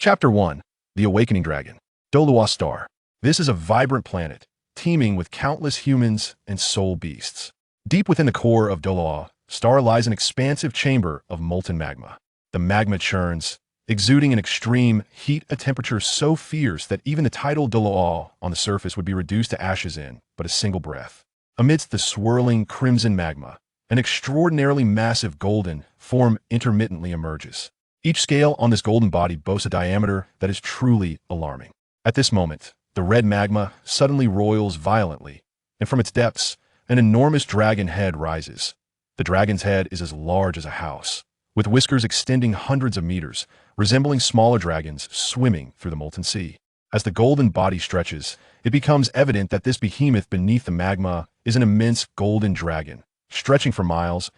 Chapter 1. The Awakening Dragon. Douluo Star. This is a vibrant planet, teeming with countless humans and soul beasts. Deep within the core of Douluo Star lies an expansive chamber of molten magma. The magma churns, exuding an extreme heat at temperature so fierce that even the tidal Douluo on the surface would be reduced to ashes in but a single breath. Amidst the swirling crimson magma, an extraordinarily massive golden form intermittently emerges. Each scale on this golden body boasts a diameter that is truly alarming. At this moment, the red magma suddenly roils violently, and from its depths, an enormous dragon head rises. The dragon's head is as large as a house, with whiskers extending hundreds of meters, resembling smaller dragons swimming through the molten sea. As the golden body stretches, it becomes evident that this behemoth beneath the magma is an immense golden dragon, stretching for miles.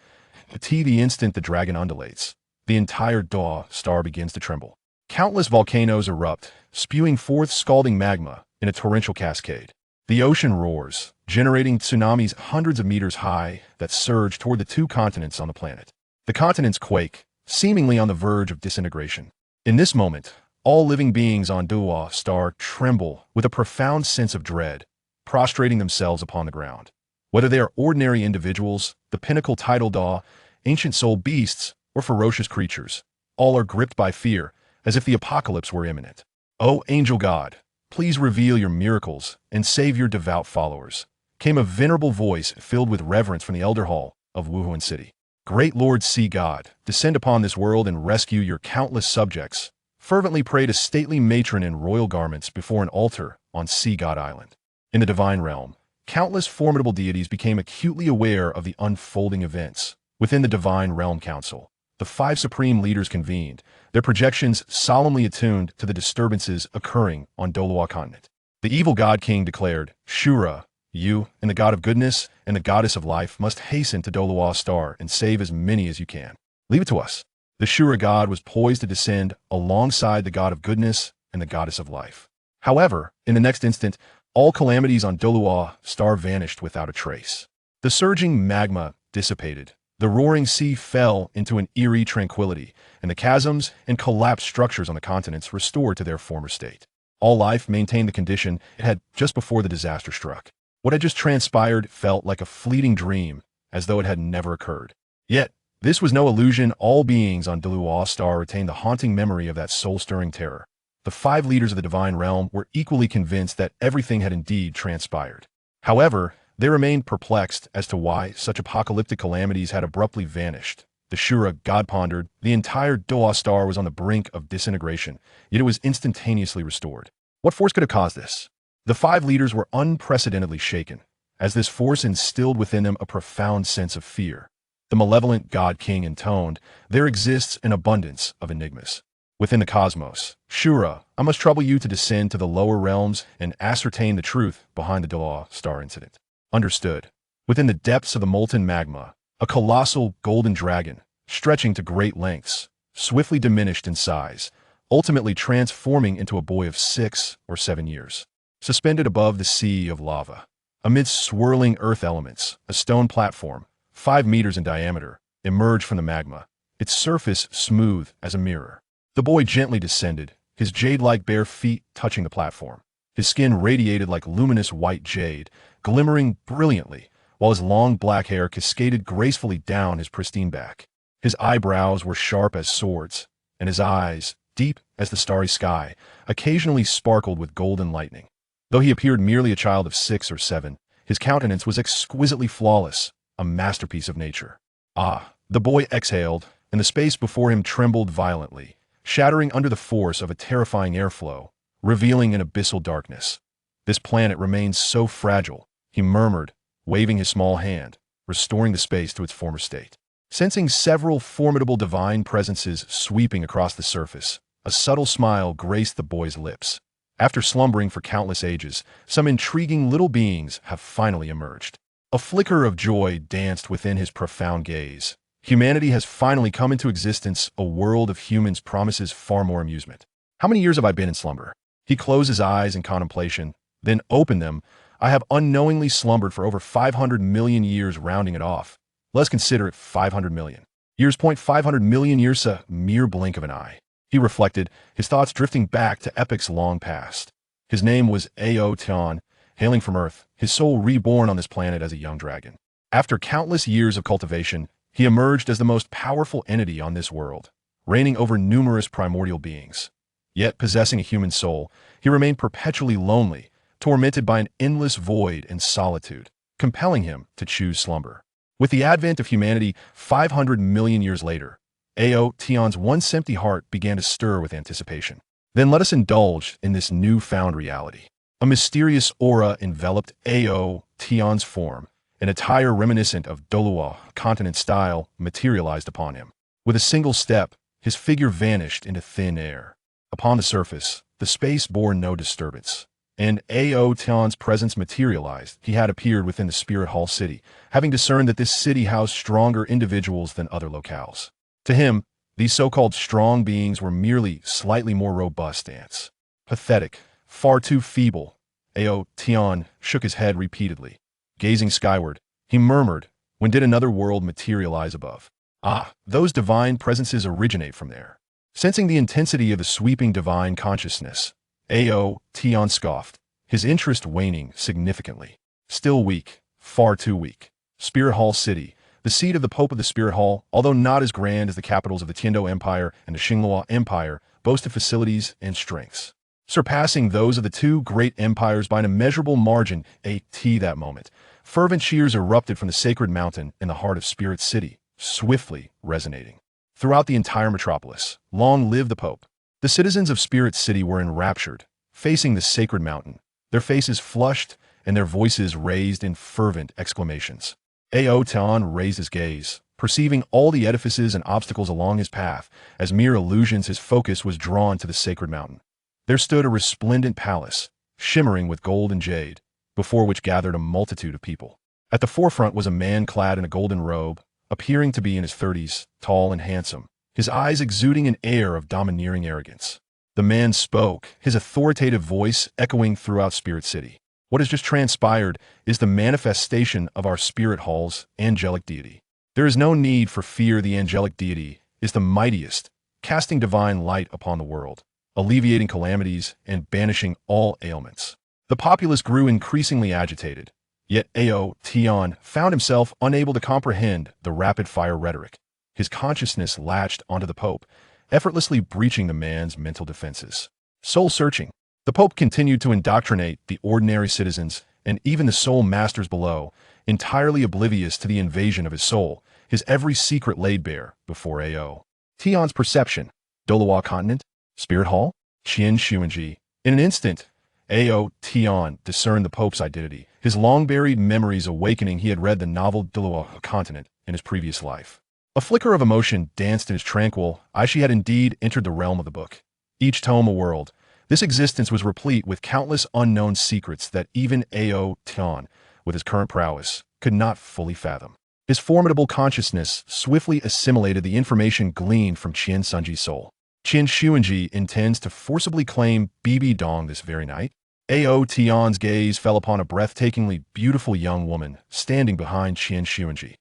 The instant the dragon undulates, the entire Douluo Star begins to tremble. Countless volcanoes erupt, spewing forth scalding magma in a torrential cascade. The ocean roars, generating tsunamis hundreds of meters high that surge toward the two continents on the planet. The continents quake, seemingly on the verge of disintegration. In this moment, all living beings on Douluo Star tremble with a profound sense of dread, prostrating themselves upon the ground. Whether they are ordinary individuals, the pinnacle tidal Da, ancient soul beasts, or ferocious creatures, all are gripped by fear, as if the apocalypse were imminent. "O angel god, please reveal your miracles and save your devout followers," came a venerable voice filled with reverence from the elder hall of Wuhuan City. "Great Lord Sea God, descend upon this world and rescue your countless subjects," fervently prayed a stately matron in royal garments before an altar on Sea God Island. In the divine realm, countless formidable deities became acutely aware of the unfolding events. Within the Divine Realm Council, the 5 supreme leaders convened, their projections solemnly attuned to the disturbances occurring on Douluo Continent. The evil God King declared, "Shura, you and the God of goodness and the goddess of life must hasten to Douluo Star and save as many as you can. Leave it to us." The Shura God was poised to descend alongside the God of goodness and the goddess of life. However, in the next instant, all calamities on Douluo Star vanished without a trace. The surging magma dissipated. The roaring sea fell into an eerie tranquility, and the chasms and collapsed structures on the continents restored to their former state. All life maintained the condition it had just before the disaster struck. What had just transpired felt like a fleeting dream, as though it had never occurred. Yet, this was no illusion. All beings on Douluo Star retained the haunting memory of that soul-stirring terror. The 5 leaders of the divine realm were equally convinced that everything had indeed transpired. However, they remained perplexed as to why such apocalyptic calamities had abruptly vanished. The Shura God pondered. The entire Douluo Star was on the brink of disintegration, yet it was instantaneously restored. What force could have caused this? The 5 leaders were unprecedentedly shaken, as this force instilled within them a profound sense of fear. The malevolent God King intoned, "There exists an abundance of enigmas within the cosmos. Shura, I must trouble you to descend to the lower realms and ascertain the truth behind the Douluo Star incident." Understood. Within the depths of the molten magma, a colossal golden dragon, stretching to great lengths, swiftly diminished in size, ultimately transforming into a boy of 6 or 7 years. Suspended above the sea of lava, amidst swirling earth elements, a stone platform, 5 meters in diameter, emerged from the magma, its surface smooth as a mirror. The boy gently descended, his jade-like bare feet touching the platform. His skin radiated like luminous white jade, glimmering brilliantly, while his long black hair cascaded gracefully down his pristine back. His eyebrows were sharp as swords, and his eyes, deep as the starry sky, occasionally sparkled with golden lightning. Though he appeared merely a child of 6 or 7, his countenance was exquisitely flawless, a masterpiece of nature. "Ah!" The boy exhaled, and the space before him trembled violently, shattering under the force of a terrifying airflow, revealing an abyssal darkness. "This planet remains so fragile," he murmured, waving his small hand, restoring the space to its former state. Sensing several formidable divine presences sweeping across the surface, a subtle smile graced the boy's lips. After slumbering for countless ages, some intriguing little beings have finally emerged. A flicker of joy danced within his profound gaze. Humanity has finally come into existence. A world of humans promises far more amusement. "How many years have I been in slumber?" He closed his eyes in contemplation, then opened them. "I have unknowingly slumbered for over 500 million years, rounding it off. Let's consider it 500 million. Years. 500 million years, a mere blink of an eye." He reflected, his thoughts drifting back to epochs long past. His name was Ao Tian, hailing from Earth, his soul reborn on this planet as a young dragon. After countless years of cultivation, he emerged as the most powerful entity on this world, reigning over numerous primordial beings. Yet, possessing a human soul, he remained perpetually lonely, tormented by an endless void and solitude, compelling him to choose slumber. With the advent of humanity 500 million years later, Ao Tian's once empty heart began to stir with anticipation. Then let us indulge in this newfound reality. A mysterious aura enveloped Ao Tian's form. An attire reminiscent of Douluo Continent style materialized upon him. With a single step, his figure vanished into thin air. Upon the surface, the space bore no disturbance, and Ao Tian's presence materialized. He had appeared within the Spirit Hall city, having discerned that this city housed stronger individuals than other locales. To him, these so-called strong beings were merely slightly more robust ants. Pathetic, far too feeble. Ao Tian shook his head repeatedly. Gazing skyward, he murmured, when did another world materialize above? Ah, those divine presences originate from there. Sensing the intensity of the sweeping divine consciousness, Ao Tian scoffed, his interest waning significantly. Still weak, far too weak. Spirit Hall City, the seat of the Pope of the Spirit Hall, although not as grand as the capitals of the Tiando Empire and the Xinghua Empire, boasted facilities and strengths, surpassing those of the two great empires by an immeasurable margin. That moment, fervent cheers erupted from the sacred mountain in the heart of Spirit City, swiftly resonating throughout the entire metropolis. Long live the Pope! The citizens of Spirit City were enraptured, facing the sacred mountain, their faces flushed and their voices raised in fervent exclamations. Ao Tian raised his gaze, perceiving all the edifices and obstacles along his path. As mere illusions, his focus was drawn to the sacred mountain. There stood a resplendent palace, shimmering with gold and jade, before which gathered a multitude of people. At the forefront was a man clad in a golden robe, appearing to be in his 30s, tall and handsome, his eyes exuding an air of domineering arrogance. The man spoke, his authoritative voice echoing throughout Spirit City. What has just transpired is the manifestation of our Spirit Hall's angelic deity. There is no need for fear. The angelic deity is the mightiest, casting divine light upon the world, alleviating calamities and banishing all ailments. The populace grew increasingly agitated, yet Ao Tian found himself unable to comprehend the rapid-fire rhetoric. His consciousness latched onto the Pope, effortlessly breaching the man's mental defenses. Soul-searching, the Pope continued to indoctrinate the ordinary citizens and even the soul masters below, entirely oblivious to the invasion of his soul, his every secret laid bare before Ao Tian's perception. Douluo Continent, Spirit Hall, Qian Xuanji. In an instant, Ao Tian discerned the Pope's identity, his long-buried memories awakening. He had read the novel Douluo Continent in his previous life. A flicker of emotion danced in his tranquil eyes. She had indeed entered the realm of the book. Each tome a world. This existence was replete with countless unknown secrets that even Ao Tian, with his current prowess, could not fully fathom. His formidable consciousness swiftly assimilated the information gleaned from Qian Sunji's soul. Qian Xuanji intends to forcibly claim Bibi Dong this very night. Ao Tian's gaze fell upon a breathtakingly beautiful young woman standing behind Qian Xuanji.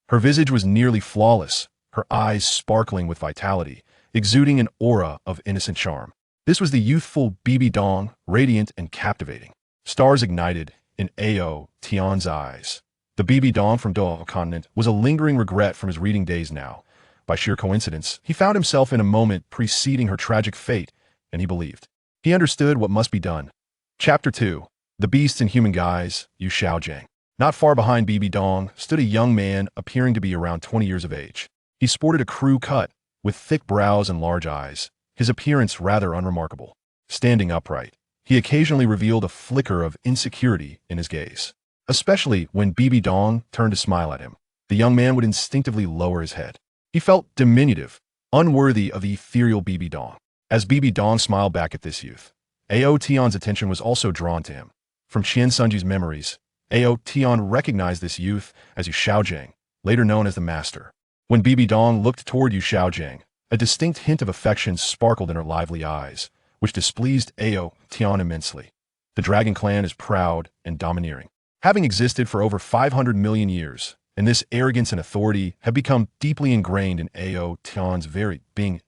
Her visage was nearly flawless, her eyes sparkling with vitality, exuding an aura of innocent charm. This was the youthful Bibi Dong, radiant and captivating. Stars ignited in Ao Tian's eyes. The Bibi Dong from Douluo Continent was a lingering regret from his reading days now. By sheer coincidence, he found himself in a moment preceding her tragic fate, and he believed. He understood what must be done. Chapter 2. The Beasts in Human Guise, Yu Xiaojiang. Not far behind Bibi Dong stood a young man appearing to be around 20 years of age. He sported a crew cut, with thick brows and large eyes, his appearance rather unremarkable. Standing upright, he occasionally revealed a flicker of insecurity in his gaze. Especially when Bibi Dong turned to smile at him, the young man would instinctively lower his head. He felt diminutive, unworthy of the ethereal Bibi Dong. As Bibi Dong smiled back at this youth, Ao Tian's attention was also drawn to him. From Qian Sunji's memories, Ao Tian recognized this youth as Yu Xiaojiang, later known as the Master. When Bibi Dong looked toward Yu Xiaojiang, a distinct hint of affection sparkled in her lively eyes, which displeased Ao Tian immensely. The Dragon Clan is proud and domineering, having existed for over 500 million years, and this arrogance and authority have become deeply ingrained in Ao Tian's very being.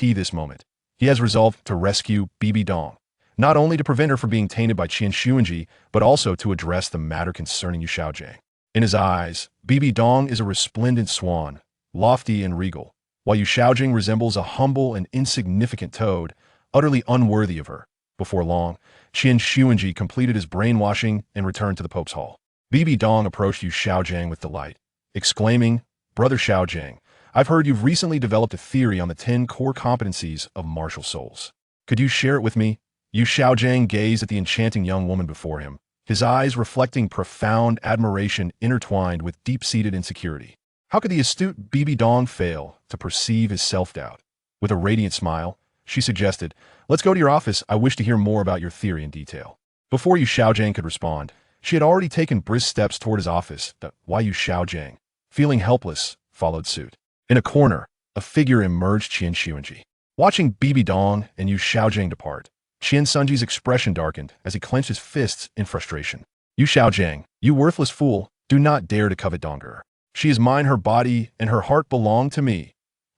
This moment, He has resolved to rescue Bibi Dong, not only to prevent her from being tainted by Qian Xuanji, but also to address the matter concerning Yu Xiaojing. In his eyes, Bibi Dong is a resplendent swan, lofty and regal, while Yu Xiaojing resembles a humble and insignificant toad, utterly unworthy of her. Before long, Qian Xuanji completed his brainwashing and returned to the Pope's hall. Bibi Dong approached Yu Xiaojing with delight, exclaiming, "Brother Xiaojing, I've heard you've recently developed a theory on the 10 core competencies of martial souls. Could you share it with me?" Yu Xiaojing gazed at the enchanting young woman before him, his eyes reflecting profound admiration intertwined with deep-seated insecurity. How could the astute Bibi Dong fail to perceive his self-doubt? With a radiant smile, she suggested, "Let's go to your office. I wish to hear more about your theory in detail." Before Yu Xiaojing could respond, she had already taken brisk steps toward his office. Why Yu Xiaojing, feeling helpless, followed suit. In a corner, a figure emerged Qian Xuanji. Watching Bibi Dong and Yu Xiaojing depart, Qian Sunji's expression darkened as he clenched his fists in frustration. "Yu Xiaojing, you worthless fool, do not dare to covet Donger. She is mine, her body and her heart belong to me."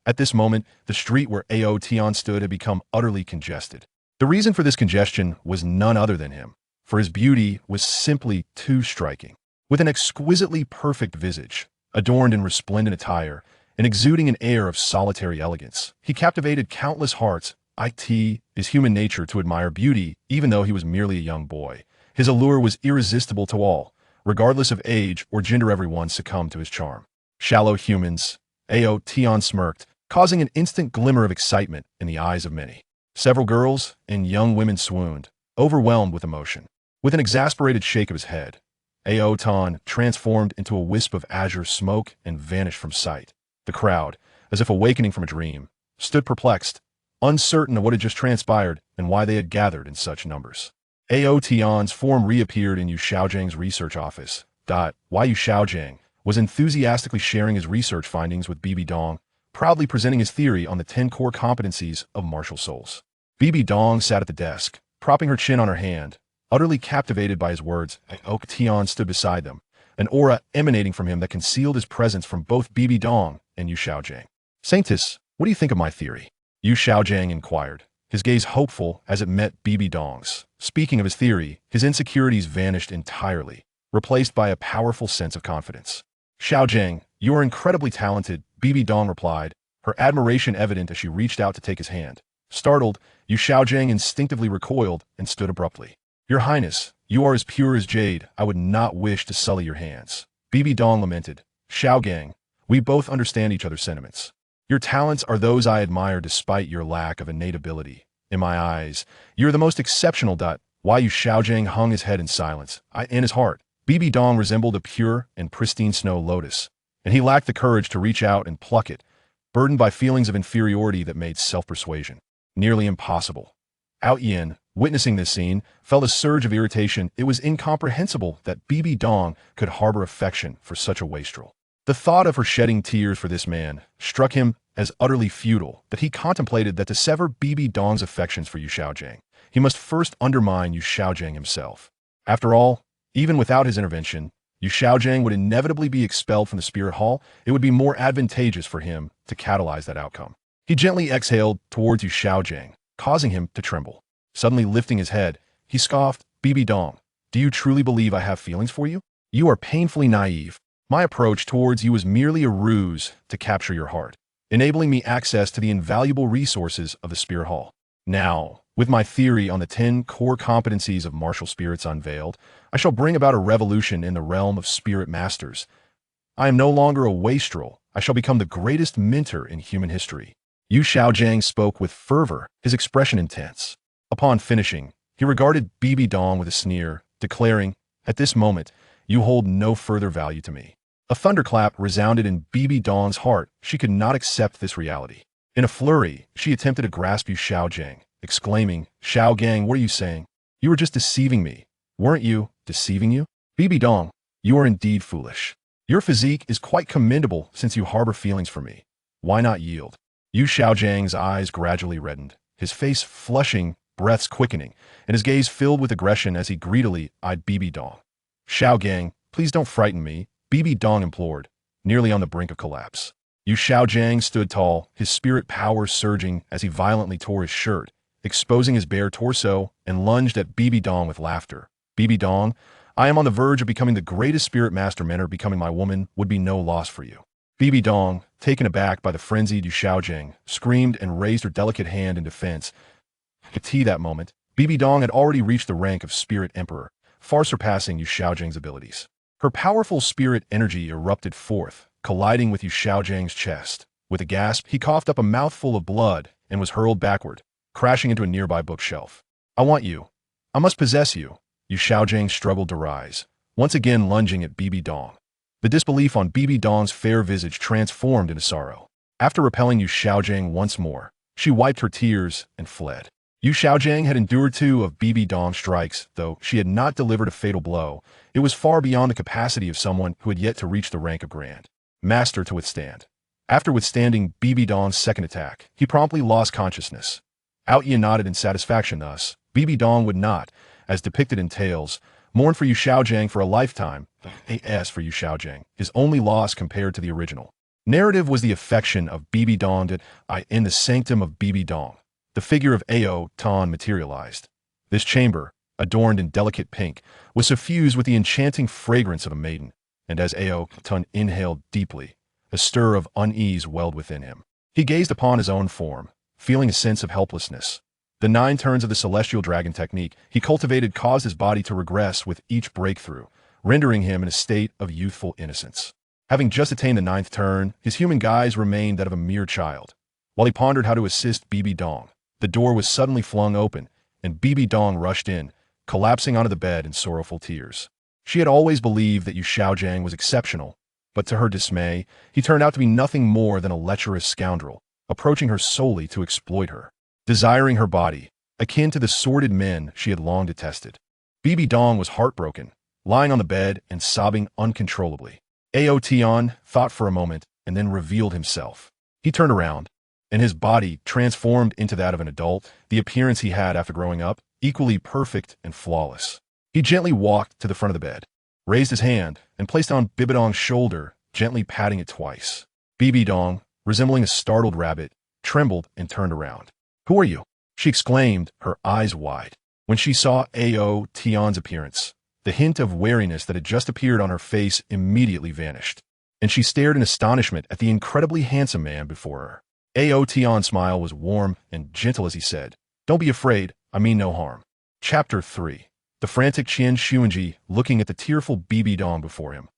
At this moment, the street where Ao Tian stood had become utterly congested. The reason for this congestion was none other than him, for his beauty was simply too striking. With an exquisitely perfect visage, adorned in resplendent attire, and exuding an air of solitary elegance, he captivated countless hearts. It is human nature to admire beauty, even though he was merely a young boy. His allure was irresistible to all. Regardless of age or gender, everyone succumbed to his charm. Shallow humans, Ao Tian smirked, causing an instant glimmer of excitement in the eyes of many. Several girls and young women swooned, overwhelmed with emotion. With an exasperated shake of his head, Ao Tian transformed into a wisp of azure smoke and vanished from sight. The crowd, as if awakening from a dream, stood perplexed, uncertain of what had just transpired and why they had gathered in such numbers. Ao Tian's form reappeared in Yu Xiaojing's research office. Why Yu Xiaojing was enthusiastically sharing his research findings with Bibi Dong, proudly presenting his theory on the 10 core competencies of martial souls. Bibi Dong sat at the desk, propping her chin on her hand, utterly captivated by his words. Ao Tian stood beside them, an aura emanating from him that concealed his presence from both Bibi Dong and Yu Xiaojing. "Saintess, what do you think of my theory?" Yu Xiaojing inquired, his gaze hopeful as it met Bibi Dong's. Speaking of his theory, his insecurities vanished entirely, replaced by a powerful sense of confidence. "Xiaojing, you are incredibly talented," Bibi Dong replied, her admiration evident as she reached out to take his hand. Startled, Yu Xiaojing instinctively recoiled and stood abruptly. "Your Highness, you are as pure as jade. I would not wish to sully your hands." Bibi Dong lamented. "Xiaojing, we both understand each other's sentiments. Your talents are those I admire despite your lack of innate ability. In my eyes, you're the most exceptional. Why Yu Xiaojing hung his head in silence. In his heart, Bibi Dong resembled a pure and pristine snow lotus, and he lacked the courage to reach out and pluck it, burdened by feelings of inferiority that made self-persuasion nearly impossible. Ao Tian, witnessing this scene, felt a surge of irritation. It was incomprehensible that Bibi Dong could harbor affection for such a wastrel. The thought of her shedding tears for this man struck him as utterly futile, that he contemplated that to sever Bibi Dong's affections for Yu Xiaojing, he must first undermine Yu Xiaojing himself. After all, even without his intervention, Yu Xiaojing would inevitably be expelled from the spirit hall. It would be more advantageous for him to catalyze that outcome. He gently exhaled towards Yu Xiaojing, causing him to tremble. Suddenly lifting his head, he scoffed, "Bibi Dong, do you truly believe I have feelings for you? You are painfully naive. My approach towards you is merely a ruse to capture your heart, enabling me access to the invaluable resources of the spirit hall. Now, with my theory on the 10 core competencies of martial spirits unveiled, I shall bring about a revolution in the realm of spirit masters. I am no longer a wastrel. I shall become the greatest mentor in human history." Yu Xiaojing spoke with fervor, his expression intense. Upon finishing, he regarded Bibi Dong with a sneer, declaring, "At this moment, you hold no further value to me." A thunderclap resounded in Bibi Dong's heart. She could not accept this reality. In a flurry, she attempted to grasp Yu Xiaojing, exclaiming, "Xiaojing, what are you saying? You were just deceiving me. Weren't you deceiving you? Bibi Dong, you are indeed foolish. Your physique is quite commendable since you harbor feelings for me. Why not yield?" Yu Xiaojing's eyes gradually reddened, his face flushing, breaths quickening, and his gaze filled with aggression as he greedily eyed Bibi Dong. "Xiaojing, please don't frighten me," Bibi Dong implored, nearly on the brink of collapse. Yu Xiaojiang stood tall, his spirit power surging as he violently tore his shirt, exposing his bare torso, and lunged at Bibi Dong with laughter. Bibi Dong, I am on the verge of becoming the greatest spirit master men, or becoming my woman would be no loss for you. Bibi Dong, taken aback by the frenzied Yu Xiaojiang, screamed and raised her delicate hand in defense. At that moment, Bibi Dong had already reached the rank of Spirit Emperor, far surpassing Yu Xiaojiang's abilities. Her powerful spirit energy erupted forth, colliding with Yu Xiaojiang's chest. With a gasp, he coughed up a mouthful of blood and was hurled backward, crashing into a nearby bookshelf. I want you. I must possess you. Yu Xiaojiang struggled to rise, once again lunging at Bibi Dong. The disbelief on Bibi Dong's fair visage transformed into sorrow. After repelling Yu Xiaojiang once more, she wiped her tears and fled. Yu Xiaojiang had endured 2 of Bibi Dong's strikes, though she had not delivered a fatal blow. It was far beyond the capacity of someone who had yet to reach the rank of Grand Master to withstand. After withstanding Bibi Dong's second attack, he promptly lost consciousness. Ao Tian nodded in satisfaction. Thus, Bibi Dong would not, as depicted in tales, mourn for Yu Xiaojiang for a lifetime. As for Yu Xiaojiang, his only loss compared to the original narrative was the affection of Bibi Dong that in the sanctum of Bibi Dong. The figure of Ao Tian materialized. This chamber, adorned in delicate pink, was suffused with the enchanting fragrance of a maiden, and as Ao Tian inhaled deeply, a stir of unease welled within him. He gazed upon his own form, feeling a sense of helplessness. The 9 turns of the celestial dragon technique he cultivated caused his body to regress with each breakthrough, rendering him in a state of youthful innocence. Having just attained the 9th turn, his human guise remained that of a mere child. While he pondered how to assist Bibi Dong, the door was suddenly flung open, and Bibi Dong rushed in, collapsing onto the bed in sorrowful tears. She had always believed that Yu Xiaojiang was exceptional, but to her dismay, he turned out to be nothing more than a lecherous scoundrel, approaching her solely to exploit her, desiring her body, akin to the sordid men she had long detested. Bibi Dong was heartbroken, lying on the bed and sobbing uncontrollably. Ao Tian thought for a moment and then revealed himself. He turned around, and his body transformed into that of an adult, the appearance he had after growing up, equally perfect and flawless. He gently walked to the front of the bed, raised his hand, and placed on Bibi Dong's shoulder, gently patting it twice. Bibi Dong, resembling a startled rabbit, trembled and turned around. Who are you? She exclaimed, her eyes wide. When she saw Ao Tian's appearance, the hint of wariness that had just appeared on her face immediately vanished, and she stared in astonishment at the incredibly handsome man before her. Ao Tian's smile was warm and gentle as he said, Don't be afraid, I mean no harm. Chapter 3. The frantic Qian Xuanji looking at the tearful Bibi Dong before him.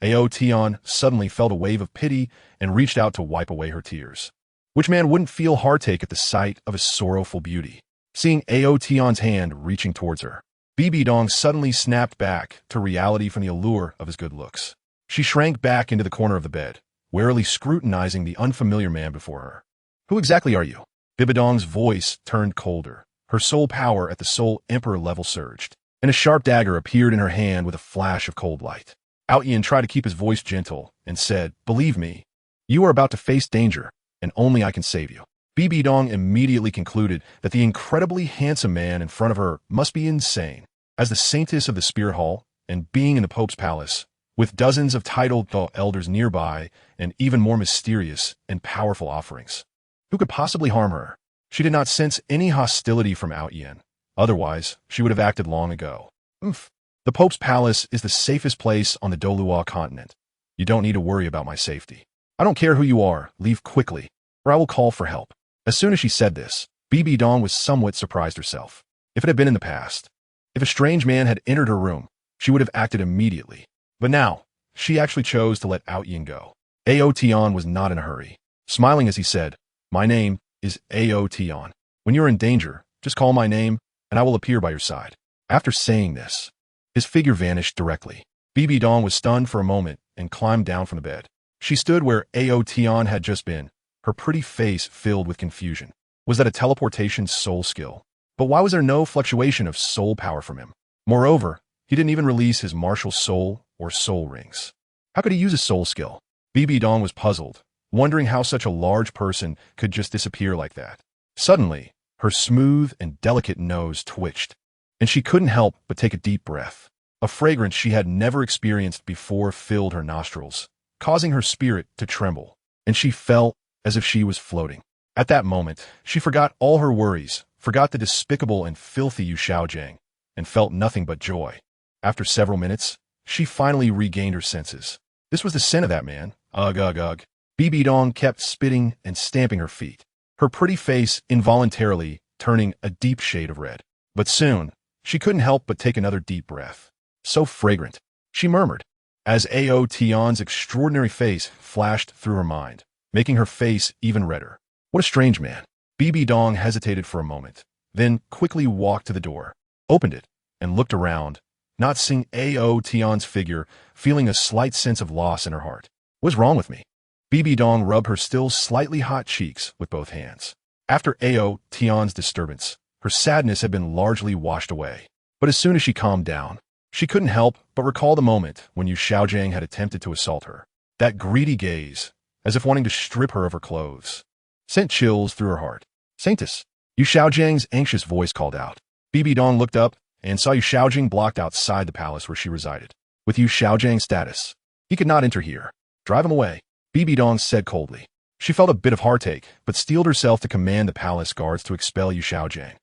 Ao Tian suddenly felt a wave of pity and reached out to wipe away her tears. Which man wouldn't feel heartache at the sight of a sorrowful beauty? Seeing Ao Tian's hand reaching towards her, Bibi Dong suddenly snapped back to reality from the allure of his good looks. She shrank back into the corner of the bed, warily scrutinizing the unfamiliar man before her. Who exactly are you? Bibi Dong's voice turned colder. Her soul power at the soul emperor level surged, and a sharp dagger appeared in her hand with a flash of cold light. Ao Tian tried to keep his voice gentle and said, Believe me, you are about to face danger, and only I can save you. Bibi Dong immediately concluded that the incredibly handsome man in front of her must be insane. As the saintess of the Spirit Hall, and being in the Pope's palace, with dozens of titled elders nearby, and even more mysterious and powerful offerings, who could possibly harm her? She did not sense any hostility from Ao Tian. Otherwise, she would have acted long ago. The Pope's palace is the safest place on the Douluo Continent. You don't need to worry about my safety. I don't care who you are, leave quickly, or I will call for help. As soon as she said this, Bibi Dong was somewhat surprised herself. If it had been in the past, if a strange man had entered her room, she would have acted immediately. But now, she actually chose to let Ao Tian go. Ao Tian was not in a hurry. Smiling as he said, My name is Ao Tian. When you are in danger, just call my name, and I will appear by your side. After saying this, his figure vanished directly. Bibi Dong was stunned for a moment and climbed down from the bed. She stood where Ao Tian had just been, her pretty face filled with confusion. Was that a teleportation soul skill? But why was there no fluctuation of soul power from him? Moreover, he didn't even release his martial soul or soul rings. How could he use a soul skill? Bibi Dong was puzzled, wondering how such a large person could just disappear like that. Suddenly, her smooth and delicate nose twitched, and she couldn't help but take a deep breath. A fragrance she had never experienced before filled her nostrils, causing her spirit to tremble. and she felt as if she was floating. At that moment, she forgot all her worries, forgot the despicable and filthy Yu Xiaojiang, and felt nothing but joy. After several minutes, she finally regained her senses. This was the sin of that man. Ugh, ugh, ugh. Bibi Dong kept spitting and stamping her feet, her pretty face involuntarily turning a deep shade of red. But soon, she couldn't help but take another deep breath. So fragrant, she murmured, as Ao Tian's extraordinary face flashed through her mind, making her face even redder. What a strange man. Bibi Dong hesitated for a moment, then quickly walked to the door, opened it, and looked around, not seeing Ao Tian's figure, feeling a slight sense of loss in her heart. What's wrong with me? Bibi Dong rubbed her still slightly hot cheeks with both hands. After Ao Tian's disturbance, her sadness had been largely washed away. But as soon as she calmed down, she couldn't help but recall the moment when Yu Xiaojiang had attempted to assault her. That greedy gaze, as if wanting to strip her of her clothes, sent chills through her heart. Saintess! Yu Xiaojiang's anxious voice called out. Bibi Dong looked up and saw Yu Xiaojiang blocked outside the palace where she resided. With Yu Xiaojiang's status, he could not enter here. Drive him away, Bibi Dong said coldly. She felt a bit of heartache, but steeled herself to command the palace guards to expel Yu Xiaojiang.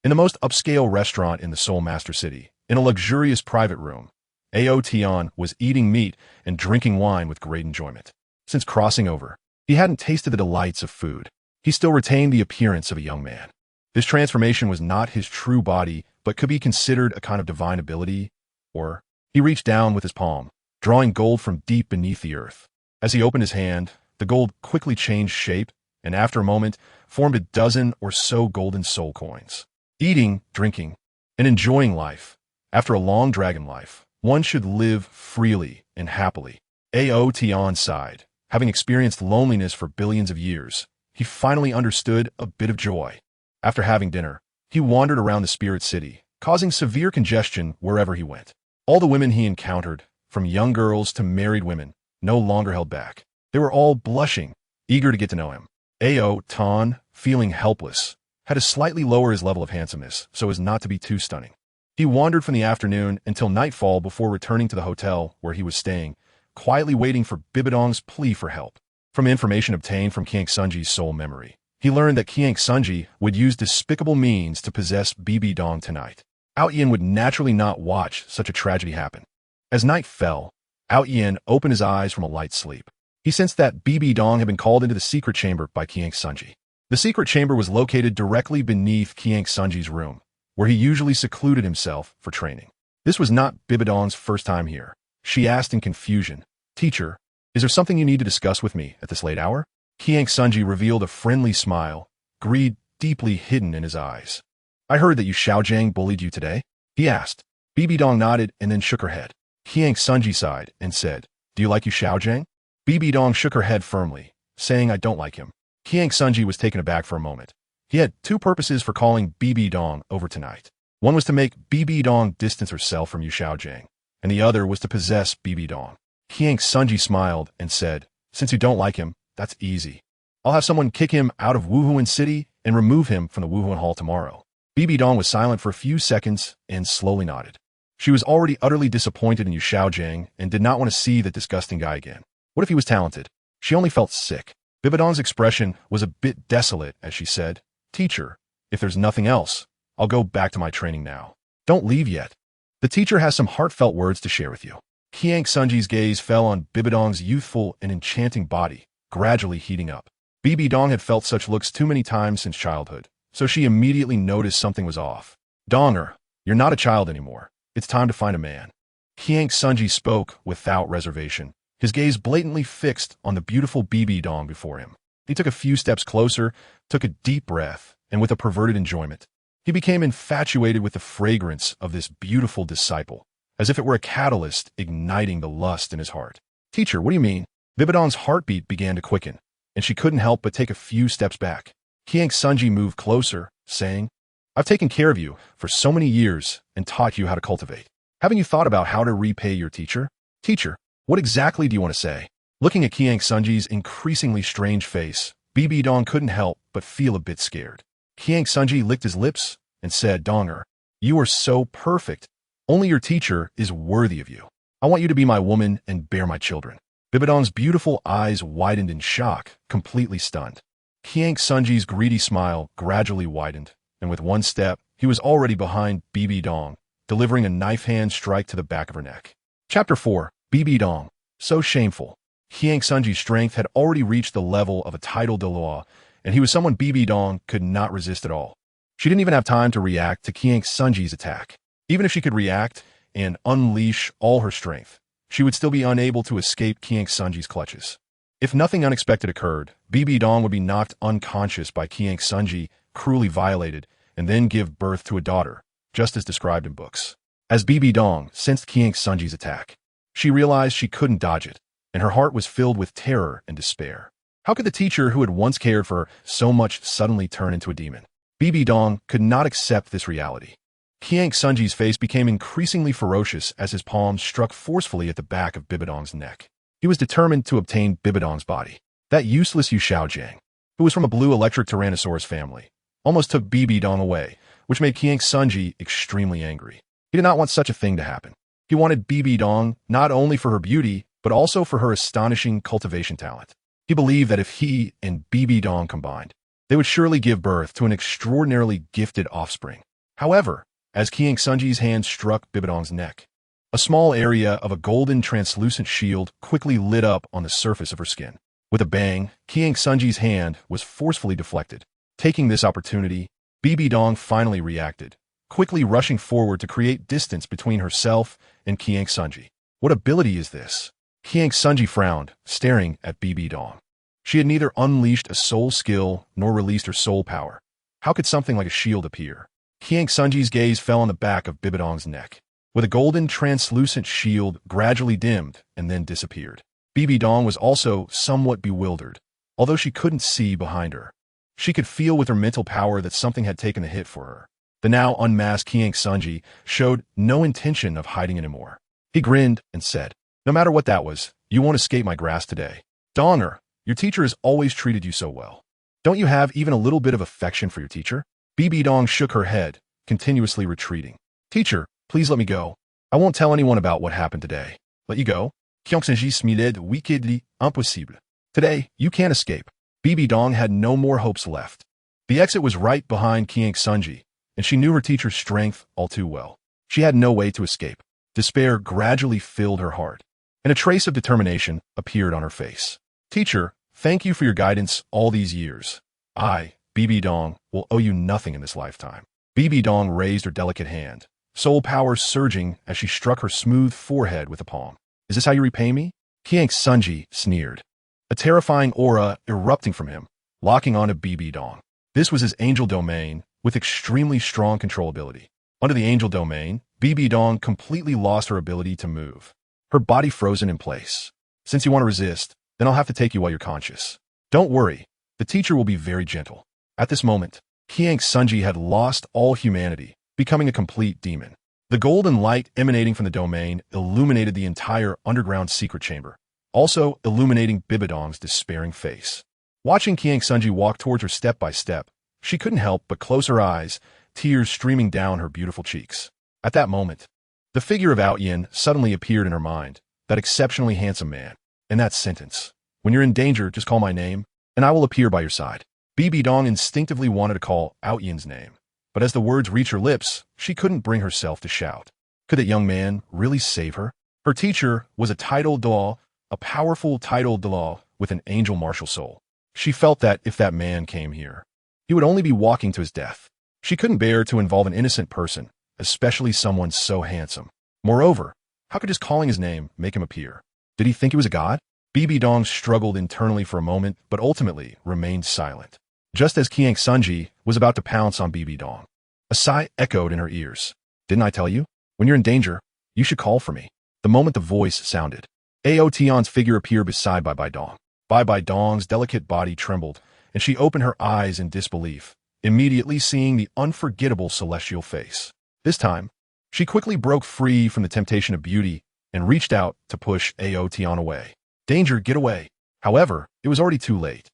In the most upscale restaurant in the Soul Master City, in a luxurious private room, Ao Tian was eating meat and drinking wine with great enjoyment. Since crossing over, he hadn't tasted the delights of food. He still retained the appearance of a young man. This transformation was not his true body, but could be considered a kind of divine ability, or he reached down with his palm, drawing gold from deep beneath the earth. As he opened his hand, the gold quickly changed shape, and after a moment, formed a dozen or so golden soul coins. Eating, drinking, and enjoying life. After a long dragon life, one should live freely and happily. Ao Tian sighed. Having experienced loneliness for billions of years, he finally understood a bit of joy. After having dinner, he wandered around the spirit city, causing severe congestion wherever he went. All the women he encountered, from young girls to married women, no longer held back. They were all blushing, eager to get to know him. Ao Tian, feeling helpless, had to slightly lower his level of handsomeness so as not to be too stunning. He wandered from the afternoon until nightfall before returning to the hotel where he was staying, quietly waiting for Bibi Dong's plea for help. From information obtained from Qiang Sunji's soul memory, he learned that Qiang Sunji would use despicable means to possess Bibi Dong tonight. Ao Tian would naturally not watch such a tragedy happen. As night fell, Ao Tian opened his eyes from a light sleep. He sensed that Bibi Dong had been called into the secret chamber by Qiang Sunji. The secret chamber was located directly beneath Qiang Sunji's room, where he usually secluded himself for training. This was not Bibi Dong's first time here. She asked in confusion, "Teacher, is there something you need to discuss with me at this late hour?" Qiang Sunji revealed a friendly smile, greed deeply hidden in his eyes. "I heard that Yu Xiaojiang bullied you today?" he asked. Bibi Dong nodded and then shook her head. Qiang Sunji sighed and said, "Do you like Yu Xiaojiang?" Bibi Dong shook her head firmly, saying, "I don't like him." Qiang Sunji was taken aback for a moment. He had two purposes for calling Bibi Dong over tonight. One was to make Bibi Dong distance herself from Yu Xiaojiang, and the other was to possess Bibi Dong. Qiang Sunji smiled and said, "Since you don't like him, that's easy. I'll have someone kick him out of Wuhuan City and remove him from the Wuhuan Hall tomorrow." Bibi Dong was silent for a few seconds and slowly nodded. She was already utterly disappointed in Yu Xiaojiang and did not want to see that disgusting guy again. What if he was talented? She only felt sick. Bibi Dong's expression was a bit desolate as she said, "Teacher, if there's nothing else, I'll go back to my training now. Don't leave yet. The teacher has some heartfelt words to share with you." Qiang Sunji's gaze fell on Bibi Dong's youthful and enchanting body, gradually heating up. Bibi Dong had felt such looks too many times since childhood, so she immediately noticed something was off. "Donger, you're not a child anymore. It's time to find a man." Qiang Sunji spoke without reservation, his gaze blatantly fixed on the beautiful Bibi Dong before him. He took a few steps closer, took a deep breath, and with a perverted enjoyment, he became infatuated with the fragrance of this beautiful disciple, as if it were a catalyst igniting the lust in his heart. "Teacher, what do you mean?" Bibi Dong's heartbeat began to quicken, and she couldn't help but take a few steps back. Qiang Sunji moved closer, saying, "I've taken care of you for so many years and taught you how to cultivate. Haven't you thought about how to repay your teacher?" "Teacher, what exactly do you want to say?" Looking at Qiang Sunji's increasingly strange face, Bibi Dong couldn't help but feel a bit scared. Qiang Sunji licked his lips and said, "Donger, you are so perfect. Only your teacher is worthy of you. I want you to be my woman and bear my children." Bibi Dong's beautiful eyes widened in shock, completely stunned. Qiang Sunji's greedy smile gradually widened, and with one step, he was already behind Bibi Dong, delivering a knife-hand strike to the back of her neck. Chapter 4. Bibi Dong. So shameful. Qiang Sunji's strength had already reached the level of a title Douluo, and he was someone Bibi Dong could not resist at all. She didn't even have time to react to Qiang Sunji's attack. Even if she could react and unleash all her strength, she would still be unable to escape Qiang Sunji's clutches. If nothing unexpected occurred, Bibi Dong would be knocked unconscious by Qiang Sunji, cruelly violated, and then give birth to a daughter, just as described in books. As Bibi Dong sensed Qiang Sunji's attack, she realized she couldn't dodge it, and her heart was filled with terror and despair. How could the teacher who had once cared for her so much suddenly turn into a demon? Bibi Dong could not accept this reality. Qiang Sunji's face became increasingly ferocious as his palms struck forcefully at the back of Bibi Dong's neck. He was determined to obtain Bibi Dong's body. That useless Yu Xiaojiang, who was from a blue electric Tyrannosaurus family, almost took Bibi Dong away, which made Qiang Sunji extremely angry. He did not want such a thing to happen. He wanted Bibi Dong not only for her beauty, but also for her astonishing cultivation talent. He believed that if he and Bibi Dong combined, they would surely give birth to an extraordinarily gifted offspring. However, as Qiang Sunji's hand struck Bibi Dong's neck, a small area of a golden translucent shield quickly lit up on the surface of her skin. With a bang, Qiang Sunji's hand was forcefully deflected. Taking this opportunity, Bibi Dong finally reacted, quickly rushing forward to create distance between herself and Qiang Sunji. What ability is this? Qiang Sunji frowned, staring at Bibi Dong. She had neither unleashed a soul skill nor released her soul power. How could something like a shield appear? Qiang Sunji's gaze fell on the back of Bibi Dong's neck, with a golden translucent shield gradually dimmed and then disappeared. Bibi Dong was also somewhat bewildered, although she couldn't see behind her. She could feel with her mental power that something had taken a hit for her. The now unmasked Qiang Sunji showed no intention of hiding anymore. He grinned and said, "No matter what that was, you won't escape my grasp today. Donger, your teacher has always treated you so well. Don't you have even a little bit of affection for your teacher?" Bibi Dong shook her head, continuously retreating. "Teacher, please let me go. I won't tell anyone about what happened today." "Let you go? Wickedly impossible. Today, you can't escape." Bibi Dong had no more hopes left. The exit was right behind Qiang Sunji, and she knew her teacher's strength all too well. She had no way to escape. Despair gradually filled her heart, and a trace of determination appeared on her face. "Teacher, thank you for your guidance all these years. I, Bibi Dong, will owe you nothing in this lifetime." Bibi Dong raised her delicate hand, soul power surging as she struck her smooth forehead with a palm. "Is this how you repay me?" Qiang Sunji sneered, a terrifying aura erupting from him, locking onto Bibi Dong. This was his angel domain, with extremely strong controllability. Under the angel domain, Bibi Dong completely lost her ability to move, her body frozen in place. "Since you want to resist, then I'll have to take you while you're conscious. Don't worry, the teacher will be very gentle." At this moment, Qiang Sunji had lost all humanity, becoming a complete demon. The golden light emanating from the domain illuminated the entire underground secret chamber, also illuminating Bibi Dong's despairing face. Watching Qiang Sunji walk towards her step by step, she couldn't help but close her eyes, tears streaming down her beautiful cheeks. At that moment, the figure of Ao Tian suddenly appeared in her mind, that exceptionally handsome man, and that sentence, "When you're in danger, just call my name, and I will appear by your side." Bibi Dong instinctively wanted to call Ao Tian's name, but as the words reached her lips, she couldn't bring herself to shout. Could that young man really save her? Her teacher was a title Douluo, a powerful title Douluo with an angel martial soul. She felt that if that man came here, he would only be walking to his death. She couldn't bear to involve an innocent person, especially someone so handsome. Moreover, how could just calling his name make him appear? Did he think he was a god? Bibi Dong struggled internally for a moment, but ultimately remained silent. Just as Qiang Sunji was about to pounce on Bibi Dong, a sigh echoed in her ears. "Didn't I tell you? When you're in danger, you should call for me." The moment the voice sounded, Ao Tian's figure appeared beside Bibi Dong. Bibi Dong's delicate body trembled, and she opened her eyes in disbelief, immediately seeing the unforgettable celestial face. This time, she quickly broke free from the temptation of beauty and reached out to push Ao Tian away. "Danger, get away." However, it was already too late.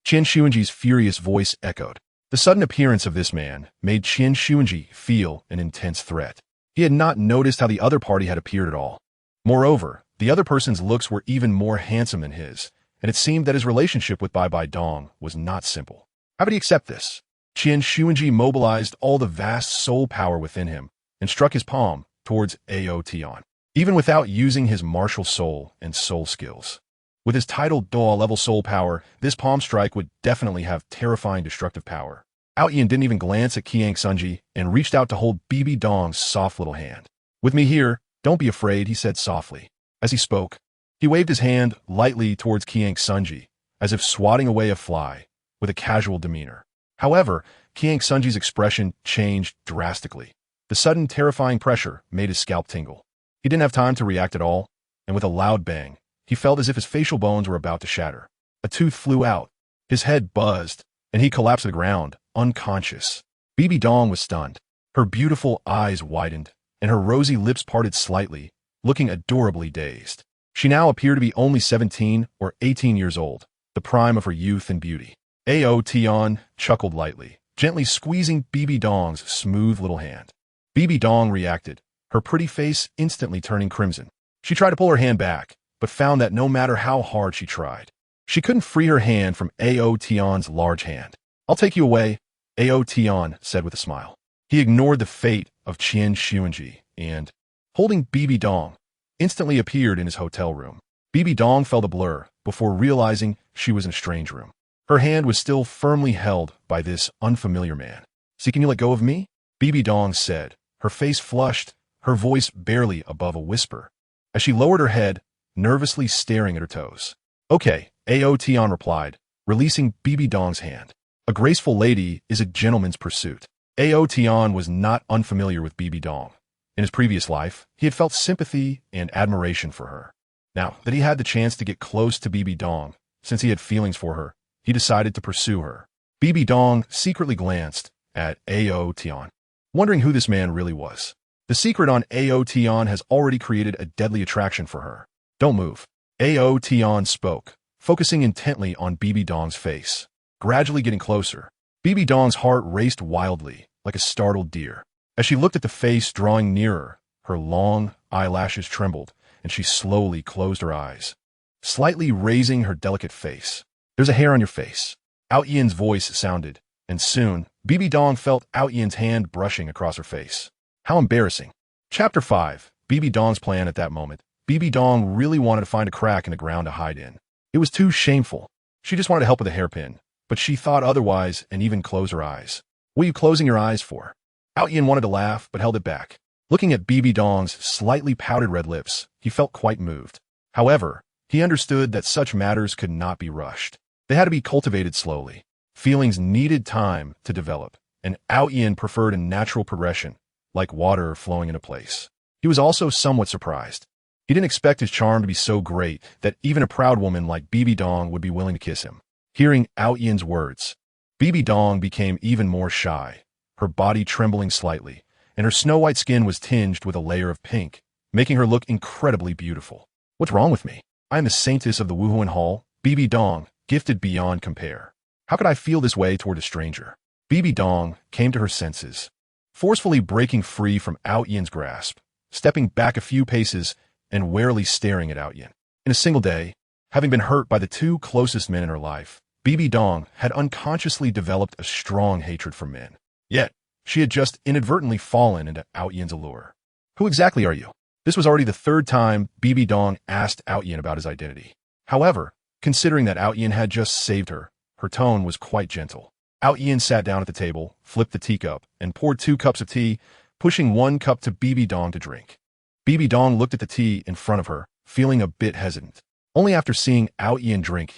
Qian Xuanji's furious voice echoed. The sudden appearance of this man made Qian Xuanji feel an intense threat. He had not noticed how the other party had appeared at all. Moreover, The other person's looks were even more handsome than his, and it seemed that his relationship with Bibi Dong was not simple. How would he accept this? Qian Xuanji mobilized all the vast soul power within him and struck his palm towards Ao Tian, even without using his martial soul and soul skills. With his titled Douluo level soul power, this palm strike would definitely have terrifying destructive power. Ao Tian didn't even glance at Qian Xuanji and reached out to hold Bibi Dong's soft little hand. "With me here, don't be afraid," he said softly. As he spoke, he waved his hand lightly towards Qian Xuanji, as if swatting away a fly, with a casual demeanor. However, Qian Xuanji's expression changed drastically. The sudden terrifying pressure made his scalp tingle. He didn't have time to react at all, and with a loud bang, he felt as if his facial bones were about to shatter. A tooth flew out, his head buzzed, and he collapsed to the ground, unconscious. Bibi Dong was stunned. Her beautiful eyes widened, and her rosy lips parted slightly, looking adorably dazed. She now appeared to be only 17 or 18 years old, the prime of her youth and beauty. Ao Tian chuckled lightly, gently squeezing Bibi Dong's smooth little hand. Bibi Dong reacted, her pretty face instantly turning crimson. She tried to pull her hand back, but found that no matter how hard she tried, she couldn't free her hand from Ao Tian's large hand. "I'll take you away," Ao Tian said with a smile. He ignored the fate of Qian Xuanji and, holding Bibi Dong, instantly appeared in his hotel room. Bibi Dong felt a blur before realizing she was in a strange room. Her hand was still firmly held by this unfamiliar man. "So can you let go of me?" Bibi Dong said, her face flushed, her voice barely above a whisper, as she lowered her head, nervously staring at her toes. "Okay," Ao Tian replied, releasing Bibi Dong's hand. A graceful lady is a gentleman's pursuit. Ao Tian was not unfamiliar with Bibi Dong. In his previous life, he had felt sympathy and admiration for her. Now that he had the chance to get close to Bibi Dong, since he had feelings for her, he decided to pursue her. Bibi Dong secretly glanced at Ao Tian, wondering who this man really was. The secret on Ao Tian has already created a deadly attraction for her. "Don't move," Ao Tian spoke, focusing intently on Bibi Dong's face. Gradually getting closer, Bibi Dong's heart raced wildly, like a startled deer. As she looked at the face drawing nearer, her long eyelashes trembled, and she slowly closed her eyes, slightly raising her delicate face. "There's a hair on your face," Ao Tian's voice sounded, and soon, Bibi Dong felt Ao Tian's hand brushing across her face. How embarrassing. Chapter 5. Bibi Dong's plan at that moment. Bibi Dong really wanted to find a crack in the ground to hide in. It was too shameful. She just wanted to help with a hairpin, but she thought otherwise and even closed her eyes. "What are you closing your eyes for?" Ao Tian wanted to laugh, but held it back. Looking at Bibi Dong's slightly pouted red lips, he felt quite moved. However, he understood that such matters could not be rushed. They had to be cultivated slowly. Feelings needed time to develop, and Ao Tian preferred a natural progression, like water flowing into place. He was also somewhat surprised. He didn't expect his charm to be so great that even a proud woman like Bibi Dong would be willing to kiss him. Hearing Ao Tian's words, Bibi Dong became even more shy, her body trembling slightly, and her snow-white skin was tinged with a layer of pink, making her look incredibly beautiful. "What's wrong with me? I am the saintess of the Wuhuan Hall, Bibi Dong, gifted beyond compare. How could I feel this way toward a stranger?" Bibi Dong came to her senses, forcefully breaking free from Ao Tian's grasp, stepping back a few paces and warily staring at Ao Tian. In a single day, having been hurt by the two closest men in her life, Bibi Dong had unconsciously developed a strong hatred for men. Yet, she had just inadvertently fallen into Ao Tian's allure. "Who exactly are you?" This was already the third time Bibi Dong asked Ao Tian about his identity. However, considering that Ao Tian had just saved her, her tone was quite gentle. Ao Tian sat down at the table, flipped the teacup, and poured 2 cups of tea, pushing 1 cup to Bibi Dong to drink. Bibi Dong looked at the tea in front of her, feeling a bit hesitant. Only after seeing Ao Tian drink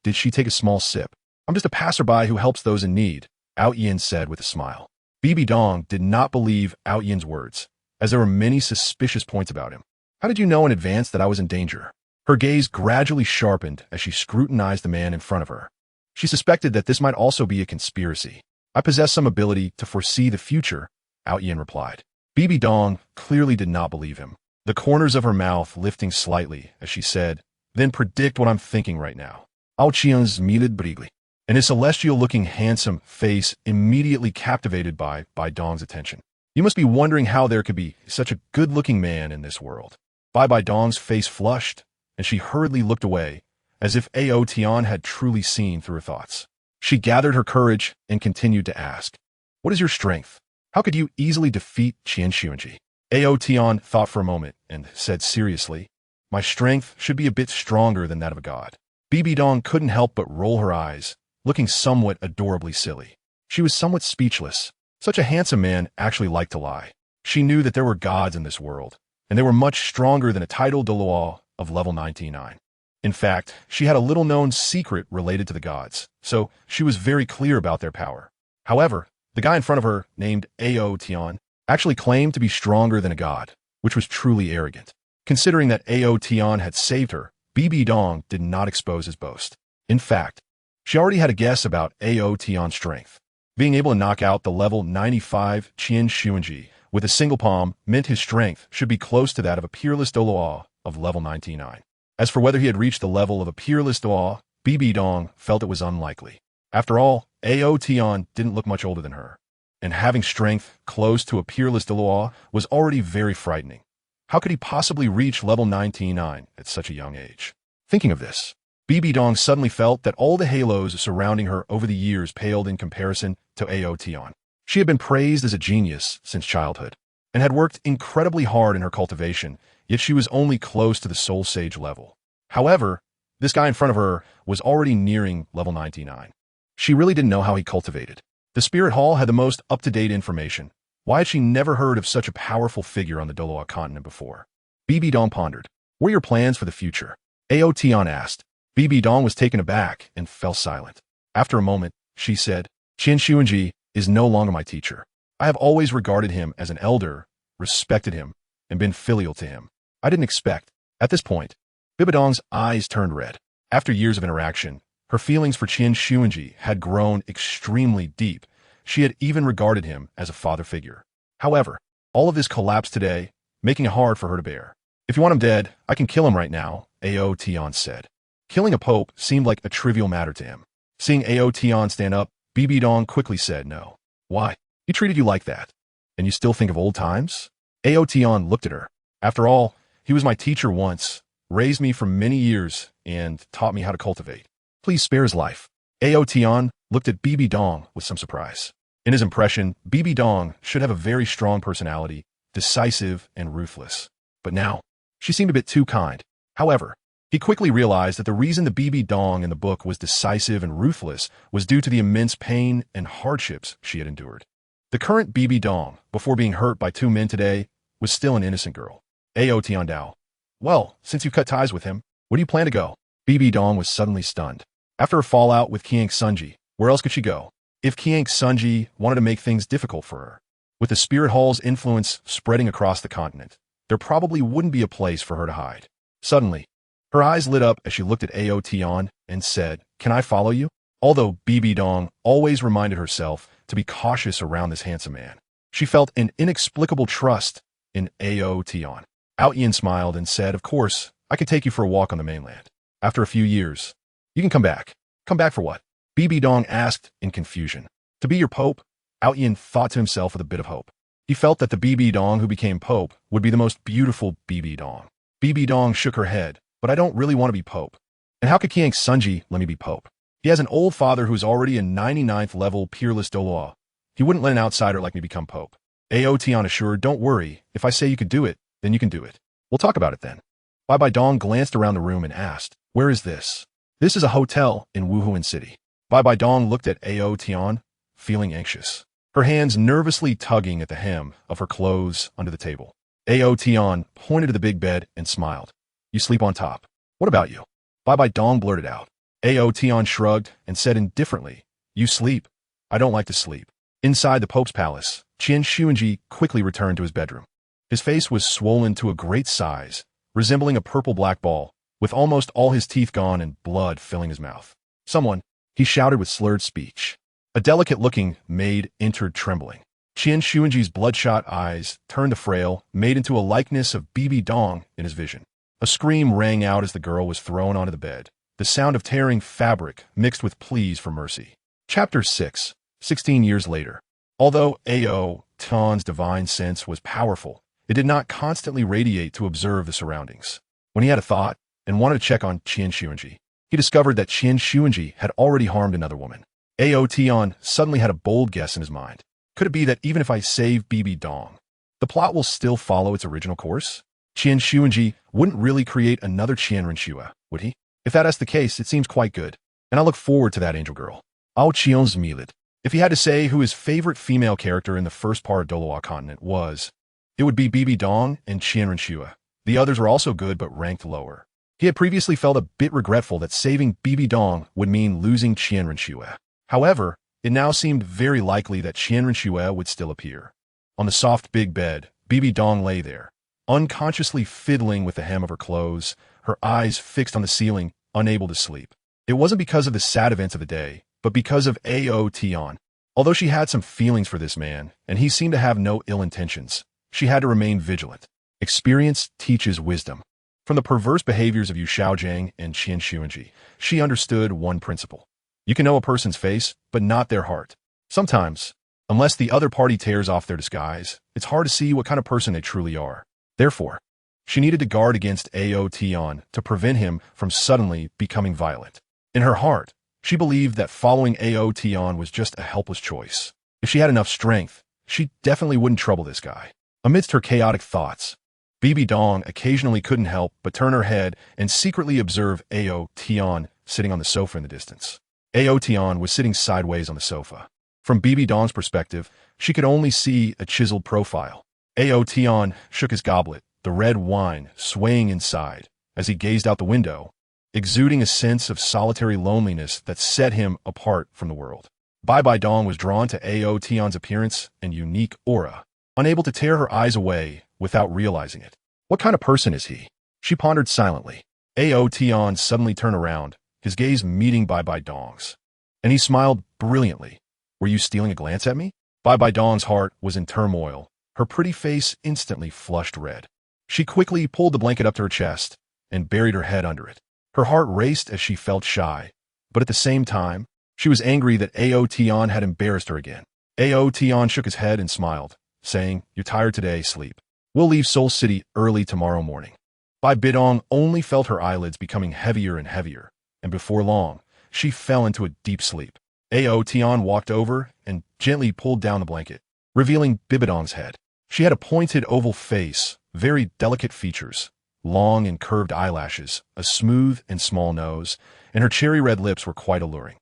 did she take a small sip. "I'm just a passerby who helps those in need," Ao Tian said with a smile. Bibi Dong did not believe Ao Tian's words, as there were many suspicious points about him. "How did you know in advance that I was in danger?" Her gaze gradually sharpened as she scrutinized the man in front of her. She suspected that this might also be a conspiracy. "I possess some ability to foresee the future," Ao Tian replied. Bibi Dong clearly did not believe him, the corners of her mouth lifting slightly as she said, "Then predict what I'm thinking right now." Ao Tian's milid brigly, and his celestial-looking handsome face immediately captivated by Dong's attention. "You must be wondering how there could be such a good-looking man in this world." Bibi Dong's face flushed, and she hurriedly looked away, as if Ao Tian had truly seen through her thoughts. She gathered her courage and continued to ask, "What is your strength? How could you easily defeat Qian Xuanji?" Ao Tian thought for a moment and said seriously, "My strength should be a bit stronger than that of a god." Bibi Dong couldn't help but roll her eyes, looking somewhat adorably silly. She was somewhat speechless. Such a handsome man actually liked to lie. She knew that there were gods in this world, and they were much stronger than a title Douluo of level 99. In fact, she had a little-known secret related to the gods, so she was very clear about their power. However, the guy in front of her, named Ao Tian, actually claimed to be stronger than a god, which was truly arrogant. Considering that Ao Tian had saved her, Bibi Dong did not expose his boast. In fact, she already had a guess about Ao Tian's strength. Being able to knock out the level 95 Qian Xuanji with a single palm meant his strength should be close to that of a peerless Douluo of level 99. As for whether he had reached the level of a peerless Douluo, Bibi Dong felt it was unlikely. After all, Ao Tian didn't look much older than her, and having strength close to a peerless Douluo was already very frightening. How could he possibly reach level 99 at such a young age? Thinking of this, Bibi Dong suddenly felt that all the halos surrounding her over the years paled in comparison to Ao Tian. She had been praised as a genius since childhood, and had worked incredibly hard in her cultivation, yet she was only close to the soul sage level. However, this guy in front of her was already nearing level 99. She really didn't know how he cultivated. The Spirit Hall had the most up-to-date information. Why had she never heard of such a powerful figure on the Douluo Continent before? Bibi Dong pondered. What are your plans for the future? Ao Tian asked. Bibi Dong was taken aback and fell silent. After a moment, she said, "Qian Xuanji is no longer my teacher. I have always regarded him as an elder, respected him, and been filial to him. I didn't expect." At this point, Bibi Dong's eyes turned red. After years of interaction, her feelings for Qian Xuanji had grown extremely deep. She had even regarded him as a father figure. However, all of this collapsed today, making it hard for her to bear. "If you want him dead, I can kill him right now," Ao Tian said. Killing a pope seemed like a trivial matter to him. Seeing Ao Tian stand up, Bibi Dong quickly said no. "Why? He treated you like that. And you still think of old times?" Ao Tian looked at her. "After all, he was my teacher once, raised me for many years, and taught me how to cultivate. Please spare his life." Ao Tian looked at Bibi Dong with some surprise. In his impression, Bibi Dong should have a very strong personality, decisive and ruthless. But now, she seemed a bit too kind. However, he quickly realized that the reason the Bibi Dong in the book was decisive and ruthless was due to the immense pain and hardships she had endured. The current Bibi Dong, before being hurt by two men today, was still an innocent girl. Ao Tian Dao. "Well, since you've cut ties with him, where do you plan to go?" Bibi Dong was suddenly stunned. After her fallout with Qiang Sunji, where else could she go? If Qiang Sunji wanted to make things difficult for her, with the Spirit Hall's influence spreading across the continent, there probably wouldn't be a place for her to hide. Suddenly, her eyes lit up as she looked at Ao Tian and said, "Can I follow you?" Although Bibi Dong always reminded herself to be cautious around this handsome man, she felt an inexplicable trust in Ao Tian. Ao Tian smiled and said, "Of course, I can take you for a walk on the mainland. After a few years, you can come back." "Come back for what?" Bibi Dong asked in confusion. "To be your pope?" Ao Tian thought to himself with a bit of hope. He felt that the Bibi Dong who became pope would be the most beautiful Bibi Dong. Bibi Dong shook her head. "But I don't really want to be pope. And how could Qiang Sunji let me be pope? He has an old father who's already a 99th level peerless Douluo. He wouldn't let an outsider like me become pope." Ao Tian assured, "Don't worry. If I say you could do it, then you can do it. We'll talk about it then." Bibi Dong glanced around the room and asked, "Where is this?" "This is a hotel in Wuhuan City." Bibi Dong looked at Ao Tian, feeling anxious, her hands nervously tugging at the hem of her clothes under the table. Ao Tian pointed to the big bed and smiled. "You sleep on top. What about you?" Bibi Dong blurted out. Ao Tian shrugged and said indifferently, "You sleep. I don't like to sleep." Inside the Pope's palace, Qian Xuanji quickly returned to his bedroom. His face was swollen to a great size, resembling a purple-black ball, with almost all his teeth gone and blood filling his mouth. "Someone," he shouted with slurred speech. A delicate-looking maid entered trembling. Qian Xuanji's bloodshot eyes turned to frail, made into a likeness of Bibi Dong in his vision. A scream rang out as the girl was thrown onto the bed, the sound of tearing fabric mixed with pleas for mercy. Chapter 6, 16 years later. Although Ao Tian's divine sense was powerful, It did not constantly radiate to observe the surroundings. When he had a thought and wanted to check on Qian Xuanji, he discovered that Qian Xuanji had already harmed another woman. Ao Tian suddenly had a bold guess in his mind. Could it be that even if I save Bibi Dong, the plot will still follow its original course? Qian Xuanji wouldn't really create another Qian Renshua, would he? If that is the case, it seems quite good, and I look forward to that angel girl. Ao Tian's Milid. If he had to say who his favorite female character in the first part of Douluo Continent was, it would be Bibi Dong and Qian Renshua. The others were also good but ranked lower. He had previously felt a bit regretful that saving Bibi Dong would mean losing Qian Renshua. However, it now seemed very likely that Qian Renshua would still appear. On the soft big bed, Bibi Dong lay there, unconsciously fiddling with the hem of her clothes, her eyes fixed on the ceiling, unable to sleep. It wasn't because of the sad events of the day, but because of Ao Tian. Although she had some feelings for this man, and he seemed to have no ill intentions, she had to remain vigilant. Experience teaches wisdom. From the perverse behaviors of Yu Xiaojiang and Qian Xuanji, she understood one principle. You can know a person's face, but not their heart. Sometimes, unless the other party tears off their disguise, it's hard to see what kind of person they truly are. Therefore, she needed to guard against Ao Tian to prevent him from suddenly becoming violent. In her heart, she believed that following Ao Tian was just a helpless choice. If she had enough strength, she definitely wouldn't trouble this guy. Amidst her chaotic thoughts, Bibi Dong occasionally couldn't help but turn her head and secretly observe Ao Tian sitting on the sofa in the distance. Ao Tian was sitting sideways on the sofa. From Bibi Dong's perspective, she could only see a chiseled profile. Ao Tian shook his goblet, the red wine swaying inside, as he gazed out the window, exuding a sense of solitary loneliness that set him apart from the world. Bibi Dong was drawn to Ao Tian's appearance and unique aura, unable to tear her eyes away without realizing it. What kind of person is he? She pondered silently. Ao Tian suddenly turned around, his gaze meeting Bibi Dong's, and he smiled brilliantly. Were you stealing a glance at me? Bibi Dong's heart was in turmoil. Her pretty face instantly flushed red. She quickly pulled the blanket up to her chest and buried her head under it. Her heart raced as she felt shy, but at the same time, she was angry that Ao Tian had embarrassed her again. Ao Tian shook his head and smiled, saying, "You're tired today, sleep. We'll leave Seoul City early tomorrow morning." Bibi Dong only felt her eyelids becoming heavier and heavier, and before long, she fell into a deep sleep. Ao Tian walked over and gently pulled down the blanket, revealing Bibi Dong's head. She had a pointed oval face, very delicate features, long and curved eyelashes, a smooth and small nose, and her cherry-red lips were quite alluring.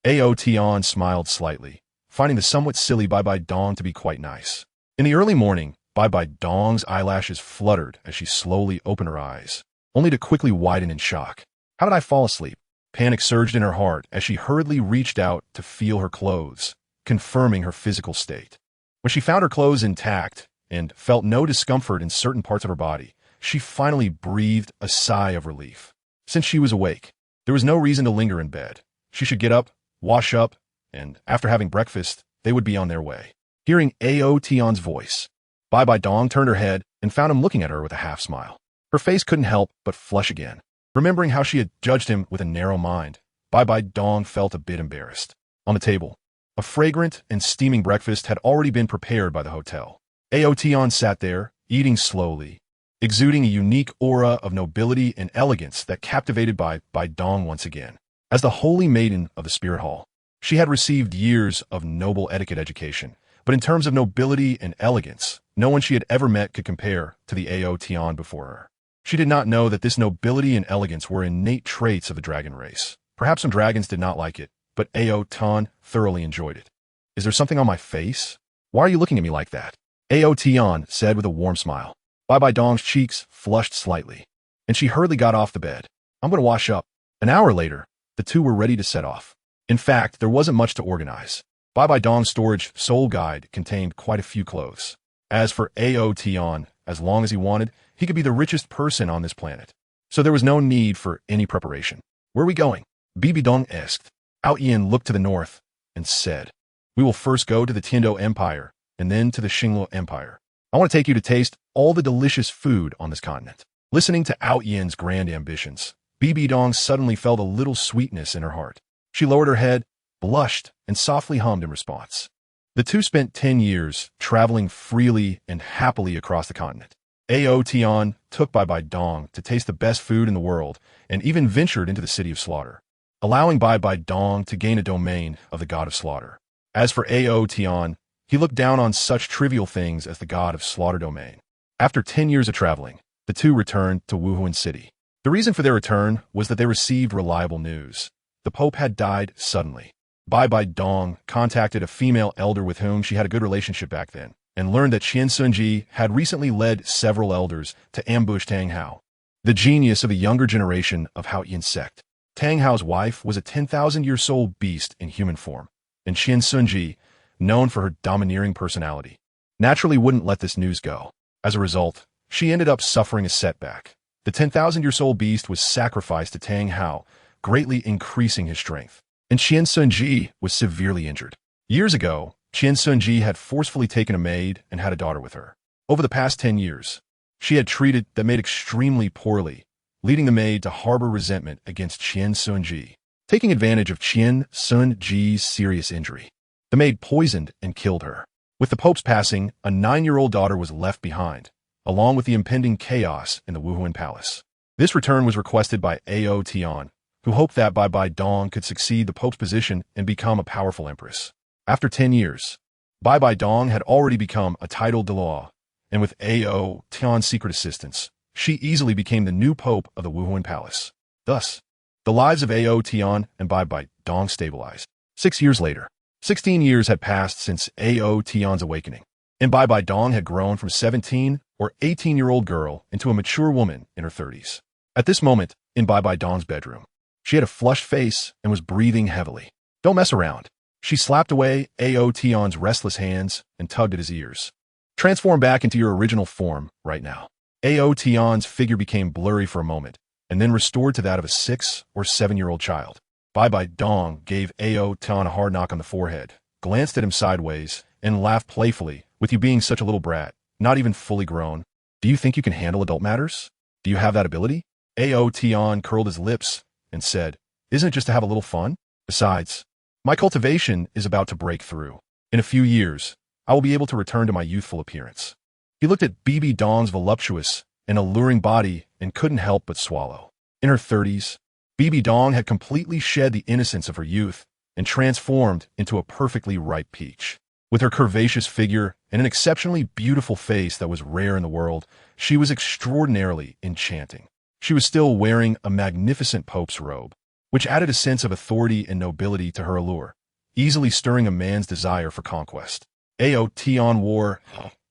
Ao Tian smiled slightly, finding the somewhat silly Bibi Dong to be quite nice. In the early morning, Bibi Dong's eyelashes fluttered as she slowly opened her eyes, only to quickly widen in shock. How did I fall asleep? Panic surged in her heart as she hurriedly reached out to feel her clothes, confirming her physical state. When she found her clothes intact and felt no discomfort in certain parts of her body, she finally breathed a sigh of relief. Since she was awake, there was no reason to linger in bed. She should get up, wash up, and after having breakfast, they would be on their way. Hearing Ao Tian's voice, Bibi Dong turned her head and found him looking at her with a half smile. Her face couldn't help but flush again. Remembering how she had judged him with a narrow mind, Bibi Dong felt a bit embarrassed. On the table, a fragrant and steaming breakfast had already been prepared by the hotel. Ao Tian sat there, eating slowly, exuding a unique aura of nobility and elegance that captivated Bibi Dong once again. As the holy maiden of the spirit hall, she had received years of noble etiquette education, but in terms of nobility and elegance, no one she had ever met could compare to the Ao Tian before her. She did not know that this nobility and elegance were innate traits of the dragon race. Perhaps some dragons did not like it, but Ao Tian thoroughly enjoyed it. "Is there something on my face? Why are you looking at me like that?" Ao Tian said with a warm smile. Bibi Dong's cheeks flushed slightly, and she hurriedly got off the bed. "I'm going to wash up." An hour later, the two were ready to set off. In fact, there wasn't much to organize. Bibi Dong's storage soul guide contained quite a few clothes. As for Ao Tian, as long as he wanted, he could be the richest person on this planet. So there was no need for any preparation. "Where are we going?" Bibi Dong asked. Ao Tian looked to the north and said, "We will first go to the Tiando Empire and then to the Xingluo Empire. I want to take you to taste all the delicious food on this continent." Listening to Ao Tian's grand ambitions, Bibi Dong suddenly felt a little sweetness in her heart. She lowered her head, blushed, and softly hummed in response. The two spent 10 years traveling freely and happily across the continent. Ao Tian took Bibi Dong to taste the best food in the world and even ventured into the city of slaughter, allowing Bibi Dong to gain a domain of the god of slaughter. As for Ao Tian, he looked down on such trivial things as the god of slaughter domain. After 10 years of traveling, the two returned to Wuhuan City. The reason for their return was that they received reliable news. The Pope had died suddenly. Bibi Dong contacted a female elder with whom she had a good relationship back then, and learned that Qian Sunji had recently led several elders to ambush Tang Hao, the genius of a younger generation of Haotian Sect. Tang Hao's wife was a 10,000-year-old beast in human form, and Qian Sunji, known for her domineering personality, naturally wouldn't let this news go. As a result, she ended up suffering a setback. The 10,000-year-old beast was sacrificed to Tang Hao, greatly increasing his strength, and Qian Sunji was severely injured. Years ago, Qian Sunji had forcefully taken a maid and had a daughter with her. Over the past 10 years, she had treated the maid extremely poorly, leading the maid to harbor resentment against Qian Sunji. Taking advantage of Qian Sunji's serious injury, the maid poisoned and killed her. With the Pope's passing, a 9-year-old daughter was left behind, along with the impending chaos in the Wuhuan Palace. This return was requested by Ao Tian, who hoped that Bibi Dong could succeed the Pope's position and become a powerful empress. After 10 years, Bibi Dong had already become a titled Douluo, and with Ao Tian's secret assistance, she easily became the new Pope of the Wuhuan Palace. Thus, the lives of Ao Tian and Bibi Dong stabilized. 6 years later, 16 years had passed since Ao Tian's awakening, and Bibi Dong had grown from 17 or 18-year-old girl into a mature woman in her 30s. At this moment, in Bibi Dong's bedroom, she had a flushed face and was breathing heavily. "Don't mess around." She slapped away Ao Tian's restless hands and tugged at his ears. "Transform back into your original form right now." Ao Tian's figure became blurry for a moment, and then restored to that of a 6 or 7-year-old child. Bibi Dong gave Ao Tian a hard knock on the forehead, glanced at him sideways, and laughed playfully. "With you being such a little brat, not even fully grown, do you think you can handle adult matters? Do you have that ability?" Ao Tian curled his lips and said, "Isn't it just to have a little fun? Besides, my cultivation is about to break through. In a few years, I will be able to return to my youthful appearance." He looked at Bibi Dong's voluptuous and alluring body and couldn't help but swallow. In her 30s, Bibi Dong had completely shed the innocence of her youth and transformed into a perfectly ripe peach. With her curvaceous figure and an exceptionally beautiful face that was rare in the world, she was extraordinarily enchanting. She was still wearing a magnificent Pope's robe, which added a sense of authority and nobility to her allure, easily stirring a man's desire for conquest. Ao Tian wore,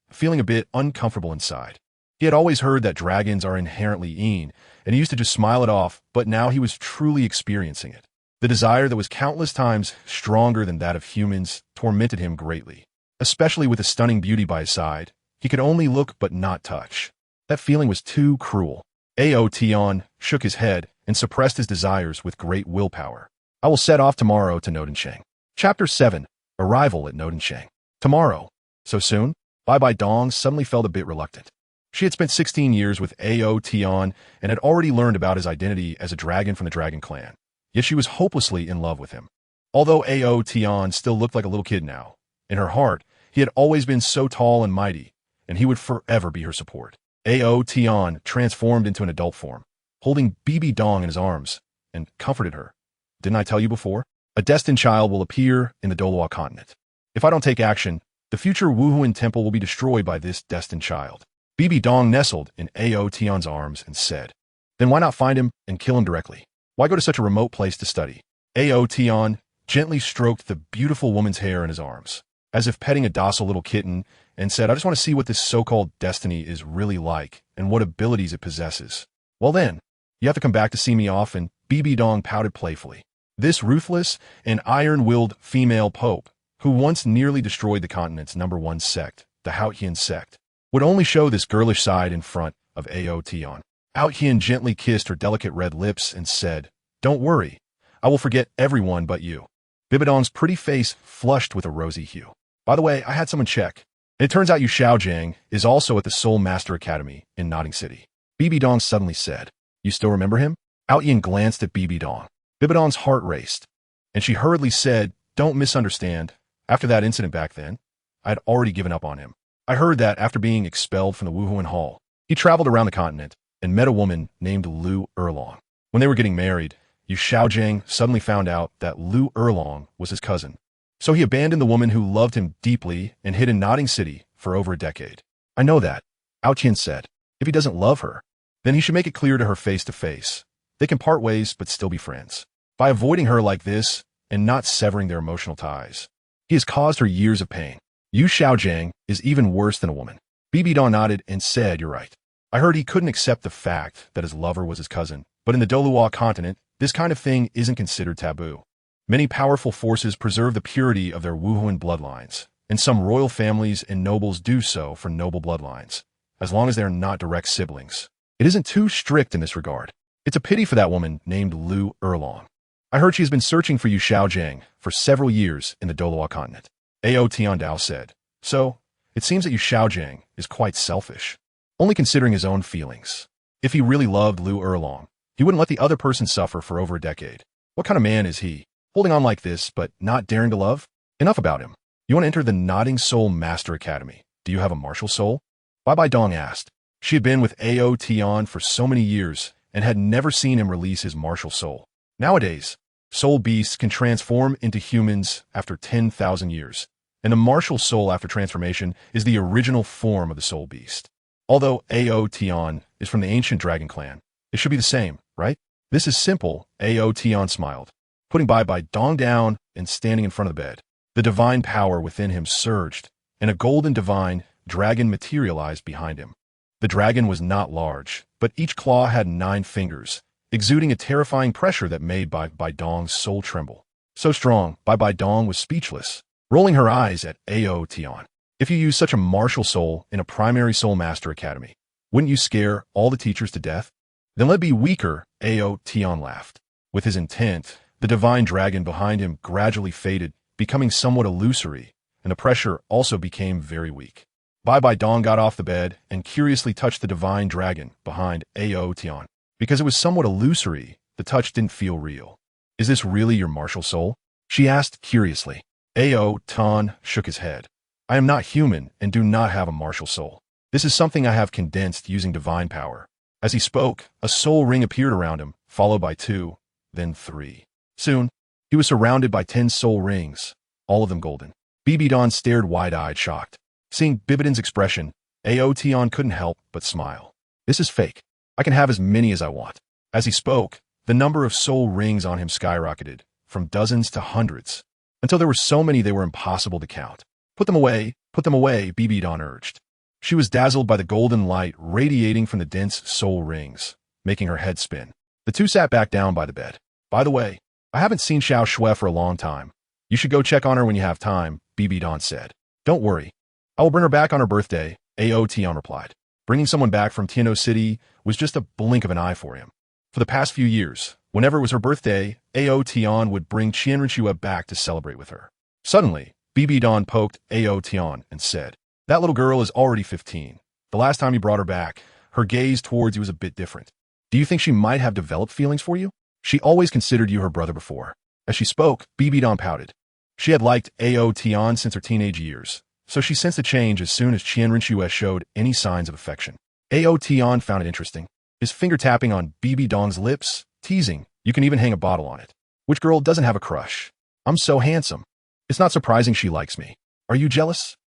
feeling a bit uncomfortable inside. He had always heard that dragons are inherently mean, and he used to just smile it off, but now he was truly experiencing it. The desire that was countless times stronger than that of humans tormented him greatly. Especially with a stunning beauty by his side, he could only look but not touch. That feeling was too cruel. Ao Tian shook his head and suppressed his desires with great willpower. "I will set off tomorrow to Nodensheng." Chapter 7. Arrival at Nodensheng. Tomorrow. So soon? Bibi Dong suddenly felt a bit reluctant. She had spent 16 years with Ao Tian and had already learned about his identity as a dragon from the Dragon Clan. Yet she was hopelessly in love with him. Although Ao Tian still looked like a little kid now, in her heart, he had always been so tall and mighty, and he would forever be her support. Ao Tian transformed into an adult form, holding Bibi Dong in his arms, and comforted her. "Didn't I tell you before? A destined child will appear in the Douluo Continent. If I don't take action, the future Wuhuan temple will be destroyed by this destined child." Bibi Dong nestled in Ao Tian's arms and said, "Then why not find him and kill him directly? Why go to such a remote place to study?" Ao Tian gently stroked the beautiful woman's hair in his arms, as if petting a docile little kitten, and said, "I just want to see what this so-called destiny is really like and what abilities it possesses." "Well then, you have to come back to see me often." Bibi Dong pouted playfully. This ruthless and iron-willed female pope, who once nearly destroyed the continent's #1 sect, the Haotian Sect, would only show this girlish side in front of Ao Tian. Ao Tian gently kissed her delicate red lips and said, "Don't worry, I will forget everyone but you." Bibi Dong's pretty face flushed with a rosy hue. "By the way, I had someone check. It turns out Yu Xiaojiang is also at the Soul Master Academy in Nodding City." Bibi Dong suddenly said, "You still remember him?" Ao Tian glanced at Bibi Dong. Bibi Dong's heart raced, and she hurriedly said, "Don't misunderstand. After that incident back then, I had already given up on him. I heard that after being expelled from the Wuhuan Hall, He traveled around the continent and met a woman named Lu Erlong. When they were getting married, Yu Xiaojing suddenly found out that Lu Erlong was his cousin. So he abandoned the woman who loved him deeply and hid in Nodding City for over a decade. I know that, Ao Tian said. If he doesn't love her, then he should make it clear to her face to face. They can part ways but still be friends. By avoiding her like this and not severing their emotional ties, he has caused her years of pain. Yu Xiaojing is even worse than a woman. Bibi Dong nodded and said, "You're right. I heard he couldn't accept the fact that his lover was his cousin, but in the Douluo Continent, this kind of thing isn't considered taboo. Many powerful forces preserve the purity of their Wuhuan bloodlines, and some royal families and nobles do so for noble bloodlines, as long as they are not direct siblings. It isn't too strict in this regard. It's a pity for that woman named Lu Erlong. I heard she has been searching for Yu Xiaojing for several years in the Douluo Continent." Ao Tian said. So, it seems that Yu Xiaojing is quite selfish, only considering his own feelings. If he really loved Lu Erlong, he wouldn't let the other person suffer for over a decade. What kind of man is he, holding on like this but not daring to love? Enough about him. You want to enter the Nodding Soul Master Academy. Do you have a martial soul? Bibi Dong asked. She had been with Ao Tian for so many years and had never seen him release his martial soul. Nowadays, soul beasts can transform into humans after 10,000 years, and the martial soul after transformation is the original form of the soul beast. Although Ao Tian is from the ancient dragon clan, it should be the same, right? This is simple, Ao Tian smiled, putting Bibi Dong down and standing in front of the bed. The divine power within him surged, and a golden divine dragon materialized behind him. The dragon was not large, but each claw had 9 fingers, exuding a terrifying pressure that made Bibi Dong's soul tremble. So strong, Bibi Dong was speechless, rolling her eyes at Ao Tian. If you use such a martial soul in a primary soul master academy, wouldn't you scare all the teachers to death? Then let be weaker, Ao Tian laughed. With his intent, the divine dragon behind him gradually faded, becoming somewhat illusory, and the pressure also became very weak. Bibi Dong got off the bed and curiously touched the divine dragon behind Ao Tian. Because it was somewhat illusory, the touch didn't feel real. Is this really your martial soul? She asked curiously. Ao Tian shook his head. I am not human and do not have a martial soul. This is something I have condensed using divine power. As he spoke, a soul ring appeared around him, followed by 2, then 3. Soon, he was surrounded by 10 soul rings, all of them golden. Bibi Dong stared wide-eyed, shocked. Seeing Bibi Dong's expression, Ao Tian couldn't help but smile. This is fake. I can have as many as I want. As he spoke, the number of soul rings on him skyrocketed, from dozens to hundreds, until there were so many they were impossible to count. Put them away, Bibi Dong urged. She was dazzled by the golden light radiating from the dense soul rings, making her head spin. The two sat back down by the bed. By the way, I haven't seen Xiao Shui for a long time. You should go check on her when you have time, Bibi Dong said. Don't worry. I will bring her back on her birthday, Ao Tian replied. Bringing someone back from Tiano City was just a blink of an eye for him. For the past few years, whenever it was her birthday, Ao Tian would bring Qianrenxue back to celebrate with her. Suddenly, Bibi Dong poked Ao Tian and said, That little girl is already 15. The last time you brought her back, her gaze towards you was a bit different. Do you think she might have developed feelings for you? She always considered you her brother before. As she spoke, Bibi Dong pouted. She had liked Ao Tian since her teenage years, so she sensed a change as soon as Qianrenxue showed any signs of affection. Ao Tian found it interesting. His finger tapping on Bibi Dong's lips, teasing, you can even hang a bottle on it. Which girl doesn't have a crush? I'm so handsome. It's not surprising she likes me. Are you jealous?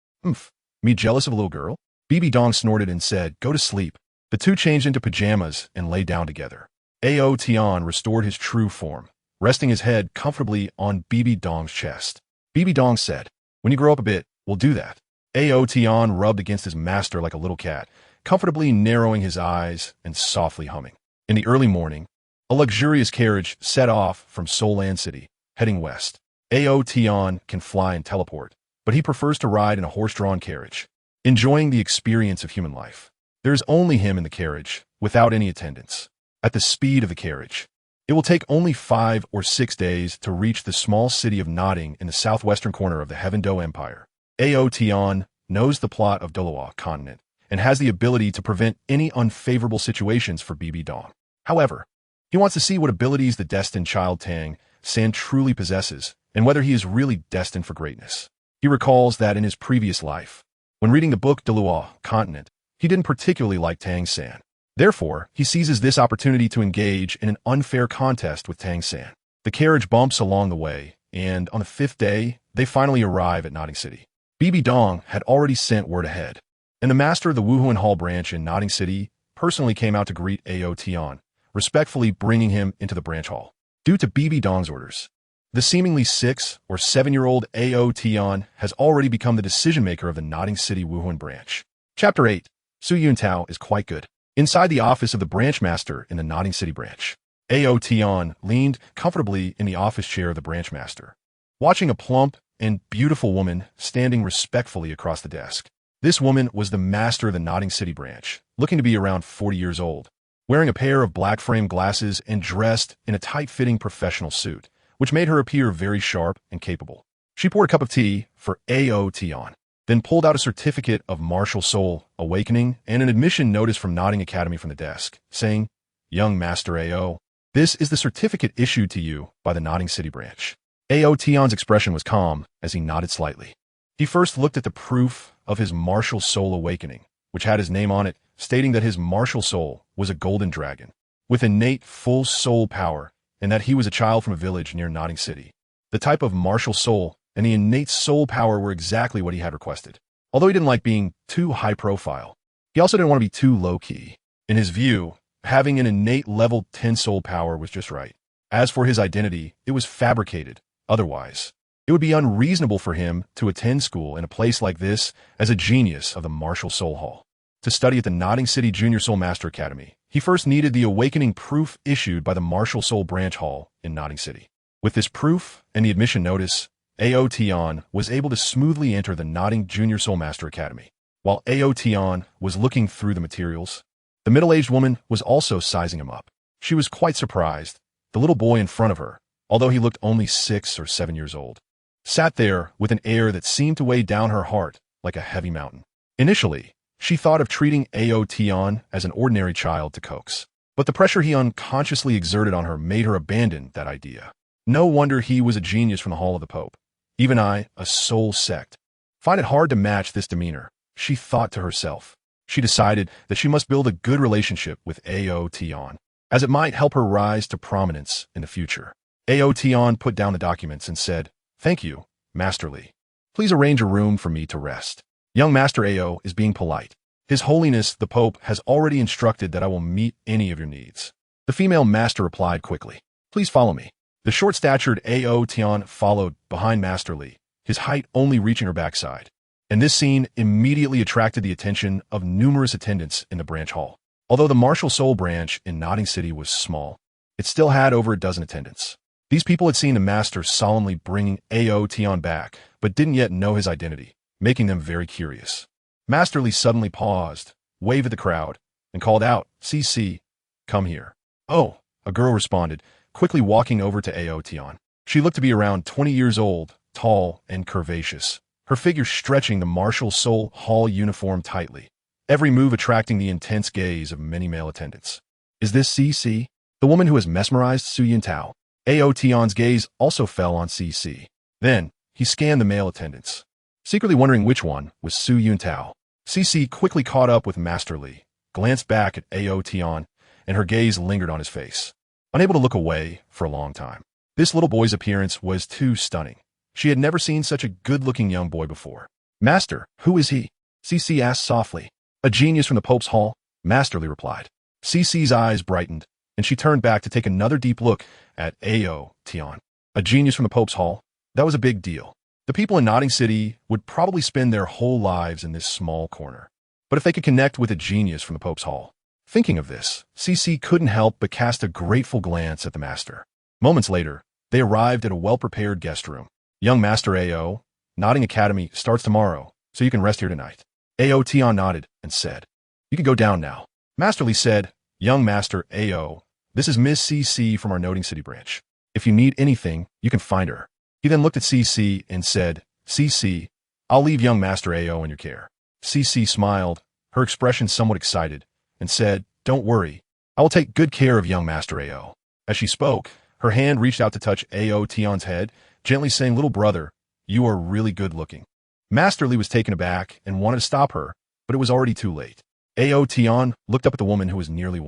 Me jealous of a little girl? Bibi Dong snorted and said, go to sleep. The two changed into pajamas and lay down together. Ao Tian restored his true form, resting his head comfortably on Bibi Dong's chest. Bibi Dong said, when you grow up a bit, we'll do that. Ao Tian rubbed against his master like a little cat, comfortably narrowing his eyes and softly humming. In the early morning, a luxurious carriage set off from Solan City, heading west. Ao Tian can fly and teleport, but he prefers to ride in a horse-drawn carriage, enjoying the experience of human life. There is only him in the carriage, without any attendants. At the speed of the carriage, it will take only 5 or 6 days to reach the small city of Nodding in the southwestern corner of the Heaven-Do Empire. Ao Tian knows the plot of Douluo Continent and has the ability to prevent any unfavorable situations for Bibi Dong. However, he wants to see what abilities the destined child Tang San truly possesses and whether he is really destined for greatness. He recalls that in his previous life, when reading the book Douluo Continent, He didn't particularly like Tang San. Therefore, he seizes this opportunity to engage in an unfair contest with Tang San. The carriage bumps along the way, and on the 5th day, they finally arrive at Notting City. Bibi Dong had already sent word ahead, and the master of the Wuhuan Hall branch in Notting City personally came out to greet Ao Tian, respectfully bringing him into the branch hall. Due to Bibi Dong's orders, the seemingly 6 or 7-year-old Ao Tian has already become the decision-maker of the Notting City Wuhuan branch. Chapter 8. Su Yuntao is quite good. Inside the office of the branch master in the Notting City branch, Ao Tian leaned comfortably in the office chair of the branch master, watching a plump and beautiful woman standing respectfully across the desk. This woman was the master of the Notting City branch, looking to be around 40 years old, wearing a pair of black frame glasses and dressed in a tight-fitting professional suit, which made her appear very sharp and capable. She poured a cup of tea for Ao Tian, then pulled out a certificate of martial soul awakening and an admission notice from Notting Academy from the desk, saying, "Young Master Ao, this is the certificate issued to you by the Notting City branch." Ao Tian's expression was calm as he nodded slightly. He first looked at the proof of his martial soul awakening, which had his name on it, stating that his martial soul was a golden dragon, with innate full soul power, and that he was a child from a village near Notting City. The type of martial soul and the innate soul power were exactly what he had requested. Although he didn't like being too high profile, he also didn't want to be too low-key. In his view, having an innate level 10 soul power was just right. As for his identity, it was fabricated. Otherwise, it would be unreasonable for him to attend school in a place like this as a genius of the Martial Soul Hall. To study at the Notting City Junior Soul Master Academy, he first needed the awakening proof issued by the Martial Soul Branch Hall in Notting City. With this proof and the admission notice, Ao Tian was able to smoothly enter the Notting Junior Soul Master Academy. While Ao Tian was looking through the materials, the middle-aged woman was also sizing him up. She was quite surprised. The little boy in front of her, although he looked only 6 or 7 years old, sat there with an air that seemed to weigh down her heart like a heavy mountain. Initially, she thought of treating Ao Tian as an ordinary child to coax, but the pressure he unconsciously exerted on her made her abandon that idea. No wonder he was a genius from the Hall of the Pope. Even I, a soul sect, find it hard to match this demeanor, she thought to herself. She decided that she must build a good relationship with Ao Tian, as it might help her rise to prominence in the future. Ao Tian put down the documents and said, "Thank you, Master Li. Please arrange a room for me to rest. Young Master Ao is being polite. His Holiness the Pope has already instructed that I will meet any of your needs." The female master replied quickly, "Please follow me." The short-statured Ao Tian followed behind Master Li, his height only reaching her backside. And this scene immediately attracted the attention of numerous attendants in the branch hall. Although the Martial Soul branch in Notting City was small, it still had over a dozen attendants. These people had seen the master solemnly bringing Ao Tian back, but didn't yet know his identity, making them very curious. Master Li suddenly paused, waved at the crowd, and called out, "CC, come here." "Oh," a girl responded, quickly walking over to Ao Tian. She looked to be around 20 years old, tall and curvaceous, her figure stretching the Martial Soul Hall uniform tightly, every move attracting the intense gaze of many male attendants. "Is this CC, the woman who has mesmerized Su Yuntao?" Ao Tian's gaze also fell on CC. Then, he scanned the male attendants, secretly wondering which one was Su Yuntao. CC quickly caught up with Master Li, glanced back at Ao Tian, and her gaze lingered on his face, unable to look away for a long time. This little boy's appearance was too stunning. She had never seen such a good-looking young boy before. "Master, who is he?" CC asked softly. "A genius from the Pope's Hall," Master Li replied. CC's eyes brightened, and she turned back to take another deep look at Ao Tian. A genius from the Pope's Hall? That was a big deal. The people in Notting City would probably spend their whole lives in this small corner. But if they could connect with a genius from the Pope's Hall. Thinking of this, CC couldn't help but cast a grateful glance at the master. Moments later, they arrived at a well-prepared guest room. "Young Master Ao, Notting Academy starts tomorrow, so you can rest here tonight." Ao Tian nodded and said, "You can go down now." Master Li said, "Young Master Ao, this is Miss CC from our Notting City branch. If you need anything, you can find her." He then looked at CC and said, "CC, I'll leave young Master Ao in your care." CC smiled, her expression somewhat excited, and said, "Don't worry, I will take good care of young Master Ao." As she spoke, her hand reached out to touch Ao Tian's head, gently saying, "Little brother, you are really good looking." Master Li was taken aback and wanted to stop her, but it was already too late. Ao Tian looked up at the woman who was nearly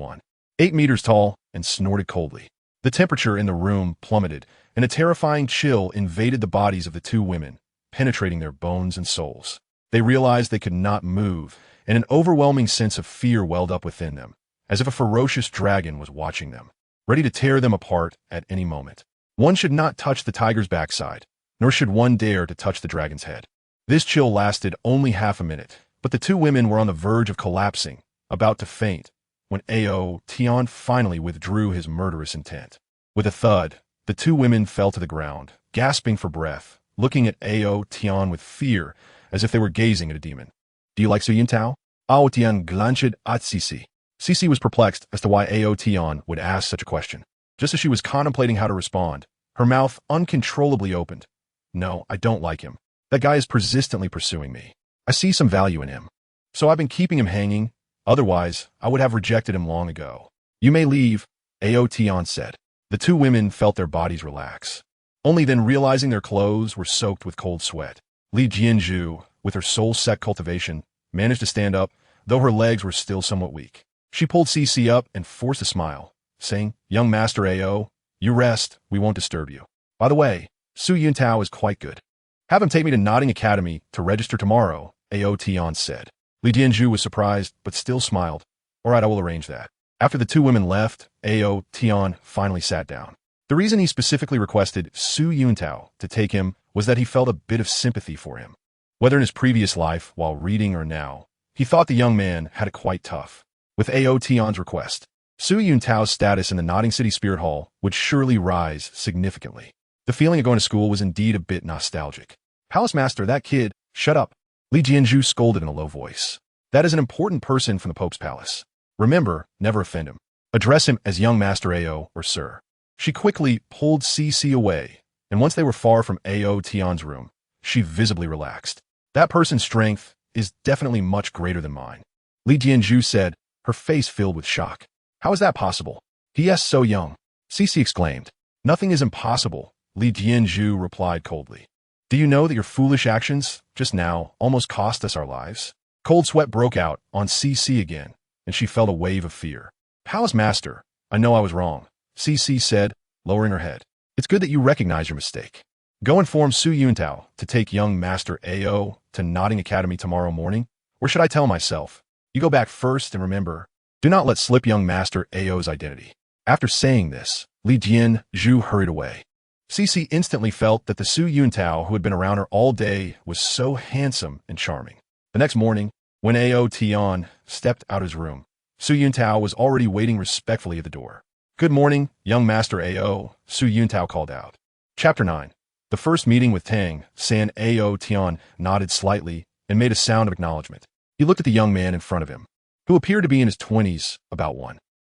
8 meters tall and snorted coldly. The temperature in the room plummeted, and a terrifying chill invaded the bodies of the two women, penetrating their bones and souls. They realized they could not move, and an overwhelming sense of fear welled up within them, as if a ferocious dragon was watching them, ready to tear them apart at any moment. One should not touch the tiger's backside, nor should one dare to touch the dragon's head. This chill lasted only half a minute, but the two women were on the verge of collapsing, about to faint, when Ao Tian finally withdrew his murderous intent. With a thud, the two women fell to the ground, gasping for breath, looking at Ao Tian with fear, as if they were gazing at a demon. "Do you like Su Yintao?" Ao Tian glanced at Cici. Cici was perplexed as to why Ao Tian would ask such a question. Just as she was contemplating how to respond, her mouth uncontrollably opened. "No, I don't like him. That guy is persistently pursuing me. I see some value in him. So I've been keeping him hanging. Otherwise, I would have rejected him long ago." "You may leave," Ao Tian said. The two women felt their bodies relax, only then realizing their clothes were soaked with cold sweat. Li Jianzhu, with her soul sect cultivation, managed to stand up, though her legs were still somewhat weak. She pulled Cici up and forced a smile, saying, "Young Master Ao, you rest, we won't disturb you. By the way, Su Yintao is quite good. Have him take me to Nodding Academy to register tomorrow," Ao Tian said. Li Jianzhu was surprised, but still smiled. "All right, I will arrange that." After the two women left, Ao Tian finally sat down. The reason he specifically requested Su Yintao to take him was that he felt a bit of sympathy for him. Whether in his previous life, while reading, or now, he thought the young man had it quite tough. With Ao Tian's request, Su Yintao's status in the Nodding City Spirit Hall would surely rise significantly. The feeling of going to school was indeed a bit nostalgic. "Palace Master, that kid, shut up," Li Jianzhu scolded in a low voice. "That is an important person from the Pope's palace. Remember, never offend him. Address him as Young Master Ao or Sir." She quickly pulled Cici away, and once they were far from Ao Tian's room, she visibly relaxed. "That person's strength is definitely much greater than mine," Li Jianzhu said, her face filled with shock. "How is that possible? He is so young," Cici exclaimed. "Nothing is impossible," Li Jianzhu replied coldly. "Do you know that your foolish actions, just now, almost cost us our lives?" Cold sweat broke out on Cici again, and she felt a wave of fear. "Palace Master, I know I was wrong," Cici said, lowering her head. "It's good that you recognize your mistake. Go inform Su Yintao to take Young Master Ao to Nodding Academy tomorrow morning, or should I tell myself? You go back first, and remember, do not let slip Young Master Ao's identity." After saying this, Li Jianzhu hurried away. Cici instantly felt that the Su Yintao who had been around her all day was so handsome and charming. The next morning, when Ao Tian stepped out of his room, Su Yintao was already waiting respectfully at the door. "Good morning, Young Master Ao," Su Yintao called out. Chapter 9. The first meeting with Tang San. Ao Tian nodded slightly and made a sound of acknowledgement. He looked at the young man in front of him, who appeared to be in his 20s, about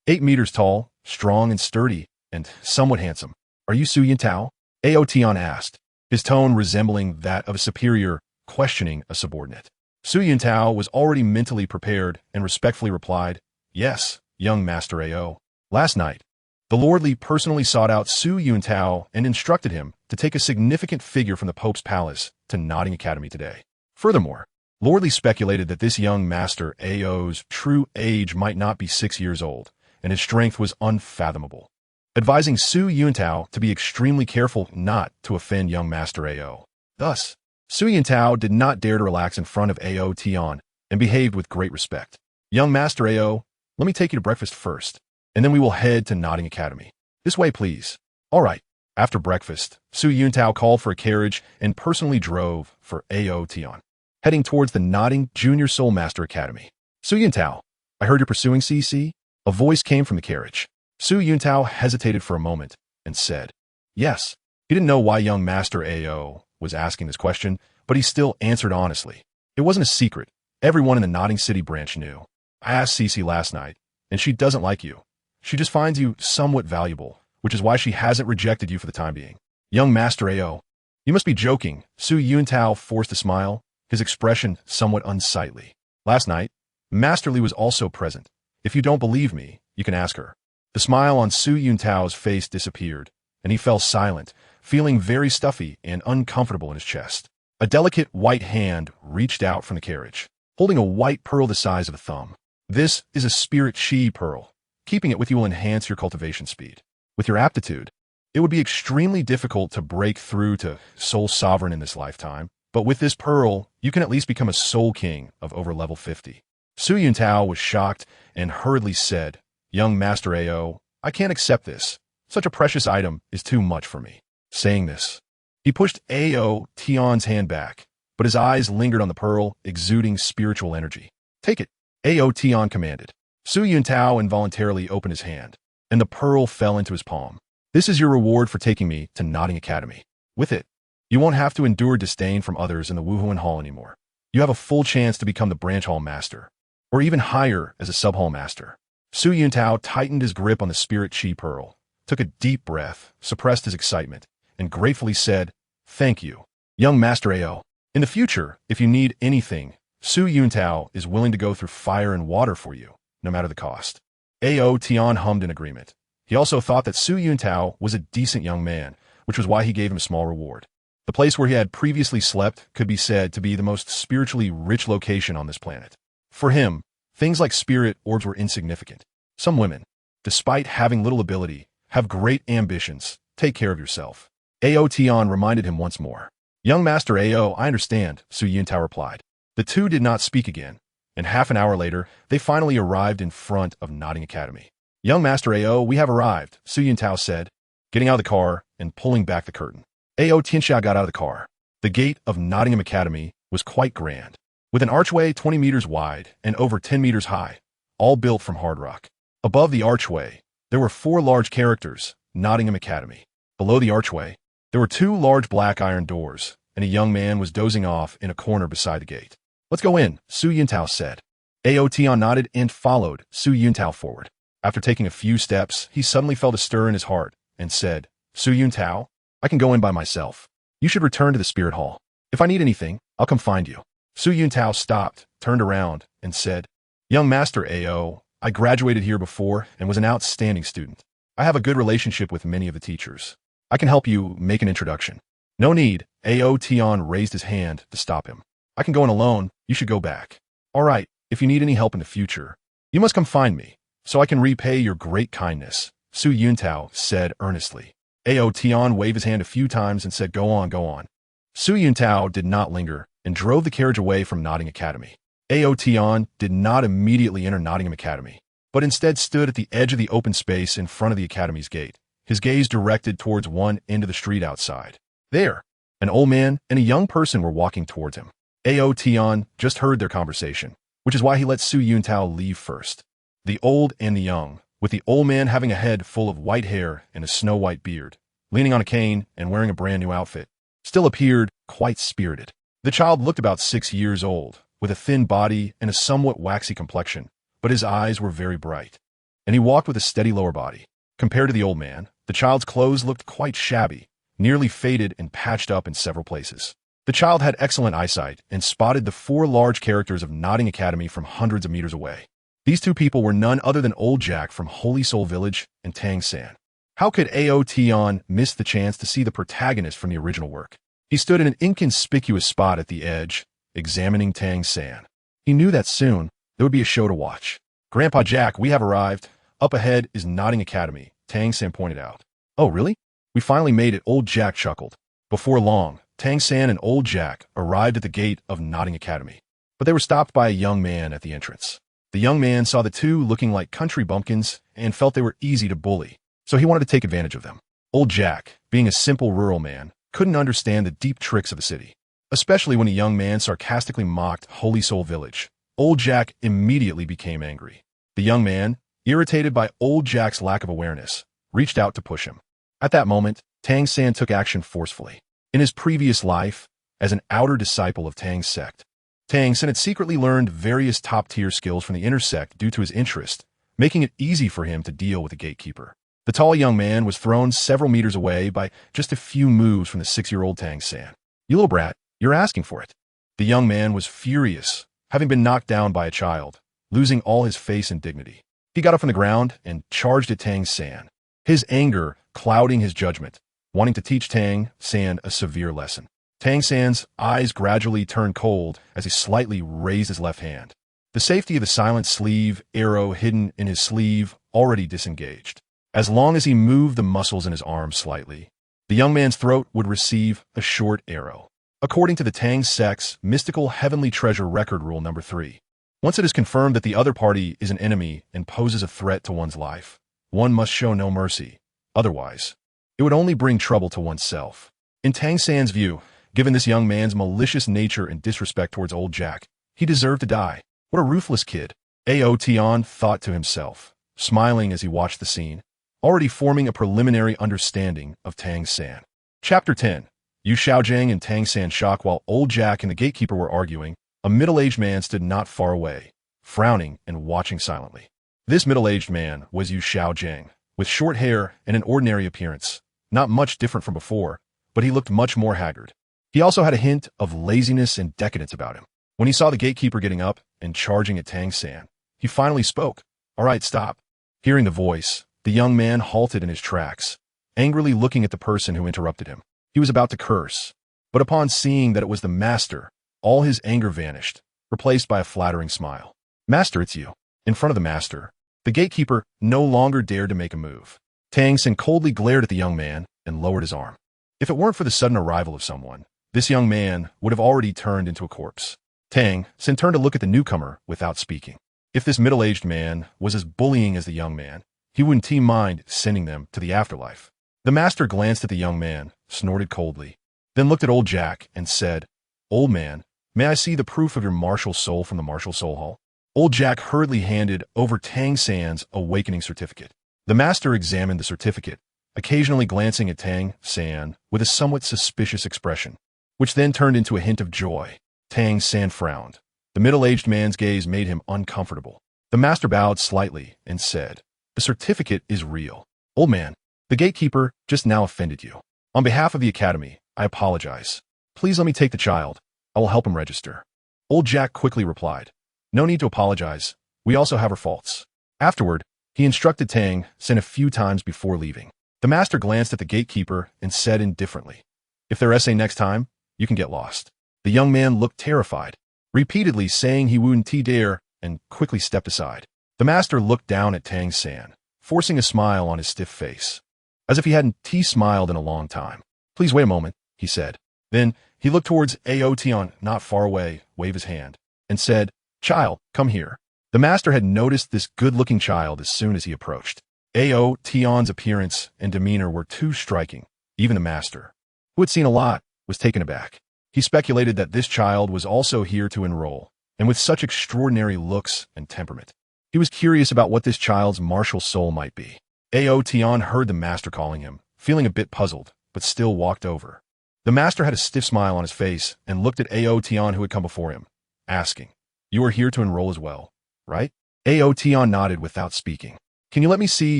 8 meters tall, strong and sturdy, and somewhat handsome. "Are you Su Yintao?" Ao Tian asked, his tone resembling that of a superior questioning a subordinate. Su Yintao was already mentally prepared and respectfully replied, "Yes, Young Master Ao. Last night, the Lordly personally sought out Su Yintao and instructed him to take a significant figure from the Pope's palace to Nodding Academy today. Furthermore, Lordly speculated that this young Master Ao's true age might not be 6 years old, and his strength was unfathomable, advising Su Yintao to be extremely careful not to offend Young Master Ao. Thus, Su Yintao did not dare to relax in front of Ao Tian and behaved with great respect. "Young Master Ao, let me take you to breakfast first, and then we will head to Nodding Academy. This way, please." "All right." After breakfast, Su Yintao called for a carriage and personally drove for Ao Tian, heading towards the Nodding Junior Soul Master Academy. "Su Yintao, I heard you're pursuing CC?" A voice came from the carriage. Su Yintao hesitated for a moment and said, "Yes." He didn't know why Young Master Ao was asking this question, but he still answered honestly. It wasn't a secret. Everyone in the Nodding City branch knew. "I asked Cici last night, and she doesn't like you. She just finds you somewhat valuable, which is why she hasn't rejected you for the time being." "Young Master Ao, you must be joking." Su Yintao forced a smile, his expression somewhat unsightly. "Last night, Master Li was also present. If you don't believe me, you can ask her." The smile on Su Yintao's face disappeared, and he fell silent, feeling very stuffy and uncomfortable in his chest. A delicate white hand reached out from the carriage, holding a white pearl the size of a thumb. This is a spirit chi pearl. Keeping it with you will enhance your cultivation speed. With your aptitude, it would be extremely difficult to break through to soul sovereign in this lifetime, but with this pearl, you can at least become a soul king of over level 50. Su Yuntao was shocked and hurriedly said, "Young Master Ao, I can't accept this. Such a precious item is too much for me." Saying this, he pushed Ao Tian's hand back, but his eyes lingered on the pearl, exuding spiritual energy. "Take it," Ao Tian commanded. Su Yuntao involuntarily opened his hand, and the pearl fell into his palm. "This is your reward for taking me to Nodding Academy. With it, you won't have to endure disdain from others in the Wuhuan Hall anymore. You have a full chance to become the branch hall master, or even higher as a sub-hall master." Su Yuntao tightened his grip on the spirit chi pearl, took a deep breath, suppressed his excitement, and gratefully said, "Thank you, young Master Ao. In the future, if you need anything, Su Yuntao is willing to go through fire and water for you, no matter the cost." Ao Tian hummed in agreement. He also thought that Su Yuntao was a decent young man, which was why he gave him a small reward. The place where he had previously slept could be said to be the most spiritually rich location on this planet. For him, things like spirit orbs were insignificant. Some women, despite having little ability, have great ambitions. Take care of yourself. Ao Tian reminded him once more. "Young Master Ao, I understand," Su Yuntao replied. The two did not speak again, and half an hour later, they finally arrived in front of Nodding Academy. "Young Master Ao, we have arrived," Su Yuntao said, getting out of the car and pulling back the curtain. Ao Tianxia got out of the car. The gate of Nottingham Academy was quite grand, with an archway 20 meters wide and over 10 meters high, all built from hard rock. Above the archway, there were 4 large characters, Nottingham Academy. Below the archway, there were 2 large black iron doors, and a young man was dozing off in a corner beside the gate. "Let's go in," Su Yuntao said. Ao Tian nodded and followed Su Yuntao forward. After taking a few steps, he suddenly felt a stir in his heart and said, "Su Yuntao, I can go in by myself. You should return to the spirit hall. If I need anything, I'll come find you." Su Yuntao stopped, turned around, and said, "Young Master Ao, I graduated here before and was an outstanding student. I have a good relationship with many of the teachers. I can help you make an introduction." "No need," Ao Tian raised his hand to stop him. "I can go in alone. You should go back." "All right, if you need any help in the future, you must come find me, so I can repay your great kindness," Su Yuntao said earnestly. Ao Tian waved his hand a few times and said, "Go on, go on." Su Yuntao did not linger and drove the carriage away from Nottingham Academy. Ao Tian did not immediately enter Nottingham Academy, but instead stood at the edge of the open space in front of the academy's gate, his gaze directed towards one end of the street outside. There, an old man and a young person were walking towards him. Ao Tian just heard their conversation, which is why he let Su Yuntao leave first. The old and the young, with the old man having a head full of white hair and a snow-white beard, leaning on a cane and wearing a brand-new outfit, still appeared quite spirited. The child looked about 6 years old, with a thin body and a somewhat waxy complexion, but his eyes were very bright, and he walked with a steady lower body. Compared to the old man, the child's clothes looked quite shabby, nearly faded and patched up in several places. The child had excellent eyesight and spotted the 4 large characters of Nodding Academy from hundreds of meters away. These 2 people were none other than Old Jack from Holy Soul Village and Tang San. How could Ao Tian miss the chance to see the protagonist from the original work? He stood in an inconspicuous spot at the edge, examining Tang San. He knew that soon there would be a show to watch. "Grandpa Jack, we have arrived. Up ahead is Nodding Academy," Tang San pointed out. "Oh, really? We finally made it," Old Jack chuckled. Before long, Tang San and Old Jack arrived at the gate of Nodding Academy, but they were stopped by a young man at the entrance. The young man saw the 2 looking like country bumpkins and felt they were easy to bully, so he wanted to take advantage of them. Old Jack, being a simple rural man, couldn't understand the deep tricks of the city, especially when a young man sarcastically mocked Holy Soul Village. Old Jack immediately became angry. The young man, irritated by Old Jack's lack of awareness, reached out to push him. At that moment, Tang San took action forcefully. In his previous life, as an outer disciple of Tang's sect, Tang San had secretly learned various top-tier skills from the inner sect due to his interest, making it easy for him to deal with the gatekeeper. The tall young man was thrown several meters away by just a few moves from the 6-year-old Tang San. "You little brat, you're asking for it." The young man was furious, having been knocked down by a child, losing all his face and dignity. He got up from the ground and charged at Tang San, his anger clouding his judgment, wanting to teach Tang San a severe lesson. Tang San's eyes gradually turned cold as he slightly raised his left hand. The safety of the silent sleeve arrow hidden in his sleeve already disengaged. As long as he moved the muscles in his arm slightly, the young man's throat would receive a short arrow. According to the Tang Sect's mystical heavenly treasure record rule number 3, once it is confirmed that the other party is an enemy and poses a threat to one's life, one must show no mercy. Otherwise, it would only bring trouble to oneself. In Tang San's view, given this young man's malicious nature and disrespect towards old Jack, he deserved to die. What a ruthless kid, Ao Tian thought to himself, smiling as he watched the scene, already forming a preliminary understanding of Tang San. Chapter 10. Yu Xiaojing and Tang San shock. While old Jack and the gatekeeper were arguing, a middle-aged man stood not far away, frowning and watching silently. This middle-aged man was Yu Xiaojing, with short hair and an ordinary appearance, not much different from before, but he looked much more haggard. He also had a hint of laziness and decadence about him. When he saw the gatekeeper getting up and charging at Tang San, he finally spoke. "All right, stop." Hearing the voice, the young man halted in his tracks, angrily looking at the person who interrupted him. He was about to curse, but upon seeing that it was the master, all his anger vanished, replaced by a flattering smile. "Master, it's you." In front of the master, the gatekeeper no longer dared to make a move. Tang San coldly glared at the young man and lowered his arm. If it weren't for the sudden arrival of someone, this young man would have already turned into a corpse. Tang San turned to look at the newcomer without speaking. If this middle-aged man was as bullying as the young man, he wouldn't mind sending them to the afterlife. The master glanced at the young man, snorted coldly, then looked at old Jack and said, "Old man, may I see the proof of your martial soul from the martial soul hall?" Old Jack hurriedly handed over Tang San's awakening certificate. The master examined the certificate, occasionally glancing at Tang San with a somewhat suspicious expression, which then turned into a hint of joy. Tang San frowned. The middle-aged man's gaze made him uncomfortable. The master bowed slightly and said, "The certificate is real. Old man, the gatekeeper just now offended you. On behalf of the academy, I apologize. Please let me take the child. I will help him register." Old Jack quickly replied, "No need to apologize. We also have our faults." Afterward, he instructed Tang San a few times before leaving. The master glanced at the gatekeeper and said indifferently, "If they're essay next time, you can get lost." The young man looked terrified, repeatedly saying he wouldn't dare, and quickly stepped aside. The master looked down at Tang San, forcing a smile on his stiff face, as if he hadn't smiled in a long time. "Please wait a moment," he said. Then he looked towards Ao Tian, not far away, waved his hand, and said, "Child, come here." The master had noticed this good-looking child as soon as he approached. Ao Tian's appearance and demeanor were too striking. Even the master, who had seen a lot, was taken aback. He speculated that this child was also here to enroll, and with such extraordinary looks and temperament, he was curious about what this child's martial soul might be. Ao Tian heard the master calling him, feeling a bit puzzled, but still walked over. The master had a stiff smile on his face and looked at Ao Tian, who had come before him, asking, "You are here to enroll as well, right?" Ao Tian nodded without speaking. "Can you let me see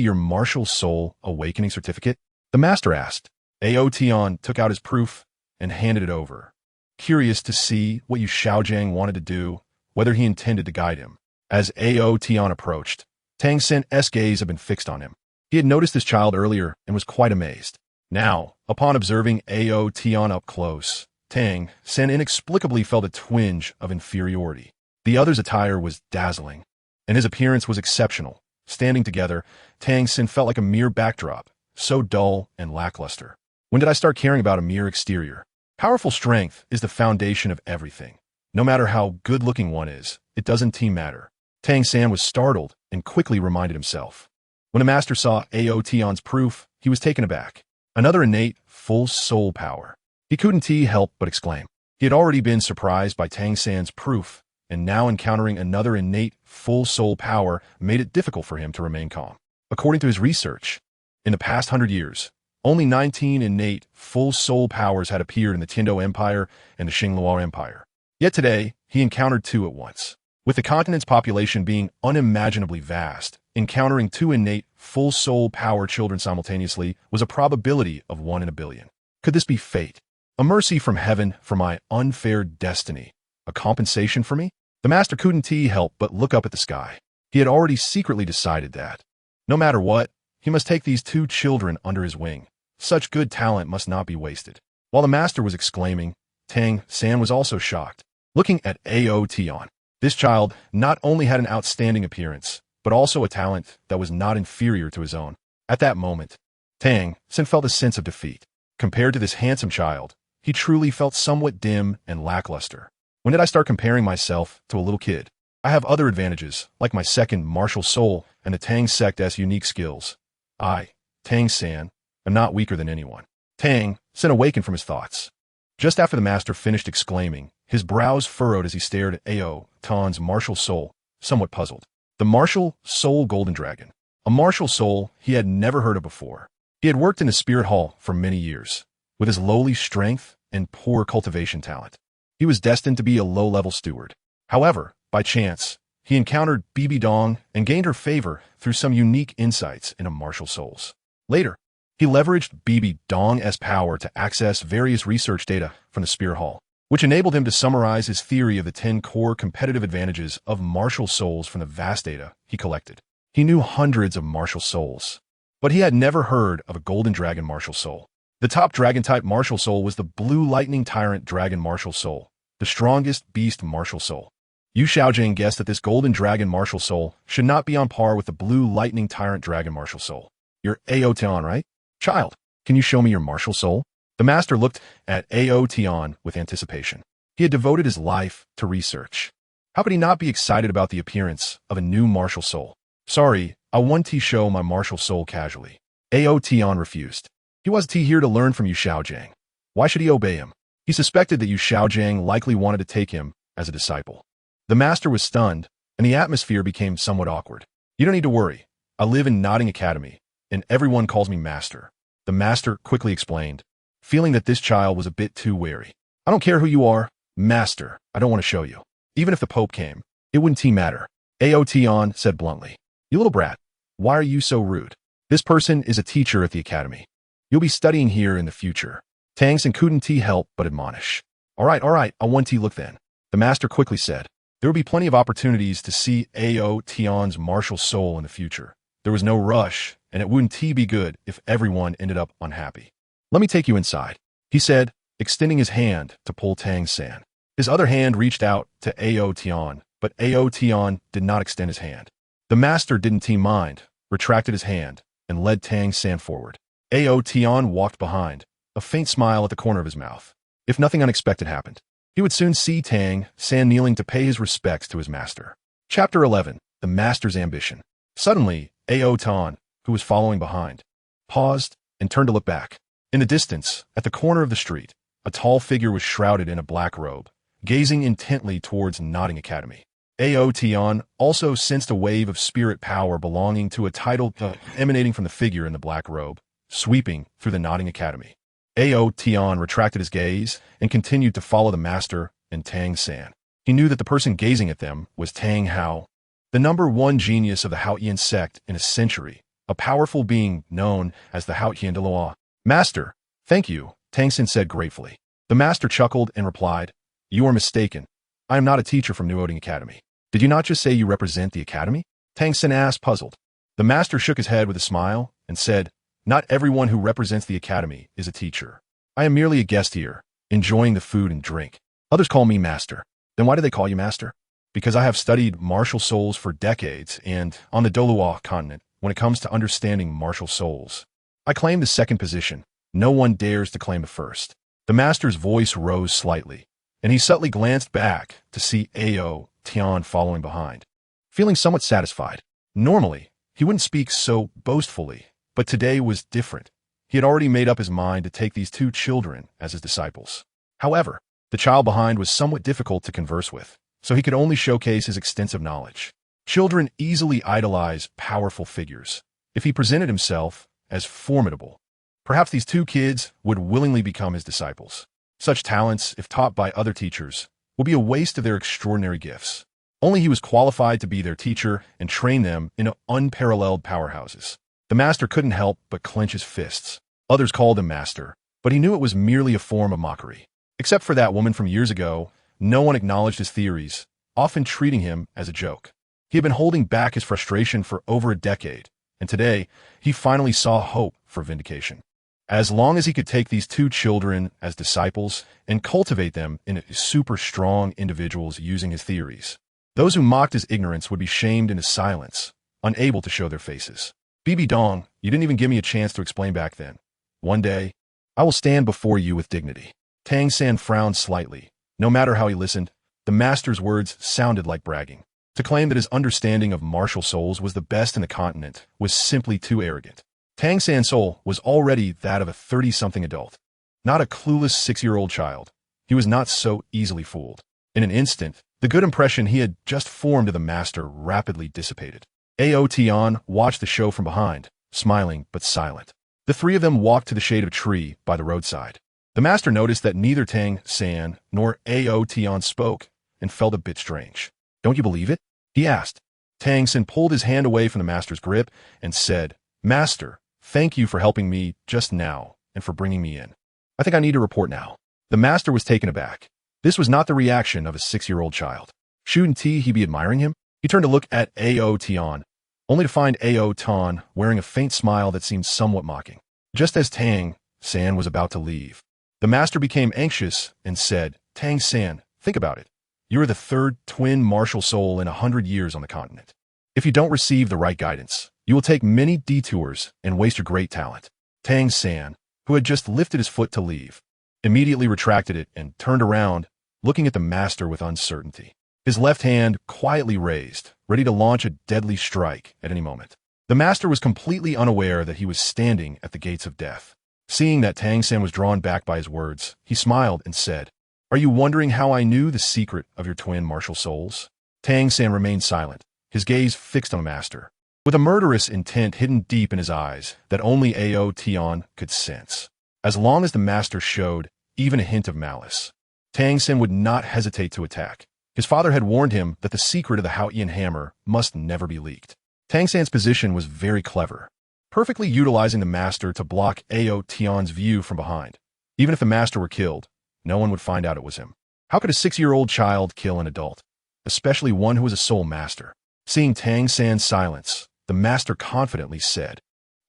your martial soul awakening certificate?" the master asked. Ao Tian took out his proof and handed it over, curious to see what Yu Xiaojing wanted to do, whether he intended to guide him. As Ao Tian approached, Tang San's gaze had been fixed on him. He had noticed this child earlier and was quite amazed. Now, upon observing Ao Tian up close, Tang San inexplicably felt a twinge of inferiority. The other's attire was dazzling, and his appearance was exceptional. Standing together, Tang San felt like a mere backdrop, so dull and lackluster. When did I start caring about a mere exterior? Powerful strength is the foundation of everything. No matter how good-looking one is, it doesn't matter. Tang San was startled and quickly reminded himself. When the master saw Ao Tian's proof, he was taken aback. Another innate, full soul power. He couldn't help but exclaim. He had already been surprised by Tang San's proof, and now encountering another innate, full soul power made it difficult for him to remain calm. According to his research, in the past 100 years, only 19 innate, full soul powers had appeared in the Tindo Empire and the Xingluo Empire. Yet today, he encountered 2 at once. With the continent's population being unimaginably vast, encountering 2 innate, full soul power children simultaneously was a probability of 1 in a billion. Could this be fate? A mercy from heaven for my unfair destiny? A compensation for me? The master couldn't help but look up at the sky. He had already secretly decided that, no matter what, he must take these 2 children under his wing. Such good talent must not be wasted. While the master was exclaiming, Tang San was also shocked, looking at Ao Tian. This child not only had an outstanding appearance, but also a talent that was not inferior to his own. At that moment, Tang San felt a sense of defeat. Compared to this handsome child, he truly felt somewhat dim and lackluster. When did I start comparing myself to a little kid? I have other advantages, like my second martial soul and the Tang Sect's unique skills. I, Tang San, am not weaker than anyone. Tang San awakened from his thoughts. Just after the master finished exclaiming, his brows furrowed as he stared at Ao Tian's martial soul, somewhat puzzled. The martial soul golden dragon. A martial soul he had never heard of before. He had worked in the spirit hall for many years. With his lowly strength and poor cultivation talent, he was destined to be a low-level steward. However, by chance, he encountered Bibi Dong and gained her favor through some unique insights into martial souls. Later, he leveraged Bibi Dong's power to access various research data from the spirit hall, which enabled him to summarize his theory of the 10 core competitive advantages of martial souls from the vast data he collected. He knew hundreds of martial souls, but he had never heard of a golden dragon martial soul. The top dragon-type martial soul was the blue lightning tyrant dragon martial soul, the strongest beast martial soul. Yu Xiaojing guessed that this golden dragon martial soul should not be on par with the blue lightning tyrant dragon martial soul. You're Ao Tian, right? Child, can you show me your martial soul? The master looked at Ao Tian with anticipation. He had devoted his life to research. How could he not be excited about the appearance of a new martial soul? Sorry, I want to show my martial soul casually. Ao Tian refused. He wasn't here to learn from Yu Xiaojing. Why should he obey him? He suspected that Yu Xiaojing likely wanted to take him as a disciple. The master was stunned, and the atmosphere became somewhat awkward. You don't need to worry. I live in Nodding Academy, and everyone calls me master. The master quickly explained, feeling that this child was a bit too wary. I don't care who you are, master. I don't want to show you. Even if the Pope came, it wouldn't matter. Ao Tian said bluntly. You little brat, why are you so rude? This person is a teacher at the academy. You'll be studying here in the future. Tang San couldn't help but admonish. All right, I want to look then. The master quickly said. There would be plenty of opportunities to see Ao Tian's martial soul in the future. There was no rush, and it wouldn't be good if everyone ended up unhappy. Let me take you inside, he said, extending his hand to pull Tang San. His other hand reached out to Ao Tian, but Ao Tian did not extend his hand. The master didn't mind, retracted his hand, and led Tang San forward. Ao Tian walked behind, a faint smile at the corner of his mouth. If nothing unexpected happened, he would soon see Tang San kneeling to pay his respects to his master. Chapter 11. The Master's Ambition. Suddenly, Ao Tian, who was following behind, paused and turned to look back. In the distance, at the corner of the street, a tall figure was shrouded in a black robe, gazing intently towards Nodding Academy. Ao Tian also sensed a wave of spirit power belonging to a title emanating from the figure in the black robe, sweeping through the Nodding Academy. Ao Tian retracted his gaze and continued to follow the master and Tang San. He knew that the person gazing at them was Tang Hao, the #1 genius of the Haotian Sect in a century, a powerful being known as the Haotian. Master, thank you, Tang San said gratefully. The master chuckled and replied, You are mistaken. I am not a teacher from Nodding Academy. Did you not just say you represent the academy? Tang San asked, puzzled. The master shook his head with a smile and said, Not everyone who represents the academy is a teacher. I am merely a guest here, enjoying the food and drink. Others call me master. Then why do they call you master? Because I have studied martial souls for decades and, on the Douluo Continent, when it comes to understanding martial souls, I claim the second position. No one dares to claim the first. The master's voice rose slightly, and he subtly glanced back to see Ao Tian following behind, feeling somewhat satisfied. Normally, he wouldn't speak so boastfully, but today was different. He had already made up his mind to take these 2 children as his disciples. However, the child behind was somewhat difficult to converse with, so he could only showcase his extensive knowledge. Children easily idolize powerful figures. If he presented himself as formidable, perhaps these 2 kids would willingly become his disciples. Such talents, if taught by other teachers, would be a waste of their extraordinary gifts. Only he was qualified to be their teacher and train them into unparalleled powerhouses. The master couldn't help but clench his fists. Others called him master, but he knew it was merely a form of mockery. Except for that woman from years ago, no one acknowledged his theories, often treating him as a joke. He had been holding back his frustration for over a decade, and today, he finally saw hope for vindication. As long as he could take these 2 children as disciples and cultivate them into super strong individuals using his theories, Those who mocked his ignorance would be shamed into silence, unable to show their faces. Bibi Dong, you didn't even give me a chance to explain back then. One day, I will stand before you with dignity. Tang San frowned slightly. No matter how he listened, the master's words sounded like bragging. To claim that his understanding of martial souls was the best in the continent was simply too arrogant. Tang San's soul was already that of a 30-something adult, not a clueless 6-year-old child. He was not so easily fooled. In an instant, the good impression he had just formed of the master rapidly dissipated. Ao Tian watched the show from behind, smiling but silent. The three of them walked to the shade of a tree by the roadside. The master noticed that neither Tang San nor Ao Tian spoke and felt a bit strange. Don't you believe it? He asked. Tang San pulled his hand away from the master's grip and said, Master, thank you for helping me just now and for bringing me in. I think I need to report now. The master was taken aback. This was not the reaction of a 6-year-old child. Shouldn't he be admiring him? He turned to look at Ao Tian, only to find Ao Tian wearing a faint smile that seemed somewhat mocking. Just as Tang San was about to leave, the master became anxious and said, Tang San, think about it. You are the third twin martial soul in 100 years on the continent. If you don't receive the right guidance, you will take many detours and waste your great talent. Tang San, who had just lifted his foot to leave, immediately retracted it and turned around, looking at the master with uncertainty. His left hand quietly raised, ready to launch a deadly strike at any moment. The master was completely unaware that he was standing at the gates of death. Seeing that Tang San was drawn back by his words, he smiled and said, Are you wondering how I knew the secret of your twin martial souls? Tang San remained silent, his gaze fixed on the master, with a murderous intent hidden deep in his eyes that only Ao Tian could sense. As long as the master showed even a hint of malice, Tang San would not hesitate to attack. His father had warned him that the secret of the Haotian hammer must never be leaked. Tang San's position was very clever, perfectly utilizing the master to block Ao Tian's view from behind. Even if the master were killed, no one would find out it was him. How could a 6-year-old child kill an adult, especially one who was a soul master? Seeing Tang San's silence, the master confidently said,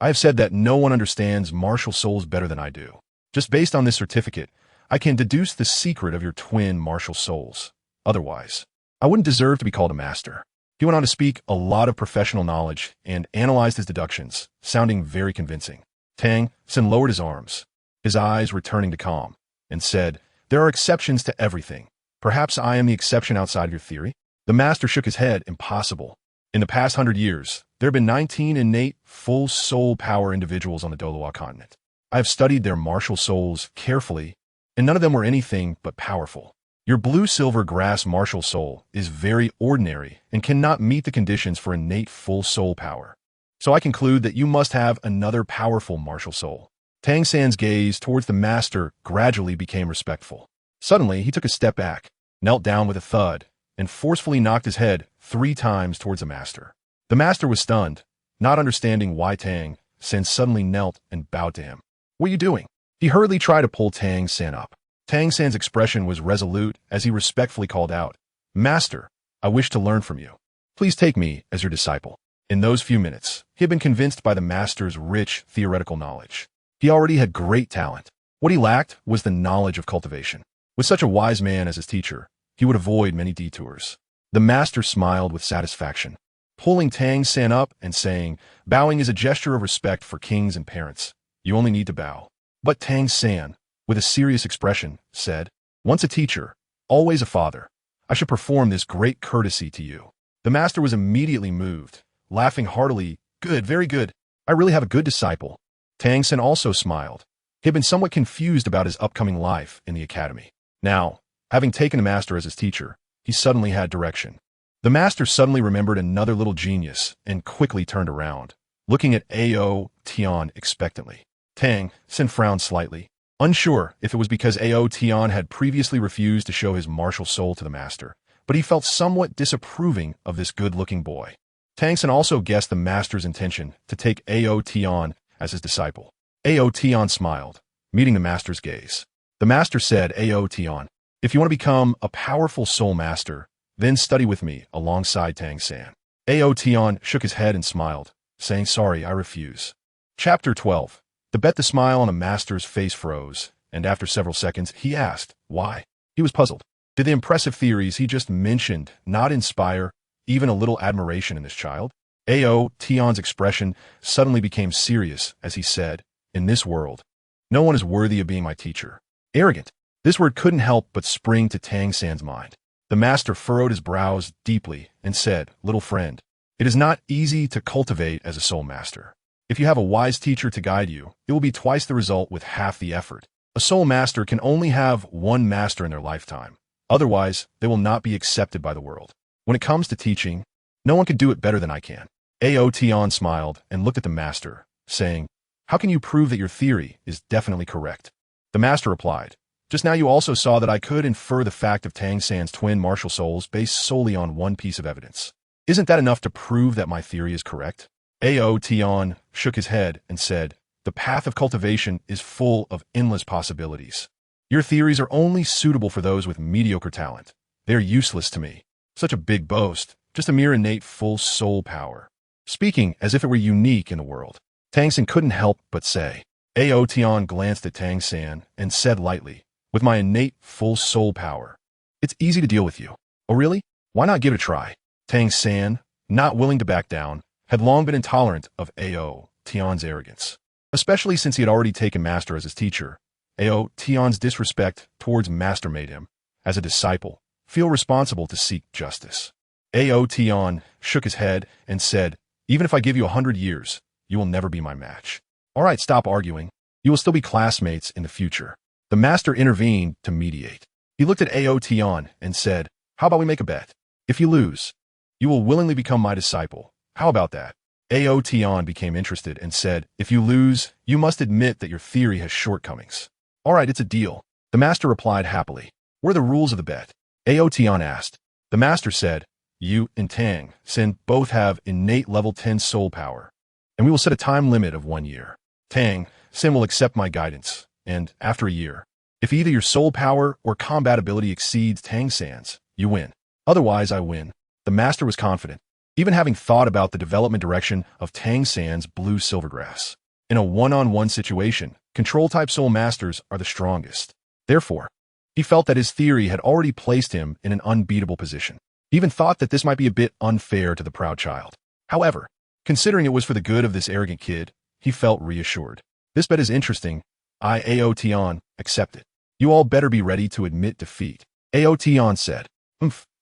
I have said that no one understands martial souls better than I do. Just based on this certificate, I can deduce the secret of your twin martial souls. Otherwise, I wouldn't deserve to be called a master. He went on to speak a lot of professional knowledge and analyzed his deductions, sounding very convincing. Tang San lowered his arms, his eyes returning to calm, and said, There are exceptions to everything. Perhaps I am the exception outside of your theory? The master shook his head. Impossible. In the past 100 years, there have been 19 innate, full soul power individuals on the Douluo Continent. I have studied their martial souls carefully, and none of them were anything but powerful. Your blue-silver grass martial soul is very ordinary and cannot meet the conditions for innate full soul power. So I conclude that you must have another powerful martial soul. Tang San's gaze towards the master gradually became respectful. Suddenly, he took a step back, knelt down with a thud, and forcefully knocked his head 3 times towards the master. The master was stunned, not understanding why Tang San suddenly knelt and bowed to him. What are you doing? He hurriedly tried to pull Tang San up. Tang San's expression was resolute as he respectfully called out, Master, I wish to learn from you. Please take me as your disciple. In those few minutes, he had been convinced by the master's rich theoretical knowledge. He already had great talent. What he lacked was the knowledge of cultivation. With such a wise man as his teacher, he would avoid many detours. The master smiled with satisfaction, pulling Tang San up and saying, Bowing is a gesture of respect for kings and parents. You only need to bow. But Tang San, with a serious expression, said, Once a teacher, always a father. I should perform this great courtesy to you. The master was immediately moved, laughing heartily. Good, very good. I really have a good disciple. Tang San also smiled. He had been somewhat confused about his upcoming life in the academy. Now, having taken the master as his teacher, he suddenly had direction. The master suddenly remembered another little genius and quickly turned around, looking at Ao Tian expectantly. Tang San frowned slightly, unsure if it was because Ao Tian had previously refused to show his martial soul to the master, but he felt somewhat disapproving of this good-looking boy. Tang San also guessed the master's intention to take Ao Tian as his disciple. Ao Tian smiled, meeting the master's gaze. The master said, Ao Tian, if you want to become a powerful soul master, then study with me alongside Tang San. Ao Tian shook his head and smiled, saying, Sorry, I refuse. Chapter 12. The smile on the master's face froze, and after several seconds, he asked, Why? He was puzzled. Did the impressive theories he just mentioned not inspire even a little admiration in this child? Ao Tian's expression suddenly became serious as he said, "In this world, no one is worthy of being my teacher." Arrogant. This word couldn't help but spring to Tang San's mind. The master furrowed his brows deeply and said, "Little friend, it is not easy to cultivate as a soul master. If you have a wise teacher to guide you, it will be twice the result with half the effort. A soul master can only have one master in their lifetime. Otherwise, they will not be accepted by the world. When it comes to teaching, no one can do it better than I can." Ao Tian smiled and looked at the master, saying, "How can you prove that your theory is definitely correct?" The master replied, "Just now you also saw that I could infer the fact of Tang San's twin martial souls based solely on one piece of evidence. Isn't that enough to prove that my theory is correct?" Ao Tian shook his head and said, "The path of cultivation is full of endless possibilities. Your theories are only suitable for those with mediocre talent. They are useless to me. Such a big boast, just a mere innate full soul power." Speaking as if it were unique in the world, Tang San couldn't help but say. Ao Tian glanced at Tang San and said lightly, "With my innate full soul power, it's easy to deal with you." "Oh really? Why not give it a try?" Tang San, not willing to back down, had long been intolerant of Ao Tian's arrogance. Especially since he had already taken Master as his teacher, Ao Tian's disrespect towards Master made him, as a disciple, feel responsible to seek justice. Ao Tian shook his head and said, "Even if I give you 100 years, you will never be my match." "All right, stop arguing. You will still be classmates in the future." The master intervened to mediate. He looked at Ao Tian and said, "How about we make a bet? If you lose, you will willingly become my disciple. How about that?" Ao Tian became interested and said, "If you lose, you must admit that your theory has shortcomings." "All right, it's a deal," the master replied happily. "What are the rules of the bet?" Ao Tian asked. The master said, "You and Tang San both have innate level 10 soul power, and we will set a time limit of 1 year. Tang San will accept my guidance, and after a year, if either your soul power or combat ability exceeds Tang San's, you win. Otherwise, I win." The master was confident, even having thought about the development direction of Tang San's blue silvergrass. In a one-on-one situation, control-type soul masters are the strongest. Therefore, he felt that his theory had already placed him in an unbeatable position. He even thought that this might be a bit unfair to the proud child. However, considering it was for the good of this arrogant kid, he felt reassured. "This bet is interesting. I, Ao Tian, accept it. You all better be ready to admit defeat." Ao Tian said.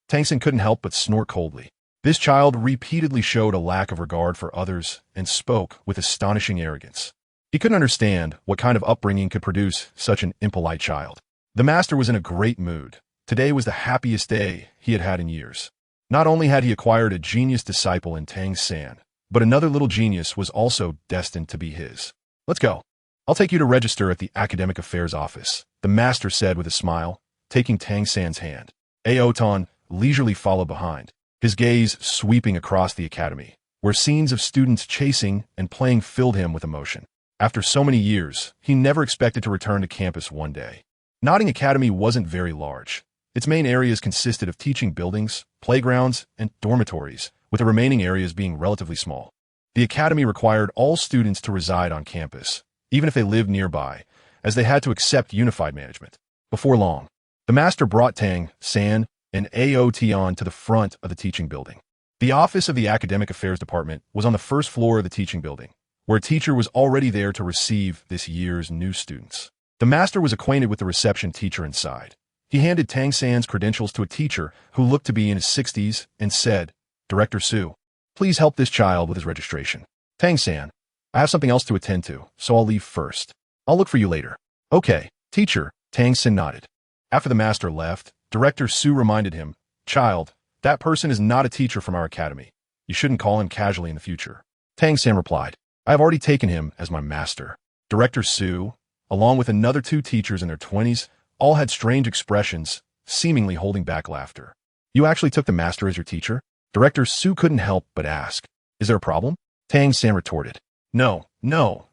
Tang San couldn't help but snort coldly. This child repeatedly showed a lack of regard for others and spoke with astonishing arrogance. He couldn't understand what kind of upbringing could produce such an impolite child. The master was in a great mood. Today was the happiest day he had had in years. Not only had he acquired a genius disciple in Tang San, but another little genius was also destined to be his. "Let's go. I'll take you to register at the Academic Affairs office," the master said with a smile, taking Tang San's hand. Ao Tian leisurely followed behind, his gaze sweeping across the academy, where scenes of students chasing and playing filled him with emotion. After so many years, he never expected to return to campus one day. Nodding Academy wasn't very large. Its main areas consisted of teaching buildings, playgrounds, and dormitories, with the remaining areas being relatively small. The academy required all students to reside on campus, even if they lived nearby, as they had to accept unified management. Before long, the master brought Tang San and Ao Tian to the front of the teaching building. The office of the Academic Affairs Department was on the first floor of the teaching building, where a teacher was already there to receive this year's new students. The master was acquainted with the reception teacher inside. He handed Tang San's credentials to a teacher who looked to be in his 60s and said, "Director Su, please help this child with his registration." "Tang San, I have something else to attend to, so I'll leave first. I'll look for you later." "Okay, teacher," Tang San nodded. After the master left, Director Su reminded him, "Child, that person is not a teacher from our academy. You shouldn't call him casually in the future." Tang San replied, "I have already taken him as my master." Director Su, along with another 2 teachers in their 20s, all had strange expressions, seemingly holding back laughter. "You actually took the master as your teacher?" Director Su couldn't help but ask. "Is there a problem?" Tang San retorted. No,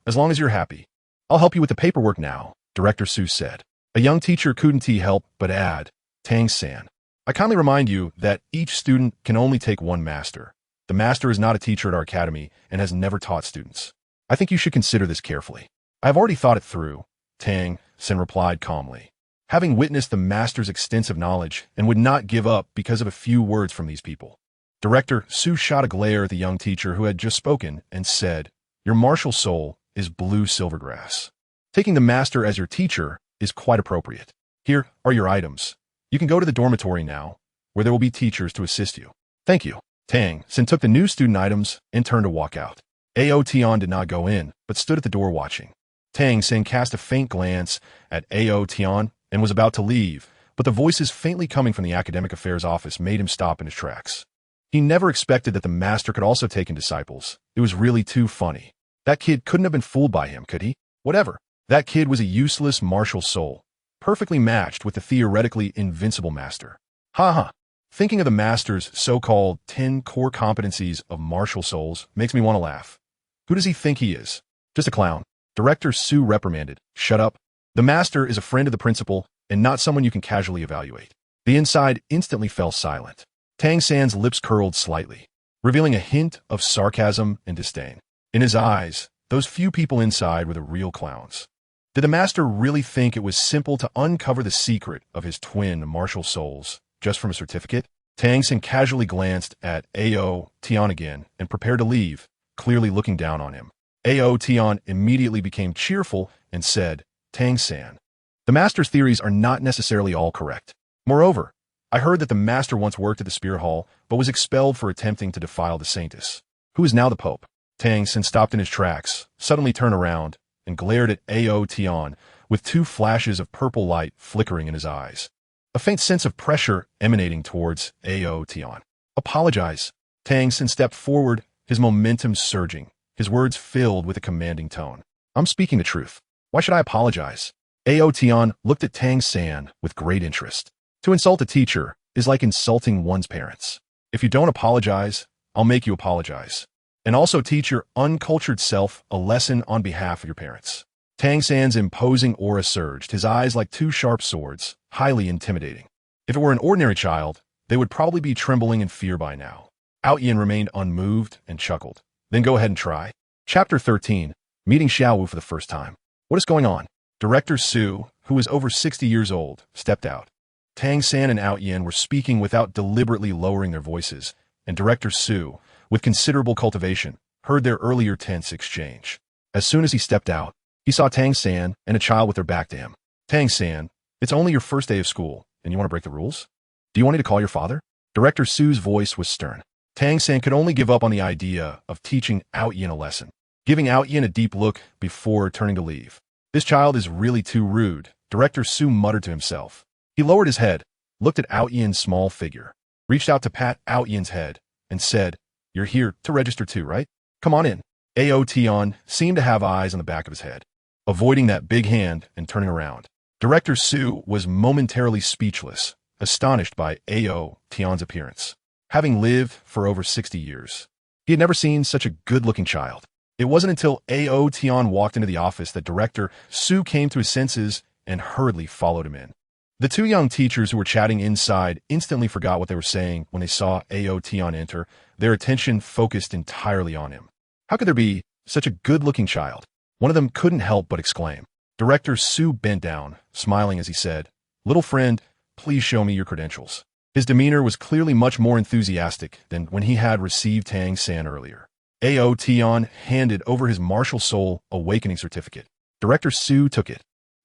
as long as you're happy. I'll help you with the paperwork now," Director Su said. A young teacher couldn't help but add, "Tang San, I kindly remind you that each student can only take one master. The master is not a teacher at our academy and has never taught students. I think you should consider this carefully." "I have already thought it through," Tang San replied calmly. having witnessed the master's extensive knowledge and would not give up because of a few words from these people. Director Su shot a glare at the young teacher who had just spoken and said, "Your martial soul is blue silvergrass. Taking the master as your teacher is quite appropriate. Here are your items. You can go to the dormitory now, where there will be teachers to assist you." "Thank you." Tang San took the new student items and turned to walk out. Ao Tian did not go in, but stood at the door watching. Tang San cast a faint glance at Ao Tian and was about to leave, but the voices faintly coming from the academic affairs office made him stop in his tracks. He never expected that the master could also take in disciples. It was really too funny. That kid couldn't have been fooled by him, could he? Whatever. That kid was a useless martial soul, perfectly matched with the theoretically invincible master. Ha. Thinking of the master's so-called 10 core competencies of martial souls makes me want to laugh. Who does he think he is? Just a clown. Director Su reprimanded. "Shut up. The master is a friend of the principal and not someone you can casually evaluate." The inside instantly fell silent. Tang San's lips curled slightly, revealing a hint of sarcasm and disdain. In his eyes, those few people inside were the real clowns. Did the master really think it was simple to uncover the secret of his twin martial souls just from a certificate? Tang San casually glanced at Ao Tian again and prepared to leave, clearly looking down on him. Ao Tian immediately became cheerful and said, "Tang San, the master's theories are not necessarily all correct. Moreover, I heard that the master once worked at the Spear Hall, but was expelled for attempting to defile the saintess, who is now the Pope." Tang San stopped in his tracks, suddenly turned around, and glared at Ao Tian with two flashes of purple light flickering in his eyes. A faint sense of pressure emanating towards Ao Tian. "Apologize." Tang San stepped forward, his momentum surging, his words filled with a commanding tone. "I'm speaking the truth. Why should I apologize?" Ao Tian looked at Tang San with great interest. To insult a teacher is like insulting one's parents. If you don't apologize, I'll make you apologize. And also teach your uncultured self a lesson on behalf of your parents. Tang San's imposing aura surged, his eyes like two sharp swords, highly intimidating. If it were an ordinary child, they would probably be trembling in fear by now. Ao Tian remained unmoved and chuckled. "Then go ahead and try." Chapter 13, Meeting Xiao Wu for the first time. "What is going on?" Director Su, who was over 60 years old, stepped out. Tang San and Ao Tian were speaking without deliberately lowering their voices, and Director Su, with considerable cultivation, heard their earlier tense exchange. As soon as he stepped out, he saw Tang San and a child with their back to him. "Tang San, it's only your first day of school, and you want to break the rules? Do you want me to call your father?" Director Su's voice was stern. Tang San could only give up on the idea of teaching Ao Tian a lesson, giving Ao Tian a deep look before turning to leave. "This child is really too rude," Director Su muttered to himself. He lowered his head, looked at Ao Tian's small figure, reached out to pat Ao Tian's head, and said, "You're here to register too, right? Come on in." Ao Tian seemed to have eyes on the back of his head, avoiding that big hand and turning around. Director Su was momentarily speechless, astonished by Ao Tian's appearance. Having lived for over 60 years, he had never seen such a good-looking child. It wasn't until Ao Tian walked into the office that Director Su came to his senses and hurriedly followed him in. The two young teachers who were chatting inside instantly forgot what they were saying when they saw Ao Tian enter, their attention focused entirely on him. How could there be such a good-looking child? One of them couldn't help but exclaim. Director Su bent down, smiling as he said, "Little friend, please show me your credentials." His demeanor was clearly much more enthusiastic than when he had received Tang San earlier. Ao Tian handed over his martial soul awakening certificate. Director Su took it,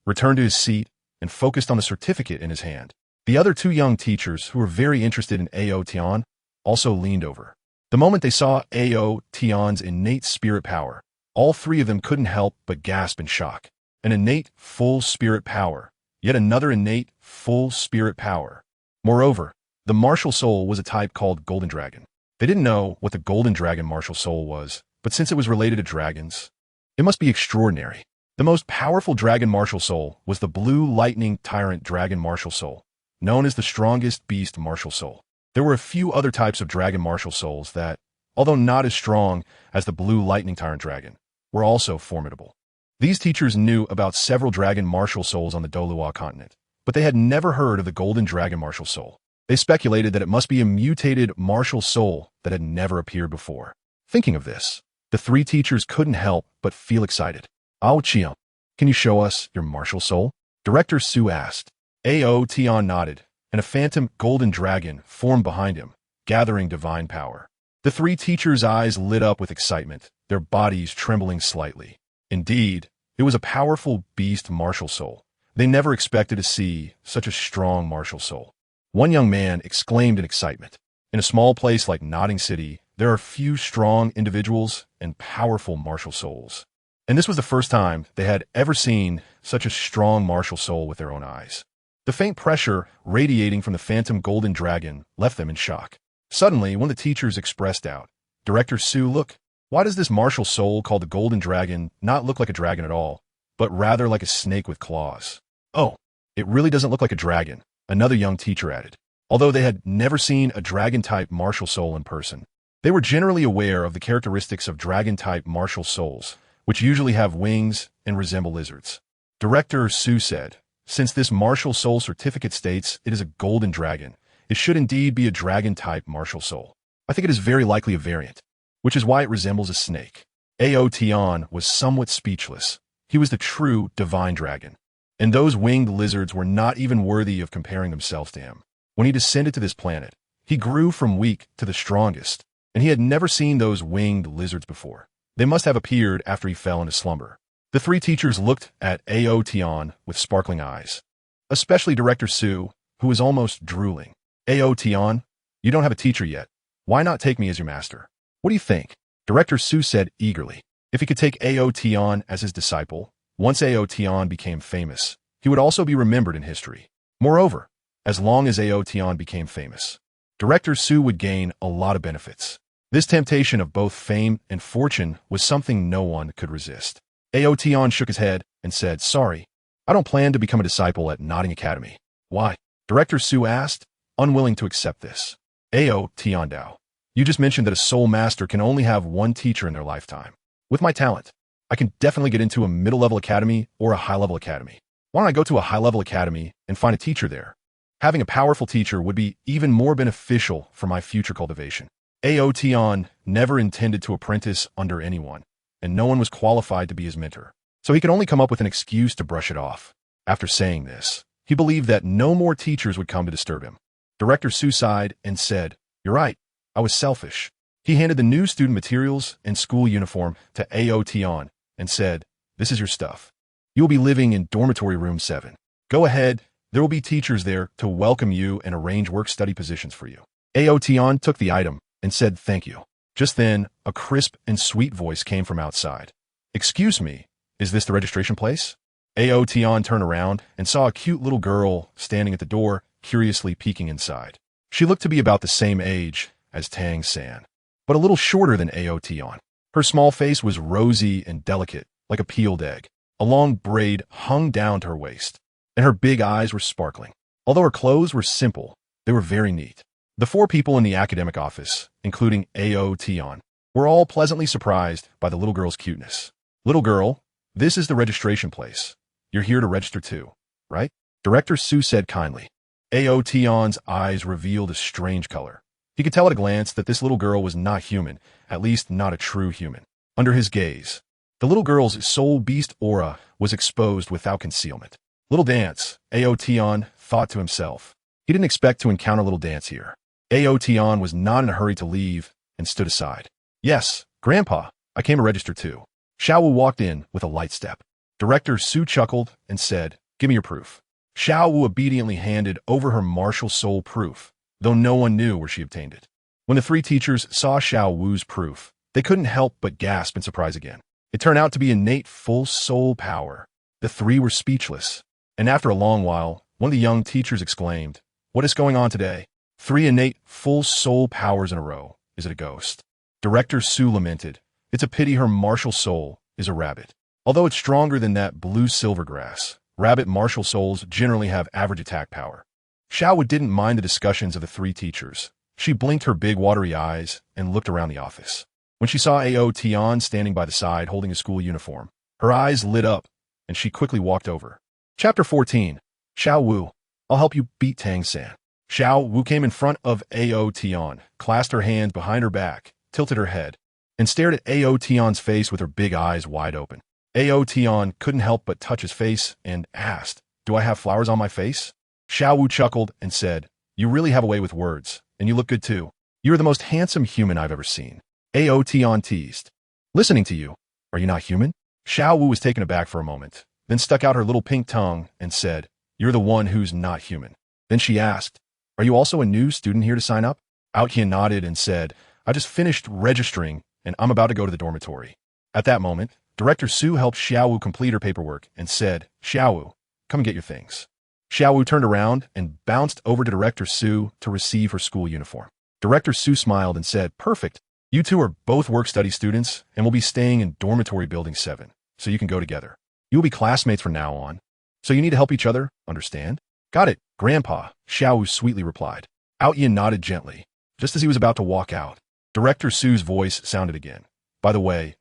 returned to his seat, and focused on the certificate in his hand. The other two young teachers, who were very interested in Ao Tian, also leaned over. The moment they saw Ao Tian's innate spirit power, all three of them couldn't help but gasp in shock. An innate full spirit power, yet another innate full spirit power. Moreover, the martial soul was a type called Golden Dragon. They didn't know what the Golden Dragon martial soul was, but since it was related to dragons, it must be extraordinary. The most powerful dragon martial soul was the Blue Lightning Tyrant Dragon martial soul, known as the strongest beast martial soul. There were a few other types of dragon martial souls that, although not as strong as the Blue Lightning Tyrant Dragon, were also formidable. These teachers knew about several dragon martial souls on the Douluo Continent, but they had never heard of the Golden Dragon martial soul. They speculated that it must be a mutated martial soul that had never appeared before. Thinking of this, the three teachers couldn't help but feel excited. "Ao Tian, can you show us your martial soul?" Director Su asked. Ao Tian nodded, and a phantom golden dragon formed behind him, gathering divine power. The three teachers' eyes lit up with excitement, their bodies trembling slightly. Indeed, it was a powerful beast martial soul. They never expected to see such a strong martial soul. One young man exclaimed in excitement. In a small place like Nodding City, there are few strong individuals and powerful martial souls. And this was the first time they had ever seen such a strong martial soul with their own eyes. The faint pressure radiating from the phantom golden dragon left them in shock. Suddenly, one of the teachers expressed doubt. Director Su, look, why does this martial soul called the golden dragon not look like a dragon at all, but rather like a snake with claws? Oh, it really doesn't look like a dragon, another young teacher added. Although they had never seen a dragon-type martial soul in person, they were generally aware of the characteristics of dragon-type martial souls, which usually have wings and resemble lizards. Director Su said, since this martial soul certificate states it is a golden dragon, it should indeed be a dragon-type martial soul. I think it is very likely a variant, which is why it resembles a snake. Ao Tian was somewhat speechless. He was the true divine dragon, and those winged lizards were not even worthy of comparing themselves to him. When he descended to this planet, he grew from weak to the strongest, and he had never seen those winged lizards before. They must have appeared after he fell into slumber. The three teachers looked at Ao Tian with sparkling eyes, especially Director Su, who was almost drooling. Ao Tian, you don't have a teacher yet. Why not take me as your master? What do you think? Director Su said eagerly. If he could take Ao Tian as his disciple, once Ao Tian became famous, he would also be remembered in history. Moreover, as long as Ao Tian became famous, Director Su would gain a lot of benefits. This temptation of both fame and fortune was something no one could resist. Ao Tian shook his head and said, sorry, I don't plan to become a disciple at Nodding Academy. Why? Director Su asked, unwilling to accept this. Ao Tian Dao, you just mentioned that a soul master can only have one teacher in their lifetime. With my talent, I can definitely get into a middle-level academy or a high-level academy. Why don't I go to a high-level academy and find a teacher there? Having a powerful teacher would be even more beneficial for my future cultivation. Ao Tian never intended to apprentice under anyone, and no one was qualified to be his mentor, so he could only come up with an excuse to brush it off. After saying this, he believed that no more teachers would come to disturb him. Director Su sighed and said, you're right, I was selfish. He handed the new student materials and school uniform to Ao Tian and said, this is your stuff. You will be living in dormitory room 7. Go ahead. There will be teachers there to welcome you and arrange work-study positions for you. Ao Tian took the item and said thank you. Just then, a crisp and sweet voice came from outside. Excuse me, is this the registration place? Ao Tian turned around and saw a cute little girl standing at the door, curiously peeking inside. She looked to be about the same age as Tang San, but a little shorter than Ao Tian. Her small face was rosy and delicate, like a peeled egg. A long braid hung down to her waist, and her big eyes were sparkling. Although her clothes were simple, they were very neat. The 4 people in the academic office, including Ao Tian, were all pleasantly surprised by the little girl's cuteness. Little girl, this is the registration place. You're here to register too, right? Director Su said kindly. Ao Tian's eyes revealed a strange color. He could tell at a glance that this little girl was not human, at least not a true human. Under his gaze, the little girl's soul beast aura was exposed without concealment. Little Dance, Ao Tian thought to himself. He didn't expect to encounter Little Dance here. Ao Tian was not in a hurry to leave and stood aside. Yes, Grandpa, I came to register too. Xiao Wu walked in with a light step. Director Su chuckled and said, give me your proof. Xiao Wu obediently handed over her martial soul proof, though no one knew where she obtained it. When the 3 teachers saw Xiao Wu's proof, they couldn't help but gasp in surprise again. It turned out to be innate full soul power. The 3 were speechless. And after a long while, one of the young teachers exclaimed, what is going on today? 3 innate full soul powers in a row. Is it a ghost? Director Su lamented. It's a pity her martial soul is a rabbit. Although it's stronger than that blue silvergrass, rabbit martial souls generally have average attack power. Xiao Wu didn't mind the discussions of the 3 teachers. She blinked her big watery eyes and looked around the office. When she saw Ao Tian standing by the side holding a school uniform, her eyes lit up, and she quickly walked over. Chapter 14. Xiao Wu, I'll help you beat Tang San. Xiao Wu came in front of Ao Tian, clasped her hands behind her back, tilted her head, and stared at Ao Tian's face with her big eyes wide open. Ao Tian couldn't help but touch his face and asked, do I have flowers on my face? Xiao Wu chuckled and said, "You really have a way with words, and you look good too. You are the most handsome human I've ever seen." Ao Tian teased. "Listening to you, are you not human?" Xiao Wu was taken aback for a moment, then stuck out her little pink tongue and said, "You're the one who's not human." Then she asked, "Are you also a new student here to sign up?" Ao Tian nodded and said, "I just finished registering, and I'm about to go to the dormitory." At that moment, Director Su helped Xiao Wu complete her paperwork and said, "Xiao Wu, come and get your things." Xiao Wu turned around and bounced over to Director Su to receive her school uniform. Director Su smiled and said, "Perfect. You two are both work-study students and will be staying in dormitory building 7, so you can go together. You will be classmates from now on, so you need to help each other, understand?" "Got it, Grandpa," Xiao Wu sweetly replied. Ao Tian nodded gently. Just as he was about to walk out, Director Su's voice sounded again. "By the way,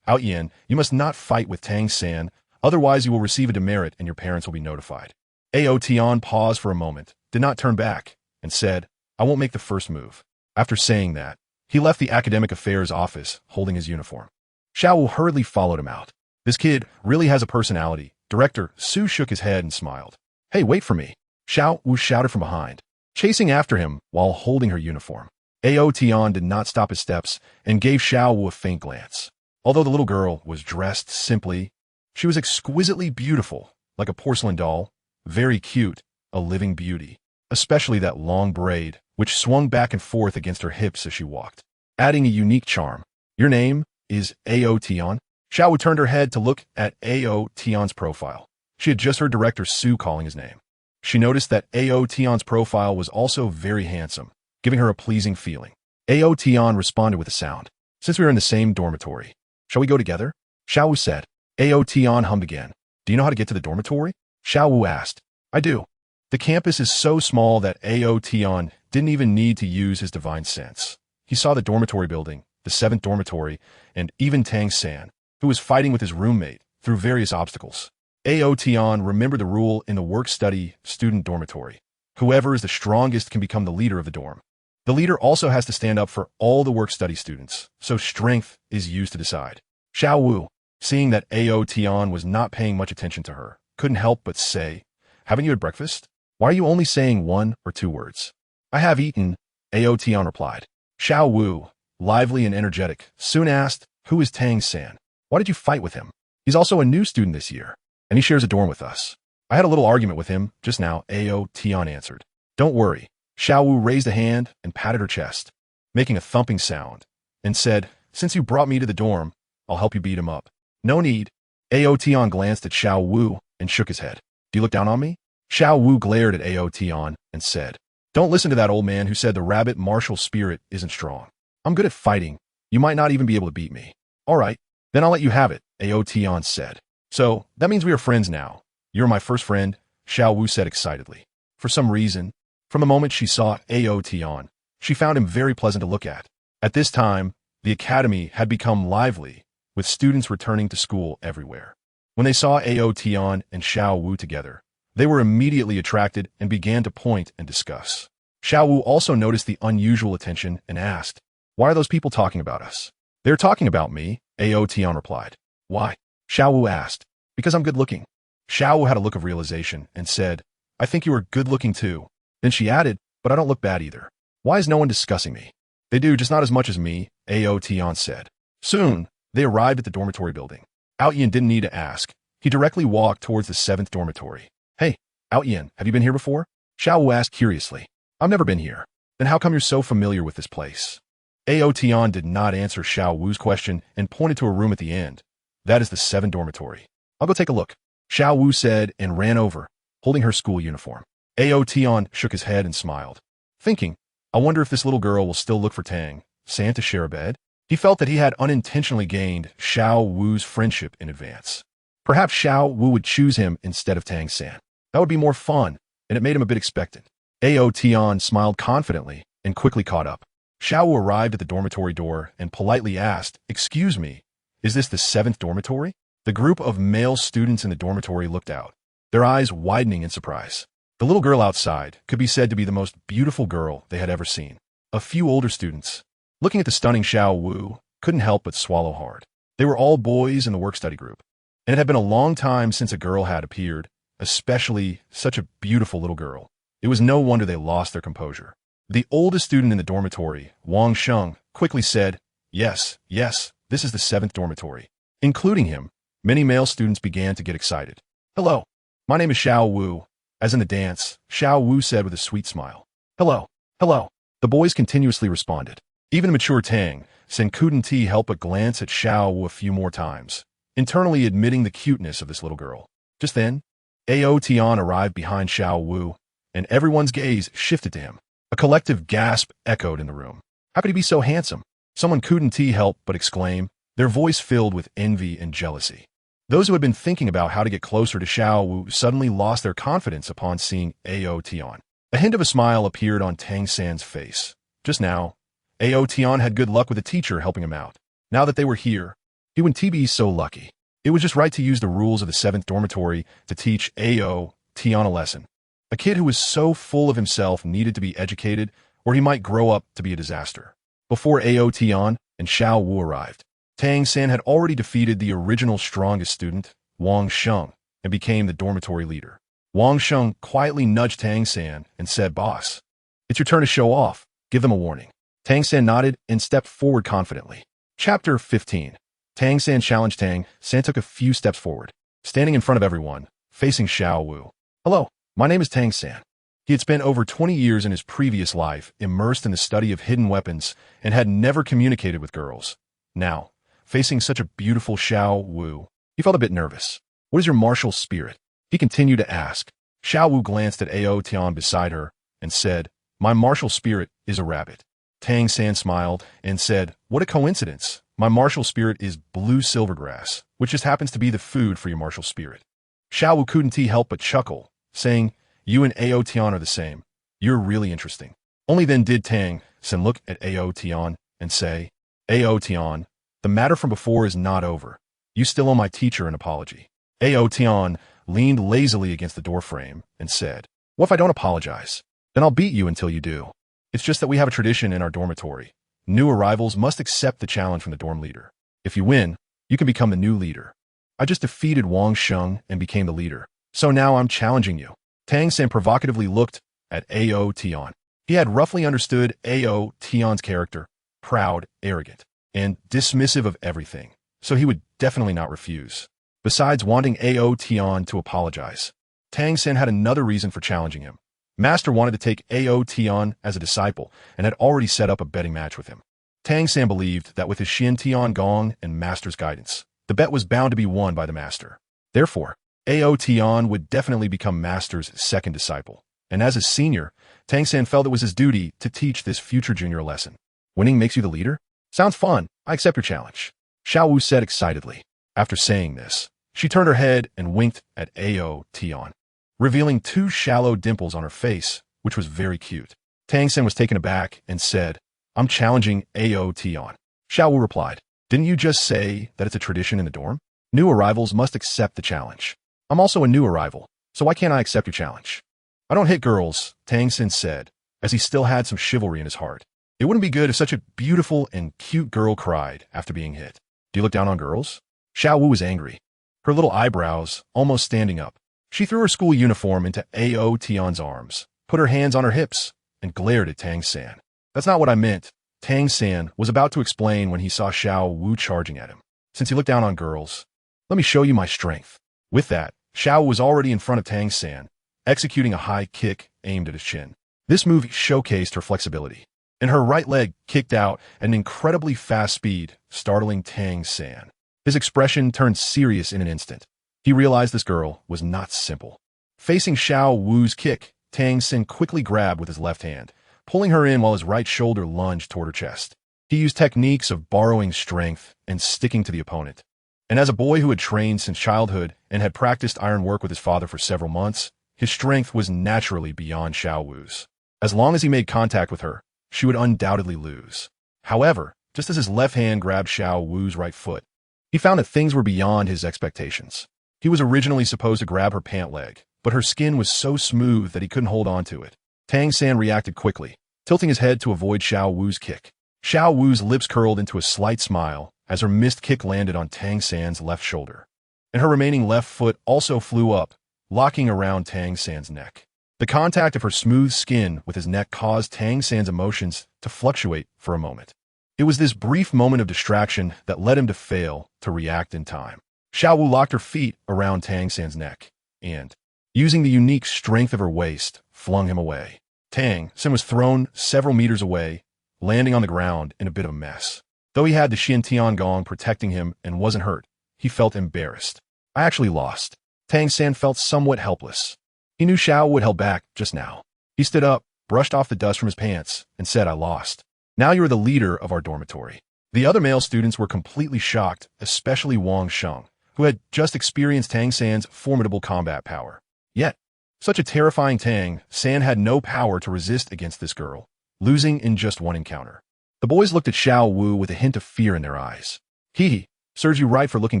Ao Tian, you must not fight with Tang San, otherwise you will receive a demerit and your parents will be notified." Ao Tian paused for a moment, did not turn back, and said, "I won't make the first move." After saying that, he left the academic affairs office holding his uniform. Xiao Wu hurriedly followed him out. "This kid really has a personality." Director Su shook his head and smiled. "Hey, wait for me," Xiao Wu shouted from behind, chasing after him while holding her uniform. Ao Tian did not stop his steps and gave Xiao Wu a faint glance. Although the little girl was dressed simply, she was exquisitely beautiful, like a porcelain doll, very cute, a living beauty, especially that long braid, which swung back and forth against her hips as she walked, adding a unique charm. "Your name is Ao Tian?" Xiao Wu turned her head to look at Ao Tian's profile. She had just heard Director Su calling his name. She noticed that Ao Tian's profile was also very handsome, giving her a pleasing feeling. Ao Tian responded with a sound. "Since we are in the same dormitory, shall we go together?" Xiao Wu said. Ao Tian hummed again. "Do you know how to get to the dormitory?" Xiao Wu asked. "I do." The campus is so small that Ao Tian didn't even need to use his divine sense. He saw the dormitory building, the 7th dormitory, and even Tang San, who was fighting with his roommate through various obstacles. Ao Tian remembered the rule in the work-study student dormitory. Whoever is the strongest can become the leader of the dorm. The leader also has to stand up for all the work-study students, so strength is used to decide. Xiao Wu, seeing that Ao Tian was not paying much attention to her, couldn't help but say, "Haven't you had breakfast? Why are you only saying 1 or 2 words?" "I have eaten," Ao Tian replied. Xiao Wu, lively and energetic, soon asked, "Who is Tang San? Why did you fight with him? He's also a new student this year, and he shares a dorm with us." "I had a little argument with him just now," Ao Tian answered. "Don't worry." Xiao Wu raised a hand and patted her chest, making a thumping sound, and said, "Since you brought me to the dorm, I'll help you beat him up." "No need." Ao Tian glanced at Xiao Wu and shook his head. "Do you look down on me?" Xiao Wu glared at Ao Tian and said, "Don't listen to that old man who said the rabbit martial spirit isn't strong. I'm good at fighting. You might not even be able to beat me." "All right, then I'll let you have it," Ao Tian said. "So, that means we are friends now. You're my first friend," Xiao Wu said excitedly. For some reason, from the moment she saw Ao Tian, she found him very pleasant to look at. At this time, the academy had become lively, with students returning to school everywhere. When they saw Ao Tian and Xiao Wu together, they were immediately attracted and began to point and discuss. Xiao Wu also noticed the unusual attention and asked, "Why are those people talking about us?" "They're talking about me," Ao Tian replied. "Why?" Xiao Wu asked. "Because I'm good-looking." Xiao Wu had a look of realization and said, "I think you are good-looking too." Then she added, "But I don't look bad either. Why is no one discussing me?" "They do, just not as much as me," Ao Tian said. Soon, they arrived at the dormitory building. Ao Tian didn't need to ask. He directly walked towards the 7th dormitory. "Hey, Ao Tian, have you been here before?" Xiao Wu asked curiously. "I've never been here." "Then how come you're so familiar with this place?" Ao Tian did not answer Xiao Wu's question and pointed to a room at the end. "That is the 7th dormitory. I'll go take a look," Xiao Wu said and ran over, holding her school uniform. Ao Tian shook his head and smiled, thinking, "I wonder if this little girl will still look for Tang San to share a bed?" He felt that he had unintentionally gained Xiao Wu's friendship in advance. Perhaps Xiao Wu would choose him instead of Tang San. That would be more fun, and it made him a bit expectant. Ao Tian smiled confidently and quickly caught up. Xiao Wu arrived at the dormitory door and politely asked, "Excuse me, is this the 7th dormitory?" The group of male students in the dormitory looked out, their eyes widening in surprise. The little girl outside could be said to be the most beautiful girl they had ever seen. A few older students, looking at the stunning Xiao Wu, couldn't help but swallow hard. They were all boys in the work-study group, and it had been a long time since a girl had appeared, especially such a beautiful little girl. It was no wonder they lost their composure. The oldest student in the dormitory, Wang Sheng, quickly said, "Yes, yes, this is the 7th dormitory." Including him, many male students began to get excited. "Hello, my name is Xiao Wu." As in the dance, Xiao Wu said with a sweet smile. "Hello, hello." The boys continuously responded. Even mature Tang San couldn't help but glance at Xiao Wu a few more times, internally admitting the cuteness of this little girl. Just then, Ao Tian arrived behind Xiao Wu, and everyone's gaze shifted to him. A collective gasp echoed in the room. How could he be so handsome? Someone couldn't help but exclaim, their voice filled with envy and jealousy. Those who had been thinking about how to get closer to Xiao Wu suddenly lost their confidence upon seeing Ao Tian. A hint of a smile appeared on Tang San's face. Just now, Ao Tian had good luck with the teacher helping him out. Now that they were here, he wouldn't be so lucky. It was just right to use the rules of the 7th dormitory to teach Ao Tian a lesson. A kid who was so full of himself needed to be educated, or he might grow up to be a disaster. Before Ao Tian and Xiao Wu arrived, Tang San had already defeated the original strongest student, Wang Sheng, and became the dormitory leader. Wang Sheng quietly nudged Tang San and said, "Boss, it's your turn to show off. Give them a warning." Tang San nodded and stepped forward confidently. Chapter 15. Tang San challenged. Tang San took a few steps forward, standing in front of everyone, facing Xiao Wu. "Hello, my name is Tang San." He had spent over 20 years in his previous life immersed in the study of hidden weapons and had never communicated with girls. Now, facing such a beautiful Xiao Wu, he felt a bit nervous. "What is your martial spirit?" he continued to ask. Xiao Wu glanced at Ao Tian beside her and said, "My martial spirit is a rabbit." Tang San smiled and said, "What a coincidence. My martial spirit is blue silvergrass, which just happens to be the food for your martial spirit." Xiao Wu couldn't help but chuckle, saying, "You and Ao Tian are the same. You're really interesting." Only then did Tang San look at Ao Tian and say, "Ao Tian, the matter from before is not over. You still owe my teacher an apology." Ao Tian leaned lazily against the doorframe and said, "What if I don't apologize? Then I'll beat you until you do. It's just that we have a tradition in our dormitory. New arrivals must accept the challenge from the dorm leader. If you win, you can become the new leader. I just defeated Wang Sheng and became the leader. So now I'm challenging you." Tang San provocatively looked at Ao Tian. He had roughly understood Ao Tian's character, proud, arrogant, and dismissive of everything, so he would definitely not refuse. Besides wanting Ao Tian to apologize, Tang San had another reason for challenging him. Master wanted to take Ao Tian as a disciple and had already set up a betting match with him. Tang San believed that with his Xin Tian Gong and Master's guidance, the bet was bound to be won by the Master. Therefore, Ao Tian would definitely become Master's second disciple, and as a senior, Tang San felt it was his duty to teach this future junior a lesson. "Winning makes you the leader? Sounds fun. I accept your challenge," Xiao Wu said excitedly. After saying this, she turned her head and winked at Ao Tian, revealing 2 shallow dimples on her face, which was very cute. Tang San was taken aback and said, "I'm challenging Ao Tian." Xiao Wu replied, "Didn't you just say that it's a tradition in the dorm? New arrivals must accept the challenge. I'm also a new arrival, so why can't I accept your challenge?" "I don't hit girls," Tang San said, as he still had some chivalry in his heart. It wouldn't be good if such a beautiful and cute girl cried after being hit. "Do you look down on girls?" Xiao Wu was angry, her little eyebrows almost standing up. She threw her school uniform into Ao Tian's arms, put her hands on her hips, and glared at Tang San. "That's not what I meant." Tang San was about to explain when he saw Xiao Wu charging at him. "Since you look down on girls, let me show you my strength." With that, Xiao was already in front of Tang San, executing a high kick aimed at his chin. This move showcased her flexibility, and her right leg kicked out at an incredibly fast speed, startling Tang San. His expression turned serious in an instant. He realized this girl was not simple. Facing Xiao Wu's kick, Tang San quickly grabbed with his left hand, pulling her in while his right shoulder lunged toward her chest. He used techniques of borrowing strength and sticking to the opponent. And as a boy who had trained since childhood and had practiced iron work with his father for several months, his strength was naturally beyond Xiao Wu's. As long as he made contact with her, she would undoubtedly lose. However, just as his left hand grabbed Xiao Wu's right foot, he found that things were beyond his expectations. He was originally supposed to grab her pant leg, but her skin was so smooth that he couldn't hold on to it. Tang San reacted quickly, tilting his head to avoid Xiao Wu's kick. Xiao Wu's lips curled into a slight smile as her missed kick landed on Tang San's left shoulder, and her remaining left foot also flew up, locking around Tang San's neck. The contact of her smooth skin with his neck caused Tang San's emotions to fluctuate for a moment. It was this brief moment of distraction that led him to fail to react in time. Xiao Wu locked her feet around Tang San's neck and, using the unique strength of her waist, flung him away. Tang San was thrown several meters away, landing on the ground in a bit of a mess. Though he had the Xian Gong protecting him and wasn't hurt, he felt embarrassed. I actually lost. Tang San felt somewhat helpless. He knew Xiao Wu had held back just now. He stood up, brushed off the dust from his pants, and said, I lost. Now you are the leader of our dormitory. The other male students were completely shocked, especially Wang Sheng, who had just experienced Tang San's formidable combat power. Yet, such a terrifying Tang San had no power to resist against this girl, losing in just one encounter. The boys looked at Xiao Wu with a hint of fear in their eyes. Hee, serves you right for looking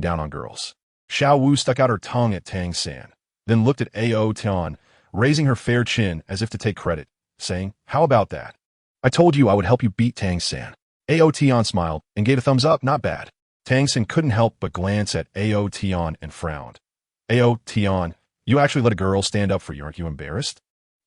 down on girls. Xiao Wu stuck out her tongue at Tang San, then looked at Ao Tian, raising her fair chin as if to take credit, saying, How about that? I told you I would help you beat Tang San. Ao Tian smiled and gave a thumbs up, not bad. Tang San couldn't help but glance at Ao Tian and frowned. Ao Tian, you actually let a girl stand up for you, aren't you embarrassed?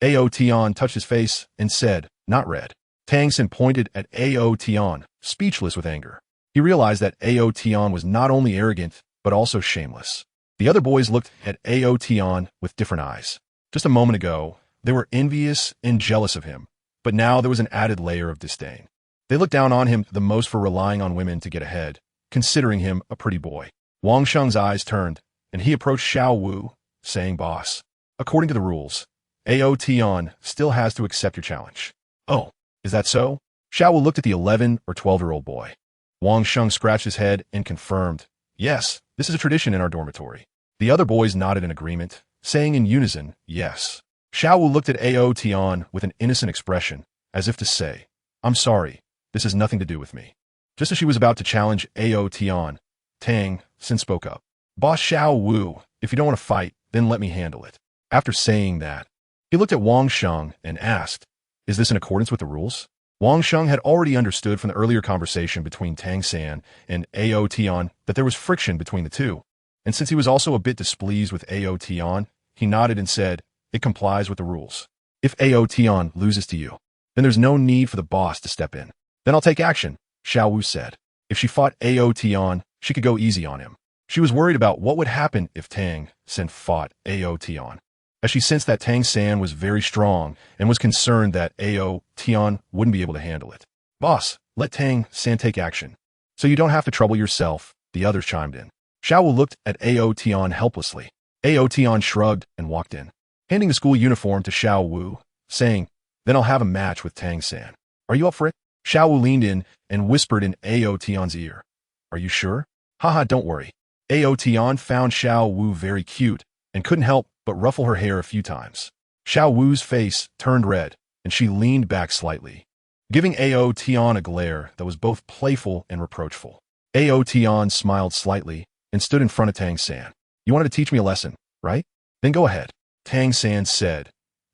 Ao Tian touched his face and said, Not red. Tang San pointed at Ao Tian, speechless with anger. He realized that Ao Tian was not only arrogant, but also shameless. The other boys looked at Ao Tian with different eyes. Just a moment ago, they were envious and jealous of him, but now there was an added layer of disdain. They looked down on him the most for relying on women to get ahead, considering him a pretty boy. Wang Sheng's eyes turned, and he approached Xiao Wu, saying, Boss, according to the rules, Ao Tian still has to accept your challenge. Oh, is that so? Xiao Wu looked at the 11 or 12-year-old boy. Wang Sheng scratched his head and confirmed, Yes, this is a tradition in our dormitory. The other boys nodded in agreement, saying in unison, Yes. Xiao Wu looked at Ao Tian with an innocent expression, as if to say, I'm sorry, this has nothing to do with me. Just as she was about to challenge Ao Tian, Tang San spoke up. Boss Xiao Wu, if you don't want to fight, then let me handle it. After saying that, he looked at Wang Sheng and asked, Is this in accordance with the rules? Wang Sheng had already understood from the earlier conversation between Tang San and Ao Tian that there was friction between the two, and since he was also a bit displeased with Ao Tian, he nodded and said, It complies with the rules. If Ao Tian loses to you, then there's no need for the boss to step in. Then I'll take action, Xiao Wu said. If she fought Ao Tian, she could go easy on him. She was worried about what would happen if Tang San fought Ao Tian, as she sensed that Tang San was very strong and was concerned that Ao Tian wouldn't be able to handle it. Boss, let Tang San take action. So you don't have to trouble yourself, the others chimed in. Xiao Wu looked at Ao Tian helplessly. Ao Tian shrugged and walked in, handing the school uniform to Xiao Wu, saying, Then I'll have a match with Tang San. Are you up for it? Xiao Wu leaned in and whispered in Ao Tian's ear. Are you sure? Haha, don't worry. Ao Tian found Xiao Wu very cute and couldn't help but ruffle her hair a few times. Xiao Wu's face turned red, and she leaned back slightly, giving Ao Tian a glare that was both playful and reproachful. Ao Tian smiled slightly and stood in front of Tang San. You wanted to teach me a lesson, right? Then go ahead. Tang San said,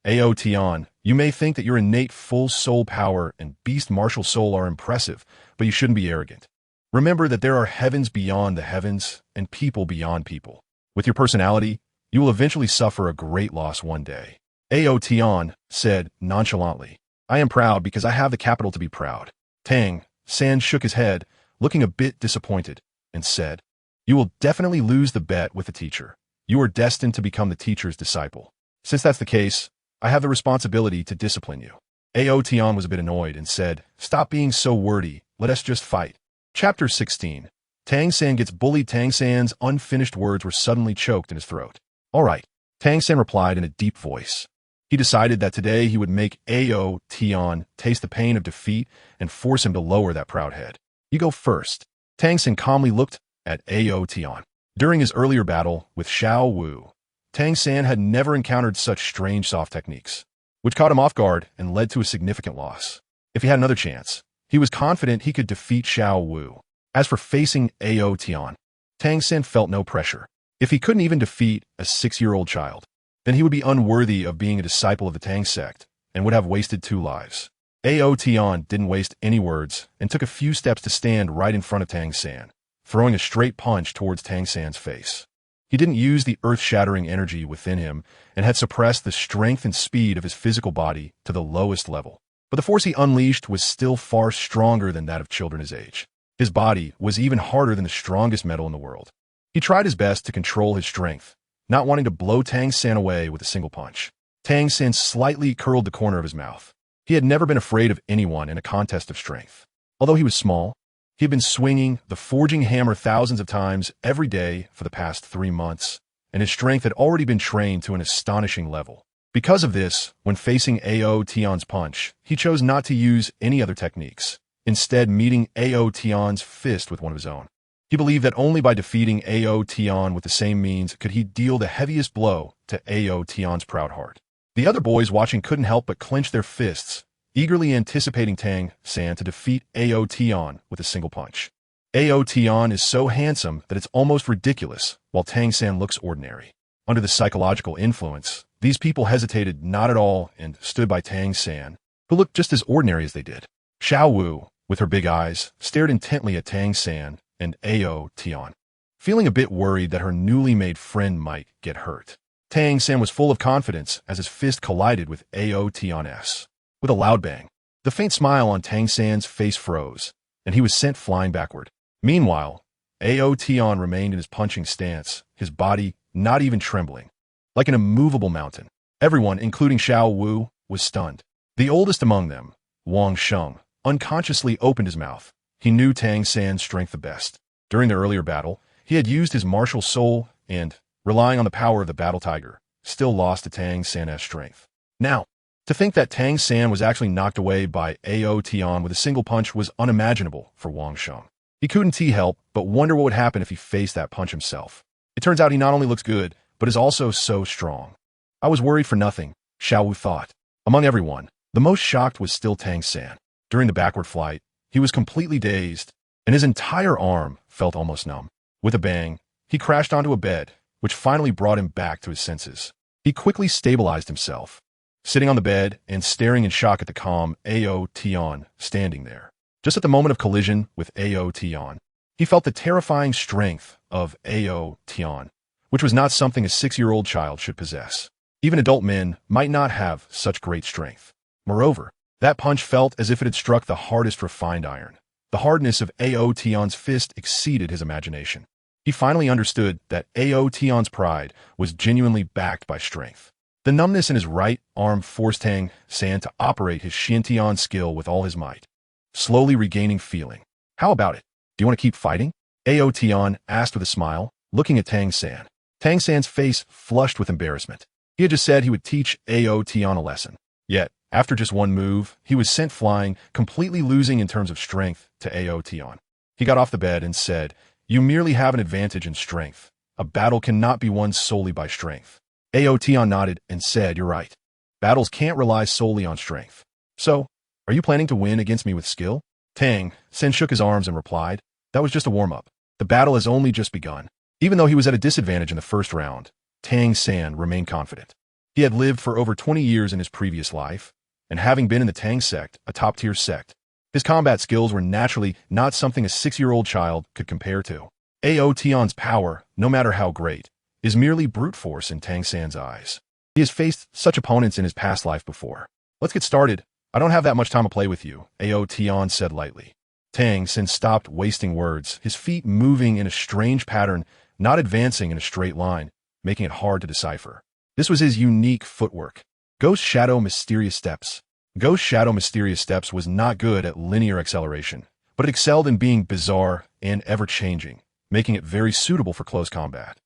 Ao Tian, you may think that your innate full soul power and beast martial soul are impressive, but you shouldn't be arrogant. Remember that there are heavens beyond the heavens and people beyond people. With your personality, you will eventually suffer a great loss one day. Ao Tian said nonchalantly, I am proud because I have the capital to be proud. Tang San shook his head, looking a bit disappointed, and said, You will definitely lose the bet with the teacher. You are destined to become the teacher's disciple. Since that's the case, I have the responsibility to discipline you. Ao Tian was a bit annoyed and said, Stop being so wordy, let us just fight. Chapter 16. Tang San gets bullied. Tang San's unfinished words were suddenly choked in his throat. All right, Tang San replied in a deep voice. He decided that today he would make Ao Tian taste the pain of defeat and force him to lower that proud head. You go first. Tang San calmly looked at Ao Tian. During his earlier battle with Xiao Wu, Tang San had never encountered such strange soft techniques, which caught him off guard and led to a significant loss. If he had another chance, he was confident he could defeat Xiao Wu. As for facing Ao Tian, Tang San felt no pressure. If he couldn't even defeat a 6-year-old child, then he would be unworthy of being a disciple of the Tang Sect and would have wasted 2 lives. Ao Tian didn't waste any words and took a few steps to stand right in front of Tang San, throwing a straight punch towards Tang San's face. He didn't use the earth-shattering energy within him and had suppressed the strength and speed of his physical body to the lowest level. But the force he unleashed was still far stronger than that of children his age. His body was even harder than the strongest metal in the world. He tried his best to control his strength, not wanting to blow Tang San away with a single punch. Tang San slightly curled the corner of his mouth. He had never been afraid of anyone in a contest of strength. Although he was small, he had been swinging the forging hammer thousands of times every day for the past 3 months, and his strength had already been trained to an astonishing level. Because of this, when facing Ao Tian's punch, he chose not to use any other techniques, instead meeting Ao Tian's fist with one of his own. He believed that only by defeating Ao Tian with the same means could he deal the heaviest blow to Ao Tian's proud heart. The other boys watching couldn't help but clench their fists, eagerly anticipating Tang San to defeat Ao Tian with a single punch. Ao Tian is so handsome that it's almost ridiculous, while Tang San looks ordinary. Under the psychological influence, these people hesitated not at all and stood by Tang San, who looked just as ordinary as they did. Xiao Wu, with her big eyes, stared intently at Tang San and Ao Tian, feeling a bit worried that her newly made friend might get hurt. Tang San was full of confidence as his fist collided with Ao Tian's. With a loud bang, the faint smile on Tang San's face froze, and he was sent flying backward. Meanwhile, Ao Tian remained in his punching stance, his body not even trembling. Like an immovable mountain, everyone, including Xiao Wu, was stunned. The oldest among them, Wang Sheng, unconsciously opened his mouth. He knew Tang San's strength the best. During the earlier battle, he had used his martial soul and, relying on the power of the battle tiger, still lost to Tang San's strength. Now, to think that Tang San was actually knocked away by Ao Tian with a single punch was unimaginable for Wang Sheng. He couldn't help but wonder what would happen if he faced that punch himself. It turns out he not only looks good, but is also so strong. I was worried for nothing, Xiao Wu thought. Among everyone, the most shocked was still Tang San. During the backward flight, he was completely dazed, and his entire arm felt almost numb. With a bang, he crashed onto a bed, which finally brought him back to his senses. He quickly stabilized himself, sitting on the bed and staring in shock at the calm Ao Tian standing there. Just at the moment of collision with Ao Tian, he felt the terrifying strength of Ao Tian, which was not something a 6-year-old child should possess. Even adult men might not have such great strength. Moreover, that punch felt as if it had struck the hardest refined iron. The hardness of Ao Tian's fist exceeded his imagination. He finally understood that Ao Tian's pride was genuinely backed by strength. The numbness in his right arm forced Tang San to operate his Xiantian skill with all his might, slowly regaining feeling. How about it? Do you want to keep fighting? Ao Tian asked with a smile, looking at Tang San. Tang San's face flushed with embarrassment. He had just said he would teach Ao Tian a lesson. Yet, after just one move, he was sent flying, completely losing in terms of strength to Ao Tian. He got off the bed and said, "You merely have an advantage in strength. A battle cannot be won solely by strength." Ao Tian nodded and said, "You're right. Battles can't rely solely on strength. So, are you planning to win against me with skill?" Tang San shook his arms and replied, "That was just a warm-up. The battle has only just begun." Even though he was at a disadvantage in the first round, Tang San remained confident. He had lived for over 20 years in his previous life, and having been in the Tang Sect, a top-tier sect, his combat skills were naturally not something a 6-year-old child could compare to. Ao Tian's power, no matter how great, is merely brute force in Tang San's eyes. He has faced such opponents in his past life before. "Let's get started. I don't have that much time to play with you," Ao Tian said lightly. Tang San stopped wasting words, his feet moving in a strange pattern, not advancing in a straight line, making it hard to decipher. This was his unique footwork. Ghost Shadow Mysterious Steps. Ghost Shadow Mysterious Steps was not good at linear acceleration, but it excelled in being bizarre and ever-changing, making it very suitable for close combat,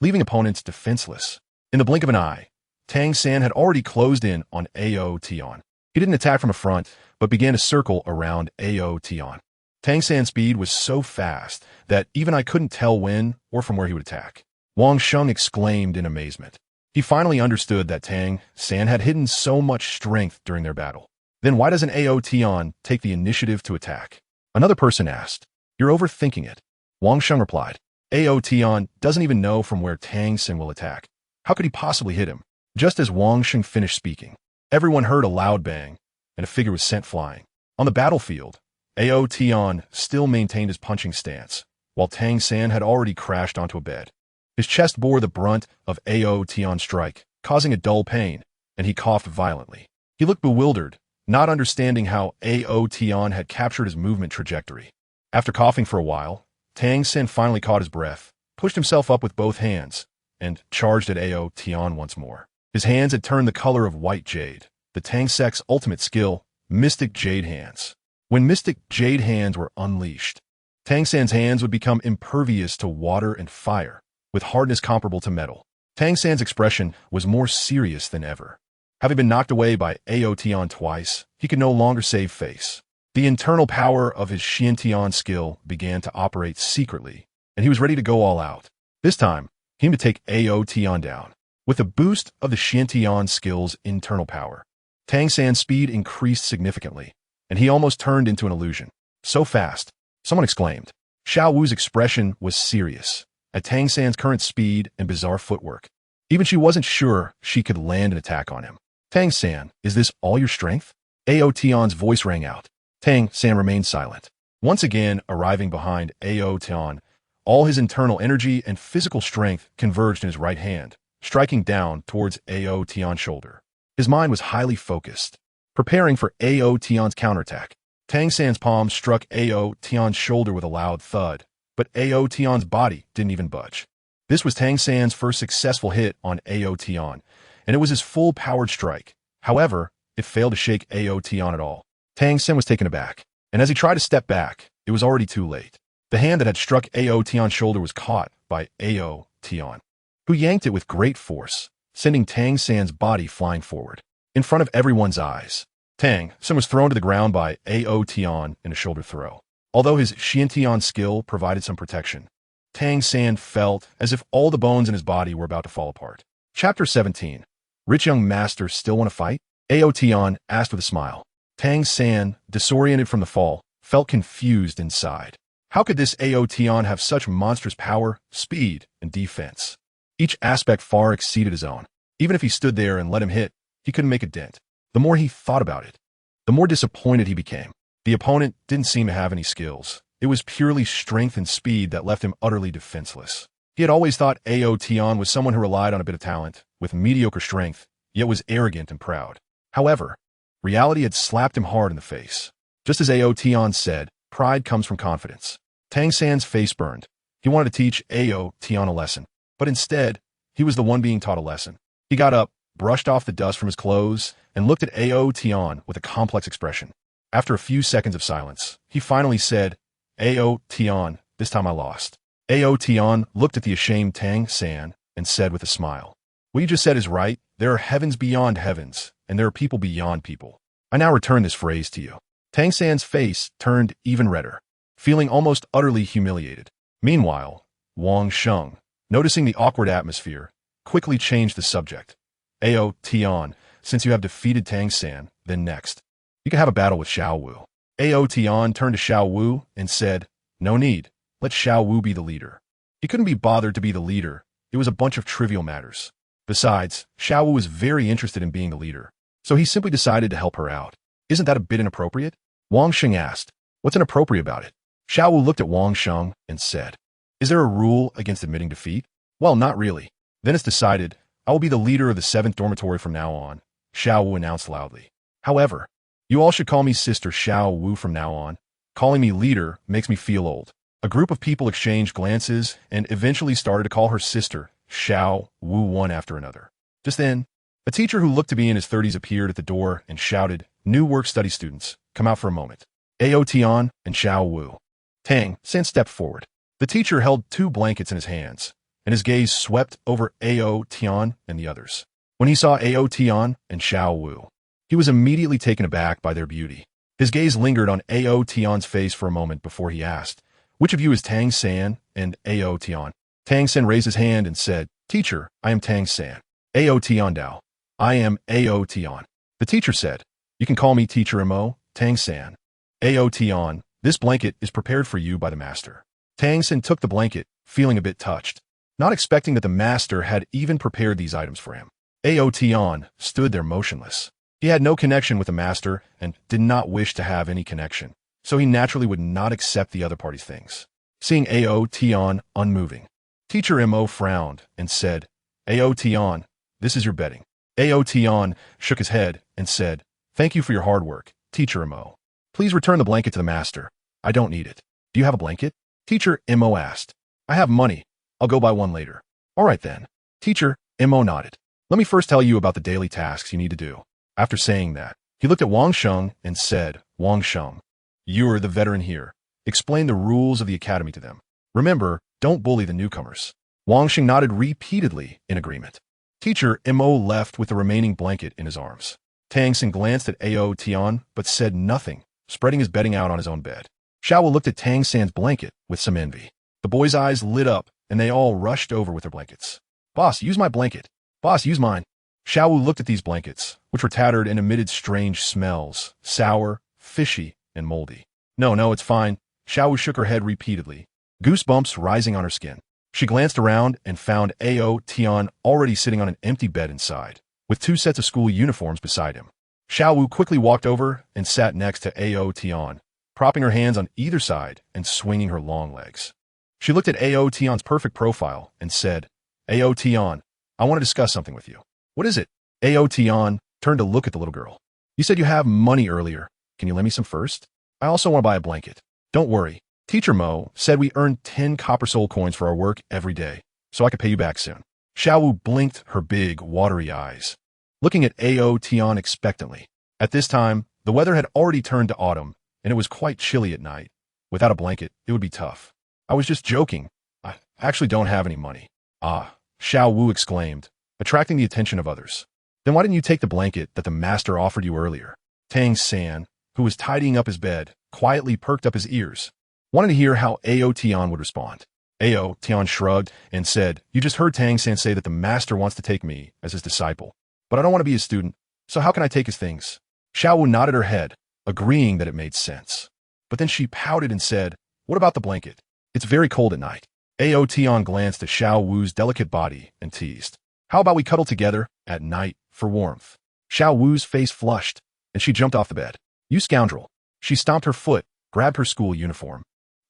leaving opponents defenseless. In the blink of an eye, Tang San had already closed in on Ao Tian. He didn't attack from a front, but began to circle around Ao Tian. Tang San's speed was so fast that even I couldn't tell when or from where he would attack. Wang Sheng exclaimed in amazement. He finally understood that Tang San had hidden so much strength during their battle. Then why doesn't Ao Tian take the initiative to attack? Another person asked. "You're overthinking it." Wang Sheng replied. Ao Tian doesn't even know from where Tang San will attack. How could he possibly hit him? Just as Wang Sheng finished speaking, everyone heard a loud bang, and a figure was sent flying. On the battlefield, Ao Tian still maintained his punching stance, while Tang San had already crashed onto a bed. His chest bore the brunt of Ao Tian's strike, causing a dull pain, and he coughed violently. He looked bewildered, not understanding how Ao Tian had captured his movement trajectory. After coughing for a while, Tang San finally caught his breath, pushed himself up with both hands, and charged at Ao Tian once more. His hands had turned the color of white jade, the Tang Sect's ultimate skill, Mystic Jade Hands. When Mystic Jade Hands were unleashed, Tang San's hands would become impervious to water and fire, with hardness comparable to metal. Tang San's expression was more serious than ever. Having been knocked away by Ao Tian twice, he could no longer save face. The internal power of his Xiantian skill began to operate secretly, and he was ready to go all out. This time, he aimed to take Ao Tian down. With the boost of the Xiantian skill's internal power, Tang San's speed increased significantly, and he almost turned into an illusion. So fast, someone exclaimed. Xiao Wu's expression was serious at Tang San's current speed and bizarre footwork. Even she wasn't sure she could land an attack on him. Tang San, is this all your strength? Ao Tian's voice rang out. Tang San remained silent. Once again, arriving behind Ao Tian, all his internal energy and physical strength converged in his right hand, striking down towards Ao Tian's shoulder. His mind was highly focused, preparing for Ao Tian's counterattack. Tang San's palm struck Ao Tian's shoulder with a loud thud, but Ao Tian's body didn't even budge. This was Tang San's first successful hit on Ao Tian, and it was his full-powered strike. However, it failed to shake Ao Tian at all. Tang San was taken aback, and as he tried to step back, it was already too late. The hand that had struck Ao Tian's shoulder was caught by Ao Tian, who yanked it with great force, sending Tang San's body flying forward. In front of everyone's eyes, Tang San was thrown to the ground by Ao Tian in a shoulder throw. Although his Xiantian skill provided some protection, Tang San felt as if all the bones in his body were about to fall apart. Chapter 17. Rich young master still want to fight? Ao Tian asked with a smile. Tang San, disoriented from the fall, felt confused inside. How could this Ao Tian have such monstrous power, speed, and defense? Each aspect far exceeded his own. Even if he stood there and let him hit, he couldn't make a dent. The more he thought about it, the more disappointed he became. The opponent didn't seem to have any skills. It was purely strength and speed that left him utterly defenseless. He had always thought Ao Tian was someone who relied on a bit of talent, with mediocre strength, yet was arrogant and proud. However, reality had slapped him hard in the face. Just as Ao Tian said, pride comes from confidence. Tang San's face burned. He wanted to teach Ao Tian a lesson, but instead, he was the one being taught a lesson. He got up, brushed off the dust from his clothes, and looked at Ao Tian with a complex expression. After a few seconds of silence, he finally said, Ao Tian, this time I lost. Ao Tian looked at the ashamed Tang San and said with a smile, what you just said is right. There are heavens beyond heavens, and there are people beyond people. I now return this phrase to you. Tang San's face turned even redder, feeling almost utterly humiliated. Meanwhile, Wang Sheng, noticing the awkward atmosphere, quickly changed the subject. Ao Tian, since you have defeated Tang San, then next, you can have a battle with Xiao Wu. Ao Tian turned to Xiao Wu and said, no need, let Xiao Wu be the leader. He couldn't be bothered to be the leader. It was a bunch of trivial matters. Besides, Xiao Wu was very interested in being the leader, so he simply decided to help her out. Isn't that a bit inappropriate? Wang Sheng asked. What's inappropriate about it? Xiao Wu looked at Wang Sheng and said, is there a rule against admitting defeat? Well, not really. Then it's decided, I will be the leader of the 7th dormitory from now on, Xiao Wu announced loudly. However, you all should call me Sister Xiao Wu from now on. Calling me leader makes me feel old. A group of people exchanged glances and eventually started to call her sister Xiao Wu one after another. Just then, a teacher who looked to be in his 30s appeared at the door and shouted, new work-study students, come out for a moment. Ao Tian and Xiao Wu. Tang San stepped forward. The teacher held 2 blankets in his hands, and his gaze swept over Ao Tian and the others. When he saw Ao Tian and Xiao Wu, he was immediately taken aback by their beauty. His gaze lingered on Ao Tian's face for a moment before he asked, which of you is Tang San and Ao Tian? Tang San raised his hand and said, teacher, I am Tang San. Ao Tian Dao. I am Ao Tian. The teacher said, you can call me Teacher Mo, Tang San. Ao Tian, this blanket is prepared for you by the master. Tang San took the blanket, feeling a bit touched, not expecting that the master had even prepared these items for him. Ao Tian stood there motionless. He had no connection with the master and did not wish to have any connection, so he naturally would not accept the other party's things. Seeing Ao Tian unmoving, Teacher Mo frowned and said, Ao Tian, this is your bedding. Ao Tian shook his head and said, Thank you for your hard work, Teacher Mo. Please return the blanket to the master. I don't need it. Do you have a blanket? Teacher Mo asked. I have money. I'll go buy one later. All right then. Teacher Mo nodded. Let me first tell you about the daily tasks you need to do. After saying that, he looked at Wang Sheng and said, Wang Sheng, you're the veteran here. Explain the rules of the academy to them. Remember, don't bully the newcomers. Wang Sheng nodded repeatedly in agreement. Teacher Mo left with the remaining blanket in his arms. Tang San glanced at Ao Tian but said nothing, spreading his bedding out on his own bed. Xiao looked at Tang San's blanket with some envy. The boys' eyes lit up and they all rushed over with their blankets. Boss, use my blanket. Boss, use mine. Xiao looked at these blankets, which were tattered and emitted strange smells, sour, fishy, and moldy. No, it's fine. Xiao shook her head repeatedly, goosebumps rising on her skin. She glanced around and found Ao Tian already sitting on an empty bed inside, with 2 sets of school uniforms beside him. Xiao quickly walked over and sat next to Ao Tian, propping her hands on either side and swinging her long legs. She looked at Ao Tian's perfect profile and said, Ao Tian, I want to discuss something with you. What is it? Ao Tian turned to look at the little girl. You said you have money earlier. Can you lend me some first? I also want to buy a blanket. Don't worry. Teacher Mo said we earn 10 copper soul coins for our work every day, so I could pay you back soon. Xiao blinked her big, watery eyes, looking at Ao Tian expectantly. At this time, the weather had already turned to autumn, and it was quite chilly at night. Without a blanket, it would be tough. I was just joking. I actually don't have any money. Ah, Xiao Wu exclaimed, attracting the attention of others. Then why didn't you take the blanket that the master offered you earlier? Tang San, who was tidying up his bed, quietly perked up his ears, wanted to hear how Ao Tian would respond. Ao Tian shrugged and said, You just heard Tang San say that the master wants to take me as his disciple, but I don't want to be his student, so how can I take his things? Xiao Wu nodded her head, agreeing that it made sense. But then she pouted and said, What about the blanket? It's very cold at night. Ao Tian glanced at Xiao Wu's delicate body and teased, How about we cuddle together at night for warmth? Xiao Wu's face flushed, and she jumped off the bed. You scoundrel. She stomped her foot, grabbed her school uniform,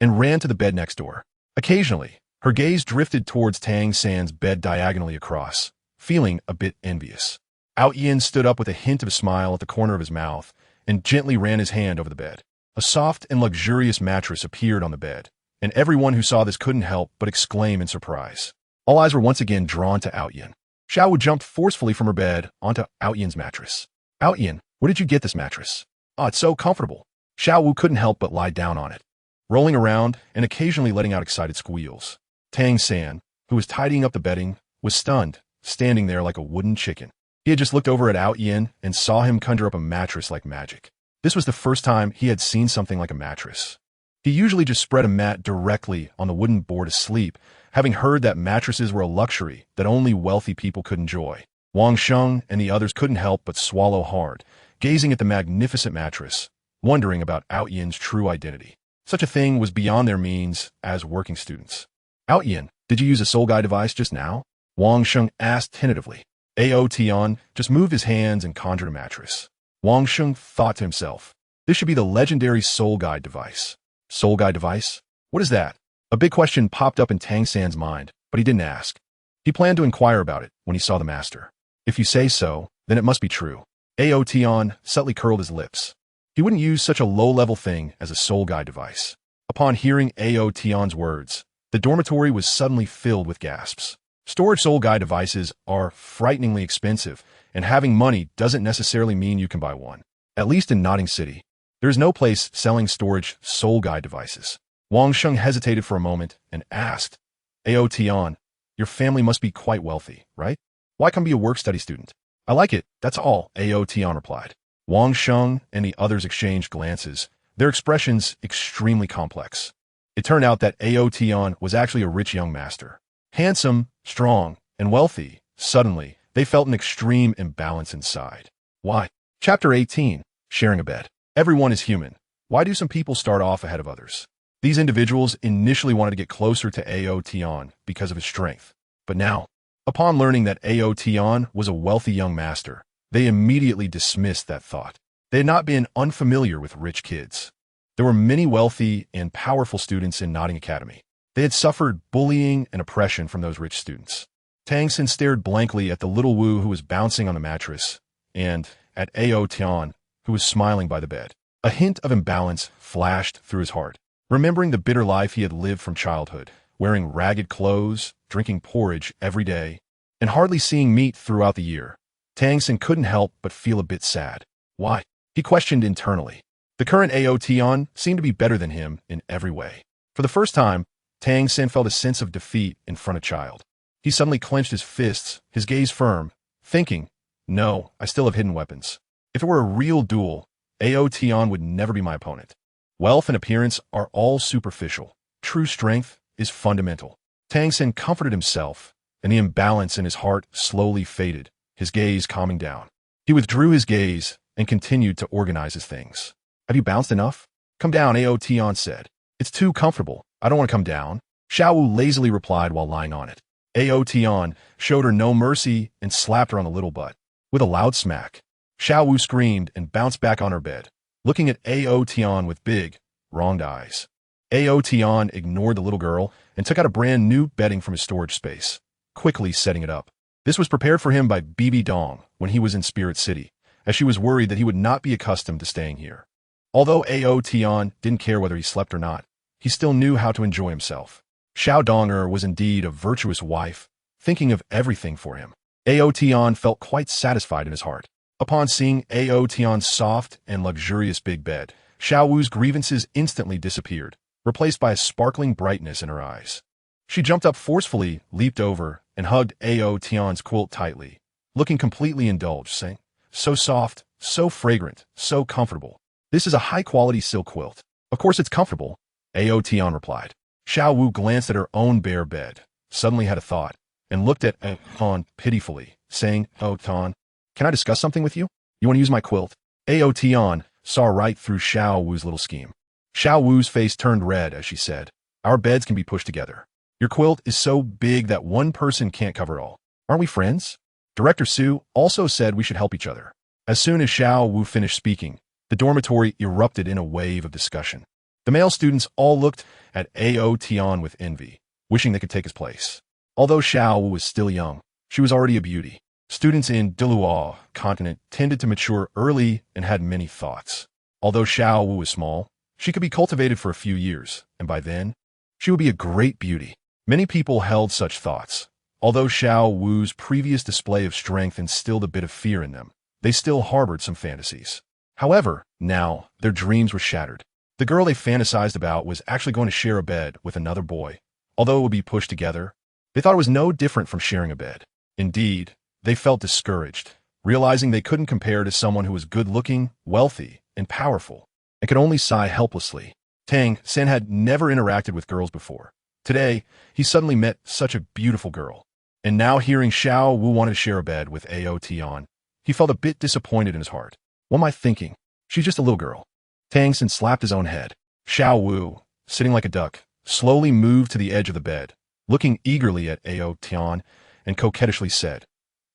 and ran to the bed next door. Occasionally, her gaze drifted towards Tang San's bed diagonally across, feeling a bit envious. Ao Tian stood up with a hint of a smile at the corner of his mouth and gently ran his hand over the bed. A soft and luxurious mattress appeared on the bed, and everyone who saw this couldn't help but exclaim in surprise. All eyes were once again drawn to Ao Tian. Xiao jumped forcefully from her bed onto Ao Tian's mattress. Ao Tian, where did you get this mattress? Oh, it's so comfortable. Xiao Wu couldn't help but lie down on it, rolling around and occasionally letting out excited squeals. Tang San, who was tidying up the bedding, was stunned, standing there like a wooden chicken. He had just looked over at Ao Tian and saw him conjure up a mattress like magic. This was the first time he had seen something like a mattress. He usually just spread a mat directly on the wooden board to sleep, having heard that mattresses were a luxury that only wealthy people could enjoy. Wang Sheng and the others couldn't help but swallow hard, gazing at the magnificent mattress, wondering about Ao Tian's true identity. Such a thing was beyond their means as working students. Ao Tian, did you use a soul guide device just now? Wang Sheng asked tentatively. Ao Tian just moved his hands and conjured a mattress. Wang Sheng thought to himself, this should be the legendary soul guide device. Soul guide device? What is that? A big question popped up in Tang San's mind, but he didn't ask. He planned to inquire about it when he saw the master. If you say so, then it must be true. Ao Tian subtly curled his lips. He wouldn't use such a low-level thing as a soul guide device. Upon hearing Ao Tian's words, the dormitory was suddenly filled with gasps. Storage soul guide devices are frighteningly expensive, and having money doesn't necessarily mean you can buy one. At least in Notting City, there is no place selling storage soul guide devices. Wang Sheng hesitated for a moment and asked, Ao Tian, your family must be quite wealthy, right? Why come be a work-study student? I like it, that's all, Ao Tian replied. Wang Sheng and the others exchanged glances, their expressions extremely complex. It turned out that Ao Tian was actually a rich young master. Handsome, strong, and wealthy. Suddenly, they felt an extreme imbalance inside. Why? Chapter 18, Sharing a Bed. Everyone is human. Why do some people start off ahead of others? These individuals initially wanted to get closer to Ao Tian because of his strength. But now, upon learning that Ao Tian was a wealthy young master, they immediately dismissed that thought. They had not been unfamiliar with rich kids. There were many wealthy and powerful students in Notting Academy. They had suffered bullying and oppression from those rich students. Tang San stared blankly at the little Wu who was bouncing on the mattress, and at Ao Tian, who was smiling by the bed. A hint of imbalance flashed through his heart, remembering the bitter life he had lived from childhood, wearing ragged clothes, drinking porridge every day, and hardly seeing meat throughout the year. Tang San couldn't help but feel a bit sad. Why? He questioned internally. The current Ao Tian seemed to be better than him in every way. For the first time, Tang San felt a sense of defeat in front of child. He suddenly clenched his fists, his gaze firm, thinking, no, I still have hidden weapons. If it were a real duel, Ao Tian would never be my opponent. Wealth and appearance are all superficial. True strength is fundamental. Tang San comforted himself, and the imbalance in his heart slowly faded, his gaze calming down. He withdrew his gaze and continued to organize his things. Have you bounced enough? Come down, Ao Tian said. It's too comfortable. I don't want to come down. Xiao Wu lazily replied while lying on it. Ao Tian showed her no mercy and slapped her on the little butt. With a loud smack, Xiao Wu screamed and bounced back on her bed, looking at Ao Tian with big, wronged eyes. Ao Tian ignored the little girl and took out a brand new bedding from his storage space, quickly setting it up. This was prepared for him by Bibi Dong when he was in Spirit City, as she was worried that he would not be accustomed to staying here. Although Ao Tian didn't care whether he slept or not, he still knew how to enjoy himself. Xiao Donger was indeed a virtuous wife, thinking of everything for him. Ao Tian felt quite satisfied in his heart. Upon seeing Ao Tian's soft and luxurious big bed, Xiao Wu's grievances instantly disappeared, replaced by a sparkling brightness in her eyes. She jumped up forcefully, leaped over, and hugged Ao Tian's quilt tightly, looking completely indulged, saying, so soft, so fragrant, so comfortable. This is a high-quality silk quilt. Of course it's comfortable, Ao Tian replied. Xiao Wu glanced at her own bare bed, suddenly had a thought, and looked at Ao Tian pitifully, saying, Ao Tian, can I discuss something with you? You want to use my quilt? Ao Tian saw right through Xiao Wu's little scheme. Xiao Wu's face turned red as she said, our beds can be pushed together. Your quilt is so big that one person can't cover all. Aren't we friends? Director Su also said we should help each other. As soon as Xiao Wu finished speaking, the dormitory erupted in a wave of discussion. The male students all looked at Ao Tian with envy, wishing they could take his place. Although Xiao Wu was still young, she was already a beauty. Students in Douluo Continent tended to mature early and had many thoughts. Although Xiao Wu was small, she could be cultivated for a few years, and by then, she would be a great beauty. Many people held such thoughts. Although Xiao Wu's previous display of strength instilled a bit of fear in them, they still harbored some fantasies. However, now, their dreams were shattered. The girl they fantasized about was actually going to share a bed with another boy. Although it would be pushed together, they thought it was no different from sharing a bed. Indeed, they felt discouraged, realizing they couldn't compare to someone who was good-looking, wealthy, and powerful, and could only sigh helplessly. Tang San had never interacted with girls before. Today, he suddenly met such a beautiful girl. And now hearing Xiao Wu wanted to share a bed with Ao Tian, he felt a bit disappointed in his heart. What am I thinking? She's just a little girl. Tang San slapped his own head. Xiao Wu, sitting like a duck, slowly moved to the edge of the bed, looking eagerly at Ao Tian, and coquettishly said,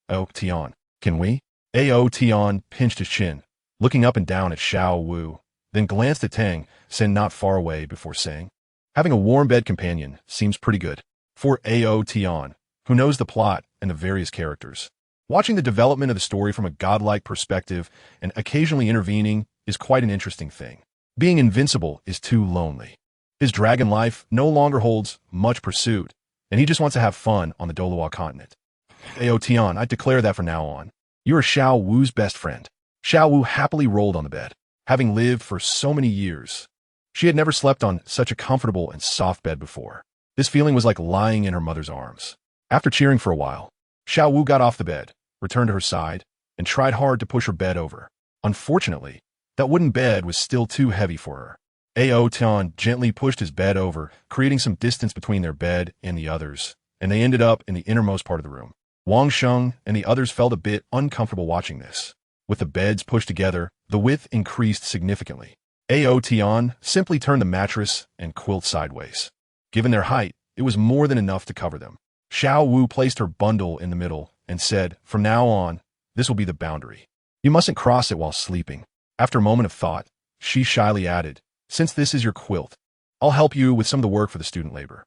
Ao Tian, can we? Ao Tian pinched his chin, looking up and down at Xiao Wu, then glanced at Tang San not far away before saying, having a warm bed companion seems pretty good. For Ao Tian, who knows the plot and the various characters. Watching the development of the story from a godlike perspective and occasionally intervening is quite an interesting thing. Being invincible is too lonely. His dragon life no longer holds much pursuit, and he just wants to have fun on the Douluo Continent. Ao Tian, I declare that from now on. You are Xiao Wu's best friend. Xiao Wu happily rolled on the bed, having lived for so many years. She had never slept on such a comfortable and soft bed before. This feeling was like lying in her mother's arms. After cheering for a while, Xiao Wu got off the bed, returned to her side, and tried hard to push her bed over. Unfortunately, that wooden bed was still too heavy for her. Ao Tian gently pushed his bed over, creating some distance between their bed and the others, and they ended up in the innermost part of the room. Wang Sheng and the others felt a bit uncomfortable watching this. With the beds pushed together, the width increased significantly. Ao Tian simply turned the mattress and quilt sideways. Given their height, it was more than enough to cover them. Xiao Wu placed her bundle in the middle and said, from now on, this will be the boundary. You mustn't cross it while sleeping. After a moment of thought, she shyly added, since this is your quilt, I'll help you with some of the work for the student labor.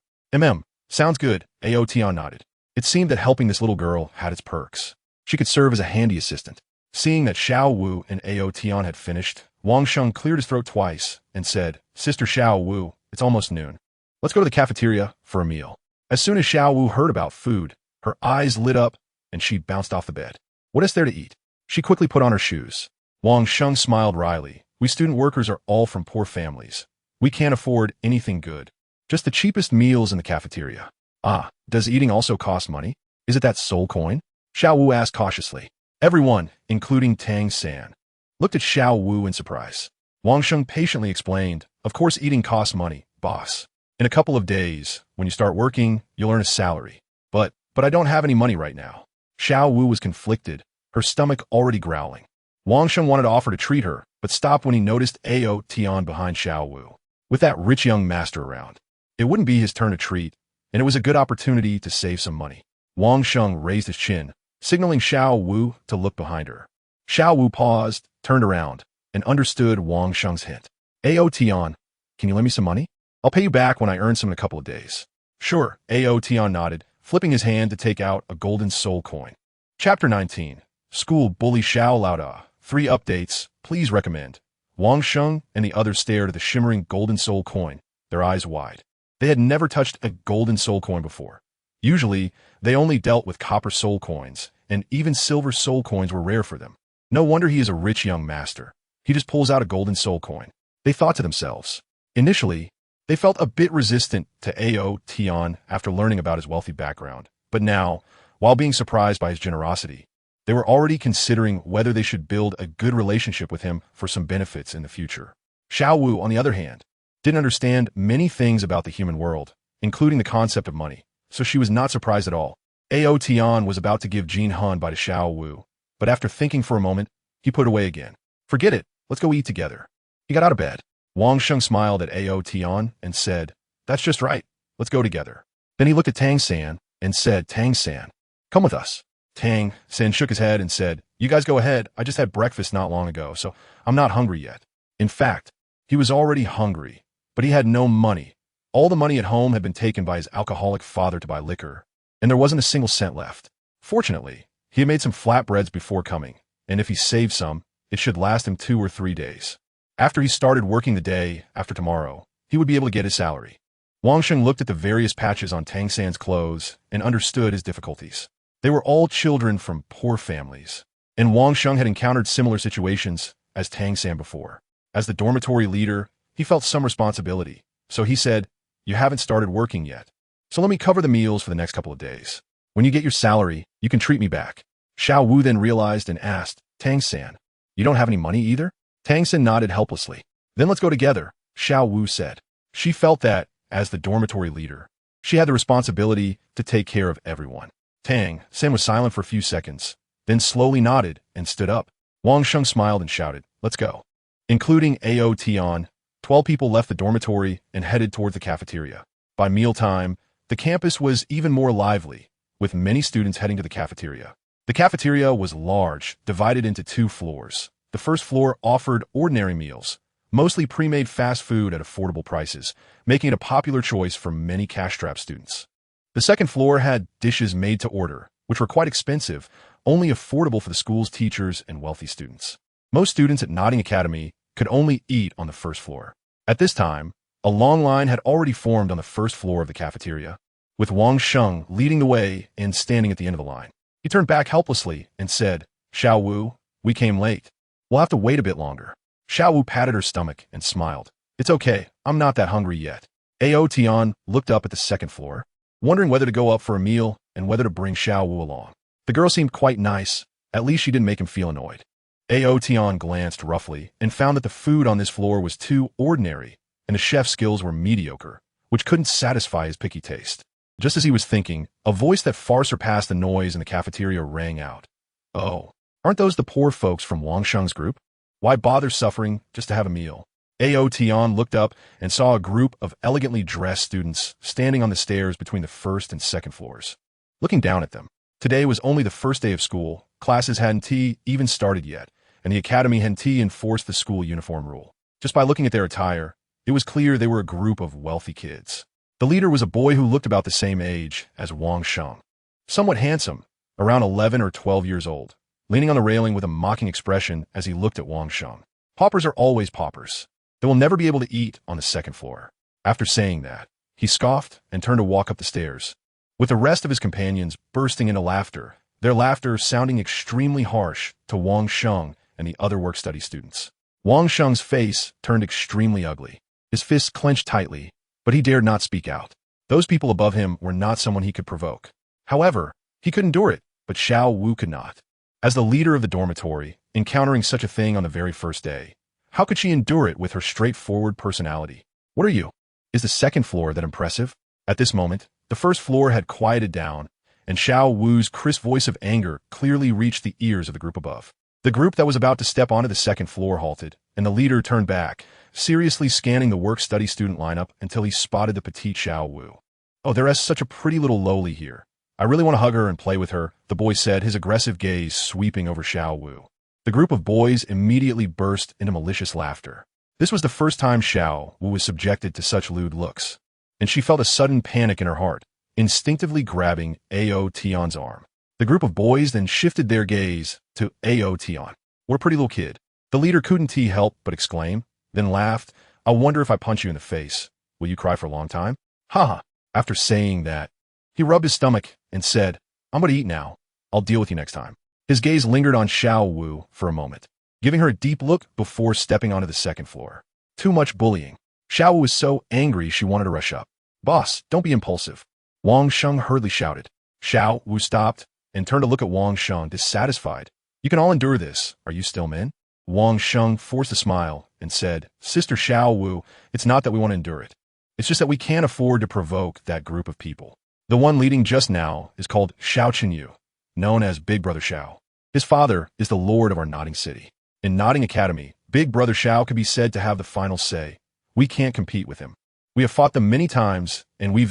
Sounds good, Ao Tian nodded. It seemed that helping this little girl had its perks. She could serve as a handy assistant. Seeing that Xiao Wu and Ao Tian had finished, Wang Sheng cleared his throat twice and said, Sister Xiao Wu, it's almost noon. Let's go to the cafeteria for a meal. As soon as Xiao Wu heard about food, her eyes lit up and she bounced off the bed. What is there to eat? She quickly put on her shoes. Wang Sheng smiled wryly. We student workers are all from poor families. We can't afford anything good. Just the cheapest meals in the cafeteria. Ah, does eating also cost money? Is it that soul coin? Xiao Wu asked cautiously. Everyone, including Tang San, looked at Xiao Wu in surprise. Wang Sheng patiently explained, of course eating costs money, boss. In a couple of days, when you start working, you'll earn a salary. But I don't have any money right now. Xiao Wu was conflicted, her stomach already growling. Wang Sheng wanted to offer to treat her, but stopped when he noticed Ao Tian behind Xiao Wu. With that rich young master around, it wouldn't be his turn to treat, and it was a good opportunity to save some money. Wang Sheng raised his chin, signaling Xiao Wu to look behind her. Xiao Wu paused, turned around, and understood Wang Sheng's hint. Ao Tian, can you lend me some money? I'll pay you back when I earn some in a couple of days. Sure, Ao Tian nodded, flipping his hand to take out a golden soul coin. Chapter 19. School Bully Xiao Laoda. 3 updates, please recommend. Wang Sheng and the others stared at the shimmering golden soul coin, their eyes wide. They had never touched a golden soul coin before. Usually, they only dealt with copper soul coins, and even silver soul coins were rare for them. No wonder he is a rich young master. He just pulls out a golden soul coin. They thought to themselves. Initially, they felt a bit resistant to Ao Tian after learning about his wealthy background. But now, while being surprised by his generosity, they were already considering whether they should build a good relationship with him for some benefits in the future. Xiao Wu, on the other hand, didn't understand many things about the human world, including the concept of money, so she was not surprised at all. Ao Tian was about to give Jin Han by to Xiao Wu, but after thinking for a moment, he put it away again. Forget it, let's go eat together. He got out of bed. Wang Sheng smiled at Ao Tian and said, that's just right, let's go together. Then he looked at Tang San and said, Tang San, come with us. Tang San shook his head and said, you guys go ahead, I just had breakfast not long ago, so I'm not hungry yet. In fact, he was already hungry, but he had no money. All the money at home had been taken by his alcoholic father to buy liquor, and there wasn't a single cent left. Fortunately, he had made some flatbreads before coming, and if he saved some, it should last him 2 or 3 days. After he started working the day after tomorrow, he would be able to get his salary. Wang Sheng looked at the various patches on Tang San's clothes and understood his difficulties. They were all children from poor families, and Wang Sheng had encountered similar situations as Tang San before. As the dormitory leader, he felt some responsibility, so he said, you haven't started working yet, so let me cover the meals for the next couple of days. When you get your salary, you can treat me back. Xiao Wu then realized and asked, Tang San, you don't have any money either? Tang San nodded helplessly. Then let's go together, Xiao Wu said. She felt that, as the dormitory leader, she had the responsibility to take care of everyone. Tang San was silent for a few seconds, then slowly nodded and stood up. Wang Sheng smiled and shouted, let's go. Including Ao Tian, 12 people left the dormitory and headed toward the cafeteria. By mealtime, the campus was even more lively, with many students heading to the cafeteria. The cafeteria was large, divided into 2 floors. The first floor offered ordinary meals, mostly pre-made fast food at affordable prices, making it a popular choice for many cash-strapped students. The second floor had dishes made to order, which were quite expensive, only affordable for the school's teachers and wealthy students. Most students at Notting Academy could only eat on the first floor. At this time, a long line had already formed on the first floor of the cafeteria, with Wang Sheng leading the way and standing at the end of the line. He turned back helplessly and said, Xiao Wu, we came late. We'll have to wait a bit longer. Xiao Wu patted her stomach and smiled. It's okay, I'm not that hungry yet. Ao Tian looked up at the second floor, wondering whether to go up for a meal and whether to bring Xiao Wu along. The girl seemed quite nice, at least she didn't make him feel annoyed. Ao Tian glanced roughly and found that the food on this floor was too ordinary and the chef's skills were mediocre, which couldn't satisfy his picky taste. Just as he was thinking, a voice that far surpassed the noise in the cafeteria rang out. Oh, aren't those the poor folks from Wang Sheng's group? Why bother suffering just to have a meal? Ao Tian looked up and saw a group of elegantly dressed students standing on the stairs between the first and second floors. Looking down at them, today was only the first day of school, classes hadn't even started yet, and the academy hadn't enforced the school uniform rule. Just by looking at their attire, it was clear they were a group of wealthy kids. The leader was a boy who looked about the same age as Wang Sheng. Somewhat handsome, around 11 or 12 years old, leaning on the railing with a mocking expression as he looked at Wang Sheng. Paupers are always paupers. They will never be able to eat on the second floor. After saying that, he scoffed and turned to walk up the stairs, with the rest of his companions bursting into laughter, their laughter sounding extremely harsh to Wang Sheng and the other work-study students. Wang Sheng's face turned extremely ugly. His fists clenched tightly, but he dared not speak out. Those people above him were not someone he could provoke. However, he could endure it, but Xiao Wu could not. As the leader of the dormitory, encountering such a thing on the very first day, how could she endure it with her straightforward personality? What are you? Is the second floor that impressive? At this moment, the first floor had quieted down, and Xiao Wu's crisp voice of anger clearly reached the ears of the group above. The group that was about to step onto the second floor halted, and the leader turned back, seriously scanning the work-study student lineup until he spotted the petite Xiao Wu. Oh, there is such a pretty little lowly here. I really want to hug her and play with her, the boy said, his aggressive gaze sweeping over Xiao Wu. The group of boys immediately burst into malicious laughter. This was the first time Xiao Wu was subjected to such lewd looks, and she felt a sudden panic in her heart, instinctively grabbing Ao Tian's arm. The group of boys then shifted their gaze to Ao Tian. What a pretty little kid. The leader couldn't help but exclaim, then laughed. I wonder if I punch you in the face. Will you cry for a long time? Haha. After saying that, he rubbed his stomach and said, I'm going to eat now. I'll deal with you next time. His gaze lingered on Xiao Wu for a moment, giving her a deep look before stepping onto the second floor. Too much bullying. Xiao Wu was so angry she wanted to rush up. Boss, don't be impulsive. Wang Sheng hurriedly shouted. Xiao Wu stopped and turned to look at Wang Sheng, dissatisfied. You can all endure this. Are you still men? Wang Sheng forced a smile and said, Sister Xiao Wu, it's not that we want to endure it. It's just that we can't afford to provoke that group of people. The one leading just now is called Xiao Chenyu, known as Big Brother Xiao. His father is the lord of our Nodding City. In Nodding Academy, Big Brother Xiao could be said to have the final say. We can't compete with him. We have fought them many times, and we've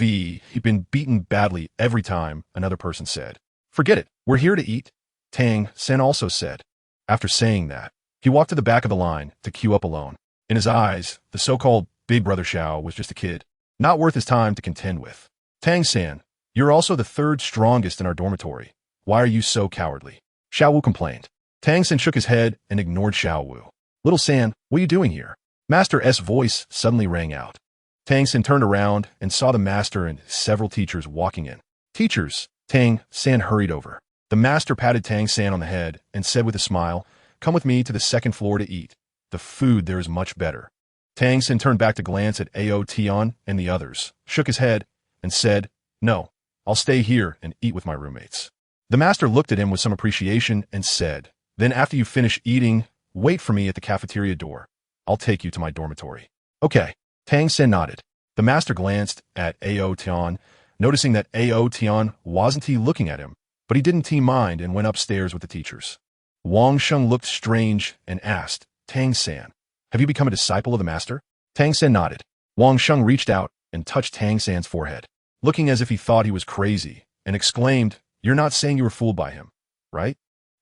been beaten badly every time, another person said. Forget it. We're here to eat, Tang San also said. After saying that, he walked to the back of the line to queue up alone. In his eyes, the so-called Big Brother Xiao was just a kid, not worth his time to contend with. Tang San, you're also the third strongest in our dormitory. Why are you so cowardly? Xiao Wu complained. Tang San shook his head and ignored Xiao Wu. Little San, what are you doing here? Master S' voice suddenly rang out. Tang San turned around and saw the master and several teachers walking in. Teachers, Tang San hurried over. The master patted Tang San on the head and said with a smile, come with me to the second floor to eat. The food there is much better. Tang San turned back to glance at Ao Tian and the others, shook his head, and said, no, I'll stay here and eat with my roommates. The master looked at him with some appreciation and said, then after you finish eating, wait for me at the cafeteria door. I'll take you to my dormitory. Okay. Tang San nodded. The master glanced at Ao Tian, noticing that Ao Tian wasn't looking at him, but he didn't mind and went upstairs with the teachers. Wang Sheng looked strange and asked, Tang San, have you become a disciple of the master? Tang San nodded. Wang Sheng reached out and touched Tang San's forehead, looking as if he thought he was crazy, and exclaimed, you're not saying you were fooled by him, right?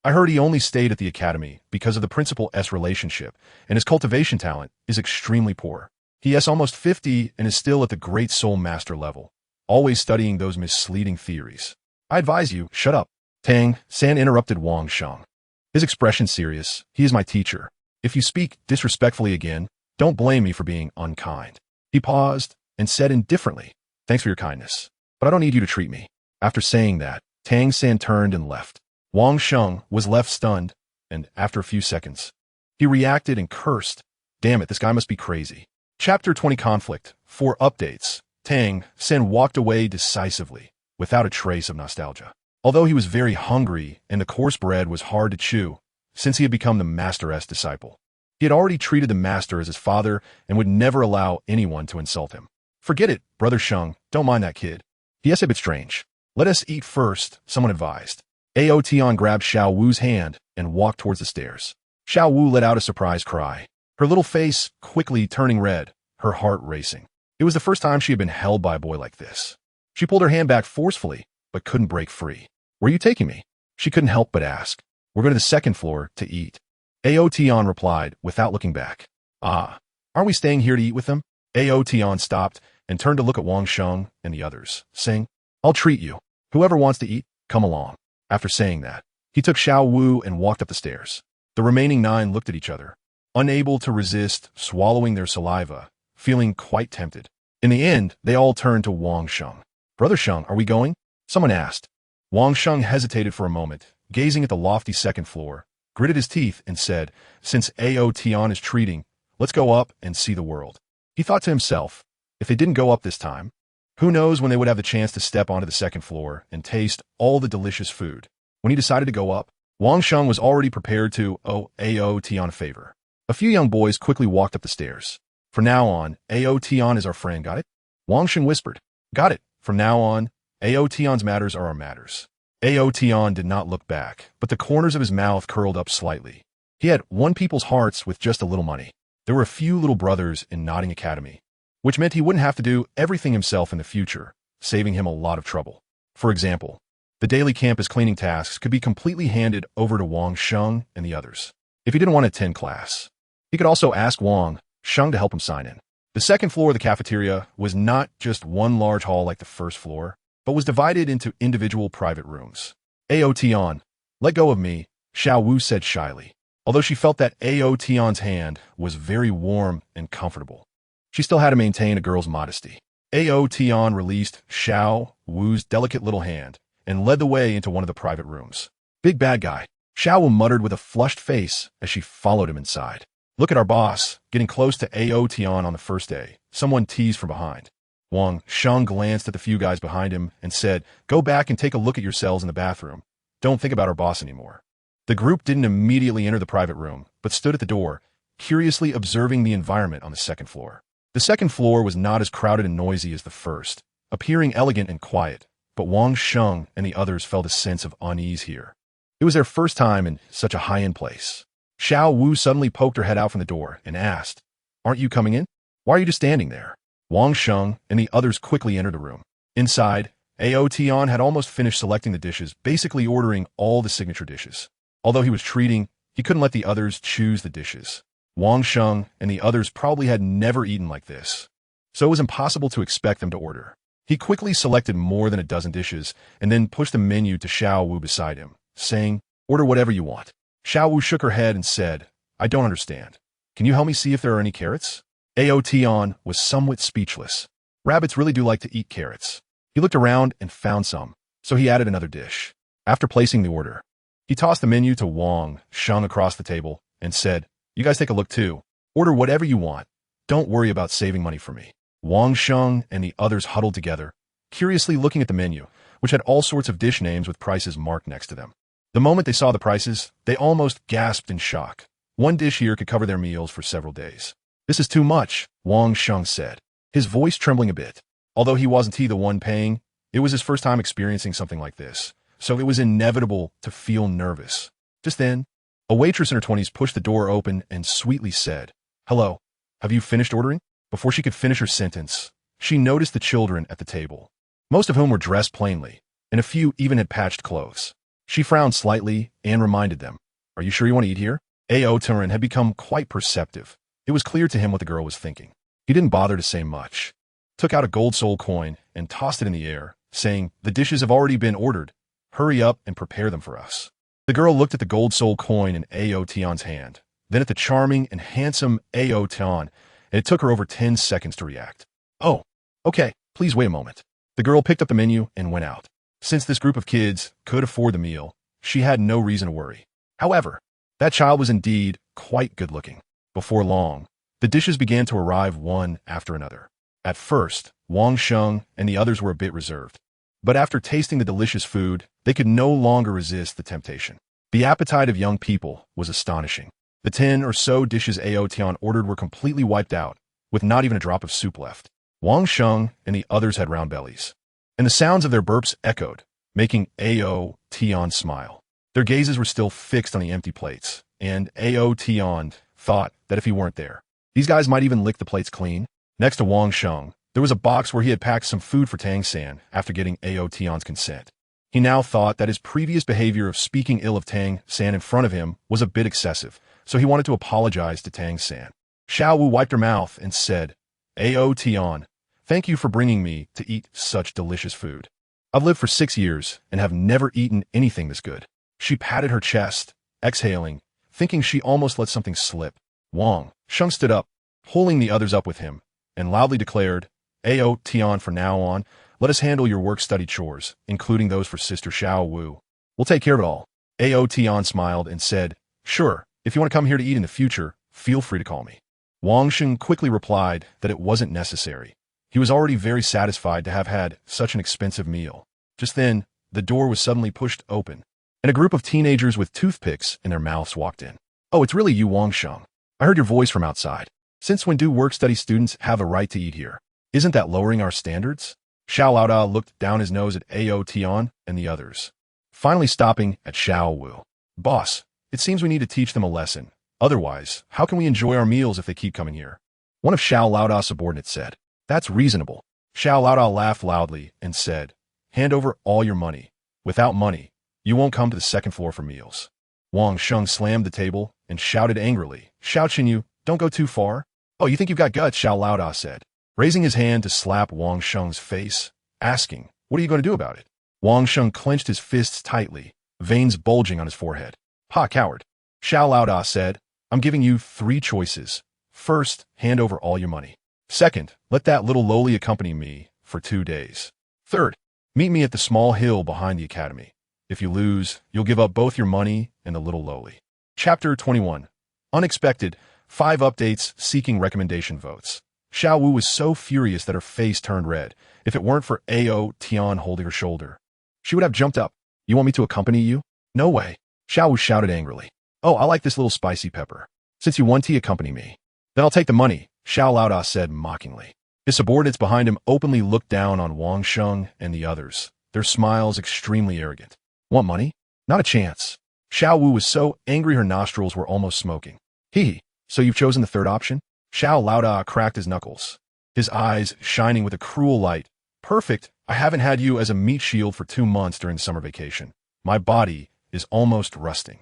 I heard he only stayed at the academy because of the principal-S relationship, and his cultivation talent is extremely poor. He is almost 50 and is still at the great soul master level, always studying those misleading theories. I advise you, shut up. Tang San interrupted Wang Sheng. His expression serious. He is my teacher. If you speak disrespectfully again, don't blame me for being unkind. He paused and said indifferently, thanks for your kindness, but I don't need you to treat me. After saying that, Tang San turned and left. Wang Sheng was left stunned, and after a few seconds, he reacted and cursed. Damn it, this guy must be crazy. Chapter 20 Conflict. 4 updates. Tang San walked away decisively, without a trace of nostalgia. Although he was very hungry and the coarse bread was hard to chew, since he had become the Master's disciple. He had already treated the master as his father and would never allow anyone to insult him. Forget it, Brother Sheng, don't mind that kid. He is a bit strange. Let us eat first, someone advised. Ao Tian grabbed Xiao Wu's hand and walked towards the stairs. Xiao Wu let out a surprised cry, her little face quickly turning red, her heart racing. It was the first time she had been held by a boy like this. She pulled her hand back forcefully, but couldn't break free. Where are you taking me? She couldn't help but ask. We're going to the second floor to eat. Ao Tian replied without looking back. Ah, aren't we staying here to eat with them? Ao Tian stopped and turned to look at Wang Sheng and the others, saying, "I'll treat you. Whoever wants to eat, come along." After saying that, he took Xiao Wu and walked up the stairs. The remaining 9 looked at each other, unable to resist swallowing their saliva, feeling quite tempted. In the end, they all turned to Wang Sheng. "Brother Sheng, are we going?" someone asked. Wang Sheng hesitated for a moment, gazing at the lofty second floor, gritted his teeth, and said, "Since Ao Tian is treating, let's go up and see the world." He thought to himself, if they didn't go up this time, who knows when they would have the chance to step onto the second floor and taste all the delicious food. When he decided to go up, Wang Sheng was already prepared to owe Ao Tian a favor. A few young boys quickly walked up the stairs. "From now on, Ao Tian is our friend, got it?" Wang Sheng whispered. "Got it. From now on, Ao Tian's matters are our matters." Ao Tian did not look back, but the corners of his mouth curled up slightly. He had won people's hearts with just a little money. There were a few little brothers in Nodding Academy, which meant he wouldn't have to do everything himself in the future, saving him a lot of trouble. For example, the daily campus cleaning tasks could be completely handed over to Wang Sheng and the others. If he didn't want to attend class, he could also ask Wang Sheng to help him sign in. The second floor of the cafeteria was not just one large hall like the first floor, but was divided into individual private rooms. "Ao Tian, let go of me," Xiao Wu said shyly, although she felt that Ao Tian's hand was very warm and comfortable. She still had to maintain a girl's modesty. Ao Tian released Xiao Wu's delicate little hand and led the way into one of the private rooms. "Big bad guy," Xiao Wu muttered with a flushed face as she followed him inside. "Look at our boss, getting close to Ao Tian on the first day," someone teased from behind. Wang Sheng glanced at the few guys behind him and said, "Go back and take a look at yourselves in the bathroom. Don't think about our boss anymore." The group didn't immediately enter the private room, but stood at the door, curiously observing the environment on the second floor. The second floor was not as crowded and noisy as the first, appearing elegant and quiet, but Wang Sheng and the others felt a sense of unease here. It was their first time in such a high-end place. Xiao Wu suddenly poked her head out from the door and asked, "Aren't you coming in? Why are you just standing there?" Wang Sheng and the others quickly entered the room. Inside, Ao Tian had almost finished selecting the dishes, basically ordering all the signature dishes. Although he was treating, he couldn't let the others choose the dishes. Wang Sheng and the others probably had never eaten like this, so it was impossible to expect them to order. He quickly selected more than a dozen dishes and then pushed the menu to Xiao Wu beside him, saying, "Order whatever you want." Xiao Wu shook her head and said, "I don't understand. Can you help me see if there are any carrots?" Ao Tian was somewhat speechless. Rabbits really do like to eat carrots. He looked around and found some, so he added another dish. After placing the order, he tossed the menu to Wang Sheng across the table and said, "You guys take a look too. Order whatever you want. Don't worry about saving money for me." Wang Sheng and the others huddled together, curiously looking at the menu, which had all sorts of dish names with prices marked next to them. The moment they saw the prices, they almost gasped in shock. One dish here could cover their meals for several days. "This is too much," Wang Sheng said, his voice trembling a bit. Although he wasn't the one paying, it was his first time experiencing something like this, so it was inevitable to feel nervous. Just then, a waitress in her 20s pushed the door open and sweetly said, "Hello, have you finished ordering?" Before she could finish her sentence, she noticed the children at the table, most of whom were dressed plainly, and a few even had patched clothes. She frowned slightly and reminded them, "Are you sure you want to eat here?" Ao Tian had become quite perceptive. It was clear to him what the girl was thinking. He didn't bother to say much, took out a gold soul coin and tossed it in the air, saying, "The dishes have already been ordered. Hurry up and prepare them for us." The girl looked at the gold soul coin in Ao Tian's hand, then at the charming and handsome Ao Tian, and it took her over 10 seconds to react. "Oh, okay, please wait a moment." The girl picked up the menu and went out. Since this group of kids could afford the meal, she had no reason to worry. However, that child was indeed quite good-looking. Before long, the dishes began to arrive one after another. At first, Wang Sheng and the others were a bit reserved. But after tasting the delicious food, they could no longer resist the temptation. The appetite of young people was astonishing. The 10 or so dishes Ao Tian ordered were completely wiped out, with not even a drop of soup left. Wang Sheng and the others had round bellies, and the sounds of their burps echoed, making Ao Tian smile. Their gazes were still fixed on the empty plates, and Ao Tian thought that if he weren't there, these guys might even lick the plates clean. Next to Wang Sheng, there was a box where he had packed some food for Tang San after getting Ao Tian's consent. He now thought that his previous behavior of speaking ill of Tang San in front of him was a bit excessive, so he wanted to apologize to Tang San. Xiao Wu wiped her mouth and said, "Ao Tian, Thank you for bringing me to eat such delicious food. I've lived for 6 years and have never eaten anything this good. She patted her chest, exhaling, thinking she almost let something slip. Wang Sheng stood up, pulling the others up with him, and loudly declared, Ao Tian, from now on, let us handle your work-study chores, including those for Sister Xiao Wu. We'll take care of it all. Ao Tian smiled and said, sure, if you want to come here to eat in the future, feel free to call me. Wang Sheng quickly replied that it wasn't necessary. He was already very satisfied to have had such an expensive meal. Just then, the door was suddenly pushed open, and a group of teenagers with toothpicks in their mouths walked in. Oh, it's really you, Wang Sheng. I heard your voice from outside. Since when do work-study students have a right to eat here? Isn't that lowering our standards? Xiao Nana looked down his nose at Ao Tian and the others, finally stopping at Xiao Wu. Boss, it seems we need to teach them a lesson. Otherwise, how can we enjoy our meals if they keep coming here? One of Xiao Nana's subordinates said. That's reasonable. Xiao Nana laughed loudly and said, hand over all your money. Without money, you won't come to the second floor for meals. Wang Sheng slammed the table and shouted angrily, Xiao Qinyu, don't go too far. Oh, you think you've got guts, Xiao Nana said, raising his hand to slap Wang Sheng's face, asking, what are you going to do about it? Wang Sheng clenched his fists tightly, veins bulging on his forehead. Ha, coward. Xiao Nana said, I'm giving you 3 choices. First, hand over all your money. Second, let that little lowly accompany me for 2 days. Third, meet me at the small hill behind the academy. If you lose, you'll give up both your money and the little lowly. Chapter 21. Unexpected, 5 updates seeking recommendation votes. Xiao Wu was so furious that her face turned red. If it weren't for Ao Tian holding her shoulder, she would have jumped up. You want me to accompany you? No way. Xiao Wu shouted angrily. Oh, I like this little spicy pepper. Since you want to accompany me, then I'll take the money, Xiao Nana said mockingly. His subordinates behind him openly looked down on Wang Sheng and the others, their smiles extremely arrogant. Want money? Not a chance. Xiao Wu was so angry her nostrils were almost smoking. Hee, so you've chosen the third option? Xiao Nana cracked his knuckles, his eyes shining with a cruel light. Perfect. I haven't had you as a meat shield for 2 months during the summer vacation. My body is almost rusting.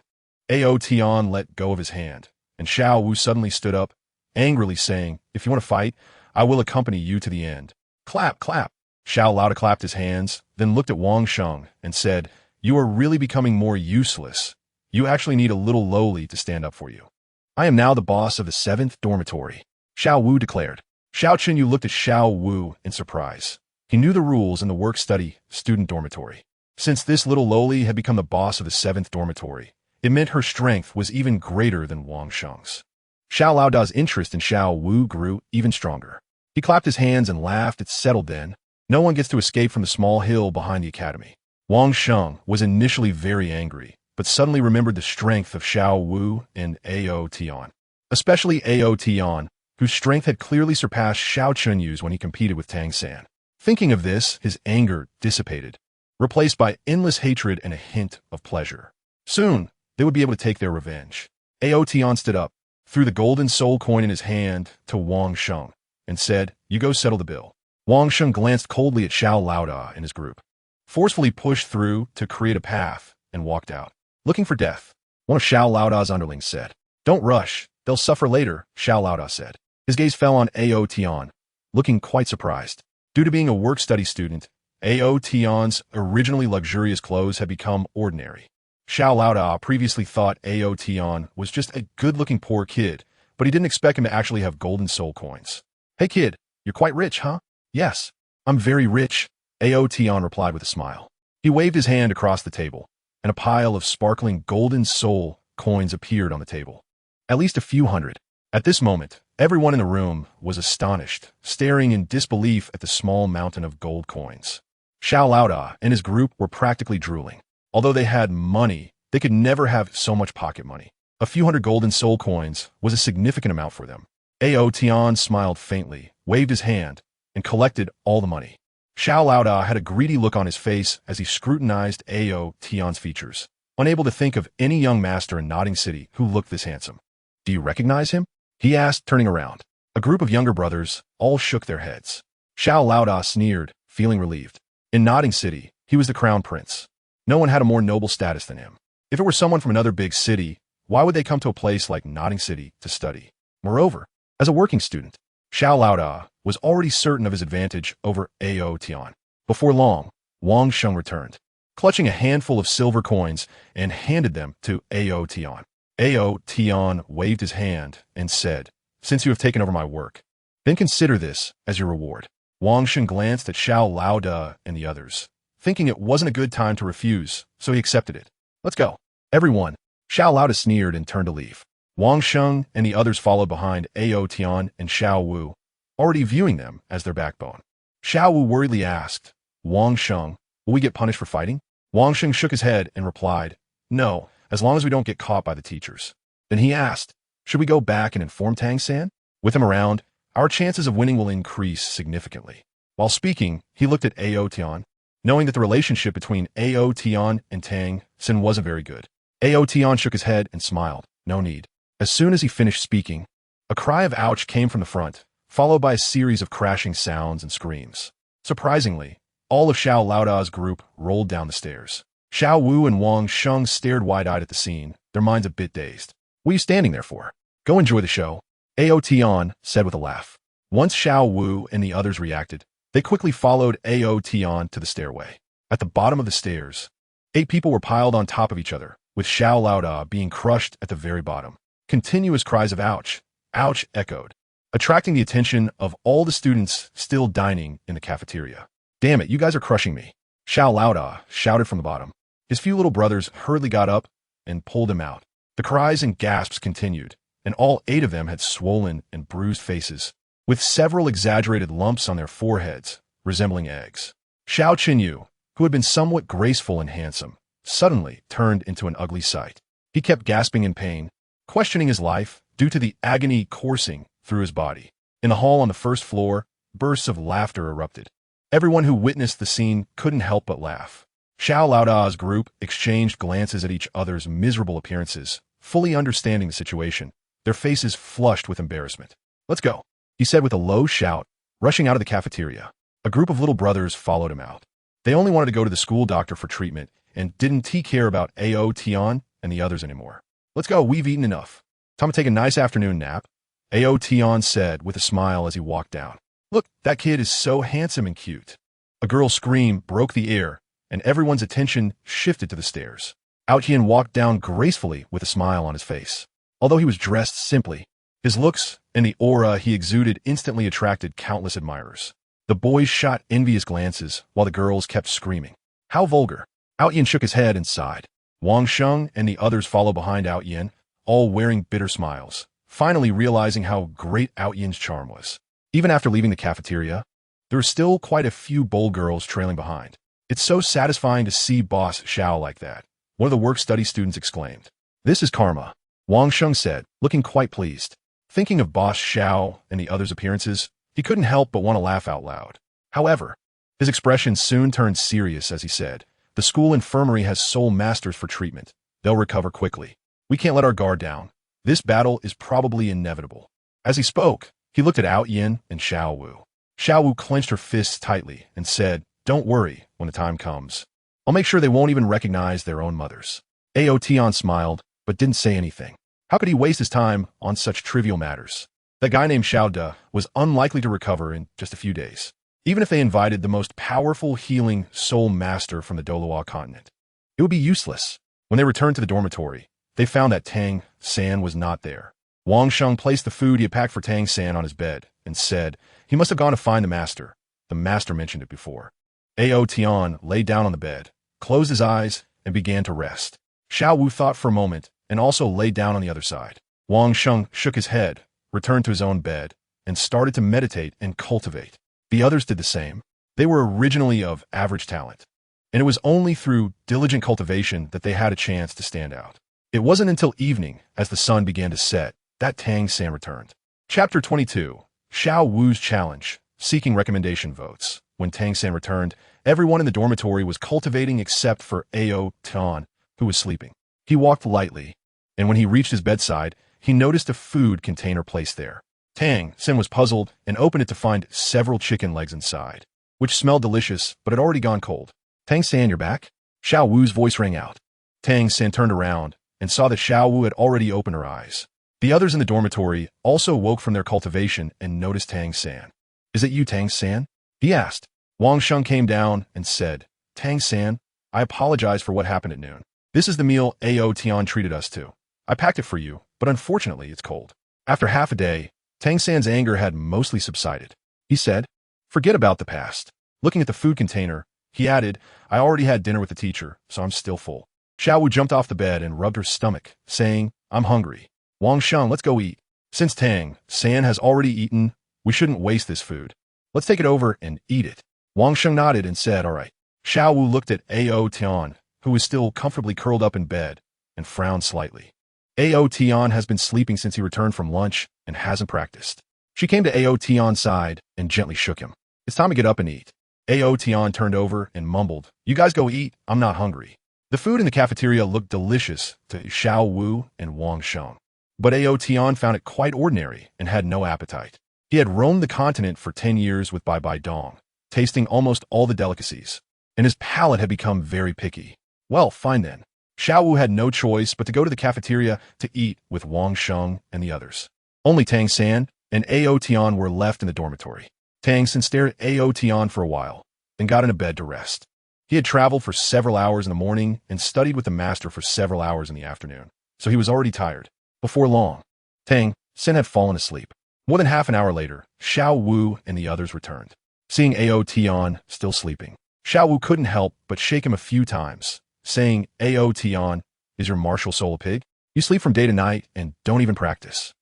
Ao Tian let go of his hand, and Xiao Wu suddenly stood up, angrily saying, if you want to fight, I will accompany you to the end. Clap, clap. Xiao Nana clapped his hands, then looked at Wang Sheng and said, you are really becoming more useless. You actually need a little lowly to stand up for you. I am now the boss of the 7th dormitory, Xiao Wu declared. Xiao Qinyu looked at Xiao Wu in surprise. He knew the rules in the work-study student dormitory. Since this little lowly had become the boss of the 7th dormitory, it meant her strength was even greater than Wang Sheng's. Xiao Nana's interest in Xiao Wu grew even stronger. He clapped his hands and laughed. It's settled then. No one gets to escape from the small hill behind the academy. Wang Sheng was initially very angry, but suddenly remembered the strength of Xiao Wu and Ao Tian. Especially Ao Tian, whose strength had clearly surpassed Xiao Chunyu's when he competed with Tang San. Thinking of this, his anger dissipated, replaced by endless hatred and a hint of pleasure. Soon, they would be able to take their revenge. Ao Tian stood up, threw the golden soul coin in his hand to Wang Sheng, and said, you go settle the bill. Wang Sheng glanced coldly at Xiao Nana and his group, forcefully pushed through to create a path, and walked out. Looking for death, one of Xiao Nana's underlings said. Don't rush, they'll suffer later, Xiao Nana said. His gaze fell on Ao Tian, looking quite surprised. Due to being a work-study student, Ao Tian's originally luxurious clothes had become ordinary. Xiao Nana previously thought Ao Tian was just a good-looking poor kid, but he didn't expect him to actually have golden soul coins. Hey kid, you're quite rich, huh? Yes, I'm very rich, Ao Tian replied with a smile. He waved his hand across the table, and a pile of sparkling golden soul coins appeared on the table. At least a few hundred. At this moment, everyone in the room was astonished, staring in disbelief at the small mountain of gold coins. Xiao Nana and his group were practically drooling. Although they had money, they could never have so much pocket money. A few hundred golden soul coins was a significant amount for them. Ao Tian smiled faintly, waved his hand, and collected all the money. Xiao Nana had a greedy look on his face as he scrutinized Ao Tian's features, unable to think of any young master in Nodding City who looked this handsome. Do you recognize him? He asked, turning around. A group of younger brothers all shook their heads. Xiao Nana sneered, feeling relieved. In Nodding City, he was the crown prince. No one had a more noble status than him. If it were someone from another big city, why would they come to a place like Nodding City to study? Moreover, as a working student, Xiao was already certain of his advantage over Ao Tian. Before long, Wang Sheng returned, clutching a handful of silver coins and handed them to Ao Tian. Ao Tian waved his hand and said, "Since you have taken over my work, then consider this as your reward." Wang Sheng glanced at Xiao and the others, thinking it wasn't a good time to refuse, so he accepted it. "Let's go, everyone." Xiao sneered and turned to leave. Wang Sheng and the others followed behind Ao Tian and Xiao Wu, already viewing them as their backbone. Xiao Wu worriedly asked, "Wang Sheng, will we get punished for fighting?" Wang Sheng shook his head and replied, "No, as long as we don't get caught by the teachers." Then he asked, "Should we go back and inform Tang San? With him around, our chances of winning will increase significantly." While speaking, he looked at Ao Tian, knowing that the relationship between Ao Tian and Tang San wasn't very good. Ao Tian shook his head and smiled. "No need." As soon as he finished speaking, a cry of ouch came from the front, followed by a series of crashing sounds and screams. Surprisingly, all of Xiao group rolled down the stairs. Xiao Wu and Wang Sheng stared wide-eyed at the scene, their minds a bit dazed. "What are you standing there for? Go enjoy the show," Ao Tian said with a laugh. Once Xiao Wu and the others reacted, they quickly followed Ao Tian to the stairway. At the bottom of the stairs, 8 people were piled on top of each other, with Xiao being crushed at the very bottom. Continuous cries of ouch, ouch echoed, attracting the attention of all the students still dining in the cafeteria. "Damn it, you guys are crushing me," Xiao shouted from the bottom. His few little brothers hurriedly got up and pulled him out. The cries and gasps continued, and all 8 of them had swollen and bruised faces, with several exaggerated lumps on their foreheads, resembling eggs. Xiao Qinyu, who had been somewhat graceful and handsome, suddenly turned into an ugly sight. He kept gasping in pain, questioning his life due to the agony coursing through his body. In the hall on the first floor, bursts of laughter erupted. Everyone who witnessed the scene couldn't help but laugh. Xiao group exchanged glances at each other's miserable appearances, fully understanding the situation, their faces flushed with embarrassment. "Let's go," he said with a low shout, rushing out of the cafeteria. A group of little brothers followed him out. They only wanted to go to the school doctor for treatment and didn't care about Ao Tian and the others anymore. "Let's go, we've eaten enough. Time to take a nice afternoon nap," Ao Tian said with a smile as he walked down. "Look, that kid is so handsome and cute." A girl's scream broke the air, and everyone's attention shifted to the stairs. Ao Tian walked down gracefully with a smile on his face. Although he was dressed simply, his looks and the aura he exuded instantly attracted countless admirers. The boys shot envious glances while the girls kept screaming, "How vulgar." Ao Tian shook his head and sighed. Wang Sheng and the others followed behind Ao Tian, all wearing bitter smiles, finally realizing how great Ao Tian's charm was. Even after leaving the cafeteria, there were still quite a few bold girls trailing behind. "It's so satisfying to see Boss Xiao like that," one of the work-study students exclaimed. "This is karma," Wang Sheng said, looking quite pleased. Thinking of Boss Xiao and the others' appearances, he couldn't help but want to laugh out loud. However, his expression soon turned serious as he said, "The school infirmary has soul masters for treatment. They'll recover quickly. We can't let our guard down. This battle is probably inevitable." As he spoke, he looked at Ao Tian and Xiao Wu. Xiao Wu clenched her fists tightly and said, "Don't worry when the time comes. I'll make sure they won't even recognize their own mothers." Ao Tian smiled, but didn't say anything. How could he waste his time on such trivial matters? That guy named Xiao was unlikely to recover in just a few days, even if they invited the most powerful healing soul master from the Douluo Continent. It would be useless. When they returned to the dormitory, they found that Tang San was not there. Wang Sheng placed the food he had packed for Tang San on his bed and said he must have gone to find the master. The master mentioned it before. Ao Tian lay down on the bed, closed his eyes, and began to rest. Xiao Wu thought for a moment and also lay down on the other side. Wang Sheng shook his head, returned to his own bed, and started to meditate and cultivate. The others did the same. They were originally of average talent, and it was only through diligent cultivation that they had a chance to stand out. It wasn't until evening, as the sun began to set, that Tang San returned. Chapter 22, Xiao Wu's Challenge, Seeking Recommendation Votes. When Tang San returned, everyone in the dormitory was cultivating except for Ao Tian, who was sleeping. He walked lightly, and when he reached his bedside, he noticed a food container placed there. Tang San was puzzled and opened it to find several chicken legs inside, which smelled delicious but had already gone cold. "Tang San, you're back?" Xiao Wu's voice rang out. Tang San turned around and saw that Xiao Wu had already opened her eyes. The others in the dormitory also woke from their cultivation and noticed Tang San. "Is it you, Tang San?" he asked. Wang Sheng came down and said, "Tang San, I apologize for what happened at noon. This is the meal Ao Tian treated us to. I packed it for you, but unfortunately it's cold." After half a day, Tang San's anger had mostly subsided. He said, "Forget about the past." Looking at the food container, he added, "I already had dinner with the teacher, so I'm still full." Xiao Wu jumped off the bed and rubbed her stomach, saying, "I'm hungry. Wang Sheng, let's go eat. Since Tang San has already eaten, we shouldn't waste this food. Let's take it over and eat it." Wang Sheng nodded and said, "All right." Xiao Wu looked at Ao Tian, who was still comfortably curled up in bed, and frowned slightly. Ao Tian has been sleeping since he returned from lunch and hasn't practiced. She came to Ao Tian's side and gently shook him. "It's time to get up and eat." Ao Tian turned over and mumbled, "You guys go eat, I'm not hungry." The food in the cafeteria looked delicious to Xiao Wu and Wang Sheng. But Ao Tian found it quite ordinary and had no appetite. He had roamed the continent for 10 years with Bibi Dong, tasting almost all the delicacies, and his palate had become very picky. Well, fine then. Xiao Wu had no choice but to go to the cafeteria to eat with Wang Sheng and the others. Only Tang San and Ao Tian were left in the dormitory. Tang San stared at Ao Tian for a while, then got into bed to rest. He had traveled for several hours in the morning and studied with the master for several hours in the afternoon, so he was already tired. Before long, Tang San had fallen asleep. More than half an hour later, Xiao Wu and the others returned. Seeing Ao Tian still sleeping, Xiao Wu couldn't help but shake him a few times, saying, "Ao Tian, is your martial soul a pig? You sleep from day to night and don't even practice."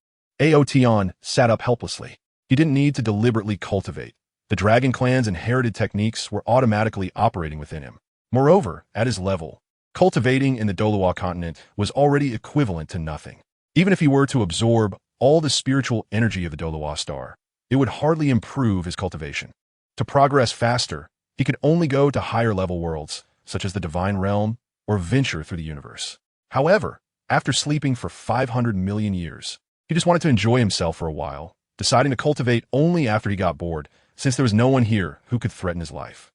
Ao Tian sat up helplessly. He didn't need to deliberately cultivate. The dragon clan's inherited techniques were automatically operating within him. Moreover, at his level, cultivating in the Douluo Continent was already equivalent to nothing. Even if he were to absorb all the spiritual energy of the Douluo star, it would hardly improve his cultivation. To progress faster, he could only go to higher-level worlds, such as the divine realm, or venture through the universe. However, after sleeping for 500 million years, he just wanted to enjoy himself for a while, deciding to cultivate only after he got bored, since there was no one here who could threaten his life.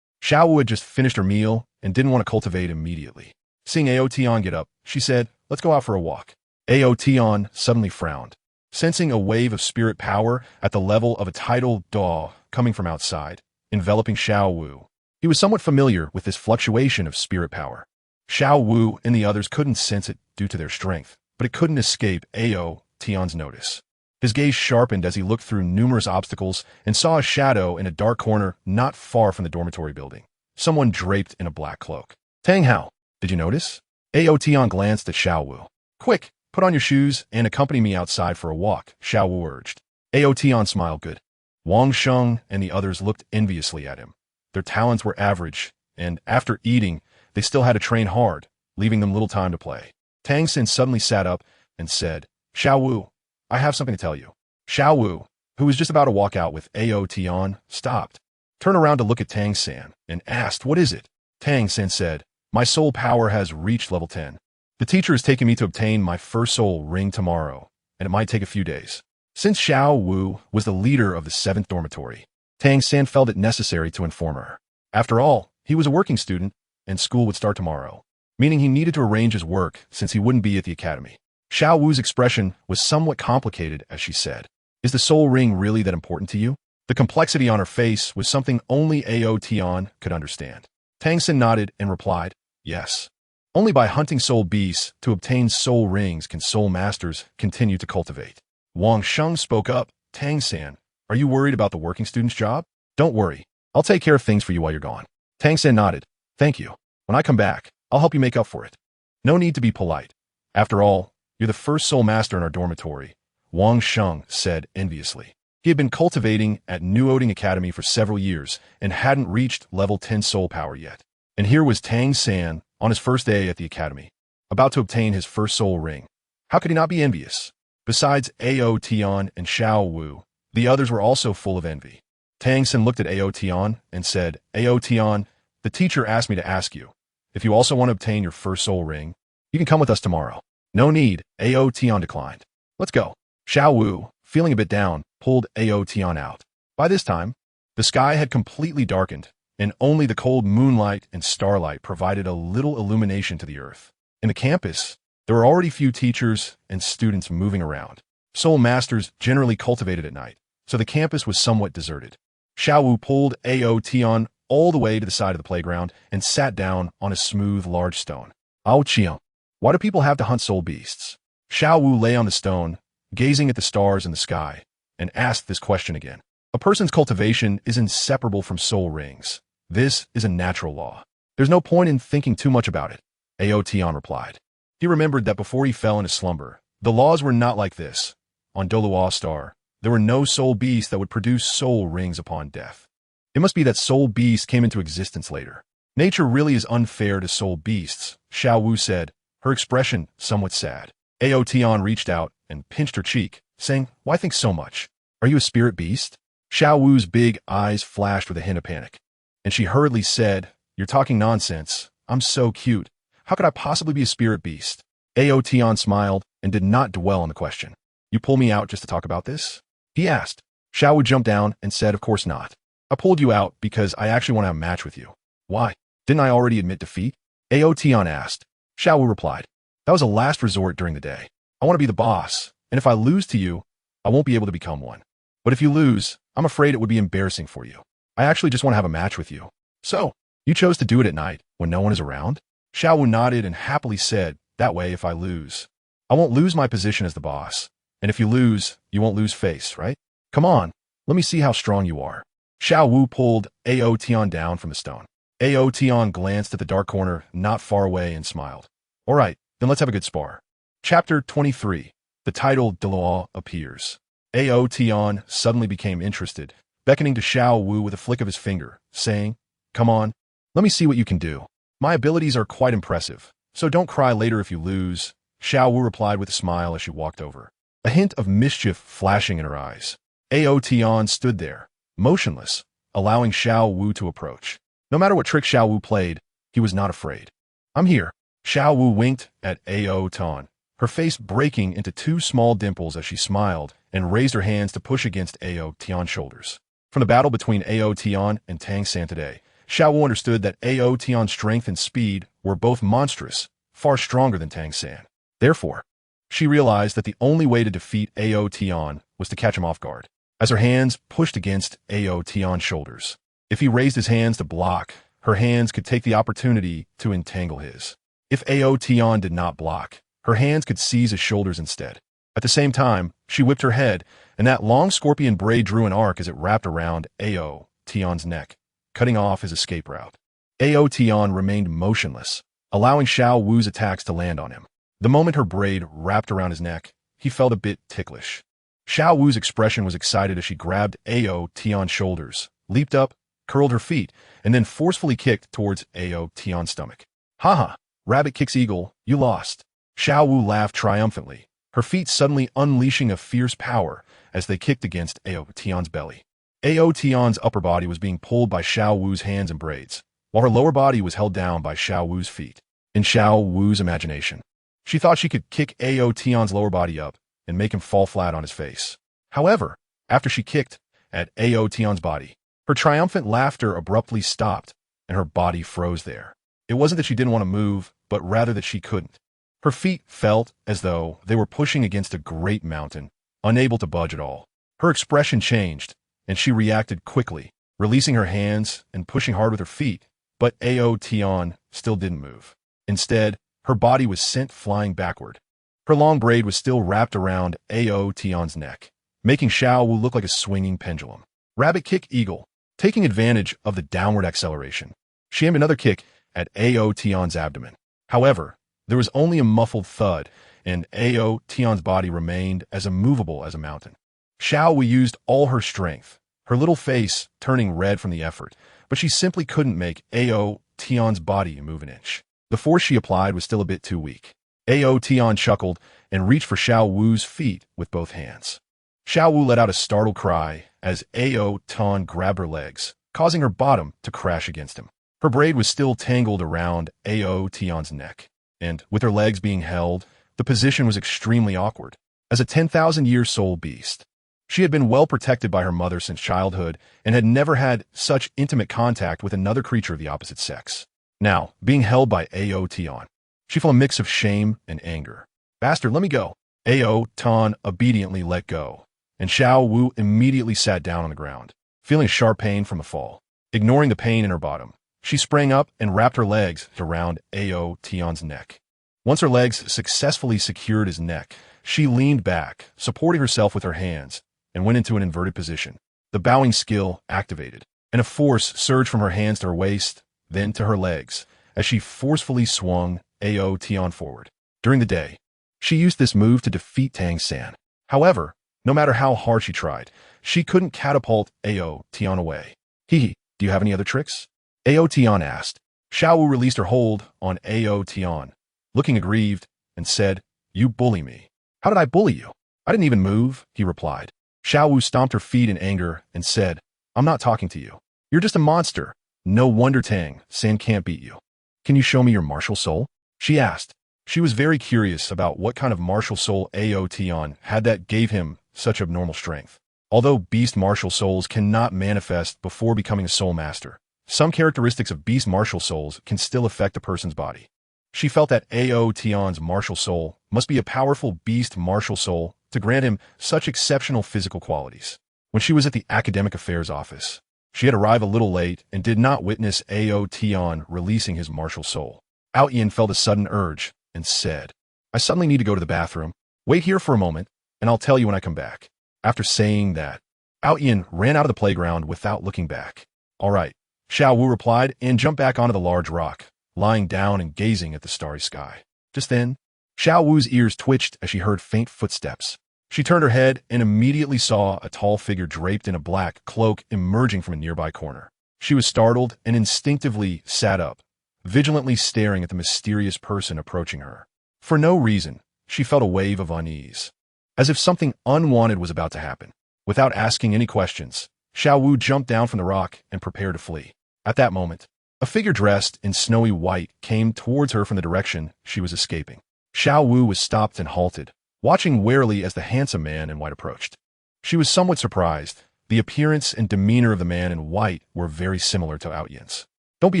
Xiao Wu had just finished her meal and didn't want to cultivate immediately. Seeing Ao Tian get up, she said, "Let's go out for a walk." Ao Tian suddenly frowned, sensing a wave of spirit power at the level of a tidal daw coming from outside, enveloping Xiao Wu. He was somewhat familiar with this fluctuation of spirit power. Xiao Wu and the others couldn't sense it due to their strength, but it couldn't escape Ao Tian's notice. His gaze sharpened as he looked through numerous obstacles and saw a shadow in a dark corner not far from the dormitory building. Someone draped in a black cloak. "Tang Hao, did you notice?" Ao Tian glanced at Xiao Wu. "Quick, put on your shoes and accompany me outside for a walk," Xiao Wu urged. Ao Tian smiled good. Wang Sheng and the others looked enviously at him. Their talents were average, and after eating, they still had to train hard, leaving them little time to play. Tang San suddenly sat up and said, "Xiao Wu, I have something to tell you." Xiao Wu, who was just about to walk out with Ao Tian, stopped, turned around to look at Tang San, and asked, "What is it?" Tang San said, "My soul power has reached level 10. The teacher is taking me to obtain my first soul ring tomorrow, and it might take a few days." Since Xiao Wu was the leader of the 7th dormitory, Tang San felt it necessary to inform her. After all, he was a working student, and school would start tomorrow, meaning he needed to arrange his work since he wouldn't be at the academy. Xiao Wu's expression was somewhat complicated as she said, "Is the soul ring really that important to you?" The complexity on her face was something only Ao Tian could understand. Tang San nodded and replied, "Yes. Only by hunting soul beasts to obtain soul rings can soul masters continue to cultivate." Wang Sheng spoke up, "Tang San, are you worried about the working student's job?" "Don't worry. I'll take care of things for you while you're gone." Tang San nodded. "Thank you. When I come back, I'll help you make up for it." "No need to be polite. After all, you're the first soul master in our dormitory," Wang Sheng said enviously. He had been cultivating at Nuoding Academy for several years and hadn't reached level 10 soul power yet. And here was Tang San on his first day at the academy, about to obtain his first soul ring. How could he not be envious? Besides Ao Tian and Xiao Wu, the others were also full of envy. Tang San looked at Ao Tian and said, "Ao Tian, the teacher asked me to ask you, if you also want to obtain your first soul ring, you can come with us tomorrow." "No need," Ao Tian declined. "Let's go." Xiao Wu, feeling a bit down, pulled Ao Tian out. By this time, the sky had completely darkened, and only the cold moonlight and starlight provided a little illumination to the earth. In the campus, There were already few teachers and students moving around. Soul masters generally cultivated at night, so the campus was somewhat deserted. Xiao Wu pulled Ao Tian all the way to the side of the playground and sat down on a smooth, large stone. Ao Tian, why do people have to hunt soul beasts? Xiao Wu lay on the stone, gazing at the stars in the sky, and asked this question again. A person's cultivation is inseparable from soul rings. This is a natural law. There's no point in thinking too much about it, Ao Tian replied. He remembered that before he fell into slumber, the laws were not like this. On Douluo Star, there were no soul beasts that would produce soul rings upon death. It must be that soul beasts came into existence later. Nature really is unfair to soul beasts, Xiao Wu said, her expression somewhat sad. Ao Tian reached out and pinched her cheek, saying, "Why think so much? Are you a spirit beast?" Xiao Wu's big eyes flashed with a hint of panic, and she hurriedly said, "You're talking nonsense. I'm so cute. How could I possibly be a spirit beast?" Ao Tian smiled and did not dwell on the question. "You pull me out just to talk about this?" he asked. Xiao Wu jumped down and said, "Of course not. I pulled you out because I actually want to have a match with you." "Why? Didn't I already admit defeat?" Ao Tian asked. Xiao Wu replied, "That was a last resort during the day. I want to be the boss, and if I lose to you, I won't be able to become one. But if you lose, I'm afraid it would be embarrassing for you. I actually just want to have a match with you." "So, you chose to do it at night when no one is around?" Xiao Wu nodded and happily said, "That way, if I lose, I won't lose my position as the boss. And if you lose, you won't lose face, right? Come on, let me see how strong you are." Xiao Wu pulled Ao Tian down from the stone. Ao Tian glanced at the dark corner not far away and smiled. "All right, then let's have a good spar." Chapter 23. The title Douluo appears. Ao Tian suddenly became interested, beckoning to Xiao Wu with a flick of his finger, saying, "Come on, let me see what you can do. My abilities are quite impressive, so don't cry later if you lose." Xiao Wu replied with a smile as she walked over, a hint of mischief flashing in her eyes. Ao Tian stood there, motionless, allowing Xiao Wu to approach. No matter what trick Xiao Wu played, he was not afraid. "I'm here." Xiao Wu winked at Ao Tian, her face breaking into two small dimples as she smiled and raised her hands to push against Ao Tian's shoulders. From the battle between Ao Tian and Tang San today, Xiao Wu understood that Ao Tian's strength and speed were both monstrous, far stronger than Tang San. Therefore, she realized that the only way to defeat Ao Tian was to catch him off guard, as her hands pushed against Ao Tian's shoulders. If he raised his hands to block, her hands could take the opportunity to entangle his. If Ao Tian did not block, her hands could seize his shoulders instead. At the same time, she whipped her head, and that long scorpion braid drew an arc as it wrapped around Ao Tian's neck, cutting off his escape route. Ao Tian remained motionless, allowing Xiao Wu's attacks to land on him. The moment her braid wrapped around his neck, he felt a bit ticklish. Xiao Wu's expression was excited as she grabbed Ao Tian's shoulders, leaped up, curled her feet, and then forcefully kicked towards Ao Tian's stomach. "Haha, rabbit kicks eagle, you lost." Xiao Wu laughed triumphantly, her feet suddenly unleashing a fierce power as they kicked against Ao Tian's belly. Ao Tian's upper body was being pulled by Xiao Wu's hands and braids, while her lower body was held down by Xiao Wu's feet. In Xiao Wu's imagination, she thought she could kick Ao Tian's lower body up and make him fall flat on his face. However, after she kicked at Ao Tian's body, her triumphant laughter abruptly stopped, and her body froze there. It wasn't that she didn't want to move, but rather that she couldn't. Her feet felt as though they were pushing against a great mountain, unable to budge at all. Her expression changed, and she reacted quickly, releasing her hands and pushing hard with her feet, but Ao Tian still didn't move. Instead, her body was sent flying backward. Her long braid was still wrapped around Ao Tian's neck, making Xiao Wu look like a swinging pendulum. Rabbit kick eagle. Taking advantage of the downward acceleration, she aimed another kick at Ao Tian's abdomen. However, there was only a muffled thud, and Ao Tian's body remained as immovable as a mountain. Xiao Wu used all her strength, her little face turning red from the effort, but she simply couldn't make Ao Tian's body move an inch. The force she applied was still a bit too weak. Ao Tian chuckled and reached for Xiao Wu's feet with both hands. Xiao Wu let out a startled cry as Ao Tian grabbed her legs, causing her bottom to crash against him. Her braid was still tangled around Ao Tian's neck, and with her legs being held, the position was extremely awkward. As a 10,000-year soul beast, she had been well protected by her mother since childhood and had never had such intimate contact with another creature of the opposite sex. Now, being held by Ao Tian, She felt a mix of shame and anger. "Bastard, let me go." Ao Tian obediently let go, and Xiao Wu immediately sat down on the ground, feeling sharp pain from the fall. Ignoring the pain in her bottom, she sprang up and wrapped her legs around Ao Tian's neck. Once her legs successfully secured his neck, she leaned back, supporting herself with her hands, and went into an inverted position. The bowing skill activated, and a force surged from her hands to her waist, then to her legs, as she forcefully swung Ao Tian forward. During the day, she used this move to defeat Tang San. However, no matter how hard she tried, she couldn't catapult Ao Tian away. "Do you have any other tricks?" Ao Tian asked. Xiao Wu released her hold on Ao Tian, looking aggrieved, and said, "You bully me." "How did I bully you? I didn't even move," he replied. Xiao Wu stomped her feet in anger and said, "I'm not talking to you. You're just a monster. No wonder Tang San can't beat you." "Can you show me your martial soul?" she asked. She was very curious about what kind of martial soul Ao Tian had that gave him such abnormal strength. Although beast martial souls cannot manifest before becoming a soul master, some characteristics of beast martial souls can still affect a person's body. She felt that Ao Tian's martial soul must be a powerful beast martial soul to grant him such exceptional physical qualities. When she was at the academic affairs office, she had arrived a little late and did not witness Ao Tian releasing his martial soul. Ao Tian felt a sudden urge and said, "I suddenly need to go to the bathroom. Wait here for a moment, and I'll tell you when I come back." After saying that, Ao Tian ran out of the playground without looking back. "All right," Xiao Wu replied and jumped back onto the large rock, lying down and gazing at the starry sky. Just then, Xiao Wu's ears twitched as she heard faint footsteps. She turned her head and immediately saw a tall figure draped in a black cloak emerging from a nearby corner. She was startled and instinctively sat up, vigilantly staring at the mysterious person approaching her. For no reason, she felt a wave of unease, as if something unwanted was about to happen. Without asking any questions, Xiao Wu jumped down from the rock and prepared to flee. At that moment, a figure dressed in snowy white came towards her from the direction she was escaping. Xiao Wu was stopped and halted, watching warily as the handsome man in white approached. She was somewhat surprised. The appearance and demeanor of the man in white were very similar to Ao Tian's. "Don't be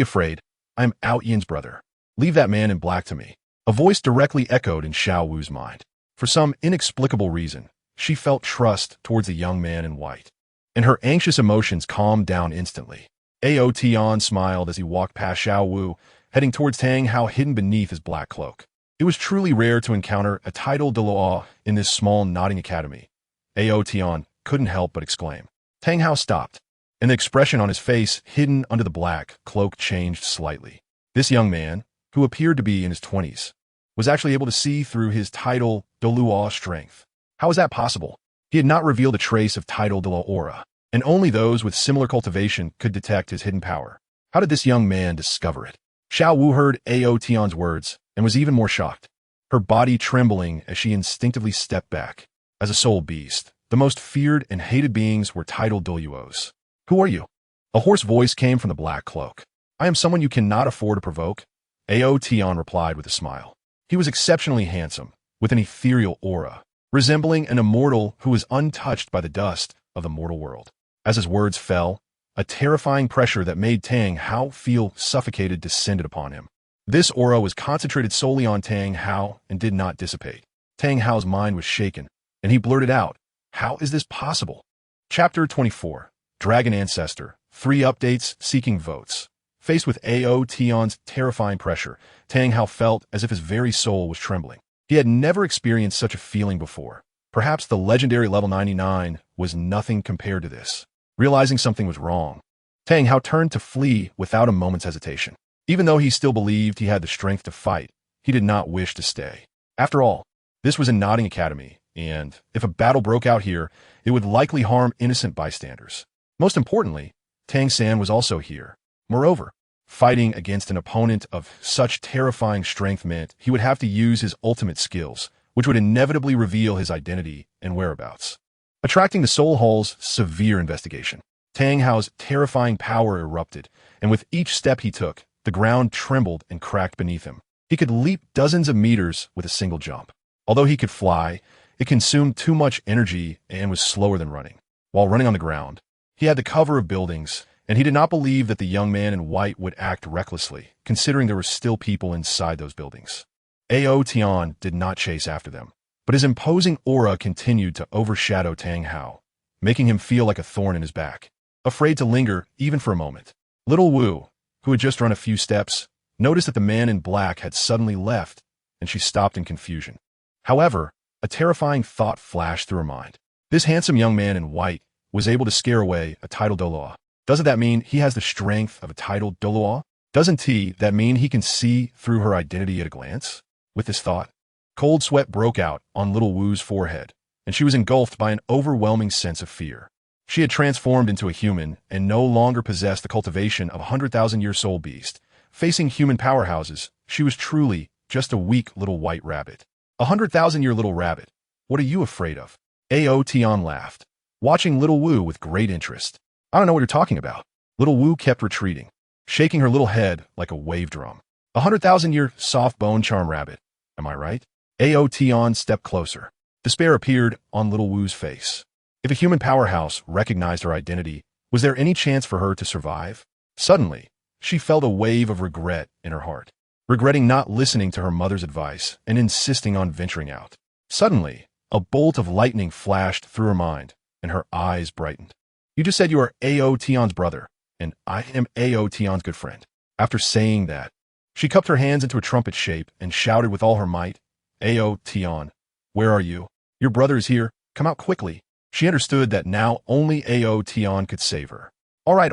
afraid. I am Ao Tian's brother. Leave that man in black to me." A voice directly echoed in Xiao Wu's mind. For some inexplicable reason, she felt trust towards the young man in white, and her anxious emotions calmed down instantly. Ao Tian smiled as he walked past Xiao Wu, heading towards Tang Hao hidden beneath his black cloak. It was truly rare to encounter a titled Douluo in this small nodding academy. Ao Tian couldn't help but exclaim. Tang Hao stopped, and the expression on his face hidden under the black cloak changed slightly. This young man, who appeared to be in his 20s, was actually able to see through his title Douluo strength. How was that possible? He had not revealed a trace of title Douluo aura, and only those with similar cultivation could detect his hidden power. How did this young man discover it? Xiao Wu heard Ao Tian's words and was even more shocked, her body trembling as she instinctively stepped back. As a soul beast, the most feared and hated beings were titled Douluos. "Who are you?" A hoarse voice came from the black cloak. "I am someone you cannot afford to provoke," Ao Tian replied with a smile. He was exceptionally handsome, with an ethereal aura, resembling an immortal who was untouched by the dust of the mortal world. As his words fell, a terrifying pressure that made Tang Hao feel suffocated descended upon him. This aura was concentrated solely on Tang Hao and did not dissipate. Tang Hao's mind was shaken, and he blurted out, "How is this possible?" Chapter 24, Dragon Ancestor, 3 updates seeking votes. Faced with Ao Tian's terrifying pressure, Tang Hao felt as if his very soul was trembling. He had never experienced such a feeling before. Perhaps the legendary level 99 was nothing compared to this. Realizing something was wrong, Tang Hao turned to flee without a moment's hesitation. Even though he still believed he had the strength to fight, he did not wish to stay. After all, this was a nodding academy, and if a battle broke out here, it would likely harm innocent bystanders. Most importantly, Tang San was also here. Moreover, fighting against an opponent of such terrifying strength meant he would have to use his ultimate skills, which would inevitably reveal his identity and whereabouts. Attracting the Soul Hall's severe investigation, Tang Hao's terrifying power erupted, and with each step he took, the ground trembled and cracked beneath him. He could leap dozens of meters with a single jump. Although he could fly, it consumed too much energy and was slower than running. While running on the ground, he had the cover of buildings, and he did not believe that the young man in white would act recklessly, considering there were still people inside those buildings. Ao Tian did not chase after them, but his imposing aura continued to overshadow Tang Hao, making him feel like a thorn in his back, afraid to linger even for a moment. Little Wu, who had just run a few steps, noticed that the man in black had suddenly left, and she stopped in confusion. However, a terrifying thought flashed through her mind. This handsome young man in white was able to scare away a titled Douluo. Doesn't that mean he has the strength of a titled Douluo? Doesn't that mean he can see through her identity at a glance? With this thought, cold sweat broke out on little Wu's forehead, and she was engulfed by an overwhelming sense of fear. She had transformed into a human and no longer possessed the cultivation of a 100,000-year soul beast. Facing human powerhouses, she was truly just a weak little white rabbit. 100,000-year little rabbit. What are you afraid of? Ao Tian laughed, watching little Wu with great interest. I don't know what you're talking about. Little Wu kept retreating, shaking her little head like a wave drum. 100,000-year soft bone charm rabbit. Am I right? Ao Tian stepped closer. Despair appeared on little Wu's face. If a human powerhouse recognized her identity, was there any chance for her to survive? Suddenly, she felt a wave of regret in her heart, regretting not listening to her mother's advice and insisting on venturing out. Suddenly, a bolt of lightning flashed through her mind, and her eyes brightened. You just said you are Ao Tian's brother, and I am Ao Tian's good friend. After saying that, she cupped her hands into a trumpet shape and shouted with all her might, Ao Tian, where are you? Your brother is here. Come out quickly. She understood that now only Ao Tian could save her. All right.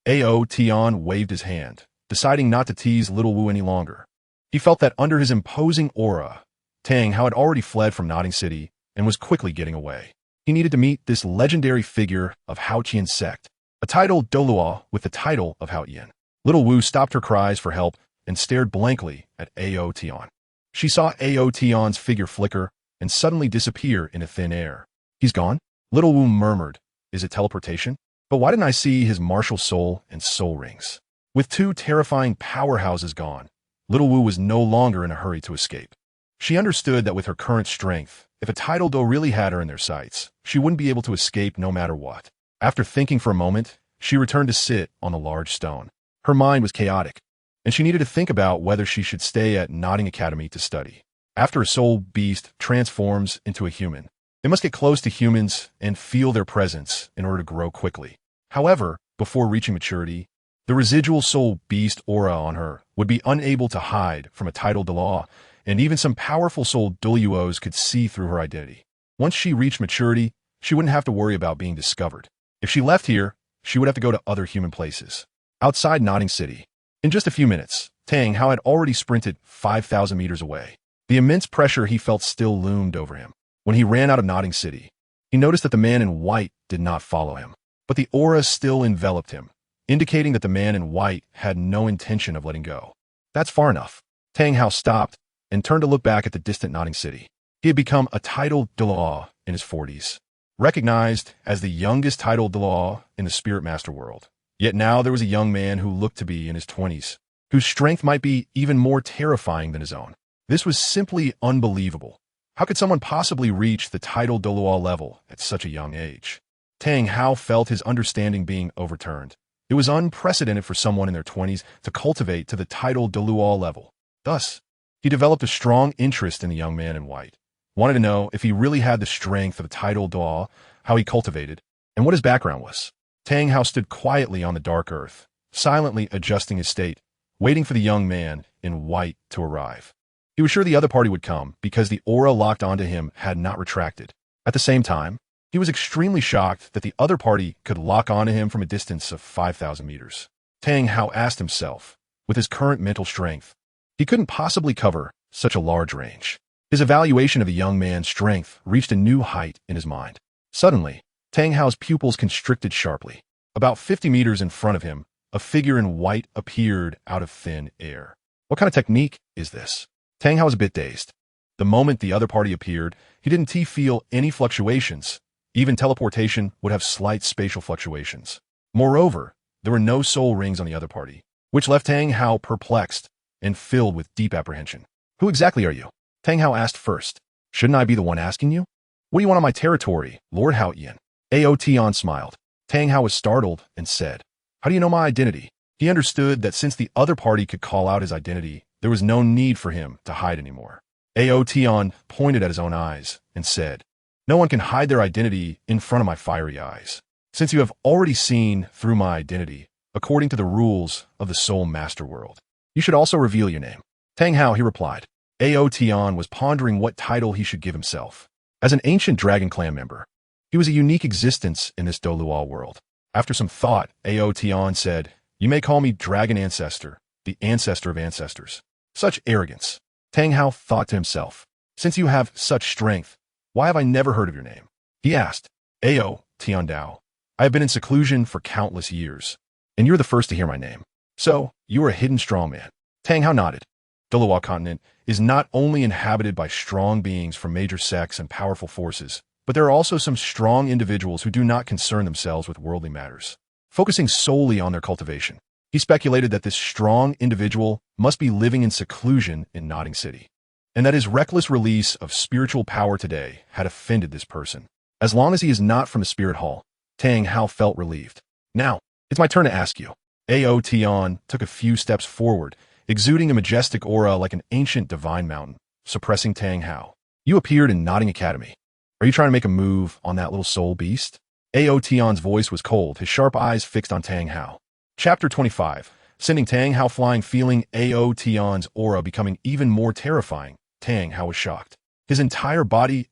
Ao Tian waved his hand, deciding not to tease little Wu any longer. He felt that under his imposing aura, Tang Hao had already fled from Nodding City and was quickly getting away. He needed to meet this legendary figure of Haotian Sect, a titled Douluo with the title of Haotian. Little Wu stopped her cries for help and stared blankly at Ao Tian. She saw Ao Tian's figure flicker and suddenly disappear into thin air. He's gone? Little Wu murmured. Is it teleportation? But why didn't I see his martial soul and soul rings? With two terrifying powerhouses gone, little Wu was no longer in a hurry to escape. She understood that with her current strength, if a titled Do really had her in their sights, she wouldn't be able to escape no matter what. After thinking for a moment, she returned to sit on the large stone. Her mind was chaotic, and she needed to think about whether she should stay at Nodding Academy to study. After a soul beast transforms into a human, they must get close to humans and feel their presence in order to grow quickly. However, before reaching maturity, the residual soul beast aura on her would be unable to hide from a titled Douluo, and even some powerful soul Douluos could see through her identity. Once she reached maturity, she wouldn't have to worry about being discovered. If she left here, she would have to go to other human places. Outside Nodding City, in just a few minutes, Tang Hao had already sprinted 5,000 meters away. The immense pressure he felt still loomed over him. When he ran out of Nodding City, he noticed that the man in white did not follow him, but the aura still enveloped him, indicating that the man in white had no intention of letting go. That's far enough. Tang Hao stopped and turned to look back at the distant Nodding City. He had become a titled Douluo in his 40s, recognized as the youngest titled Douluo in the Spirit Master world. Yet now there was a young man who looked to be in his 20s, whose strength might be even more terrifying than his own. This was simply unbelievable. How could someone possibly reach the titled Douluo level at such a young age? Tang Hao felt his understanding being overturned. It was unprecedented for someone in their 20s to cultivate to the titled Douluo level. Thus, he developed a strong interest in the young man in white, wanted to know if he really had the strength of a titled Douluo, how he cultivated, and what his background was. Tang Hao stood quietly on the dark earth, silently adjusting his state, waiting for the young man in white to arrive. He was sure the other party would come because the aura locked onto him had not retracted. At the same time, he was extremely shocked that the other party could lock onto him from a distance of 5,000 meters. Tang Hao asked himself, with his current mental strength, he couldn't possibly cover such a large range. His evaluation of the young man's strength reached a new height in his mind. Suddenly, Tang Hao's pupils constricted sharply. About 50 meters in front of him, a figure in white appeared out of thin air. What kind of technique is this? Tang Hao was a bit dazed. The moment the other party appeared, he didn't feel any fluctuations. Even teleportation would have slight spatial fluctuations. Moreover, there were no soul rings on the other party, which left Tang Hao perplexed and filled with deep apprehension. Who exactly are you? Tang Hao asked first. Shouldn't I be the one asking you? What do you want on my territory, Lord Haotian? Ao Tian smiled. Tang Hao was startled and said, How do you know my identity? He understood that since the other party could call out his identity, There was no need for him to hide anymore. Ao Tian pointed at his own eyes and said, "No one can hide their identity in front of my fiery eyes. Since you have already seen through my identity, according to the rules of the Soul Master world, you should also reveal your name." Tang Hao, he replied. Ao Tian was pondering what title he should give himself. As an ancient dragon clan member, he was a unique existence in this Douluo world. After some thought, Ao Tian said, "You may call me Dragon Ancestor, the ancestor of ancestors." Such arrogance. Tang Hao thought to himself, "Since you have such strength, why have I never heard of your name?" He asked, "Ao Tian Dao, I have been in seclusion for countless years, and you're the first to hear my name. So, you are a hidden strong man." Tang Hao nodded. Douluo Continent is not only inhabited by strong beings from major sects and powerful forces, but there are also some strong individuals who do not concern themselves with worldly matters, focusing solely on their cultivation. He speculated that this strong individual must be living in seclusion in Nodding City, and that his reckless release of spiritual power today had offended this person. As long as he is not from the spirit hall, Tang Hao felt relieved. "Now, it's my turn to ask you." Ao Tian took a few steps forward, exuding a majestic aura like an ancient divine mountain, suppressing Tang Hao. "You appeared in Nodding Academy. Are you trying to make a move on that little soul beast?" Ao Tian's voice was cold, his sharp eyes fixed on Tang Hao. Chapter 25. Sending Tang Hao flying. Feeling Ao Tian's aura becoming even more terrifying, Tang Hao was shocked. His entire body's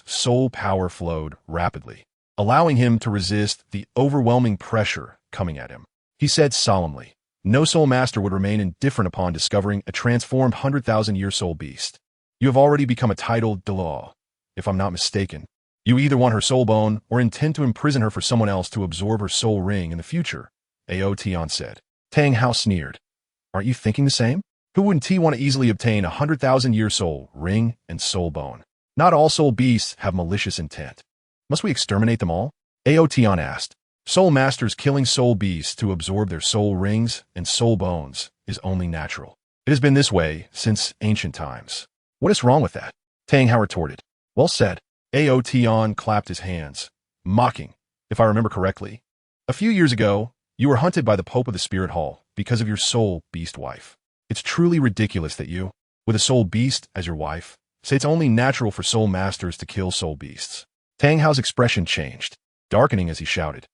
soul power flowed rapidly, allowing him to resist the overwhelming pressure coming at him. He said solemnly, "No soul master would remain indifferent upon discovering a transformed 100,000-year soul beast. You have already become a titled Douluo, if I'm not mistaken. You either want her soul bone or intend to imprison her for someone else to absorb her soul ring in the future," Ao Tian said. Tang Hao sneered. "Aren't you thinking the same? Who wouldn't want to easily obtain a 100,000-year soul ring and soul bone? Not all soul beasts have malicious intent. Must we exterminate them all?" Ao Tian asked. "Soul masters killing soul beasts to absorb their soul rings and soul bones is only natural. It has been this way since ancient times. What is wrong with that?" Tang Hao retorted. "Well said." Ao Tian clapped his hands, mocking, "If I remember correctly, a few years ago, you were hunted by the Pope of the Spirit Hall because of your soul beast wife. It's truly ridiculous that you, with a soul beast as your wife, say it's only natural for soul masters to kill soul beasts." Tang Hao's expression changed, darkening as he shouted,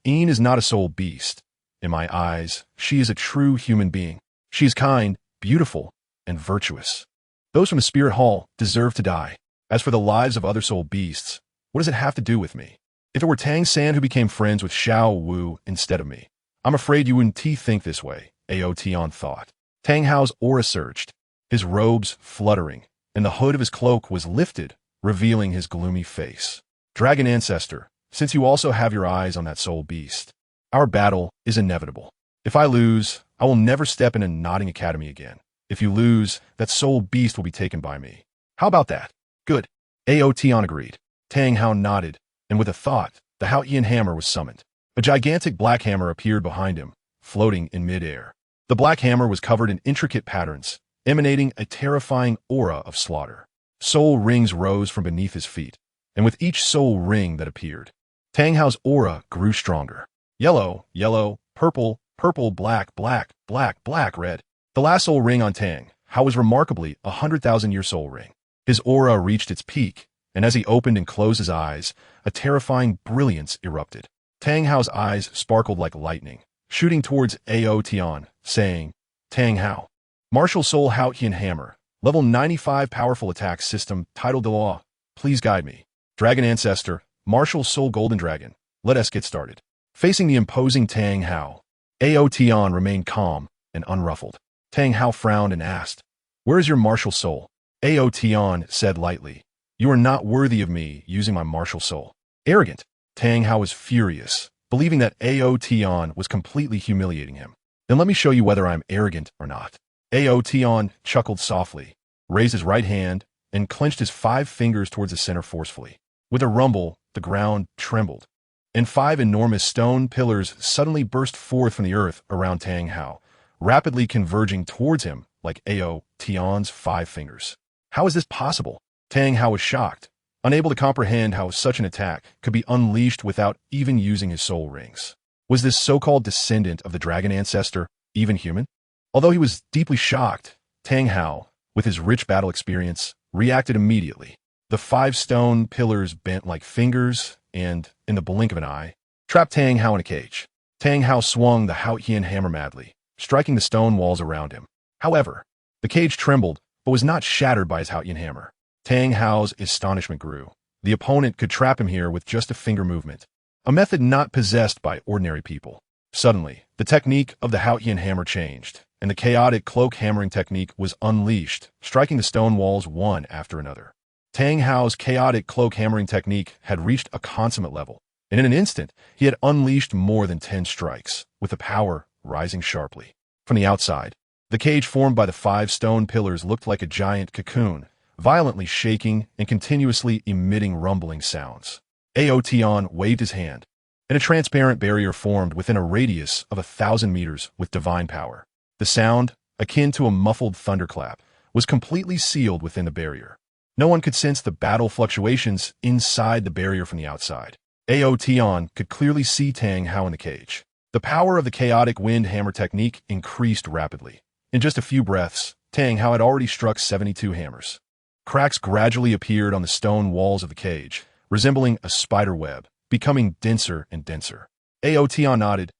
"Een is not a soul beast. In my eyes, she is a true human being. She is kind, beautiful, and virtuous. Those from the Spirit Hall deserve to die. As for the lives of other soul beasts, what does it have to do with me? If it were Tang San who became friends with Xiao Wu instead of me, I'm afraid you wouldn't think this way," Ao Tian thought. Tang Hao's aura surged, his robes fluttering, and the hood of his cloak was lifted, revealing his gloomy face. "Dragon Ancestor, since you also have your eyes on that soul beast, our battle is inevitable. If I lose, I will never step in a Nodding Academy again. If you lose, that soul beast will be taken by me. How about that?" "Good." Ao Tian agreed. Tang Hao nodded, and with a thought, the Haotian hammer was summoned. A gigantic black hammer appeared behind him, floating in midair. The black hammer was covered in intricate patterns, emanating a terrifying aura of slaughter. Soul rings rose from beneath his feet, and with each soul ring that appeared, Tang Hao's aura grew stronger. Yellow, yellow, purple, purple, black, black, black, black, red. The last soul ring on Tang Hao was remarkably a 100,000-year soul ring. His aura reached its peak, and as he opened and closed his eyes, a terrifying brilliance erupted. Tang Hao's eyes sparkled like lightning, shooting towards Ao Tian, saying, "Tang Hao, Martial Soul Haotian Hammer, level 95 powerful attack system, titled Douluo. Please guide me. Dragon Ancestor, Martial Soul Golden Dragon, let us get started." Facing the imposing Tang Hao, Ao Tian remained calm and unruffled. Tang Hao frowned and asked, "Where is your martial soul?" Ao Tian said lightly, "You are not worthy of me using my martial soul." Arrogant. Tang Hao was furious, believing that Ao Tian was completely humiliating him. "Then let me show you whether I am arrogant or not." Ao Tian chuckled softly, raised his right hand, and clenched his 5 fingers towards the center forcefully. With a rumble, the ground trembled, and 5 enormous stone pillars suddenly burst forth from the earth around Tang Hao, rapidly converging towards him like Ao Tian's 5 fingers. How is this possible? Tang Hao was shocked, unable to comprehend how such an attack could be unleashed without even using his soul rings. Was this so-called descendant of the dragon ancestor even human? Although he was deeply shocked, Tang Hao, with his rich battle experience, reacted immediately. The 5 stone pillars bent like fingers and, in the blink of an eye, trapped Tang Hao in a cage. Tang Hao swung the Haotian hammer madly, striking the stone walls around him. However, the cage trembled, but was not shattered by his Haotian hammer. Tang Hao's astonishment grew. The opponent could trap him here with just a finger movement, a method not possessed by ordinary people. Suddenly, the technique of the Haotian hammer changed, and the chaotic cloak hammering technique was unleashed, striking the stone walls one after another. Tang Hao's chaotic cloak hammering technique had reached a consummate level, and in an instant, he had unleashed more than 10 strikes, with the power rising sharply. From the outside, the cage formed by the 5 stone pillars looked like a giant cocoon, violently shaking and continuously emitting rumbling sounds. Ao Tian waved his hand, and a transparent barrier formed within a radius of 1,000 meters with divine power. The sound, akin to a muffled thunderclap, was completely sealed within the barrier. No one could sense the battle fluctuations inside the barrier from the outside. Ao Tian could clearly see Tang Hao in the cage. The power of the chaotic wind hammer technique increased rapidly. In just a few breaths, Tang Hao had already struck 72 hammers. Cracks gradually appeared on the stone walls of the cage, resembling a spider web, becoming denser and denser. Ao Tian nodded.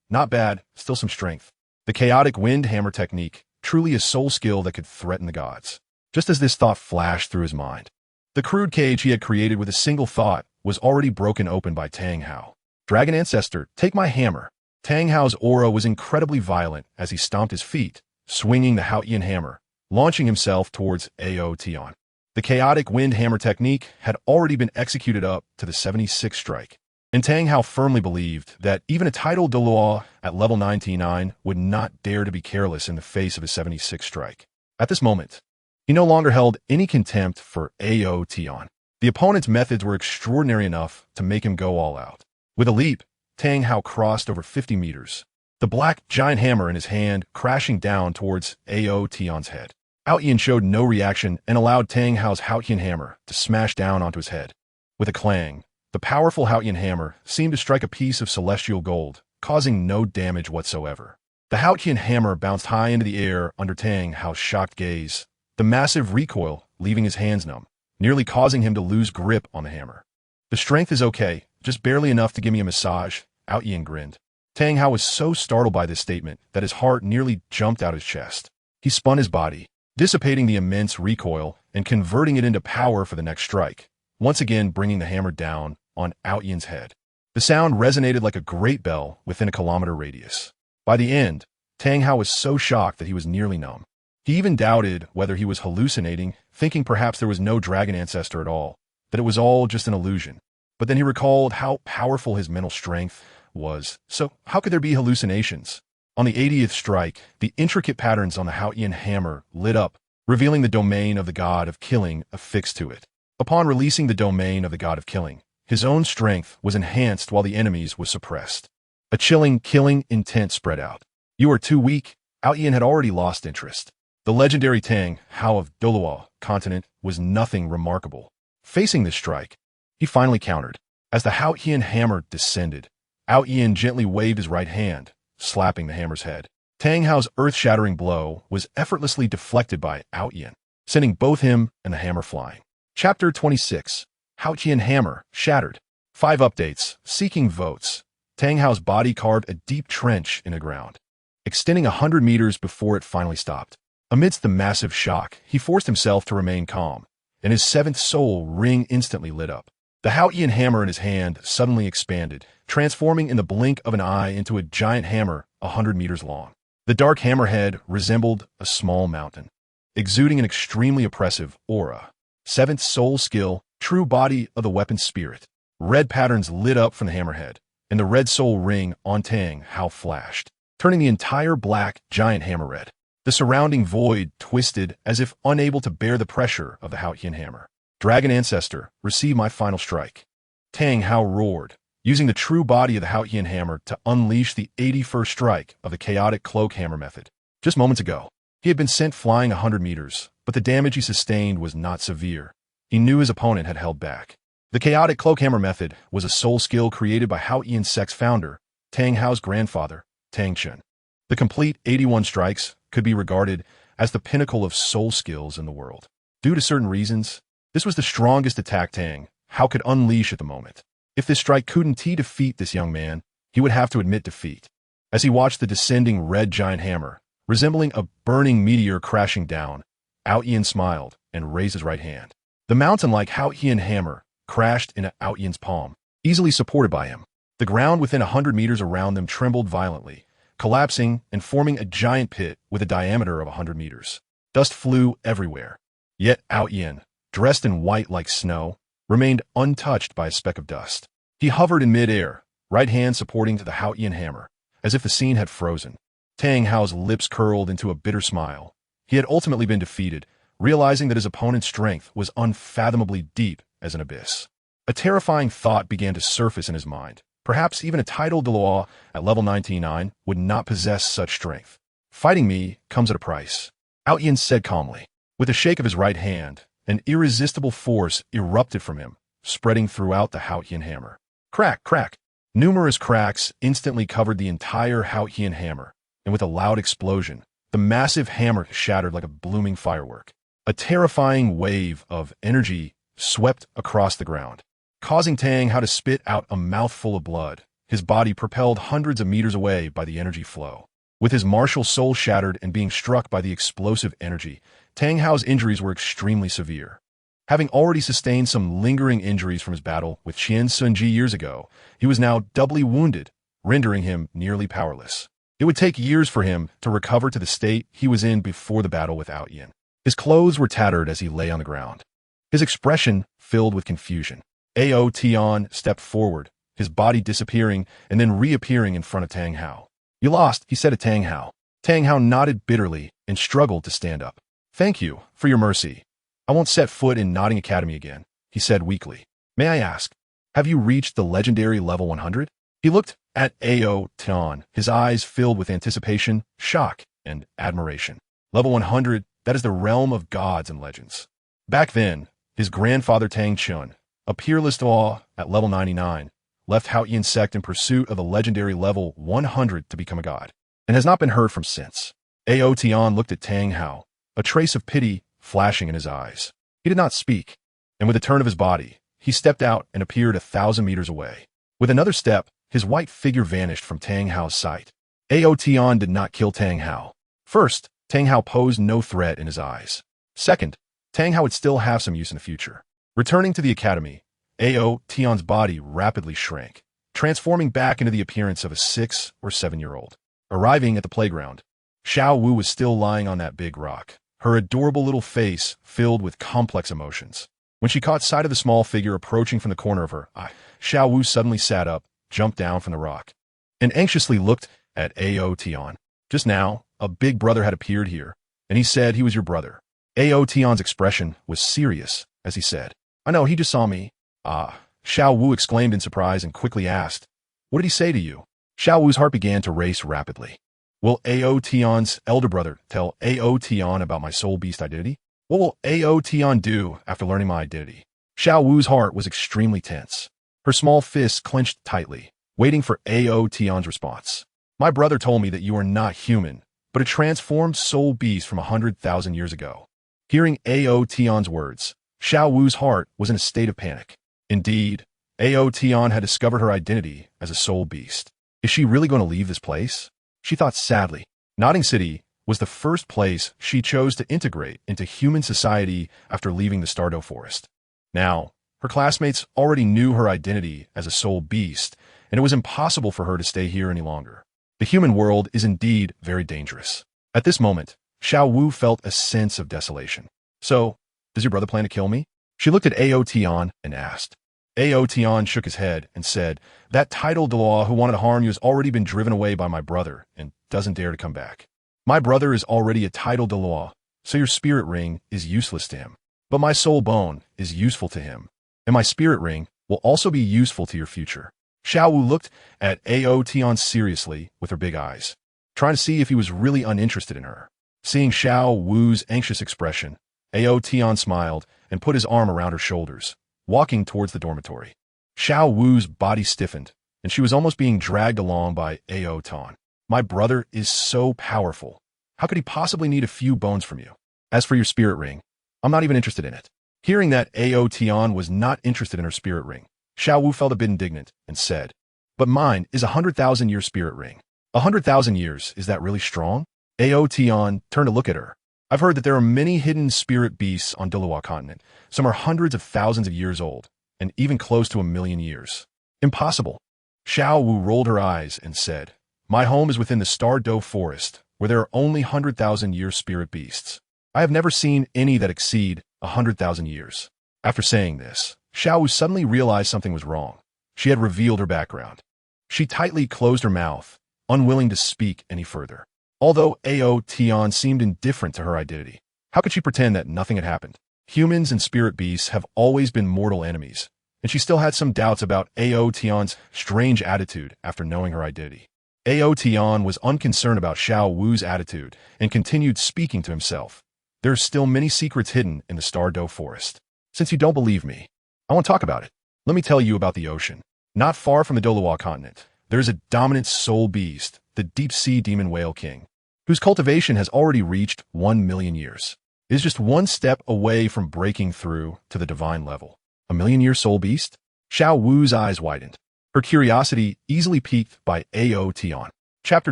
Not bad, still some strength. The chaotic wind hammer technique, truly a soul skill that could threaten the gods. Just as this thought flashed through his mind, the crude cage he had created with a single thought was already broken open by Tang Hao. Dragon Ancestor, take my hammer. Tang Hao's aura was incredibly violent as he stomped his feet, swinging the Haotian hammer, launching himself towards Ao Tian. The chaotic wind hammer technique had already been executed up to the 76th strike, and Tang Hao firmly believed that even a titled Douluo at level 99 would not dare to be careless in the face of his 76th strike. At this moment, he no longer held any contempt for Ao Tian. The opponent's methods were extraordinary enough to make him go all out. With a leap, Tang Hao crossed over 50 meters, the black giant hammer in his hand crashing down towards Ao Tian's head. Ao Tian showed no reaction and allowed Tang Hao's Haotian hammer to smash down onto his head. With a clang, the powerful Haotian hammer seemed to strike a piece of celestial gold, causing no damage whatsoever. The Haotian hammer bounced high into the air under Tang Hao's shocked gaze, the massive recoil leaving his hands numb, nearly causing him to lose grip on the hammer. The strength is okay, just barely enough to give me a massage, Ao Tian grinned. Tang Hao was so startled by this statement that his heart nearly jumped out his chest. He spun his body, dissipating the immense recoil and converting it into power for the next strike, once again bringing the hammer down on Ao Tian's head. The sound resonated like a great bell within a kilometer radius. By the end, Tang Hao was so shocked that he was nearly numb. He even doubted whether he was hallucinating, thinking perhaps there was no dragon ancestor at all, that it was all just an illusion. But then he recalled how powerful his mental strength was, so how could there be hallucinations? On the 80th strike, the intricate patterns on the Haotian hammer lit up, revealing the domain of the god of killing affixed to it. Upon releasing the domain of the god of killing, his own strength was enhanced while the enemy's was suppressed. A chilling, killing intent spread out. You are too weak. Ao Tian had already lost interest. The legendary Tang Hao of Douluo Continent was nothing remarkable. Facing this strike, he finally countered. As the Haotian hammer descended, Ao Tian gently waved his right hand, slapping the hammer's head. Tang Hao's earth-shattering blow was effortlessly deflected by Ao Tian, sending both him and the hammer flying. Chapter 26. Haotian Hammer Shattered. 5 updates. Seeking votes. Tang Hao's body carved a deep trench in the ground, extending 100 meters before it finally stopped. Amidst the massive shock, he forced himself to remain calm, and his 7th soul ring instantly lit up. The Haotian hammer in his hand suddenly expanded, transforming in the blink of an eye into a giant hammer 100 meters long. The dark hammerhead resembled a small mountain, exuding an extremely oppressive aura. 7th soul skill, true body of the weapon spirit. Red patterns lit up from the hammerhead, and the red soul ring on Tang Hao flashed, turning the entire black giant hammer red. The surrounding void twisted as if unable to bear the pressure of the Haotian hammer. Dragon Ancestor, receive my final strike. Tang Hao roared, using the true body of the Haotian hammer to unleash the 81st strike of the chaotic cloak hammer method. Just moments ago, he had been sent flying 100 meters, but the damage he sustained was not severe. He knew his opponent had held back. The chaotic cloak hammer method was a soul skill created by Haotian Sect's founder, Tang Hao's grandfather, Tang San. The complete 81 strikes could be regarded as the pinnacle of soul skills in the world. Due to certain reasons, this was the strongest attack Tang Hao could unleash at the moment. If this strike couldn't defeat this young man, he would have to admit defeat. As he watched the descending red giant hammer, resembling a burning meteor crashing down, Ao Tian smiled and raised his right hand. The mountain-like Haotian hammer crashed into Ao Tian's palm, easily supported by him. The ground within 100 meters around them trembled violently, collapsing and forming a giant pit with a diameter of 100 meters. Dust flew everywhere. Yet Ao Tian, dressed in white like snow, remained untouched by a speck of dust. He hovered in mid-air, right hand supporting to the Haotian hammer, as if the scene had frozen. Tang Hao's lips curled into a bitter smile. He had ultimately been defeated, realizing that his opponent's strength was unfathomably deep as an abyss. A terrifying thought began to surface in his mind. Perhaps even a Douluo at level 99 would not possess such strength. Fighting me comes at a price, Ao Tian said calmly. With a shake of his right hand, an irresistible force erupted from him, spreading throughout the Haotian hammer. Crack, crack. Numerous cracks instantly covered the entire Haotian hammer, and with a loud explosion, the massive hammer shattered like a blooming firework. A terrifying wave of energy swept across the ground, causing Tang Hao to spit out a mouthful of blood, his body propelled hundreds of meters away by the energy flow. With his martial soul shattered and being struck by the explosive energy, Tang Hao's injuries were extremely severe. Having already sustained some lingering injuries from his battle with Qian Sunji years ago, he was now doubly wounded, rendering him nearly powerless. It would take years for him to recover to the state he was in before the battle with Ao Tian. His clothes were tattered as he lay on the ground, his expression filled with confusion. Ao Tian stepped forward, his body disappearing and then reappearing in front of Tang Hao. "You lost," he said to Tang Hao. Tang Hao nodded bitterly and struggled to stand up. "Thank you for your mercy. I won't set foot in Nodding Academy again," he said weakly. "May I ask, have you reached the legendary level 100? He looked at Ao Tian, his eyes filled with anticipation, shock, and admiration. Level 100, that is the realm of gods and legends. Back then, his grandfather Tang Chun, a peerless Douluo at level 99, left Haotian Sect in pursuit of the legendary level 100 to become a god, and has not been heard from since. Ao Tian looked at Tang Hao, a trace of pity flashing in his eyes. He did not speak, and with a turn of his body, he stepped out and appeared 1,000 meters away. With another step, his white figure vanished from Tang Hao's sight. Ao Tian did not kill Tang Hao. First, Tang Hao posed no threat in his eyes. Second, Tang Hao would still have some use in the future. Returning to the academy, Ao Tian's body rapidly shrank, transforming back into the appearance of a 6 or 7-year-old. Arriving at the playground, Xiao Wu was still lying on that big rock, her adorable little face filled with complex emotions. When she caught sight of the small figure approaching from the corner of her eye, Xiao Wu suddenly sat up, jumped down from the rock, and anxiously looked at Ao Tian. Just now, a big brother had appeared here, and he said he was your brother. Ao Tian's expression was serious as he said, "I know, he just saw me." "Ah," Xiao Wu exclaimed in surprise and quickly asked, "What did he say to you?" Xiao Wu's heart began to race rapidly. Will Ao Tian's elder brother tell Ao Tian about my soul beast identity? What will Ao Tian do after learning my identity? Xiao Wu's heart was extremely tense. Her small fists clenched tightly, waiting for Ao Tian's response. "My brother told me that you are not human, but a transformed soul beast from 100,000 years ago." Hearing Ao Tian's words, Xiao Wu's heart was in a state of panic. Indeed, Ao Tian had discovered her identity as a soul beast. Is she really going to leave this place? She thought sadly. Nodding City was the first place she chose to integrate into human society after leaving the Stardew Forest. Now, her classmates already knew her identity as a soul beast, and it was impossible for her to stay here any longer. The human world is indeed very dangerous. At this moment, Xiao Wu felt a sense of desolation. "So, does your brother plan to kill me?" She looked at Ao Tian and asked. Ao Tian shook his head and said, "That Douluo who wanted to harm you has already been driven away by my brother and doesn't dare to come back. My brother is already a Douluo, so your spirit ring is useless to him. But my soul bone is useful to him, and my spirit ring will also be useful to your future." Xiao Wu looked at Ao Tian seriously with her big eyes, trying to see if he was really uninterested in her. Seeing Xiao Wu's anxious expression, Ao Tian smiled and put his arm around her shoulders, walking towards the dormitory. Xiao Wu's body stiffened, and she was almost being dragged along by Ao Tian. "My brother is so powerful. How could he possibly need a few bones from you? As for your spirit ring, I'm not even interested in it. Hearing that Ao Tian was not interested in her spirit ring, Xiao Wu felt a bit indignant and said, "But mine is 100,000-year spirit ring. 100,000 years, is that really strong?" Ao Tian turned to look at her. "I've heard that there are many hidden spirit beasts on Douluo Continent. Some are hundreds of thousands of years old, and even close to 1,000,000 years. Impossible." Xiao Wu rolled her eyes and said, "My home is within the Do forest, where there are only 100,000-year spirit beasts. I have never seen any that exceed 100,000 years." After saying this, Xiao Wu suddenly realized something was wrong. She had revealed her background. She tightly closed her mouth, unwilling to speak any further. Although Ao Tian seemed indifferent to her identity, how could she pretend that nothing had happened? Humans and spirit beasts have always been mortal enemies, and she still had some doubts about Ao Tian's strange attitude after knowing her identity. Ao Tian was unconcerned about Xiao Wu's attitude and continued speaking to himself. "There are still many secrets hidden in the Do forest. Since you don't believe me, I want to talk about it. Let me tell you about the ocean. Not far from the Douluo Continent, there is a dominant soul beast, the deep-sea demon whale king, whose cultivation has already reached 1,000,000 years. It is just one step away from breaking through to the divine level." A 1,000,000-year soul beast? Xiao Wu's eyes widened. Her curiosity easily piqued by Ao Tian. Chapter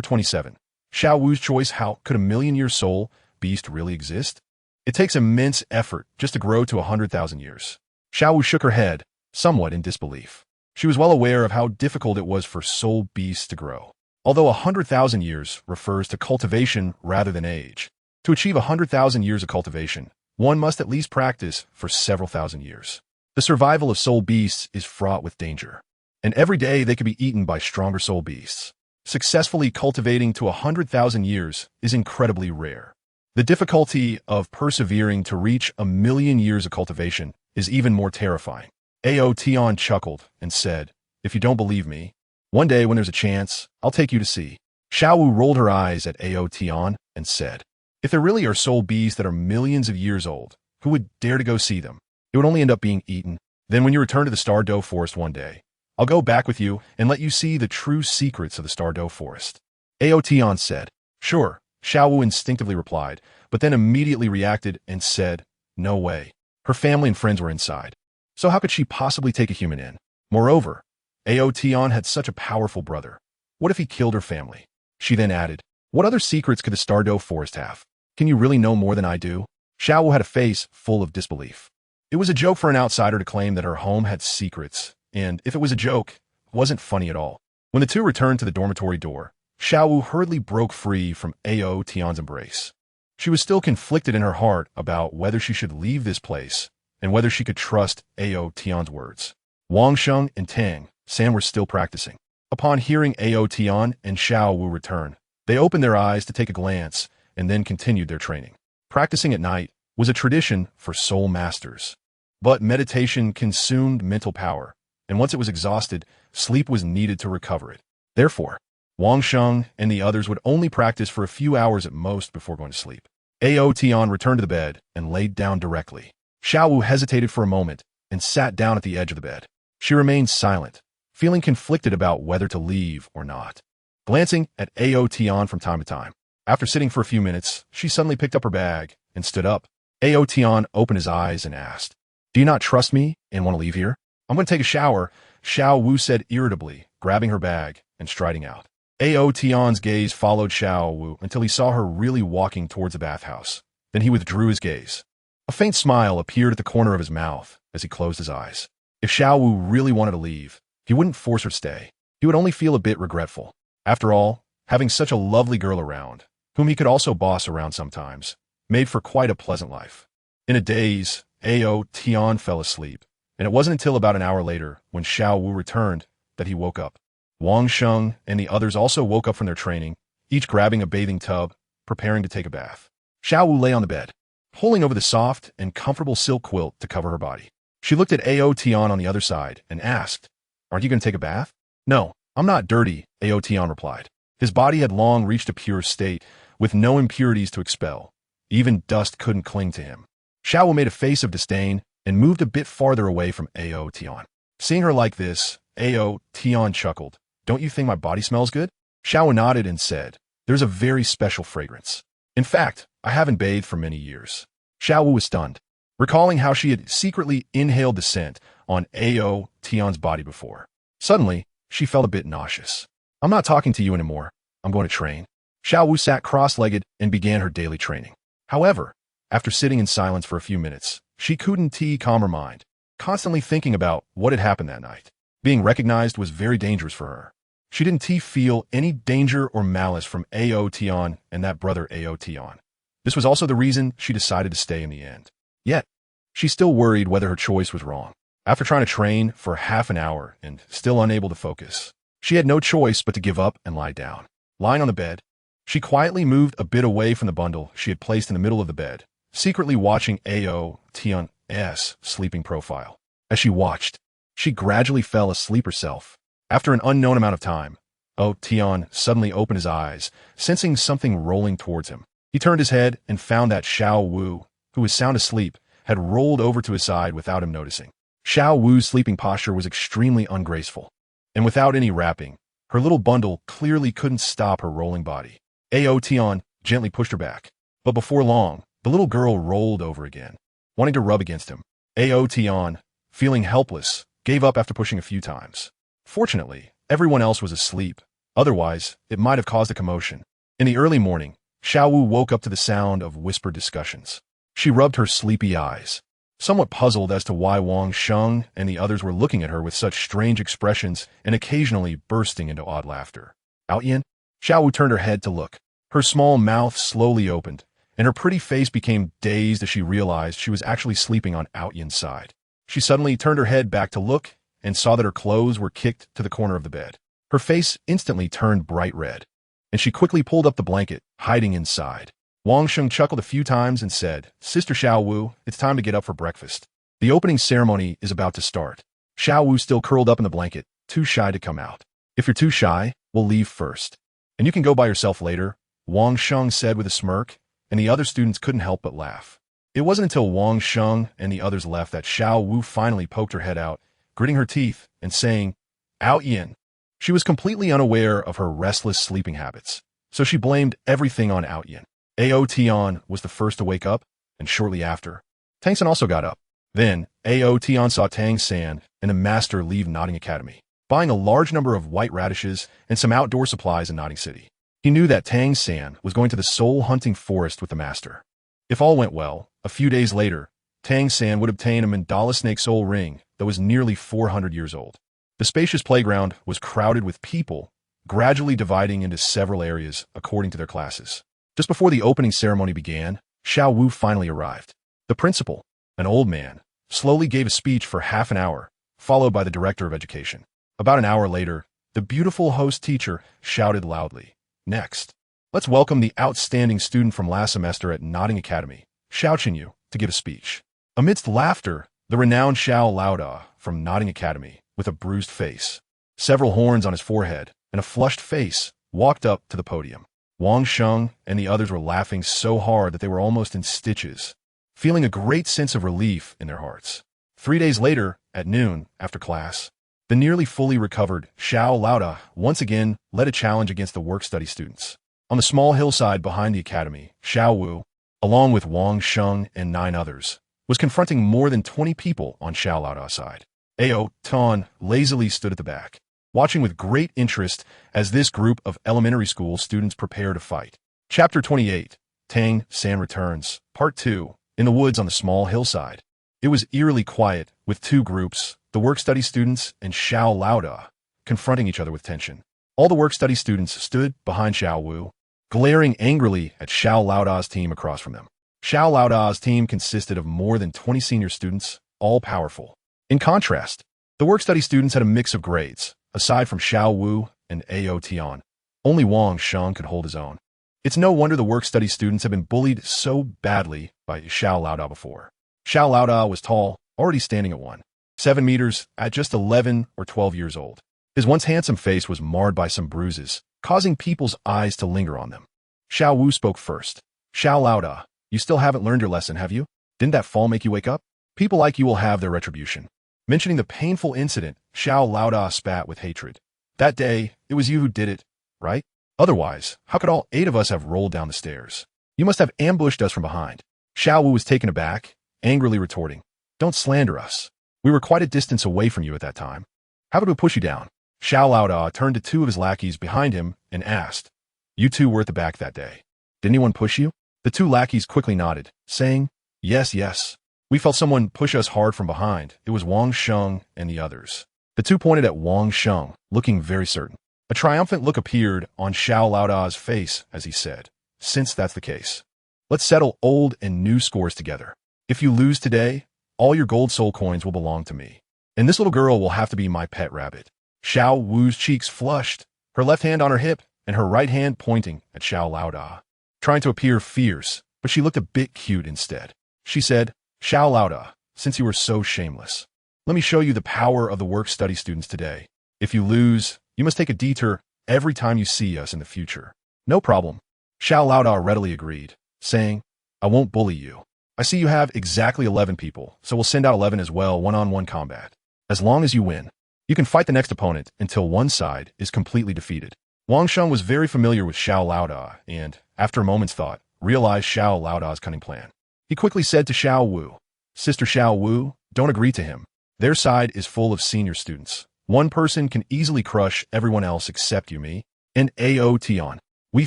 27. Xiao Wu's choice. How could a 1,000,000-year soul beast really exist? It takes immense effort just to grow to 100,000 years. Xiao Wu shook her head, somewhat in disbelief. She was well aware of how difficult it was for soul beasts to grow. Although 100,000 years refers to cultivation rather than age, to achieve 100,000 years of cultivation, one must at least practice for several thousand years. The survival of soul beasts is fraught with danger, and every day they could be eaten by stronger soul beasts. Successfully cultivating to 100,000 years is incredibly rare. The difficulty of persevering to reach 1,000,000 years of cultivation is even more terrifying. Ao Tian chuckled and said, "If you don't believe me, one day when there's a chance, I'll take you to see." Xiao Wu rolled her eyes at Ao Tian and said, "If there really are soul beasts that are millions of years old, who would dare to go see them? It would only end up being eaten. Then when you return to the Do forest one day, I'll go back with you and let you see the true secrets of the Do forest." Ao Tian said, "Sure," Xiao Wu instinctively replied, but then immediately reacted and said, "No way." Her family and friends were inside, so how could she possibly take a human in? Moreover, Ao Tian had such a powerful brother. What if he killed her family? She then added, "What other secrets could the Do forest have? Can you really know more than I do?" Xiao Wu had a face full of disbelief. It was a joke for an outsider to claim that her home had secrets, and if it was a joke, it wasn't funny at all. When the two returned to the dormitory door, Xiao Wu hurriedly broke free from Ao Tian's embrace. She was still conflicted in her heart about whether she should leave this place and whether she could trust Ao Tian's words. Wang Sheng and Tang San were still practicing. Upon hearing Ao Tian and Xiao Wu return, they opened their eyes to take a glance and then continued their training. Practicing at night was a tradition for soul masters. But meditation consumed mental power, and once it was exhausted, sleep was needed to recover it. Therefore, Wang Sheng and the others would only practice for a few hours at most before going to sleep. Ao Tian returned to the bed and laid down directly. Xiao Wu hesitated for a moment and sat down at the edge of the bed. She remained silent, feeling conflicted about whether to leave or not. Glancing at Ao Tian from time to time. After sitting for a few minutes, she suddenly picked up her bag and stood up. Ao Tian opened his eyes and asked, "Do you not trust me and want to leave here?" "I'm going to take a shower," Xiao Wu said irritably, grabbing her bag and striding out. Ao Tian's gaze followed Xiao Wu until he saw her really walking towards the bathhouse. Then he withdrew his gaze. A faint smile appeared at the corner of his mouth as he closed his eyes. If Xiao Wu really wanted to leave, he wouldn't force her to stay. He would only feel a bit regretful. After all, having such a lovely girl around, whom he could also boss around sometimes, made for quite a pleasant life. In a daze, Ao Tian fell asleep, and it wasn't until about an hour later, when Xiao Wu returned, that he woke up. Wang Sheng and the others also woke up from their training, each grabbing a bathing tub, preparing to take a bath. Xiao Wu lay on the bed, pulling over the soft and comfortable silk quilt to cover her body. She looked at Ao Tian on the other side and asked, "Aren't you going to take a bath?" "No, I'm not dirty," Ao Tian replied. His body had long reached a pure state, with no impurities to expel. Even dust couldn't cling to him. Xiao Wu made a face of disdain and moved a bit farther away from Ao Tian. Seeing her like this, Ao Tian chuckled. "Don't you think my body smells good?" Xiao Wu nodded and said, "There's a very special fragrance." In fact, I haven't bathed for many years. Xiao Wu was stunned, recalling how she had secretly inhaled the scent on Ao Tian's body before. Suddenly, she felt a bit nauseous. I'm not talking to you anymore. I'm going to train. Xiao Wu sat cross-legged and began her daily training. However, after sitting in silence for a few minutes, she couldn't calm her mind, constantly thinking about what had happened that night. Being recognized was very dangerous for her. She didn't feel any danger or malice from Ao Tian and that brother Ao Tian. This was also the reason she decided to stay in the end. Yet, she still worried whether her choice was wrong. After trying to train for half an hour and still unable to focus, she had no choice but to give up and lie down. Lying on the bed, she quietly moved a bit away from the bundle she had placed in the middle of the bed, secretly watching Ao Tian's sleeping profile. As she watched, she gradually fell asleep herself. After an unknown amount of time, Ao Tian suddenly opened his eyes, sensing something rolling towards him. He turned his head and found that Xiao Wu, who was sound asleep, had rolled over to his side without him noticing. Xiao Wu's sleeping posture was extremely ungraceful, and without any wrapping, her little bundle clearly couldn't stop her rolling body. Ao Tian gently pushed her back, but before long, the little girl rolled over again, wanting to rub against him. Ao Tian, feeling helpless, gave up after pushing a few times. Fortunately, everyone else was asleep. Otherwise, it might have caused a commotion. In the early morning, Xiao Wu woke up to the sound of whispered discussions. She rubbed her sleepy eyes, somewhat puzzled as to why Wang Sheng and the others were looking at her with such strange expressions and occasionally bursting into odd laughter. Ao Tian? Xiao Wu turned her head to look. Her small mouth slowly opened, and her pretty face became dazed as she realized she was actually sleeping on Ao Tian's side. She suddenly turned her head back to look and saw that her clothes were kicked to the corner of the bed. Her face instantly turned bright red, and she quickly pulled up the blanket, hiding inside. Wang Sheng chuckled a few times and said, "Sister Xiao Wu, it's time to get up for breakfast. The opening ceremony is about to start." Xiao Wu still curled up in the blanket, too shy to come out. "If you're too shy, we'll leave first. And you can go by yourself later," Wang Sheng said with a smirk, and the other students couldn't help but laugh. It wasn't until Wang Sheng and the others left that Xiao Wu finally poked her head out, gritting her teeth and saying, "Ao Tian." She was completely unaware of her restless sleeping habits, so she blamed everything on Ao Tian. Ao Tian was the first to wake up, and shortly after, Tang San also got up. Then, Ao Tian saw Tang San and the master leave Nodding Academy, buying a large number of white radishes and some outdoor supplies in Nodding City. He knew that Tang San was going to the soul-hunting forest with the master. If all went well, a few days later, Tang San would obtain a mandala snake soul ring that was nearly 400 years old. The spacious playground was crowded with people, gradually dividing into several areas according to their classes. Just before the opening ceremony began, Xiao Wu finally arrived. The principal, an old man, slowly gave a speech for half an hour, followed by the director of education. About an hour later, the beautiful host teacher shouted loudly, "Next, let's welcome the outstanding student from last semester at Nodding Academy, Xiao Chenyu, to give a speech." Amidst laughter, the renowned Xiao Nana from Nodding Academy, with a bruised face, several horns on his forehead, and a flushed face, walked up to the podium. Wang Sheng and the others were laughing so hard that they were almost in stitches, feeling a great sense of relief in their hearts. 3 days later, at noon, after class, the nearly fully recovered Xiao Nana once again led a challenge against the work-study students. On the small hillside behind the academy, Xiao Wu, along with Wang Sheng and 9 others, was confronting more than 20 people on Xiao Nana's side. Ao Tian lazily stood at the back, watching with great interest as this group of elementary school students prepare to fight. Chapter 28, Tang San Returns, Part 2, in the woods on the small hillside. It was eerily quiet, with 2 groups, the work-study students and Xiao Nana, confronting each other with tension. All the work-study students stood behind Xiao Wu, glaring angrily at Xiao Nana's team across from them. Xiao Nana's team consisted of more than 20 senior students, all powerful. In contrast, the work-study students had a mix of grades. Aside from Xiao Wu and Ao Tian, only Wang Sheng could hold his own. It's no wonder the work-study students have been bullied so badly by Xiao Nana before. Xiao Nana was tall, already standing at 1.7 meters at just 11 or 12 years old. His once handsome face was marred by some bruises, causing people's eyes to linger on them. Xiao Wu spoke first. "Xiao Nana, you still haven't learned your lesson, have you? Didn't that fall make you wake up? People like you will have their retribution." Mentioning the painful incident, Xiao Nana spat with hatred. "That day, it was you who did it, right? Otherwise, how could all 8 of us have rolled down the stairs? You must have ambushed us from behind. Xiao Wu was taken aback, angrily retorting, don't slander us. We were quite a distance away from you at that time. How about we push you down? Xiao Nana turned to two of his lackeys behind him and asked, you two were at the back that day. Did anyone push you? The two lackeys quickly nodded, saying, yes, yes. We felt someone push us hard from behind. It was Wang Sheng and the others. The two pointed at Wang Sheng, looking very certain. A triumphant look appeared on Xiao Nana's face as he said, since that's the case, let's settle old and new scores together. If you lose today, all your gold soul coins will belong to me. And this little girl will have to be my pet rabbit. Xiao Wu's cheeks flushed, her left hand on her hip and her right hand pointing at Xiao Nana, trying to appear fierce, but she looked a bit cute instead. She said, Xiao Nana, since you were so shameless, let me show you the power of the work-study students today. If you lose, you must take a detour every time you see us in the future. No problem. Xiao Nana readily agreed, saying, I won't bully you. I see you have exactly 11 people, so we'll send out 11 as well, one-on-one combat. As long as you win, you can fight the next opponent until one side is completely defeated. Wang Sheng was very familiar with Xiao Nana and, after a moment's thought, realized Xiao Nana's cunning plan. He quickly said to Xiao Wu, Sister Xiao Wu, don't agree to him. Their side is full of senior students. One person can easily crush everyone else except you, me, and Ao Tian. We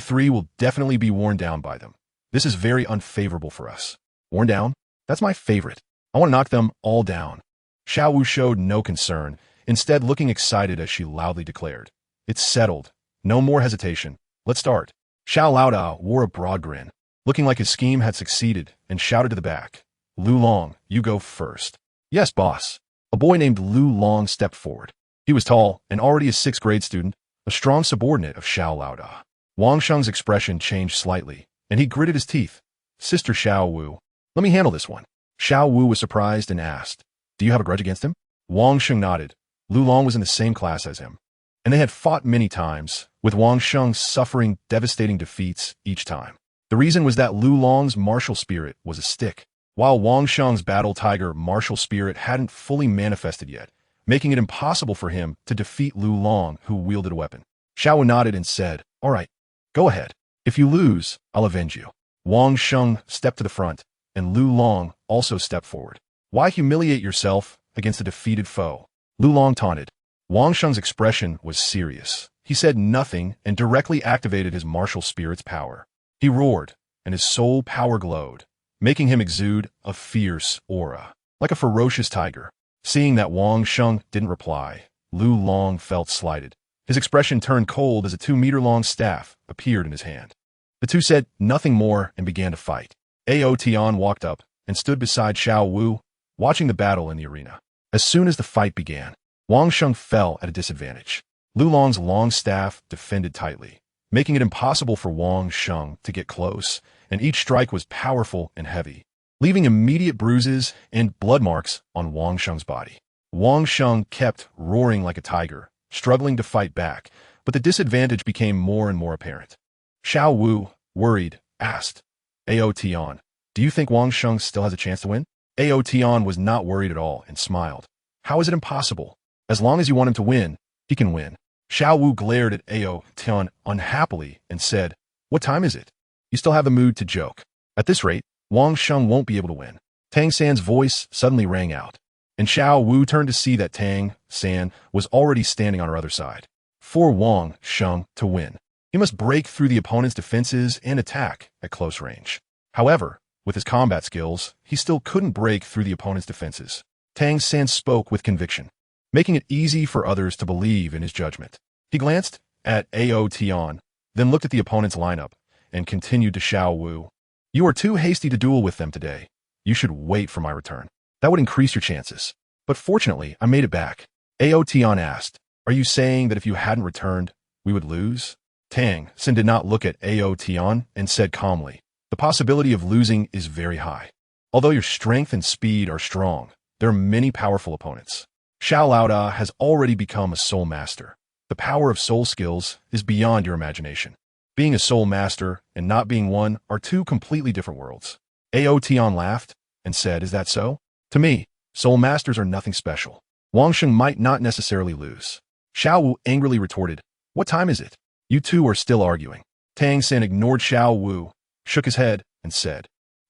three will definitely be worn down by them. This is very unfavorable for us. Worn down? That's my favorite. I want to knock them all down. Xiao Wu showed no concern, instead looking excited as she loudly declared, it's settled. No more hesitation. Let's start. Xiao Nana wore a broad grin, looking like his scheme had succeeded, and shouted to the back, Lu Long, you go first. Yes, boss. A boy named Lu Long stepped forward. He was tall and already a 6th grade student, a strong subordinate of Xiao Nana. Wang Sheng's expression changed slightly, and he gritted his teeth. Sister Xiao Wu, let me handle this one. Xiao Wu was surprised and asked, do you have a grudge against him? Wang Sheng nodded. Lu Long was in the same class as him, and they had fought many times, with Wang Sheng suffering devastating defeats each time. The reason was that Lu Long's martial spirit was a stick, while Wang Sheng's battle tiger martial spirit hadn't fully manifested yet, making it impossible for him to defeat Lu Long, who wielded a weapon. Xiao Wu nodded and said, all right, go ahead. If you lose, I'll avenge you. Wang Sheng stepped to the front, and Lu Long also stepped forward. Why humiliate yourself against a defeated foe? Lu Long taunted. Wang Sheng's expression was serious. He said nothing and directly activated his martial spirit's power. He roared, and his soul power glowed, making him exude a fierce aura, like a ferocious tiger. Seeing that Wang Sheng didn't reply, Lu Long felt slighted. His expression turned cold as a 2-meter-long staff appeared in his hand. The two said nothing more and began to fight. Ao Tian walked up and stood beside Xiao Wu, watching the battle in the arena. As soon as the fight began, Wang Sheng fell at a disadvantage. Lu Long's long staff defended tightly, making it impossible for Wang Sheng to get close, and each strike was powerful and heavy, leaving immediate bruises and blood marks on Wang Sheng's body. Wang Sheng kept roaring like a tiger, struggling to fight back, but the disadvantage became more and more apparent. Xiao Wu, worried, asked, Ao Tian, do you think Wang Sheng still has a chance to win? Ao Tian was not worried at all and smiled. How is it impossible? As long as you want him to win, he can win. Xiao Wu glared at Ao Tian unhappily and said, what time is it? You still have the mood to joke. At this rate, Wang Sheng won't be able to win. Tang San's voice suddenly rang out, and Xiao Wu turned to see that Tang San was already standing on her other side. For Wang Sheng to win, he must break through the opponent's defenses and attack at close range. However, with his combat skills, he still couldn't break through the opponent's defenses. Tang San spoke with conviction, making it easy for others to believe in his judgment. He glanced at Ao Tian, then looked at the opponent's lineup, and continued to Xiao Wu. You are too hasty to duel with them today. You should wait for my return. That would increase your chances. But fortunately, I made it back. Ao Tian asked, are you saying that if you hadn't returned, we would lose? Tang San did not look at Ao Tian and said calmly, the possibility of losing is very high. Although your strength and speed are strong, there are many powerful opponents. Xiao Nana has already become a soul master. The power of soul skills is beyond your imagination. Being a soul master and not being one are two completely different worlds. Ao Tian laughed and said, is that so? To me, soul masters are nothing special. Wang Sheng might not necessarily lose. Xiao Wu angrily retorted, what time is it? You two are still arguing. Tang San ignored Xiao Wu, shook his head, and said,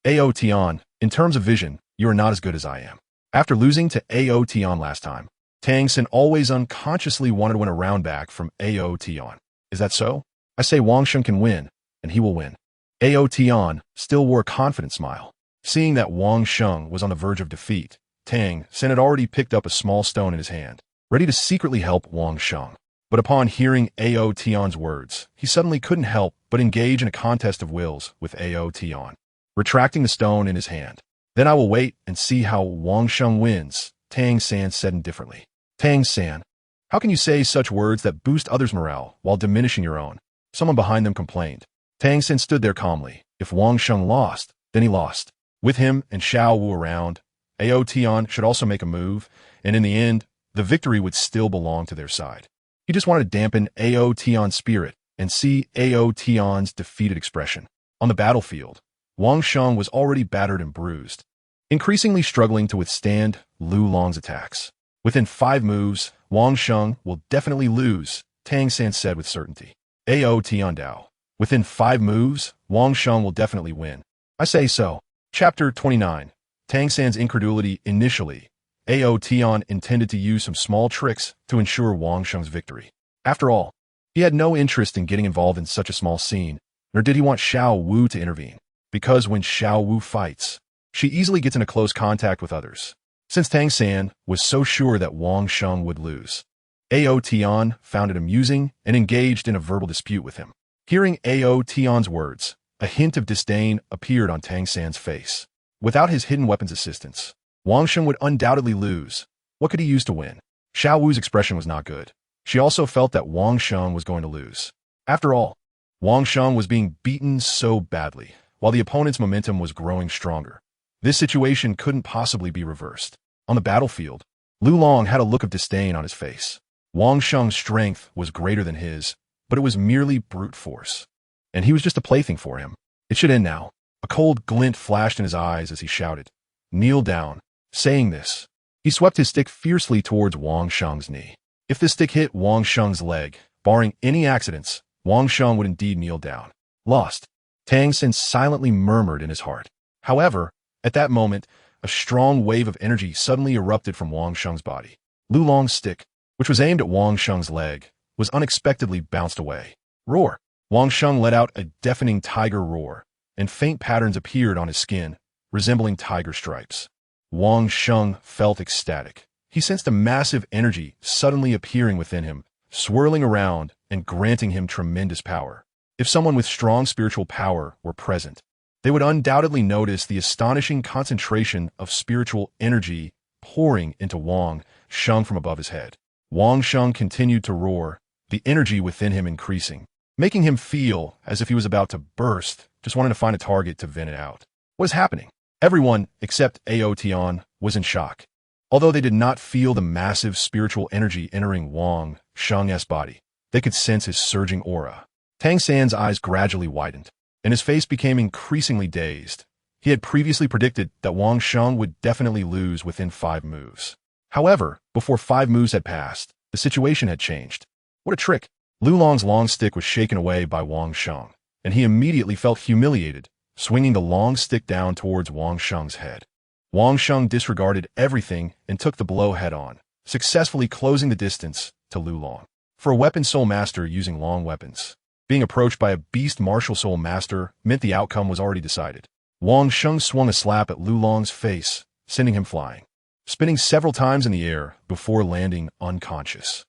Ao Tian, in terms of vision, you are not as good as I am. After losing to Ao Tian last time, Tang San always unconsciously wanted to win a round back from Ao Tian. Is that so? I say Wang Sheng can win, and he will win. Ao Tian still wore a confident smile. Seeing that Wang Sheng was on the verge of defeat, Tang San had already picked up a small stone in his hand, ready to secretly help Wang Sheng. But upon hearing Ao Tian's words, he suddenly couldn't help but engage in a contest of wills with Ao Tian, retracting the stone in his hand. Then I will wait and see how Wang Sheng wins, Tang San said indifferently. Tang San, how can you say such words that boost others' morale while diminishing your own? Someone behind them complained. Tang San stood there calmly. If Wang Sheng lost, then he lost. With him and Xiao Wu around, Ao Tian should also make a move, and in the end, the victory would still belong to their side. He just wanted to dampen Ao Tian's spirit and see Ao Tian's defeated expression. On the battlefield, Wang Sheng was already battered and bruised, increasingly struggling to withstand Lu Long's attacks. Within 5 moves, Wang Sheng will definitely lose, Tang San said with certainty. Ao Tian Dao. Within 5 moves, Wang Sheng will definitely win. I say so. Chapter 29. Tang San's incredulity. Initially, Ao Tian intended to use some small tricks to ensure Wang Sheng's victory. After all, he had no interest in getting involved in such a small scene, nor did he want Xiao Wu to intervene, because when Xiao Wu fights, she easily gets into close contact with others. Since Tang San was so sure that Wang Sheng would lose, Ao Tian found it amusing and engaged in a verbal dispute with him. Hearing Ao Tian's words, a hint of disdain appeared on Tang San's face. Without his hidden weapons assistance, Wang Sheng would undoubtedly lose. What could he use to win? Xiao Wu's expression was not good. She also felt that Wang Sheng was going to lose. After all, Wang Sheng was being beaten so badly, while the opponent's momentum was growing stronger. This situation couldn't possibly be reversed. On the battlefield, Lu Long had a look of disdain on his face. Wang Sheng's strength was greater than his, but it was merely brute force, and he was just a plaything for him. It should end now. A cold glint flashed in his eyes as he shouted, "Kneel down." Saying this, he swept his stick fiercely towards Wang Sheng's knee. If the stick hit Wang Sheng's leg, barring any accidents, Wang Sheng would indeed kneel down. Lost, Tang San silently murmured in his heart. However, at that moment, a strong wave of energy suddenly erupted from Wang Sheng's body. Lu Long's stick, which was aimed at Wang Sheng's leg, was unexpectedly bounced away. Roar! Wang Sheng let out a deafening tiger roar, and faint patterns appeared on his skin, resembling tiger stripes. Wang Sheng felt ecstatic. He sensed a massive energy suddenly appearing within him, swirling around and granting him tremendous power. If someone with strong spiritual power were present, they would undoubtedly notice the astonishing concentration of spiritual energy pouring into Wang Sheng from above his head. Wang Sheng continued to roar, the energy within him increasing, making him feel as if he was about to burst, just wanting to find a target to vent it out. What is happening? Everyone, except Ao Tian, was in shock. Although they did not feel the massive spiritual energy entering Wang Sheng's body, they could sense his surging aura. Tang San's eyes gradually widened, and his face became increasingly dazed. He had previously predicted that Wang Sheng would definitely lose within 5 moves. However, before 5 moves had passed, the situation had changed. What a trick! Lu Long's long stick was shaken away by Wang Sheng, and he immediately felt humiliated, swinging the long stick down towards Wang Sheng's head. Wang Sheng disregarded everything and took the blow head-on, successfully closing the distance to Lu Long. For a weapon soul master using long weapons, being approached by a beast martial soul master meant the outcome was already decided. Wang Sheng swung a slap at Lu Long's face, sending him flying, spinning several times in the air before landing unconscious.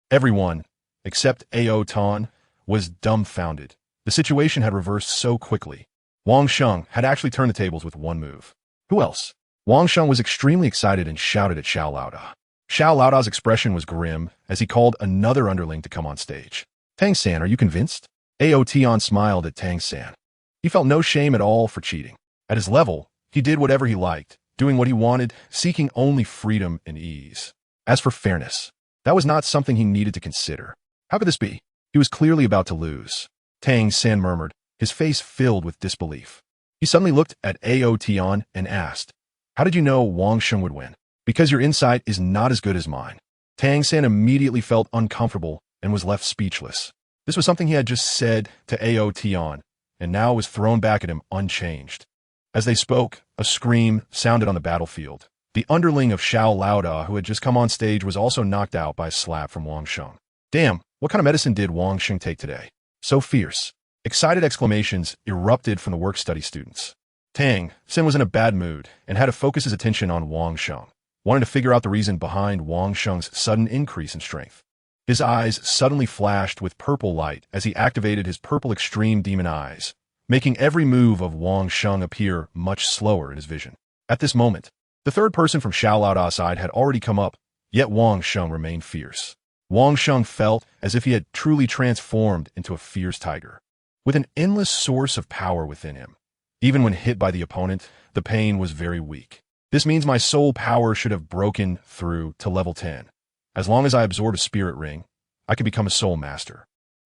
Everyone, except Ao Tian, was dumbfounded. The situation had reversed so quickly. Wang Sheng had actually turned the tables with 1 move. Who else? Wang Sheng was extremely excited and shouted at Xiao Nana. Xiao Nana's expression was grim as he called another underling to come on stage. Tang San, are you convinced? Ao Tian smiled at Tang San. He felt no shame at all for cheating. At his level, he did whatever he liked, doing what he wanted, seeking only freedom and ease. As for fairness, that was not something he needed to consider. How could this be? He was clearly about to lose. Tang San murmured, his face filled with disbelief. He suddenly looked at Ao Tian and asked, "How did you know Wang Sheng would win?" "Because your insight is not as good as mine." Tang San immediately felt uncomfortable and was left speechless. This was something he had just said to Ao Tian, and now it was thrown back at him unchanged. As they spoke, a scream sounded on the battlefield. The underling of Xiao, who had just come on stage, was also knocked out by a slap from Wang Sheng. Damn, what kind of medicine did Wang Sheng take today? So fierce. Excited exclamations erupted from the work-study students. Tang San was in a bad mood and had to focus his attention on Wang Sheng, wanting to figure out the reason behind Wang Sheng's sudden increase in strength. His eyes suddenly flashed with purple light as he activated his purple extreme demon eyes, making every move of Wang Sheng appear much slower in his vision. At this moment, the third person from Xiao side had already come up, yet Wang Sheng remained fierce. Wang Sheng felt as if he had truly transformed into a fierce tiger, with an endless source of power within him. Even when hit by the opponent, the pain was very weak. This means my soul power should have broken through to level 10. As long as I absorb a spirit ring, I could become a soul master.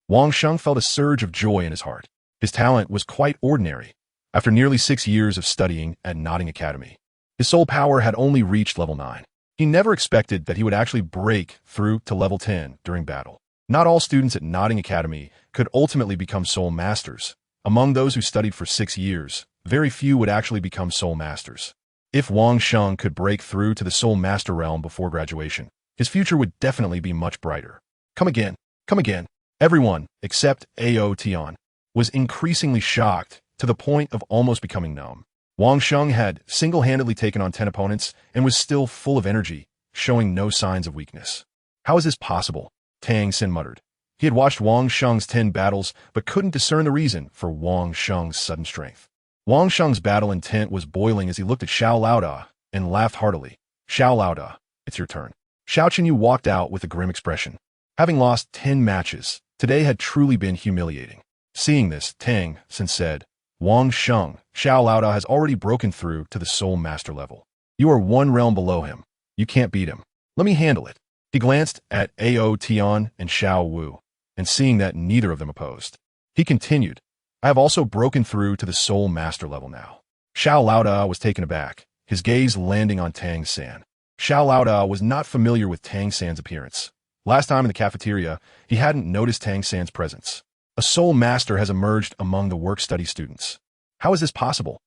Wang Sheng felt a surge of joy in his heart. His talent was quite ordinary. After nearly 6 years of studying at The Academy, his soul power had only reached level 9. He never expected that he would actually break through to level 10 during battle. Not all students at The Academy could ultimately become soul masters. Among those who studied for 6 years, very few would actually become soul masters. If Wang Sheng could break through to the soul master realm before graduation, his future would definitely be much brighter. Come again, come again. Everyone, except Ao Tian, was increasingly shocked to the point of almost becoming numb. Wang Sheng had single-handedly taken on 10 opponents and was still full of energy, showing no signs of weakness. How is this possible? Tang San muttered. He had watched Wang Sheng's 10 battles, but couldn't discern the reason for Wang Sheng's sudden strength. Wang Sheng's battle intent was boiling as he looked at Xiao and laughed heartily. Xiao, it's your turn. Xiao Qianyu walked out with a grim expression. Having lost 10 matches, today had truly been humiliating. Seeing this, Tang San said, Wang Sheng, Xiao has already broken through to the soul master level. You are 1 realm below him. You can't beat him. Let me handle it. He glanced at Ao Tian and Xiao Wu, and seeing that neither of them opposed, he continued, I have also broken through to the soul master level now. Xiao was taken aback, his gaze landing on Tang San. Xiao was not familiar with Tang San's appearance. Last time in the cafeteria, he hadn't noticed Tang San's presence. A soul master has emerged among the work-study students. How is this possible?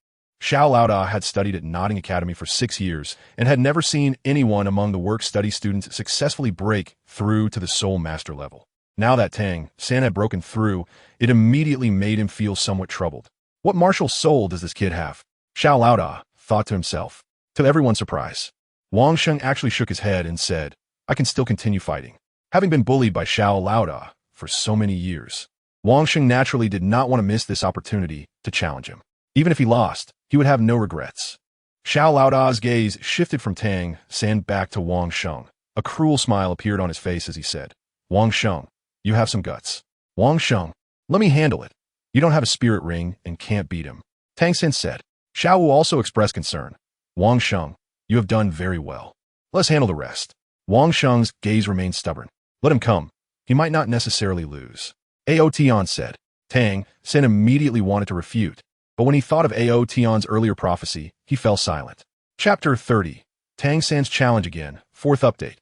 Xiao had studied at The Academy for 6 years and had never seen anyone among the work-study students successfully break through to the soul master level. Now that Tang San had broken through, it immediately made him feel somewhat troubled. What martial soul does this kid have? Xiao thought to himself. To everyone's surprise, Wang Sheng actually shook his head and said, I can still continue fighting. Having been bullied by Xiao for so many years, Wang Sheng naturally did not want to miss this opportunity to challenge him. Even if he lost, he would have no regrets. Xiao gaze shifted from Tang San back to Wang Sheng. A cruel smile appeared on his face as he said, Wang Sheng, you have some guts. Wang Sheng, let me handle it. You don't have a spirit ring and can't beat him. Tang San said. Xiao Wu also expressed concern. Wang Sheng, you have done very well. Let's handle the rest. Wang Sheng's gaze remained stubborn. Let him come. He might not necessarily lose. Ao Tian said. Tang San immediately wanted to refute, but when he thought of Ao Tian's earlier prophecy, he fell silent. Chapter 30. Tang San's challenge again. 4th update.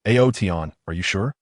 Ao Tian, are you sure?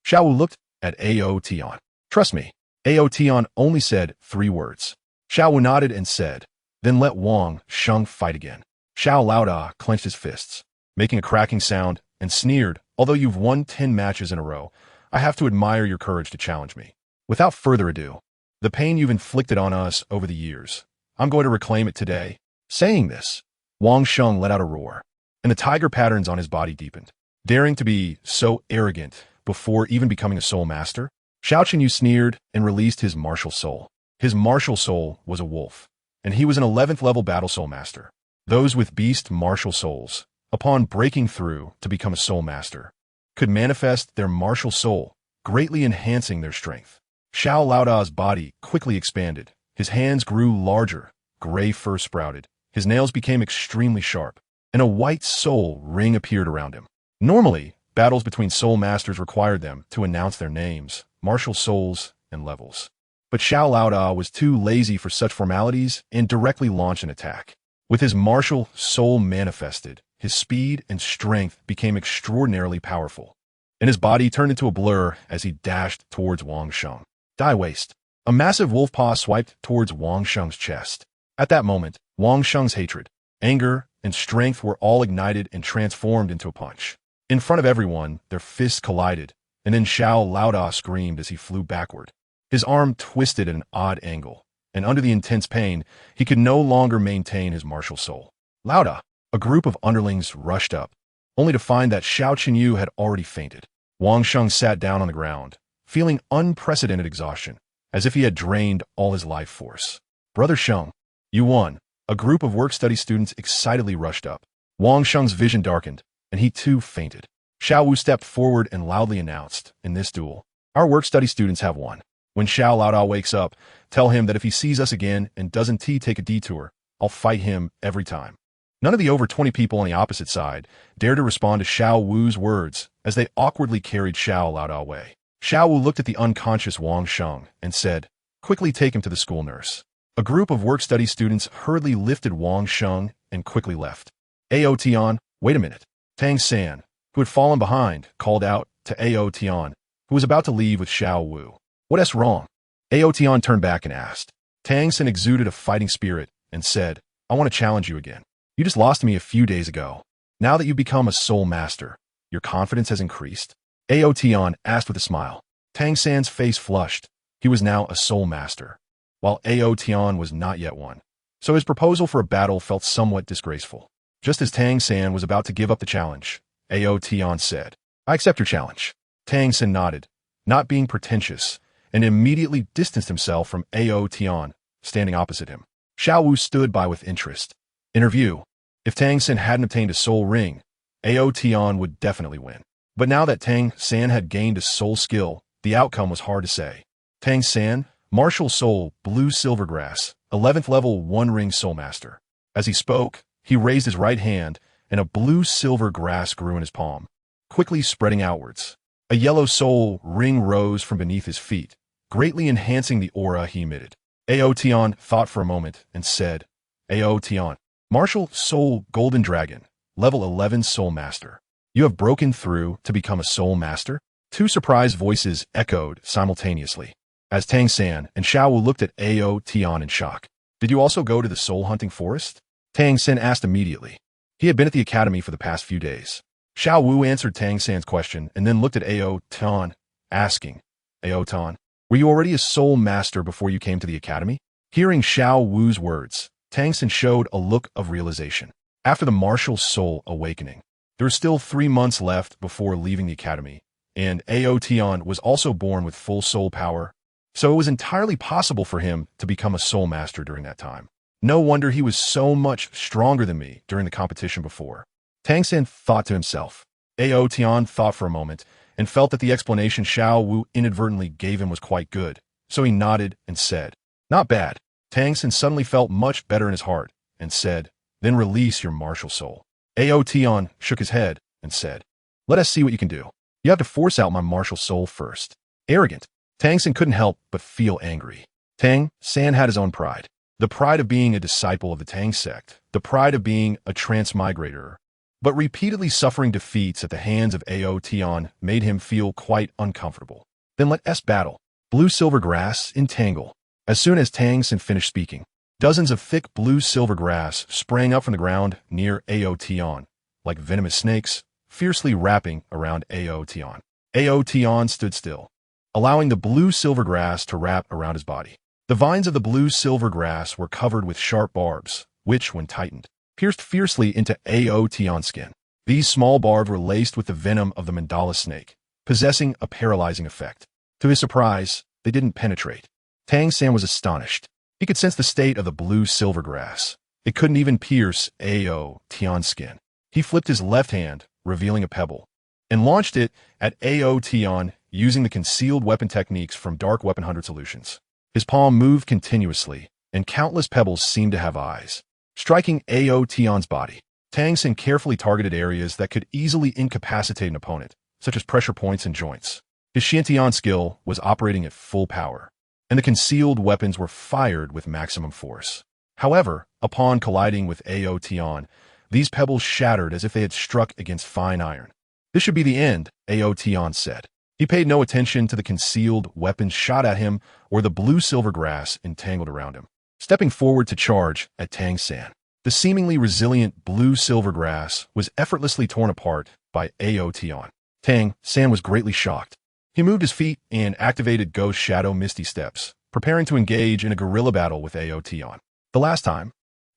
Xiao Wu looked at Ao Tian. Trust me. Ao Tian only said 3 words. Xiao Wu nodded and said, then let Wang Sheng fight again. Xiao clenched his fists, making a cracking sound, and sneered, although you've won 10 matches in a row, I have to admire your courage to challenge me. Without further ado, the pain you've inflicted on us over the years, I'm going to reclaim it today. Saying this, Wang Sheng let out a roar, and the tiger patterns on his body deepened. Daring to be so arrogant before even becoming a soul master, Xiao Qianyu sneered and released his martial soul. His martial soul was a wolf, and he was an 11th level battle soul master. Those with beast martial souls, upon breaking through to become a soul master, could manifest their martial soul, greatly enhancing their strength. Xiao body quickly expanded. His hands grew larger, gray fur sprouted, his nails became extremely sharp, and a white soul ring appeared around him. Normally, battles between soul masters required them to announce their names, martial souls, and levels. But Xiao was too lazy for such formalities and directly launched an attack. With his martial soul manifested, his speed and strength became extraordinarily powerful, and his body turned into a blur as he dashed towards Wang Sheng. Die waste. A massive wolf paw swiped towards Wang Sheng's chest. At that moment, Wang Sheng's hatred, anger, and strength were all ignited and transformed into a punch. In front of everyone, their fists collided, and then Xiao Nana screamed as he flew backward. His arm twisted at an odd angle, and under the intense pain, he could no longer maintain his martial soul. Lauda, a group of underlings rushed up, only to find that Xiao Qinyu had already fainted. Wang Sheng sat down on the ground, feeling unprecedented exhaustion, as if he had drained all his life force. Brother Sheng, you won. A group of work-study students excitedly rushed up. Wang Sheng's vision darkened, and he too fainted. Xiao Wu stepped forward and loudly announced, in this duel, our work-study students have won. When Xiao Nana wakes up, tell him that if he sees us again and doesn't take a detour, I'll fight him every time. None of the over 20 people on the opposite side dared to respond to Xiao Wu's words as they awkwardly carried Xiao Nana away. Xiao Wu looked at the unconscious Wang Sheng and said, quickly take him to the school nurse. A group of work-study students hurriedly lifted Wang Sheng and quickly left. Ao Tian, wait a minute. Tang San, who had fallen behind, called out to Ao Tian, who was about to leave with Xiao Wu. What's wrong? Ao Tian turned back and asked. Tang San exuded a fighting spirit and said, I want to challenge you again. You just lost to me a few days ago. Now that you've become a soul master, your confidence has increased? Ao Tian asked with a smile. Tang San's face flushed. He was now a soul master, while Ao Tian was not yet one. So his proposal for a battle felt somewhat disgraceful. Just as Tang San was about to give up the challenge, Ao Tian said, I accept your challenge. Tang San nodded, not being pretentious, and immediately distanced himself from Ao Tian, standing opposite him. Xiao Wu stood by with interest. In her view, if Tang San hadn't obtained a soul ring, Ao Tian would definitely win. But now that Tang San had gained a soul skill, the outcome was hard to say. Tang San, martial soul, blue silvergrass, 11th level 1-ring soul master. As he spoke, he raised his right hand, and a blue silver grass grew in his palm, quickly spreading outwards. A yellow soul ring rose from beneath his feet, greatly enhancing the aura he emitted. Ao Tian thought for a moment and said, Ao Tian, martial soul golden dragon, level 11 soul master. You have broken through to become a soul master? Two surprised voices echoed simultaneously, as Tang San and Xiao Wu looked at Ao Tian in shock. Did you also go to the soul hunting forest? Tang San asked immediately. He had been at the academy for the past few days. Xiao Wu answered Tang San's question and then looked at Ao Tian, asking, Ao Tian, were you already a soul master before you came to the academy? Hearing Xiao Wu's words, Tang San showed a look of realization. After the martial soul awakening, there were still 3 months left before leaving the academy, and Ao Tian was also born with full soul power, so it was entirely possible for him to become a soul master during that time. No wonder he was so much stronger than me during the competition before. Tang San thought to himself. Ao Tian thought for a moment and felt that the explanation Xiao Wu inadvertently gave him was quite good, so he nodded and said, not bad. Tang San suddenly felt much better in his heart and said, then release your martial soul. Ao Tian shook his head and said, let us see what you can do. You have to force out my martial soul first. Arrogant. Tang San couldn't help but feel angry. Tang San had his own pride. The pride of being a disciple of the Tang Sect, the pride of being a transmigrator, but repeatedly suffering defeats at the hands of Ao Tian made him feel quite uncomfortable. Then let us battle. Blue silver grass entangle. As soon as Tang San finished speaking, dozens of thick blue silver grass sprang up from the ground near Ao Tian, like venomous snakes, fiercely wrapping around Ao Tian. Ao Tian stood still, allowing the blue silver grass to wrap around his body. The vines of the blue silver grass were covered with sharp barbs, which, when tightened, pierced fiercely into Ao Tian's skin. These small barbs were laced with the venom of the mandala snake, possessing a paralyzing effect. To his surprise, they didn't penetrate. Tang San was astonished. He could sense the state of the blue silver grass. It couldn't even pierce Ao Tian's skin. He flipped his left hand, revealing a pebble, and launched it at Ao Tian using the concealed weapon techniques from Dark Weapon 100 Solutions. His palm moved continuously, and countless pebbles seemed to have eyes, striking Ao Tian's body. Tang San carefully targeted areas that could easily incapacitate an opponent, such as pressure points and joints. His Xiantian skill was operating at full power, and the concealed weapons were fired with maximum force. However, upon colliding with Ao Tian, these pebbles shattered as if they had struck against fine iron. This should be the end, Ao Tian said. He paid no attention to the concealed weapons shot at him or the blue-silver grass entangled around him. Stepping forward to charge at Tang San, the seemingly resilient blue-silver grass was effortlessly torn apart by Ao Tian. Tang San was greatly shocked. He moved his feet and activated Ghost Shadow Misty Steps, preparing to engage in a guerrilla battle with Ao Tian. The last time,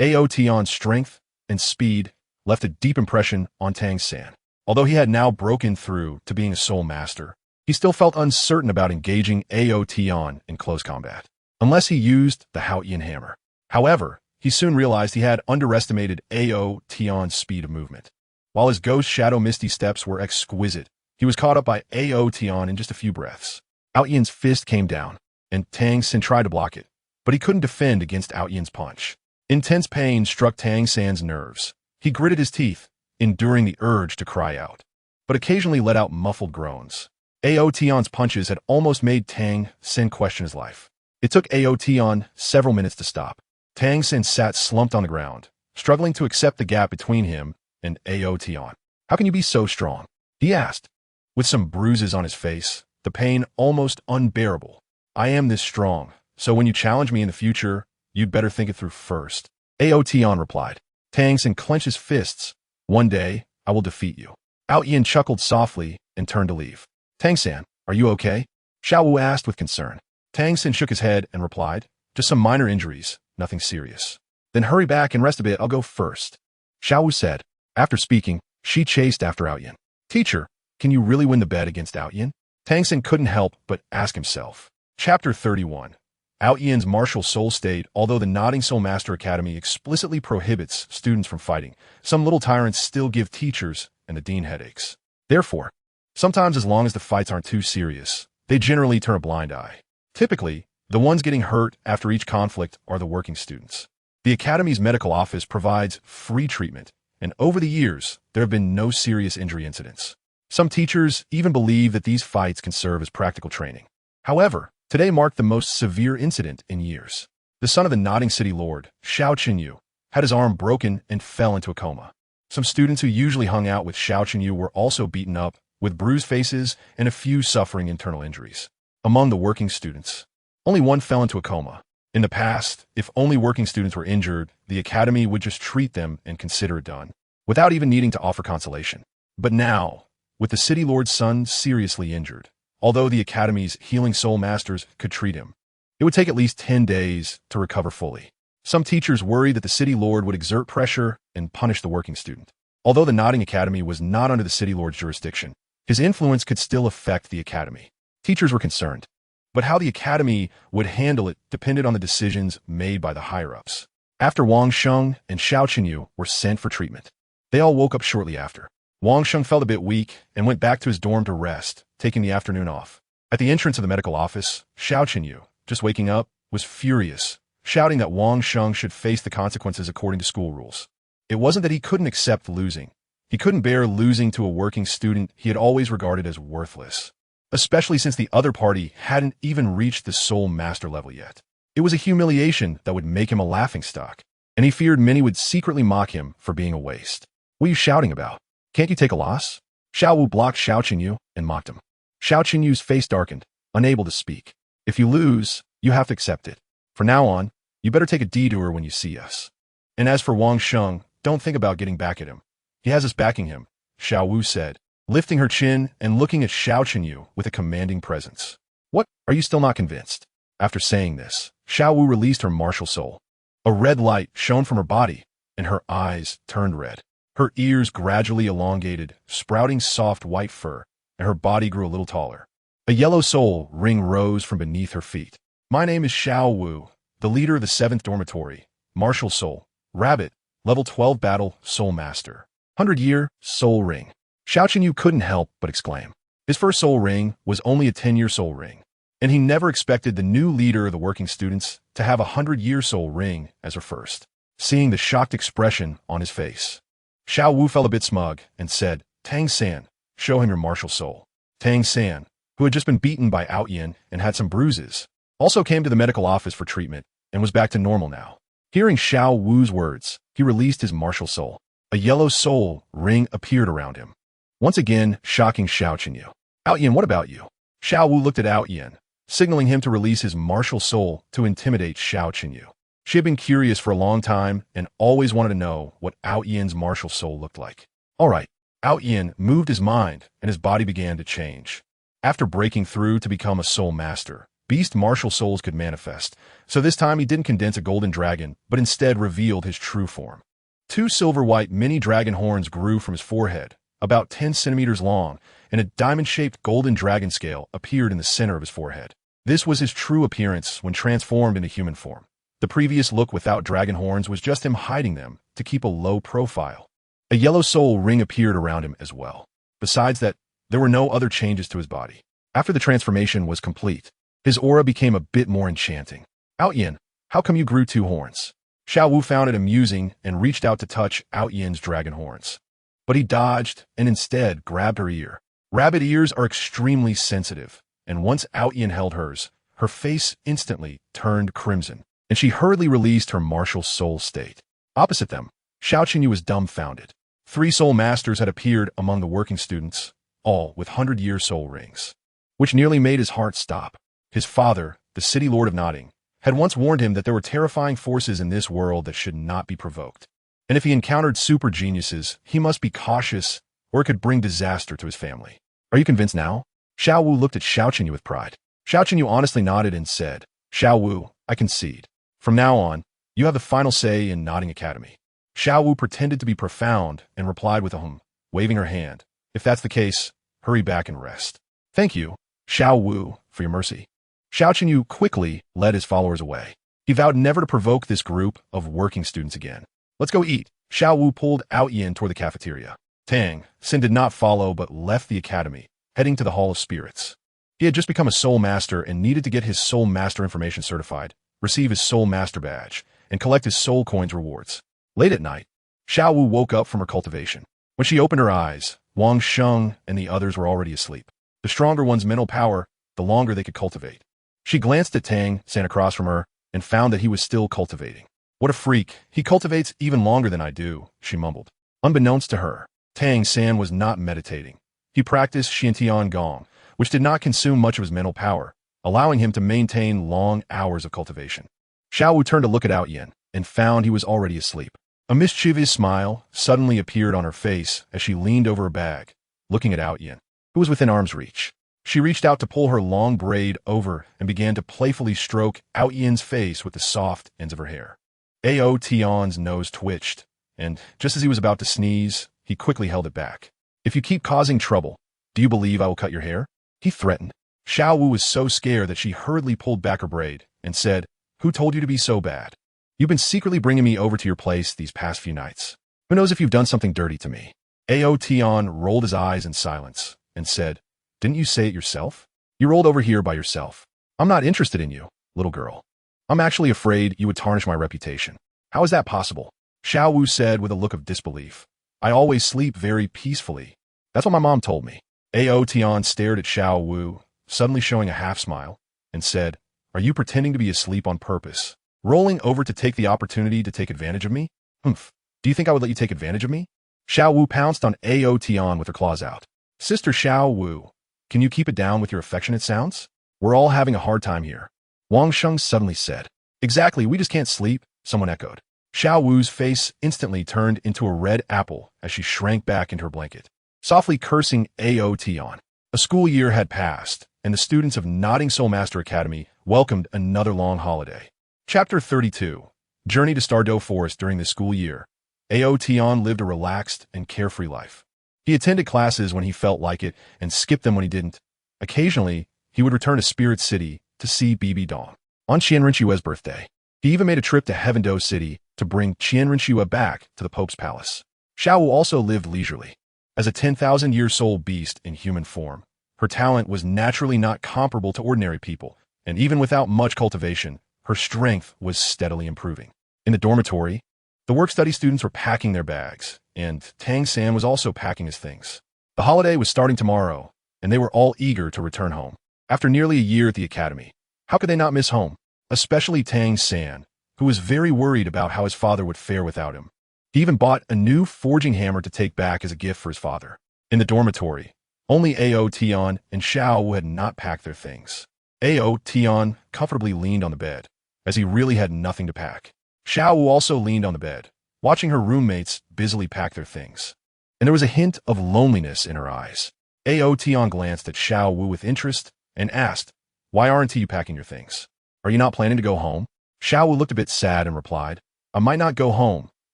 Ao Tian's strength and speed left a deep impression on Tang San. Although he had now broken through to being a soul master, he still felt uncertain about engaging Ao Tian in close combat, unless he used the Haotian hammer. However, he soon realized he had underestimated Ao Tian's speed of movement. While his Ghost Shadow Misty Steps were exquisite, he was caught up by Ao Tian in just a few breaths. Haotian's fist came down, and Tang San tried to block it, but he couldn't defend against Haotian's punch. Intense pain struck Tang San's nerves. He gritted his teeth, enduring the urge to cry out, but occasionally let out muffled groans. Ao Tian's punches had almost made Tang San question his life. It took Ao Tian several minutes to stop. Tang San sat slumped on the ground, struggling to accept the gap between him and Ao Tian. "How can you be so strong?" he asked, with some bruises on his face, the pain almost unbearable. "I am this strong, so when you challenge me in the future, you'd better think it through first," Ao Tian replied. Tang San clenched his fists. "One day, I will defeat you." Ao Tian chuckled softly and turned to leave. "Tang San, are you okay?" Xiao Wu asked with concern. Tang San shook his head and replied, "Just some minor injuries, nothing serious." "Then hurry back and rest a bit, I'll go first," Xiao Wu said. After speaking, she chased after Ao Tian. "Teacher, can you really win the bet against Ao Tian?" Tang San couldn't help but ask himself. Chapter 31. Ao Tian's martial soul state. Although the Nodding Soul Master Academy explicitly prohibits students from fighting, some little tyrants still give teachers and the dean headaches. Therefore, sometimes as long as the fights aren't too serious, they generally turn a blind eye. Typically, the ones getting hurt after each conflict are the working students. The Academy's medical office provides free treatment, and over the years, there have been no serious injury incidents. Some teachers even believe that these fights can serve as practical training. However, today marked the most severe incident in years. The son of the Nodding City Lord, Xiao Chenyu, had his arm broken and fell into a coma. Some students who usually hung out with Xiao Chenyu were also beaten up, with bruised faces and a few suffering internal injuries. Among the working students, only one fell into a coma. In the past, if only working students were injured, the Academy would just treat them and consider it done, without even needing to offer consolation. But now, with the City Lord's son seriously injured, although the Academy's healing soul masters could treat him, it would take at least 10 days to recover fully. Some teachers worried that the City Lord would exert pressure and punish the working student. Although the Nodding Academy was not under the City Lord's jurisdiction, his influence could still affect the Academy. Teachers were concerned, but how the Academy would handle it depended on the decisions made by the higher-ups. After Wang Sheng and Xiao Chenyu were sent for treatment, they all woke up shortly after. Wang Sheng felt a bit weak and went back to his dorm to rest, taking the afternoon off. At the entrance of the medical office, Xiao Chenyu, just waking up, was furious, shouting that Wang Sheng should face the consequences according to school rules. It wasn't that he couldn't accept losing. He couldn't bear losing to a working student he had always regarded as worthless, especially since the other party hadn't even reached the soul master level yet. It was a humiliation that would make him a laughingstock, and he feared many would secretly mock him for being a waste. "What are you shouting about? Can't you take a loss?" Xiao Wu blocked Xiao Chenyu and mocked him. Xiao Chenyu's face darkened, unable to speak. "If you lose, you have to accept it. From now on, you better take a detour when you see us. And as for Wang Sheng, don't think about getting back at him. He has us backing him," Xiao Wu said, lifting her chin and looking at Xiao Chenyu with a commanding presence. "What, are you still not convinced?" After saying this, Xiao Wu released her martial soul. A red light shone from her body, and her eyes turned red. Her ears gradually elongated, sprouting soft white fur, and her body grew a little taller. A yellow soul ring rose from beneath her feet. "My name is Xiao Wu, the leader of the 7th Dormitory, Martial Soul, Rabbit, Level 12 Battle, Soul Master. 100-year Soul Ring." Xiao Chenyu couldn't help but exclaim. His first soul ring was only a 10-year soul ring, and he never expected the new leader of the working students to have a 100-year soul ring as her first. Seeing the shocked expression on his face, Xiao Wu felt a bit smug and said, "Tang San, show him your martial soul." Tang San, who had just been beaten by Ao Tian and had some bruises, also came to the medical office for treatment and was back to normal now. Hearing Xiao Wu's words, he released his martial soul. A yellow soul ring appeared around him, once again shocking Xiao Chenyu. Ao Tian, what about you? Xiao Wu looked at Ao Tian, signaling him to release his martial soul to intimidate Xiao Qinyu. She had been curious for a long time and always wanted to know what Ao Tian's martial soul looked like. All right, Ao Tian moved his mind and his body began to change. After breaking through to become a soul master, beast martial souls could manifest, so this time he didn't condense a golden dragon, but instead revealed his true form. 2 silver-white mini dragon horns grew from his forehead, about 10 centimeters long, and a diamond-shaped golden dragon scale appeared in the center of his forehead. This was his true appearance when transformed into human form. The previous look without dragon horns was just him hiding them to keep a low profile. A yellow soul ring appeared around him as well. Besides that, there were no other changes to his body. After the transformation was complete, his aura became a bit more enchanting. Ao Tian, how come you grew 2 horns? Xiao Wu found it amusing and reached out to touch Ao Tian's dragon horns. But he dodged and instead grabbed her ear. Rabbit ears are extremely sensitive, and once Ao Tian held hers, her face instantly turned crimson, and she hurriedly released her martial soul state. Opposite them, Xiao Qinyu was dumbfounded. 3 soul masters had appeared among the working students, all with 100-year soul rings, which nearly made his heart stop. His father, the city lord of Notting, had once warned him that there were terrifying forces in this world that should not be provoked. And if he encountered super geniuses, he must be cautious or it could bring disaster to his family. Are you convinced now? Xiao Wu looked at Xiao Qinyu with pride. Xiao Qinyu honestly nodded and said, Xiao Wu, I concede. From now on, you have the final say in Notting Academy. Xiao Wu pretended to be profound and replied with a waving her hand. If that's the case, hurry back and rest. Thank you, Xiao Wu, for your mercy. Xiao Qinyu quickly led his followers away. He vowed never to provoke this group of working students again. Let's go eat. Xiao Wu pulled Ao Tian toward the cafeteria. Tang San did not follow but left the academy, heading to the Hall of Spirits. He had just become a soul master and needed to get his soul master information certified, receive his soul master badge, and collect his soul coins rewards. Late at night, Xiao Wu woke up from her cultivation. When she opened her eyes, Wang Sheng and the others were already asleep. The stronger one's mental power, the longer they could cultivate. She glanced at Tang San across from her and found that he was still cultivating. What a freak. He cultivates even longer than I do, she mumbled. Unbeknownst to her, Tang San was not meditating. He practiced Xiantian Gong, which did not consume much of his mental power, allowing him to maintain long hours of cultivation. Xiao Wu turned to look at Ao Tian and found he was already asleep. A mischievous smile suddenly appeared on her face as she leaned over her bag, looking at Ao Tian, who was within arm's reach. She reached out to pull her long braid over and began to playfully stroke Ao Tian's face with the soft ends of her hair. Ao Tian's nose twitched, and just as he was about to sneeze, he quickly held it back. If you keep causing trouble, do you believe I will cut your hair? He threatened. Xiao Wu was so scared that she hurriedly pulled back her braid and said, Who told you to be so bad? You've been secretly bringing me over to your place these past few nights. Who knows if you've done something dirty to me? Ao Tian rolled his eyes in silence and said, Didn't you say it yourself? You rolled over here by yourself. I'm not interested in you, little girl. I'm actually afraid you would tarnish my reputation. How is that possible? Xiao Wu said with a look of disbelief. I always sleep very peacefully. That's what my mom told me. Ao Tian stared at Xiao Wu, suddenly showing a half-smile, and said, Are you pretending to be asleep on purpose? Rolling over to take the opportunity to take advantage of me? Humph. Do you think I would let you take advantage of me? Xiao Wu pounced on Ao Tian with her claws out. Sister Xiao Wu, can you keep it down with your affectionate sounds? We're all having a hard time here. Wang Sheng suddenly said. Exactly, we just can't sleep, someone echoed. Xiao Wu's face instantly turned into a red apple as she shrank back into her blanket, softly cursing Ao Tian. A school year had passed, and the students of Notting Soul Master Academy welcomed another long holiday. Chapter 32. Journey to Stardow Forest during this school year. Ao Tian lived a relaxed and carefree life. He attended classes when he felt like it and skipped them when he didn't. Occasionally, he would return to Spirit City to see Bibi Dong on Qianrenyue's birthday. He even made a trip to Heaven-Do City to bring Qianrenyue back to the Pope's palace. Xiao Wu also lived leisurely. As a 10,000-year soul beast in human form, her talent was naturally not comparable to ordinary people, and even without much cultivation, her strength was steadily improving. In the dormitory, the work-study students were packing their bags, and Tang San was also packing his things. The holiday was starting tomorrow, and they were all eager to return home. After nearly a year at the academy, how could they not miss home? Especially Tang San, who was very worried about how his father would fare without him. He even bought a new forging hammer to take back as a gift for his father. In the dormitory, Only Ao Tian and Xiao Wu had not packed their things. Ao Tian comfortably leaned on the bed, as he really had nothing to pack. Xiao Wu also leaned on the bed, watching her roommates busily pack their things. And there was a hint of loneliness in her eyes. Ao Tian glanced at Xiao Wu with interest and asked, "Why aren't you packing your things? Are you not planning to go home?" Xiao Wu looked a bit sad and replied, "I might not go home.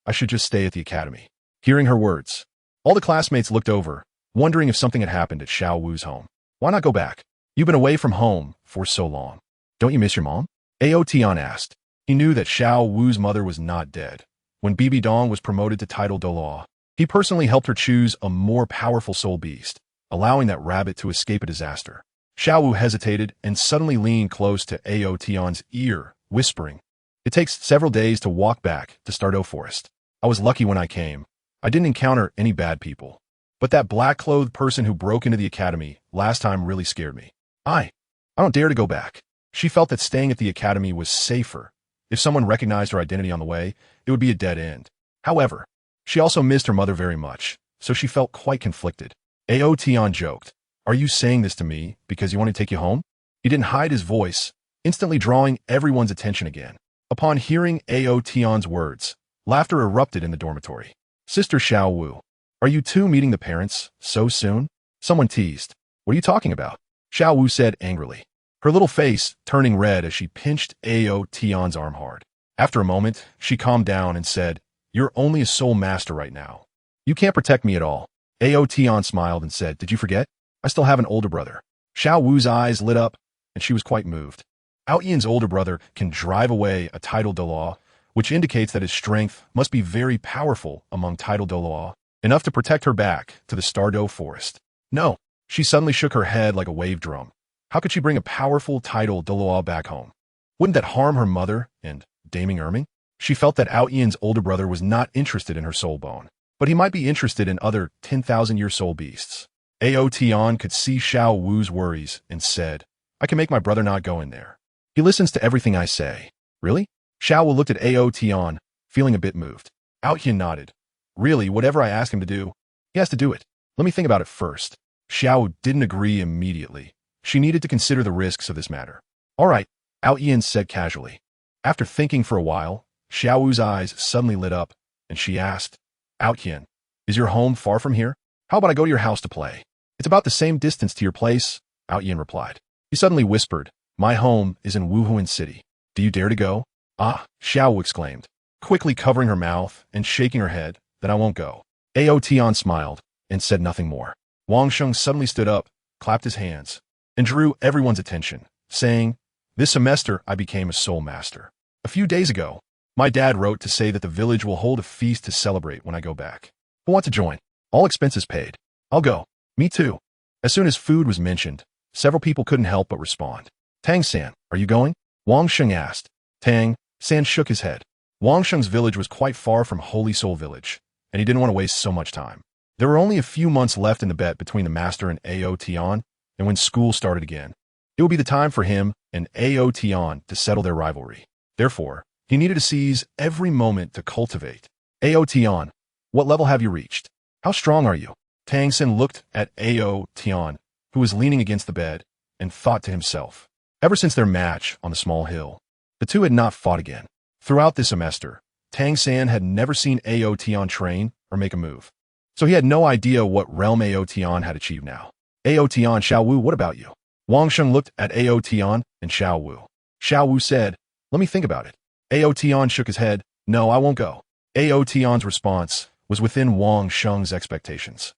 I should just stay at the academy." Hearing her words, all the classmates looked over, wondering if something had happened at Xiao Wu's home. "Why not go back? You've been away from home for so long. Don't you miss your mom?" Ao Tian asked. He knew that Xiao Wu's mother was not dead. When Bibi Dong was promoted to title Douluo, he personally helped her choose a more powerful soul beast, allowing that rabbit to escape a disaster. Xiao Wu hesitated and suddenly leaned close to Ao Tian's ear, whispering, "It takes several days to walk back to Douluo Forest. I was lucky when I came. I didn't encounter any bad people. But that black-clothed person who broke into the academy last time really scared me. I don't dare to go back." She felt that staying at the academy was safer. If someone recognized her identity on the way, it would be a dead end. However, she also missed her mother very much, so she felt quite conflicted. Ao Tian joked, "Are you saying this to me because you want to take you home?" He didn't hide his voice, instantly drawing everyone's attention again. Upon hearing Ao Tian's words, laughter erupted in the dormitory. "Sister Xiao Wu, are you two meeting the parents so soon?" Someone teased. "What are you talking about?" Xiao Wu said angrily, her little face turning red as she pinched Ao Tian's arm hard. After a moment, she calmed down and said, "You're only a soul master right now. You can't protect me at all." Ao Tian smiled and said, "Did you forget? I still have an older brother." Xiao Wu's eyes lit up, and she was quite moved. Haotian's older brother can drive away a title Douluo, which indicates that his strength must be very powerful among title Douluo, enough to protect her back to the Douluo Forest. No, she suddenly shook her head like a wave drum. How could she bring a powerful title Douluo back home? Wouldn't that harm her mother and Daming Erming? She felt that Haotian's older brother was not interested in her soul bone, but he might be interested in other 10,000-year soul beasts. Ao Tian could see Xiao Wu's worries and said, "I can make my brother not go in there. He listens to everything I say." "Really?" Xiao Wu looked at Ao Tian, feeling a bit moved. Ao Tian nodded. "Really, whatever I ask him to do, he has to do it. Let me think about it first." Xiao Wu didn't agree immediately. She needed to consider the risks of this matter. "All right," Ao Tian said casually. After thinking for a while, Xiao Wu's eyes suddenly lit up, and she asked, "Ao Tian, is your home far from here? How about I go to your house to play?" "It's about the same distance to your place," Ao Tian replied. He suddenly whispered, "My home is in Wuhuan City. Do you dare to go?" "Ah," Xiao Wu exclaimed, quickly covering her mouth and shaking her head, "then I won't go." Ao Tian smiled and said nothing more. Wang Sheng suddenly stood up, clapped his hands, and drew everyone's attention, saying, "This semester I became a soul master. A few days ago, my dad wrote to say that the village will hold a feast to celebrate when I go back. Who want to join? All expenses paid. I'll go." "Me too." As soon as food was mentioned, several people couldn't help but respond. "Tang San, are you going?" Wang Sheng asked. Tang San shook his head. Wang Sheng's village was quite far from Holy Soul Village, and he didn't want to waste so much time. There were only a few months left in the bet between the master and Ao Tian, and when school started again, it would be the time for him and Ao Tian to settle their rivalry. Therefore, he needed to seize every moment to cultivate. "Ao Tian, what level have you reached? How strong are you?" Tang San looked at Ao Tian, who was leaning against the bed, and thought to himself. Ever since their match on the small hill, the two had not fought again. Throughout this semester, Tang San had never seen Ao Tian train or make a move, so he had no idea what realm Ao Tian had achieved now. "Ao Tian, Xiao Wu, what about you?" Wang Sheng looked at Ao Tian and Xiao Wu. Xiao Wu said, "Let me think about it." Ao Tian shook his head. "No, I won't go." Ao Tian's response was within Wang Sheng's expectations.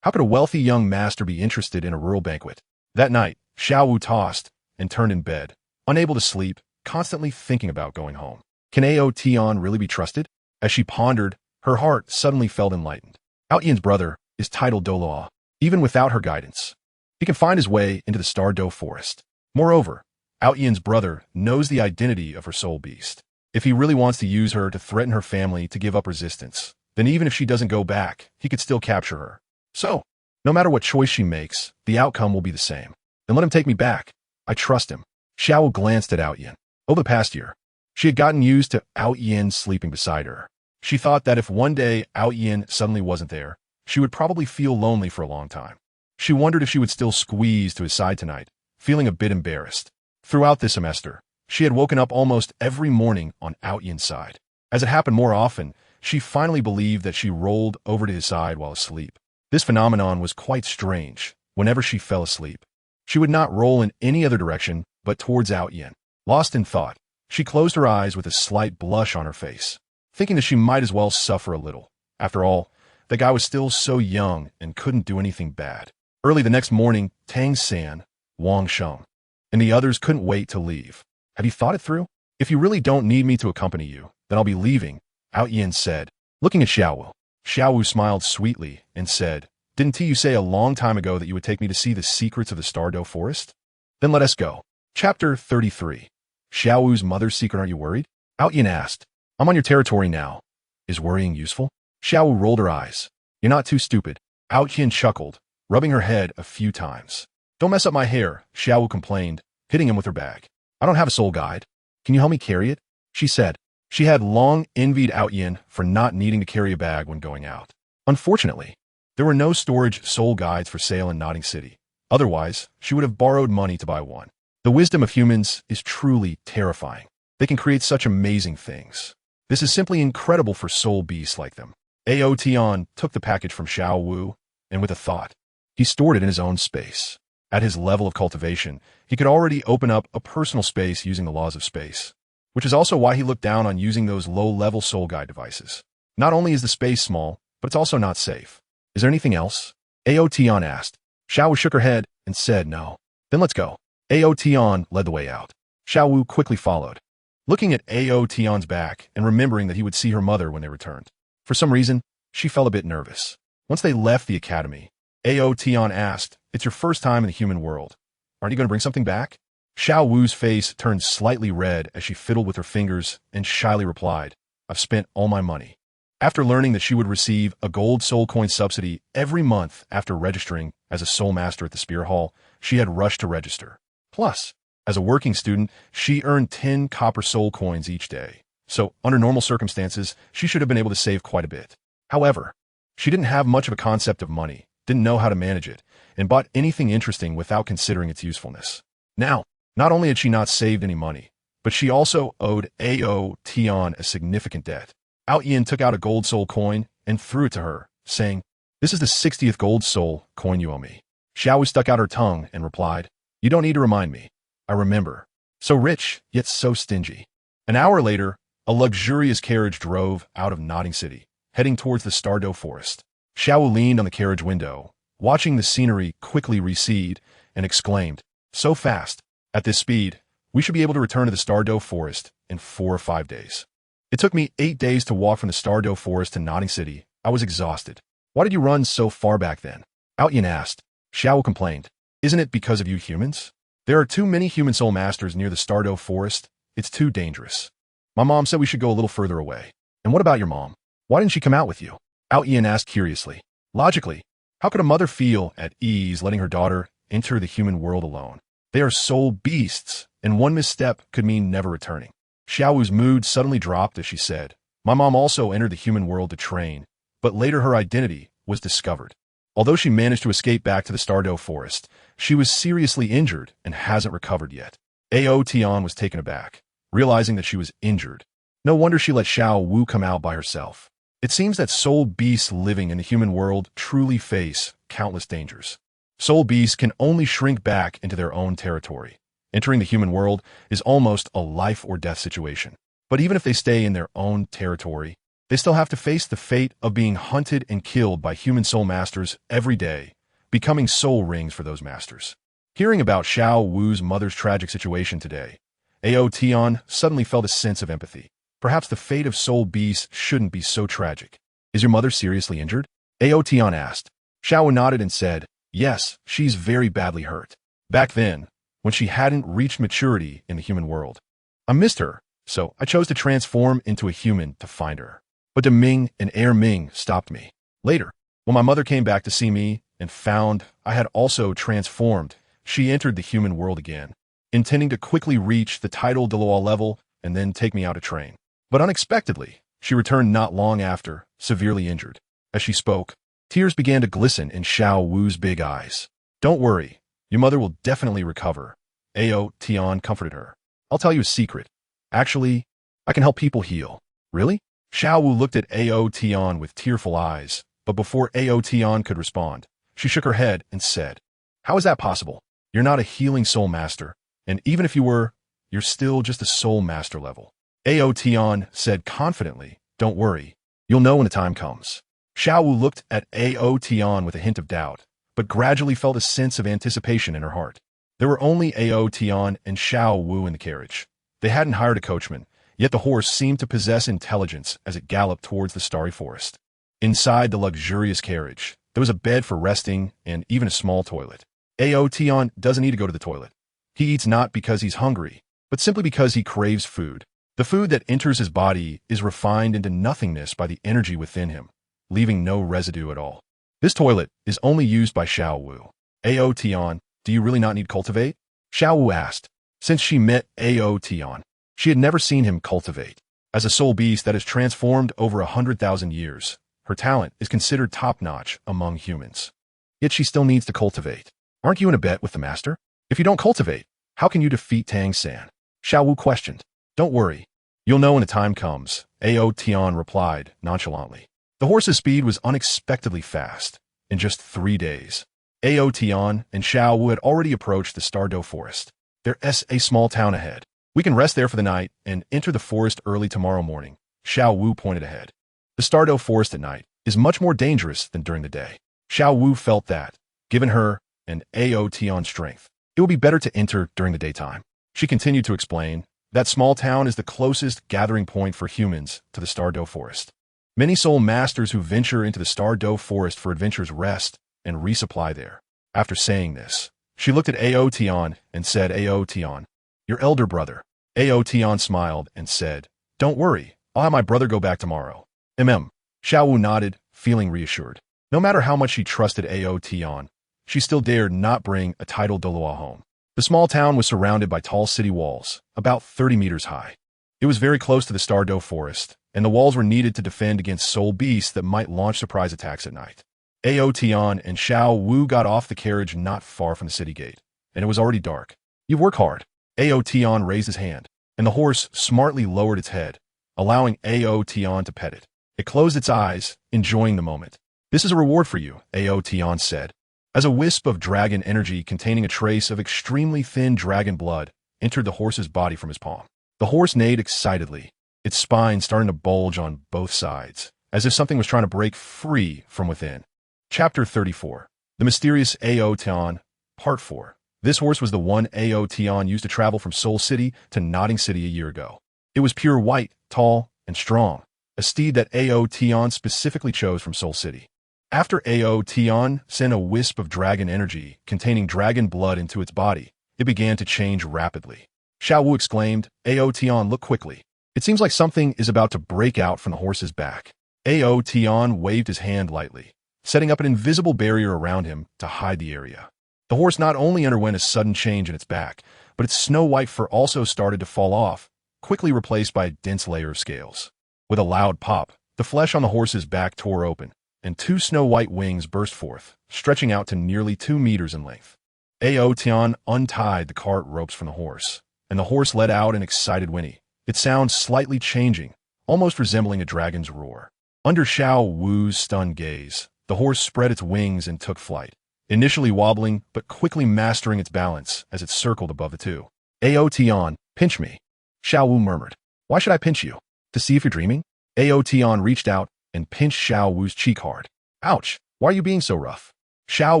How could a wealthy young master be interested in a rural banquet? That night, Xiao Wu tossed and turned in bed, unable to sleep, constantly thinking about going home. Can Ao Tian really be trusted? As she pondered, her heart suddenly felt enlightened. Haotian's brother is titled Douluo. Even without her guidance, he can find his way into the Douluo Forest. Moreover, Haotian's brother knows the identity of her soul beast. If he really wants to use her to threaten her family to give up resistance, then even if she doesn't go back, he could still capture her. So, no matter what choice she makes, the outcome will be the same. Then let him take me back. I trust him. Xiao glanced at Ao Tian. Over the past year, she had gotten used to Ao Tian sleeping beside her. She thought that if one day Ao Tian suddenly wasn't there, she would probably feel lonely for a long time. She wondered if she would still squeeze to his side tonight, feeling a bit embarrassed. Throughout this semester, she had woken up almost every morning on Ao Tian's side. As it happened more often, she finally believed that she rolled over to his side while asleep. This phenomenon was quite strange. Whenever she fell asleep, she would not roll in any other direction but towards Ao Tian. Lost in thought, she closed her eyes with a slight blush on her face, thinking that she might as well suffer a little. After all, the guy was still so young and couldn't do anything bad. Early the next morning, Tang San, Wang Sheng, and the others couldn't wait to leave. Have you thought it through? If you really don't need me to accompany you, then I'll be leaving, Ao Tian said, looking at Xiao. Xiao smiled sweetly and said, didn't you say a long time ago that you would take me to see the secrets of the dragon.The forest? Then let us go. Chapter 33. Xiao's mother's secret. Are you worried? Ao Tian asked. I'm on your territory now. Is worrying useful? Xiao rolled her eyes. You're not too stupid. Ao Tian chuckled, rubbing her head a few times. Don't mess up my hair, Xiao complained, hitting him with her bag. I don't have a soul guide. Can you help me carry it? She said. She had long envied Ao Tian for not needing to carry a bag when going out. Unfortunately, there were no storage soul guides for sale in Notting City. Otherwise, she would have borrowed money to buy one. The wisdom of humans is truly terrifying. They can create such amazing things. This is simply incredible for soul beasts like them. Ao Tian took the package from Xiao Wu, and with a thought, he stored it in his own space. At his level of cultivation, he could already open up a personal space using the laws of space, which is also why he looked down on using those low-level soul guide devices. Not only is the space small, but it's also not safe. Is there anything else? Ao Tian asked. Xiao shook her head and said no. Then let's go. Ao Tian led the way out. Xiao Wu quickly followed, looking at Ao Tian's back and remembering that he would see her mother when they returned. For some reason, she felt a bit nervous. Once they left the academy, Ao Tian asked, it's your first time in the human world. Aren't you going to bring something back? Xiao Wu's face turned slightly red as she fiddled with her fingers and shyly replied, I've spent all my money. After learning that she would receive a gold soul coin subsidy every month after registering as a soul master at the Spear Hall, she had rushed to register. Plus, as a working student, she earned 10 copper soul coins each day. So, under normal circumstances, she should have been able to save quite a bit. However, she didn't have much of a concept of money, didn't know how to manage it, and bought anything interesting without considering its usefulness. Now, not only had she not saved any money, but she also owed Ao Tian a significant debt. Ao Tian took out a gold soul coin and threw it to her, saying, this is the 60th gold soul coin you owe me. Xiao stuck out her tongue and replied, you don't need to remind me. I remember. So rich, yet so stingy. An hour later, a luxurious carriage drove out of Notting City, heading towards the dragon.The forest. Xiao leaned on the carriage window, watching the scenery quickly recede, and exclaimed, so fast. At this speed, we should be able to return to the dragon.The forest in 4 or 5 days. It took me 8 days to walk from the dragon.The forest to Notting City. I was exhausted. Why did you run so far back then? Ao Tian asked. Xiao complained. Isn't it because of you humans? There are too many human soul masters near the dragon.The forest. It's too dangerous. My mom said we should go a little further away. And what about your mom? Why didn't she come out with you? Ao Tian asked curiously. Logically, how could a mother feel at ease letting her daughter enter the human world alone? They are soul beasts, and one misstep could mean never returning. Xiao's mood suddenly dropped as she said, my mom also entered the human world to train, but later her identity was discovered. Although she managed to escape back to the dragon.The forest, she was seriously injured and hasn't recovered yet. Ao Tian was taken aback, realizing that she was injured. No wonder she let Xiao Wu come out by herself. It seems that soul beasts living in the human world truly face countless dangers. Soul beasts can only shrink back into their own territory. Entering the human world is almost a life or death situation. But even if they stay in their own territory, they still have to face the fate of being hunted and killed by human soul masters every day, becoming soul rings for those masters. Hearing about Xiao Wu's mother's tragic situation today, Ao Tian suddenly felt a sense of empathy. Perhaps the fate of soul beasts shouldn't be so tragic. Is your mother seriously injured? Ao Tian asked. Xiao nodded and said, yes, she's very badly hurt. Back then, when she hadn't reached maturity in the human world. I missed her, so I chose to transform into a human to find her. But De Ming and Air Ming stopped me. Later, when my mother came back to see me and found I had also transformed, she entered the human world again, intending to quickly reach the title Douluo level and then take me out to train. But unexpectedly, she returned not long after, severely injured. As she spoke, Tears began to glisten in Xiao Wu's big eyes. "Don't worry. Your mother will definitely recover." Ao Tian comforted her. "I'll tell you a secret. Actually, I can help people heal." "Really?" Xiao Wu looked at Ao Tian with tearful eyes, but before Ao Tian could respond, she shook her head and said, "How is that possible? You're not a healing soul master, and even if you were, you're still just a soul master level." Ao Tian said confidently, "Don't worry. You'll know when the time comes." Xiao Wu looked at Ao Tian with a hint of doubt, but gradually felt a sense of anticipation in her heart. There were only Ao Tian and Xiao Wu in the carriage. They hadn't hired a coachman, yet the horse seemed to possess intelligence as it galloped towards the starry forest. Inside the luxurious carriage, there was a bed for resting and even a small toilet. Ao Tian doesn't need to go to the toilet. He eats not because he's hungry, but simply because he craves food. The food that enters his body is refined into nothingness by the energy within him, leaving no residue at all. This toilet is only used by Xiao Wu. "Ao Tian, do you really not need cultivate?" Xiao Wu asked. Since she met Ao Tian, she had never seen him cultivate. As a soul beast that has transformed over 100,000 years, her talent is considered top-notch among humans. Yet she still needs to cultivate. "Aren't you in a bet with the master? If you don't cultivate, how can you defeat Tang San?" Xiao Wu questioned. "Don't worry. You'll know when the time comes," Ao Tian replied nonchalantly. The horse's speed was unexpectedly fast. In just 3 days, Ao Tian and Xiao Wu had already approached the Douluo forest. "There's a small town ahead. We can rest there for the night and enter the forest early tomorrow morning." Xiao Wu pointed ahead. The Douluo forest at night is much more dangerous than during the day. Xiao Wu felt that, given her and Ao Tian's strength, it would be better to enter during the daytime. She continued to explain, "That small town is the closest gathering point for humans to the Douluo forest. Many soul masters who venture into the Douluo forest for adventures rest and resupply there." After saying this, she looked at Ao Tian and said, "Ao Tian, your elder brother." Ao Tian smiled and said, "Don't worry, I'll have my brother go back tomorrow." Xiao Wu nodded, feeling reassured. No matter how much she trusted Ao Tian, she still dared not bring a titled Douluo home. The small town was surrounded by tall city walls, about 30 meters high. It was very close to the Douluo forest, and the walls were needed to defend against soul beasts that might launch surprise attacks at night. Ao Tian and Xiao Wu got off the carriage not far from the city gate, and it was already dark. "You've worked hard." Ao Tian raised his hand, and the horse smartly lowered its head, allowing Ao Tian to pet it. It closed its eyes, enjoying the moment. "This is a reward for you," Ao Tian said, as a wisp of dragon energy containing a trace of extremely thin dragon blood entered the horse's body from his palm. The horse neighed excitedly, its spine starting to bulge on both sides, as if something was trying to break free from within. Chapter 34. The Mysterious Ao Tian, Part 4. This horse was the one Ao Tian used to travel from Soul City to Nodding City a year ago. It was pure white, tall, and strong, a steed that Ao Tian specifically chose from Soul City. After Ao Tian sent a wisp of dragon energy containing dragon blood into its body, it began to change rapidly. Xiao Wu exclaimed, "Ao Tian, look quickly. It seems like something is about to break out from the horse's back." Ao Tian waved his hand lightly, setting up an invisible barrier around him to hide the area. The horse not only underwent a sudden change in its back, but its snow-white fur also started to fall off, quickly replaced by a dense layer of scales. With a loud pop, the flesh on the horse's back tore open, and 2 snow-white wings burst forth, stretching out to nearly 2 meters in length. Ao Tian untied the cart ropes from the horse, and the horse let out an excited whinny, its sound slightly changing, almost resembling a dragon's roar. Under Xiao Wu's stunned gaze, the horse spread its wings and took flight, initially wobbling but quickly mastering its balance as it circled above the two. "Ao Tian, pinch me," Xiao Wu murmured. "Why should I pinch you? To see if you're dreaming?" Ao Tian reached out and pinched Xiao Wu's cheek hard. "Ouch, why are you being so rough?" Xiao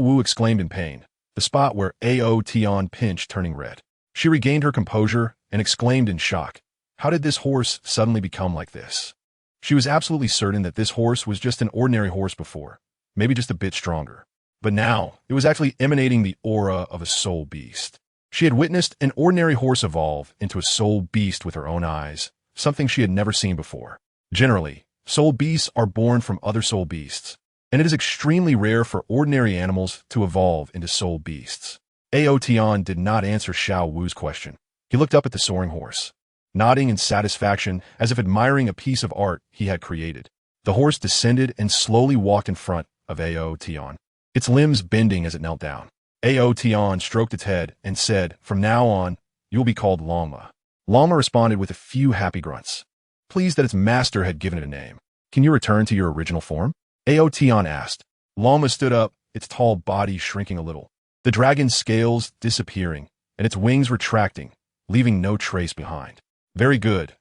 Wu exclaimed in pain, the spot where Ao Tian pinched turning red. She regained her composure and exclaimed in shock, "How did this horse suddenly become like this?" She was absolutely certain that this horse was just an ordinary horse before, maybe just a bit stronger. But now, it was actually emanating the aura of a soul beast. She had witnessed an ordinary horse evolve into a soul beast with her own eyes, something she had never seen before. Generally, soul beasts are born from other soul beasts, and it is extremely rare for ordinary animals to evolve into soul beasts. Ao Tian did not answer Xiao Wu's question. He looked up at the soaring horse, nodding in satisfaction as if admiring a piece of art he had created. The horse descended and slowly walked in front of Ao Tian, its limbs bending as it knelt down. Ao Tian stroked its head and said, "From now on, you will be called Lama." Lama responded with a few happy grunts, pleased that its master had given it a name. "Can you return to your original form?" Ao Tian asked. Lama stood up, its tall body shrinking a little, the dragon's scales disappearing, and its wings retracting, leaving no trace behind. "Very good."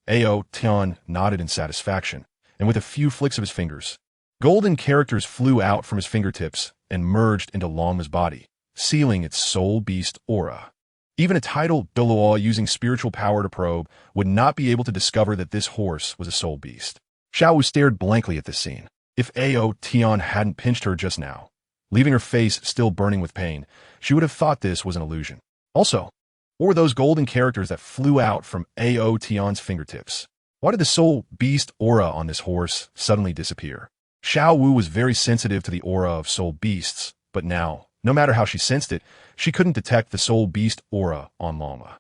Ao Tian nodded in satisfaction, and with a few flicks of his fingers, golden characters flew out from his fingertips and merged into Lama's body, sealing its soul beast aura. Even a titled Douluo using spiritual power to probe would not be able to discover that this horse was a soul beast. Xiao stared blankly at this scene. If Ao Tian hadn't pinched her just now, leaving her face still burning with pain, she would have thought this was an illusion. Also, what were those golden characters that flew out from Ao Tian's fingertips? Why did the soul beast aura on this horse suddenly disappear? Xiao Wu was very sensitive to the aura of soul beasts, but now, no matter how she sensed it, she couldn't detect the soul beast aura on Lama.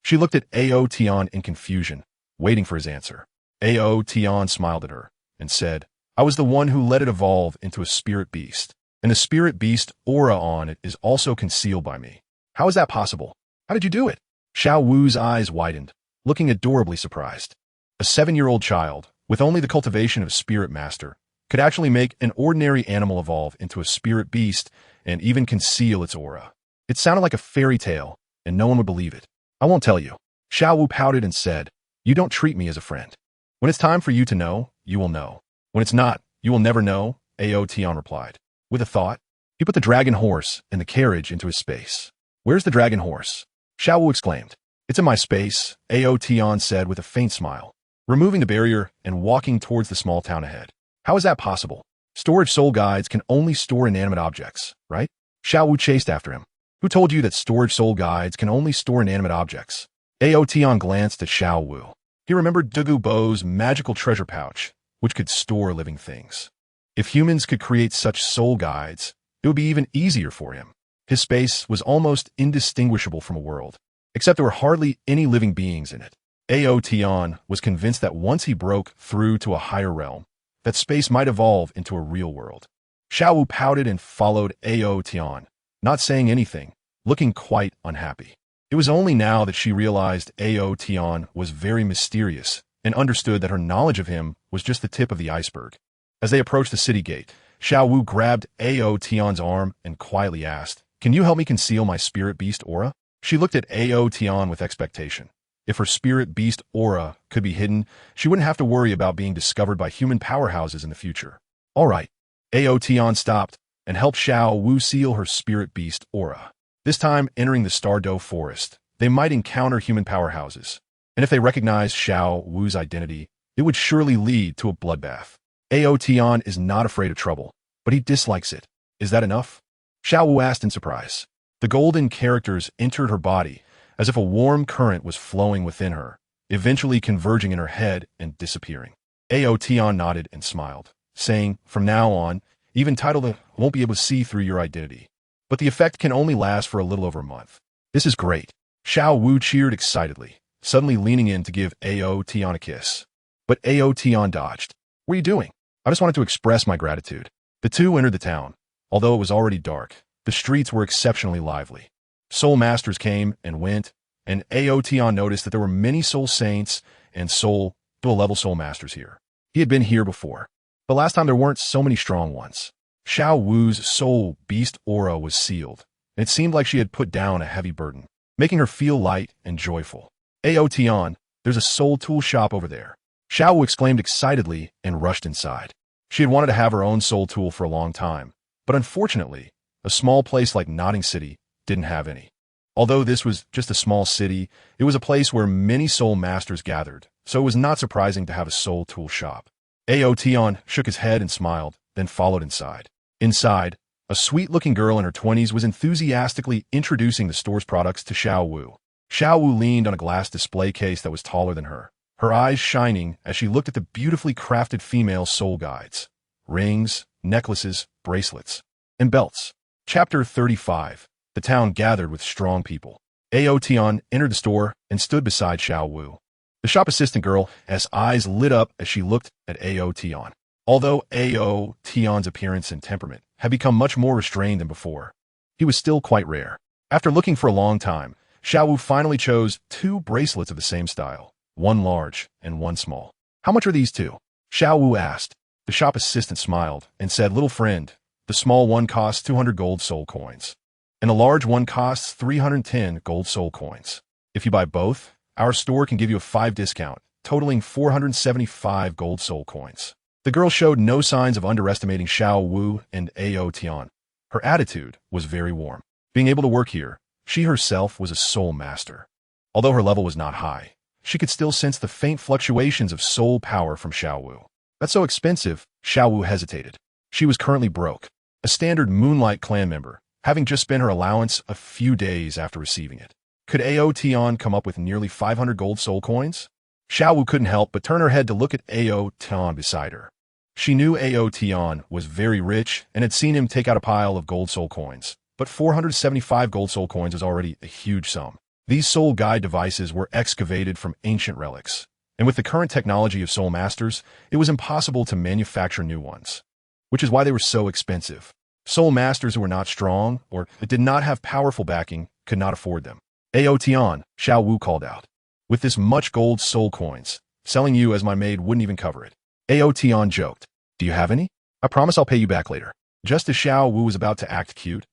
She looked at Ao Tian in confusion, waiting for his answer. Ao Tian smiled at her and said, "I was the one who let it evolve into a spirit beast, and the spirit beast aura on it is also concealed by me. How is that possible? How did you do it?" Xiao Wu's eyes widened, looking adorably surprised. A 7-year-old child, with only the cultivation of spirit master, could actually make an ordinary animal evolve into a spirit beast and even conceal its aura. It sounded like a fairy tale, and no one would believe it. "I won't tell you." Xiao Wu pouted and said, "You don't treat me as a friend. When it's time for you to know, you will know. When it's not, you will never know," Ao Tian replied. With a thought, he put the dragon horse and the carriage into his space. "Where's the dragon horse?" Xiao Wu exclaimed. "It's in my space," Ao Tian said with a faint smile, removing the barrier and walking towards the small town ahead. "How is that possible? Storage soul guides can only store inanimate objects, right?" Xiao Wu chased after him. "Who told you that storage soul guides can only store inanimate objects?" Ao Tian glanced at Xiao Wu. He remembered Dugu Bo's magical treasure pouch, which could store living things. If humans could create such soul guides, it would be even easier for him. His space was almost indistinguishable from a world, except there were hardly any living beings in it. Ao Tian was convinced that once he broke through to a higher realm, that space might evolve into a real world. Xiao Wu pouted and followed Ao Tian, not saying anything, looking quite unhappy. It was only now that she realized Ao Tian was very mysterious and understood that her knowledge of him was just the tip of the iceberg. As they approached the city gate, Xiao Wu grabbed Ao Tian's arm and quietly asked, "Can you help me conceal my spirit beast aura?" She looked at Ao Tian with expectation. If her spirit beast aura could be hidden, she wouldn't have to worry about being discovered by human powerhouses in the future. All right. Ao Tian stopped and helped Xiao Wu seal her spirit beast aura. This time, entering the Stardo forest, they might encounter human powerhouses, and if they recognized Xiao Wu's identity, it would surely lead to a bloodbath. Ao Tian is not afraid of trouble, but he dislikes it. Is that enough? Xiao Wu asked in surprise. The golden characters entered her body, as if a warm current was flowing within her, eventually converging in her head and disappearing. Ao Tian nodded and smiled, saying, "From now on, even titled won't be able to see through your identity. But the effect can only last for a little over a month." "This is great." Xiao Wu cheered excitedly, suddenly leaning in to give Ao Tian a kiss. But Ao Tian dodged. "What are you doing?" "I just wanted to express my gratitude." The two entered the town. Although it was already dark, the streets were exceptionally lively. Soul masters came and went, and Ao Tian noticed that there were many soul saints and soul dual-level soul masters here. He had been here before, but last time there weren't so many strong ones. Xiao Wu's soul beast aura was sealed, and it seemed like she had put down a heavy burden, making her feel light and joyful. "Ao Tian, there's a soul tool shop over there." Xiao Wu exclaimed excitedly and rushed inside. She had wanted to have her own soul tool for a long time, but unfortunately, a small place like Nodding City didn't have any. Although this was just a small city, it was a place where many soul masters gathered, so it was not surprising to have a soul tool shop. Ao Tian shook his head and smiled, then followed inside. Inside, a sweet-looking girl in her 20s was enthusiastically introducing the store's products to Xiao Wu. Xiao Wu leaned on a glass display case that was taller than her, her eyes shining as she looked at the beautifully crafted female soul guides, rings, necklaces, bracelets, and belts. Chapter 35. The town gathered with strong people. Ao Tian entered the store and stood beside Xiao Wu. The shop assistant girl's eyes lit up as she looked at Ao Tian. Although Ao Tian's appearance and temperament had become much more restrained than before, he was still quite rare. After looking for a long time, Xiao Wu finally chose 2 bracelets of the same style, one large and one small. "How much are these 2? Xiao Wu asked. The shop assistant smiled and said, "Little friend, the small one costs 200 gold soul coins, and the large one costs 310 gold soul coins. If you buy both, our store can give you a 5 discount, totaling 475 gold soul coins." The girl showed no signs of underestimating Xiao Wu and Ao Tian. Her attitude was very warm. Being able to work here, she herself was a soul master. Although her level was not high, she could still sense the faint fluctuations of soul power from Xiao Wu. "That's so expensive," Xiao Wu hesitated. She was currently broke, a standard Moonlight clan member, having just spent her allowance a few days after receiving it. Could Ao Tian come up with nearly 500 gold soul coins? Xiao Wu couldn't help but turn her head to look at Ao Tian beside her. She knew Ao Tian was very rich and had seen him take out a pile of gold soul coins, but 475 gold soul coins was already a huge sum. These soul guide devices were excavated from ancient relics, and with the current technology of soul masters, it was impossible to manufacture new ones, which is why they were so expensive. Soul masters who were not strong or did not have powerful backing could not afford them. "Ao Tian," Xiao Wu called out. "With this much gold soul coins, selling you as my maid wouldn't even cover it." Ao Tian joked. "Do you have any? I promise I'll pay you back later." Just as Xiao Wu was about to act cute,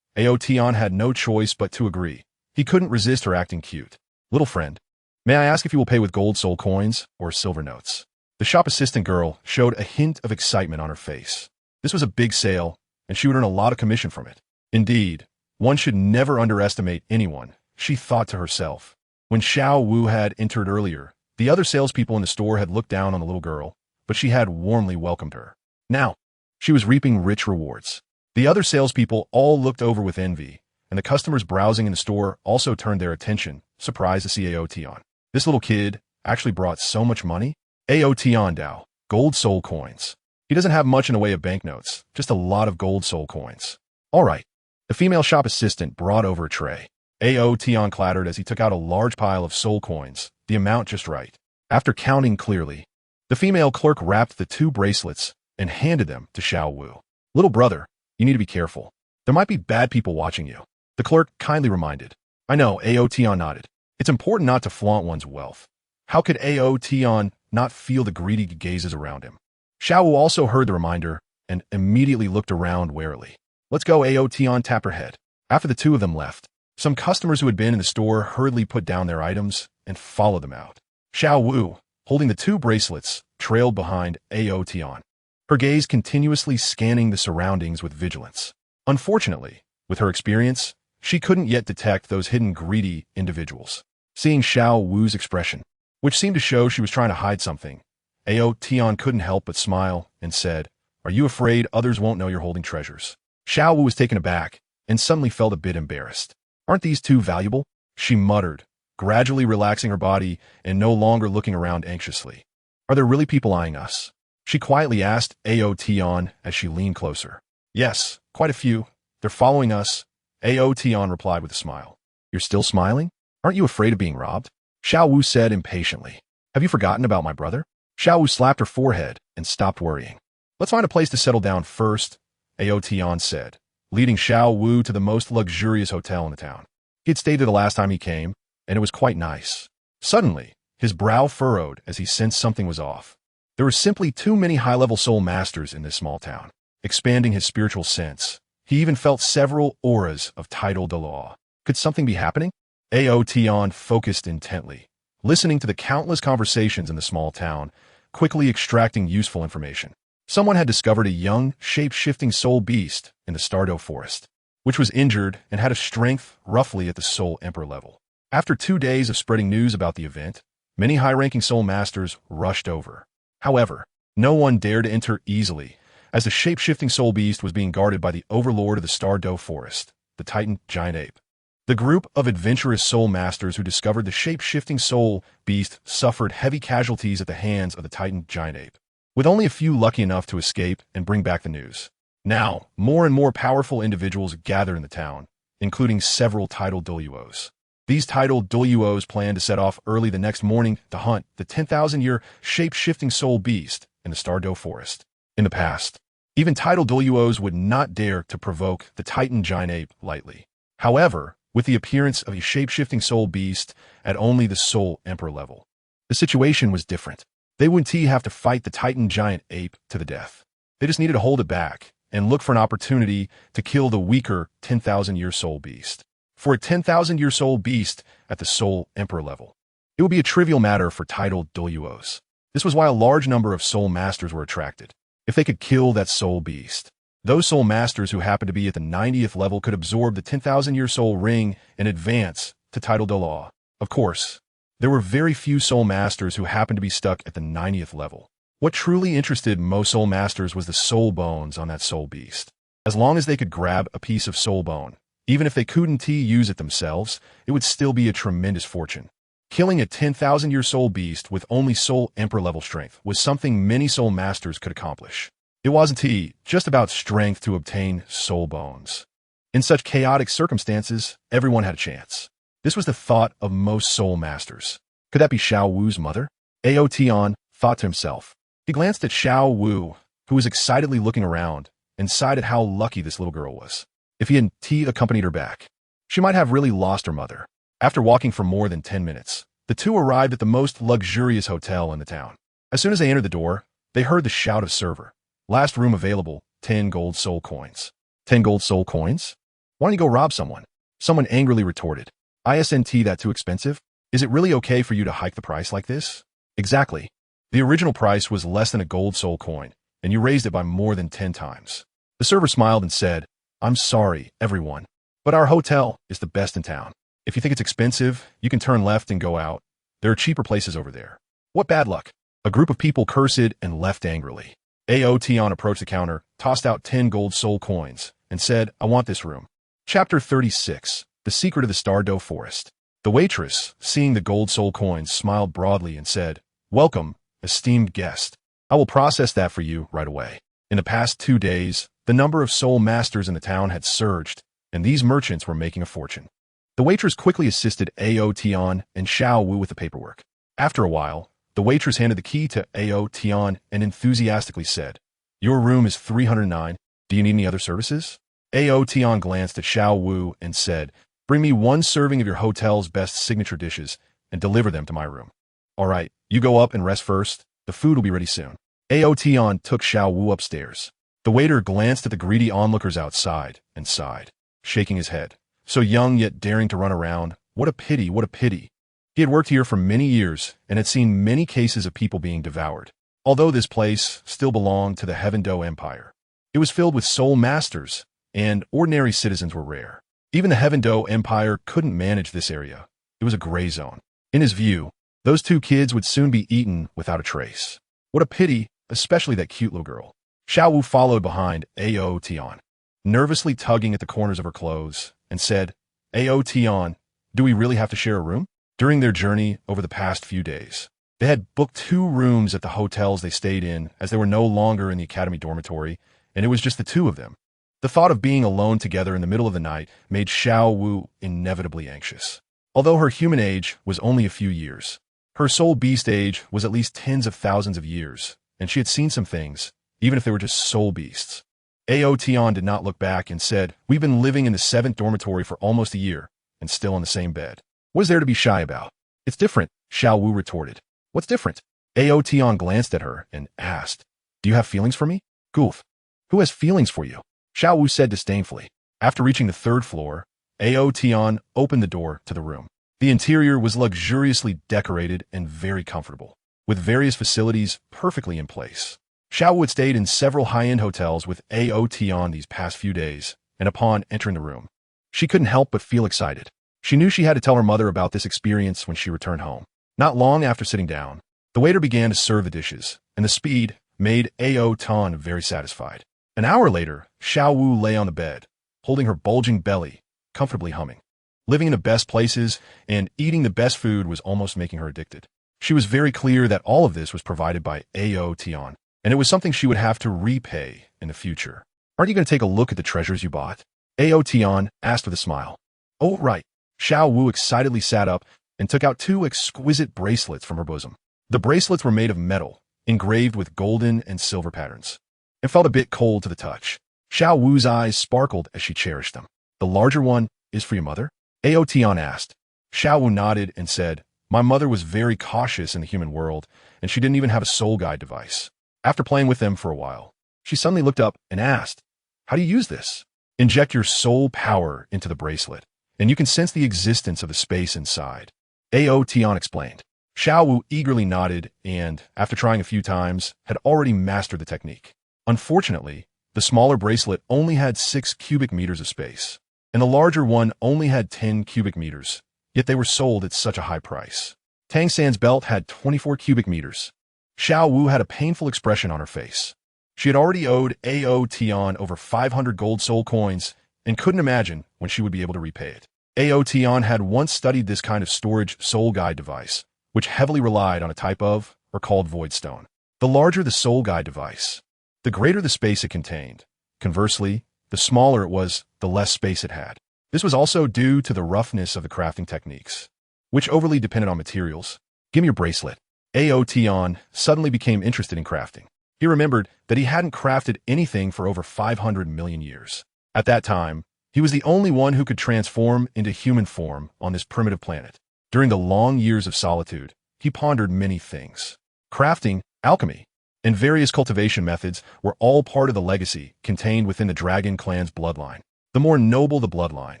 Ao Tian had no choice but to agree. He couldn't resist her acting cute. "Little friend, may I ask if you will pay with gold soul coins or silver notes?" The shop assistant girl showed a hint of excitement on her face. This was a big sale, and she would earn a lot of commission from it. Indeed, one should never underestimate anyone, she thought to herself. When Xiao Wu had entered earlier, the other salespeople in the store had looked down on the little girl, but she had warmly welcomed her. Now, she was reaping rich rewards. The other salespeople all looked over with envy, and the customers browsing in the store also turned their attention, surprised to see Ao Tian. This little kid actually brought so much money? Ao Tian Dao, gold soul coins. He doesn't have much in the way of banknotes, just a lot of gold soul coins. All right. The female shop assistant brought over a tray. Ao Tian clattered as he took out a large pile of soul coins, the amount just right. After counting clearly, the female clerk wrapped the 2 bracelets and handed them to Xiao Wu. "Little brother, you need to be careful. There might be bad people watching you," the clerk kindly reminded. "I know," Ao Tian nodded. "It's important not to flaunt one's wealth." How could Ao Tian not feel the greedy gazes around him? Xiao Wu also heard the reminder and immediately looked around warily. "Let's go," Ao Tian tapped her head. After the 2 of them left, some customers who had been in the store hurriedly put down their items and followed them out. Xiao Wu, holding the 2 bracelets, trailed behind Ao Tian, her gaze continuously scanning the surroundings with vigilance. Unfortunately, with her experience, she couldn't yet detect those hidden greedy individuals. Seeing Xiao Wu's expression, which seemed to show she was trying to hide something, Ao Tian couldn't help but smile and said, "Are you afraid others won't know you're holding treasures?" Xiao Wu was taken aback and suddenly felt a bit embarrassed. "Aren't these 2 valuable?" she muttered, gradually relaxing her body and no longer looking around anxiously. "Are there really people eyeing us?" she quietly asked Ao Tian as she leaned closer. "Yes, quite a few. They're following us," Ao Tian replied with a smile. "You're still smiling? Aren't you afraid of being robbed?" Xiao Wu said impatiently. "Have you forgotten about my brother?" Xiao Wu slapped her forehead and stopped worrying. "Let's find a place to settle down first," Ao Tian said, leading Xiao Wu to the most luxurious hotel in the town. He had stayed there the last time he came, and it was quite nice. Suddenly, his brow furrowed as he sensed something was off. There were simply too many high-level soul masters in this small town. Expanding his spiritual sense, he even felt several auras of tidal Douluo. Could something be happening? Ao Tian focused intently, listening to the countless conversations in the small town, quickly extracting useful information. Someone had discovered a young, shape-shifting soul beast in the Douluo forest, which was injured and had a strength roughly at the Soul Emperor level. After 2 days of spreading news about the event, many high-ranking soul masters rushed over. However, no one dared to enter easily, as the shape-shifting soul beast was being guarded by the overlord of the Douluo forest, the Titan Giant Ape. The group of adventurous soul masters who discovered the shape-shifting soul beast suffered heavy casualties at the hands of the Titan Giant Ape, with only a few lucky enough to escape and bring back the news. Now, more and more powerful individuals gathered in the town, including several titled Douluos. These titled Douluos planned to set off early the next morning to hunt the 10,000-year shape-shifting soul beast in the Douluo forest. In the past, even titled Douluos would not dare to provoke the Titan giant ape lightly. However, with the appearance of a shape-shifting soul beast at only the soul emperor level, the situation was different. They wouldn't have to fight the Titan giant ape to the death. They just needed to hold it back and look for an opportunity to kill the weaker 10,000-year soul beast. For a 10,000-year soul beast at the soul emperor level, it would be a trivial matter for titled Douluos. This was why a large number of soul masters were attracted. If they could kill that soul beast, those soul masters who happened to be at the 90th level could absorb the 10,000-year soul ring and advance to titled Douluo. Of course, there were very few soul masters who happened to be stuck at the 90th level. What truly interested most soul masters was the soul bones on that soul beast. As long as they could grab a piece of soul bone, even if they couldn't use it themselves, it would still be a tremendous fortune. Killing a 10,000-year soul beast with only soul emperor level strength was something many soul masters could accomplish. It wasn't just about strength to obtain soul bones. In such chaotic circumstances, everyone had a chance. This was the thought of most soul masters. Could that be Xiao Wu's mother? Ao Tian thought to himself. He glanced at Xiao Wu, who was excitedly looking around, and sighed at how lucky this little girl was. If he hadn't accompanied her back, she might have really lost her mother. After walking for more than 10 minutes, the two arrived at the most luxurious hotel in the town. As soon as they entered the door, they heard the shout of server. Last room available, 10 gold soul coins. 10 gold soul coins? Why don't you go rob someone? Someone angrily retorted. Isn't that too expensive? Is it really okay for you to hike the price like this? Exactly. The original price was less than a gold soul coin, and you raised it by more than 10 times. The server smiled and said, I'm sorry, everyone, but our hotel is the best in town. If you think it's expensive, you can turn left and go out. There are cheaper places over there. What bad luck. A group of people cursed and left angrily. Ao Tian approached the counter, tossed out 10 gold soul coins, and said, I want this room. Chapter 36, The Secret of the Stardo Forest. The waitress, seeing the gold soul coins, smiled broadly and said, Welcome, esteemed guest. I will process that for you right away. In the past 2 days, the number of soul masters in the town had surged, and these merchants were making a fortune. The waitress quickly assisted Ao Tian and Xiao Wu with the paperwork. After a while, the waitress handed the key to Ao Tian and enthusiastically said, Your room is 309. Do you need any other services? Ao Tian glanced at Xiao Wu and said, Bring me 1 serving of your hotel's best signature dishes and deliver them to my room. All right, you go up and rest first. The food will be ready soon. Ao Tian took Xiao Wu upstairs. The waiter glanced at the greedy onlookers outside and sighed, shaking his head. So young yet daring to run around. What a pity, what a pity. He had worked here for many years and had seen many cases of people being devoured. Although this place still belonged to the Heaven-Do Empire, it was filled with soul masters, and ordinary citizens were rare. Even the Heaven-Do Empire couldn't manage this area. It was a gray zone. In his view, those 2 kids would soon be eaten without a trace. What a pity, especially that cute little girl. Xiao Wu followed behind Ao Tian, nervously tugging at the corners of her clothes, and said, Ao Tian, do we really have to share a room? During their journey over the past few days, they had booked 2 rooms at the hotels they stayed in, as they were no longer in the academy dormitory, and it was just the 2 of them. The thought of being alone together in the middle of the night made Xiao Wu inevitably anxious. Although her human age was only a few years, her soul beast age was at least tens of thousands of years, and she had seen some things, even if they were just soul beasts. Ao Tian did not look back and said, We've been living in the 7th dormitory for almost a year, and still on the same bed. What is there to be shy about? It's different, Xiao Wu retorted. What's different? Ao Tian glanced at her and asked, Do you have feelings for me? Goof. Who has feelings for you? Xiao Wu said disdainfully. After reaching the 3rd floor, Ao Tian opened the door to the room. The interior was luxuriously decorated and very comfortable, with various facilities perfectly in place. Xiao Wu had stayed in several high-end hotels with Ao Tian these past few days, and upon entering the room, she couldn't help but feel excited. She knew she had to tell her mother about this experience when she returned home. Not long after sitting down, the waiter began to serve the dishes, and the speed made Ao Tian very satisfied. An hour later, Xiao Wu lay on the bed, holding her bulging belly, comfortably humming. Living in the best places and eating the best food was almost making her addicted. She was very clear that all of this was provided by Ao Tian, and it was something she would have to repay in the future. Aren't you going to take a look at the treasures you bought? Ao Tian asked with a smile. Oh, right. Xiao Wu excitedly sat up and took out 2 exquisite bracelets from her bosom. The bracelets were made of metal, engraved with golden and silver patterns. and felt a bit cold to the touch. Xiao Wu's eyes sparkled as she cherished them. The larger one is for your mother? Ao Tian asked. Xiao Wu nodded and said, my mother was very cautious in the human world, and she didn't even have a soul guide device. After playing with them for a while, she suddenly looked up and asked, how do you use this? Inject your soul power into the bracelet, and you can sense the existence of the space inside. Ao Tian explained. Xiao Wu eagerly nodded and, after trying a few times, had already mastered the technique. Unfortunately, the smaller bracelet only had 6 cubic meters of space, and the larger one only had 10 cubic meters, yet they were sold at such a high price. Tang San's belt had 24 cubic meters. Xiao Wu had a painful expression on her face. She had already owed Ao Tian over 500 gold soul coins and couldn't imagine when she would be able to repay it. Ao Tian had once studied this kind of storage soul guide device, which heavily relied on a type of, or called void stone. The larger the soul guide device, the greater the space it contained. Conversely, the smaller it was, the less space it had. This was also due to the roughness of the crafting techniques, which overly depended on materials. Give me your bracelet. Ao Tian suddenly became interested in crafting. He remembered that he hadn't crafted anything for over 500 million years. At that time, he was the only one who could transform into human form on this primitive planet. During the long years of solitude, he pondered many things. Crafting, alchemy, and various cultivation methods were all part of the legacy contained within the dragon clan's bloodline. The more noble the bloodline,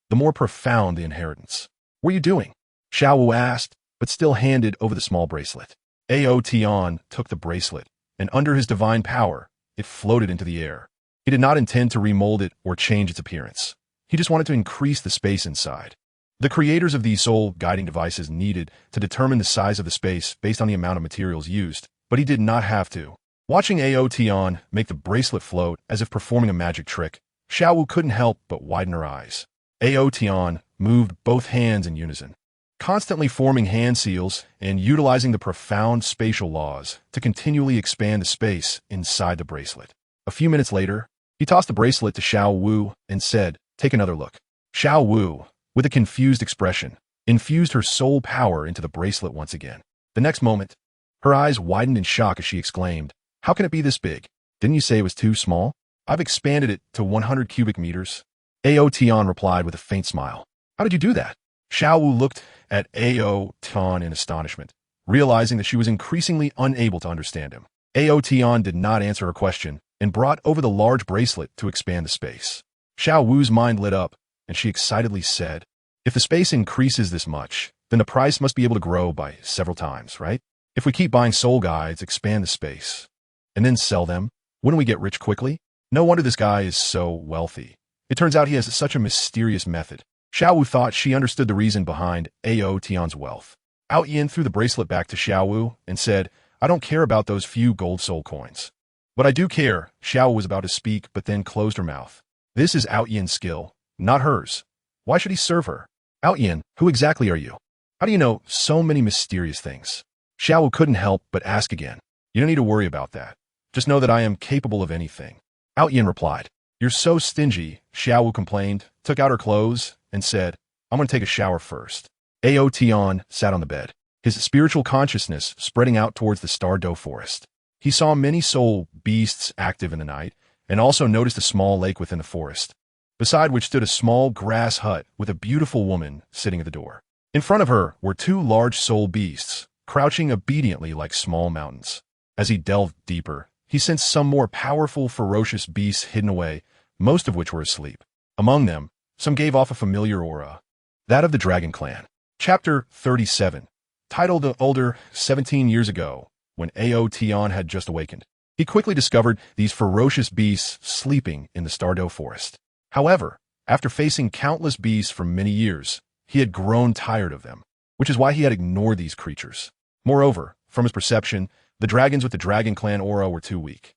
the more profound the inheritance. What are you doing? Xiao Wu asked, but still handed over the small bracelet. Ao Tian took the bracelet, and under his divine power, it floated into the air. He did not intend to remold it or change its appearance. He just wanted to increase the space inside. The creators of these soul guiding devices needed to determine the size of the space based on the amount of materials used, but he did not have to. Watching Ao Tian make the bracelet float as if performing a magic trick, Xiao Wu couldn't help but widen her eyes. Ao Tian moved both hands in unison, constantly forming hand seals and utilizing the profound spatial laws to continually expand the space inside the bracelet. A few minutes later, he tossed the bracelet to Xiao Wu and said, take another look. Xiao Wu, with a confused expression, infused her soul power into the bracelet once again. The next moment, her eyes widened in shock as she exclaimed, how can it be this big? Didn't you say it was too small? I've expanded it to 100 cubic meters. Ao Tian replied with a faint smile. How did you do that? Xiao Wu looked at Ao Tian in astonishment, realizing that she was increasingly unable to understand him. Ao Tian did not answer her question and brought over the large bracelet to expand the space. Xiao Wu's mind lit up, and she excitedly said, if the space increases this much, then the price must be able to grow by several times, right? If we keep buying soul guides, expand the space, and then sell them, wouldn't we get rich quickly? No wonder this guy is so wealthy. It turns out he has such a mysterious method. Xiao Wu thought she understood the reason behind Ao Tian's wealth. Ao Tian threw the bracelet back to Xiao Wu and said, I don't care about those few gold soul coins. But I do care. Xiao Wu was about to speak, but then closed her mouth. This is Ao Tian's skill, not hers. Why should he serve her? Ao Tian, who exactly are you? How do you know so many mysterious things? Xiao Wu couldn't help but ask again. You don't need to worry about that. Just know that I am capable of anything. Ao Tian replied. You're so stingy, Xiao Wu complained, took out her clothes, and said, I'm going to take a shower first. Ao Tian sat on the bed, his spiritual consciousness spreading out towards the dragon.The forest. He saw many soul beasts active in the night, and also noticed a small lake within the forest, beside which stood a small grass hut with a beautiful woman sitting at the door. In front of her were 2 large soul beasts, crouching obediently like small mountains. As he delved deeper, he sensed some more powerful, ferocious beasts hidden away, most of which were asleep. Among them, some gave off a familiar aura, that of the Dragon Clan. Chapter 37, titled The Older, 17 years ago, when Ao Tian had just awakened. He quickly discovered these ferocious beasts sleeping in the dragon.The forest. However, after facing countless beasts for many years, he had grown tired of them, which is why he had ignored these creatures. Moreover, from his perception, the dragons with the Dragon Clan aura were too weak.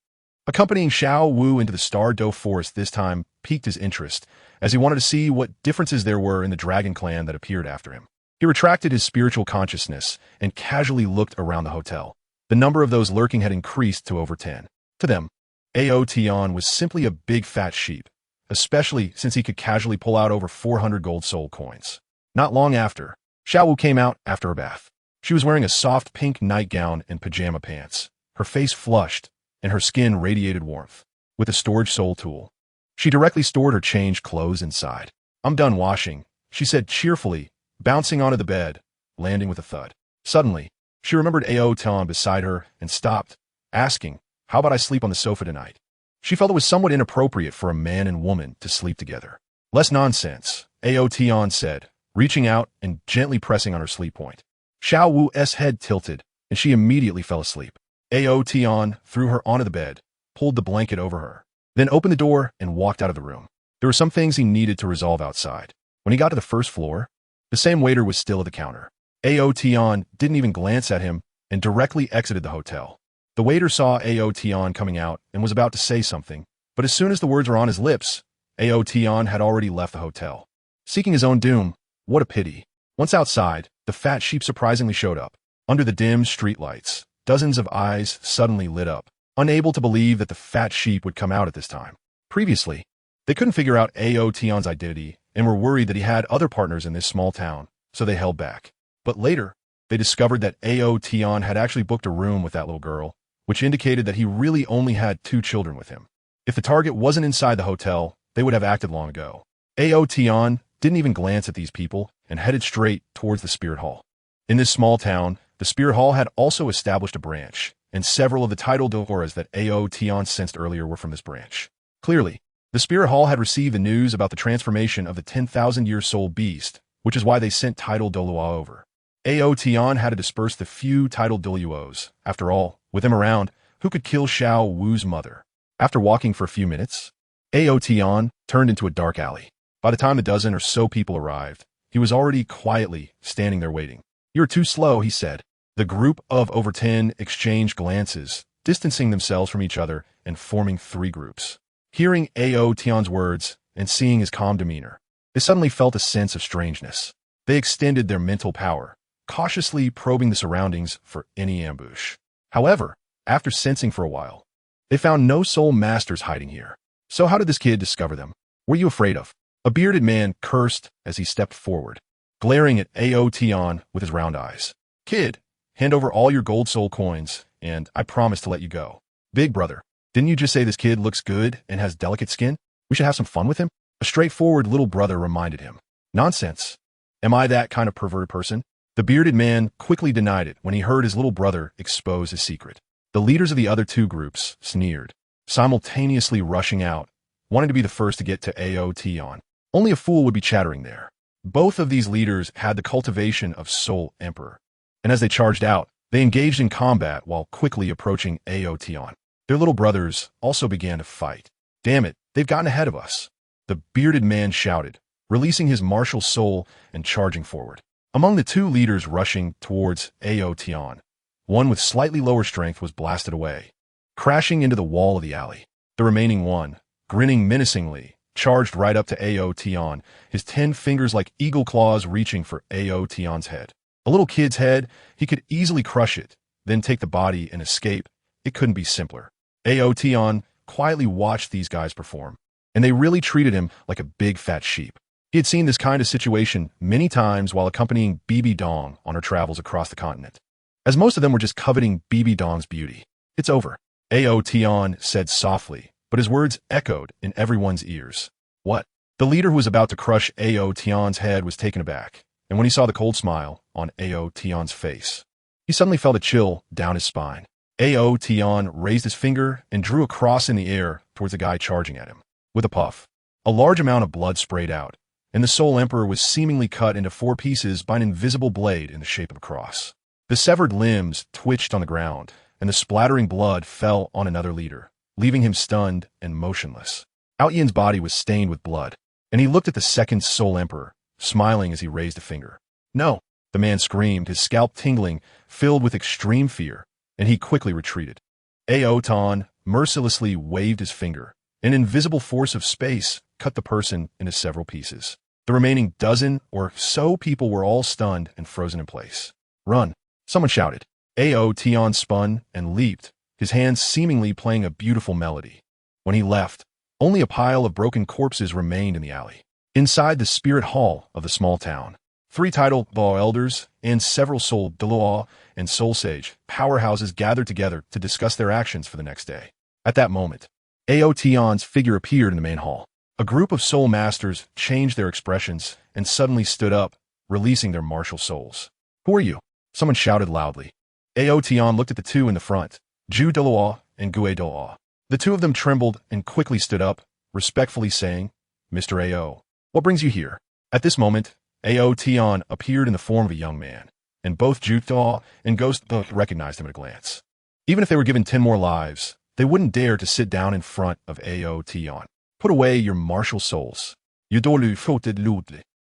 Accompanying Xiao Wu into the dragon.The forest this time piqued his interest, as he wanted to see what differences there were in the Dragon Clan that appeared after him. He retracted his spiritual consciousness and casually looked around the hotel. The number of those lurking had increased to over 10. To them, Ao Tian was simply a big fat sheep, especially since he could casually pull out over 400 gold soul coins. Not long after, Xiao Wu came out after her bath. She was wearing a soft pink nightgown and pajama pants. Her face flushed, and her skin radiated warmth. with a storage soul tool. She directly stored her changed clothes inside. "I'm done washing," she said cheerfully, bouncing onto the bed, landing with a thud. Suddenly, she remembered Ao Tian beside her and stopped, asking, "How about I sleep on the sofa tonight?" She felt it was somewhat inappropriate for a man and woman to sleep together. "Less nonsense," Ao Tian said, reaching out and gently pressing on her sleep point. Xiao Wu's head tilted, and she immediately fell asleep. Ao Tian threw her onto the bed, pulled the blanket over her, then opened the door and walked out of the room. There were some things he needed to resolve outside. When he got to the first floor, the same waiter was still at the counter. Ao Tian didn't even glance at him and directly exited the hotel. The waiter saw Ao Tian coming out and was about to say something, but as soon as the words were on his lips, Ao Tian had already left the hotel. Seeking his own doom, what a pity. Once outside, the fat sheep surprisingly showed up. Under the dim streetlights, dozens of eyes suddenly lit up, unable to believe that the fat sheep would come out at this time. Previously, they couldn't figure out Ao Tian's identity and were worried that he had other partners in this small town, so they held back. But later, they discovered that Ao Tian had actually booked a room with that little girl, which indicated that he really only had 2 children with him. If the target wasn't inside the hotel, they would have acted long ago. Ao Tian didn't even glance at these people and headed straight towards the spirit hall. In this small town, the spirit hall had also established a branch, and several of the titled auras that Ao Tian sensed earlier were from this branch. Clearly, the spirit hall had received the news about the transformation of the 10,000-year soul beast, which is why they sent titled Douluo over. Ao Tian had to disperse the few titled Douluos. After all, with him around, who could kill Xiao Wu's mother? After walking for a few minutes, Ao Tian turned into a dark alley. By the time a dozen or so people arrived, he was already quietly standing there waiting. "You're too slow," he said. The group of over 10 exchanged glances, distancing themselves from each other and forming 3 groups. Hearing Ao Tian's words and seeing his calm demeanor, they suddenly felt a sense of strangeness. They extended their mental power, cautiously probing the surroundings for any ambush. However, after sensing for a while, they found no soul masters hiding here. So how did this kid discover them? Were you afraid of? A bearded man cursed as he stepped forward, glaring at Ao Tian with his round eyes. "Kid, hand over all your gold soul coins, and I promise to let you go." "Big brother, didn't you just say this kid looks good and has delicate skin? We should have some fun with him?" A straightforward little brother reminded him. "Nonsense. Am I that kind of perverted person?" The bearded man quickly denied it when he heard his little brother expose his secret. The leaders of the other 2 groups sneered, simultaneously rushing out, wanting to be the first to get to Ao Tian. Only a fool would be chattering there. Both of these leaders had the cultivation of Soul Emperor, and as they charged out, they engaged in combat while quickly approaching Ao Tian. Their little brothers also began to fight. "Damn it, they've gotten ahead of us," the bearded man shouted, releasing his martial soul and charging forward. Among the 2 leaders rushing towards Ao Tian, one with slightly lower strength was blasted away, crashing into the wall of the alley. The remaining one, grinning menacingly, charged right up to Ao Tian, his 10 fingers like eagle claws reaching for Ao Tian's head. A little kid's head, he could easily crush it, then take the body and escape. It couldn't be simpler. Ao Tian quietly watched these guys perform, and they really treated him like a big fat sheep. He had seen this kind of situation many times while accompanying Bibi Dong on her travels across the continent, as most of them were just coveting Bibi Dong's beauty. "It's over," Ao Tian said softly, but his words echoed in everyone's ears. "What?" The leader who was about to crush Ao Tian's head was taken aback, and when he saw the cold smile on Ao Tian's face, he suddenly felt a chill down his spine. Ao Tian raised his finger and drew a cross in the air towards the guy charging at him. With a puff, a large amount of blood sprayed out, and the Soul Emperor was seemingly cut into 4 pieces by an invisible blade in the shape of a cross. The severed limbs twitched on the ground, and the splattering blood fell on another leader, leaving him stunned and motionless. Ao Tian's body was stained with blood, and he looked at the second Soul Emperor, smiling as he raised a finger. "No!" the man screamed, his scalp tingling, filled with extreme fear, and he quickly retreated. Ao Tian mercilessly waved his finger. An invisible force of space cut the person into several pieces. The remaining dozen or so people were all stunned and frozen in place. "Run!" someone shouted. Ao Tian spun and leaped, his hands seemingly playing a beautiful melody. When he left, only a pile of broken corpses remained in the alley. Inside the spirit hall of the small town, 3 titled law elders and several soul Douluo and soul sage powerhouses gathered together to discuss their actions for the next day. At that moment, Ao Tian's figure appeared in the main hall. A group of soul masters changed their expressions and suddenly stood up, releasing their martial souls. Who are you? Someone shouted loudly. Ao Tian looked at the two in the front, Douluo and Douluo. The two of them trembled and quickly stood up, respectfully saying, Mr. Ao, what brings you here? At this moment, Ao Tian appeared in the form of a young man, and both Douluo and Do recognized him at a glance. Even if they were given 10 more lives, they wouldn't dare to sit down in front of Ao Tian. Put away your martial souls.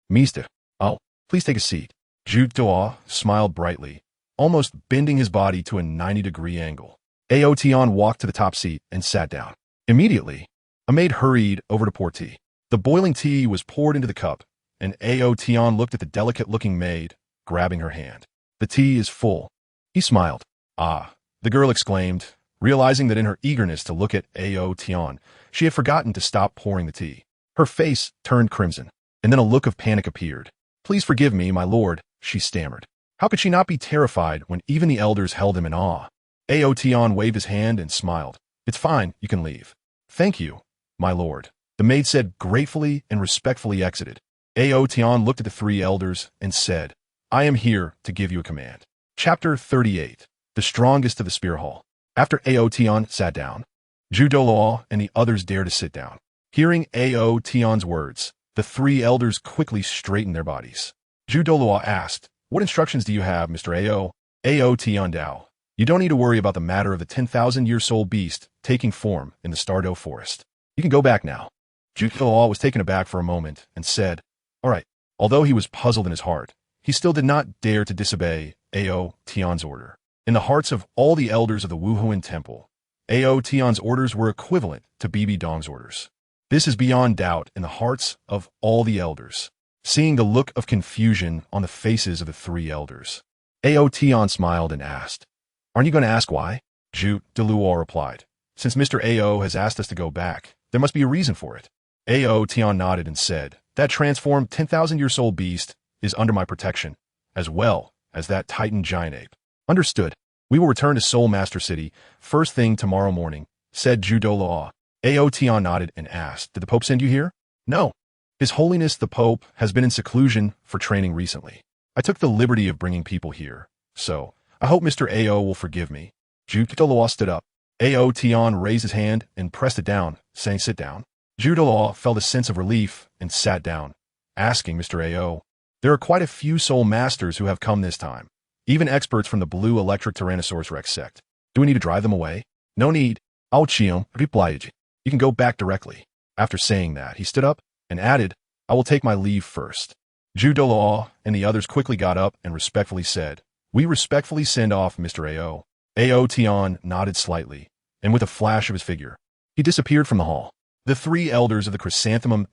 Mister. Oh, please take a seat. Douluo smiled brightly, almost bending his body to a 90-degree angle. Ao Tian walked to the top seat and sat down. Immediately, a maid hurried over to pour tea. The boiling tea was poured into the cup, and Ao Tian looked at the delicate-looking maid, grabbing her hand. The tea is full. He smiled. Ah, the girl exclaimed, realizing that in her eagerness to look at Ao Tian, she had forgotten to stop pouring the tea. Her face turned crimson, and then a look of panic appeared. Please forgive me, my lord, she stammered. How could she not be terrified when even the elders held him in awe? Ao Tian waved his hand and smiled. It's fine, you can leave. Thank you, my lord, the maid said gratefully and respectfully exited. Ao Tian looked at the three elders and said, I am here to give you a command. Chapter 38. The Strongest of the Spear Hall. After Ao Tian sat down, Douluo and the others dared to sit down. Hearing Ao Tian's words, the three elders quickly straightened their bodies. Douluo asked, What instructions do you have, Mr. Ao? Ao Tian Dao. You don't need to worry about the matter of the 10,000-year soul beast taking form in the Douluo forest. You can go back now. Douluo was taken aback for a moment and said, All right. Although he was puzzled in his heart, he still did not dare to disobey Ao Tian's order. In the hearts of all the elders of the Wuhuan Temple, Ao Tian's orders were equivalent to Bibi Dong's orders. This is beyond doubt in the hearts of all the elders. Seeing the look of confusion on the faces of the three elders, Ao Tian smiled and asked, Aren't you going to ask why? Douluo replied, Since Mr. Ao has asked us to go back, there must be a reason for it. Ao Tian nodded and said, That transformed 10,000-year soul beast is under my protection, as well as that Titan giant ape. Understood. We will return to Soul Master City first thing tomorrow morning, said Douluo. Ao Tian nodded and asked, Did the Pope send you here? No. His Holiness the Pope has been in seclusion for training recently. I took the liberty of bringing people here, so I hope Mr. Ao will forgive me. Douluo stood up. Ao Tian raised his hand and pressed it down, saying sit down. Douluo felt a sense of relief and sat down, asking Mr. Ao, There are quite a few soul masters who have come this time. Even experts from the blue electric Tyrannosaurus Rex sect. Do we need to drive them away? No need. Ao Tian replied. You can go back directly. After saying that, he stood up and added, I will take my leave first. Douluo and the others quickly got up and respectfully said, We respectfully send off Mr. Ao. Ao Tian nodded slightly, and with a flash of his figure, he disappeared from the hall. The three elders of the chrysanthemum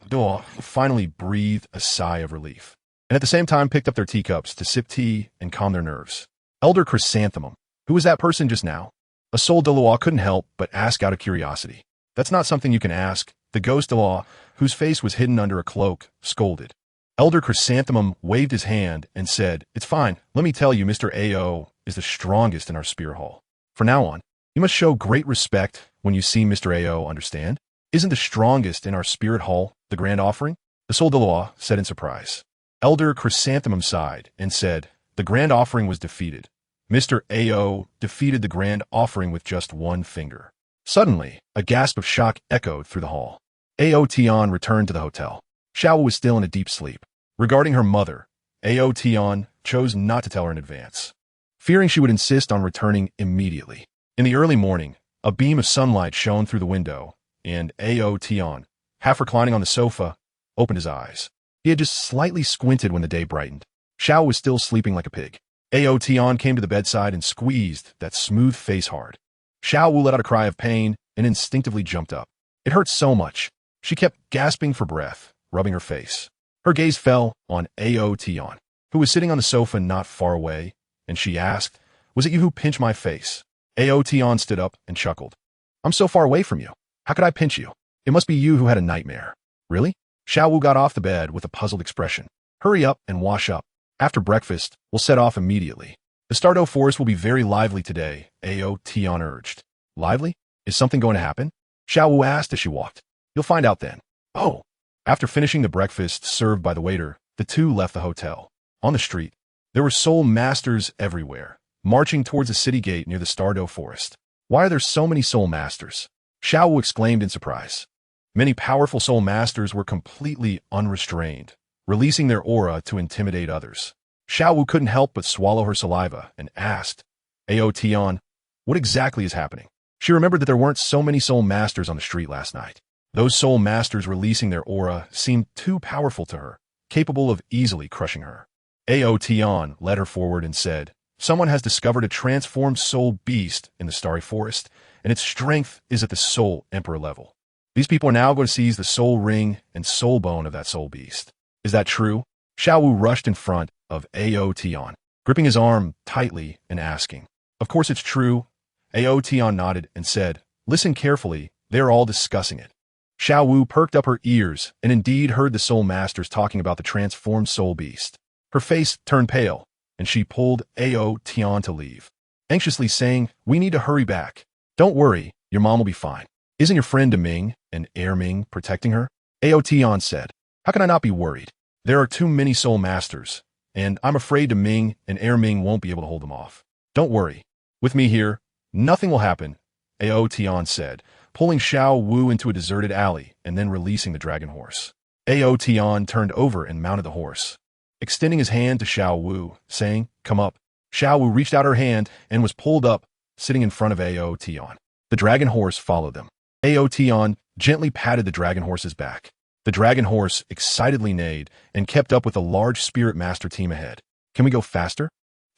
finally breathed a sigh of relief, and at the same time picked up their teacups to sip tea and calm their nerves. Elder Chrysanthemum, who was that person just now? A soul Douluo couldn't help but ask out of curiosity. That's not something you can ask, the ghost Douluo, whose face was hidden under a cloak, scolded. Elder Chrysanthemum waved his hand and said, It's fine, let me tell you Mr. Ao is the strongest in our spear hall. From now on, you must show great respect when you see Mr. Ao, understand? Isn't the strongest in our spirit hall the grand offering? The soul Douluo said in surprise. Elder Chrysanthemum sighed and said, The grand offering was defeated. Mr. Ao defeated the grand offering with just one finger. Suddenly, a gasp of shock echoed through the hall. Ao Tian returned to the hotel. Xiao was still in a deep sleep. Regarding her mother, Ao Tian chose not to tell her in advance, fearing she would insist on returning immediately. In the early morning, a beam of sunlight shone through the window, and Ao Tian, half reclining on the sofa, opened his eyes. He had just slightly squinted when the day brightened. Xiao was still sleeping like a pig. Ao Tian came to the bedside and squeezed that smooth face hard. Xiao Wu let out a cry of pain and instinctively jumped up. It hurt so much. She kept gasping for breath, rubbing her face. Her gaze fell on Ao Tian, who was sitting on the sofa not far away, and she asked, Was it you who pinched my face? Ao Tian stood up and chuckled. I'm so far away from you. How could I pinch you? It must be you who had a nightmare. Really? Xiao Wu got off the bed with a puzzled expression. Hurry up and wash up. After breakfast, we'll set off immediately. The Douluo forest will be very lively today, Ao Tian urged. Lively? Is something going to happen? Xiao Wu asked as she walked. You'll find out then. Oh. After finishing the breakfast served by the waiter, the two left the hotel. On the street, there were soul masters everywhere, marching towards the city gate near the Do forest. Why are there so many soul masters? Xiao Wu exclaimed in surprise. Many powerful soul masters were completely unrestrained, releasing their aura to intimidate others. Xiao Wu couldn't help but swallow her saliva and asked, Ao Tian, what exactly is happening? She remembered that there weren't so many soul masters on the street last night. Those soul masters releasing their aura seemed too powerful to her, capable of easily crushing her. Ao Tian led her forward and said, someone has discovered a transformed soul beast in the starry forest, and its strength is at the soul emperor level. These people are now going to seize the soul ring and soul bone of that soul beast. Is that true? Xiao Wu rushed in front of Ao Tian, gripping his arm tightly and asking. Of course it's true. Ao Tian nodded and said, listen carefully, they're all discussing it. Xiao Wu perked up her ears and indeed heard the soul masters talking about the transformed soul beast. Her face turned pale, and she pulled Ao Tian to leave, anxiously saying, we need to hurry back. Don't worry, your mom will be fine. Isn't your friend Ming and Air Ming protecting her? Ao Tian said, how can I not be worried? There are too many soul masters, and I'm afraid Ming and Air Ming won't be able to hold them off. Don't worry. With me here, nothing will happen, Ao Tian said, pulling Xiao Wu into a deserted alley and then releasing the dragon horse. Ao Tian turned over and mounted the horse, extending his hand to Xiao Wu, saying, come up. Xiao Wu reached out her hand and was pulled up, sitting in front of Ao Tian. The dragon horse followed them. Ao Tian gently patted the dragon horse's back. The dragon horse excitedly neighed and kept up with the large spirit master team ahead. Can we go faster?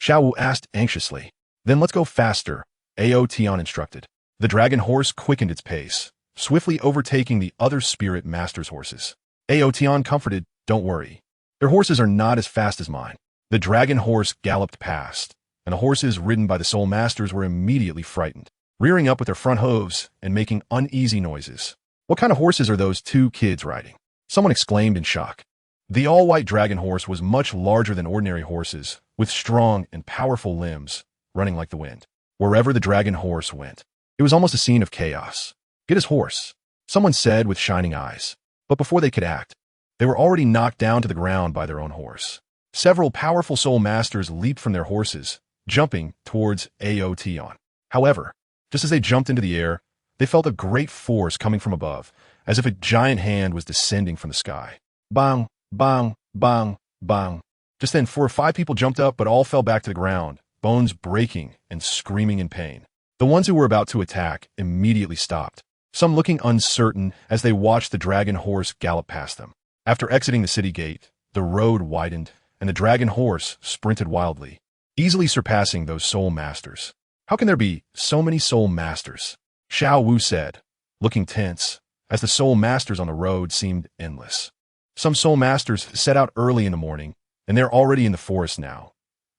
Xiao Wu asked anxiously. Then let's go faster, Ao Tian instructed. The dragon horse quickened its pace, swiftly overtaking the other spirit master's horses. Ao Tian comforted, don't worry. Their horses are not as fast as mine. The dragon horse galloped past, and the horses ridden by the soul masters were immediately frightened, rearing up with their front hooves and making uneasy noises. What kind of horses are those two kids riding? Someone exclaimed in shock. The all-white dragon horse was much larger than ordinary horses, with strong and powerful limbs, running like the wind. Wherever the dragon horse went, it was almost a scene of chaos. Get his horse, someone said with shining eyes. But before they could act, they were already knocked down to the ground by their own horse. Several powerful soul masters leaped from their horses, jumping towards Ao Tian. However, just as they jumped into the air, they felt a great force coming from above, as if a giant hand was descending from the sky. Bang, bang, bang, bang. Just then 4 or 5 people jumped up but all fell back to the ground, bones breaking and screaming in pain. The ones who were about to attack immediately stopped, some looking uncertain as they watched the dragon horse gallop past them. After exiting the city gate, the road widened, and the dragon horse sprinted wildly, easily surpassing those soul masters. How can there be so many soul masters? Xiao Wu said, looking tense, as the soul masters on the road seemed endless. Some soul masters set out early in the morning, and they're already in the forest now,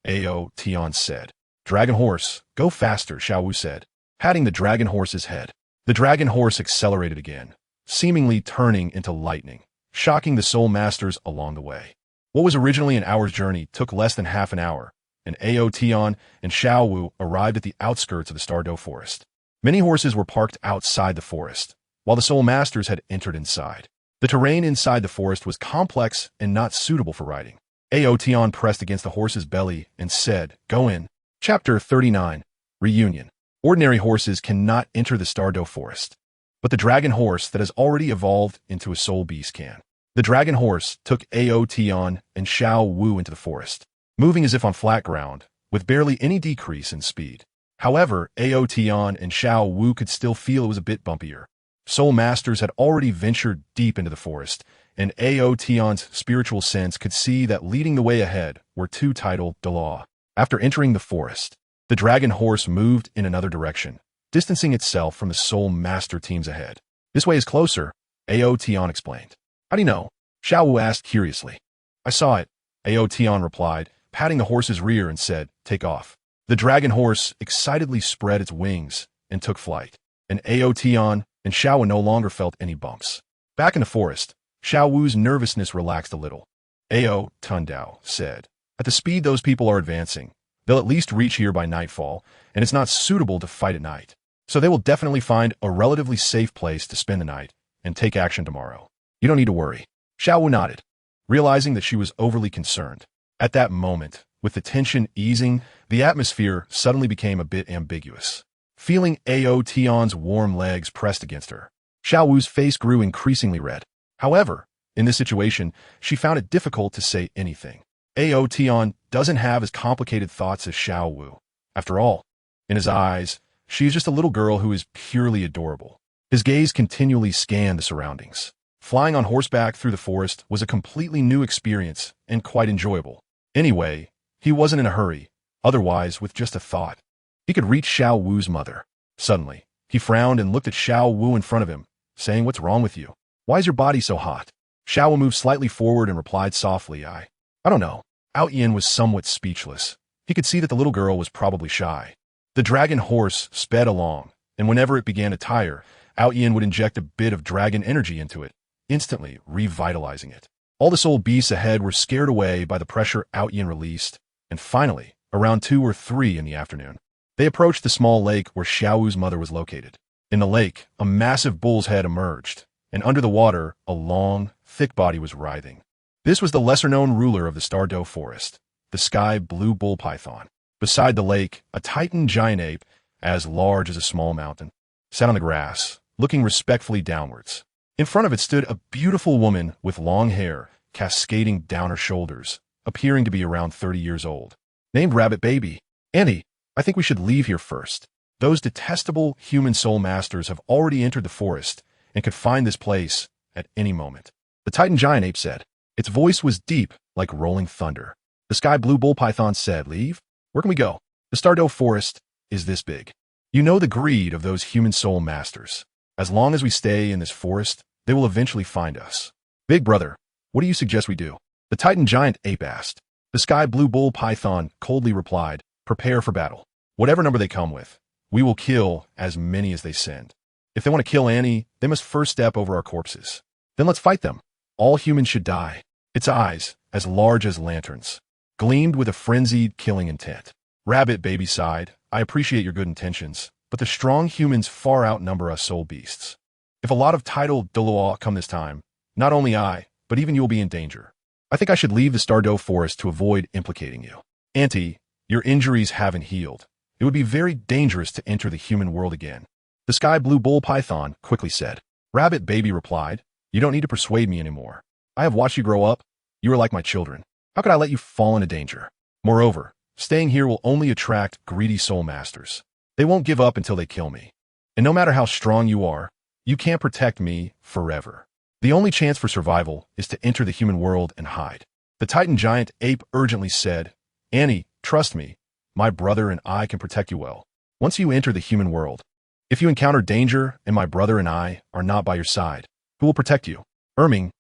Ao Tian said. Dragon horse, go faster, Xiao Wu said, patting the dragon horse's head. The dragon horse accelerated again, seemingly turning into lightning, shocking the soul masters along the way. What was originally an hour's journey took less than half an hour, and Ao Tian and Xiao Wu arrived at the outskirts of the Do forest. Many horses were parked outside the forest, while the soul masters had entered inside. The terrain inside the forest was complex and not suitable for riding. Ao Tian pressed against the horse's belly and said, go in. Chapter 39. Reunion. Ordinary horses cannot enter the Do forest, but the dragon horse that has already evolved into a soul beast can. The dragon horse took Ao Tian and Xiao Wu into the forest, moving as if on flat ground, with barely any decrease in speed. However, Ao Tian and Xiao Wu could still feel it was a bit bumpier. Soul masters had already ventured deep into the forest, and Ao Tian's spiritual sense could see that leading the way ahead were 2 titled Douluo. After entering the forest, the dragon horse moved in another direction, distancing itself from the soul master teams ahead. This way is closer, Ao Tian explained. How do you know? Xiao Wu asked curiously. I saw it, Ao Tian replied, patting the horse's rear and said, take off. The dragon horse excitedly spread its wings and took flight, and Ao Tian and Xiao Wu no longer felt any bumps. Back in the forest, Xiao Wu's nervousness relaxed a little. Ao Tian said, at the speed those people are advancing, they'll at least reach here by nightfall, and it's not suitable to fight at night. so they will definitely find a relatively safe place to spend the night and take action tomorrow. You don't need to worry. Xiao Wu nodded, realizing that she was overly concerned. At that moment, with the tension easing, the atmosphere suddenly became a bit ambiguous. Feeling Ao Tian's warm legs pressed against her, Xiao Wu's face grew increasingly red. However, in this situation, she found it difficult to say anything. Ao Tian doesn't have as complicated thoughts as Xiao Wu. After all, in his eyes, she is just a little girl who is purely adorable. His gaze continually scanned the surroundings. Flying on horseback through the forest was a completely new experience and quite enjoyable. Anyway, he wasn't in a hurry. Otherwise, with just a thought, he could reach Xiao Wu's mother. Suddenly, he frowned and looked at Xiao Wu in front of him, saying, "What's wrong with you? Why is your body so hot?" Xiao Wu moved slightly forward and replied softly, I don't know. Ao Tian was somewhat speechless. He could see that the little girl was probably shy. The dragon horse sped along, and whenever it began to tire, Ao Tian would inject a bit of dragon energy into it, instantly revitalizing it. All the soul beasts ahead were scared away by the pressure Ao Tian released, and finally, around 2 or 3 in the afternoon, they approached the small lake where Xiao Wu's mother was located. In the lake, a massive bull's head emerged, and under the water, a long, thick body was writhing. This was the lesser-known ruler of the dragon.The forest, the sky blue bull python. Beside the lake, a titan giant ape, as large as a small mountain, sat on the grass, looking respectfully downwards. In front of it stood a beautiful woman with long hair cascading down her shoulders, appearing to be around 30 years old. Named Rabbit Baby. Auntie, I think we should leave here first. Those detestable human soul masters have already entered the forest and could find this place at any moment. The Titan giant ape said. Its voice was deep like rolling thunder. The sky blue bull python said, "Leave? Where can we go? The dragon.The forest is this big. You know the greed of those human soul masters. As long as we stay in this forest, they will eventually find us. Big brother, what do you suggest we do?" The Titan giant ape asked. The sky blue bull python coldly replied, "Prepare for battle. Whatever number they come with, we will kill as many as they send. If they want to kill Annie, they must first step over our corpses. Then let's fight them. All humans should die." Its eyes, as large as lanterns, gleamed with a frenzied killing intent. Rabbit Baby sighed, "I appreciate your good intentions, but the strong humans far outnumber us soul beasts. If a lot of titled Douluo come this time, not only I, but even you will be in danger. I think I should leave the dragon.The forest to avoid implicating you. Auntie, your injuries haven't healed. It would be very dangerous to enter the human world again." The sky blue bull python quickly said. Rabbit Baby replied, "You don't need to persuade me anymore. I have watched you grow up. You are like my children. How could I let you fall into danger? Moreover, staying here will only attract greedy soul masters. They won't give up until they kill me. And no matter how strong you are, you can't protect me forever. The only chance for survival is to enter the human world and hide." The Titan giant ape urgently said, "Annie, trust me. My brother and I can protect you well. Once you enter the human world, if you encounter danger and my brother and I are not by your side, who will protect you?"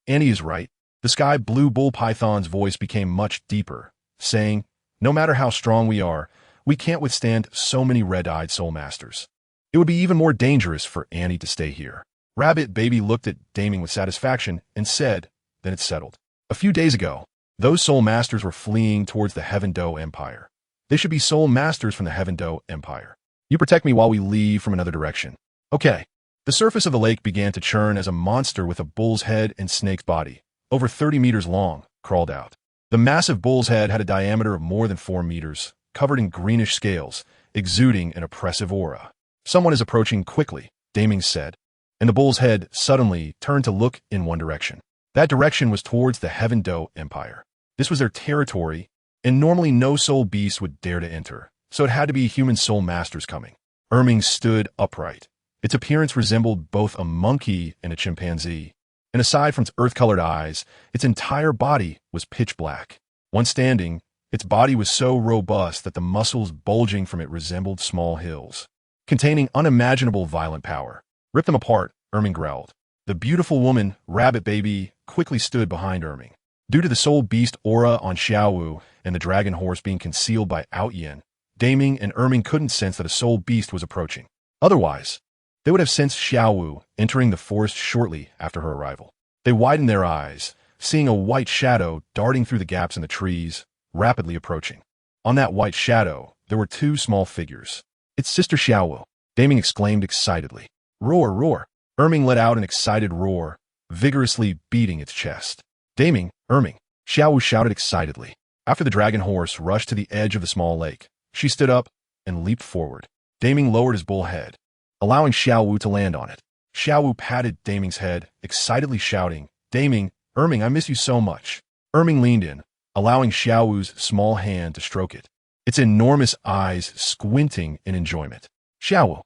Annie is right. The sky blue bull python's voice became much deeper, saying, "No matter how strong we are, we can't withstand so many red-eyed soul masters. It would be even more dangerous for Annie to stay here." Rabbit Baby looked at Daming with satisfaction and said, "Then it's settled. A few days ago, those soul masters were fleeing towards the Heaven-Do Empire. They should be soul masters from the Heaven-Do Empire. You protect me while we leave from another direction." "Okay." The surface of the lake began to churn as a monster with a bull's head and snake's body, over 30 meters long, crawled out. The massive bull's head had a diameter of more than 4 meters, covered in greenish scales, exuding an oppressive aura. "Someone is approaching quickly," Daming said, and the bull's head suddenly turned to look in one direction. That direction was towards the Heaven-Do Empire. This was their territory, and normally no soul beast would dare to enter, so it had to be human soul masters coming. Stood upright. Its appearance resembled both a monkey and a chimpanzee, and aside from its earth-colored eyes, its entire body was pitch black. Once standing, its body was so robust that the muscles bulging from it resembled small hills, containing unimaginable violent power. "Rip them apart," growled. The beautiful woman, Rabbit Baby, quickly stood behind Erming. Due to the soul beast aura on Xiao Wu and the dragon horse being concealed by Ao Tian, Daming and Erming couldn't sense that a soul beast was approaching. Otherwise, they would have sensed Xiao Wu entering the forest shortly after her arrival. They widened their eyes, seeing a white shadow darting through the gaps in the trees, rapidly approaching. On that white shadow, there were 2 small figures. Its sister Xiao Wu. Daming exclaimed excitedly. Roar, roar. Erming let out an excited roar, vigorously beating its chest. Daming, Erming, Xiao Wu shouted excitedly. After the dragon horse rushed to the edge of the small lake, she stood up and leaped forward. Daming lowered his bull head, allowing Xiao Wu to land on it. Xiao Wu patted Daming's head, excitedly shouting, Daming, Erming, I miss you so much. Erming leaned in, allowing Xiao Wu's small hand to stroke it, its enormous eyes squinting in enjoyment. Xiao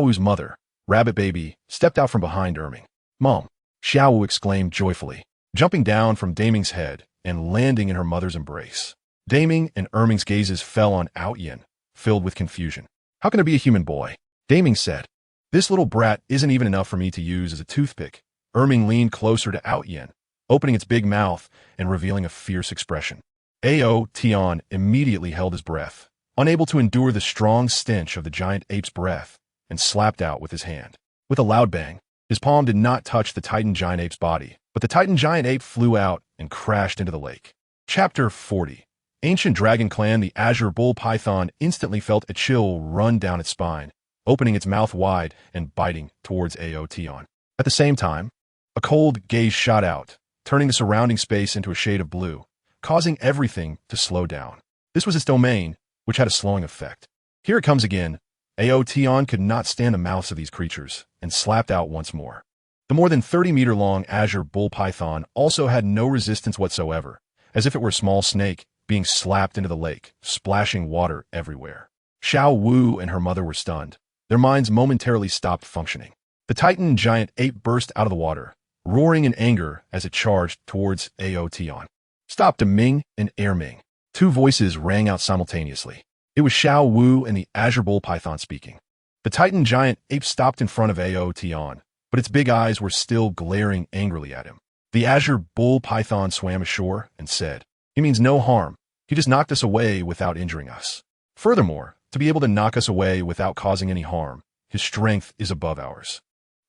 Wu's mother, Rabbit Baby, stepped out from behind Erming. Mom, Xiao Wu exclaimed joyfully, jumping down from Daming's head and landing in her mother's embrace. Daming and Erming's gazes fell on Ao Tian, filled with confusion. How can there be a human boy? Daming said. This little brat isn't even enough for me to use as a toothpick. Erming leaned closer to Ao Tian, opening its big mouth and revealing a fierce expression. Ao Tian immediately held his breath, unable to endure the strong stench of the giant ape's breath, and slapped out with his hand. With a loud bang, his palm did not touch the Titan giant ape's body, but the Titan giant ape flew out and crashed into the lake. Chapter 40. Ancient dragon clan. The azure bull python instantly felt a chill run down its spine, opening its mouth wide and biting towards Ao Tian. At the same time, a cold gaze shot out, turning the surrounding space into a shade of blue, causing everything to slow down. This was its domain, which had a slowing effect. Here it comes again. Ao Tian could not stand the mouths of these creatures, and slapped out once more. The more than 30-meter-long azure bull python also had no resistance whatsoever, as if it were a small snake being slapped into the lake, splashing water everywhere. Xiao Wu and her mother were stunned. Their minds momentarily stopped functioning. The Titan giant ape burst out of the water, roaring in anger as it charged towards Ao Tian. Stop, Deming and Erming. Two voices rang out simultaneously. It was Xiao Wu and the azure bull python speaking. The Titan giant ape stopped in front of Ao Tian, but its big eyes were still glaring angrily at him. The azure bull python swam ashore and said, He means no harm. He just knocked us away without injuring us. Furthermore, to be able to knock us away without causing any harm, his strength is above ours.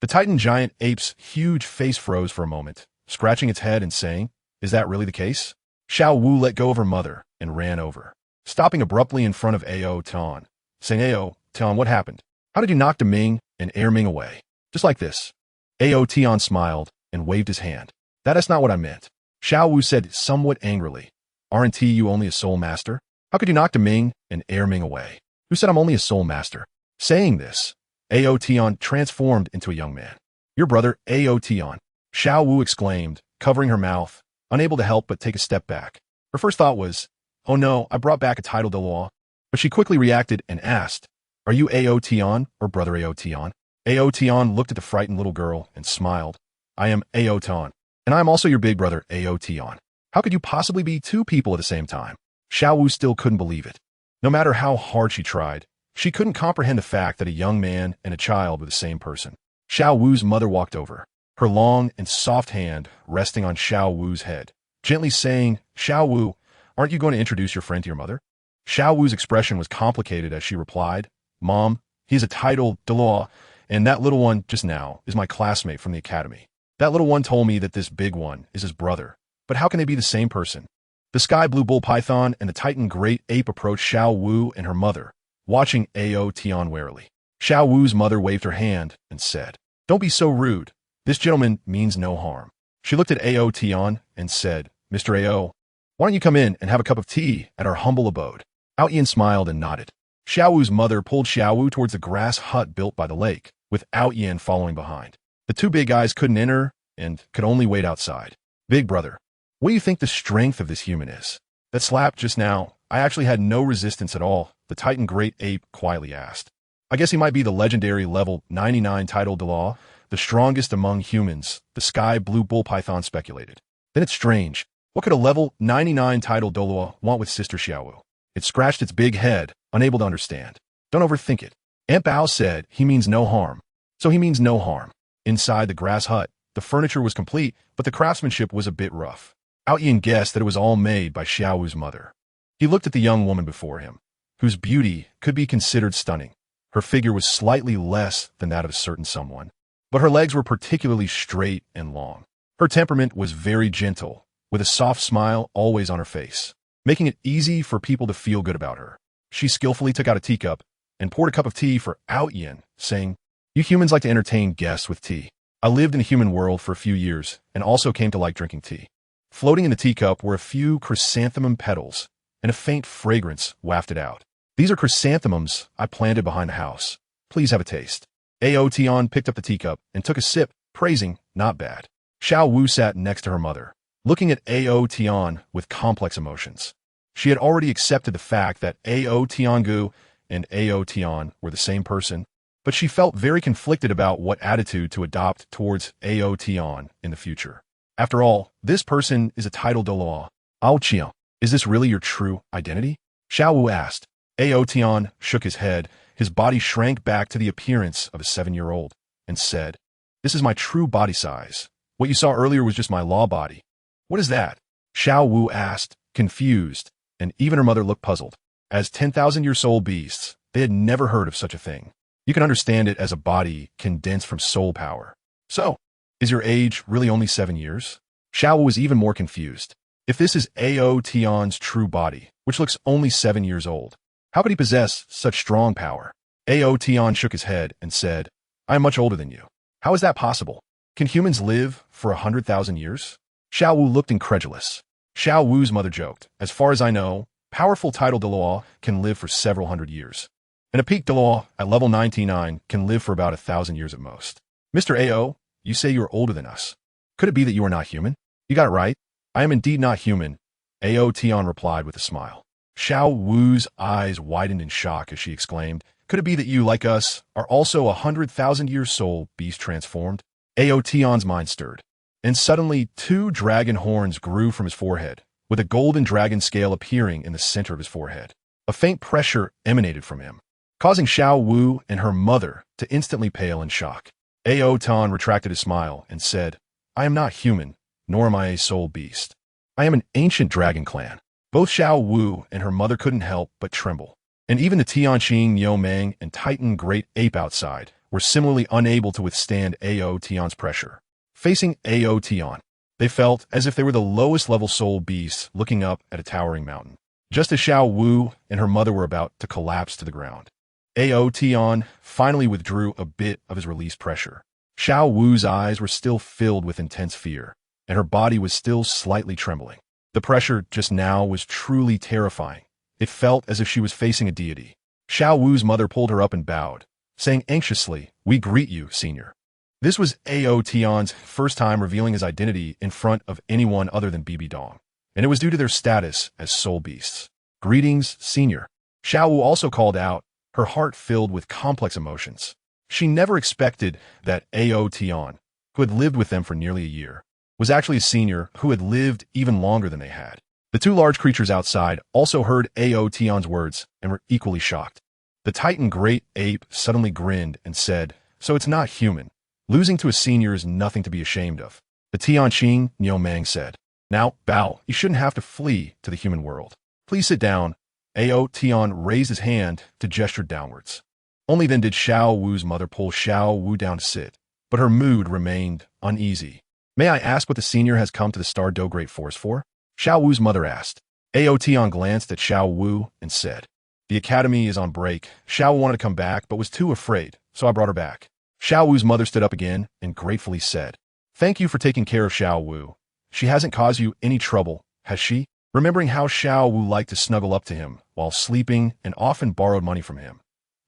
The Titan giant ape's huge face froze for a moment, scratching its head and saying, Is that really the case? Xiao Wu let go of her mother and ran over, stopping abruptly in front of Ao Tian, saying, Ao Tian, what happened? How did you knock Deming and Erming away? Just like this. Ao Tian smiled and waved his hand. That is not what I meant. Xiao Wu said somewhat angrily. Aren't you only a soul master? How could you knock Deming and Erming away? Who said I'm only a soul master? Saying this, Ao Tian transformed into a young man. Your brother, Ao Tian. Xiao Wu exclaimed, covering her mouth, unable to help but take a step back. Her first thought was, oh no, I brought back a title, but she quickly reacted and asked, Are you Ao Tian or Brother Ao Tian? Ao Tian looked at the frightened little girl and smiled. I am Ao Tian, and I am also your big brother, Ao Tian. How could you possibly be two people at the same time? Xiao Wu still couldn't believe it. No matter how hard she tried, she couldn't comprehend the fact that a young man and a child were the same person. Xiao Wu's mother walked over, her long and soft hand resting on Xiao Wu's head, gently saying, Xiao Wu, aren't you going to introduce your friend to your mother? Xiao Wu's expression was complicated as she replied, Mom, he's a title,"The," and that little one just now is my classmate from the academy. That little one told me that this big one is his brother, but how can they be the same person? The sky blue bull python and the Titan great ape approached Xiao Wu and her mother, watching Ao Tian warily. Xiao Wu's mother waved her hand and said, Don't be so rude. This gentleman means no harm. She looked at Ao Tian and said, Mr. Ao, why don't you come in and have a cup of tea at our humble abode? Ao Tian smiled and nodded. Xiao Wu's mother pulled Xiao Wu towards the grass hut built by the lake, with Ao Tian following behind. The two big guys couldn't enter and could only wait outside. Big brother, what do you think the strength of this human is? That slap just now, I actually had no resistance at all, the Titan great ape quietly asked. I guess he might be the legendary level 99 title,The, the strongest among humans, the sky blue bull python speculated. Then it's strange. What could a level 99 title,The want with Sister Xiao Wu? It scratched its big head, unable to understand. Don't overthink it. Aunt Bao said he means no harm. So he means no harm. Inside the grass hut, the furniture was complete, but the craftsmanship was a bit rough. Ao Tian guessed that it was all made by Xiao Wu's mother. He looked at the young woman before him, whose beauty could be considered stunning. Her figure was slightly less than that of a certain someone, but her legs were particularly straight and long. Her temperament was very gentle, with a soft smile always on her face, making it easy for people to feel good about her. She skillfully took out a teacup and poured a cup of tea for Ao Tian, saying, "You humans like to entertain guests with tea. I lived in the human world for a few years and also came to like drinking tea." Floating in the teacup were a few chrysanthemum petals, and a faint fragrance wafted out. "These are chrysanthemums I planted behind the house. Please have a taste." Ao Tian picked up the teacup and took a sip, praising, "Not bad." Xiao Wu sat next to her mother, looking at Ao Tian with complex emotions. She had already accepted the fact that Ao Tiangu and Ao Tian were the same person, but she felt very conflicted about what attitude to adopt towards Ao Tian in the future. After all, this person is a title Douluo. Ao Tian, is this really your true identity? Xiao Wu asked. Ao Tian shook his head. His body shrank back to the appearance of a 7-year-old, and said, "This is my true body size. What you saw earlier was just my law body." "What is that?" Xiao Wu asked, confused, and even her mother looked puzzled. As 10,000-year-soul beasts, they had never heard of such a thing. You can understand it as a body condensed from soul power. "So, is your age really only 7 years?" Xiao Wu was even more confused. If this is Ao Tian's true body, which looks only 7 years old, how could he possess such strong power? Ao Tian shook his head and said, "I am much older than you. How is that possible? Can humans live for 100,000 years?" Xiao Wu looked incredulous. Xiao Wu's mother joked, "As far as I know, powerful title Douluo can live for several hundred years. And a peak Douluo at level 99 can live for about 1,000 years at most." "Mr. Ao, you say you are older than us. Could it be that you are not human?" "You got it right. I am indeed not human," Ao Tian replied with a smile. Xiao Wu's eyes widened in shock as she exclaimed, "Could it be that you, like us, are also 100,000-year soul beast transformed?" Ao Tian's mind stirred, and suddenly 2 dragon horns grew from his forehead, with a golden dragon scale appearing in the center of his forehead. A faint pressure emanated from him, causing Xiao Wu and her mother to instantly pale in shock. Ao Tian retracted his smile and said, "I am not human, nor am I a soul beast. I am an ancient dragon clan." Both Xiao Wu and her mother couldn't help but tremble, and even the Tianqing, Niumang, and Titan Great Ape outside were similarly unable to withstand Ao Tian's pressure. Facing Ao Tian, they felt as if they were the lowest level soul beasts looking up at a towering mountain, just as Xiao Wu and her mother were about to collapse to the ground. Ao Tian finally withdrew a bit of his released pressure. Xiao Wu's eyes were still filled with intense fear, and her body was still slightly trembling. The pressure just now was truly terrifying. It felt as if she was facing a deity. Xiao Wu's mother pulled her up and bowed, saying anxiously, "We greet you, senior." This was Ao Tian's first time revealing his identity in front of anyone other than Bibi Dong, and it was due to their status as soul beasts. "Greetings, senior." Xiao Wu also called out, her heart filled with complex emotions. She never expected that Ao Tian, who had lived with them for nearly a year, was actually a senior who had lived even longer than they had. The 2 large creatures outside also heard Ao Tian's words and were equally shocked. The Titan Great Ape suddenly grinned and said, "So it's not human. Losing to a senior is nothing to be ashamed of." The Tianqing, Niumang said, "Now, Bao, you shouldn't have to flee to the human world. Please sit down." Ao Tian raised his hand to gesture downwards. Only then did Xiao Wu's mother pull Xiao Wu down to sit, but her mood remained uneasy. "May I ask what the senior has come to the Star-Do Great Forest for?" Xiao Wu's mother asked. Ao Tian glanced at Xiao Wu and said, "The academy is on break. Xiao wanted to come back but was too afraid, so I brought her back." Xiao Wu's mother stood up again and gratefully said, "Thank you for taking care of Xiao Wu. She hasn't caused you any trouble, has she?" Remembering how Xiao Wu liked to snuggle up to him while sleeping and often borrowed money from him,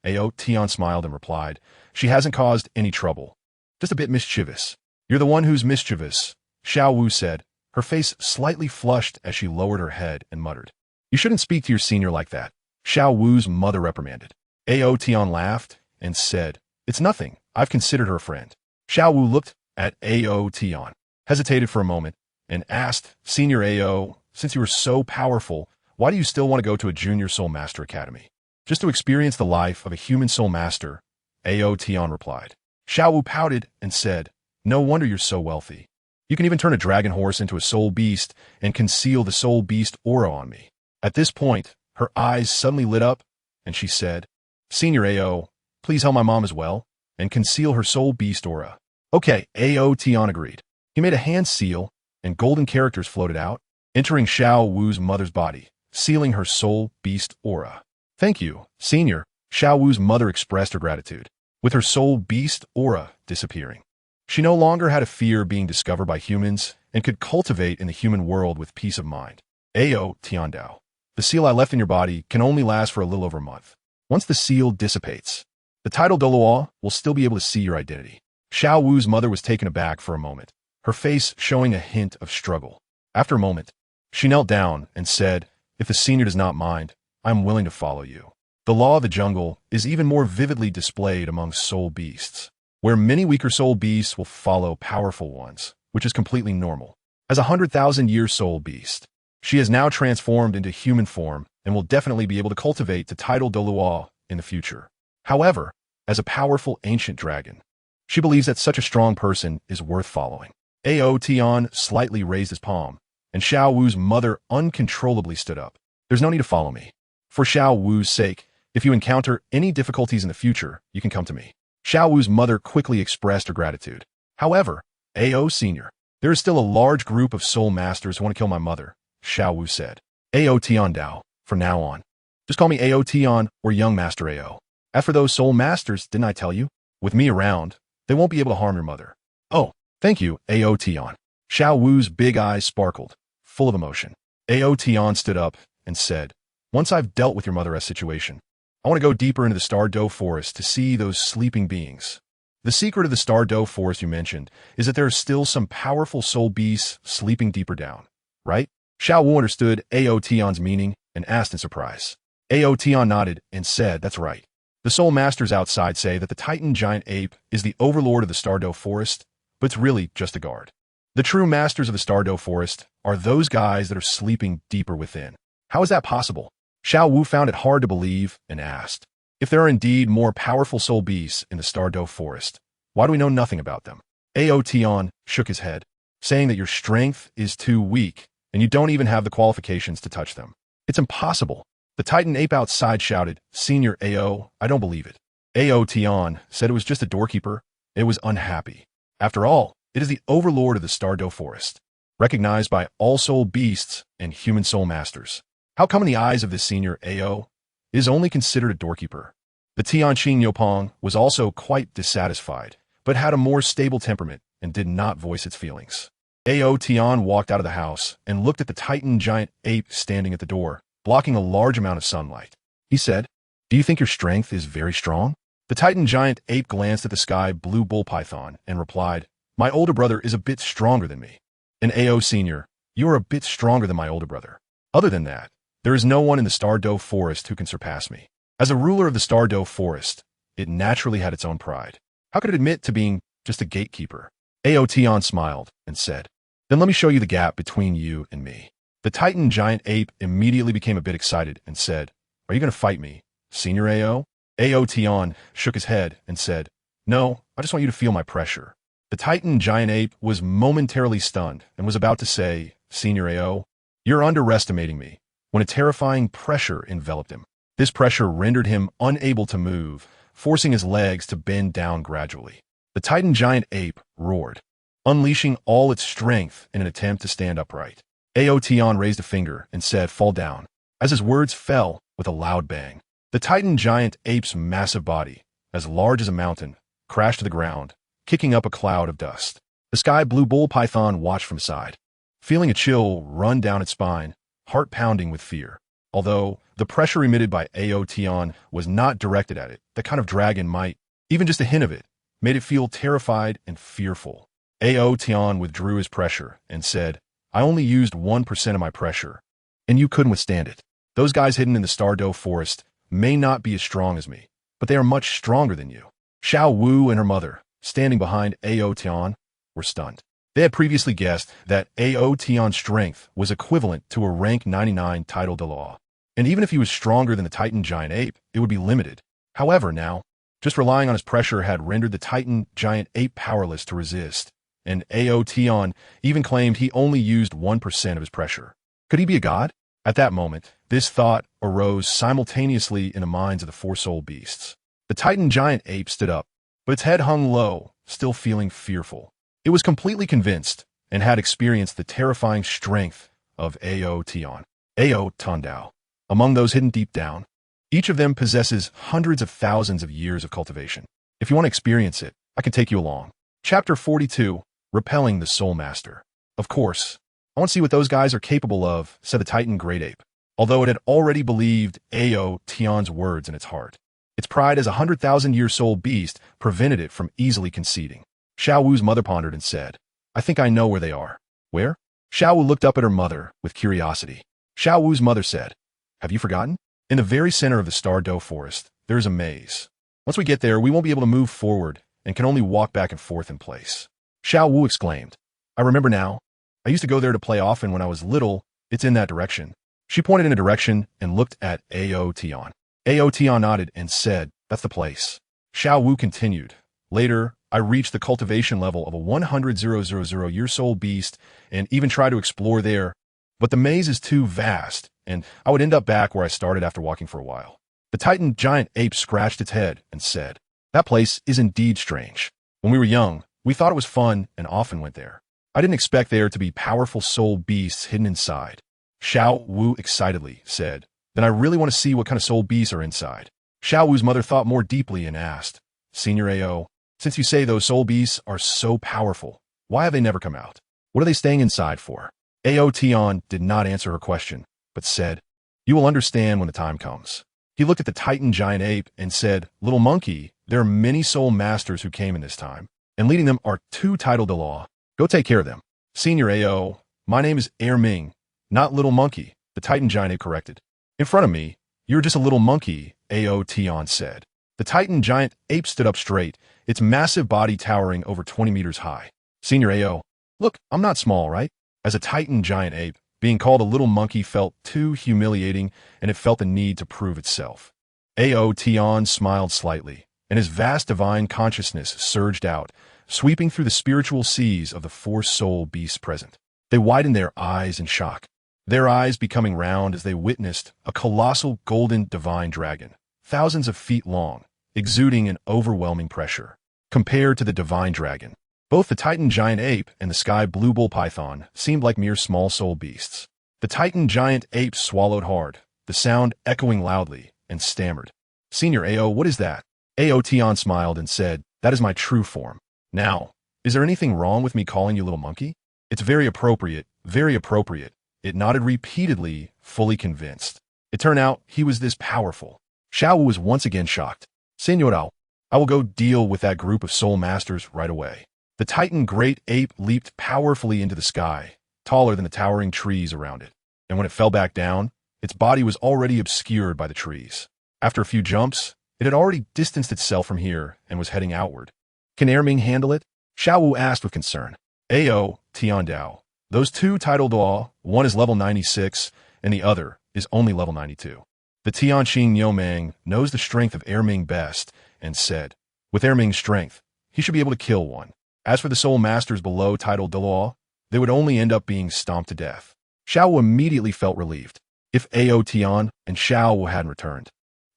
Ao Tian smiled and replied, "She hasn't caused any trouble. Just a bit mischievous." "You're the one who's mischievous," Xiao Wu said, her face slightly flushed as she lowered her head and muttered, "You shouldn't speak to your senior like that," Xiao Wu's mother reprimanded. Ao Tian laughed and said, "It's nothing. I've considered her a friend." Xiao Wu looked at Ao Tian, hesitated for a moment, and asked, "Senior Ao, since you are so powerful, why do you still want to go to a junior soul master academy?" "Just to experience the life of a human soul master," Ao Tian replied. Xiao Wu pouted and said, "No wonder you're so wealthy. You can even turn a dragon horse into a soul beast and conceal the soul beast aura on me." At this point, her eyes suddenly lit up, and she said, "Senior Ao, please help my mom as well, and conceal her soul beast aura." "Okay," Ao Tian agreed. He made a hand seal, and golden characters floated out, entering Xiao Wu's mother's body, sealing her soul beast aura. "Thank you, Senior," Xiao Wu's mother expressed her gratitude, with her soul beast aura disappearing. She no longer had a fear being discovered by humans and could cultivate in the human world with peace of mind. Ao Tian, the seal I left in your body can only last for a little over a month. Once the seal dissipates, the title Douluo will still be able to see your identity. Xiao Wu's mother was taken aback for a moment, her face showing a hint of struggle. After a moment, she knelt down and said, "If the senior does not mind, I am willing to follow you." The law of the jungle is even more vividly displayed among soul beasts, where many weaker soul beasts will follow powerful ones, which is completely normal. As a 100,000-year soul beast, she has now transformed into human form and will definitely be able to cultivate the title Douluo in the future. However, as a powerful ancient dragon, she believes that such a strong person is worth following. Ao Tian slightly raised his palm, and Xiao Wu's mother uncontrollably stood up. "There's no need to follow me. For Xiao Wu's sake, if you encounter any difficulties in the future, you can come to me." Xiao Wu's mother quickly expressed her gratitude. "However, Ao Senior, there is still a large group of soul masters who want to kill my mother," Xiao Wu said. "Ao Tian Dao, from now on. Just call me Ao Tian or Young Master Ao. As for those soul masters, didn't I tell you? With me around, they won't be able to harm your mother." "Oh, thank you, Ao Tian." Xiao Wu's big eyes sparkled, full of emotion. Ao Tian stood up and said, "Once I've dealt with your mother's situation, I want to go deeper into the Star-Do forest to see those sleeping beings. The secret of the Star-Do forest you mentioned is that there are still some powerful soul beasts sleeping deeper down, right?" Xiao Wu understood Ao Tian's meaning and asked in surprise. Ao Tian nodded and said, "That's right. The soul masters outside say that the Titan giant ape is the overlord of the Star-Do forest, but it's really just a guard. The true masters of the Star-Do forest are those guys that are sleeping deeper within." "How is that possible?" Xiao Wu found it hard to believe and asked, "If there are indeed more powerful soul beasts in the Star-Do forest, why do we know nothing about them?" Ao Tian shook his head, saying that your strength is too weak and you don't even have the qualifications to touch them. "It's impossible." The Titan ape outside shouted, "Senior Ao, I don't believe it." Ao Tian said it was just a doorkeeper. It was unhappy. After all, it is the overlord of the Star-Do forest, recognized by all soul beasts and human soul masters. How come in the eyes of this senior Ao, it is only considered a doorkeeper? The Tianqing Yopong was also quite dissatisfied, but had a more stable temperament and did not voice its feelings. Ao Tian walked out of the house and looked at the Titan giant ape standing at the door, blocking a large amount of sunlight. He said, "Do you think your strength is very strong?" The Titan giant ape glanced at the sky blue bull python and replied, "My older brother is a bit stronger than me." "And Ao Senior, you are a bit stronger than my older brother. Other than that, there is no one in the Star-Do forest who can surpass me." As a ruler of the Star-Do forest, it naturally had its own pride. How could it admit to being just a gatekeeper? Ao Tian smiled and said, "Then let me show you the gap between you and me." The Titan giant ape immediately became a bit excited and said, "Are you going to fight me, Senior Ao?" Ao Tian shook his head and said, "No, I just want you to feel my pressure." The Titan giant ape was momentarily stunned and was about to say, "Senior Ao, you're underestimating me," when a terrifying pressure enveloped him. This pressure rendered him unable to move, forcing his legs to bend down gradually. The Titan giant ape roared, unleashing all its strength in an attempt to stand upright. Ao Tian raised a finger and said, "Fall down." As his words fell with a loud bang, the Titan giant ape's massive body, as large as a mountain, crashed to the ground, kicking up a cloud of dust. The sky blue bull python watched from side, feeling a chill run down its spine, heart pounding with fear. Although the pressure emitted by Ao Tian was not directed at it, the kind of dragon might, even just a hint of it, made it feel terrified and fearful. Ao Tian withdrew his pressure and said, "I only used 1% of my pressure, and you couldn't withstand it. Those guys hidden in the Star-Do forest may not be as strong as me, but they are much stronger than you." Xiao Wu and her mother, standing behind Ao Tian, were stunned. They had previously guessed that Ao Tian's strength was equivalent to a rank 99 title Douluo, and even if he was stronger than the Titan giant ape, it would be limited. However, now, just relying on his pressure had rendered the Titan giant ape powerless to resist, and Ao Tian even claimed he only used 1% of his pressure. Could he be a god? At that moment, this thought arose simultaneously in the minds of the four soul beasts. The Titan giant ape stood up, but its head hung low, still feeling fearful. It was completely convinced and had experienced the terrifying strength of Ao Tian. Ao Tandao. Among those hidden deep down, Each of them possesses hundreds of thousands of years of cultivation. If you want to experience it, I can take you along. Chapter 42, Repelling the Soul Master. Of course, I want to see what those guys are capable of, said the Titan Great Ape, although it had already believed Ao Tian's words in its heart. Its pride as a 100,000-year soul beast prevented it from easily conceding. Xiao Wu's mother pondered and said, I think I know where they are. Where? Xiao Wu looked up at her mother with curiosity. Xiao Wu's mother said, Have you forgotten? In the very center of the dragon.The forest, there is a maze. Once we get there, we won't be able to move forward and can only walk back and forth in place. Xiao Wu exclaimed, I remember now. I used to go there to play often when I was little. It's in that direction. She pointed in a direction and looked at Ao Tian. Ao Tian nodded and said, That's the place. Xiao Wu continued, Later, I reached the cultivation level of a 100,000-year soul beast and even tried to explore there, but the maze is too vast, and I would end up back where I started after walking for a while. The Titan giant ape scratched its head and said, That place is indeed strange. When we were young, we thought it was fun and often went there. I didn't expect there to be powerful soul beasts hidden inside. Xiao Wu excitedly said, Then I really want to see what kind of soul beasts are inside. Xiao Wu's mother thought more deeply and asked, Senior Ao, since you say those soul beasts are so powerful, why have they never come out? What are they staying inside for? Ao Tian did not answer her question, but said, You will understand when the time comes. He looked at the Titan giant ape and said, Little monkey, there are many soul masters who came in this time, and leading them are two titled-The. Go take care of them. Senior Ao, my name is Ming, not little monkey, the Titan giant ape corrected. In front of me, you're just a little monkey, Ao Tian said. The Titan giant ape stood up straight, its massive body towering over 20 meters high. Senior Ao, look, I'm not small, right? As a Titan giant ape, being called a little monkey felt too humiliating, and it felt the need to prove itself. Ao Tian smiled slightly, and his vast divine consciousness surged out, sweeping through the spiritual seas of the four soul beasts present. They widened their eyes in shock, their eyes becoming round as they witnessed a colossal golden divine dragon, thousands of feet long, exuding an overwhelming pressure. Compared to the divine dragon, both the Titan giant ape and the sky blue bull python seemed like mere small soul beasts. The Titan giant ape swallowed hard, the sound echoing loudly, and stammered, Senior Ao, what is that? Ao Tian smiled and said, That is my true form. Now, is there anything wrong with me calling you little monkey? It's very appropriate, very appropriate. It nodded repeatedly, fully convinced. It turned out he was this powerful. Xiao Wu was once again shocked. Senor Ao, I will go deal with that group of soul masters right away. The Titan great ape leaped powerfully into the sky, taller than the towering trees around it. And when it fell back down, its body was already obscured by the trees. After a few jumps, it had already distanced itself from here and was heading outward. Can Ming handle it? Xiao Wu asked with concern. Ao Tian Dao. Those two titled-The, one is level 96 and the other is only level 92. The Tianqing Yomeng knows the strength of Ming best and said, With Ming's strength, he should be able to kill one. As for the soul masters below titled-The, they would only end up being stomped to death. Xiao Wu immediately felt relieved. If Ao Tian and Xiao Wu hadn't returned.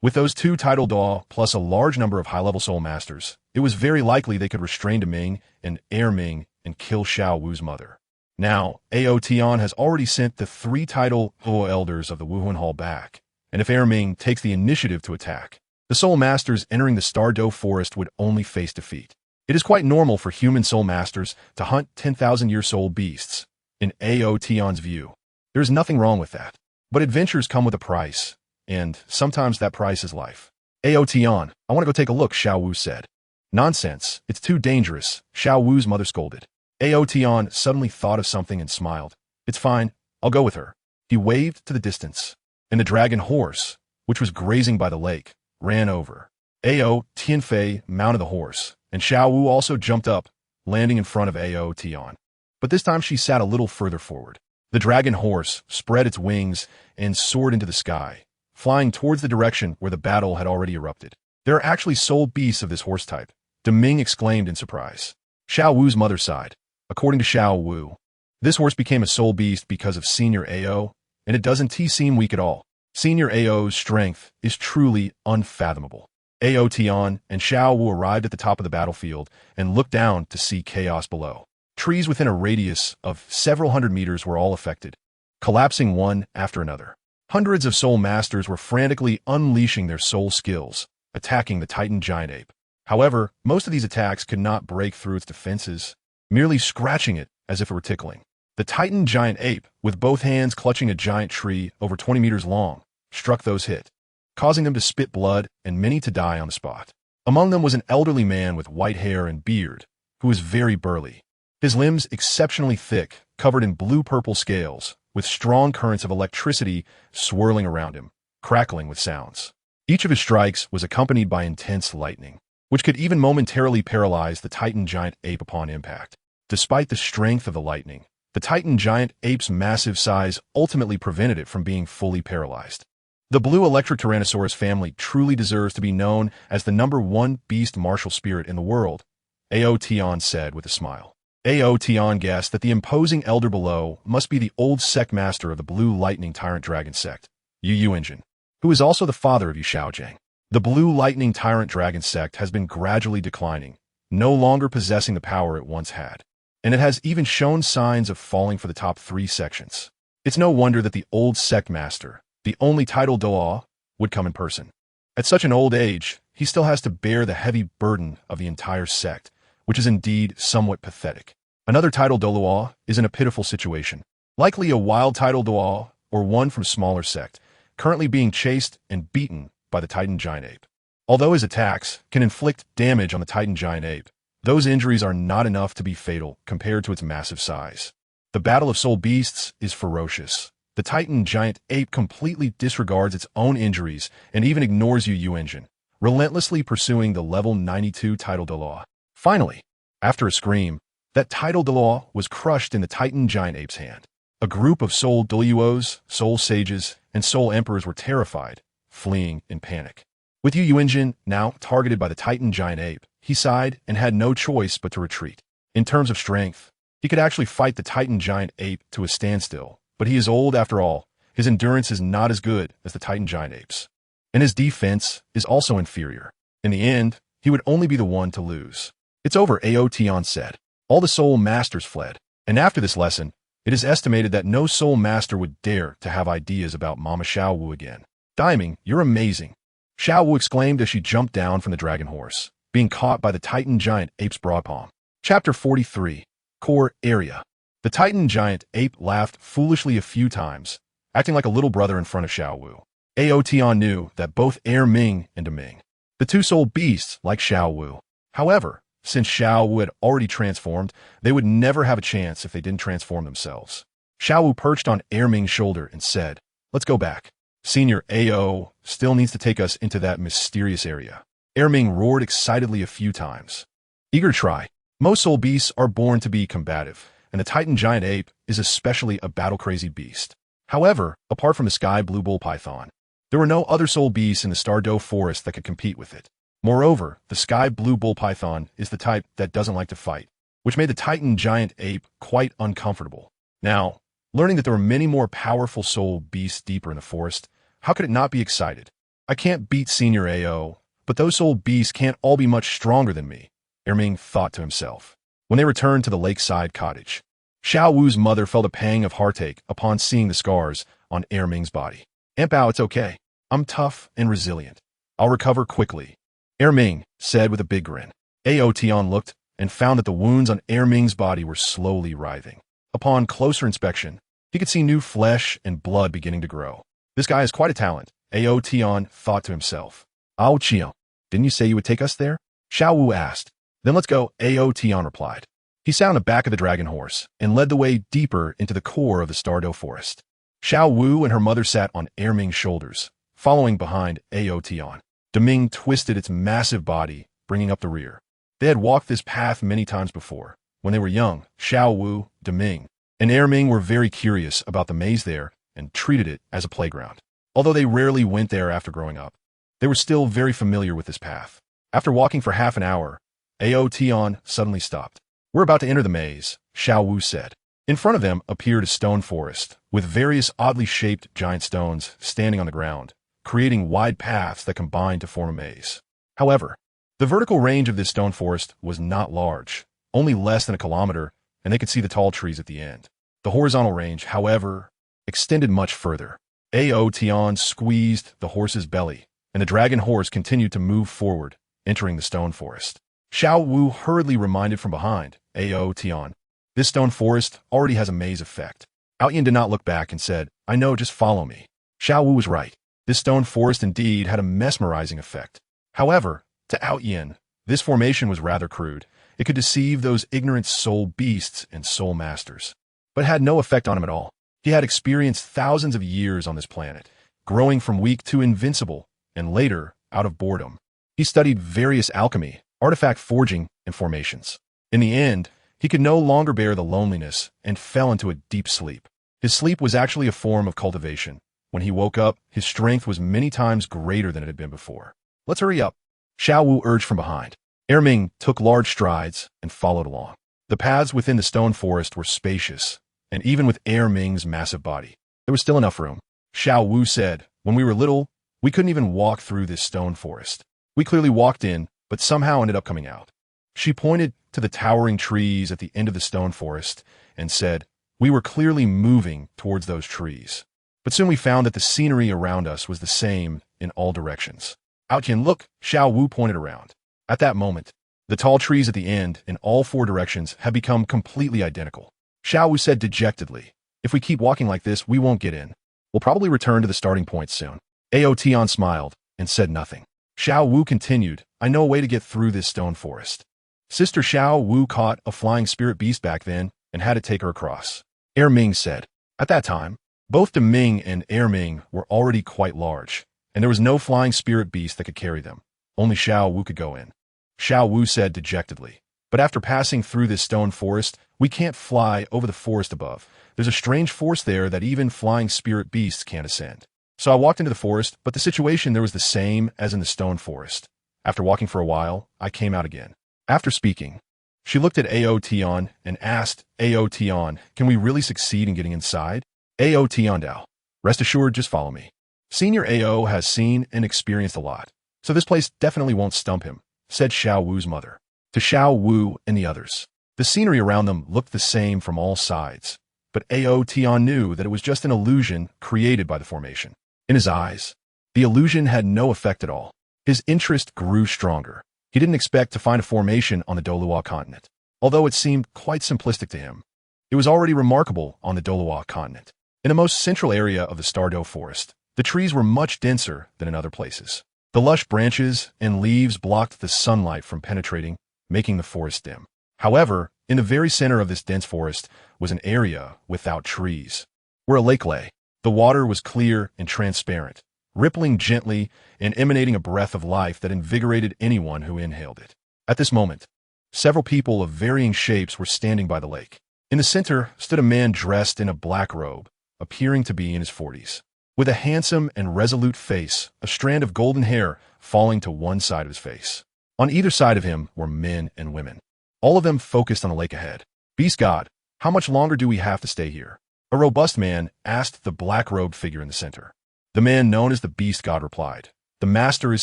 With those two titled-The plus a large number of high-level soul masters, it was very likely they could restrain Ming and Ming and kill Xiao Wu's mother. Now, Ao Tian has already sent the three titled-The elders of the Wuhan Hall back, and if Ming takes the initiative to attack, the soul masters entering the dragon.The forest would only face defeat. It is quite normal for human soul masters to hunt 10,000-year soul beasts. In Ao Tian's view, there is nothing wrong with that. But adventures come with a price, and sometimes that price is life. Ao Tian, I want to go take a look, Xiao Wu said. Nonsense, it's too dangerous, Xiao Wu's mother scolded. Ao Tian suddenly thought of something and smiled. It's fine, I'll go with her. He waved to the distance, and the dragon horse, which was grazing by the lake, ran over. Ao Tianfei mounted the horse, and Xiao Wu also jumped up, landing in front of Ao Tian. But this time she sat a little further forward. The dragon horse spread its wings and soared into the sky, flying towards the direction where the battle had already erupted. There are actually soul beasts of this horse type, Deming exclaimed in surprise. Xiao Wu's mother sighed. According to Xiao Wu, this horse became a soul beast because of Senior Ao, and it doesn't seem weak at all. Senior Ao's strength is truly unfathomable. Ao Tian and Xiao Wu arrived at the top of the battlefield and looked down to see chaos below. Trees within a radius of several hundred meters were all affected, collapsing one after another. Hundreds of soul masters were frantically unleashing their soul skills, attacking the Titan giant ape. However, most of these attacks could not break through its defenses, merely scratching it as if it were tickling. The Titan giant ape, with both hands clutching a giant tree over 20 meters long, struck those hit, causing them to spit blood and many to die on the spot. Among them was an elderly man with white hair and beard, who was very burly. His limbs exceptionally thick, covered in blue-purple scales, with strong currents of electricity swirling around him, crackling with sounds. Each of his strikes was accompanied by intense lightning, which could even momentarily paralyze the Titan giant ape upon impact. Despite the strength of the lightning, the Titan giant ape's massive size ultimately prevented it from being fully paralyzed. The blue electric Tyrannosaurus family truly deserves to be known as the #1 beast martial spirit in the world, Ao Tian said with a smile. Ao Tian guessed that the imposing elder below must be the old sect master of the Blue Lightning Tyrant Dragon Sect, Yu Engine, who is also the father of Yu Xiaojiang. The Blue Lightning Tyrant Dragon Sect has been gradually declining, no longer possessing the power it once had, and it has even shown signs of falling for the top 3 sections. It's no wonder that the old sect master, the only titled Douluo, would come in person. At such an old age, he still has to bear the heavy burden of the entire sect, which is indeed somewhat pathetic. Another titled Douluo is in a pitiful situation, likely a wild titled Douluo or one from smaller sect, currently being chased and beaten by the Titan giant ape. Although his attacks can inflict damage on the Titan giant ape, those injuries are not enough to be fatal compared to its massive size. The battle of soul beasts is ferocious. The Titan giant ape completely disregards its own injuries and even ignores Yu Engine, relentlessly pursuing the level 92 titled Douluo. Finally, after a scream, that titled Douluo was crushed in the Titan giant ape's hand. A group of soul Douluos, soul sages, and soul emperors were terrified, fleeing in panic. With Yu Engine now targeted by the Titan giant ape, he sighed and had no choice but to retreat. In terms of strength, he could actually fight the Titan giant ape to a standstill, but he is old after all. His endurance is not as good as the Titan giant ape's, and his defense is also inferior. In the end, he would only be the one to lose. It's over, Ao Tian said. All the soul masters fled, and after this lesson, it is estimated that no soul master would dare to have ideas about Mama Xiao Wu again. Diming, you're amazing, Xiao Wu exclaimed as she jumped down from the dragon horse, being caught by the Titan giant ape's broad palm. Chapter 43. Core Area. The Titan giant ape laughed foolishly a few times, acting like a little brother in front of Xiao Wu. Ao Tian knew that both Ming and Ming, the two soul beasts, like Xiao Wu. However, since Xiao Wu had already transformed, they would never have a chance if they didn't transform themselves. Xiao Wu perched on Ming's shoulder and said, "Let's go back. Senior Ao still needs to take us into that mysterious area." Ming roared excitedly a few times, eager to try. Most soul beasts are born to be combative, and the Titan giant ape is especially a battle-crazy beast. However, apart from the sky blue bull python, there were no other soul beasts in the Douluo forest that could compete with it. Moreover, the sky blue bull python is the type that doesn't like to fight, which made the Titan giant ape quite uncomfortable. Now, learning that there were many more powerful soul beasts deeper in the forest, how could it not be excited? I can't beat Senior Ao, but those soul beasts can't all be much stronger than me, Ming thought to himself. When they returned to the lakeside cottage, Xiao Wu's mother felt a pang of heartache upon seeing the scars on Ming's body. "Aunt Bao, it's okay. I'm tough and resilient. I'll recover quickly," Ming said with a big grin. Ao Tian looked and found that the wounds on Ming's body were slowly writhing. Upon closer inspection, he could see new flesh and blood beginning to grow. This guy is quite a talent, Ao Tian thought to himself. "Ao Tian, didn't you say you would take us there?" Xiao Wu asked. "Then let's go," Ao Tian replied. He sat on the back of the dragon horse and led the way deeper into the core of the Douluo forest. Xiao Wu and her mother sat on Ming's shoulders, following behind Ao Tian. Ming twisted its massive body, bringing up the rear. They had walked this path many times before. When they were young, Xiao Wu, Ming, and Ming were very curious about the maze there and treated it as a playground. Although they rarely went there after growing up, they were still very familiar with this path. After walking for half an hour, Ao Tian suddenly stopped. "We're about to enter the maze," Xiao Wu said. In front of them appeared a stone forest, with various oddly shaped giant stones standing on the ground, creating wide paths that combined to form a maze. However, the vertical range of this stone forest was not large, only less than a kilometer, and they could see the tall trees at the end. The horizontal range, however, extended much further. Ao Tian squeezed the horse's belly, and the dragon horse continued to move forward, entering the stone forest. Xiao Wu hurriedly reminded from behind, Ao Tian, this stone forest already has a maze effect. Ao Tian did not look back and said, I know, just follow me. Xiao Wu was right. This stone forest indeed had a mesmerizing effect. However, to Ao Tian, this formation was rather crude. It could deceive those ignorant soul beasts and soul masters, but it had no effect on him at all. He had experienced thousands of years on this planet, growing from weak to invincible, and later, out of boredom. He studied various alchemy, artifact forging, and formations. In the end, he could no longer bear the loneliness and fell into a deep sleep. His sleep was actually a form of cultivation. When he woke up, his strength was many times greater than it had been before. Let's hurry up, Xiao Wu urged from behind. Erming took large strides and followed along. The paths within the stone forest were spacious, and even with Erming's massive body, there was still enough room. Xiao Wu said, when we were little, we couldn't even walk through this stone forest. We clearly walked in, but somehow ended up coming out. She pointed to the towering trees at the end of the stone forest and said, we were clearly moving towards those trees. But soon we found that the scenery around us was the same in all directions. Ao Tian, look, Xiao Wu pointed around. At that moment, the tall trees at the end in all four directions had become completely identical. Xiao Wu said dejectedly, if we keep walking like this, we won't get in. We'll probably return to the starting point soon. Ao Tian smiled and said nothing. Xiao Wu continued, I know a way to get through this stone forest. Sister Xiao Wu caught a flying spirit beast back then and had to take her across. Erming said. At that time, both Deming and Erming were already quite large, and there was no flying spirit beast that could carry them. Only Xiao Wu could go in. Xiao Wu said dejectedly, but after passing through this stone forest, we can't fly over the forest above. There's a strange force there that even flying spirit beasts can't ascend. So I walked into the forest, but the situation there was the same as in the stone forest. After walking for a while, I came out again. After speaking, she looked at Ao Tian and asked, Ao Tian, can we really succeed in getting inside? Ao Tian Dao. Rest assured, just follow me. Senior Ao has seen and experienced a lot, so this place definitely won't stump him, said Xiao Wu's mother. To Xiao Wu and the others, the scenery around them looked the same from all sides, but Ao Tian knew that it was just an illusion created by the formation. In his eyes, the illusion had no effect at all. His interest grew stronger. He didn't expect to find a formation on the Douluo Continent, although it seemed quite simplistic to him. It was already remarkable on the Douluo Continent. In the most central area of the Stardo Forest, the trees were much denser than in other places. The lush branches and leaves blocked the sunlight from penetrating, making the forest dim. However, in the very center of this dense forest was an area without trees, where a lake lay. The water was clear and transparent, rippling gently and emanating a breath of life that invigorated anyone who inhaled it. At this moment, several people of varying shapes were standing by the lake. In the center stood a man dressed in a black robe, appearing to be in his 40s. With a handsome and resolute face, a strand of golden hair falling to one side of his face. On either side of him were men and women, all of them focused on the lake ahead. Beast God, how much longer do we have to stay here? A robust man asked the black-robed figure in the center. The man known as the Beast God replied, the master is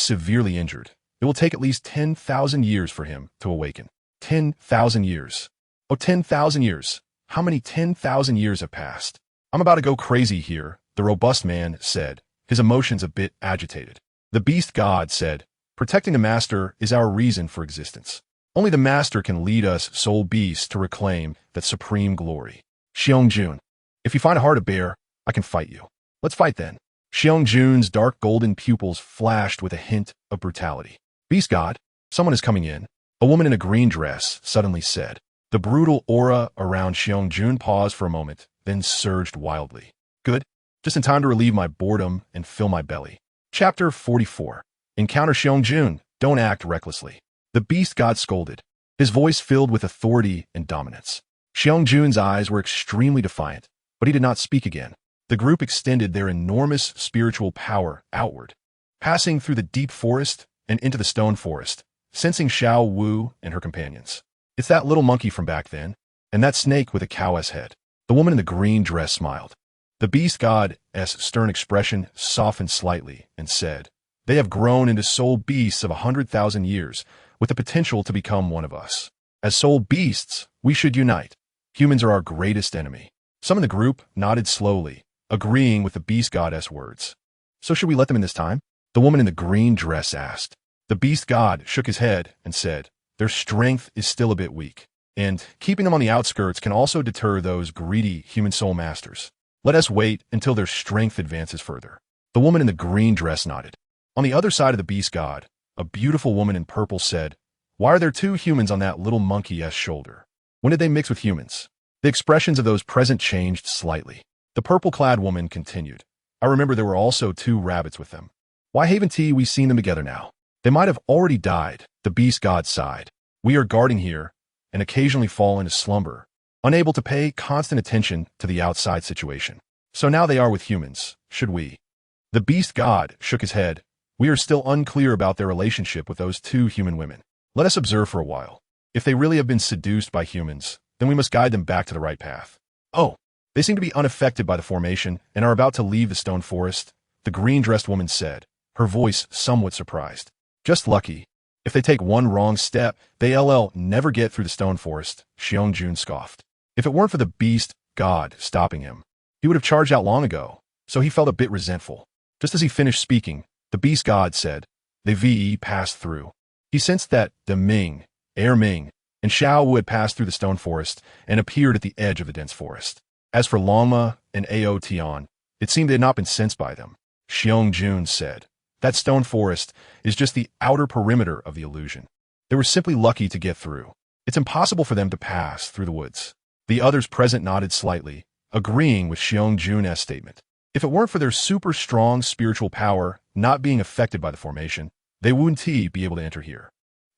severely injured. It will take at least 10,000 years for him to awaken. 10,000 years. Oh, 10,000 years. How many 10,000 years have passed? I'm about to go crazy here, the robust man said, his emotions a bit agitated. The Beast God said, protecting the master is our reason for existence. Only the master can lead us soul beasts to reclaim that supreme glory. Xiong, if you find it hard to bear, I can fight you. Let's fight then. Xiong-jun's dark golden pupils flashed with a hint of brutality. Beast God, someone is coming in. A woman in a green dress suddenly said. The brutal aura around Xiong-jun paused for a moment, then surged wildly. Good. Just in time to relieve my boredom and fill my belly. Chapter 44. Encounter Xiong-jun. Don't act recklessly. The Beast God scolded, his voice filled with authority and dominance. Xiong-jun's eyes were extremely defiant, but he did not speak again. The group extended their enormous spiritual power outward, passing through the deep forest and into the stone forest, sensing Xiao Wu and her companions. It's that little monkey from back then, and that snake with a cow's head. The woman in the green dress smiled. The Beast God's stern expression softened slightly and said, they have grown into soul beasts of 100,000 years, with the potential to become one of us. As soul beasts, we should unite. Humans are our greatest enemy. Some in the group nodded slowly, agreeing with the beast goddess words. So should we let them in this time? The woman in the green dress asked. The beast god shook his head and said, their strength is still a bit weak, and keeping them on the outskirts can also deter those greedy human soul masters. Let us wait until their strength advances further. The woman in the green dress nodded. On the other side of the beast god, a beautiful woman in purple said, why are there two humans on that little monkey's shoulder? When did they mix with humans? The expressions of those present changed slightly. The purple-clad woman continued, I remember there were also two rabbits with them. Why haven't we seen them together now? They might have already died, the beast god sighed. We are guarding here, and occasionally fall into slumber, unable to pay constant attention to the outside situation. So now they are with humans, should we? The beast god shook his head. We are still unclear about their relationship with those two human women. Let us observe for a while. If they really have been seduced by humans, then we must guide them back to the right path. Oh, they seem to be unaffected by the formation and are about to leave the stone forest, the green-dressed woman said, her voice somewhat surprised. Just lucky. If they take one wrong step, they'll never get through the stone forest, Xiong Jun scoffed. If it weren't for the beast god stopping him, he would have charged out long ago, so he felt a bit resentful. Just as he finished speaking, the beast god said, they passed through. He sensed that the Ming, Ming, and Xiao Wu had passed through the stone forest and appeared at the edge of the dense forest. As for Longma and Ao Tian, it seemed they had not been sensed by them. Xiong Jun said, that stone forest is just the outer perimeter of the illusion. They were simply lucky to get through. It's impossible for them to pass through the woods. The others present nodded slightly, agreeing with Xiong Jun's statement. If it weren't for their super strong spiritual power not being affected by the formation, they wouldn't be able to enter here.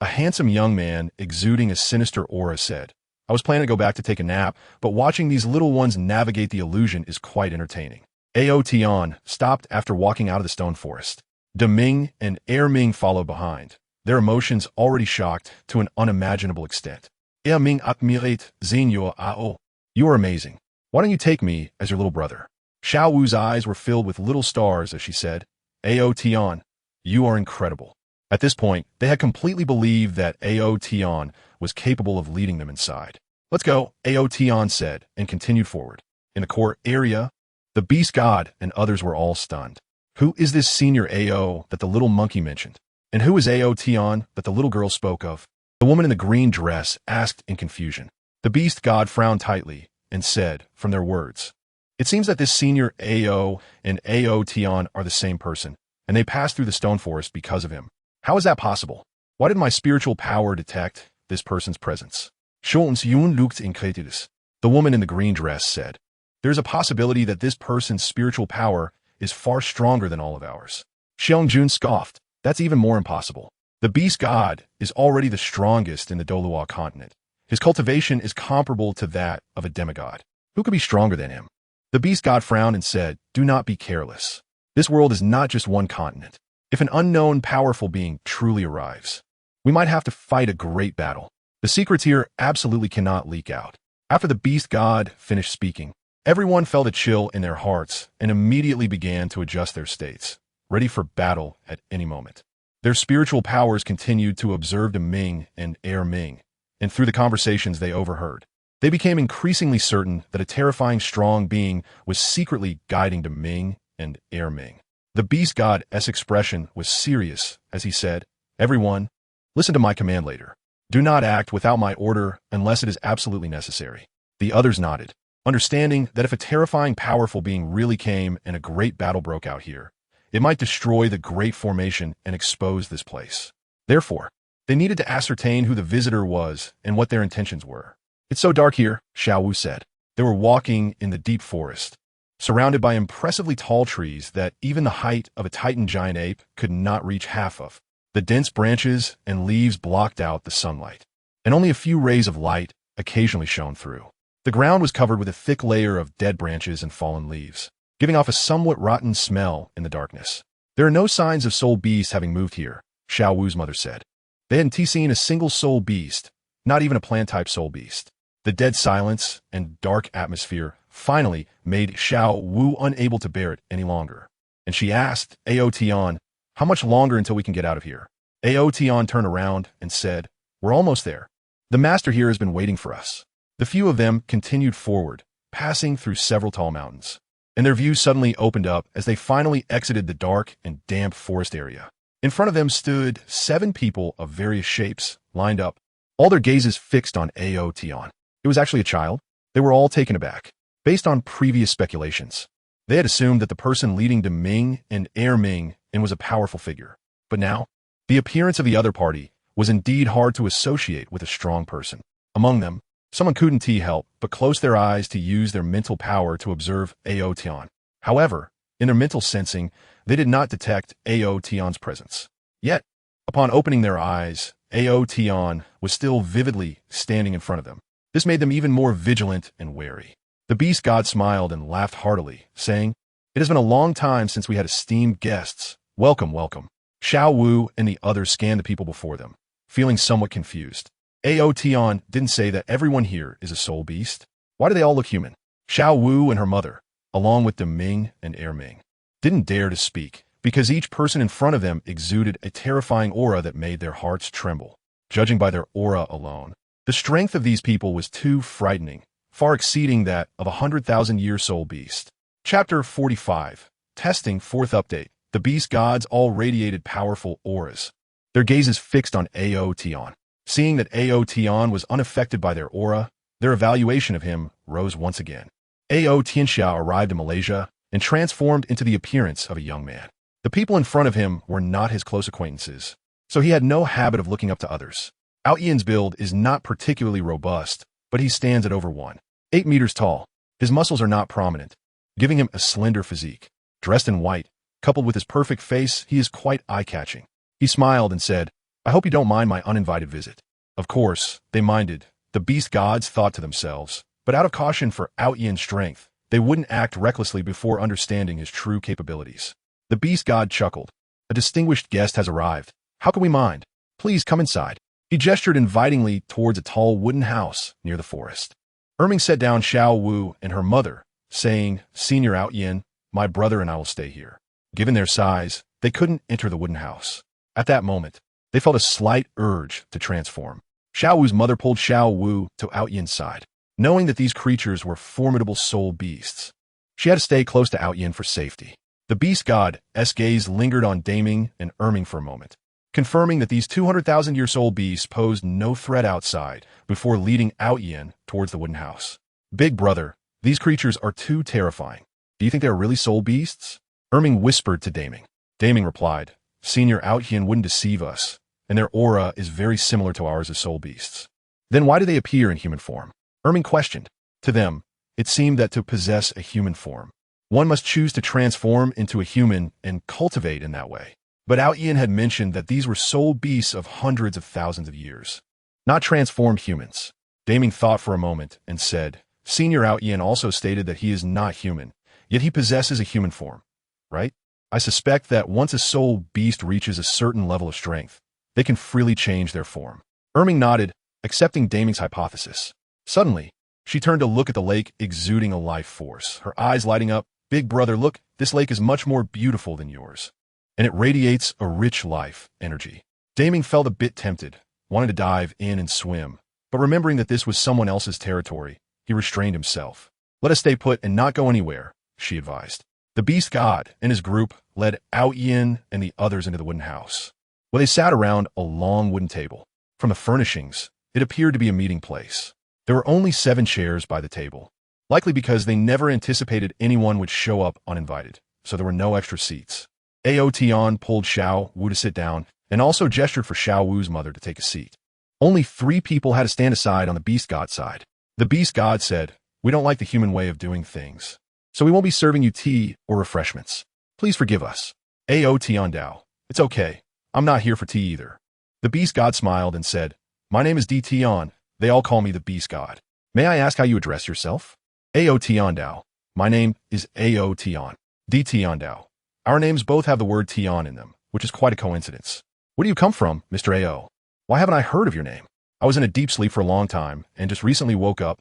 A handsome young man exuding a sinister aura said, I was planning to go back to take a nap, but watching these little ones navigate the illusion is quite entertaining. Ao Tian stopped after walking out of the stone forest. De Ming and Ming followed behind, their emotions already shocked to an unimaginable extent. Ming admirate Zinyo Ao. You are amazing. Why don't you take me as your little brother? Xiao Wu's eyes were filled with little stars as she said, Ao Tian, you are incredible. At this point, they had completely believed that Ao Tian was capable of leading them inside. Let's go, Ao Tian said, and continued forward. In the core area, the beast god and others were all stunned. Who is this senior Ao that the little monkey mentioned? And who is Ao Tian that the little girl spoke of? The woman in the green dress asked in confusion. The beast god frowned tightly and said, from their words, it seems that this senior Ao and Ao Tian are the same person, and they passed through the stone forest because of him. How is that possible? Why did my spiritual power detect this person's presence? Schultz Yun looked incredulous. The woman in the green dress said, there's a possibility that this person's spiritual power is far stronger than all of ours. Xiong Jun scoffed. That's even more impossible. The beast god is already the strongest in the Douluo Continent. His cultivation is comparable to that of a demigod. Who could be stronger than him? The beast god frowned and said, do not be careless. This world is not just one continent. If an unknown powerful being truly arrives, we might have to fight a great battle. The secrets here absolutely cannot leak out. After the beast god finished speaking, everyone felt a chill in their hearts and immediately began to adjust their states, ready for battle at any moment. Their spiritual powers continued to observe the Ming and Ming, and through the conversations they overheard, they became increasingly certain that a terrifying strong being was secretly guiding the Ming and Ming. The beast god's expression was serious as he said, everyone, listen to my command later. Do not act without my order unless it is absolutely necessary. The others nodded, understanding that if a terrifying powerful being really came and a great battle broke out here, it might destroy the great formation and expose this place. Therefore, they needed to ascertain who the visitor was and what their intentions were. It's so dark here, Xiao Wu said. They were walking in the deep forest, surrounded by impressively tall trees that even the height of a Titan giant ape could not reach half of. The dense branches and leaves blocked out the sunlight, and only a few rays of light occasionally shone through. The ground was covered with a thick layer of dead branches and fallen leaves, giving off a somewhat rotten smell in the darkness. There are no signs of soul beasts having moved here, Xiao Wu's mother said. They hadn't seen a single soul beast, not even a plant-type soul beast. The dead silence and dark atmosphere finally made Xiao Wu unable to bear it any longer, and she asked Ao Tian, how much longer until we can get out of here? Ao Tian turned around and said, we're almost there. The master here has been waiting for us. The few of them continued forward, passing through several tall mountains. and their view suddenly opened up as they finally exited the dark and damp forest area. In front of them stood 7 people of various shapes, lined up, all their gazes fixed on Ao Tian. It was actually a child. They were all taken aback. Based on previous speculations, they had assumed that the person leading the Ming and Heir Ming and was a powerful figure. But now, the appearance of the other party was indeed hard to associate with a strong person. Among them, someone couldn't help but close their eyes to use their mental power to observe Ao Tian. However, in their mental sensing, they did not detect Ao Tian's presence. Yet, upon opening their eyes, Ao Tian was still vividly standing in front of them. This made them even more vigilant and wary. The beast god smiled and laughed heartily, saying, "It has been a long time since we had esteemed guests. Welcome, welcome." Xiao Wu and the others scanned the people before them, feeling somewhat confused. Ao Tian didn't say that everyone here is a soul beast. Why do they all look human? Xiao Wu and her mother, along with the Ming and Heir Ming, didn't dare to speak because each person in front of them exuded a terrifying aura that made their hearts tremble. Judging by their aura alone, the strength of these people was too frightening, far exceeding that of a 100,000-year soul beast. Chapter 45. Testing 4th update. The beast gods all radiated powerful auras, their gazes fixed on Ao Tian. Seeing that Ao Tian was unaffected by their aura, their evaluation of him rose once again. Ao Tianxiao arrived in Malaysia and transformed into the appearance of a young man. The people in front of him were not his close acquaintances, so he had no habit of looking up to others. Ao Tian's build is not particularly robust, but he stands at over 1.8 meters tall. His muscles are not prominent, giving him a slender physique. Dressed in white, coupled with his perfect face, he is quite eye-catching. He smiled and said, "I hope you don't mind my uninvited visit." Of course, they minded. The beast gods thought to themselves, but out of caution for Ao Tian's strength, they wouldn't act recklessly before understanding his true capabilities. The beast god chuckled. "A distinguished guest has arrived. How can we mind? Please come inside." He gestured invitingly towards a tall wooden house near the forest. Erming set down Xiao Wu and her mother, saying, "Senior Ao Tian, my brother and I will stay here." Given their size, they couldn't enter the wooden house. At that moment, they felt a slight urge to transform. Xiao Wu's mother pulled Xiao Wu to Ao Tian's side, knowing that these creatures were formidable soul beasts. She had to stay close to Ao Tian for safety. The beast god's gaze lingered on Daming and Erming for a moment, confirming that these 200,000-year soul beasts posed no threat outside before leading Ao Tian towards the wooden house. "Big brother, these creatures are too terrifying. Do you think they are really soul beasts?" Erming whispered to Daming. Daming replied, "Senior Ao Tian wouldn't deceive us, and their aura is very similar to ours as soul beasts." "Then why do they appear in human form?" Erming questioned. To them, it seemed that to possess a human form, one must choose to transform into a human and cultivate in that way. But Ao Tian had mentioned that these were soul beasts of hundreds of thousands of years, not transformed humans. Daming thought for a moment and said, "Senior Ao Tian also stated that he is not human, yet he possesses a human form, right? I suspect that once a soul beast reaches a certain level of strength, they can freely change their form." Erming nodded, accepting Daming's hypothesis. Suddenly, she turned to look at the lake exuding a life force, her eyes lighting up. "Big brother, look, this lake is much more beautiful than yours, and it radiates a rich life energy." Daming felt a bit tempted, wanted to dive in and swim, but remembering that this was someone else's territory, he restrained himself. "Let us stay put and not go anywhere," she advised. The beast god and his group led Ao Tian and the others into the wooden house, where they sat around a long wooden table. From the furnishings, it appeared to be a meeting place. There were only 7 chairs by the table, likely because they never anticipated anyone would show up uninvited, so there were no extra seats. Ao Tian pulled Xiao Wu to sit down and also gestured for Xiao Wu's mother to take a seat. Only 3 people had to stand aside on the beast god side. The beast god said, "We don't like the human way of doing things, so we won't be serving you tea or refreshments. Please forgive us." Ao Tian Dao, "It's okay. I'm not here for tea either." The beast god smiled and said, "My name is Tian. They all call me the beast god. May I ask how you address yourself?" Ao Tian Dao, "My name is Ao Tian. Tian Dao. Our names both have the word Tian in them, which is quite a coincidence." "Where do you come from, Mr. Ao? Why haven't I heard of your name?" "I was in a deep sleep for a long time and just recently woke up,"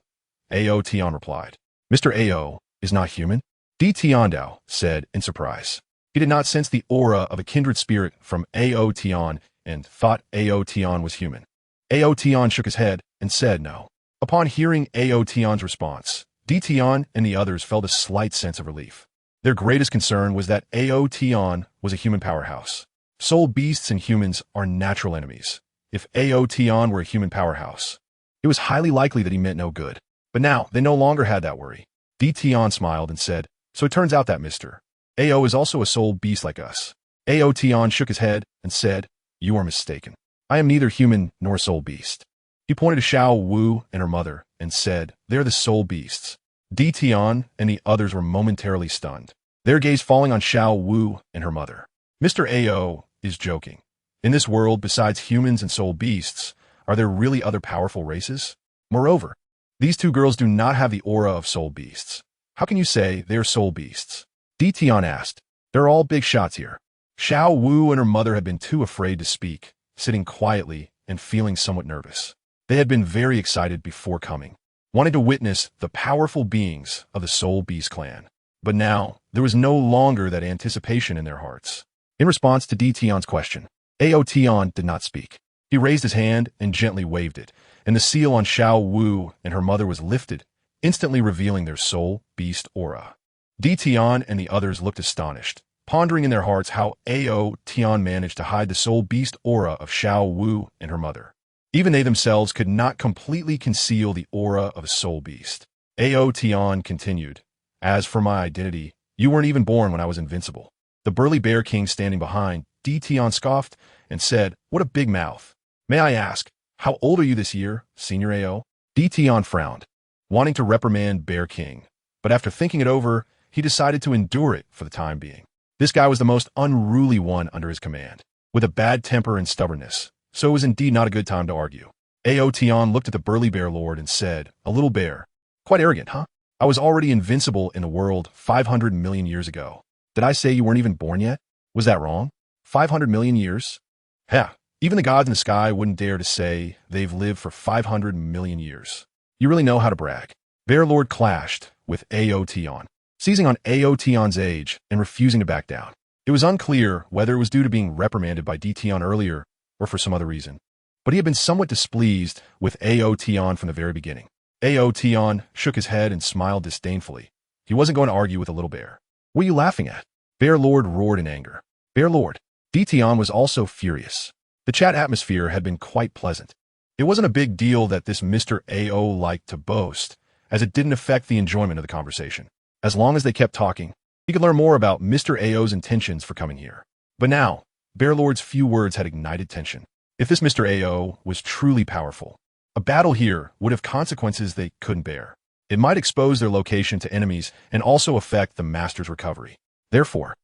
Ao Tian replied. "Mr. Ao is not human?" Tian Dao said in surprise. He did not sense the aura of a kindred spirit from Ao Tian and thought Ao Tian was human. Ao Tian shook his head and said no. Upon hearing Ao Tian's response, Tian and the others felt a slight sense of relief. Their greatest concern was that Ao Tian was a human powerhouse. Soul beasts and humans are natural enemies. If Ao Tian were a human powerhouse, it was highly likely that he meant no good. But now, they no longer had that worry. Tian smiled and said, "So it turns out that Mr. Ao is also a soul beast like us." Ao Tian shook his head and said, "You are mistaken. I am neither human nor soul beast." He pointed to Xiao Wu and her mother and said, "They're the soul beasts." Tian and the others were momentarily stunned, their gaze falling on Xiao Wu and her mother. Mr. Ao is joking. In this world, besides humans and soul beasts, are there really other powerful races? Moreover, these two girls do not have the aura of soul beasts. How can you say they are soul beasts? Tian asked. They're all big shots here. Xiao Wu and her mother had been too afraid to speak, sitting quietly and feeling somewhat nervous. They had been very excited before coming, wanting to witness the powerful beings of the Soul Beast clan. But now, there was no longer that anticipation in their hearts. In response to Tian's question, Ao Tian did not speak. He raised his hand and gently waved it, and the seal on Xiao Wu and her mother was lifted, instantly revealing their soul beast aura. Tian and the others looked astonished, pondering in their hearts how Ao Tian managed to hide the soul beast aura of Xiao Wu and her mother. Even they themselves could not completely conceal the aura of a soul beast. Ao Tian continued, "As for my identity, you weren't even born when I was invincible." The burly bear king standing behind Tian scoffed and said, "What a big mouth. May I ask, how old are you this year, Senior Ao?" Tian frowned, wanting to reprimand Bear King, but after thinking it over, he decided to endure it for the time being. This guy was the most unruly one under his command, with a bad temper and stubbornness, so it was indeed not a good time to argue. Ao Tian looked at the burly bear lord and said, "A little bear. Quite arrogant, huh? I was already invincible in the world 500 million years ago. Did I say you weren't even born yet? Was that wrong? 500 million years? Heh, even the gods in the sky wouldn't dare to say they've lived for 500 million years. You really know how to brag." Bear Lord clashed with Ao Tian, seizing on Ao Tian's age and refusing to back down. It was unclear whether it was due to being reprimanded by Tian earlier or for some other reason, but he had been somewhat displeased with Ao Tian from the very beginning. Ao Tian shook his head and smiled disdainfully. He wasn't going to argue with a little bear. "What are you laughing at?" Bear Lord roared in anger. Bear Lord. Tian was also furious. The chat atmosphere had been quite pleasant. It wasn't a big deal that this Mr. Ao liked to boast, as it didn't affect the enjoyment of the conversation. As long as they kept talking, he could learn more about Mr. Ao's intentions for coming here. But now, Bear Lord's few words had ignited tension. If this Mr. Ao was truly powerful, a battle here would have consequences they couldn't bear. It might expose their location to enemies and also affect the master's recovery. Therefore,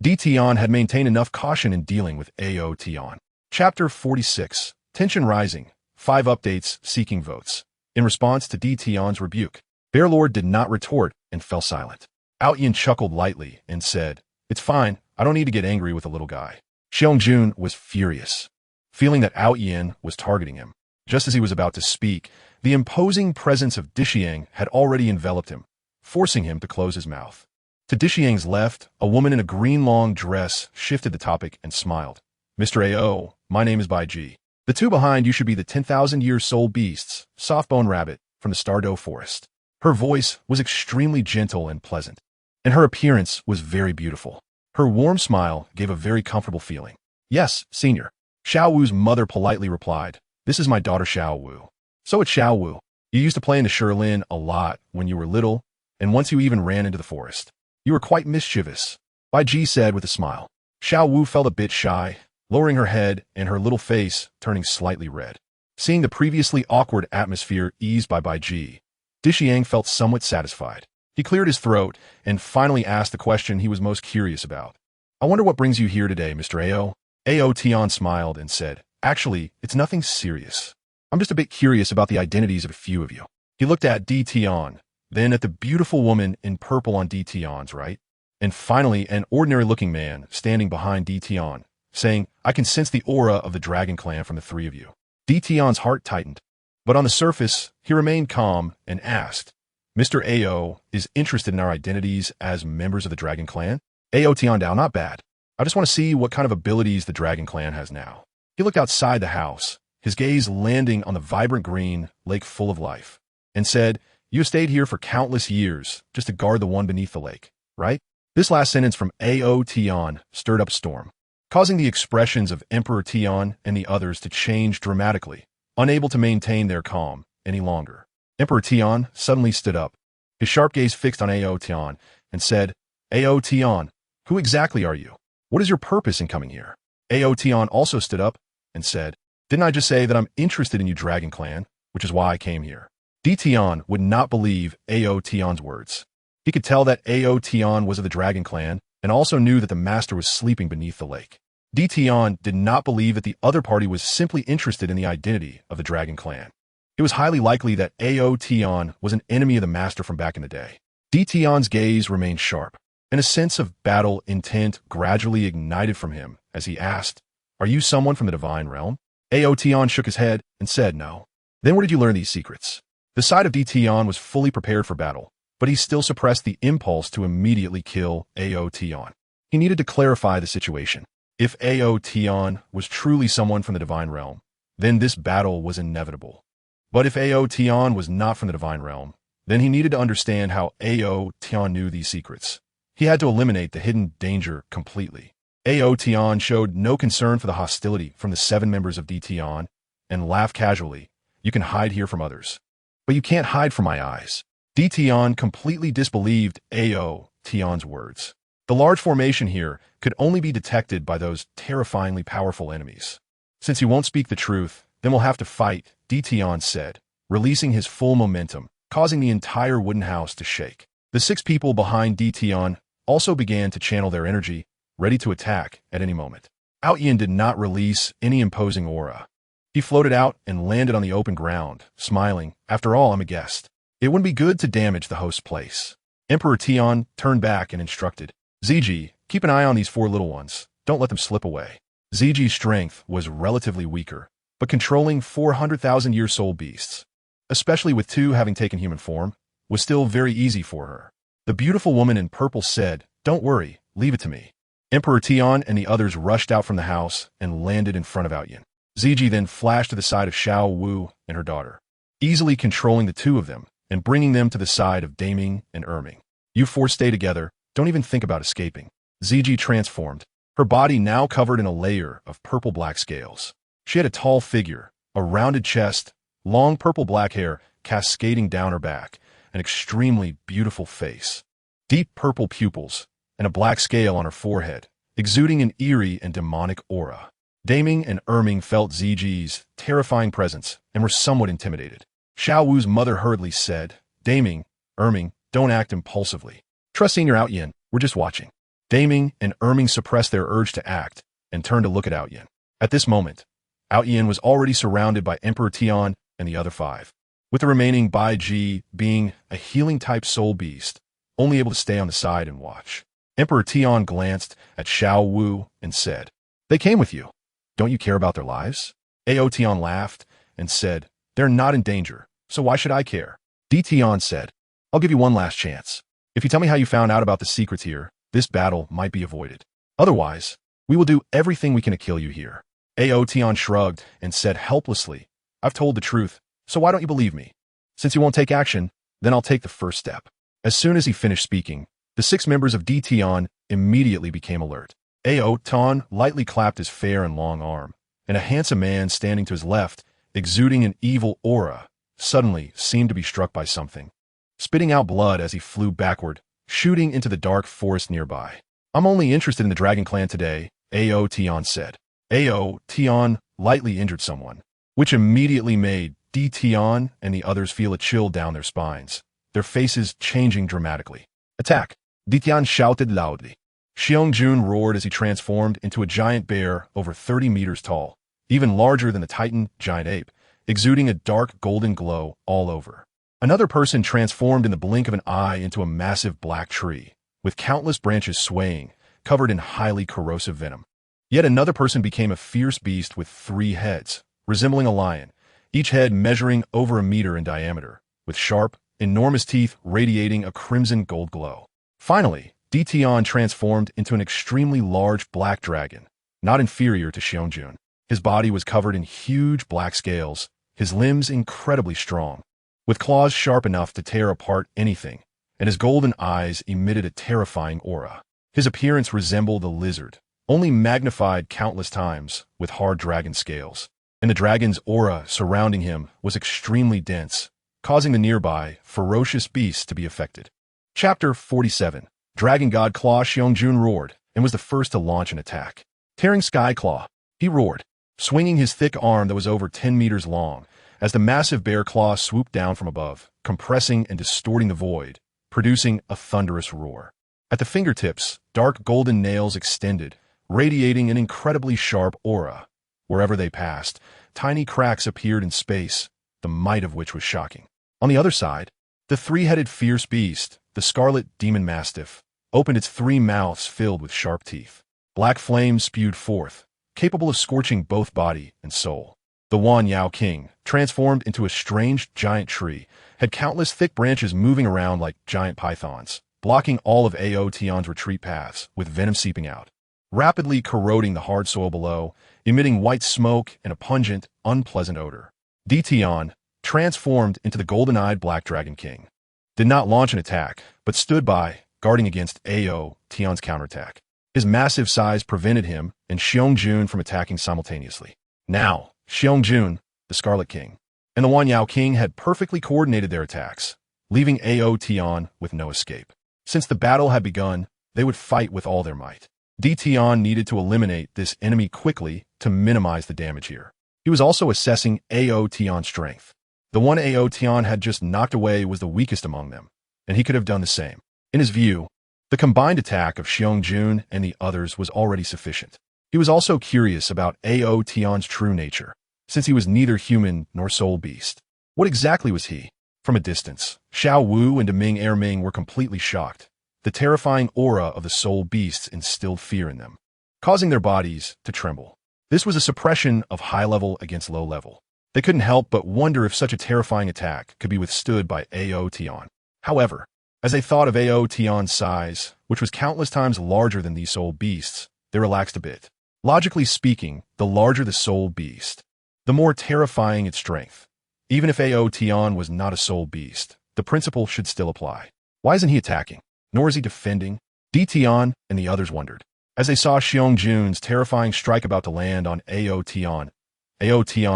Tian had maintained enough caution in dealing with Ao Tian. Chapter 46, Tension Rising, 5 updates seeking votes. In response to Tian's rebuke, Bear Lord did not retort and fell silent. Ao Tian chuckled lightly and said, "It's fine, I don't need to get angry with a little guy." Xiong was furious, feeling that Ao Tian was targeting him. Just as he was about to speak, the imposing presence of Dishiang had already enveloped him, forcing him to close his mouth. To Dishiang's left, a woman in a green long dress shifted the topic and smiled. "Mr. Ao, my name is Bai Ji. The two behind you should be the 10,000-year soul beasts, Softbone Rabbit, from the Stardow Forest." Her voice was extremely gentle and pleasant, and her appearance was very beautiful. Her warm smile gave a very comfortable feeling. "Yes, Senior." Xiao Wu's mother politely replied, "This is my daughter Xiao Wu." "So it's Xiao Wu. You used to play in the Shilin a lot when you were little, and once you even ran into the forest. You were quite mischievous," Bai Ji said with a smile. Xiao Wu felt a bit shy, lowering her head and her little face turning slightly red. Seeing the previously awkward atmosphere eased by Bai Ji, Dishiang felt somewhat satisfied. He cleared his throat and finally asked the question he was most curious about. "I wonder what brings you here today, Mr. Ao?" Ao Tian smiled and said, "Actually, it's nothing serious. I'm just a bit curious about the identities of a few of you." He looked at Tian, then at the beautiful woman in purple on Tian's right, and finally an ordinary-looking man standing behind Tian, saying, "I can sense the aura of the Dragon Clan from the three of you." Tian's heart tightened, but on the surface, he remained calm and asked, "Mr. Ao is interested in our identities as members of the Dragon Clan?" Ao Tian Dao, "Not bad. I just want to see what kind of abilities the Dragon Clan has now." He looked outside the house, his gaze landing on the vibrant green lake full of life, and said, You stayed here for countless years just to guard the one beneath the lake, right? This last sentence from Ao Tian stirred up a storm, causing the expressions of Emperor Tian and the others to change dramatically, unable to maintain their calm any longer. Emperor Tian suddenly stood up, his sharp gaze fixed on Ao Tian, and said, Ao Tian, who exactly are you? What is your purpose in coming here? Ao Tian also stood up and said, didn't I just say that I'm interested in you, Dragon Clan, which is why I came here? Tian would not believe Ao Tian's words. He could tell that Ao Tian was of the Dragon Clan and also knew that the master was sleeping beneath the lake. Tian did not believe that the other party was simply interested in the identity of the Dragon Clan. It was highly likely that Ao Tian was an enemy of the master from back in the day. Tian's gaze remained sharp, and a sense of battle intent gradually ignited from him as he asked, are you someone from the divine realm? Ao Tian shook his head and said no. Then where did you learn these secrets? The side of Tian was fully prepared for battle, but he still suppressed the impulse to immediately kill Ao Tian. He needed to clarify the situation. If Ao Tian was truly someone from the divine realm, then this battle was inevitable. But if Ao Tian was not from the divine realm, then he needed to understand how Ao Tian knew these secrets. He had to eliminate the hidden danger completely. Ao Tian showed no concern for the hostility from the 7 members of Tian and laughed casually. You can hide here from others, but you can't hide from my eyes. Tian completely disbelieved Ao Tian's words. The large formation here could only be detected by those terrifyingly powerful enemies. Since you won't speak the truth, then we'll have to fight, Tian said, releasing his full momentum, causing the entire wooden house to shake. The 6 people behind Tian also began to channel their energy, ready to attack at any moment. Ao Tian did not release any imposing aura. He floated out and landed on the open ground, smiling. After all, I'm a guest. It wouldn't be good to damage the host's place. Emperor Tian turned back and instructed, Ziji, keep an eye on these 4 little ones. Don't let them slip away. Ziji's strength was relatively weaker, but controlling 400,000-year soul beasts, especially with 2 having taken human form, was still very easy for her. The beautiful woman in purple said, don't worry, leave it to me. Emperor Tian and the others rushed out from the house and landed in front of Ao Tian. Ziji then flashed to the side of Xiao Wu and her daughter, easily controlling the 2 of them and bringing them to the side of Daming and Erming. You 4 stay together, don't even think about escaping. Ziji transformed, her body now covered in a layer of purple-black scales. She had a tall figure, a rounded chest, long purple-black hair cascading down her back, an extremely beautiful face, deep purple pupils, and a black scale on her forehead, exuding an eerie and demonic aura. Daming and Erming felt Ziji's terrifying presence and were somewhat intimidated. Xiao Wu's mother hurriedly said, Daming, Erming, don't act impulsively. Trust Senior Ao Tian, we're just watching. Daming and Erming suppressed their urge to act and turned to look at Ao Tian. At this moment, Ao Tian was already surrounded by Emperor Tian and the other 5, with the remaining Bai Ji being a healing-type soul beast, only able to stay on the side and watch. Emperor Tian glanced at Xiao Wu and said, they came with you. Don't you care about their lives? Ao Tian laughed and said, they're not in danger, so why should I care? Tian said, I'll give you one last chance. If you tell me how you found out about the secrets here, this battle might be avoided. Otherwise, we will do everything we can to kill you here. Ao Tian shrugged and said helplessly, I've told the truth, so why don't you believe me? Since you won't take action, then I'll take the first step. As soon as he finished speaking, the 6 members of Tian immediately became alert. Ao Tian lightly clapped his fair and long arm, and a handsome man standing to his left, exuding an evil aura, suddenly seemed to be struck by something, spitting out blood as he flew backward, shooting into the dark forest nearby. I'm only interested in the Dragon Clan today, Ao Tian said. Ao Tian lightly injured someone, which immediately made Tian and the others feel a chill down their spines, their faces changing dramatically. Attack! Tian shouted loudly. Xiong roared as he transformed into a giant bear over 30 meters tall, even larger than the Titan giant ape, exuding a dark golden glow all over. Another person transformed in the blink of an eye into a massive black tree, with countless branches swaying, covered in highly corrosive venom. Yet another person became a fierce beast with 3 heads, resembling a lion, each head measuring over a meter in diameter, with sharp, enormous teeth radiating a crimson gold glow. Finally, Tian transformed into an extremely large black dragon, not inferior to Xiong. His body was covered in huge black scales, his limbs incredibly strong. with claws sharp enough to tear apart anything, and his golden eyes emitted a terrifying aura. His appearance resembled a lizard, only magnified countless times with hard dragon scales, and the dragon's aura surrounding him was extremely dense, causing the nearby ferocious beasts to be affected. Chapter 47. Dragon God Claw. Xiong roared and was the first to launch an attack. Tearing Sky Claw, he roared, swinging his thick arm that was over 10 meters long, as the massive bear claw swooped down from above, compressing and distorting the void, producing a thunderous roar. At the fingertips, dark golden nails extended, radiating an incredibly sharp aura. Wherever they passed, tiny cracks appeared in space, the might of which was shocking. On the other side, the three-headed fierce beast, the scarlet demon mastiff, opened its 3 mouths filled with sharp teeth. Black flames spewed forth, capable of scorching both body and soul. The Wan Yao King, transformed into a strange giant tree, had countless thick branches moving around like giant pythons, blocking all of Ao Tian's retreat paths, with venom seeping out, rapidly corroding the hard soil below, emitting white smoke and a pungent, unpleasant odor. Tian, transformed into the golden-eyed Black Dragon King, did not launch an attack, but stood by, guarding against Ao Tian's counterattack. His massive size prevented him and Xiong from attacking simultaneously. Now, Xiong, the Scarlet King, and the Wan Yao King had perfectly coordinated their attacks, leaving Ao Tian with no escape. Since the battle had begun, they would fight with all their might. Tian needed to eliminate this enemy quickly to minimize the damage here. He was also assessing Ao Tian's strength. The one Ao Tian had just knocked away was the weakest among them, and he could have done the same. In his view, the combined attack of Xiong and the others was already sufficient. He was also curious about Ao Tian's true nature, since he was neither human nor soul beast. What exactly was he? From a distance, Xiao Wu and Ming Erming were completely shocked. The terrifying aura of the soul beasts instilled fear in them, causing their bodies to tremble. This was a suppression of high level against low level. They couldn't help but wonder if such a terrifying attack could be withstood by Ao Tian. However, as they thought of Ao Tian's size, which was countless times larger than these soul beasts, they relaxed a bit. Logically speaking, the larger the soul beast, the more terrifying its strength. Even if Ao Tian was not a soul beast, the principle should still apply. Why isn't he attacking? Nor is he defending? Tian and the others wondered. As they saw Xiong's terrifying strike about to land on Ao Tian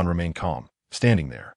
remained calm, standing there.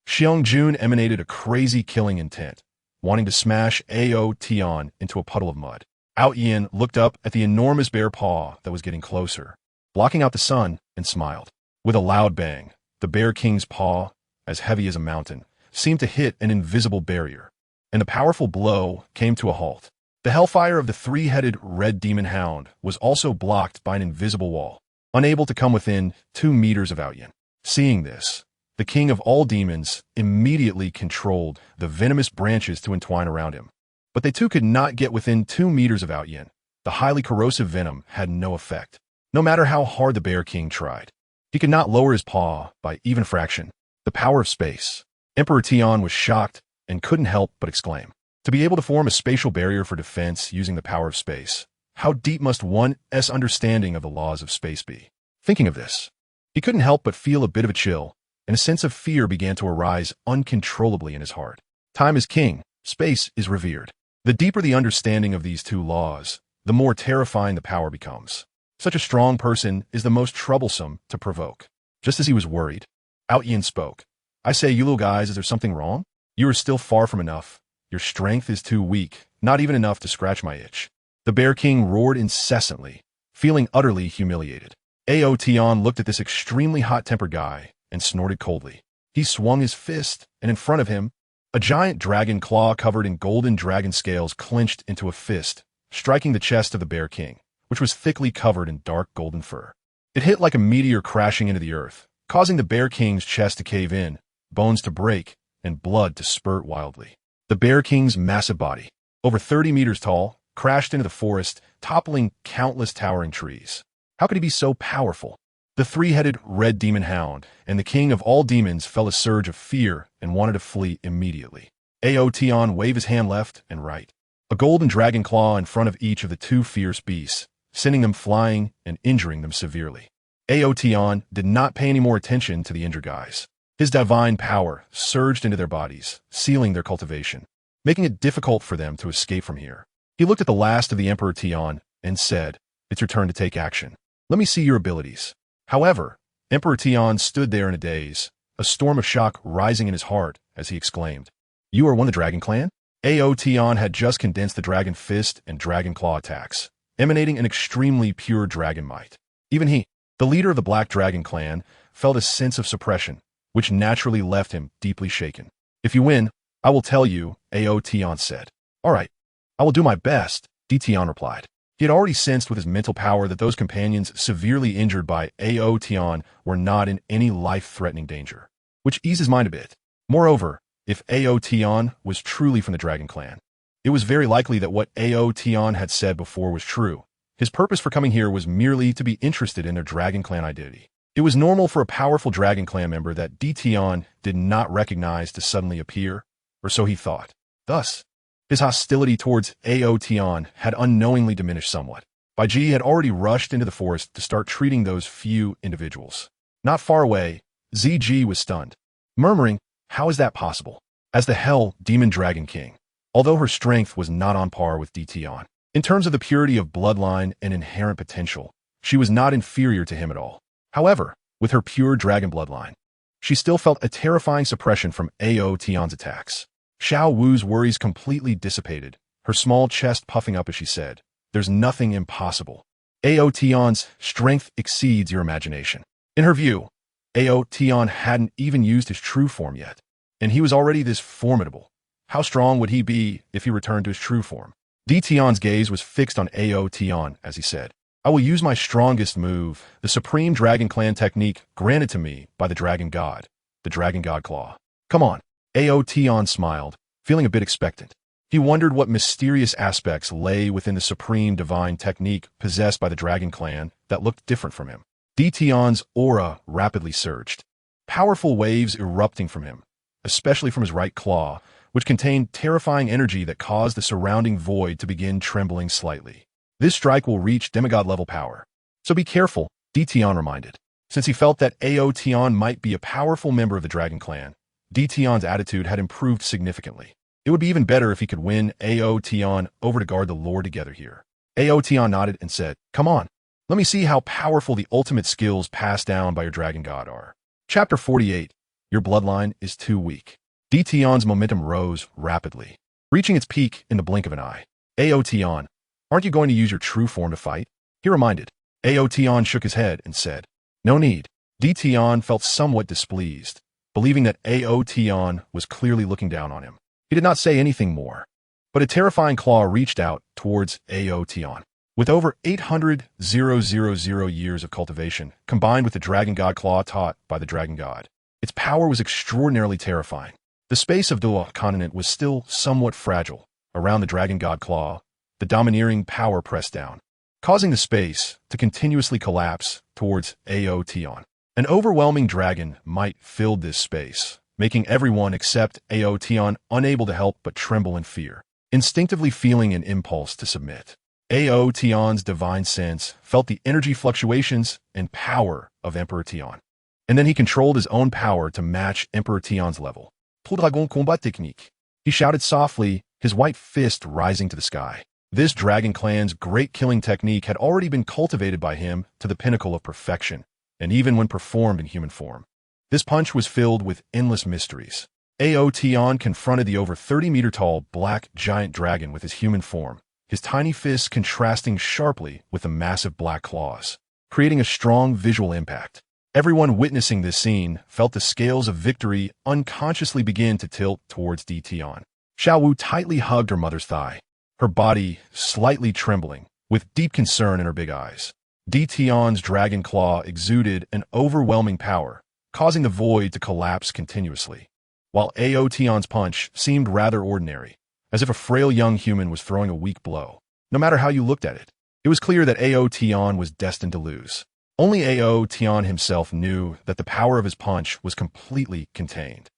Xiong emanated a crazy killing intent, wanting to smash Ao Tian into a puddle of mud. Ao Tian looked up at the enormous bear paw that was getting closer, blocking out the sun, and smiled. With a loud bang, the Bear King's paw, as heavy as a mountain, seemed to hit an invisible barrier, and the powerful blow came to a halt. The hellfire of the 3-headed red demon hound was also blocked by an invisible wall, unable to come within 2 meters of Ao Tian. Seeing this, the king of all demons immediately controlled the venomous branches to entwine around him. But they too could not get within 2 meters of Ao Tian. The highly corrosive venom had no effect, no matter how hard the Bear King tried. He could not lower his paw by even a fraction. The power of space. Emperor Tian was shocked and couldn't help but exclaim. To be able to form a spatial barrier for defense using the power of space, how deep must one's understanding of the laws of space be? Thinking of this, he couldn't help but feel a bit of a chill, and a sense of fear began to arise uncontrollably in his heart. Time is king, space is revered. The deeper the understanding of these two laws, the more terrifying the power becomes. Such a strong person is the most troublesome to provoke. Just as he was worried, Ao Tian spoke. I say, you little guys, is there something wrong? You are still far from enough. Your strength is too weak, not even enough to scratch my itch. The Bear King roared incessantly, feeling utterly humiliated. Ao Tian looked at this extremely hot-tempered guy and snorted coldly. He swung his fist, and in front of him, a giant dragon claw covered in golden dragon scales clenched into a fist, striking the chest of the Bear King, which was thickly covered in dark golden fur. It hit like a meteor crashing into the earth, causing the Bear King's chest to cave in, bones to break, and blood to spurt wildly. The Bear King's massive body, over 30 meters tall, crashed into the forest, toppling countless towering trees. How could he be so powerful? The 3-headed red demon hound and the king of all demons felt a surge of fear and wanted to flee immediately. Ao Tian waved his hand left and right, a golden dragon claw in front of each of the 2 fierce beasts, sending them flying and injuring them severely. Ao Tian did not pay any more attention to the injured guys. His divine power surged into their bodies, sealing their cultivation, making it difficult for them to escape from here. He looked at the last of the Emperor Tian and said, "It's your turn to take action. Let me see your abilities." However, Emperor Tian stood there in a daze, a storm of shock rising in his heart as he exclaimed, "You are one of the Dragon Clan?" Ao Tian had just condensed the Dragon Fist and Dragon Claw attacks, emanating an extremely pure dragon might. Even he, the leader of the Black Dragon Clan, felt a sense of suppression, which naturally left him deeply shaken. "If you win, I will tell you," Ao Tian said. "All right, I will do my best," Tian replied. He had already sensed with his mental power that those companions severely injured by Ao Tian were not in any life-threatening danger, which eased his mind a bit. Moreover, if Ao Tian was truly from the Dragon Clan, it was very likely that what Ao Tian had said before was true. His purpose for coming here was merely to be interested in their Dragon Clan identity. It was normal for a powerful Dragon Clan member that Tian did not recognize to suddenly appear, or so he thought. Thus, his hostility towards Ao Tian had unknowingly diminished somewhat. Bibi had already rushed into the forest to start treating those few individuals. Not far away, ZG was stunned, murmuring, "How is that possible?" As the Hell Demon Dragon King, although her strength was not on par with Tian, in terms of the purity of bloodline and inherent potential, she was not inferior to him at all. However, with her pure dragon bloodline, she still felt a terrifying suppression from Ao Tian's attacks. Xiao Wu's worries completely dissipated, her small chest puffing up as she said, "There's nothing impossible. Ao Tian's strength exceeds your imagination." In her view, Ao Tian hadn't even used his true form yet, and he was already this formidable. How strong would he be if he returned to his true form? Tian's gaze was fixed on Ao Tian as he said, "I will use my strongest move, the Supreme Dragon Clan technique granted to me by the Dragon God, the Dragon God Claw. Come on." Ao Tian smiled, feeling a bit expectant. He wondered what mysterious aspects lay within the supreme divine technique possessed by the Dragon Clan that looked different from him. Tian's aura rapidly surged, powerful waves erupting from him, especially from his right claw, which contained terrifying energy that caused the surrounding void to begin trembling slightly. "This strike will reach demigod-level power, so be careful," Tian reminded. Since he felt that Ao Tian might be a powerful member of the Dragon Clan, Tian's attitude had improved significantly. It would be even better if he could win Ao Tian over to guard the lore together here. Ao Tian nodded and said, "Come on, let me see how powerful the ultimate skills passed down by your Dragon God are." Chapter 48, Your Bloodline is Too Weak. Tian's momentum rose rapidly, reaching its peak in the blink of an eye. "Ao Tian, aren't you going to use your true form to fight?" he reminded. Ao Tian shook his head and said, "No need." Tian felt somewhat displeased, believing that Ao Tian was clearly looking down on him. He did not say anything more, but a terrifying claw reached out towards Ao Tian. With over 800,000 years of cultivation, combined with the Dragon God Claw taught by the Dragon God, its power was extraordinarily terrifying. The space of Douluo Continent was still somewhat fragile. Around the Dragon God Claw, the domineering power pressed down, causing the space to continuously collapse towards Ao Tian. An overwhelming dragon might filled this space, making everyone except Ao Tian unable to help but tremble in fear, instinctively feeling an impulse to submit. Ao Tian's divine sense felt the energy fluctuations and power of Emperor Tian, and then he controlled his own power to match Emperor Tian's level. "Dragon combat technique," he shouted softly, his white fist rising to the sky. This Dragon Clan's great killing technique had already been cultivated by him to the pinnacle of perfection, and even when performed in human form, this punch was filled with endless mysteries. Ao Tian confronted the over 30-meter-tall black giant dragon with his human form, his tiny fists contrasting sharply with the massive black claws, creating a strong visual impact. Everyone witnessing this scene felt the scales of victory unconsciously begin to tilt towards Tian. Xiao Wu tightly hugged her mother's thigh, her body slightly trembling, with deep concern in her big eyes. Tian's dragon claw exuded an overwhelming power, causing the void to collapse continuously, while Ao Tian's punch seemed rather ordinary, as if a frail young human was throwing a weak blow. No matter how you looked at it, it was clear that Ao Tian was destined to lose. Only Ao Tian himself knew that the power of his punch was completely contained,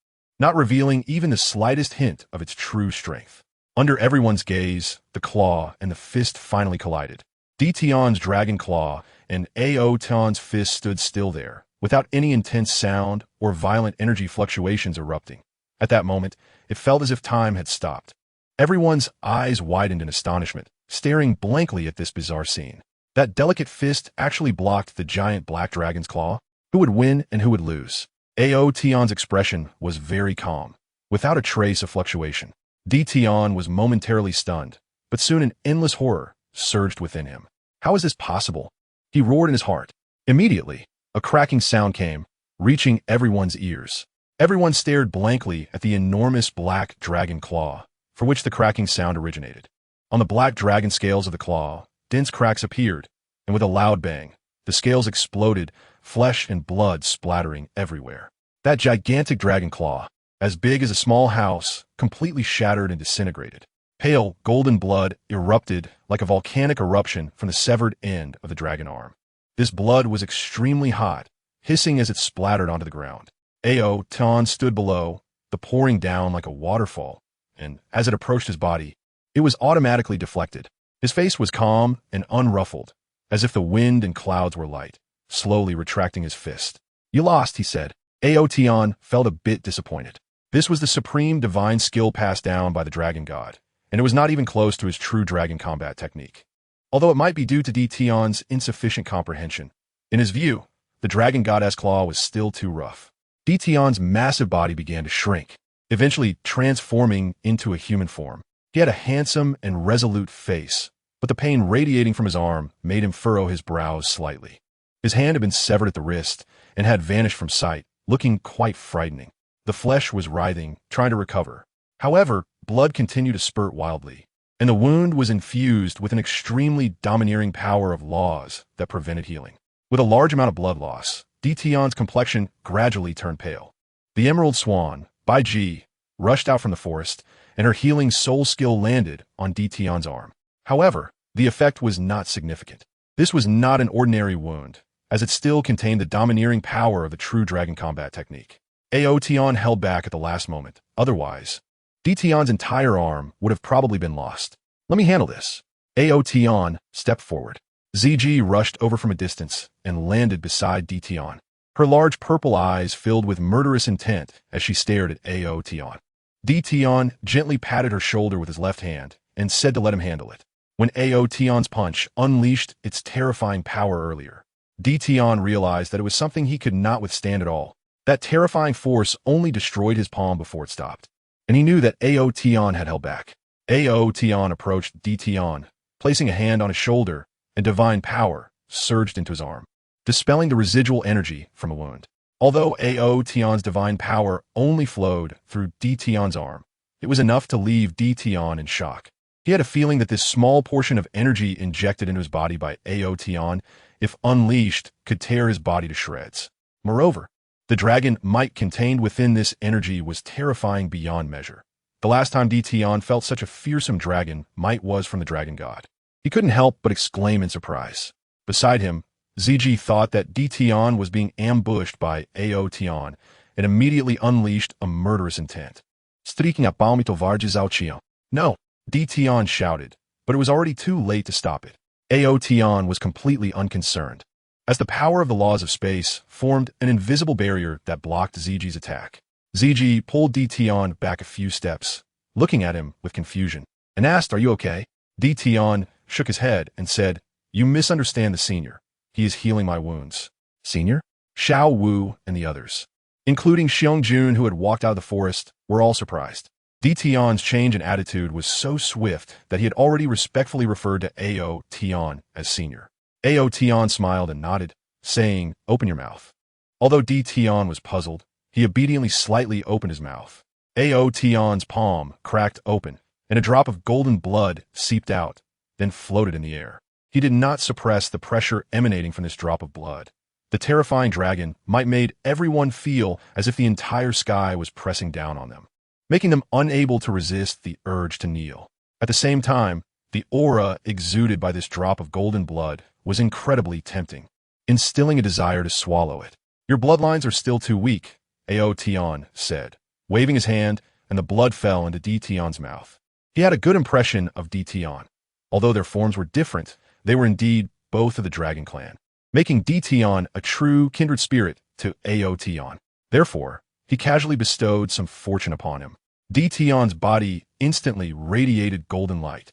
not revealing even the slightest hint of its true strength. Under everyone's gaze, the claw and the fist finally collided. Tian's dragon claw and Ao Tian's fist stood still there, without any intense sound or violent energy fluctuations erupting. At that moment, it felt as if time had stopped. Everyone's eyes widened in astonishment, staring blankly at this bizarre scene. That delicate fist actually blocked the giant black dragon's claw. Who would win and who would lose? Ao Tian's expression was very calm, without a trace of fluctuation. Tian was momentarily stunned, but soon an endless horror surged within him. How is this possible? He roared in his heart. Immediately, a cracking sound came, reaching everyone's ears. Everyone stared blankly at the enormous black dragon claw, for which the cracking sound originated. On the black dragon scales of the claw, dense cracks appeared, and with a loud bang, the scales exploded, flesh and blood splattering everywhere. That gigantic dragon claw, as big as a small house, completely shattered and disintegrated. Pale, golden blood erupted like a volcanic eruption from the severed end of the dragon arm. This blood was extremely hot, hissing as it splattered onto the ground. Ao Tian stood below, the pouring down like a waterfall, and as it approached his body, it was automatically deflected. His face was calm and unruffled, as if the wind and clouds were light, slowly retracting his fist. "You lost," he said. Ao Tian felt a bit disappointed. This was the supreme divine skill passed down by the dragon god, and it was not even close to his true dragon combat technique. Although it might be due to Tian's insufficient comprehension, in his view, the dragon goddess claw was still too rough. Tian's massive body began to shrink, eventually transforming into a human form. He had a handsome and resolute face, but the pain radiating from his arm made him furrow his brows slightly. His hand had been severed at the wrist and had vanished from sight, looking quite frightening. The flesh was writhing, trying to recover. However, blood continued to spurt wildly, and the wound was infused with an extremely domineering power of laws that prevented healing. With a large amount of blood loss, Tian's complexion gradually turned pale. The Emerald Swan, Bibi, rushed out from the forest, and her healing soul skill landed on Tian's arm. However, the effect was not significant. This was not an ordinary wound, as it still contained the domineering power of the true dragon combat technique. Ao Tian held back at the last moment. Otherwise, Tian's entire arm would have probably been lost. "Let me handle this." Ao Tian stepped forward. Ziji rushed over from a distance and landed beside Tian. Her large purple eyes filled with murderous intent as she stared at Ao Tian. Tian gently patted her shoulder with his left hand and said to let him handle it. When Ao Tian's punch unleashed its terrifying power earlier, Tian realized that it was something he could not withstand at all. That terrifying force only destroyed his palm before it stopped, and he knew that Ao Tian had held back. Ao Tian approached Tian, placing a hand on his shoulder, and divine power surged into his arm, dispelling the residual energy from a wound. Although Ao Tian's divine power only flowed through Tian's arm, it was enough to leave Tian in shock. He had a feeling that this small portion of energy injected into his body by Ao Tian, if unleashed, could tear his body to shreds. Moreover, the dragon might contained within this energy was terrifying beyond measure. The last time Tian felt such a fearsome dragon might was from the dragon god. He couldn't help but exclaim in surprise. Beside him, Ziji thought that Tian was being ambushed by Ao Tian and immediately unleashed a murderous intent. "Streaking a palmito varges Ao Tian." "No," Tian shouted, but it was already too late to stop it. Ao Tian was completely unconcerned, as the power of the laws of space formed an invisible barrier that blocked Ziji's attack. Ziji pulled Tian back a few steps, looking at him with confusion, and asked, "Are you okay?" Tian shook his head and said, "You misunderstand the senior. He is healing my wounds." "Senior?" Xiao Wu and the others, including Xiong who had walked out of the forest, were all surprised. Tian's change in attitude was so swift that he had already respectfully referred to Ao Tian as senior. Ao Tian smiled and nodded, saying, "Open your mouth." Although Tian was puzzled, he obediently slightly opened his mouth. Ao Tian's palm cracked open, and a drop of golden blood seeped out, then floated in the air. He did not suppress the pressure emanating from this drop of blood. The terrifying dragon might made everyone feel as if the entire sky was pressing down on them, making them unable to resist the urge to kneel. At the same time, the aura exuded by this drop of golden blood was incredibly tempting, instilling a desire to swallow it. "Your bloodlines are still too weak," Ao Tian said, waving his hand, and the blood fell into Tian's mouth. He had a good impression of Tian. Although their forms were different, they were indeed both of the dragon clan, making Tian a true kindred spirit to Ao Tian. Therefore, he casually bestowed some fortune upon him. Tian's body instantly radiated golden light,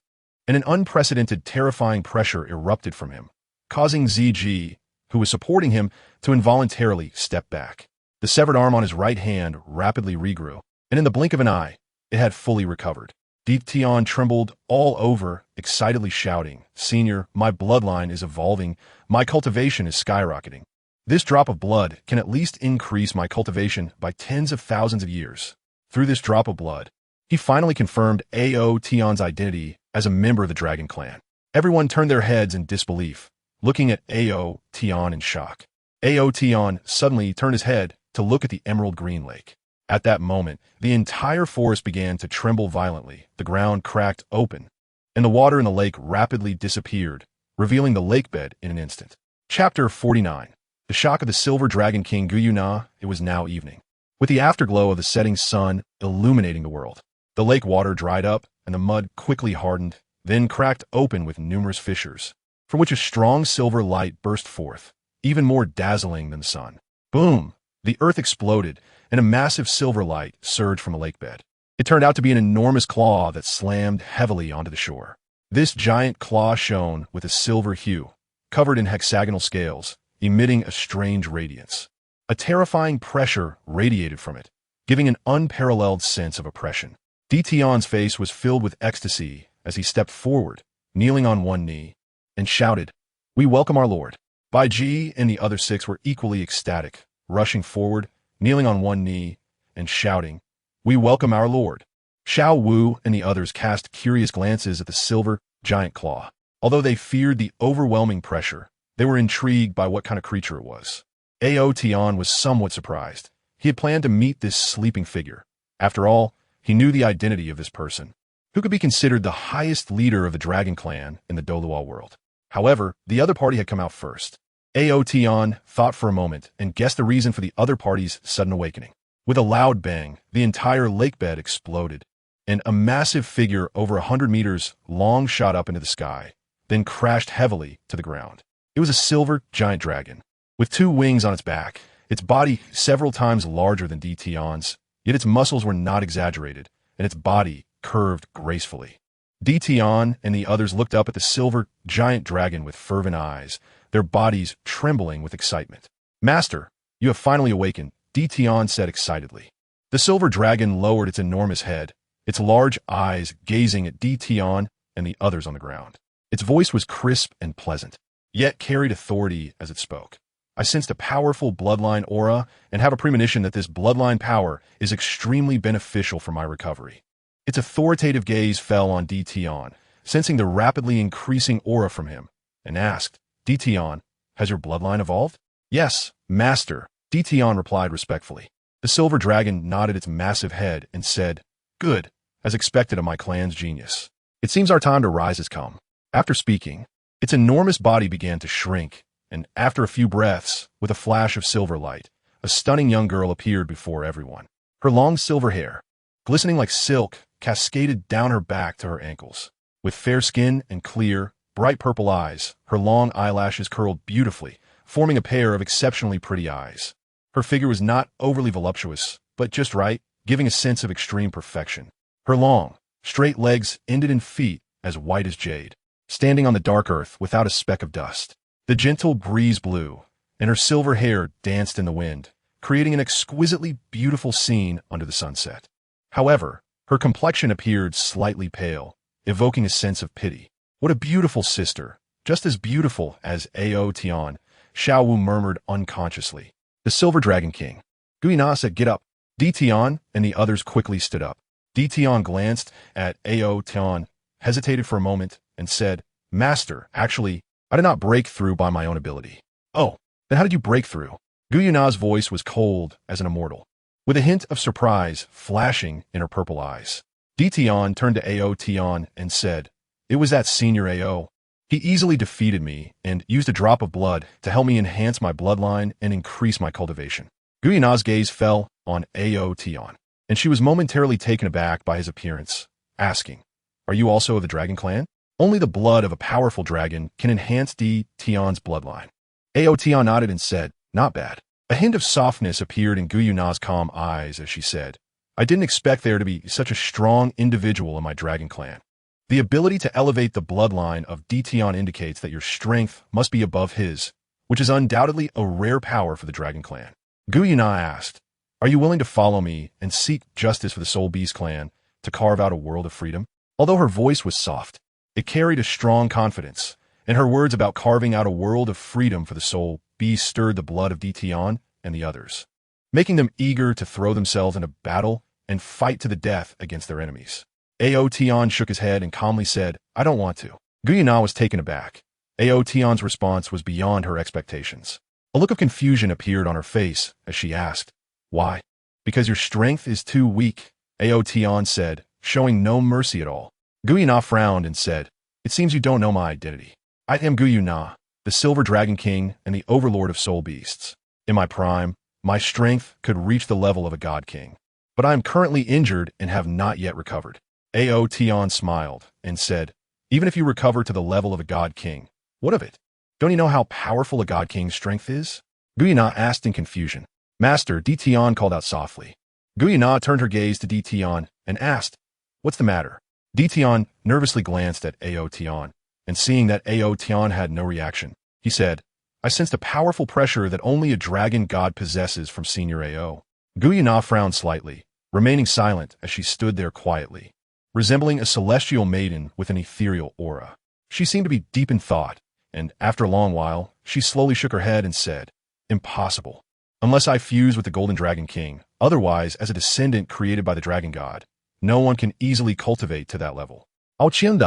and an unprecedented terrifying pressure erupted from him, causing Zg, who was supporting him, to involuntarily step back. The severed arm on his right hand rapidly regrew, and in the blink of an eye, it had fully recovered. Tian trembled all over, excitedly shouting, "Senior, my bloodline is evolving, my cultivation is skyrocketing. This drop of blood can at least increase my cultivation by tens of thousands of years." Through this drop of blood, he finally confirmed Ao Tian's identity as a member of the Dragon Clan. Everyone turned their heads in disbelief, looking at Ao Tian in shock. Ao Tian suddenly turned his head to look at the emerald green lake. At that moment, the entire forest began to tremble violently, the ground cracked open, and the water in the lake rapidly disappeared, revealing the lakebed in an instant. Chapter 49. The shock of the Silver Dragon King Guyuna. It was now evening, with the afterglow of the setting sun illuminating the world. The lake water dried up, and the mud quickly hardened, then cracked open with numerous fissures, from which a strong silver light burst forth, even more dazzling than the sun. Boom! The earth exploded, and a massive silver light surged from the lakebed. It turned out to be an enormous claw that slammed heavily onto the shore. This giant claw shone with a silver hue, covered in hexagonal scales, emitting a strange radiance. A terrifying pressure radiated from it, giving an unparalleled sense of oppression. Tian's face was filled with ecstasy as he stepped forward, kneeling on one knee, and shouted, "We welcome our lord." Bai Ji and the other six were equally ecstatic, rushing forward, kneeling on one knee, and shouting, "We welcome our lord." Xiao Wu and the others cast curious glances at the silver giant claw. Although they feared the overwhelming pressure, they were intrigued by what kind of creature it was. Ao Tian was somewhat surprised. He had planned to meet this sleeping figure. After all, he knew the identity of this person, who could be considered the highest leader of the Dragon Clan in the Douluo world. However, the other party had come out first. Ao Tian thought for a moment and guessed the reason for the other party's sudden awakening. With a loud bang, the entire lakebed exploded, and a massive figure over 100 meters long shot up into the sky, then crashed heavily to the ground. It was a silver giant dragon, with 2 wings on its back, its body several times larger than Tian's, yet its muscles were not exaggerated, and its body curved gracefully. Tian and the others looked up at the silver giant dragon with fervent eyes, their bodies trembling with excitement. "Master, you have finally awakened," Tian said excitedly. The silver dragon lowered its enormous head, its large eyes gazing at Tian and the others on the ground. Its voice was crisp and pleasant, yet carried authority as it spoke. "I sensed a powerful bloodline aura and have a premonition that this bloodline power is extremely beneficial for my recovery." Its authoritative gaze fell on Tian, sensing the rapidly increasing aura from him, and asked, "Tian, has your bloodline evolved?" "Yes, master," Tian replied respectfully. The silver dragon nodded its massive head and said, "Good, as expected of my clan's genius. It seems our time to rise has come." After speaking, its enormous body began to shrink, and after a few breaths, with a flash of silver light, a stunning young girl appeared before everyone. Her long silver hair, glistening like silk, cascaded down her back to her ankles. With fair skin and clear, bright purple eyes, her long eyelashes curled beautifully, forming a pair of exceptionally pretty eyes. Her figure was not overly voluptuous, but just right, giving a sense of extreme perfection. Her long, straight legs ended in feet as white as jade, standing on the dark earth without a speck of dust. The gentle breeze blew, and her silver hair danced in the wind, creating an exquisitely beautiful scene under the sunset. However, her complexion appeared slightly pale, evoking a sense of pity. "What a beautiful sister, just as beautiful as Ao Tian," Xiao Wu murmured unconsciously. The Silver Dragon King. Guyuna said, "Get up." Tian and the others quickly stood up. Tian glanced at Ao Tian, hesitated for a moment, and said, "Master, actually, I did not break through by my own ability." "Oh, then how did you break through?" Guyuna's voice was cold as an immortal, with a hint of surprise flashing in her purple eyes. Tian turned to Ao Tian and said, "It was that senior Ao. He easily defeated me and used a drop of blood to help me enhance my bloodline and increase my cultivation." Guyuna's gaze fell on Ao Tian, and she was momentarily taken aback by his appearance, asking, "Are you also of the Dragon Clan?" Only the blood of a powerful dragon can enhance Tian's bloodline. Ao Tian nodded and said, "Not bad." A hint of softness appeared in Gu Yuna's calm eyes as she said, I didn't expect there to be such a strong individual in my dragon clan. The ability to elevate the bloodline of Tian indicates that your strength must be above his, which is undoubtedly a rare power for the dragon clan. Gu Yuna asked, are you willing to follow me and seek justice for the Soul Beast clan to carve out a world of freedom? Although her voice was soft, it carried a strong confidence, and her words about carving out a world of freedom for the Soul Beast stirred the blood of Tian and the others, making them eager to throw themselves into battle and fight to the death against their enemies. Ao Tian shook his head and calmly said, I don't want to. Gu Yuna was taken aback. Ao Tian's response was beyond her expectations. A look of confusion appeared on her face as she asked, why? Because your strength is too weak, Ao Tian said, showing no mercy at all. Gu Yuna frowned and said, it seems you don't know my identity. I am Gu Yuna, the Silver Dragon King and the Overlord of Soul Beasts. In my prime, my strength could reach the level of a God King. But I am currently injured and have not yet recovered. Ao Tian smiled and said, even if you recover to the level of a God King, what of it? Don't you know how powerful a God King's strength is? Gu Yuna asked in confusion. Master, Tian called out softly. Gu Yuna turned her gaze to Tian and asked, what's the matter? Tian nervously glanced at Ao Tian, and seeing that Ao Tian had no reaction, he said, I sensed a powerful pressure that only a dragon god possesses from Senior Ao. Gu Yuna frowned slightly, remaining silent as she stood there quietly, resembling a celestial maiden with an ethereal aura. She seemed to be deep in thought, and after a long while, she slowly shook her head and said, impossible. Unless I fuse with the Golden Dragon King, otherwise as a descendant created by the dragon god, no one can easily cultivate to that level. Ao Tian,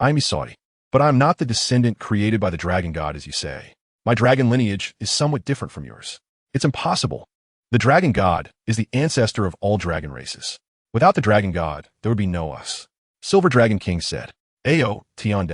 I'm sorry, but I'm not the descendant created by the dragon god as you say. My dragon lineage is somewhat different from yours. It's impossible. The dragon god is the ancestor of all dragon races. Without the dragon god, there would be no us. Silver Dragon King said, Ao Tian,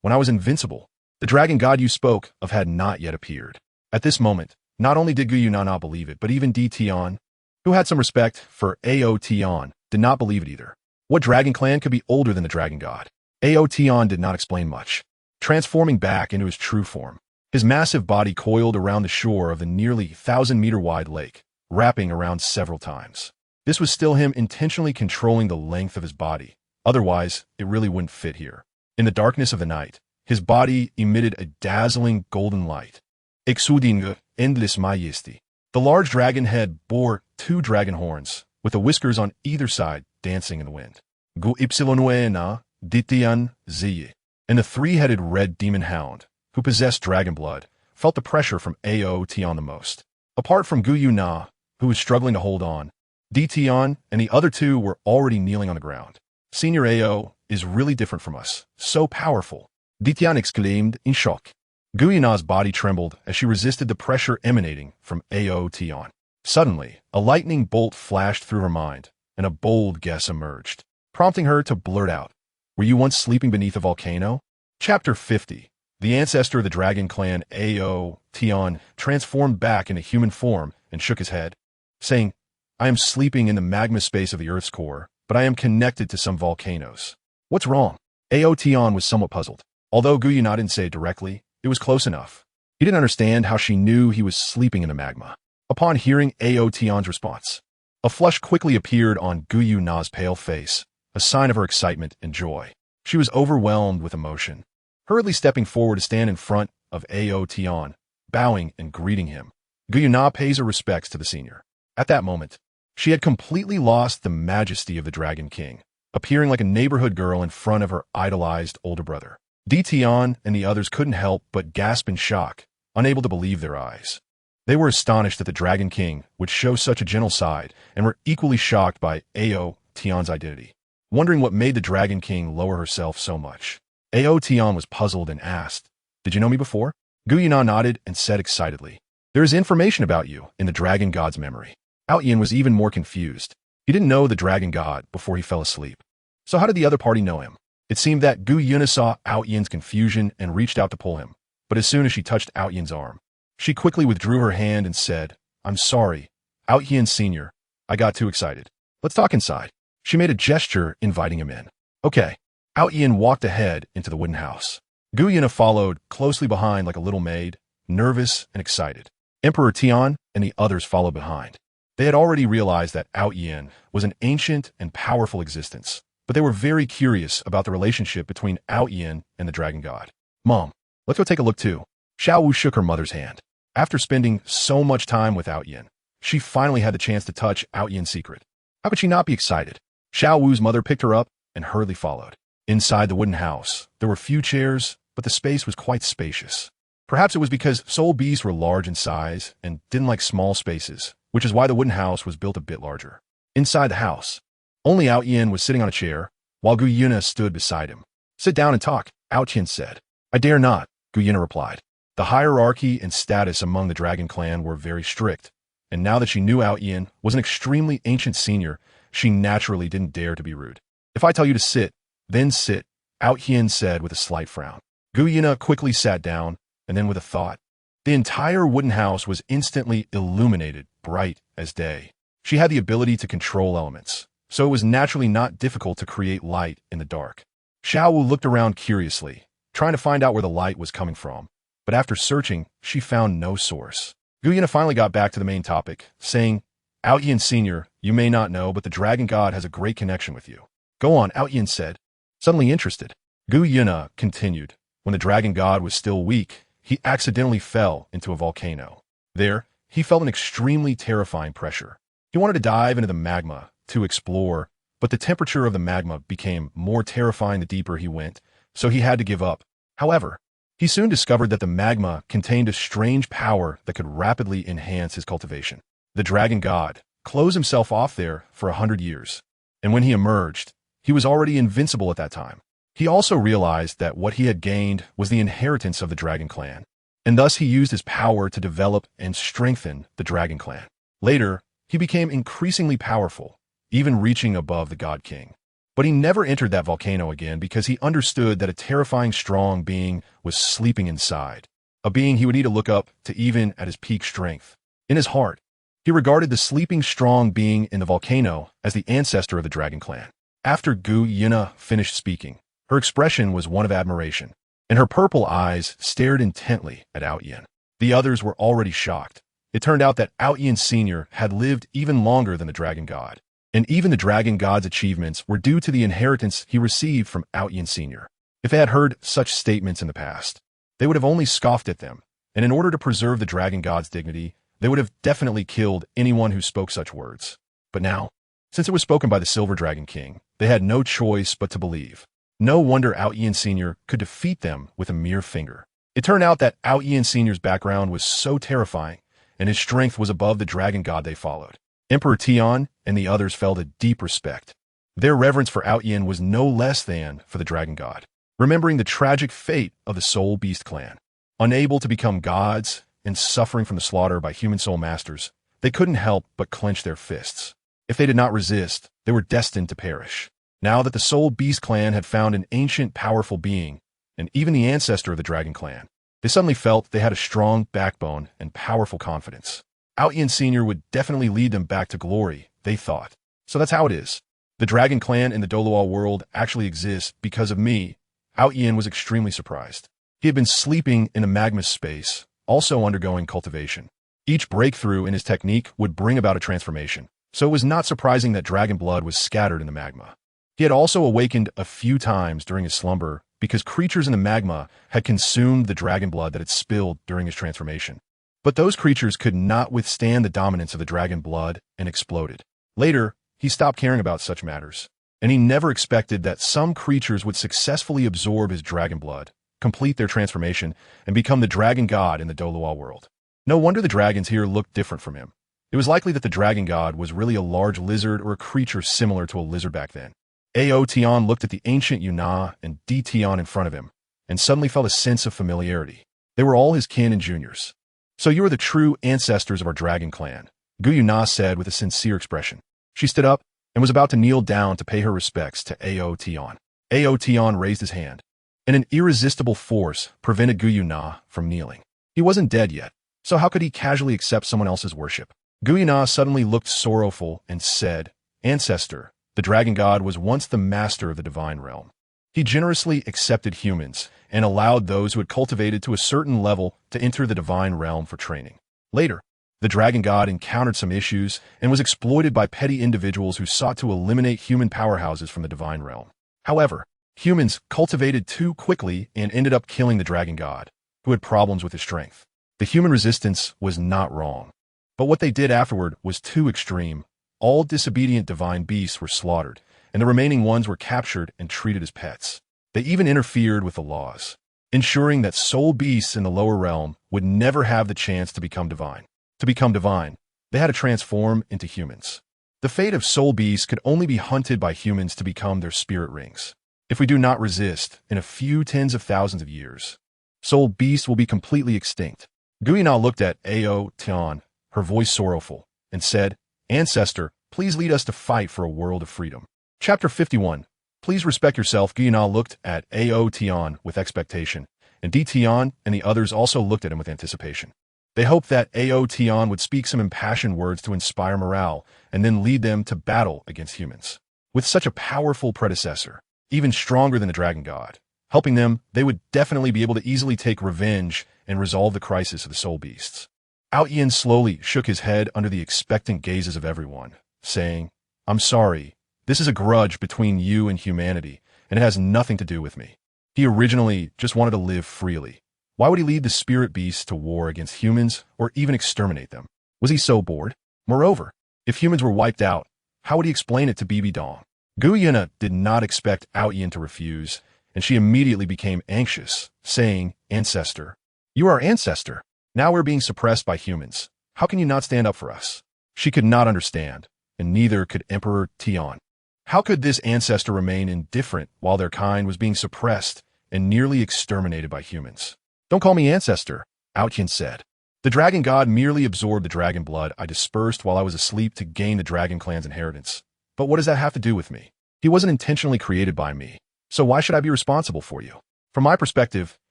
when I was invincible, the dragon god you spoke of had not yet appeared. At this moment, not only did Gu Yuna not believe it, but even Tian, who had some respect for Ao Tian, did not believe it either. What dragon clan could be older than the dragon god? Ao Tian did not explain much, transforming back into his true form. His massive body coiled around the shore of the nearly 1,000-meter-wide lake, wrapping around several times. This was still him intentionally controlling the length of his body. Otherwise, it really wouldn't fit here. In the darkness of the night, his body emitted a dazzling golden light, exuding endless majesty. The large dragon head bore 2 dragon horns, with the whiskers on either side dancing in the wind. Gu Ypsilonuena Ditian Ziyi. And the 3-headed red demon hound, who possessed dragon blood, felt the pressure from Ao Tian the most. Apart from Gu Yuna, who was struggling to hold on, Tian and the other 2 were already kneeling on the ground. Senior Ao is really different from us, so powerful, Tian exclaimed in shock. Gu Yuna's body trembled as she resisted the pressure emanating from Ao Tian. Suddenly, a lightning bolt flashed through her mind, and a bold guess emerged, prompting her to blurt out, were you once sleeping beneath a volcano? Chapter 50. The ancestor of the dragon clan Ao Tian transformed back into human form and shook his head, saying, I am sleeping in the magma space of the Earth's core, but I am connected to some volcanoes. What's wrong? Ao Tian was somewhat puzzled. Although Gu Yuna didn't say it directly, it was close enough. He didn't understand how she knew he was sleeping in the magma. Upon hearing Ao Tian's response, a flush quickly appeared on Gu Yuna's pale face, a sign of her excitement and joy. She was overwhelmed with emotion, hurriedly stepping forward to stand in front of Ao Tian, bowing and greeting him. Gu Yuna pays her respects to the senior. At that moment, she had completely lost the majesty of the Dragon King, appearing like a neighborhood girl in front of her idolized older brother. Tian and the others couldn't help but gasp in shock, unable to believe their eyes. They were astonished that the Dragon King would show such a gentle side and were equally shocked by Ao Tian's identity, wondering what made the Dragon King lower herself so much. Ao Tian was puzzled and asked, did you know me before? Gu Yuna nodded and said excitedly, there is information about you in the Dragon God's memory. Ao Tian was even more confused. He didn't know the Dragon God before he fell asleep. So how did the other party know him? It seemed that Gu Yuna saw Ao Tian's confusion and reached out to pull him, but as soon as she touched Ao Tian's arm, she quickly withdrew her hand and said, I'm sorry, Ao Tian Sr., I got too excited. Let's talk inside. She made a gesture inviting him in. Okay. Ao Tian walked ahead into the wooden house. Gu Yuna followed closely behind like a little maid, nervous and excited. Emperor Tian and the others followed behind. They had already realized that Ao Tian was an ancient and powerful existence, but they were very curious about the relationship between Ao Tian and the dragon god. Mom, let's go take a look too. Xiao Wu shook her mother's hand. After spending so much time with Ao Tian, she finally had the chance to touch Ao Tian's secret. How could she not be excited? Xiao Wu's mother picked her up and hurriedly followed. Inside the wooden house, there were few chairs, but the space was quite spacious. Perhaps it was because soul beasts were large in size and didn't like small spaces, which is why the wooden house was built a bit larger. Inside the house, only Ao Tian was sitting on a chair, while Gu Yuna stood beside him. Sit down and talk, Ao Tian said. I dare not, Gu Yuna replied. The hierarchy and status among the dragon clan were very strict, and now that she knew Ao Tian was an extremely ancient senior, she naturally didn't dare to be rude. If I tell you to sit, then sit, Ao Tian said with a slight frown. Gu Yuna quickly sat down, and then with a thought. The entire wooden house was instantly illuminated, bright as day. She had the ability to control elements, so it was naturally not difficult to create light in the dark. Xiao Wu looked around curiously, trying to find out where the light was coming from, but after searching, she found no source. Gu Yuna finally got back to the main topic, saying, Ao Tian Sr., you may not know, but the dragon god has a great connection with you. Go on, Ao Tian said, suddenly interested. Gu Yuna continued, when the dragon god was still weak, he accidentally fell into a volcano. There, he felt an extremely terrifying pressure. He wanted to dive into the magma to explore, but the temperature of the magma became more terrifying the deeper he went, so he had to give up. However, he soon discovered that the magma contained a strange power that could rapidly enhance his cultivation. The dragon god closed himself off there for 100 years, and when he emerged, he was already invincible at that time. He also realized that what he had gained was the inheritance of the dragon clan, and thus he used his power to develop and strengthen the dragon clan. Later, he became increasingly powerful, even reaching above the god king. But he never entered that volcano again because he understood that a terrifying strong being was sleeping inside, a being he would need to look up to even at his peak strength. In his heart, he regarded the sleeping strong being in the volcano as the ancestor of the dragon clan. After Gu Yuna finished speaking, her expression was one of admiration, and her purple eyes stared intently at Ao Tian. The others were already shocked. It turned out that Ao Tian Sr. had lived even longer than the dragon god, and even the dragon god's achievements were due to the inheritance he received from Ao Tian Sr. If they had heard such statements in the past, they would have only scoffed at them, and in order to preserve the dragon god's dignity, they would have definitely killed anyone who spoke such words. But now, since it was spoken by the Silver Dragon King, they had no choice but to believe. No wonder Ao Tian Sr. could defeat them with a mere finger. It turned out that Ao Tian Sr.'s background was so terrifying, and his strength was above the dragon god they followed. Emperor Tian and the others felt a deep respect. Their reverence for Ao Tian was no less than for the dragon god. Remembering the tragic fate of the Soul Beast clan, unable to become gods and suffering from the slaughter by human soul masters, they couldn't help but clench their fists. If they did not resist, they were destined to perish. Now that the Soul Beast clan had found an ancient, powerful being, and even the ancestor of the dragon clan, they suddenly felt they had a strong backbone and powerful confidence. Ao Tian Sr. would definitely lead them back to glory, they thought. So that's how it is. The dragon clan in the Douluo world actually exists because of me. Ao Tian was extremely surprised. He had been sleeping in a magma space, also undergoing cultivation. Each breakthrough in his technique would bring about a transformation, so it was not surprising that dragon blood was scattered in the magma. He had also awakened a few times during his slumber because creatures in the magma had consumed the dragon blood that had spilled during his transformation. But those creatures could not withstand the dominance of the dragon blood and exploded. Later, he stopped caring about such matters, and he never expected that some creatures would successfully absorb his dragon blood, complete their transformation, and become the dragon god in the Douluo world. No wonder the dragons here looked different from him. It was likely that the dragon god was really a large lizard or a creature similar to a lizard back then. Ao Tian looked at the ancient Yuna and D Tian in front of him, and suddenly felt a sense of familiarity. They were all his kin and juniors. So you are the true ancestors of our dragon clan, Gu Yuna said with a sincere expression. She stood up and was about to kneel down to pay her respects to Ao Tian. Ao Tian raised his hand, and an irresistible force prevented Gu Yuna from kneeling. He wasn't dead yet, so how could he casually accept someone else's worship? Gu Yuna suddenly looked sorrowful and said, Ancestor, the dragon god was once the master of the divine realm. He generously accepted humans and allowed those who had cultivated to a certain level to enter the divine realm for training. Later, the dragon god encountered some issues and was exploited by petty individuals who sought to eliminate human powerhouses from the divine realm. However, humans cultivated too quickly and ended up killing the dragon god, who had problems with his strength. The human resistance was not wrong, but what they did afterward was too extreme. All disobedient divine beasts were slaughtered, and the remaining ones were captured and treated as pets. They even interfered with the laws, ensuring that soul beasts in the lower realm would never have the chance to become divine. To become divine, they had to transform into humans. The fate of soul beasts could only be hunted by humans to become their spirit rings. If we do not resist, in a few tens of thousands of years, soul beasts will be completely extinct. Guyana looked at Ao Tian, her voice sorrowful, and said, "Ancestor, please lead us to fight for a world of freedom." Chapter 51. Please respect yourself. Guyana looked at Ao Tian with expectation, and Tian and the others also looked at him with anticipation. They hoped that Ao Tian would speak some impassioned words to inspire morale and then lead them to battle against humans. With such a powerful predecessor, even stronger than the dragon god, helping them, they would definitely be able to easily take revenge and resolve the crisis of the soul beasts. Ao Tian slowly shook his head under the expectant gazes of everyone, saying, "I'm sorry. This is a grudge between you and humanity, and it has nothing to do with me. He originally just wanted to live freely. Why would he lead the spirit beasts to war against humans or even exterminate them? Was he so bored? Moreover, if humans were wiped out, how would he explain it to Bibi Dong?" Guyana did not expect Ao Tian to refuse, and she immediately became anxious, saying, "Ancestor, you are our ancestor. Now we're being suppressed by humans. How can you not stand up for us?" She could not understand, and neither could Emperor Tian. How could this ancestor remain indifferent while their kind was being suppressed and nearly exterminated by humans? "Don't call me ancestor," Ao Tian said. "The dragon god merely absorbed the dragon blood I dispersed while I was asleep to gain the dragon clan's inheritance. But what does that have to do with me? He wasn't intentionally created by me, so why should I be responsible for you? From my perspective,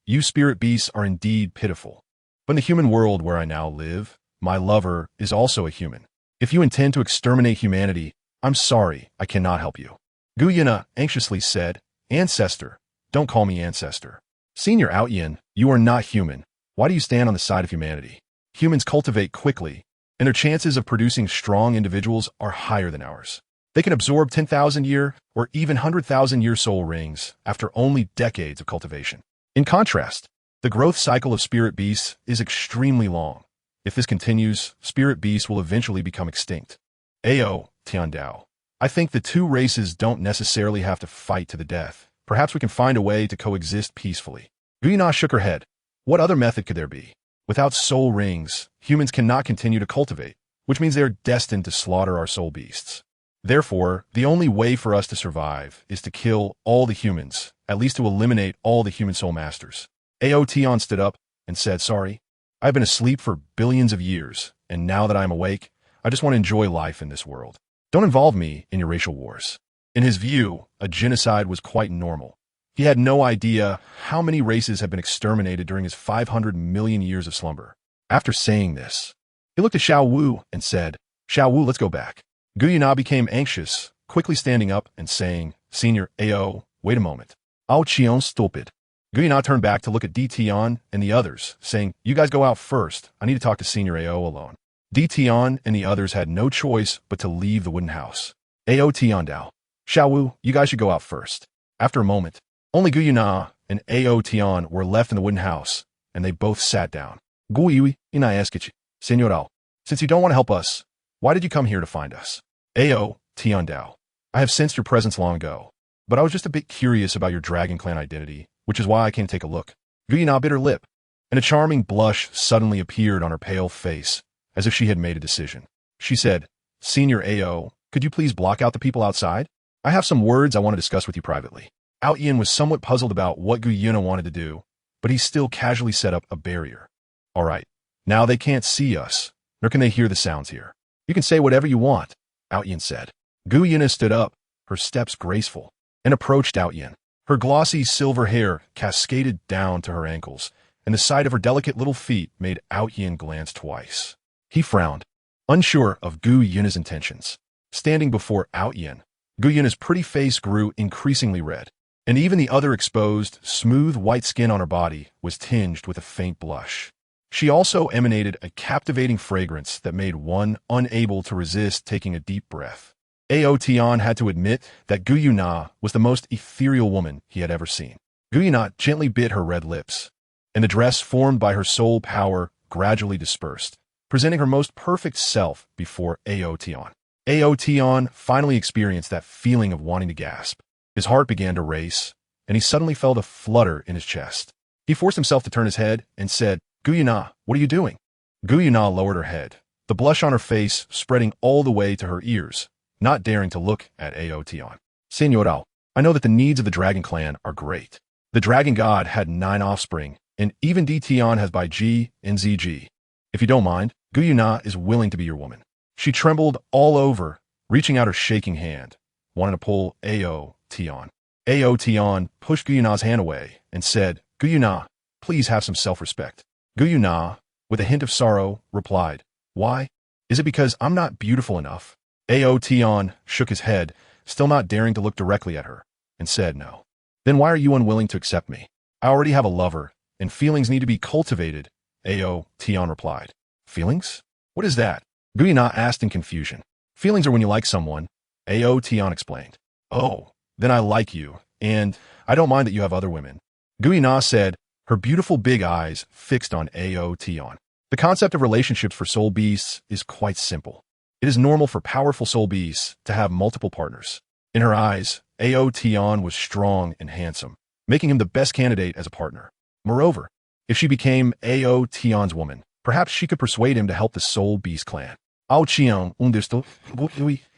you spirit beasts are indeed pitiful. But in the human world where I now live, my lover is also a human. If you intend to exterminate humanity, I'm sorry, I cannot help you." Guyana anxiously said, "Ancestor, don't call me ancestor. Senior Ao Tian, you are not human. Why do you stand on the side of humanity? Humans cultivate quickly, and their chances of producing strong individuals are higher than ours. They can absorb 10,000-year or even 100,000-year soul rings after only decades of cultivation. In contrast, the growth cycle of spirit beasts is extremely long. If this continues, spirit beasts will eventually become extinct." Ao Tian Dao, "I think the two races don't necessarily have to fight to the death. Perhaps we can find a way to coexist peacefully." Guyana shook her head. What other method could there be? Without soul rings, humans cannot continue to cultivate, which means they are destined to slaughter our soul beasts. Therefore, the only way for us to survive is to kill all the humans, at least to eliminate all the human soul masters. Ao Tian stood up and said, "Sorry, I've been asleep for billions of years, and now that I'm awake, I just want to enjoy life in this world. Don't involve me in your racial wars." In his view, a genocide was quite normal. He had no idea how many races had been exterminated during his 500 million years of slumber. After saying this, he looked at Xiao Wu and said, "Xiao Wu, let's go back." Guyana became anxious, quickly standing up and saying, "Senior Ao, wait a moment. Ao Tian, stupid." Guyana turned back to look at Tian and the others, saying, "You guys go out first. I need to talk to Senior Ao alone." Tian and the others had no choice but to leave the wooden house. Ao Tian Dao, "Xiao Wu, you guys should go out first." After a moment, only Guyana and Ao Tian were left in the wooden house, and they both sat down. "Guyui, I ask you, Senor Ao, since you don't want to help us, why did you come here to find us?" Ao Tian Dao, "I have sensed your presence long ago, but I was just a bit curious about your dragon clan identity, which is why I came to take a look." Guyana bit her lip, and a charming blush suddenly appeared on her pale face, as if she had made a decision. She said, "Senior Ao, could you please block out the people outside? I have some words I want to discuss with you privately." Ao Tian was somewhat puzzled about what Guyana wanted to do, but he still casually set up a barrier. "All right, now they can't see us, nor can they hear the sounds here. You can say whatever you want," Ao Tian said. Guyana stood up, her steps graceful, and approached Ao Tian. Her glossy silver hair cascaded down to her ankles, and the sight of her delicate little feet made Ao Tian glance twice. He frowned, unsure of Guyana's intentions. Standing before Ao Tian, Guyana's pretty face grew increasingly red, and even the other exposed, smooth white skin on her body was tinged with a faint blush. She also emanated a captivating fragrance that made one unable to resist taking a deep breath. Ao Tian had to admit that Gu Yuna was the most ethereal woman he had ever seen. Gu Yuna gently bit her red lips, and the dress formed by her soul power gradually dispersed, presenting her most perfect self before Ao Tian. Ao Tian finally experienced that feeling of wanting to gasp. His heart began to race, and he suddenly felt a flutter in his chest. He forced himself to turn his head and said, Gu Yuna, what are you doing? Gu Yuna lowered her head, the blush on her face spreading all the way to her ears, not daring to look at Ao Tian. Señor, I know that the needs of the dragon clan are great. The dragon god had 9 offspring, and even D Tian has by G and ZG. If you don't mind, Gu Yuna is willing to be your woman. She trembled all over, reaching out her shaking hand, wanting to pull Ao Tian. Ao Tian pushed Gu Yuna's hand away and said, Gu Yuna, please have some self-respect. Gu Yuna, with a hint of sorrow, replied, Why? Is it because I'm not beautiful enough? Ao Tian shook his head, still not daring to look directly at her, and said, No. Then why are you unwilling to accept me? I already have a lover, and feelings need to be cultivated, Ao Tian replied. Feelings? What is that? Gu Yuna asked in confusion. Feelings are when you like someone, Ao Tian explained. Oh, then I like you, and I don't mind that you have other women. Gu Yuna said, her beautiful big eyes fixed on Ao Tian. The concept of relationships for soul beasts is quite simple. It is normal for powerful soul beasts to have multiple partners. In her eyes, Ao Tian was strong and handsome, making him the best candidate as a partner. Moreover, if she became Ao Tian's woman, perhaps she could persuade him to help the soul beast clan. Ao Tian understood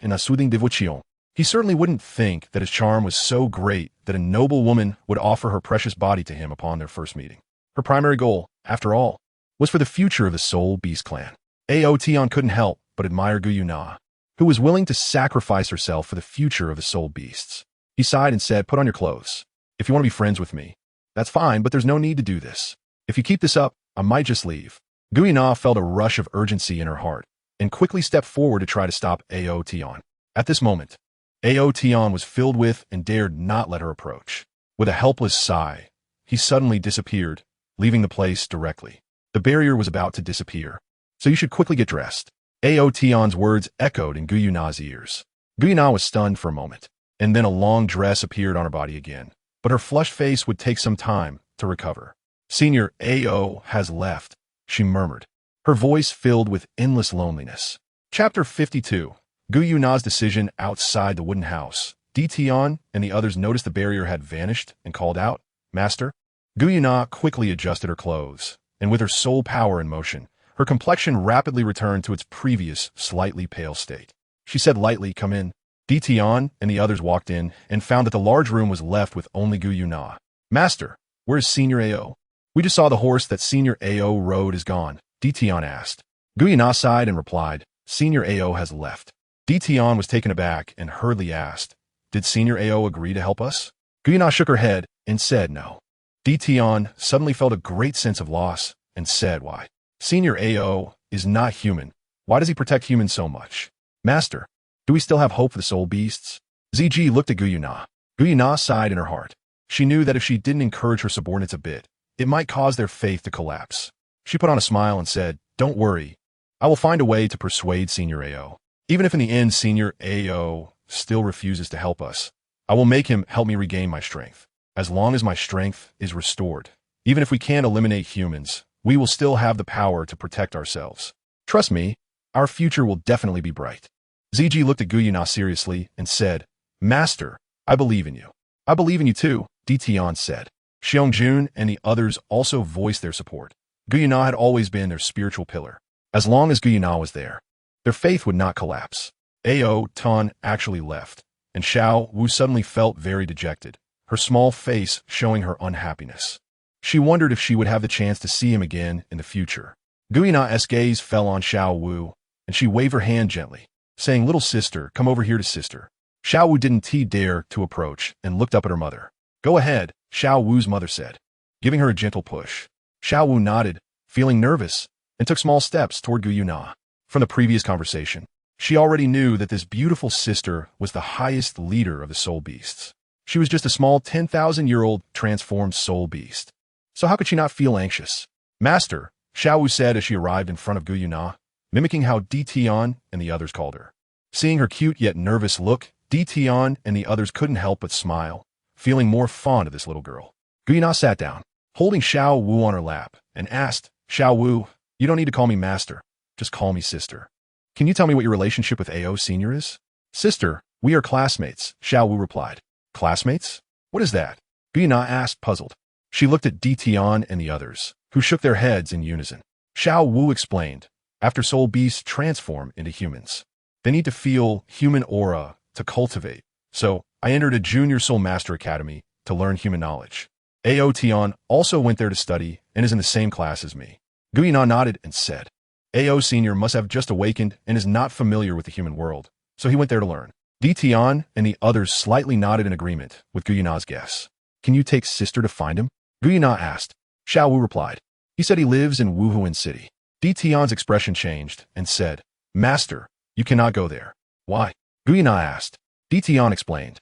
in a soothing devotion. He certainly wouldn't think that his charm was so great that a noble woman would offer her precious body to him upon their first meeting. Her primary goal, after all, was for the future of the soul beast clan. Ao Tian couldn't help but admire Gu Yuna, who was willing to sacrifice herself for the future of the soul beasts. He sighed and said, Put on your clothes. If you want to be friends with me, that's fine, but there's no need to do this. If you keep this up, I might just leave. Gu Yuna felt a rush of urgency in her heart and quickly stepped forward to try to stop Ao Tian. At this moment, Ao Tian was filled with and dared not let her approach. With a helpless sigh, he suddenly disappeared, leaving the place directly. The barrier was about to disappear, so you should quickly get dressed. Ao Tian's words echoed in Gu Yuna's ears. Gu Yuna was stunned for a moment, and then a long dress appeared on her body again, but her flushed face would take some time to recover. Senior Ao has left, she murmured, her voice filled with endless loneliness. Chapter 52. Gu Yuna's decision outside the wooden house. D Tian and the others noticed the barrier had vanished and called out, Master? Gu Yuna quickly adjusted her clothes, and with her soul power in motion, her complexion rapidly returned to its previous, slightly pale state. She said lightly, Come in. D Tian and the others walked in and found that the large room was left with only Gu Yuna. Master, where is Senior Ao? We just saw the horse that Senior Ao rode is gone, D Tian asked. Gu Yuna sighed and replied, Senior Ao has left. D Tian was taken aback and hurriedly asked, Did Senior Ao agree to help us? Gu Yuna shook her head and said no. D Tian suddenly felt a great sense of loss and said, Why? Senior Ao is not human. Why does he protect humans so much? Master, do we still have hope for the soul beasts? ZG looked at Gu Yuna. Gu Yuna sighed in her heart. She knew that if she didn't encourage her subordinates a bit, it might cause their faith to collapse. She put on a smile and said, Don't worry. I will find a way to persuade Senior Ao. Even if in the end Senior Ao still refuses to help us, I will make him help me regain my strength. As long as my strength is restored, even if we can't eliminate humans, we will still have the power to protect ourselves. Trust me, our future will definitely be bright. ZG looked at Gu Yuna seriously and said, Master, I believe in you. I believe in you too, D Tian said. Xiong and the others also voiced their support. Gu Yuna had always been their spiritual pillar. As long as Gu Yuna was there, their faith would not collapse. Ao Tian actually left, and Xiao Wu suddenly felt very dejected, her small face showing her unhappiness. She wondered if she would have the chance to see him again in the future. Gu Yuna's gaze fell on Xiao Wu, and she waved her hand gently, saying, Little sister, come over here to sister. Xiao Wu didn't dare to approach and looked up at her mother. Go ahead, Xiao Wu's mother said, giving her a gentle push. Xiao Wu nodded, feeling nervous, and took small steps toward Gu Yuna. From the previous conversation, she already knew that this beautiful sister was the highest leader of the soul beasts. She was just a small 10,000-year-old transformed soul beast. So how could she not feel anxious? Master, Xiao Wu said as she arrived in front of Gu Yuna, mimicking how Tian and the others called her. Seeing her cute yet nervous look, Tian and the others couldn't help but smile, feeling more fond of this little girl. Gu Yuna sat down, holding Xiao Wu on her lap, and asked, Xiao Wu, you don't need to call me master, just call me sister. Can you tell me what your relationship with Ao Senior is? Sister, we are classmates, Xiao Wu replied. Classmates? What is that? Gu Yuna asked, puzzled. She looked at Tian and the others, who shook their heads in unison. Xiao Wu explained, after soul beasts transform into humans, they need to feel human aura to cultivate. So, I entered a junior soul master academy to learn human knowledge. Ao Tian also went there to study and is in the same class as me. Gu Yuna nodded and said, Ao Senior must have just awakened and is not familiar with the human world, so he went there to learn. Tian and the others slightly nodded in agreement with Gu Yuna's guess. Can you take sister to find him? Gu Yuna asked. Xiao Wu replied. He said he lives in Wuhuan City. Tian's expression changed and said, Master, you cannot go there. Why? Gu Yuna asked. Tian explained.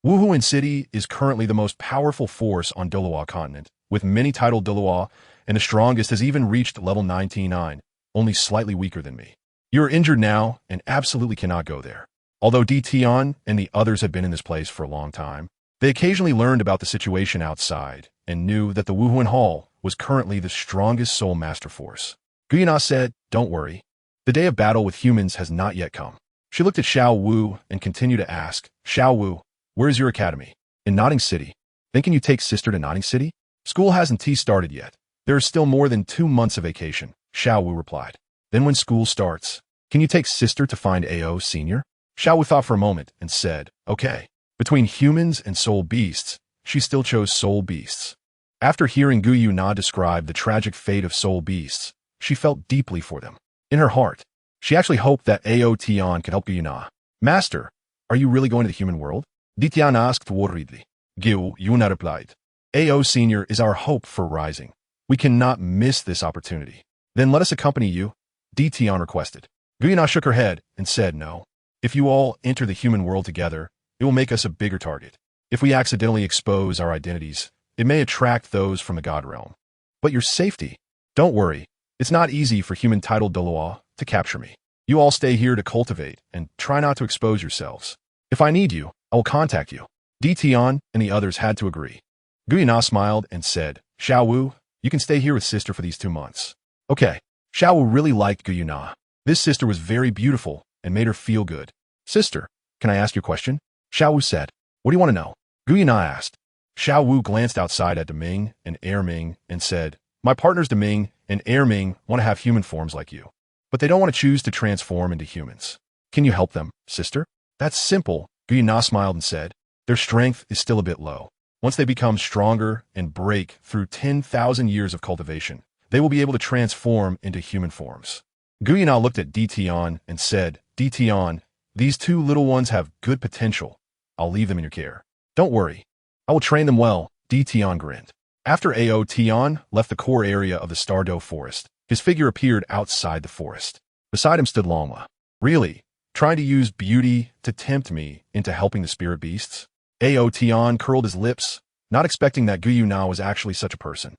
Wuhuan City is currently the most powerful force on Douluo Continent, with many titled Douluo, and the strongest has even reached level 99, only slightly weaker than me. You are injured now and absolutely cannot go there. Although Tian and the others had been in this place for a long time, they occasionally learned about the situation outside and knew that the Wuhuan Hall was currently the strongest soul master force. Gu Yuna said, don't worry. The day of battle with humans has not yet come. She looked at Xiao Wu and continued to ask, Xiao Wu, where is your academy? In Notting City. Then can you take sister to Notting City? School hasn't started yet. There is still more than 2 months of vacation, Xiao Wu replied. Then when school starts, can you take sister to find Ao Senior? Xiao Wu thought for a moment and said, okay. Between humans and soul beasts, she still chose soul beasts. After hearing Gu Yuna describe the tragic fate of soul beasts, she felt deeply for them. In her heart, she actually hoped that Ao Tian could help Gu Yuna. Master, are you really going to the human world? Tian asked worriedly. Gu Yuna replied. Ao Senior is our hope for rising. We cannot miss this opportunity. Then let us accompany you, Tian requested. Gu Yuna shook her head and said no. If you all enter the human world together, it will make us a bigger target. If we accidentally expose our identities, it may attract those from the God realm. But your safety? Don't worry. It's not easy for human titled Douluo to capture me. You all stay here to cultivate and try not to expose yourselves. If I need you, I will contact you. Tian and the others had to agree. Gu Yuna smiled and said, Xiao Wu, you can stay here with sister for these 2 months. Okay. Xiao Wu really liked Gu Yuna. This sister was very beautiful and made her feel good. Sister, can I ask you a question? Xiao Wu said. What do you want to know? Gu Yuna asked. Xiao Wu glanced outside at Deming and Air Ming and said, my partners Deming and Air Ming want to have human forms like you, but they don't want to choose to transform into humans. Can you help them, sister? That's simple, Gu Yuna smiled and said. Their strength is still a bit low. Once they become stronger and break through 10,000 years of cultivation, they will be able to transform into human forms. Gu Yuna looked at Tian and said, Tian, these 2 little ones have good potential. I'll leave them in your care. Don't worry. I will train them well, Tian grinned. After Ao Tian left the core area of the Stardo forest, his figure appeared outside the forest. Beside him stood Longma. Really? Trying to use beauty to tempt me into helping the spirit beasts? Ao Tian curled his lips, not expecting that Gu Yuna was actually such a person.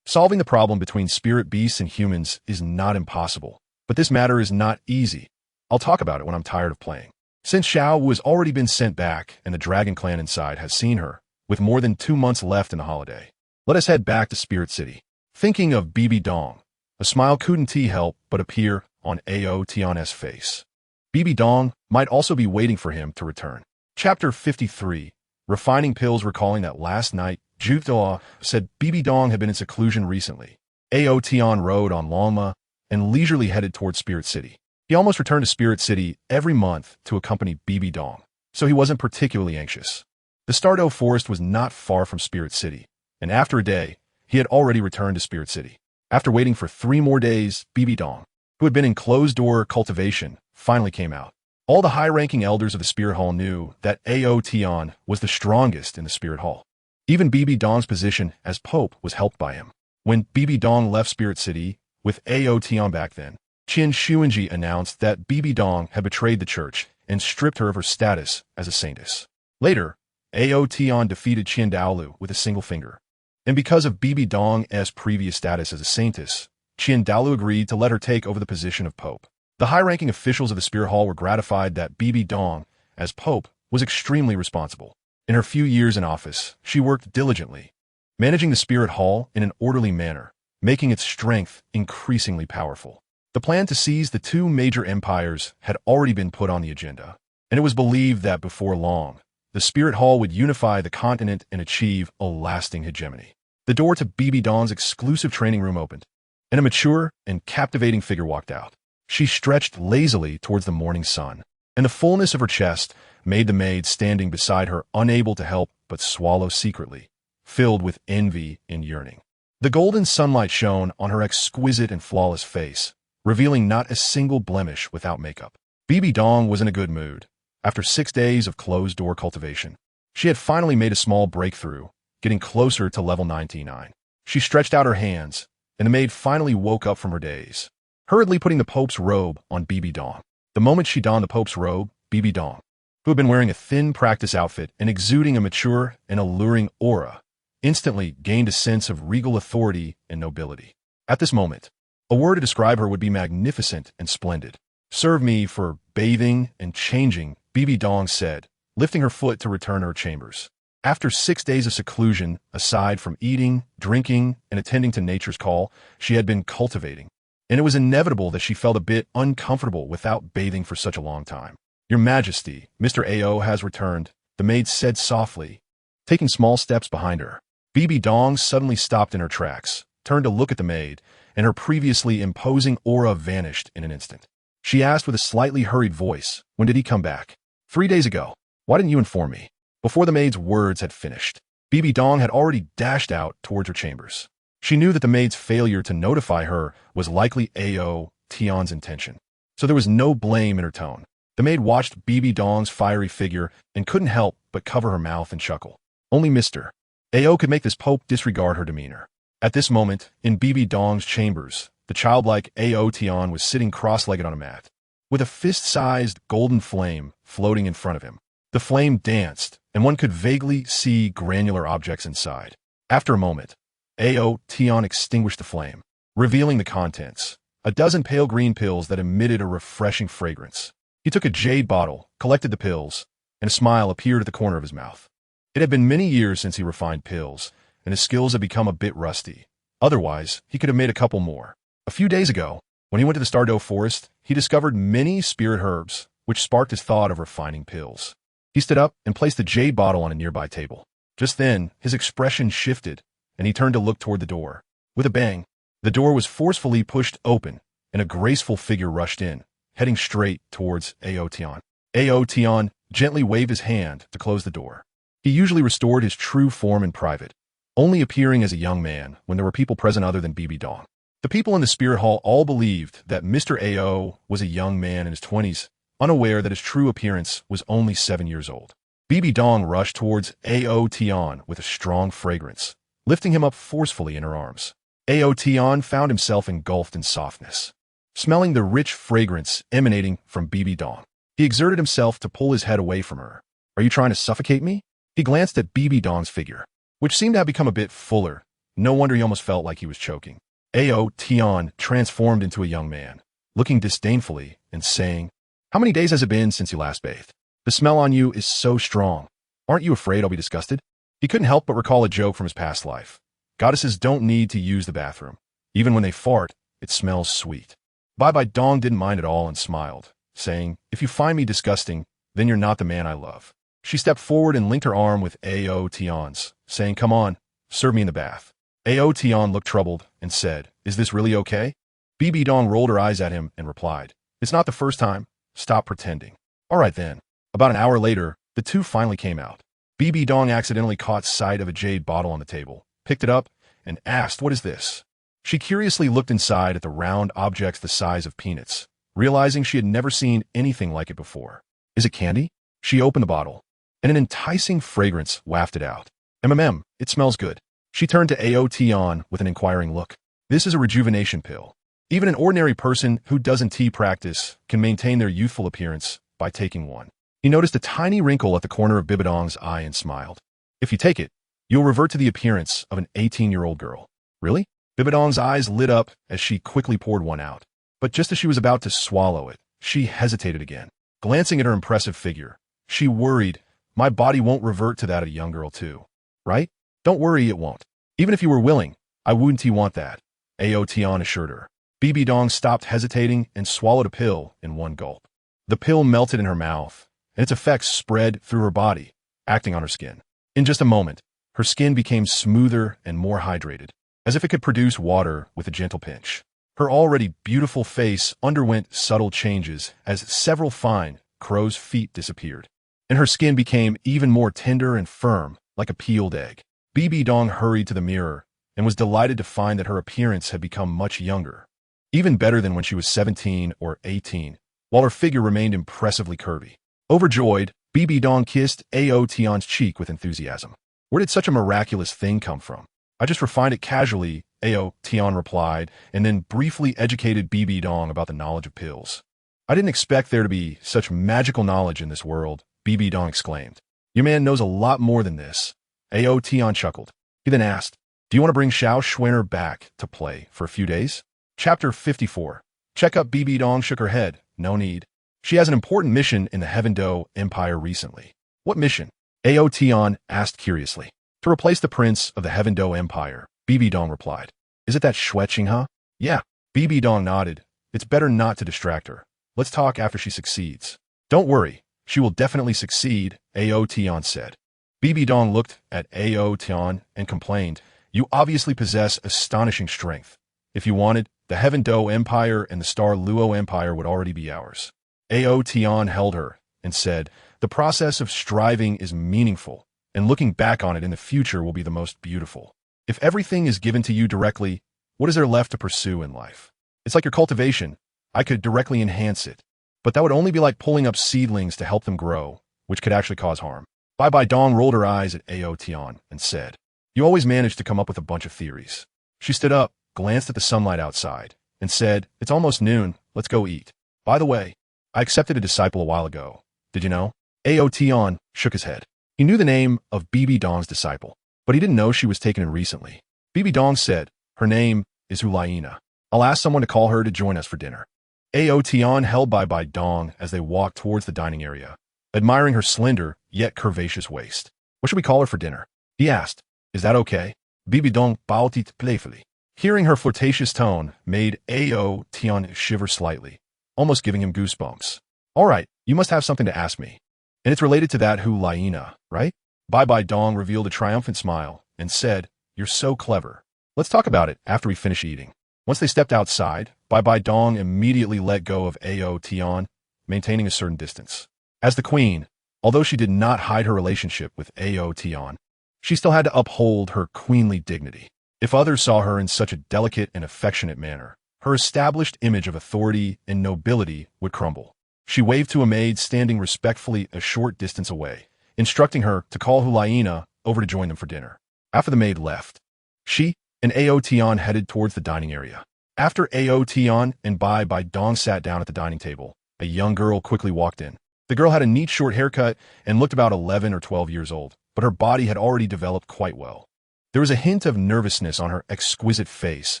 Solving the problem between spirit beasts and humans is not impossible, but this matter is not easy. I'll talk about it when I'm tired of playing. Since Xiao Wu has already been sent back and the dragon clan inside has seen her, with more than 2 months left in the holiday, let us head back to Spirit City. Thinking of Bibi Dong, a smile couldn't help but appear on Ao Tian's face. Bibi Dong might also be waiting for him to return. Chapter 53. Refining pills. Recalling that last night, Douluo said Bibi Dong had been in seclusion recently. Ao Tian rode on Longma and leisurely headed towards Spirit City. He almost returned to Spirit City every month to accompany Bibi Dong, so he wasn't particularly anxious. The Stardo Forest was not far from Spirit City, and after a day, he had already returned to Spirit City. After waiting for 3 more days, Bibi Dong, who had been in closed-door cultivation, finally came out. All the high-ranking elders of the Spirit Hall knew that Ao Tian was the strongest in the Spirit Hall. Even Bibi Dong's position as Pope was helped by him. When Bibi Dong left Spirit City, with Ao Tian back then, Qin Xuanji announced that Bibi Dong had betrayed the church and stripped her of her status as a saintess. Later, Ao Tian defeated Qin Douluo with a single finger. And because of Bibi Dong's previous status as a saintess, Qian Daolu agreed to let her take over the position of Pope. The high-ranking officials of the Spirit Hall were gratified that Bibi Dong, as Pope, was extremely responsible. In her few years in office, she worked diligently, managing the Spirit Hall in an orderly manner, making its strength increasingly powerful. The plan to seize the two major empires had already been put on the agenda, and it was believed that before long, the Spirit Hall would unify the continent and achieve a lasting hegemony. The door to Bibi Dong's exclusive training room opened, and a mature and captivating figure walked out. She stretched lazily towards the morning sun, and the fullness of her chest made the maid standing beside her unable to help but swallow secretly, filled with envy and yearning. The golden sunlight shone on her exquisite and flawless face, revealing not a single blemish without makeup. Bibi Dong was in a good mood. After 6 days of closed-door cultivation, she had finally made a small breakthrough, getting closer to level 99. She stretched out her hands, and the maid finally woke up from her daze, hurriedly putting the Pope's robe on Bibi Dong. The moment she donned the Pope's robe, Bibi Dong, who had been wearing a thin practice outfit and exuding a mature and alluring aura, instantly gained a sense of regal authority and nobility. At this moment, a word to describe her would be magnificent and splendid. "Serve me for bathing and changing," Bibi Dong said, lifting her foot to return to her chambers. After 6 days of seclusion, aside from eating, drinking, and attending to nature's call, she had been cultivating, and it was inevitable that she felt a bit uncomfortable without bathing for such a long time. "Your Majesty, Mr. Ao has returned," the maid said softly, taking small steps behind her. Bibi Dong suddenly stopped in her tracks, turned to look at the maid, and her previously imposing aura vanished in an instant. She asked with a slightly hurried voice, "When did he come back?" 3 days ago. Why didn't you inform me?" Before the maid's words had finished, Bibi Dong had already dashed out towards her chambers. She knew that the maid's failure to notify her was likely Ao Tian's intention, so there was no blame in her tone. The maid watched Bibi Dong's fiery figure and couldn't help but cover her mouth and chuckle. Only Mr. Ao could make this Pope disregard her demeanor. At this moment, in Bibi Dong's chambers, the childlike Ao Tian was sitting cross-legged on a mat, with a fist-sized golden flame floating in front of him. The flame danced, and one could vaguely see granular objects inside. After a moment, Ao Tian extinguished the flame, revealing the contents, a dozen pale green pills that emitted a refreshing fragrance. He took a jade bottle, collected the pills, and a smile appeared at the corner of his mouth. It had been many years since he refined pills, and his skills had become a bit rusty. Otherwise, he could have made a couple more. A few days ago, when he went to the Stardo Forest, he discovered many spirit herbs, which sparked his thought of refining pills. He stood up and placed the jade bottle on a nearby table. Just then, his expression shifted, and he turned to look toward the door. With a bang, the door was forcefully pushed open, and a graceful figure rushed in, heading straight towards Ao Tian. Ao Tian gently waved his hand to close the door. He usually restored his true form in private, only appearing as a young man when there were people present other than Bibi Dong. The people in the Spirit Hall all believed that Mr. Ao was a young man in his 20s, unaware that his true appearance was only 7 years old. Bibi Dong rushed towards Ao Tian with a strong fragrance, lifting him up forcefully in her arms. Ao Tian found himself engulfed in softness, smelling the rich fragrance emanating from Bibi Dong. He exerted himself to pull his head away from her. "Are you trying to suffocate me?" He glanced at Bibi Dong's figure, which seemed to have become a bit fuller. No wonder he almost felt like he was choking. Ao Tian transformed into a young man, looking disdainfully and saying, "How many days has it been since you last bathed? The smell on you is so strong. Aren't you afraid I'll be disgusted?" He couldn't help but recall a joke from his past life. Goddesses don't need to use the bathroom. Even when they fart, it smells sweet. Bibi Dong didn't mind at all and smiled, saying, "If you find me disgusting, then you're not the man I love." She stepped forward and linked her arm with Ao Tian's, saying, "Come on, serve me in the bath." Ao Tian looked troubled and said, "Is this really okay?" Bibi Dong rolled her eyes at him and replied, "It's not the first time. Stop pretending." "All right then." About an hour later, the two finally came out. Bibi Dong accidentally caught sight of a jade bottle on the table, picked it up, and asked, "What is this?" She curiously looked inside at the round objects the size of peanuts, realizing she had never seen anything like it before. "Is it candy?" She opened the bottle, and an enticing fragrance wafted out. It smells good." She turned to Ao Tian with an inquiring look. "This is a rejuvenation pill. Even an ordinary person who doesn't tea practice can maintain their youthful appearance by taking one." He noticed a tiny wrinkle at the corner of Bibi Dong's eye and smiled. "If you take it, you'll revert to the appearance of an 18-year-old girl." "Really?" Bibi Dong's eyes lit up as she quickly poured one out. But just as she was about to swallow it, she hesitated again. Glancing at her impressive figure, she worried, my body won't revert to that of a young girl too. Right? Don't worry, it won't. Even if you were willing, I wouldn't want that, Ao Tian assured her. Bibi Dong stopped hesitating and swallowed a pill in one gulp. The pill melted in her mouth, and its effects spread through her body, acting on her skin. In just a moment, her skin became smoother and more hydrated, as if it could produce water with a gentle pinch. Her already beautiful face underwent subtle changes as several fine crow's feet disappeared, and her skin became even more tender and firm, like a peeled egg. Bibi Dong hurried to the mirror and was delighted to find that her appearance had become much younger, even better than when she was 17 or 18, while her figure remained impressively curvy. Overjoyed, Bibi Dong kissed Ao Tian's cheek with enthusiasm. Where did such a miraculous thing come from? I just refined it casually, Ao Tian replied, and then briefly educated Bibi Dong about the knowledge of pills. I didn't expect there to be such magical knowledge in this world, Bibi Dong exclaimed. Your man knows a lot more than this. Ao Tian chuckled. He then asked, do you want to bring Xiao Nana back to play for a few days? Chapter 54. Check up. Bibi Dong shook her head. No need. She has an important mission in the Heaven-Do Empire recently. What mission? Ao Tian asked curiously. To replace the prince of the Heaven-Do Empire, Bibi Dong replied. Is it that Xueqing, huh? Yeah. Bibi Dong nodded. It's better not to distract her. Let's talk after she succeeds. Don't worry. She will definitely succeed, Ao Tian said. Bibi Dong looked at Ao Tian and complained, you obviously possess astonishing strength. If you wanted, the Heaven-Do Empire and the Star Luo Empire would already be ours. Ao Tian held her and said, the process of striving is meaningful, and looking back on it in the future will be the most beautiful. If everything is given to you directly, what is there left to pursue in life? It's like your cultivation. I could directly enhance it, but that would only be like pulling up seedlings to help them grow, which could actually cause harm. Bibi Dong rolled her eyes at Ao Tian and said, you always manage to come up with a bunch of theories. She stood up, glanced at the sunlight outside, and said, it's almost noon, let's go eat. By the way, I accepted a disciple a while ago. Did you know? Ao Tian shook his head. He knew the name of Bibi Dong's disciple, but he didn't know she was taken in recently. Bibi Dong said, her name is Xiao. I'll ask someone to call her to join us for dinner. Ao Tian held Bibi Dong as they walked towards the dining area, admiring her slender, yet curvaceous waist. What should we call her for dinner? He asked. Is that okay? Bibi Dong bowed playfully. Hearing her flirtatious tone made Ao Tian shiver slightly, almost giving him goosebumps. All right, you must have something to ask me. And it's related to that Xiao, right? Bibi Dong revealed a triumphant smile and said, you're so clever. Let's talk about it after we finish eating. Once they stepped outside, Bibi Dong immediately let go of Ao Tian, maintaining a certain distance. As the queen, although she did not hide her relationship with Ao Tian, she still had to uphold her queenly dignity. If others saw her in such a delicate and affectionate manner, her established image of authority and nobility would crumble. She waved to a maid standing respectfully a short distance away, instructing her to call Xiao over to join them for dinner. After the maid left, she and Ao Tian headed towards the dining area. After Ao Tian and Bibi Dong sat down at the dining table, a young girl quickly walked in. The girl had a neat short haircut and looked about 11 or 12 years old, but her body had already developed quite well. There was a hint of nervousness on her exquisite face,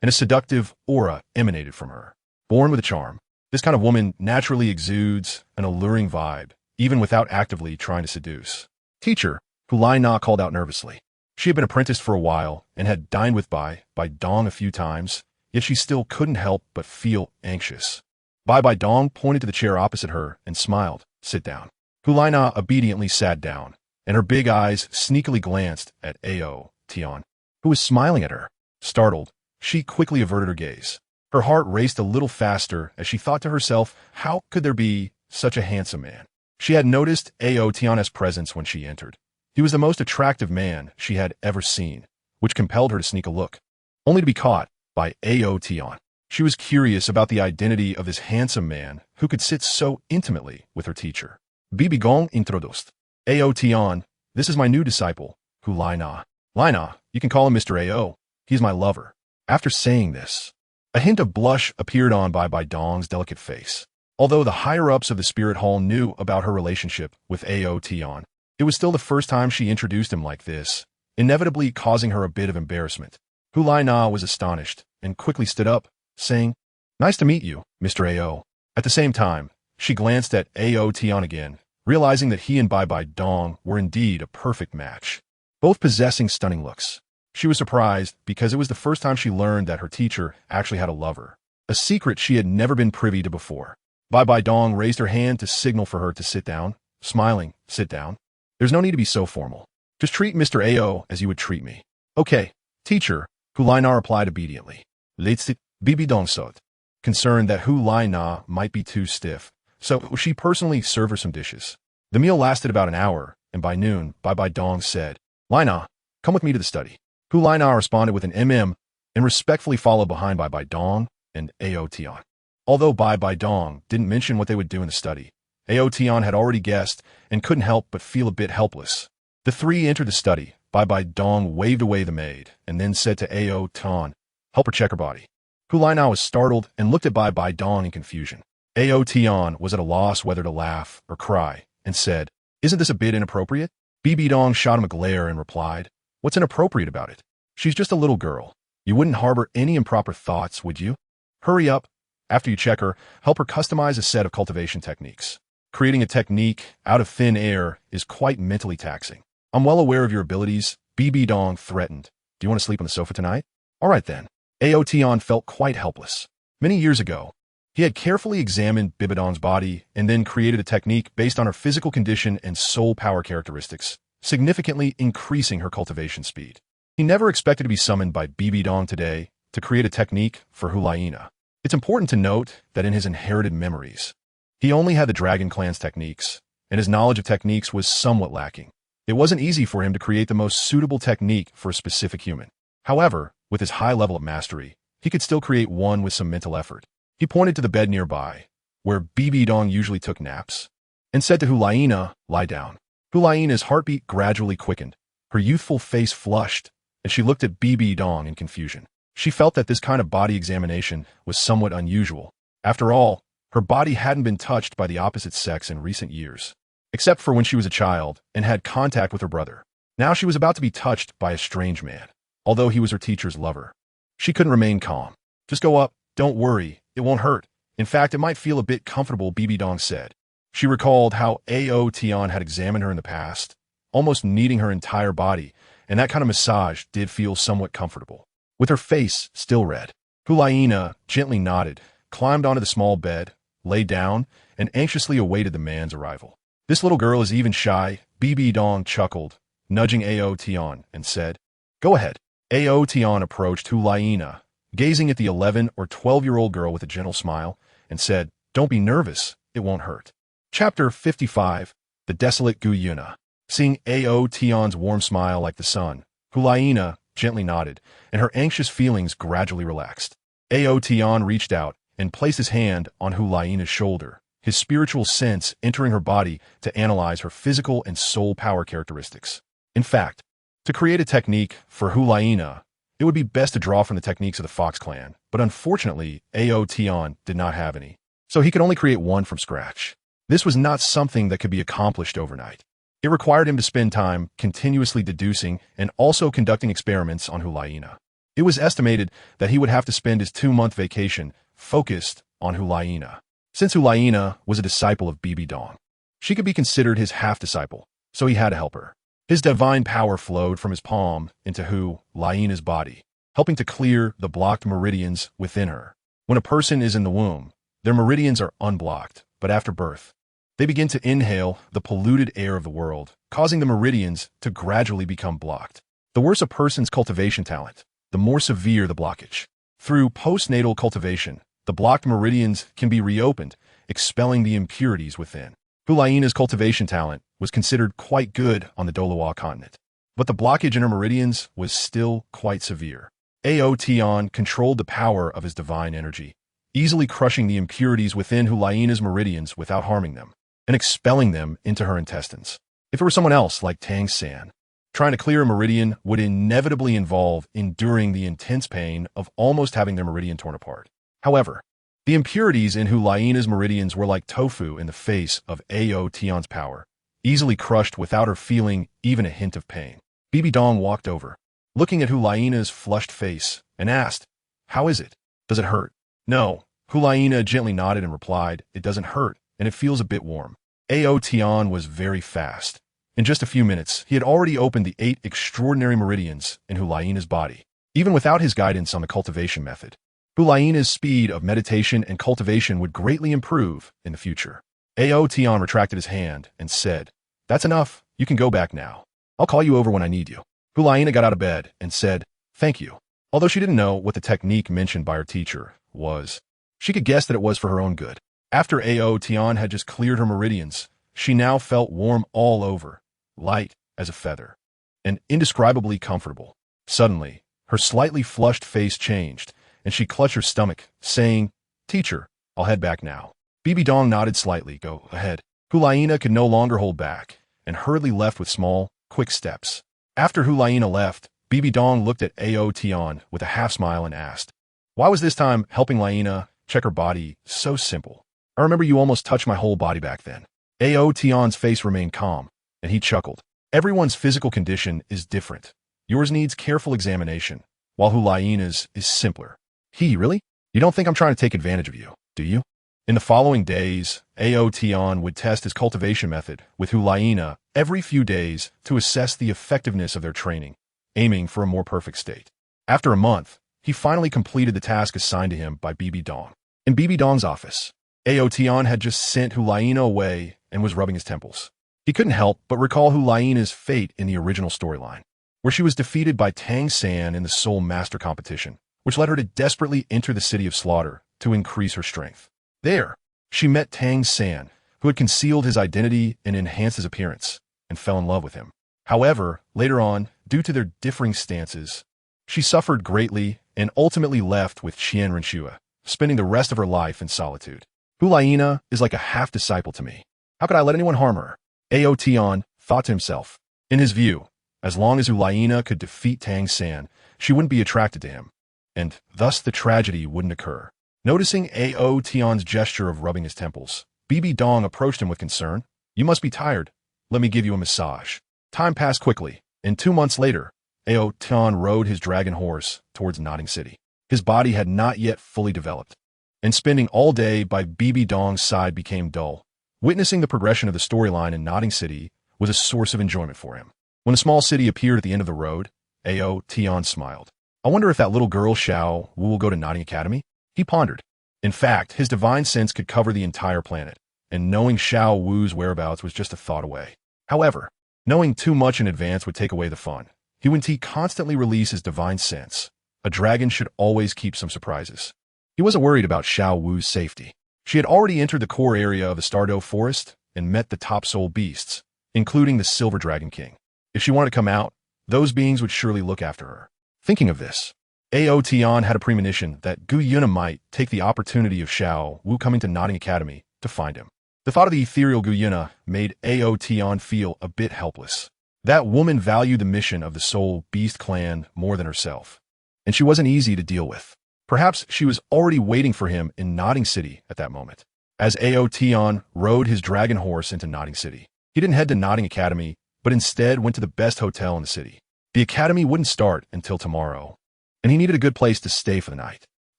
and a seductive aura emanated from her. Born with a charm, this kind of woman naturally exudes an alluring vibe, even without actively trying to seduce. Teacher, Xiao called out nervously. She had been apprenticed for a while and had dined with Bibi Dong a few times, yet she still couldn't help but feel anxious. Bibi Dong pointed to the chair opposite her and smiled. Sit down. Xiao obediently sat down, and her big eyes sneakily glanced at Ao Tian, who was smiling at her. Startled, she quickly averted her gaze. Her heart raced a little faster as she thought to herself, how could there be such a handsome man? She had noticed Ao Tian's presence when she entered. He was the most attractive man she had ever seen, which compelled her to sneak a look, only to be caught by Ao Tian. She was curious about the identity of this handsome man who could sit so intimately with her teacher. Bibi Dong introduced. Ao Tian, this is my new disciple, Xiao Nana. You can call him Mr. Ao. He's my lover. After saying this, a hint of blush appeared on Bibi Dong's delicate face. Although the higher-ups of the spirit hall knew about her relationship with Ao Tian, it was still the first time she introduced him like this, inevitably causing her a bit of embarrassment. Hulai Na was astonished and quickly stood up, saying, "Nice to meet you, Mr. Ao." At the same time, she glanced at Ao Tian again, realizing that he and Bibi Dong were indeed a perfect match, both possessing stunning looks. She was surprised because it was the first time she learned that her teacher actually had a lover, a secret she had never been privy to before. Bibi Dong raised her hand to signal for her to sit down, smiling, "Sit down. There's no need to be so formal. Just treat Mr. Ao as you would treat me." "Okay, teacher," Hulai Na replied obediently. "Let's sit," Bibi Dong said, concerned that Hulai Na might be too stiff, so she personally served her some dishes. The meal lasted about an hour, and by noon, Bibi Dong said, "Lina, come with me to the study." Hulai Na responded with an and respectfully followed behind Bibi Dong and Ao Tian. Although Bibi Dong didn't mention what they would do in the study, Ao Tian had already guessed and couldn't help but feel a bit helpless. The three entered the study. Bibi Dong waved away the maid and then said to Ao Tian, "Help her check her body." Hulai Na was startled and looked at Bibi Dong in confusion. Ao Tian was at a loss whether to laugh or cry and said, "Isn't this a bit inappropriate?" Bibi Dong shot him a glare and replied, "What's inappropriate about it? She's just a little girl. You wouldn't harbor any improper thoughts, would you? Hurry up. After you check her, help her customize a set of cultivation techniques. Creating a technique out of thin air is quite mentally taxing." "I'm well aware of your abilities," Bibi Dong threatened. "Do you want to sleep on the sofa tonight?" "All right then." Ao Tian felt quite helpless. Many years ago, he had carefully examined Bibi Dong's body and then created a technique based on her physical condition and soul power characteristics, significantly increasing her cultivation speed. He never expected to be summoned by Bibi Dong today to create a technique for Hulai Na. It's important to note that in his inherited memories, he only had the Dragon clan's techniques, and his knowledge of techniques was somewhat lacking. It wasn't easy for him to create the most suitable technique for a specific human. However, with his high level of mastery, he could still create one with some mental effort. He pointed to the bed nearby, where Bibi Dong usually took naps, and said to Hulai Na, "Lie down." Hulai Na's heartbeat gradually quickened. Her youthful face flushed, and she looked at Bibi Dong in confusion. She felt that this kind of body examination was somewhat unusual. After all, her body hadn't been touched by the opposite sex in recent years, except for when she was a child and had contact with her brother. Now she was about to be touched by a strange man, although he was her teacher's lover. She couldn't remain calm. "Just go up. Don't worry. It won't hurt. In fact, it might feel a bit comfortable," Bibi Dong said. She recalled how Ao Tian had examined her in the past, almost kneading her entire body, and that kind of massage did feel somewhat comfortable. With her face still red, Hulai Na gently nodded, climbed onto the small bed, lay down, and anxiously awaited the man's arrival. "This little girl is even shy," Bibi Dong chuckled, nudging Ao Tian, and said, "Go ahead." Ao Tian approached Hulai Na, gazing at the 11 or 12-year-old girl with a gentle smile, and said, "Don't be nervous, it won't hurt." Chapter 55, The Desolate Gu Yuna. Seeing Ao Tian's warm smile like the sun, Hulai Na gently nodded, and her anxious feelings gradually relaxed. Ao Tian reached out and placed his hand on Hulai Na's shoulder, his spiritual sense entering her body to analyze her physical and soul power characteristics. In fact, to create a technique for Hulai Na, it would be best to draw from the techniques of the Fox clan, but unfortunately, Ao Tian did not have any, so he could only create one from scratch. This was not something that could be accomplished overnight. It required him to spend time continuously deducing and also conducting experiments on Hulai Na. It was estimated that he would have to spend his 2-month vacation focused on Hulai Na. Since Hulai Na was a disciple of Bibi Dong, she could be considered his half-disciple, so he had to help her. His divine power flowed from his palm into Hulai Na's body, helping to clear the blocked meridians within her. When a person is in the womb, their meridians are unblocked, but after birth, they begin to inhale the polluted air of the world, causing the meridians to gradually become blocked. The worse a person's cultivation talent, the more severe the blockage. Through postnatal cultivation, the blocked meridians can be reopened, expelling the impurities within. Hulai Na's cultivation talent was considered quite good on the Douluo Continent, but the blockage in her meridians was still quite severe. Ao Tian controlled the power of his divine energy, easily crushing the impurities within Hulai Na's meridians without harming them, and expelling them into her intestines. If it were someone else like Tang San, trying to clear a meridian would inevitably involve enduring the intense pain of almost having their meridian torn apart. However, the impurities in Hulai Na's meridians were like tofu in the face of Ao Tian's power, easily crushed without her feeling even a hint of pain. Bibi Dong walked over, looking at Hulaina's flushed face, and asked, "How is it? Does it hurt?" "No." Hulaina gently nodded and replied, "It doesn't hurt, and it feels a bit warm." Ao Tian was very fast. In just a few minutes, he had already opened the 8 extraordinary meridians in Hulaina's body, even without his guidance on the cultivation method. Hulaina's speed of meditation and cultivation would greatly improve in the future. Ao Tian retracted his hand and said, "That's enough. You can go back now. I'll call you over when I need you." Hulaina got out of bed and said, "Thank you." Although she didn't know what the technique mentioned by her teacher was, she could guess that it was for her own good. After Ao Tian had just cleared her meridians, she now felt warm all over, light as a feather, and indescribably comfortable. Suddenly, her slightly flushed face changed, and she clutched her stomach, saying, "Teacher, I'll head back now." Bibi Dong nodded slightly. "Go ahead." Hulaina could no longer hold back, and hurriedly left with small, quick steps. After Hulaina left, Bibi Dong looked at Ao Tian with a half-smile and asked, "Why was this time helping Laina check her body so simple? I remember you almost touched my whole body back then." Ao Tian's face remained calm, and he chuckled. "Everyone's physical condition is different. Yours needs careful examination, while Hulaina's is simpler." Really? You don't think I'm trying to take advantage of you, do you?" In the following days, Ao Tian would test his cultivation method with Hulaina every few days to assess the effectiveness of their training, aiming for a more perfect state. After a month, he finally completed the task assigned to him by Bibi Dong. In Bibi Dong's office, Ao Tian had just sent Hulaina away and was rubbing his temples. He couldn't help but recall Hulaina's fate in the original storyline, where she was defeated by Tang San in the Soul Master competition, which led her to desperately enter the City of Slaughter to increase her strength. There, she met Tang San, who had concealed his identity and enhanced his appearance, and fell in love with him. However, later on, due to their differing stances, she suffered greatly and ultimately left with Qian Renshua, spending the rest of her life in solitude. Hulaina is like a half-disciple to me. How could I let anyone harm her? Ao Tian thought to himself. In his view, as long as Hulaina could defeat Tang San, she wouldn't be attracted to him, and thus the tragedy wouldn't occur. Noticing Ao Tian's gesture of rubbing his temples, Bibi Dong approached him with concern. "You must be tired. Let me give you a massage." Time passed quickly, and 2 months later, Ao Tian rode his dragon horse towards Nodding City. His body had not yet fully developed, and spending all day by Bibi Dong's side became dull. Witnessing the progression of the storyline in Nodding City was a source of enjoyment for him. When the small city appeared at the end of the road, Ao Tian smiled. "I wonder if that little girl Xiao Wu will go to Nodding Academy?" He pondered. In fact, his divine sense could cover the entire planet, and knowing Xiao Wu's whereabouts was just a thought away. However, knowing too much in advance would take away the fun. When he constantly released his divine sense, a dragon should always keep some surprises. He wasn't worried about Xiao Wu's safety. She had already entered the core area of the Stardow Forest and met the top soul beasts, including the Silver Dragon King. If she wanted to come out, those beings would surely look after her. Thinking of this, Ao Tian had a premonition that Gu Yuna might take the opportunity of Xiao Wu coming to Nodding Academy to find him. The thought of the ethereal Gu Yuna made Ao Tian feel a bit helpless. That woman valued the mission of the Soul Beast clan more than herself, and she wasn't easy to deal with. Perhaps she was already waiting for him in Nodding City at that moment. As Ao Tian rode his dragon horse into Nodding City, he didn't head to Nodding Academy, but instead went to the best hotel in the city. The academy wouldn't start until tomorrow, and he needed a good place to stay for the night.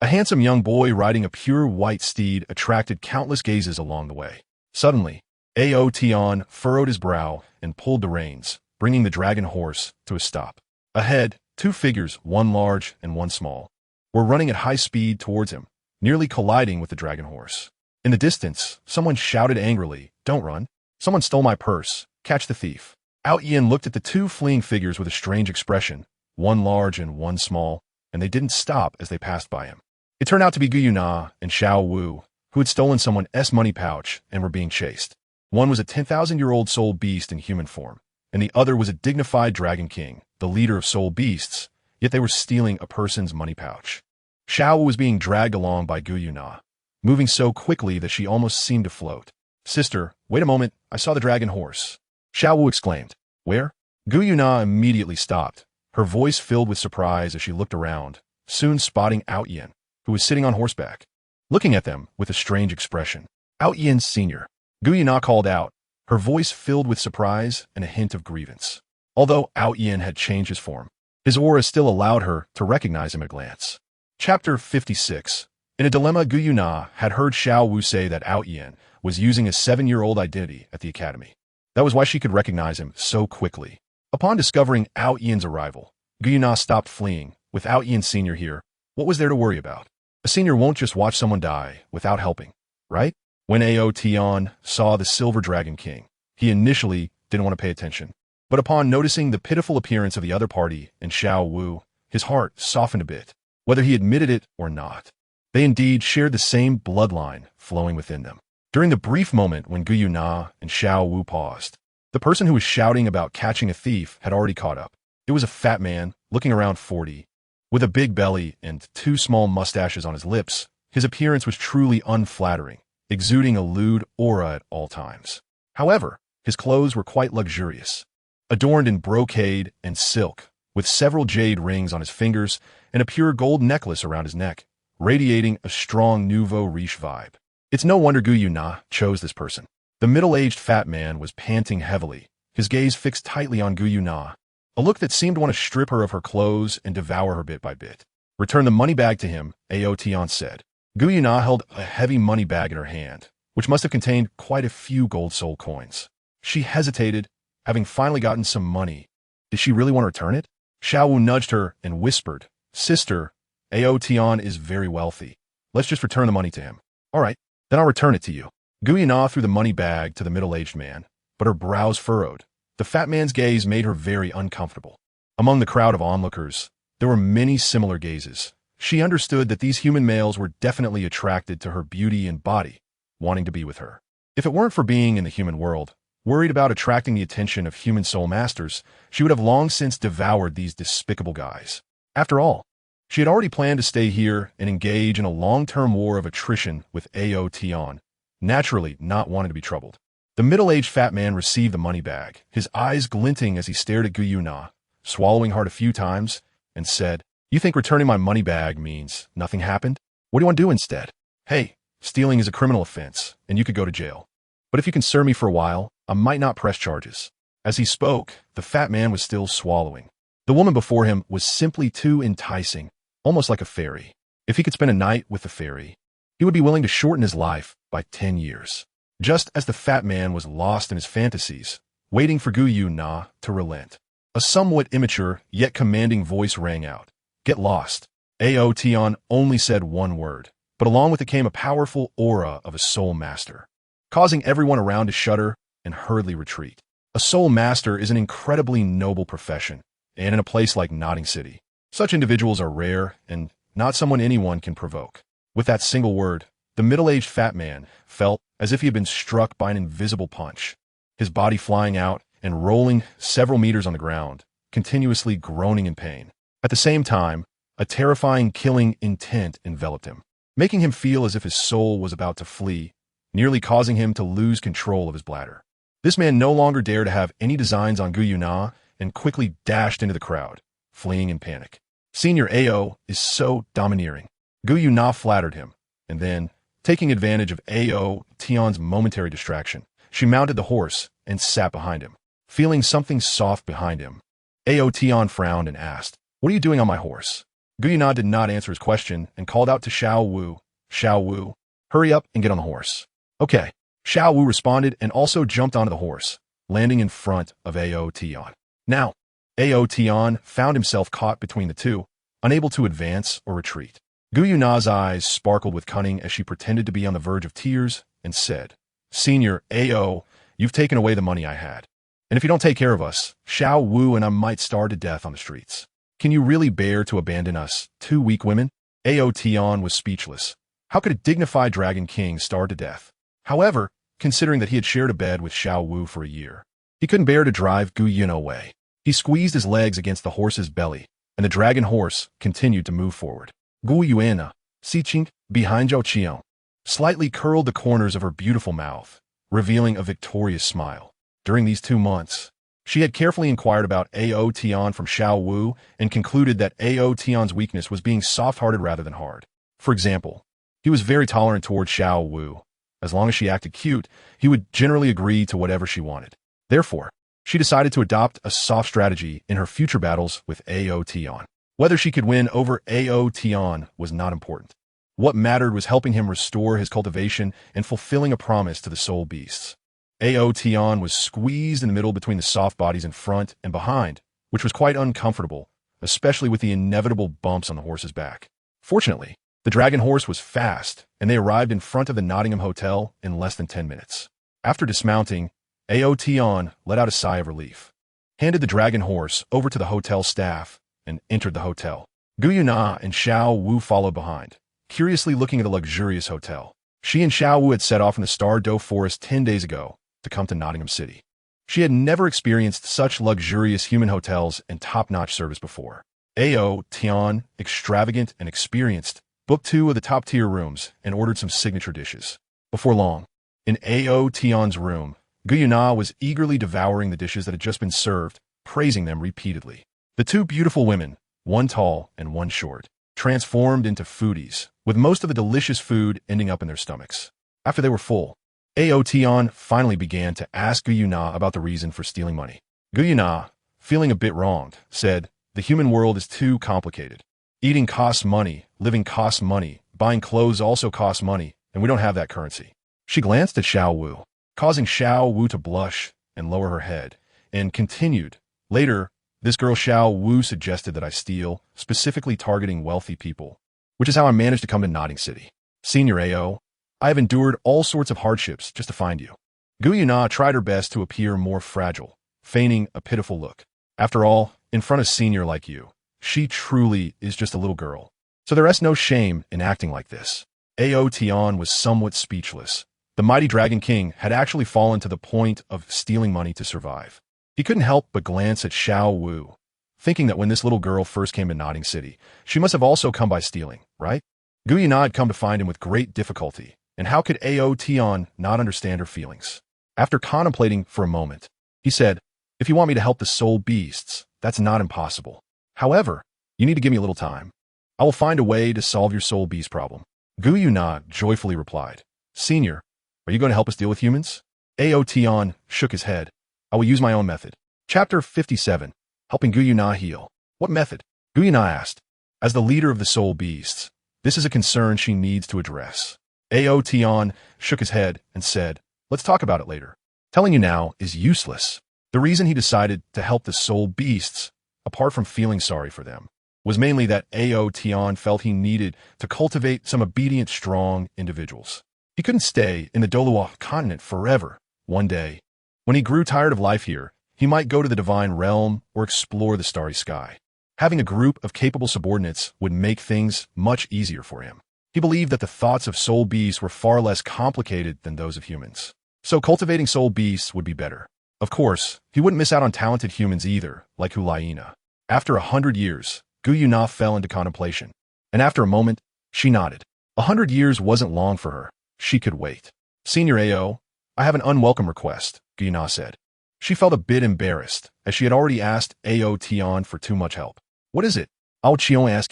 A handsome young boy riding a pure white steed attracted countless gazes along the way. Suddenly, Ao Tian furrowed his brow and pulled the reins, bringing the dragon horse to a stop. Ahead, 2 figures, one large and one small, were running at high speed towards him, nearly colliding with the dragon horse. In the distance, someone shouted angrily, "Don't run! Someone stole my purse! Catch the thief!" Ao Tian looked at the 2 fleeing figures with a strange expression, one large and one small, and they didn't stop as they passed by him. It turned out to be Gu Yuna and Xiao Wu, who had stolen someone's money pouch and were being chased. One was a 10,000-year-old soul beast in human form, and the other was a dignified dragon king, the leader of soul beasts, yet they were stealing a person's money pouch. Xiao Wu was being dragged along by Gu Yuna, moving so quickly that she almost seemed to float. "Sister, wait a moment, I saw the dragon horse," Xiao Wu exclaimed. "Where?" Gu Yuna immediately stopped, her voice filled with surprise as she looked around, soon spotting Ao Tian, who was sitting on horseback, looking at them with a strange expression. "Ao Tian Sr." Gu Yuna called out, her voice filled with surprise and a hint of grievance. Although Ao Tian had changed his form, His aura still allowed her to recognize him at a glance. Chapter 56. In a dilemma, Gu Yuna had heard Xiao Wu say that Ao Tian was using a 7-year-old identity at the academy. That was why she could recognize him so quickly. Upon discovering Ao Tian's arrival, Gu Yuna stopped fleeing. With Ao Tian Sr. here, what was there to worry about? A senior won't just watch someone die without helping, right? When Ao Tian saw the Silver Dragon King, he initially didn't want to pay attention. But upon noticing the pitiful appearance of the other party and Xiao Wu, his heart softened a bit, whether he admitted it or not. They indeed shared the same bloodline flowing within them. During the brief moment when Gu Yuna and Xiao Wu paused, the person who was shouting about catching a thief had already caught up. It was a fat man, looking around 40, with a big belly and 2 small mustaches on his lips. His appearance was truly unflattering, exuding a lewd aura at all times. However, his clothes were quite luxurious, adorned in brocade and silk, with several jade rings on his fingers and a pure gold necklace around his neck, radiating a strong nouveau riche vibe. It's no wonder Gu Yuna chose this person. The middle-aged fat man was panting heavily, his gaze fixed tightly on Gu Yuna, a look that seemed to want to strip her of her clothes and devour her bit by bit. Return the money bag to him, Ao Tian said. Gu Yuna held a heavy money bag in her hand, which must have contained quite a few gold soul coins. She hesitated, having finally gotten some money. Did she really want to return it? Xiao Wu nudged her and whispered, "Sister, Ao Tian is very wealthy. Let's just return the money to him." "All right, then I'll return it to you." Gu Yuna threw the money bag to the middle-aged man, but her brows furrowed. The fat man's gaze made her very uncomfortable. Among the crowd of onlookers, there were many similar gazes. She understood that these human males were definitely attracted to her beauty and body, wanting to be with her. If it weren't for being in the human world, worried about attracting the attention of human soul masters, she would have long since devoured these despicable guys. After all, she had already planned to stay here and engage in a long-term war of attrition with Ao Tian, naturally not wanting to be troubled. The middle-aged fat man received the money bag, his eyes glinting as he stared at Gu Yuna, swallowing hard a few times, and said, "You think returning my money bag means nothing happened? What do you want to do instead? Hey, stealing is a criminal offense, and you could go to jail. But if you can serve me for a while, I might not press charges." As he spoke, the fat man was still swallowing. The woman before him was simply too enticing, almost like a fairy. If he could spend a night with the fairy, he would be willing to shorten his life by 10 years. Just as the fat man was lost in his fantasies, waiting for Gu Yuna to relent, a somewhat immature yet commanding voice rang out, "Get lost." Ao Tian only said one word, but along with it came a powerful aura of a soul master, causing everyone around to shudder and hurriedly retreat. A soul master is an incredibly noble profession, and in a place like Notting City, such individuals are rare and not someone anyone can provoke. With that single word, the middle-aged fat man felt as if he had been struck by an invisible punch, his body flying out and rolling several meters on the ground, continuously groaning in pain. At the same time, a terrifying killing intent enveloped him, making him feel as if his soul was about to flee, nearly causing him to lose control of his bladder. This man no longer dared to have any designs on Gu Yuna and quickly dashed into the crowd, fleeing in panic. Senior Ao is so domineering. Gu Yuna flattered him, and then, taking advantage of Ao Tian's momentary distraction, she mounted the horse and sat behind him. Feeling something soft behind him, Ao Tian frowned and asked, "What are you doing on my horse?" Gu Yuna did not answer his question and called out to Xiao Wu, "Xiao Wu, hurry up and get on the horse." "Okay." Xiao Wu responded and also jumped onto the horse, landing in front of Ao Tian. Now, Ao Tian found himself caught between the two, unable to advance or retreat. Gu Yuna's eyes sparkled with cunning as she pretended to be on the verge of tears and said, "Senior Ao, you've taken away the money I had. And if you don't take care of us, Xiao Wu and I might starve to death on the streets. Can you really bear to abandon us, 2 weak women?" Ao Tian was speechless. How could a dignified dragon king starve to death? However, considering that he had shared a bed with Xiao Wu for a year, he couldn't bear to drive Gu Yuna away. He squeezed his legs against the horse's belly, and the dragon horse continued to move forward. Gu Yuna, Xiqing, behind Ao Tian, slightly curled the corners of her beautiful mouth, revealing a victorious smile. During these 2 months, she had carefully inquired about Ao Tian from Xiao Wu and concluded that Ao Tian's weakness was being soft-hearted rather than hard. For example, he was very tolerant towards Xiao Wu. As long as she acted cute, he would generally agree to whatever she wanted. Therefore, She decided to adopt a soft strategy in her future battles with Ao Tian. Whether she could win over Ao Tian was not important. What mattered was helping him restore his cultivation and fulfilling a promise to the soul beasts. Ao Tian was squeezed in the middle between the soft bodies in front and behind, which was quite uncomfortable, especially with the inevitable bumps on the horse's back. Fortunately, the dragon horse was fast, and they arrived in front of the Nottingham Hotel in less than 10 minutes. After dismounting, Ao Tian let out a sigh of relief, handed the dragon horse over to the hotel staff, and entered the hotel. Gu Na and Xiao Wu followed behind, curiously looking at the luxurious hotel. She and Xiao Wu had set off from the Star-Do Forest 10 days ago to come to Nottingham City. She had never experienced such luxurious human hotels and top-notch service before. Ao Tian, extravagant and experienced, booked 2 of the top-tier rooms and ordered some signature dishes. Before long, in Ao Tian's room, Gu Na was eagerly devouring the dishes that had just been served, praising them repeatedly. The 2 beautiful women, one tall and one short, transformed into foodies, with most of the delicious food ending up in their stomachs. After they were full, Ao Tian finally began to ask Gu Na about the reason for stealing money. Gu Na, feeling a bit wronged, said, "The human world is too complicated. Eating costs money, living costs money, buying clothes also costs money, and we don't have that currency." She glanced at Xiao Wu, causing Xiao Wu to blush and lower her head, and continued, "Later, this girl Xiao Wu suggested that I steal, specifically targeting wealthy people, which is how I managed to come to Nottingham City. Senior Ao, I have endured all sorts of hardships just to find you." Gu Na tried her best to appear more fragile, feigning a pitiful look. "After all, in front of senior like you, she truly is just a little girl. So there is no shame in acting like this." Ao Tian was somewhat speechless. The mighty Dragon King had actually fallen to the point of stealing money to survive. He couldn't help but glance at Xiao Wu, thinking that when this little girl first came to Nottingham City, she must have also come by stealing, right? Gu Na had come to find him with great difficulty, and how could Ao Tian not understand her feelings? After contemplating for a moment, he said, "If you want me to help the soul beasts, that's not impossible. However, you need to give me a little time. I will find a way to solve your soul beast problem." Gu Na joyfully replied, "Senior, are you going to help us deal with humans?" Ao Tian shook his head. "I will use my own method." Chapter 57, Helping Gu Na Heal. "What method?" Gu Na asked. As the leader of the soul beasts, this is a concern she needs to address. Ao Tian shook his head and said, "Let's talk about it later. Telling you now is useless." The reason he decided to help the soul beasts, apart from feeling sorry for them, was mainly that Ao Tian felt he needed to cultivate some obedient, strong individuals. He couldn't stay in the Douluo Continent forever. One day, when he grew tired of life here, he might go to the divine realm or explore the starry sky. Having a group of capable subordinates would make things much easier for him. He believed that the thoughts of soul beasts were far less complicated than those of humans. So cultivating soul beasts would be better. Of course, he wouldn't miss out on talented humans either, like Hulaina. After 100 years, Gu Na fell into contemplation, and after a moment, she nodded. 100 years wasn't long for her. She could wait. "Senior Ao, I have an unwelcome request," Gu Na said. She felt a bit embarrassed, as she had already asked Ao Tian for too much help. "What is it?" "Ao Tian asked,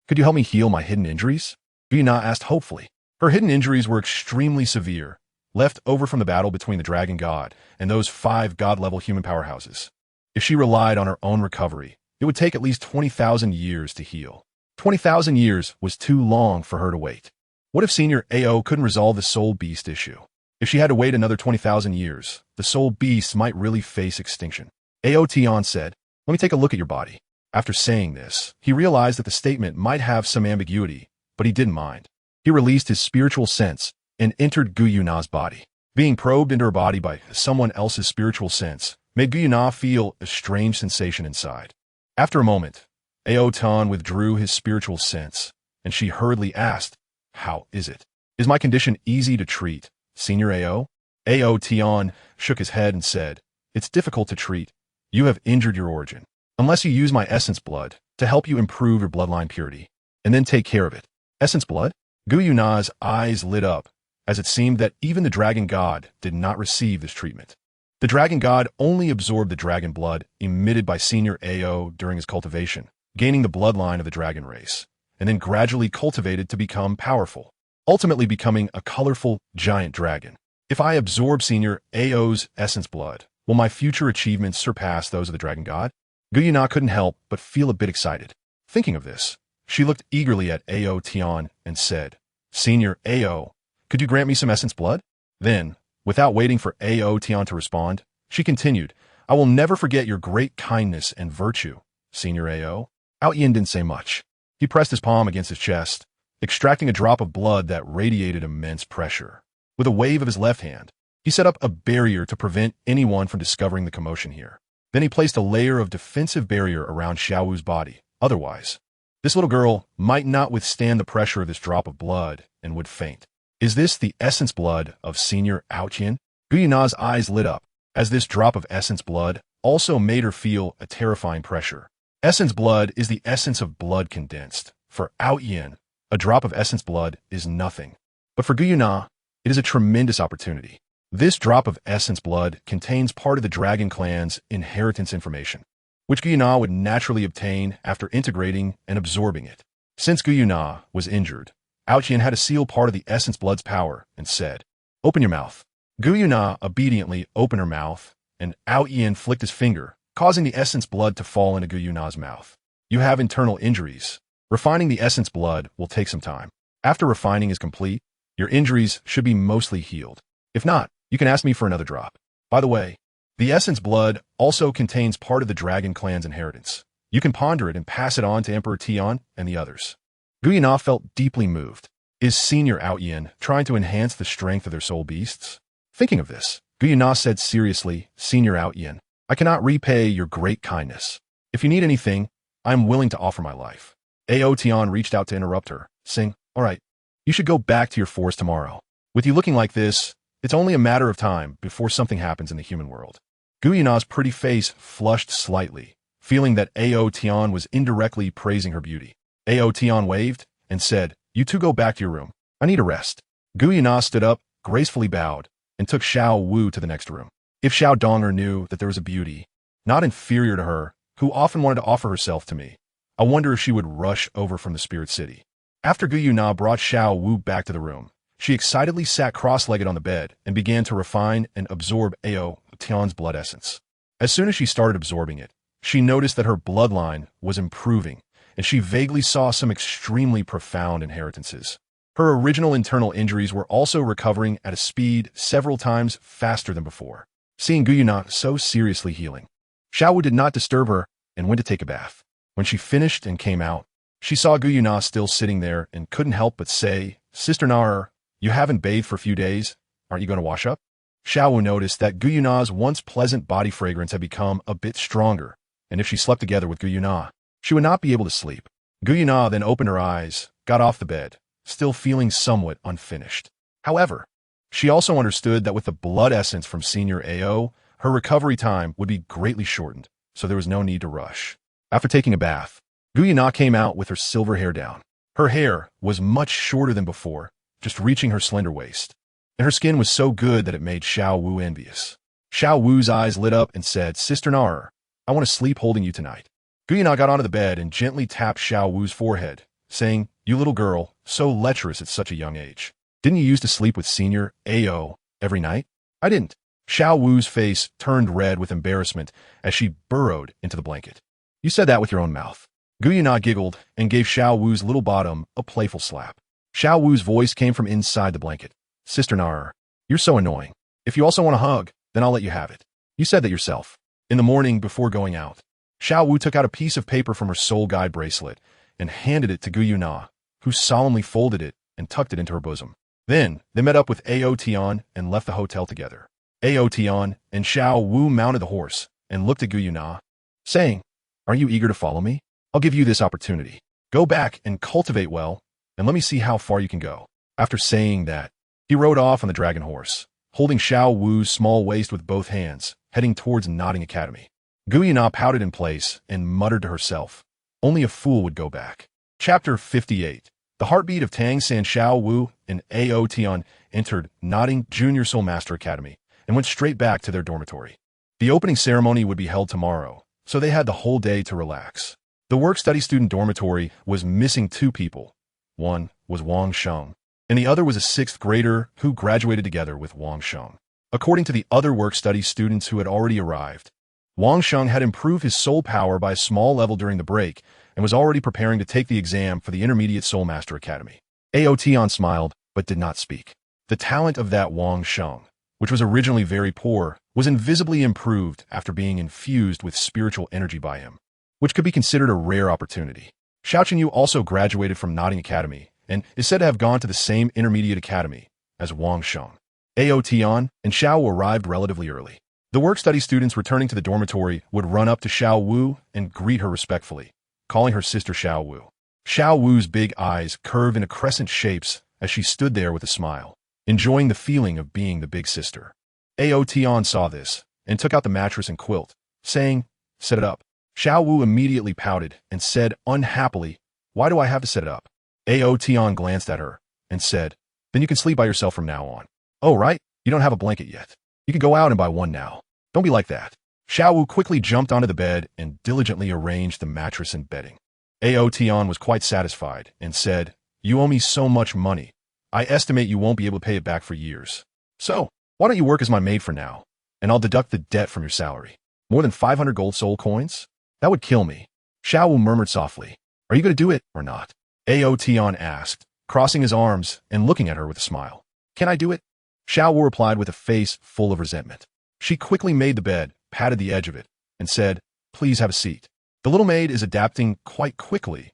could you help me heal my hidden injuries?" Gu Na asked hopefully. Her hidden injuries were extremely severe, left over from the battle between the Dragon God and those 5 God-level human powerhouses. If she relied on her own recovery, it would take at least 20,000 years to heal. 20,000 years was too long for her to wait. What if Senior Ao couldn't resolve the soul beast issue? If she had to wait another 20,000 years, the soul beasts might really face extinction. Ao Tian said, "Let me take a look at your body." After saying this, he realized that the statement might have some ambiguity, but he didn't mind. He released his spiritual sense and entered Gu Na's body. Being probed into her body by someone else's spiritual sense made Gu Na feel a strange sensation inside. After a moment, Ao Tian withdrew his spiritual sense, and she hurriedly asked, "How is it? Is my condition easy to treat, Senior Ao?" Ao Tian shook his head and said, "It's difficult to treat. You have injured your origin. Unless you use my essence blood to help you improve your bloodline purity, and then take care of it." Essence blood? Gu Na's eyes lit up, as it seemed that even the Dragon God did not receive this treatment. The Dragon God only absorbed the dragon blood emitted by Senior Ao during his cultivation, gaining the bloodline of the dragon race, and then gradually cultivated to become powerful, ultimately becoming a colorful giant dragon. If I absorb Senior Ao's essence blood, Will my future achievements surpass those of the dragon god? Gu Yuna couldn't help but feel a bit excited. Thinking of this, she looked eagerly at Ao Tian and said, Senior Ao, could you grant me some essence blood? Then, without waiting for Ao Tian to respond, she continued, I will never forget your great kindness and virtue, Senior Ao. Ao Tian didn't say much. He pressed his palm against his chest, extracting a drop of blood that radiated immense pressure. With a wave of his left hand, he set up a barrier to prevent anyone from discovering the commotion here. Then he placed a layer of defensive barrier around Xiao Wu's body. Otherwise, this little girl might not withstand the pressure of this drop of blood and would faint. Is this the essence blood of Senior Ao Tian? Gu Yuna's eyes lit up, as this drop of essence blood also made her feel a terrifying pressure. Essence blood is the essence of blood condensed. For Ao Tian, a drop of essence blood is nothing. But for Gu Yuna, it is a tremendous opportunity. This drop of essence blood contains part of the dragon clan's inheritance information, which Gu Yuna would naturally obtain after integrating and absorbing it. Since Gu Yuna was injured, Ao Tian had to seal part of the essence blood's power and said, Open your mouth. Gu Yuna obediently opened her mouth, and Ao Tian flicked his finger, causing the essence blood to fall into Gu Yuna's mouth. You have internal injuries. Refining the essence blood will take some time. After refining is complete, your injuries should be mostly healed. If not, you can ask me for another drop. By the way, the essence blood also contains part of the dragon clan's inheritance. You can ponder it and pass it on to Emperor Tian and the others. Gu Yuna felt deeply moved. Is Senior Ao Tian trying to enhance the strength of their soul beasts? Thinking of this, Gu Yuna said seriously, Senior Ao Tian, I cannot repay your great kindness. If you need anything, I am willing to offer my life. Ao Tian reached out to interrupt her, saying, All right, you should go back to your forest tomorrow. With you looking like this, it's only a matter of time before something happens in the human world. Gu Yuna's pretty face flushed slightly, feeling that Ao Tian was indirectly praising her beauty. Ao Tian waved and said, You two go back to your room. I need a rest. Gu Yuna stood up, gracefully bowed, and took Xiao Wu to the next room. If Xiao Donger knew that there was a beauty, not inferior to her, who often wanted to offer herself to me, I wonder if she would rush over from the Spirit City. After Gu Yuna brought Xiao Wu back to the room, she excitedly sat cross-legged on the bed and began to refine and absorb Ao Tian's blood essence. As soon as she started absorbing it, she noticed that her bloodline was improving, and she vaguely saw some extremely profound inheritances. Her original internal injuries were also recovering at a speed several times faster than before. Seeing Gu Yuna so seriously healing, Xiao Wu did not disturb her and went to take a bath. When she finished and came out, she saw Gu Yuna still sitting there and couldn't help but say, Sister Nara, you haven't bathed for a few days. Aren't you going to wash up? Xiao Wu noticed that Gu Yuna's once pleasant body fragrance had become a bit stronger, and if she slept together with Gu Yuna, she would not be able to sleep. Gu Yuna then opened her eyes, got off the bed, still feeling somewhat unfinished. However, she also understood that with the blood essence from Senior Ao, her recovery time would be greatly shortened, so there was no need to rush. After taking a bath, Gu Yuna came out with her silver hair down. Her hair was much shorter than before, just reaching her slender waist, and her skin was so good that it made Xiao Wu envious. Xiao Wu's eyes lit up and said, Sister Nara, I want to sleep holding you tonight. Gu Yuna got onto the bed and gently tapped Xiao Wu's forehead, saying, You little girl, so lecherous at such a young age. Didn't you used to sleep with Senior Ao every night? I didn't. Xiao Wu's face turned red with embarrassment as she burrowed into the blanket. You said that with your own mouth. Gu Yuna giggled and gave Xiao Wu's little bottom a playful slap. Xiao Wu's voice came from inside the blanket. Sister Nara, you're so annoying. If you also want a hug, then I'll let you have it. You said that yourself. In the morning before going out, Xiao Wu took out a piece of paper from her soul guide bracelet and handed it to Gu Yuna, who solemnly folded it and tucked it into her bosom. Then they met up with Ao Tian and left the hotel together. Ao Tian and Xiao Wu mounted the horse and looked at Gu Yuna, saying, Are you eager to follow me? I'll give you this opportunity. Go back and cultivate well, and let me see how far you can go. After saying that, he rode off on the dragon horse, holding Xiao Wu's small waist with both hands, heading towards Nodding Academy. Gu Yuna pouted in place and muttered to herself, Only a fool would go back. Chapter 58. The heartbeat of Tang San. Xiao Wu and Ao Tian entered Nodding Junior Soul Master Academy and went straight back to their dormitory. The opening ceremony would be held tomorrow, so they had the whole day to relax. The work-study student dormitory was missing two people. One was Wang Sheng, and the other was a sixth grader who graduated together with Wang Sheng. According to the other work-study students who had already arrived, Wang Sheng had improved his soul power by a small level during the break and was already preparing to take the exam for the Intermediate Soul Master Academy. Ao Tian smiled, but did not speak. The talent of that Wang Sheng, which was originally very poor, was invisibly improved after being infused with spiritual energy by him, which could be considered a rare opportunity. Xiao Qinyu also graduated from Notting Academy and is said to have gone to the same intermediate academy as Wang Sheng. Ao Tian and Xiao arrived relatively early. The work-study students returning to the dormitory would run up to Xiao Wu and greet her respectfully, calling her sister Xiao Wu. Xiao Wu's big eyes curved into crescent shapes as she stood there with a smile, enjoying the feeling of being the big sister. Ao Tian saw this and took out the mattress and quilt, saying, "Set it up." Xiao Wu immediately pouted and said unhappily, "Why do I have to set it up?" Ao Tian glanced at her and said, "Then you can sleep by yourself from now on." "Oh, right, you don't have a blanket yet. You can go out and buy one now. Don't be like that." Xiao Wu quickly jumped onto the bed and diligently arranged the mattress and bedding. Ao Tian was quite satisfied and said, "You owe me so much money. I estimate you won't be able to pay it back for years. So, why don't you work as my maid for now, and I'll deduct the debt from your salary. More than 500 gold soul coins? That would kill me." Xiao Wu murmured softly, "Are you going to do it or not?" Ao Tian asked, crossing his arms and looking at her with a smile. "Can I do it?" Xiao Wu replied with a face full of resentment. She quickly made the bed, patted the edge of it, and said, "Please have a seat." "The little maid is adapting quite quickly,"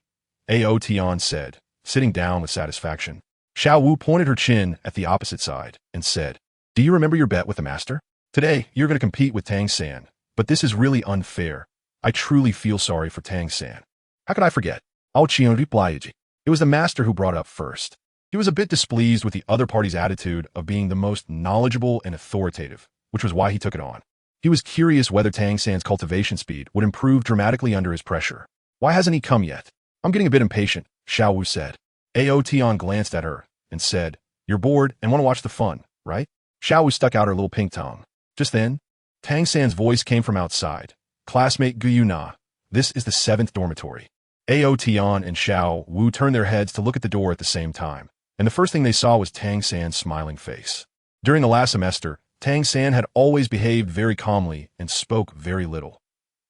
Ao Tian said, sitting down with satisfaction. Xiao Wu pointed her chin at the opposite side and said, "Do you remember your bet with the master? Today, you're going to compete with Tang San, but this is really unfair. I truly feel sorry for Tang San." "How could I forget?" Ao Tian replied. "It was the master who brought it up first." He was a bit displeased with the other party's attitude of being the most knowledgeable and authoritative, which was why he took it on. He was curious whether Tang San's cultivation speed would improve dramatically under his pressure. "Why hasn't he come yet? I'm getting a bit impatient," Xiao Wu said. Ao Tian glanced at her and said, "You're bored and want to watch the fun, right?" Xiao Wu stuck out her little pink tongue. Just then, Tang San's voice came from outside. "Classmate Gu Na, this is the 7th dormitory." Ao Tian and Xiao Wu turned their heads to look at the door at the same time, and the first thing they saw was Tang San's smiling face. During the last semester, Tang San had always behaved very calmly and spoke very little.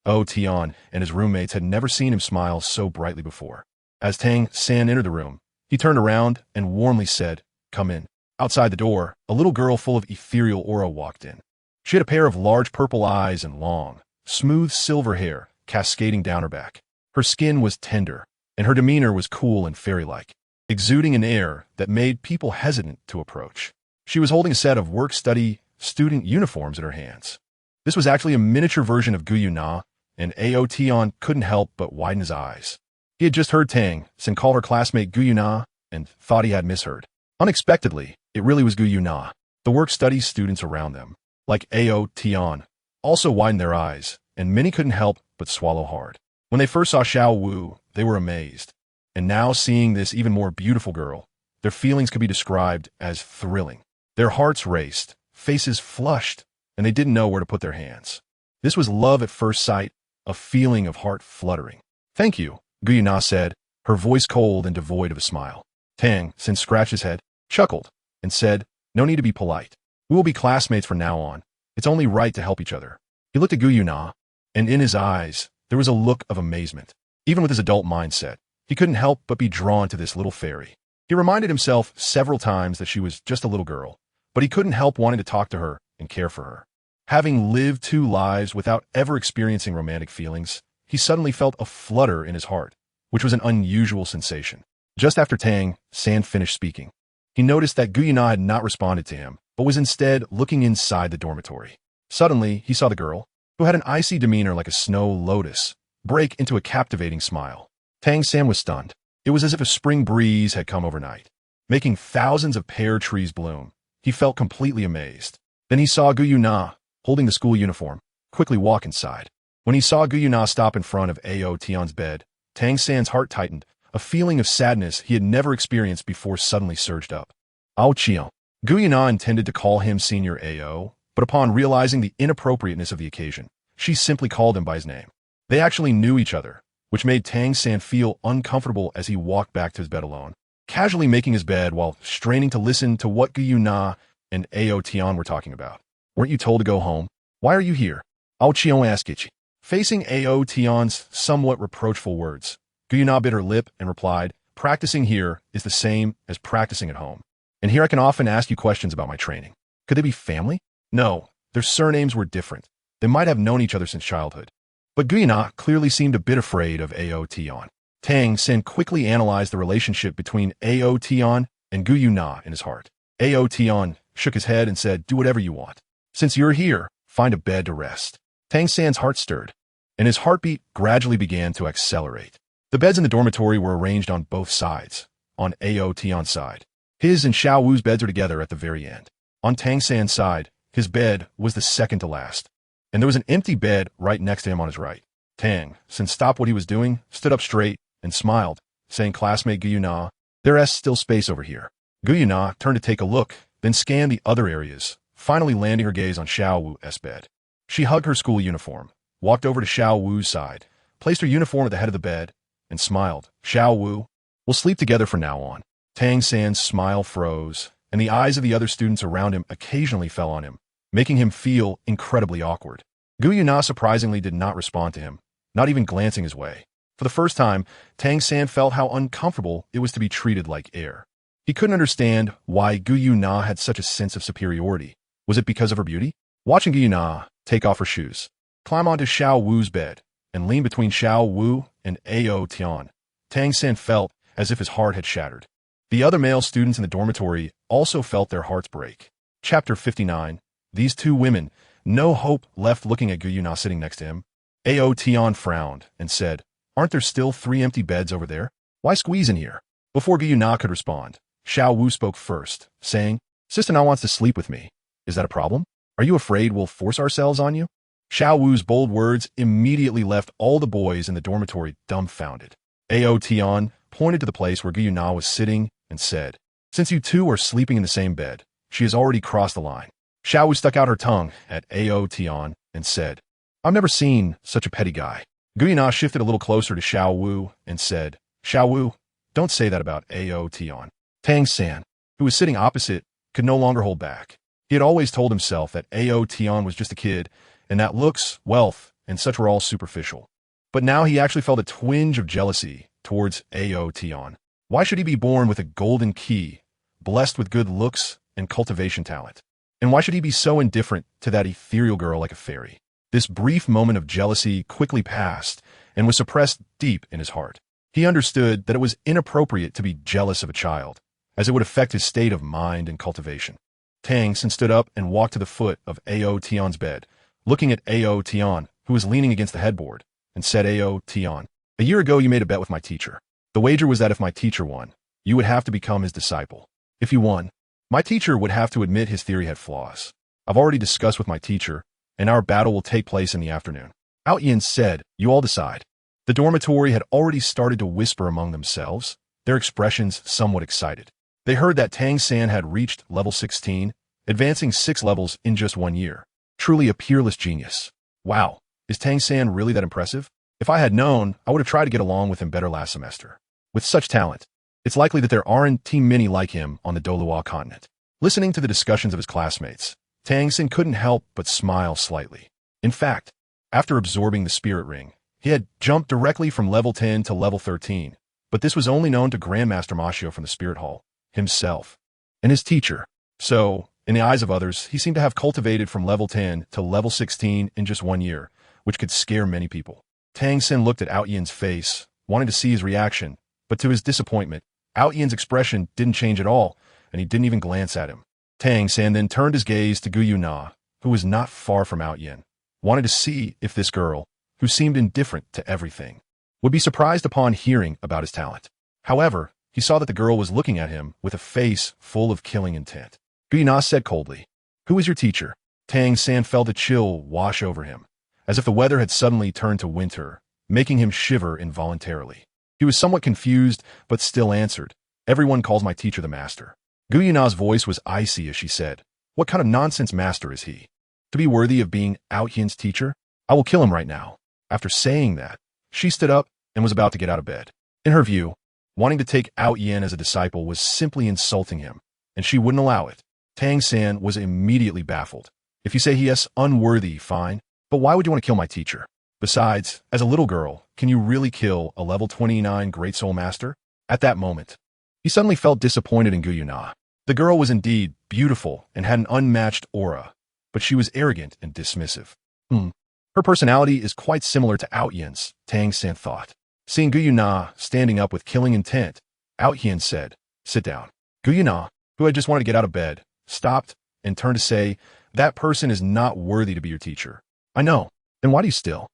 Ao Tian and his roommates had never seen him smile so brightly before. As Tang San entered the room, he turned around and warmly said, "Come in." Outside the door, a little girl full of ethereal aura walked in. She had a pair of large purple eyes and long, smooth silver hair cascading down her back. Her skin was tender, and her demeanor was cool and fairy-like, exuding an air that made people hesitant to approach. She was holding a set of work-study student uniforms in her hands. This was actually a miniature version of Gu Na, and Ao Tian couldn't help but widen his eyes. He had just heard Tang San call her classmate Gu Na and thought he had misheard. Unexpectedly, it really was Gu Na. The work-study students around them, like Ao Tian, also widened their eyes, and many couldn't help but swallow hard. When they first saw Xiao Wu, they were amazed. And now seeing this even more beautiful girl, their feelings could be described as thrilling. Their hearts raced, faces flushed, and they didn't know where to put their hands. This was love at first sight, a feeling of heart fluttering. "Thank you," Gu Na said, her voice cold and devoid of a smile. Tang San scratched his head, chuckled, and said, "No need to be polite. We will be classmates from now on. It's only right to help each other." He looked at Gu Na, and in his eyes, there was a look of amazement. Even with his adult mindset, he couldn't help but be drawn to this little fairy. He reminded himself several times that she was just a little girl, but he couldn't help wanting to talk to her and care for her. Having lived 2 lives without ever experiencing romantic feelings, he suddenly felt a flutter in his heart, which was an unusual sensation. Just after Tang San finished speaking, he noticed that Gu Na had not responded to him, but was instead looking inside the dormitory. Suddenly, he saw the girl, who had an icy demeanor like a snow lotus, break into a captivating smile. Tang San was stunned. It was as if a spring breeze had come overnight, making thousands of pear trees bloom. He felt completely amazed. Then he saw Gu Na, holding the school uniform, quickly walk inside. When he saw Gu Na stop in front of Ao Tian's bed, Tang San's heart tightened. A feeling of sadness he had never experienced before suddenly surged up. Ao Tian. Gu Na intended to call him Senior Ao, but upon realizing the inappropriateness of the occasion, she simply called him by his name. They actually knew each other, which made Tang San feel uncomfortable as he walked back to his bed alone, casually making his bed while straining to listen to what Gu Na and Ao Tian were talking about. Weren't you told to go home? Why are you here? Ao Tian asked Ichi. Facing Ao Tian's somewhat reproachful words, Guyuna bit her lip and replied, practicing here is the same as practicing at home. And here I can often ask you questions about my training. Could they be family? No, their surnames were different. They might have known each other since childhood. But Guyuna clearly seemed a bit afraid of Ao Tian. Tang San quickly analyzed the relationship between Ao Tian and Guyuna in his heart. Ao Tian shook his head and said, do whatever you want. Since you're here, find a bed to rest. Tang San's heart stirred, and his heartbeat gradually began to accelerate. The beds in the dormitory were arranged on both sides. On Ao Tian's side, his and Xiao Wu's beds are together at the very end. On Tang San's side, his bed was the second to last, and there was an empty bed right next to him on his right. Tang San stopped what he was doing, stood up straight, and smiled, saying, classmate Guyuna, there's still space over here. Guyuna turned to take a look, then scanned the other areas, finally landing her gaze on Xiao Wu's bed. She hugged her school uniform, walked over to Xiao Wu's side, placed her uniform at the head of the bed, and smiled. Xiao Wu, we'll sleep together from now on. Tang San's smile froze, and the eyes of the other students around him occasionally fell on him, making him feel incredibly awkward. Guyuna surprisingly did not respond to him, not even glancing his way. For the first time, Tang San felt how uncomfortable it was to be treated like air. He couldn't understand why Guyuna had such a sense of superiority. Was it because of her beauty? Watching Guyuna take off her shoes, climb onto Xiao Wu's bed, and lean between Xiao Wu and Ao Tian, Tang San felt as if his heart had shattered. The other male students in the dormitory also felt their hearts break. Chapter 59. These two women, no hope left looking at Guyuna sitting next to him. Ao Tian frowned and said, aren't there still 3 empty beds over there? Why squeeze in here? Before Guyuna could respond, Xiao Wu spoke first, saying, Sister Na wants to sleep with me. Is that a problem? Are you afraid we'll force ourselves on you? Xiao Wu's bold words immediately left all the boys in the dormitory dumbfounded. Ao Tian pointed to the place where Guyuna was sitting and said, since you two are sleeping in the same bed, she has already crossed the line. Xiao Wu stuck out her tongue at Ao Tian and said, I've never seen such a petty guy. Guyuna shifted a little closer to Xiao Wu and said, Xiao Wu, don't say that about Ao Tian. Tang San, who was sitting opposite, could no longer hold back. He had always told himself that Ao Tian was just a kid, and that looks, wealth, and such were all superficial. But now he actually felt a twinge of jealousy towards Ao Tian. Why should he be born with a golden key, blessed with good looks and cultivation talent? And why should he be so indifferent to that ethereal girl like a fairy? This brief moment of jealousy quickly passed and was suppressed deep in his heart. He understood that it was inappropriate to be jealous of a child, as it would affect his state of mind and cultivation. Tang San stood up and walked to the foot of Ao Tian's bed, looking at Ao Tian, who was leaning against the headboard, and said, Ao Tian, a year ago you made a bet with my teacher. The wager was that if my teacher won, you would have to become his disciple. If you won, my teacher would have to admit his theory had flaws. I've already discussed with my teacher, and our battle will take place in the afternoon. Ao Tian said, you all decide. The dormitory had already started to whisper among themselves, their expressions somewhat excited. They heard that Tang San had reached level 16, advancing 6 levels in just 1 year. Truly a peerless genius. Wow, is Tang San really that impressive? If I had known, I would have tried to get along with him better last semester. With such talent, it's likely that there aren't too many like him on the Douluo Continent. Listening to the discussions of his classmates, Tang San couldn't help but smile slightly. In fact, after absorbing the spirit ring, he had jumped directly from level 10 to level 13, but this was only known to Grandmaster Mashio from the Spirit Hall, himself, and his teacher. So, in the eyes of others, he seemed to have cultivated from level 10 to level 16 in just 1 year, which could scare many people. Tang San looked at Ao Tian's face, wanting to see his reaction, but to his disappointment, Ao Tian's expression didn't change at all, and he didn't even glance at him. Tang San then turned his gaze to Guyuna, who was not far from Ao Tian, wanted to see if this girl, who seemed indifferent to everything, would be surprised upon hearing about his talent. However, he saw that the girl was looking at him with a face full of killing intent. Guyuna said coldly, who is your teacher? Tang San felt a chill wash over him, as if the weather had suddenly turned to winter, making him shiver involuntarily. He was somewhat confused, but still answered, everyone calls my teacher the master. Guyuna's voice was icy as she said, what kind of nonsense master is he? To be worthy of being Ao Tian's teacher? I will kill him right now. After saying that, she stood up and was about to get out of bed. In her view, wanting to take Ao Tian as a disciple was simply insulting him, and she wouldn't allow it. Tang San was immediately baffled. If you say he is unworthy, fine. But why would you want to kill my teacher? Besides, as a little girl, can you really kill a level 29 Great Soul Master? At that moment, he suddenly felt disappointed in Guyuna. The girl was indeed beautiful and had an unmatched aura, but she was arrogant and dismissive. Her personality is quite similar to Ao Tian's, Tang San thought. Seeing Guyuna standing up with killing intent, Ao Tian said, "Sit down." Guyuna, who had just wanted to get out of bed, stopped and turned to say, "That person is not worthy to be your teacher." "I know. Then why do you still?"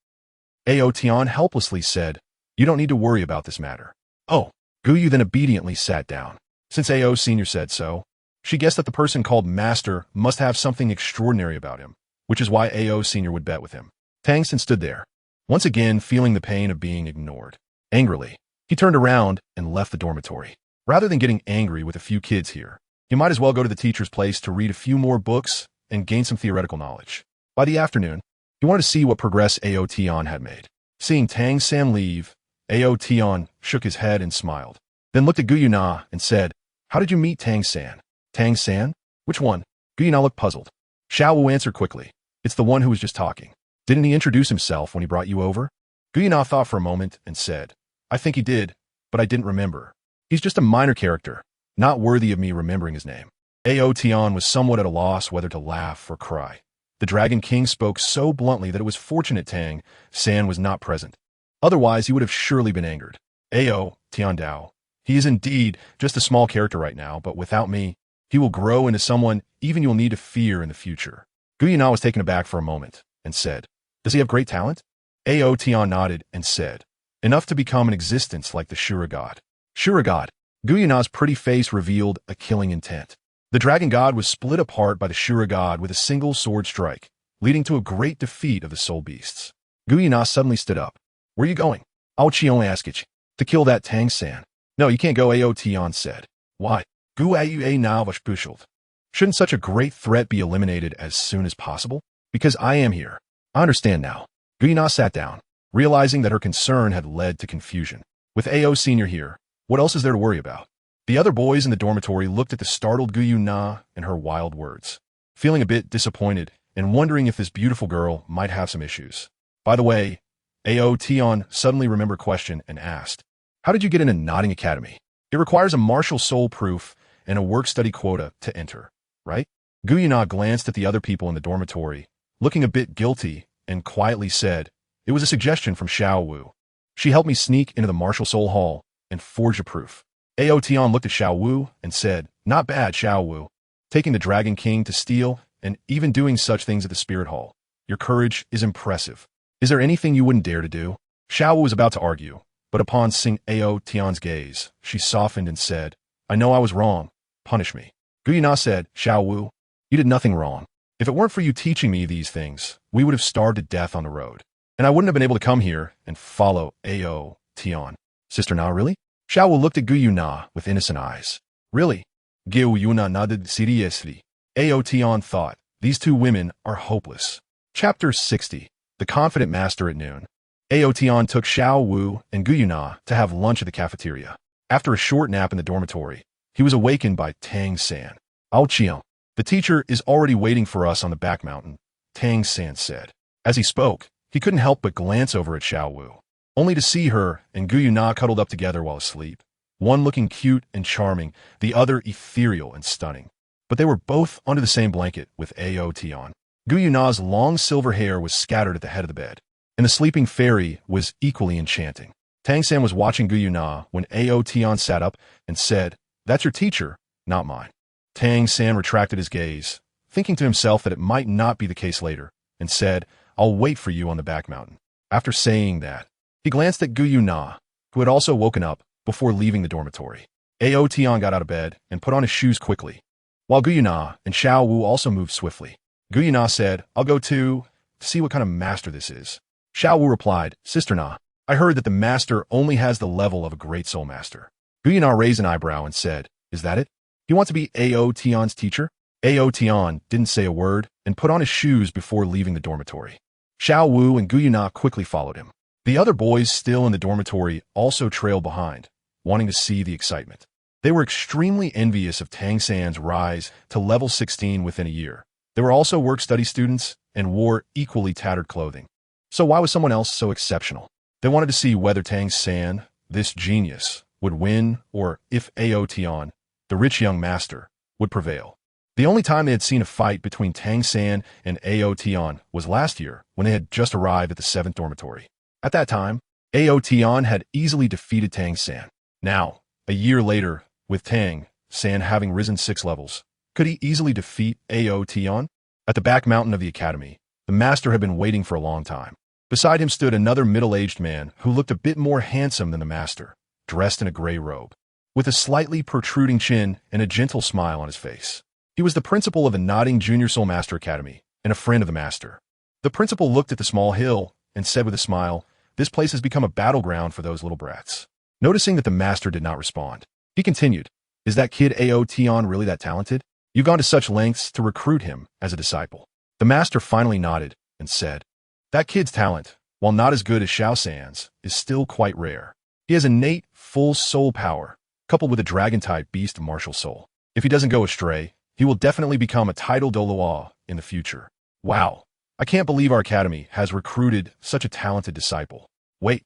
Ao Tian helplessly said, "You don't need to worry about this matter." "Oh." Guyu then obediently sat down. Since Ao Sr. said so, she guessed that the person called Master must have something extraordinary about him, which is why Ao Sr. would bet with him. Tang San stood there, once again feeling the pain of being ignored. Angrily, he turned around and left the dormitory. Rather than getting angry with a few kids here, you might as well go to the teacher's place to read a few more books and gain some theoretical knowledge. By the afternoon, he wanted to see what progress Ao Tian had made. Seeing Tang San leave, Ao Tian shook his head and smiled, then looked at Guyuna and said, "How did you meet Tang San?" "Tang San? Which one?" Guyuna looked puzzled. Xiao Wu answered quickly, "It's the one who was just talking." "Didn't he introduce himself when he brought you over?" Guyuna thought for a moment and said, "I think he did, but I didn't remember. He's just a minor character, not worthy of me remembering his name." Ao Tian was somewhat at a loss whether to laugh or cry. The Dragon King spoke so bluntly that it was fortunate Tang San was not present. Otherwise, he would have surely been angered. "Ao Tian Dao. He is indeed just a small character right now, but without me, he will grow into someone even you'll need to fear in the future." Guyuna was taken aback for a moment and said, "Does he have great talent?" Ao Tian nodded and said, "Enough to become an existence like the Shura God." Shura God. Guyuna's pretty face revealed a killing intent. The dragon god was split apart by the Shura God with a single sword strike, leading to a great defeat of the soul beasts. Guyuna suddenly stood up. "Where are you going?" "Ao Tian asked you to kill that Tang San." "No, you can't go," Ao Tian said. "Why?" "Gu Au now Bushelt. Shouldn't such a great threat be eliminated as soon as possible?" "Because I am here." "I understand now." Guyuna sat down, realizing that her concern had led to confusion. With Ao Sr. here, what else is there to worry about? The other boys in the dormitory looked at the startled Guyuna and her wild words, feeling a bit disappointed and wondering if this beautiful girl might have some issues. By the way, Ao Tian suddenly remembered a question and asked, "How did you get into Nodding Academy? It requires a martial soul proof and a work-study quota to enter, right?" Guyuna glanced at the other people in the dormitory, looking a bit guilty, and quietly said, "It was a suggestion from Xiao Wu. She helped me sneak into the martial soul hall and forge a proof." Ao Tian looked at Xiao Wu and said, "Not bad, Xiao Wu. Taking the Dragon King to steal and even doing such things at the Spirit Hall. Your courage is impressive. Is there anything you wouldn't dare to do?" Xiao Wu was about to argue, but upon seeing Ao Tian's gaze, she softened and said, "I know I was wrong. Punish me." Guyuna said, "Xiao Wu, you did nothing wrong. If it weren't for you teaching me these things, we would have starved to death on the road. And I wouldn't have been able to come here and follow Ao Tian." "Sister Na, really?" Xiao Wu looked at Guyuna with innocent eyes. "Really?" Guyuna nodded seriously. Ao Tian thought, these two women are hopeless. Chapter 60. The Confident Master at Noon. Ao Tian took Xiao Wu and Guyuna to have lunch at the cafeteria. After a short nap in the dormitory, he was awakened by Tang San. "Ao Tian, the teacher is already waiting for us on the back mountain," Tang San said. As he spoke, he couldn't help but glance over at Xiao Wu, only to see her and Guyuna cuddled up together while asleep, one looking cute and charming, the other ethereal and stunning. But they were both under the same blanket with Ao Tian. Guyuna's long silver hair was scattered at the head of the bed, and the sleeping fairy was equally enchanting. Tang San was watching Guyuna when Ao Tian sat up and said, "That's your teacher, not mine." Tang San retracted his gaze, thinking to himself that it might not be the case later, and said, "I'll wait for you on the back mountain." After saying that, he glanced at Guyuna, who had also woken up before leaving the dormitory. Ao Tian got out of bed and put on his shoes quickly, while Guyuna and Xiao Wu also moved swiftly. Guyuna said, "I'll go too, to see what kind of master this is." Xiao Wu replied, "Sister Na, I heard that the master only has the level of a great soul master." Guyuna raised an eyebrow and said, "Is that it? You want to be Ao Tian's teacher?" Ao Tian didn't say a word and put on his shoes before leaving the dormitory. Xiao Wu and Guyuna quickly followed him. The other boys still in the dormitory also trailed behind, wanting to see the excitement. They were extremely envious of Tang San's rise to level 16 within a year, They were also work-study students and wore equally tattered clothing. So why was someone else so exceptional? They wanted to see whether Tang San, this genius, would win or if Ao Tian, the rich young master, would prevail. The only time they had seen a fight between Tang San and Ao Tian was last year when they had just arrived at the 7th dormitory. At that time, Ao Tian had easily defeated Tang San. Now, a year later, with Tang San having risen 6 levels, could he easily defeat Ao Tian? At the back mountain of the academy, the master had been waiting for a long time. Beside him stood another middle-aged man who looked a bit more handsome than the master, dressed in a gray robe, with a slightly protruding chin and a gentle smile on his face. He was the principal of the nodding Junior Soul Master Academy and a friend of the master. The principal looked at the small hill and said with a smile, "This place has become a battleground for those little brats." Noticing that the master did not respond, he continued, "Is that kid Ao Tian really that talented? You've gone to such lengths to recruit him as a disciple." The master finally nodded and said, "That kid's talent, while not as good as Xiao San's, is still quite rare. He has innate, full soul power, coupled with a dragon-type beast of martial soul. If he doesn't go astray, he will definitely become a titled Douluo in the future. Wow, I can't believe our academy has recruited such a talented disciple. Wait,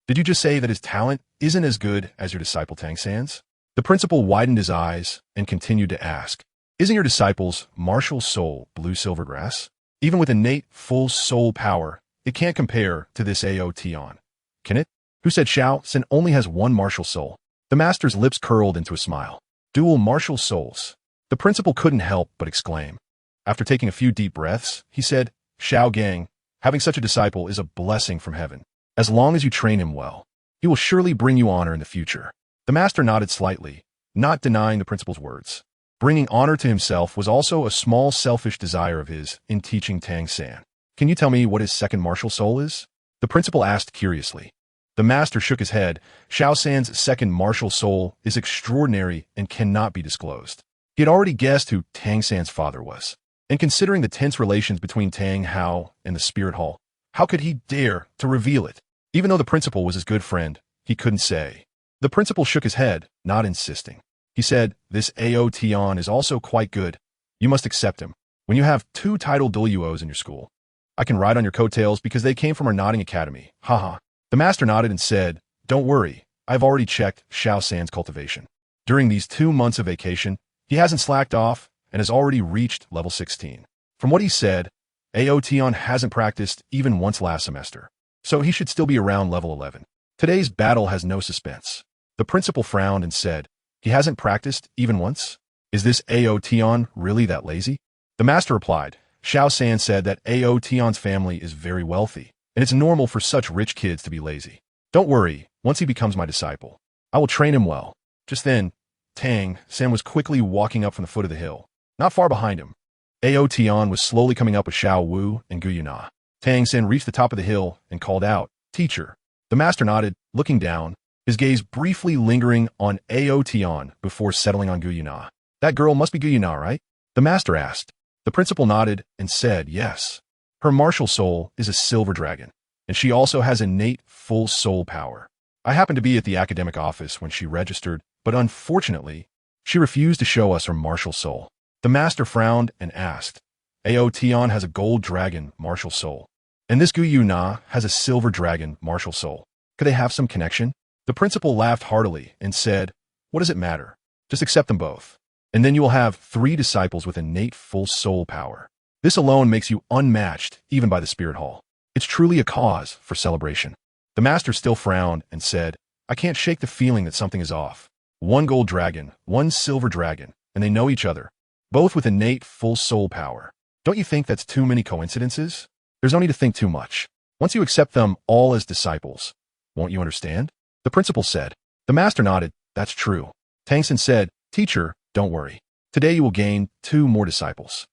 did you just say that his talent isn't as good as your disciple Tang San's?" The principal widened his eyes and continued to ask, "Isn't your disciple's martial soul blue silver grass? Even with innate full soul power, it can't compare to this Ao Tian. Can it? Who said Xiao San only has one martial soul?" The master's lips curled into a smile. "Dual martial souls." The principal couldn't help but exclaim. After taking a few deep breaths, he said, "Xiao Gang, having such a disciple is a blessing from heaven. As long as you train him well, he will surely bring you honor in the future." The master nodded slightly, not denying the principal's words. Bringing honor to himself was also a small selfish desire of his in teaching Tang San. "Can you tell me what his second martial soul is?" the principal asked curiously. The master shook his head. "Xiao San's second martial soul is extraordinary and cannot be disclosed." He had already guessed who Tang San's father was. And considering the tense relations between Tang Hao and the Spirit Hall, how could he dare to reveal it? Even though the principal was his good friend, he couldn't say. The principal shook his head, not insisting. He said, "This Ao Tian is also quite good. You must accept him. When you have 2 titled Douluos in your school, I can ride on your coattails because they came from our nodding academy. Haha." The master nodded and said, "Don't worry, I've already checked Xiao San's cultivation. During these 2 months of vacation, he hasn't slacked off and has already reached level 16. From what he said, Ao Tian hasn't practiced even once last semester, so he should still be around level 11. Today's battle has no suspense." The principal frowned and said, "He hasn't practiced even once? Is this Ao Tian really that lazy?" The master replied, "Xiao San said that Ao Tian's family is very wealthy, and it's normal for such rich kids to be lazy. Don't worry, once he becomes my disciple, I will train him well." Just then, Tang San was quickly walking up from the foot of the hill. Not far behind him, Ao Tian was slowly coming up with Xiao Wu and Gu Yuna. Tang San reached the top of the hill and called out, "Teacher." The master nodded, looking down, his gaze briefly lingering on Ao Tian before settling on Gu Yuna. "That girl must be Gu Yuna, right?" the master asked. The principal nodded and said, "Yes. Her martial soul is a silver dragon, and she also has innate full soul power. I happened to be at the academic office when she registered, but unfortunately, she refused to show us her martial soul." The master frowned and asked, "Ao Tian has a gold dragon martial soul, and this Gu Yuna has a silver dragon martial soul. Could they have some connection?" The principal laughed heartily and said, "What does it matter? Just accept them both, and then you will have 3 disciples with innate full soul power. This alone makes you unmatched even by the Spirit Hall. It's truly a cause for celebration." The master still frowned and said, "I can't shake the feeling that something is off. 1 gold dragon, 1 silver dragon, and they know each other, both with innate full soul power. Don't you think that's too many coincidences? There's no need to think too much. Once you accept them all as disciples, won't you understand?" the principal said. The master nodded. "That's true." Tang San said, "Teacher, don't worry. Today you will gain 2 more disciples.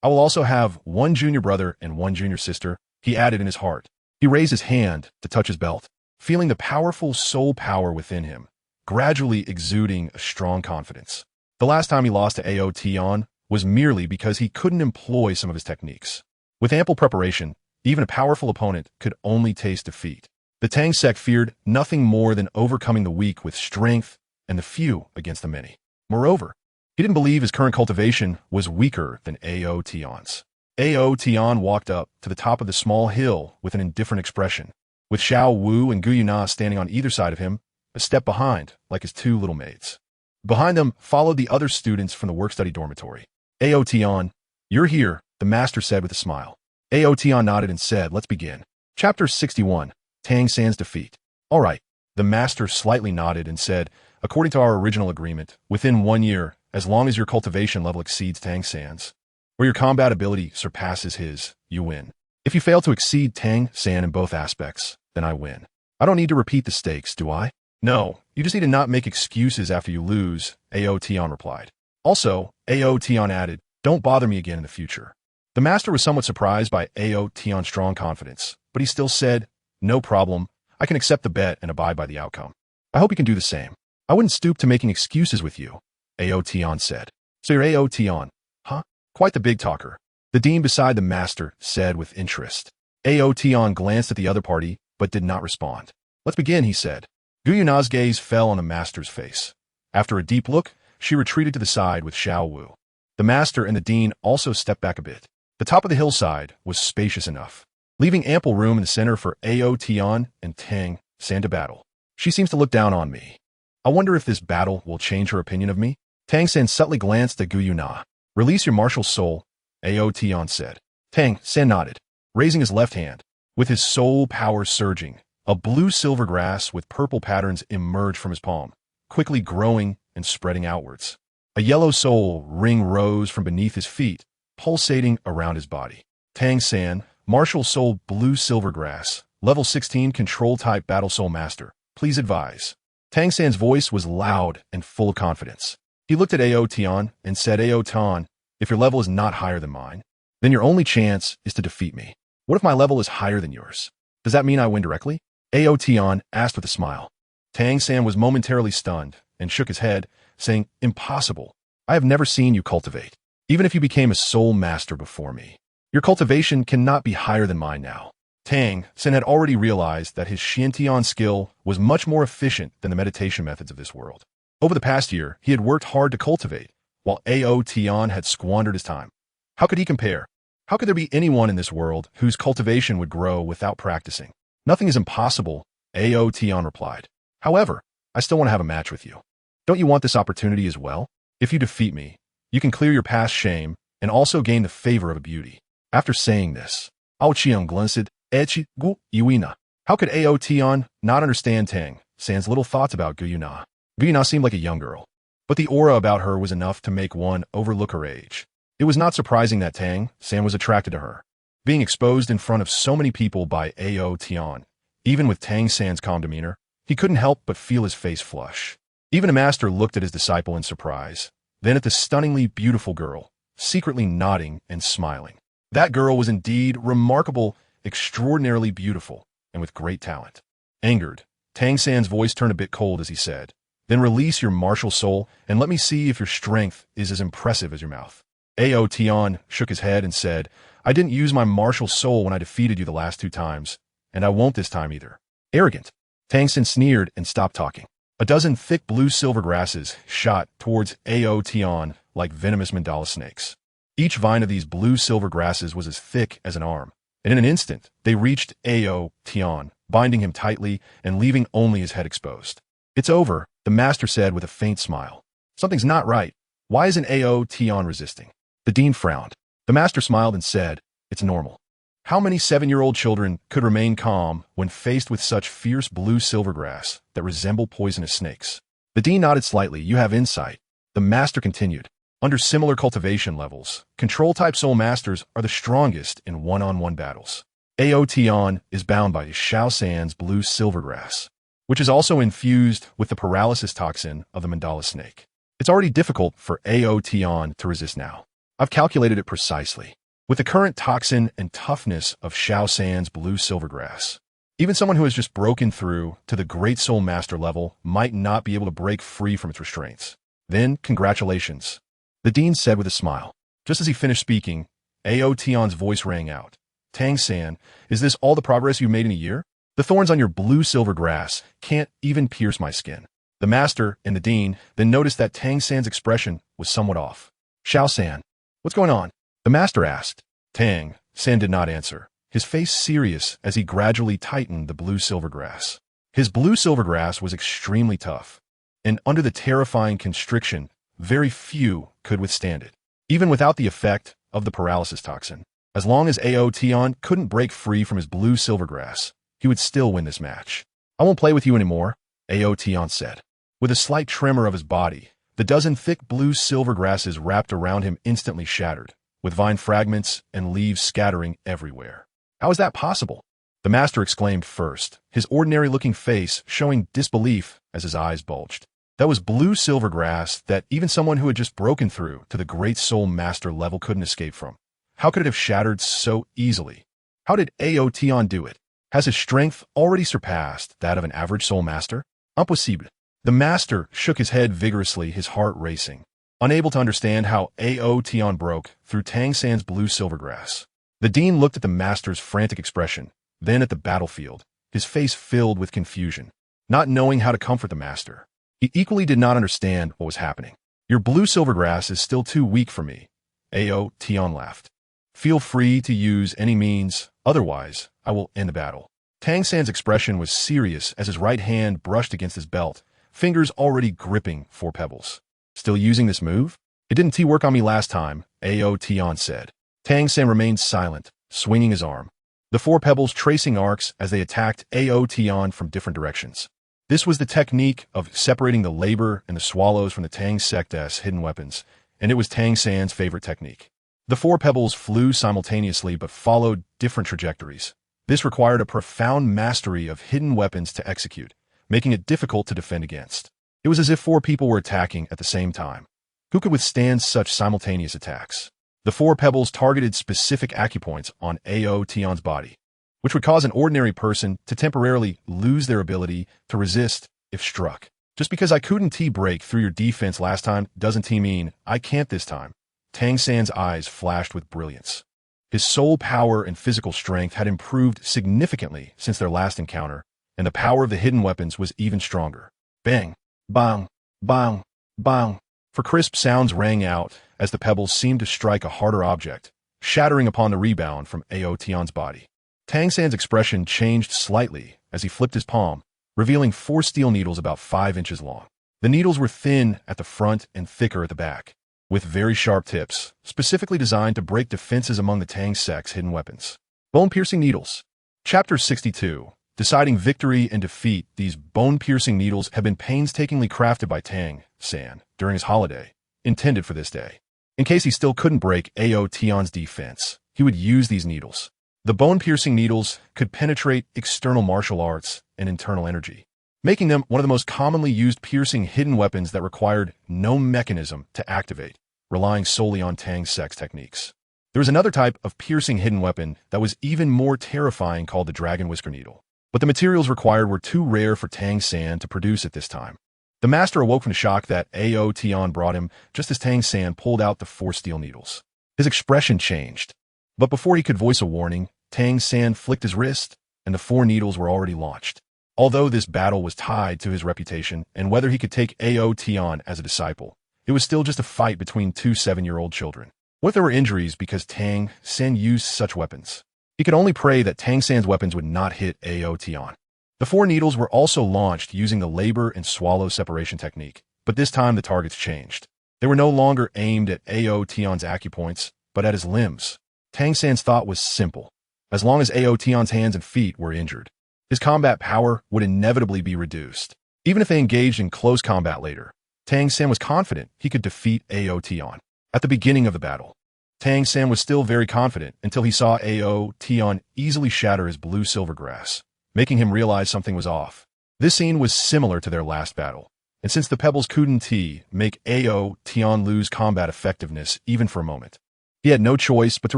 I will also have 1 junior brother and 1 junior sister," he added in his heart. He raised his hand to touch his belt, feeling the powerful soul power within him, gradually exuding a strong confidence. The last time he lost to Ao Tian was merely because he couldn't employ some of his techniques. With ample preparation, even a powerful opponent could only taste defeat. The Tang Sect feared nothing more than overcoming the weak with strength and the few against the many. Moreover, He didn't believe his current cultivation was weaker than Ao Tian's. Ao Tian walked up to the top of the small hill with an indifferent expression, with Xiao Wu and Gu Yuna standing on either side of him, a step behind, like his two little maids. Behind them followed the other students from the work-study dormitory. Ao Tian, you're here, the master said with a smile. Ao Tian nodded and said, let's begin. Chapter 61, Tang San's defeat. All right. The master slightly nodded and said, according to our original agreement, within 1 year, as long as your cultivation level exceeds Tang San's, or your combat ability surpasses his, you win. If you fail to exceed Tang San in both aspects, then I win. I don't need to repeat the stakes, do I? No, you just need to not make excuses after you lose, Ao Tian replied. Also, Ao Tian added, don't bother me again in the future. The master was somewhat surprised by Ao Tian's strong confidence, but he still said, no problem, I can accept the bet and abide by the outcome. I hope you can do the same. I wouldn't stoop to making excuses with you, Ao Tian said. So you're Ao Tian, huh? Quite the big talker. The dean beside the master said with interest. Ao Tian glanced at the other party, but did not respond. Let's begin, he said. Gu Yuna's gaze fell on the master's face. After a deep look, she retreated to the side with Xiao Wu. The master and the dean also stepped back a bit. The top of the hillside was spacious enough, leaving ample room in the center for Ao Tian and Tang San to battle. She seems to look down on me. I wonder if this battle will change her opinion of me? Tang San subtly glanced at Gu Yuna. Release your martial soul, Ao Tian said. Tang San nodded, raising his left hand. With his soul power surging, a blue-silver grass with purple patterns emerged from his palm, quickly growing and spreading outwards. A yellow soul ring rose from beneath his feet, pulsating around his body. Tang San, martial soul blue-silver grass, level 16 control-type battle soul master. Please advise. Tang San's voice was loud and full of confidence. He looked at Ao Tian and said, Ao Tian, if your level is not higher than mine, then your only chance is to defeat me. What if my level is higher than yours? Does that mean I win directly? Ao Tian asked with a smile. Tang San was momentarily stunned and shook his head, saying, impossible. I have never seen you cultivate. Even if you became a soul master before me, your cultivation cannot be higher than mine now. Tang San had already realized that his Xiantian skill was much more efficient than the meditation methods of this world. Over the past year, he had worked hard to cultivate, while Ao Tian had squandered his time. How could he compare? How could there be anyone in this world whose cultivation would grow without practicing? Nothing is impossible, Ao Tian replied. However, I still want to have a match with you. Don't you want this opportunity as well? If you defeat me, you can clear your past shame and also gain the favor of a beauty. After saying this, Ao Tian glanced at Gu Yuna. How could Ao Tian not understand Tang San's little thoughts about Gu Yuna? Gu Yuna seemed like a young girl, but the aura about her was enough to make one overlook her age. It was not surprising that Tang San was attracted to her. Being exposed in front of so many people by Ao Tian, even with Tang San's calm demeanor, he couldn't help but feel his face flush. Even a master looked at his disciple in surprise, then at the stunningly beautiful girl, secretly nodding and smiling. That girl was indeed remarkable, extraordinarily beautiful, and with great talent. Angered, Tang San's voice turned a bit cold as he said, then release your martial soul and let me see if your strength is as impressive as your mouth. Ao Tian shook his head and said, I didn't use my martial soul when I defeated you the last 2 times, and I won't this time either. Arrogant. Tang San sneered and stopped talking. A dozen thick blue-silver grasses shot towards Ao Tian like venomous mandala snakes. Each vine of these blue-silver grasses was as thick as an arm, and in an instant, they reached Ao Tian, binding him tightly and leaving only his head exposed. It's over, the master said with a faint smile. Something's not right. Why isn't Ao Tian resisting? The dean frowned. The master smiled and said, it's normal. How many 7-year-old children could remain calm when faced with such fierce blue-silver grass that resemble poisonous snakes? The dean nodded slightly. You have insight. The master continued. Under similar cultivation levels, control-type soul masters are the strongest in one-on-one battles. Ao Tian is bound by Xiao San's blue-silver grass, which is also infused with the paralysis toxin of the mandala snake. It's already difficult for Ao Tian to resist now. I've calculated it precisely. With the current toxin and toughness of Xiao San's blue-silver grass, even someone who has just broken through to the Great Soul Master level might not be able to break free from its restraints. Then, congratulations, the dean said with a smile. Just as he finished speaking, Ao Tian's voice rang out. Tang San, is this all the progress you've made in a year? The thorns on your blue-silver grass can't even pierce my skin. The master and the dean then noticed that Tang San's expression was somewhat off. Xiao San, what's going on? The master asked. Tang San did not answer, his face serious as he gradually tightened the blue silver grass. His blue silver grass was extremely tough, and under the terrifying constriction, very few could withstand it, even without the effect of the paralysis toxin. As long as Ao Tian couldn't break free from his blue silver grass, he would still win this match. I won't play with you anymore, Ao Tian said. With a slight tremor of his body, the dozen thick blue silver grasses wrapped around him instantly shattered, with vine fragments and leaves scattering everywhere. How is that possible? The master exclaimed first, his ordinary-looking face showing disbelief as his eyes bulged. That was blue silver grass that even someone who had just broken through to the great soul master level couldn't escape from. How could it have shattered so easily? How did Ao Tian do it? Has his strength already surpassed that of an average soul master? Impossible. The master shook his head vigorously, his heart racing, unable to understand how Ao Tian broke through Tang San's blue silver grass. The dean looked at the master's frantic expression, then at the battlefield, his face filled with confusion, not knowing how to comfort the master. He equally did not understand what was happening. Your blue silver grass is still too weak for me, Ao Tian laughed. Feel free to use any means, otherwise I will end the battle. Tang San's expression was serious as his right hand brushed against his belt, fingers already gripping 4 pebbles. Still using this move? It didn't work on me last time, Ao Tian said. Tang San remained silent, swinging his arm, the 4 pebbles tracing arcs as they attacked Ao Tian from different directions. This was the technique of separating the labor and the swallows from the Tang Sect's hidden weapons, and it was Tang San's favorite technique. The 4 pebbles flew simultaneously but followed different trajectories. This required a profound mastery of hidden weapons to execute, making it difficult to defend against. It was as if 4 people were attacking at the same time. Who could withstand such simultaneous attacks? The 4 pebbles targeted specific acupoints on Ao Tian's body, which would cause an ordinary person to temporarily lose their ability to resist if struck. Just because I couldn't break through your defense last time doesn't mean I can't this time. Tang San's eyes flashed with brilliance. His soul power and physical strength had improved significantly since their last encounter, and the power of the hidden weapons was even stronger. Bang! Bang! Bang! Bang! For crisp sounds rang out as the pebbles seemed to strike a harder object, shattering upon the rebound from Ao Tian's body. Tang San's expression changed slightly as he flipped his palm, revealing 4 steel needles about 5 inches long. The needles were thin at the front and thicker at the back, with very sharp tips, specifically designed to break defenses among the Tang Sect's hidden weapons. Bone-piercing needles. Chapter 62. Deciding victory and defeat. These bone-piercing needles have been painstakingly crafted by Tang San during his holiday, intended for this day. In case he still couldn't break Ao Tian's defense, he would use these needles. The bone-piercing needles could penetrate external martial arts and internal energy, making them one of the most commonly used piercing hidden weapons that required no mechanism to activate, relying solely on Tang Sect's techniques. There was another type of piercing hidden weapon that was even more terrifying called the dragon whisker needle, but the materials required were too rare for Tang San to produce at this time. The master awoke from the shock that Ao Tian brought him just as Tang San pulled out the 4 steel needles. His expression changed, but before he could voice a warning, Tang San flicked his wrist, and the 4 needles were already launched. Although this battle was tied to his reputation and whether he could take Ao Tian as a disciple, it was still just a fight between 2 7-year-old children. What if there were injuries because Tang San used such weapons? He could only pray that Tang San's weapons would not hit Ao Tian. The 4 needles were also launched using the labor and swallow separation technique, but this time the targets changed. They were no longer aimed at Ao Tian's acupoints, but at his limbs. Tang San's thought was simple. As long as Ao Tian's hands and feet were injured, his combat power would inevitably be reduced. Even if they engaged in close combat later, Tang San was confident he could defeat Ao Tian. At the beginning of the battle, Tang San was still very confident until he saw Ao Tian easily shatter his blue silver grass, making him realize something was off. This scene was similar to their last battle, and since the pebbles couldn't make Ao Tian lose combat effectiveness even for a moment, he had no choice but to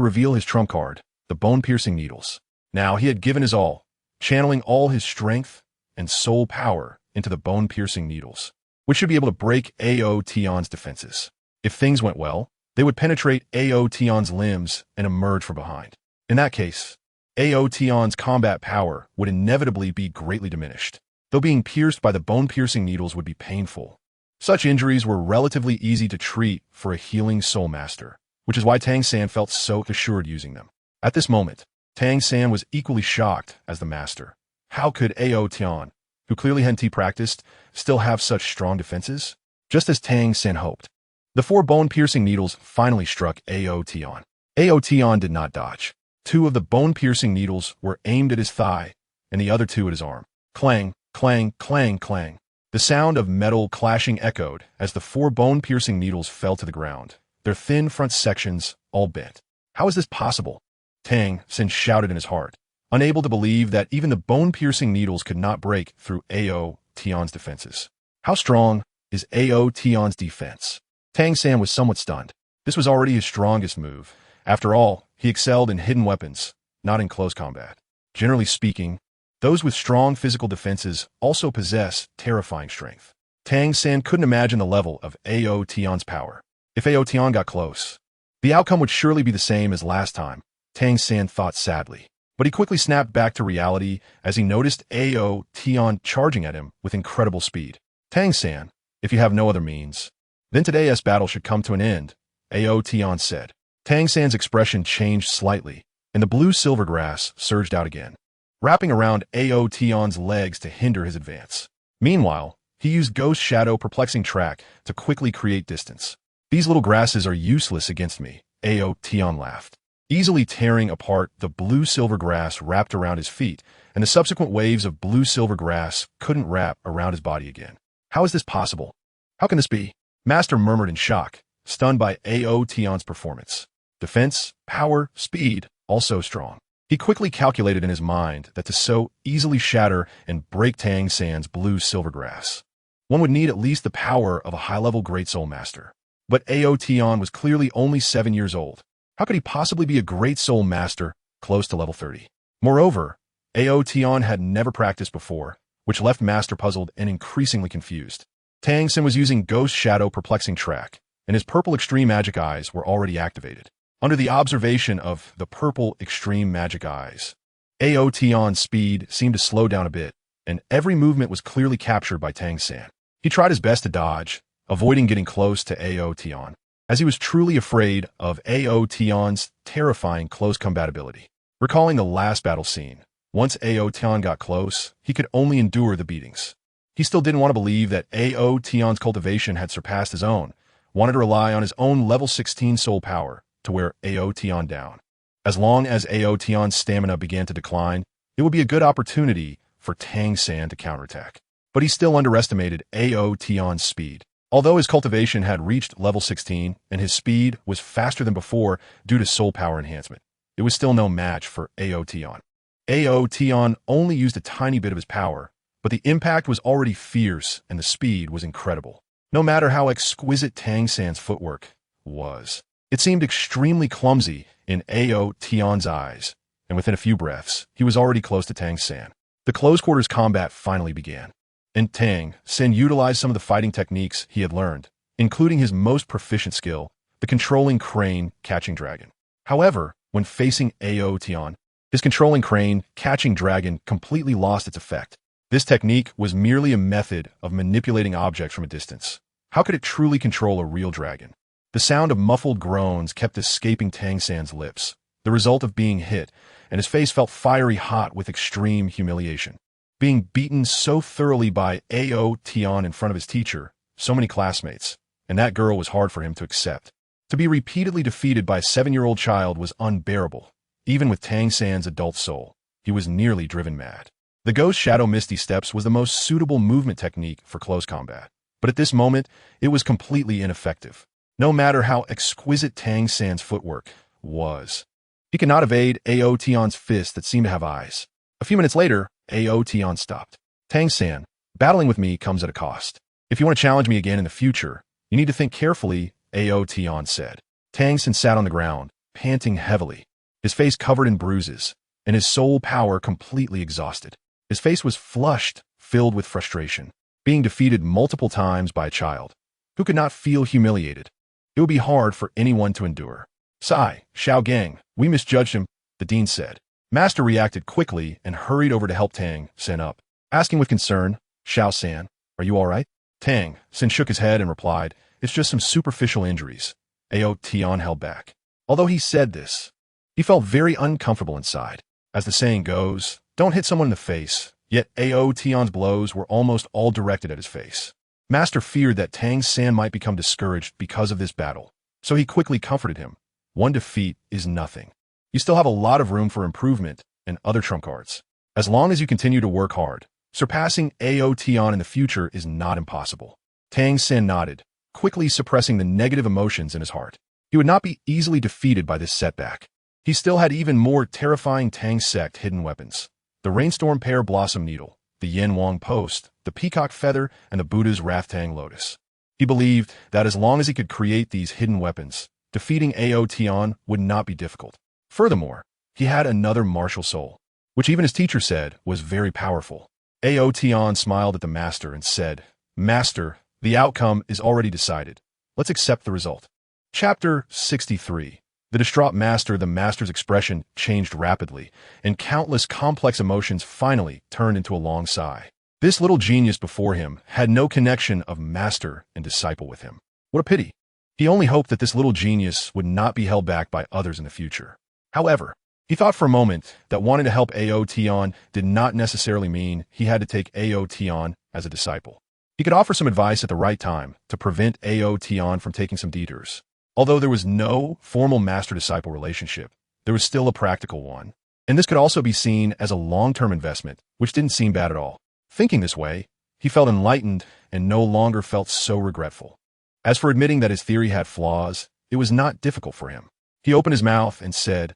reveal his trump card, the bone-piercing needles. Now he had given his all, channeling all his strength and soul power into the bone-piercing needles, which should be able to break Ao Tian's defenses. If things went well, they would penetrate Ao Tian's limbs and emerge from behind. In that case, Ao Tian's combat power would inevitably be greatly diminished. though being pierced by the bone-piercing needles would be painful. Such injuries were relatively easy to treat for a healing soul master, which is why Tang San felt so assured using them. At this moment, Tang San was equally shocked as the master. How could Ao Tian, who clearly hadn't practiced, still have such strong defenses? Just as Tang San hoped, the 4 bone-piercing needles finally struck Ao Tian. Ao Tian did not dodge. 2 of the bone-piercing needles were aimed at his thigh, and the other 2 at his arm. Clang, clang, clang, clang. The sound of metal clashing echoed as the 4 bone-piercing needles fell to the ground, their thin front sections all bent. How is this possible? Tang San shouted in his heart, unable to believe that even the bone-piercing needles could not break through Ao Tian's defenses. How strong is Ao Tian's defense? Tang San was somewhat stunned. This was already his strongest move. After all, he excelled in hidden weapons, not in close combat. Generally speaking, those with strong physical defenses also possess terrifying strength. Tang San couldn't imagine the level of Ao Tian's power. If Ao Tian got close, the outcome would surely be the same as last time, Tang San thought sadly. But he quickly snapped back to reality as he noticed Ao Tian charging at him with incredible speed. Tang San, if you have no other means, then today's battle should come to an end, Ao Tian said. Tang San's expression changed slightly, and the blue-silver grass surged out again, wrapping around Ao Tian's legs to hinder his advance. Meanwhile, he used Ghost Shadow Perplexing Track to quickly create distance. These little grasses are useless against me, Ao Tian laughed, easily tearing apart the blue-silver grass wrapped around his feet, and the subsequent waves of blue-silver grass couldn't wrap around his body again. How is this possible? How can this be? Master murmured in shock, stunned by Ao Tian's performance. Defense, power, speed, all so strong. He quickly calculated in his mind that to so easily shatter and break Tang San's blue-silver grass, one would need at least the power of a high-level Great Soul Master. But Ao Tian was clearly only 7 years old. How could he possibly be a Great Soul Master close to level 30? Moreover, Ao Tian had never practiced before, which left Master puzzled and increasingly confused. Tang San was using Ghost Shadow Perplexing Track, and his purple extreme magic eyes were already activated. Under the observation of the purple extreme magic eyes, Ao Tian's speed seemed to slow down a bit, and every movement was clearly captured by Tang San. He tried his best to dodge, avoiding getting close to Ao Tian, as he was truly afraid of Ao Tian's terrifying close combatability. Recalling the last battle scene, once Ao Tian got close, he could only endure the beatings. He still didn't want to believe that Ao Tian's cultivation had surpassed his own, wanted to rely on his own level 16 soul power to wear Ao Tian down. As long as Ao Tian's stamina began to decline, it would be a good opportunity for Tang San to counterattack. But he still underestimated Ao Tian's speed. Although his cultivation had reached level 16 and his speed was faster than before due to soul power enhancement, it was still no match for Ao Tian. Ao Tian only used a tiny bit of his power, but the impact was already fierce and the speed was incredible. No matter how exquisite Tang San's footwork was, it seemed extremely clumsy in Ao Tian's eyes, and within a few breaths, he was already close to Tang San. The close-quarters combat finally began, and Tang San utilized some of the fighting techniques he had learned, including his most proficient skill, the controlling crane catching dragon. However, when facing Ao Tian, his controlling crane catching dragon completely lost its effect. This technique was merely a method of manipulating objects from a distance. How could it truly control a real dragon? The sound of muffled groans kept escaping Tang San's lips, the result of being hit, and his face felt fiery hot with extreme humiliation. Being beaten so thoroughly by Ao Tian in front of his teacher, so many classmates, and that girl was hard for him to accept. To be repeatedly defeated by a 7-year-old child was unbearable. Even with Tang San's adult soul, he was nearly driven mad. The Ghost Shadow Misty Steps was the most suitable movement technique for close combat, but at this moment, it was completely ineffective. No matter how exquisite Tang San's footwork was, he could not evade Ao Tian's fist that seemed to have eyes. A few minutes later, Ao Tian stopped. Tang San, battling with me comes at a cost. If you want to challenge me again in the future, you need to think carefully, Ao Tian said. Tang San sat on the ground, panting heavily, his face covered in bruises, and his soul power completely exhausted. His face was flushed, filled with frustration, being defeated multiple times by a child who could not feel humiliated. It would be hard for anyone to endure. Sigh, Xiao Gang, we misjudged him, the dean said. Master reacted quickly and hurried over to help Tang San up. Asking with concern, Xiao San, are you all right? Tang San shook his head and replied, it's just some superficial injuries. Ao Tian held back. Although he said this, he felt very uncomfortable inside. As the saying goes, don't hit someone in the face, yet Ao Tian's blows were almost all directed at his face. Master feared that Tang San might become discouraged because of this battle, so he quickly comforted him. One defeat is nothing. You still have a lot of room for improvement and other trump cards. As long as you continue to work hard, surpassing Ao Tian in the future is not impossible. Tang San nodded, quickly suppressing the negative emotions in his heart. He would not be easily defeated by this setback. He still had even more terrifying Tang Sect hidden weapons. The Rainstorm Pear Blossom Needle, the Yen Wang Post, the Peacock Feather, and the Buddha's Wrathtang Lotus. He believed that as long as he could create these hidden weapons, defeating Ao Tian would not be difficult. Furthermore, he had another martial soul, which even his teacher said was very powerful. Ao Tian smiled at the master and said, Master, the outcome is already decided. Let's accept the result. Chapter 63. The distraught master. The master's expression changed rapidly, and countless complex emotions finally turned into a long sigh. This little genius before him had no connection of master and disciple with him. What a pity. He only hoped that this little genius would not be held back by others in the future. However, he thought for a moment that wanting to help Ao Tian did not necessarily mean he had to take Ao Tian as a disciple. He could offer some advice at the right time to prevent Ao Tian from taking some detours. Although there was no formal master-disciple relationship, there was still a practical one. And this could also be seen as a long-term investment, which didn't seem bad at all. Thinking this way, he felt enlightened and no longer felt so regretful. As for admitting that his theory had flaws, it was not difficult for him. He opened his mouth and said,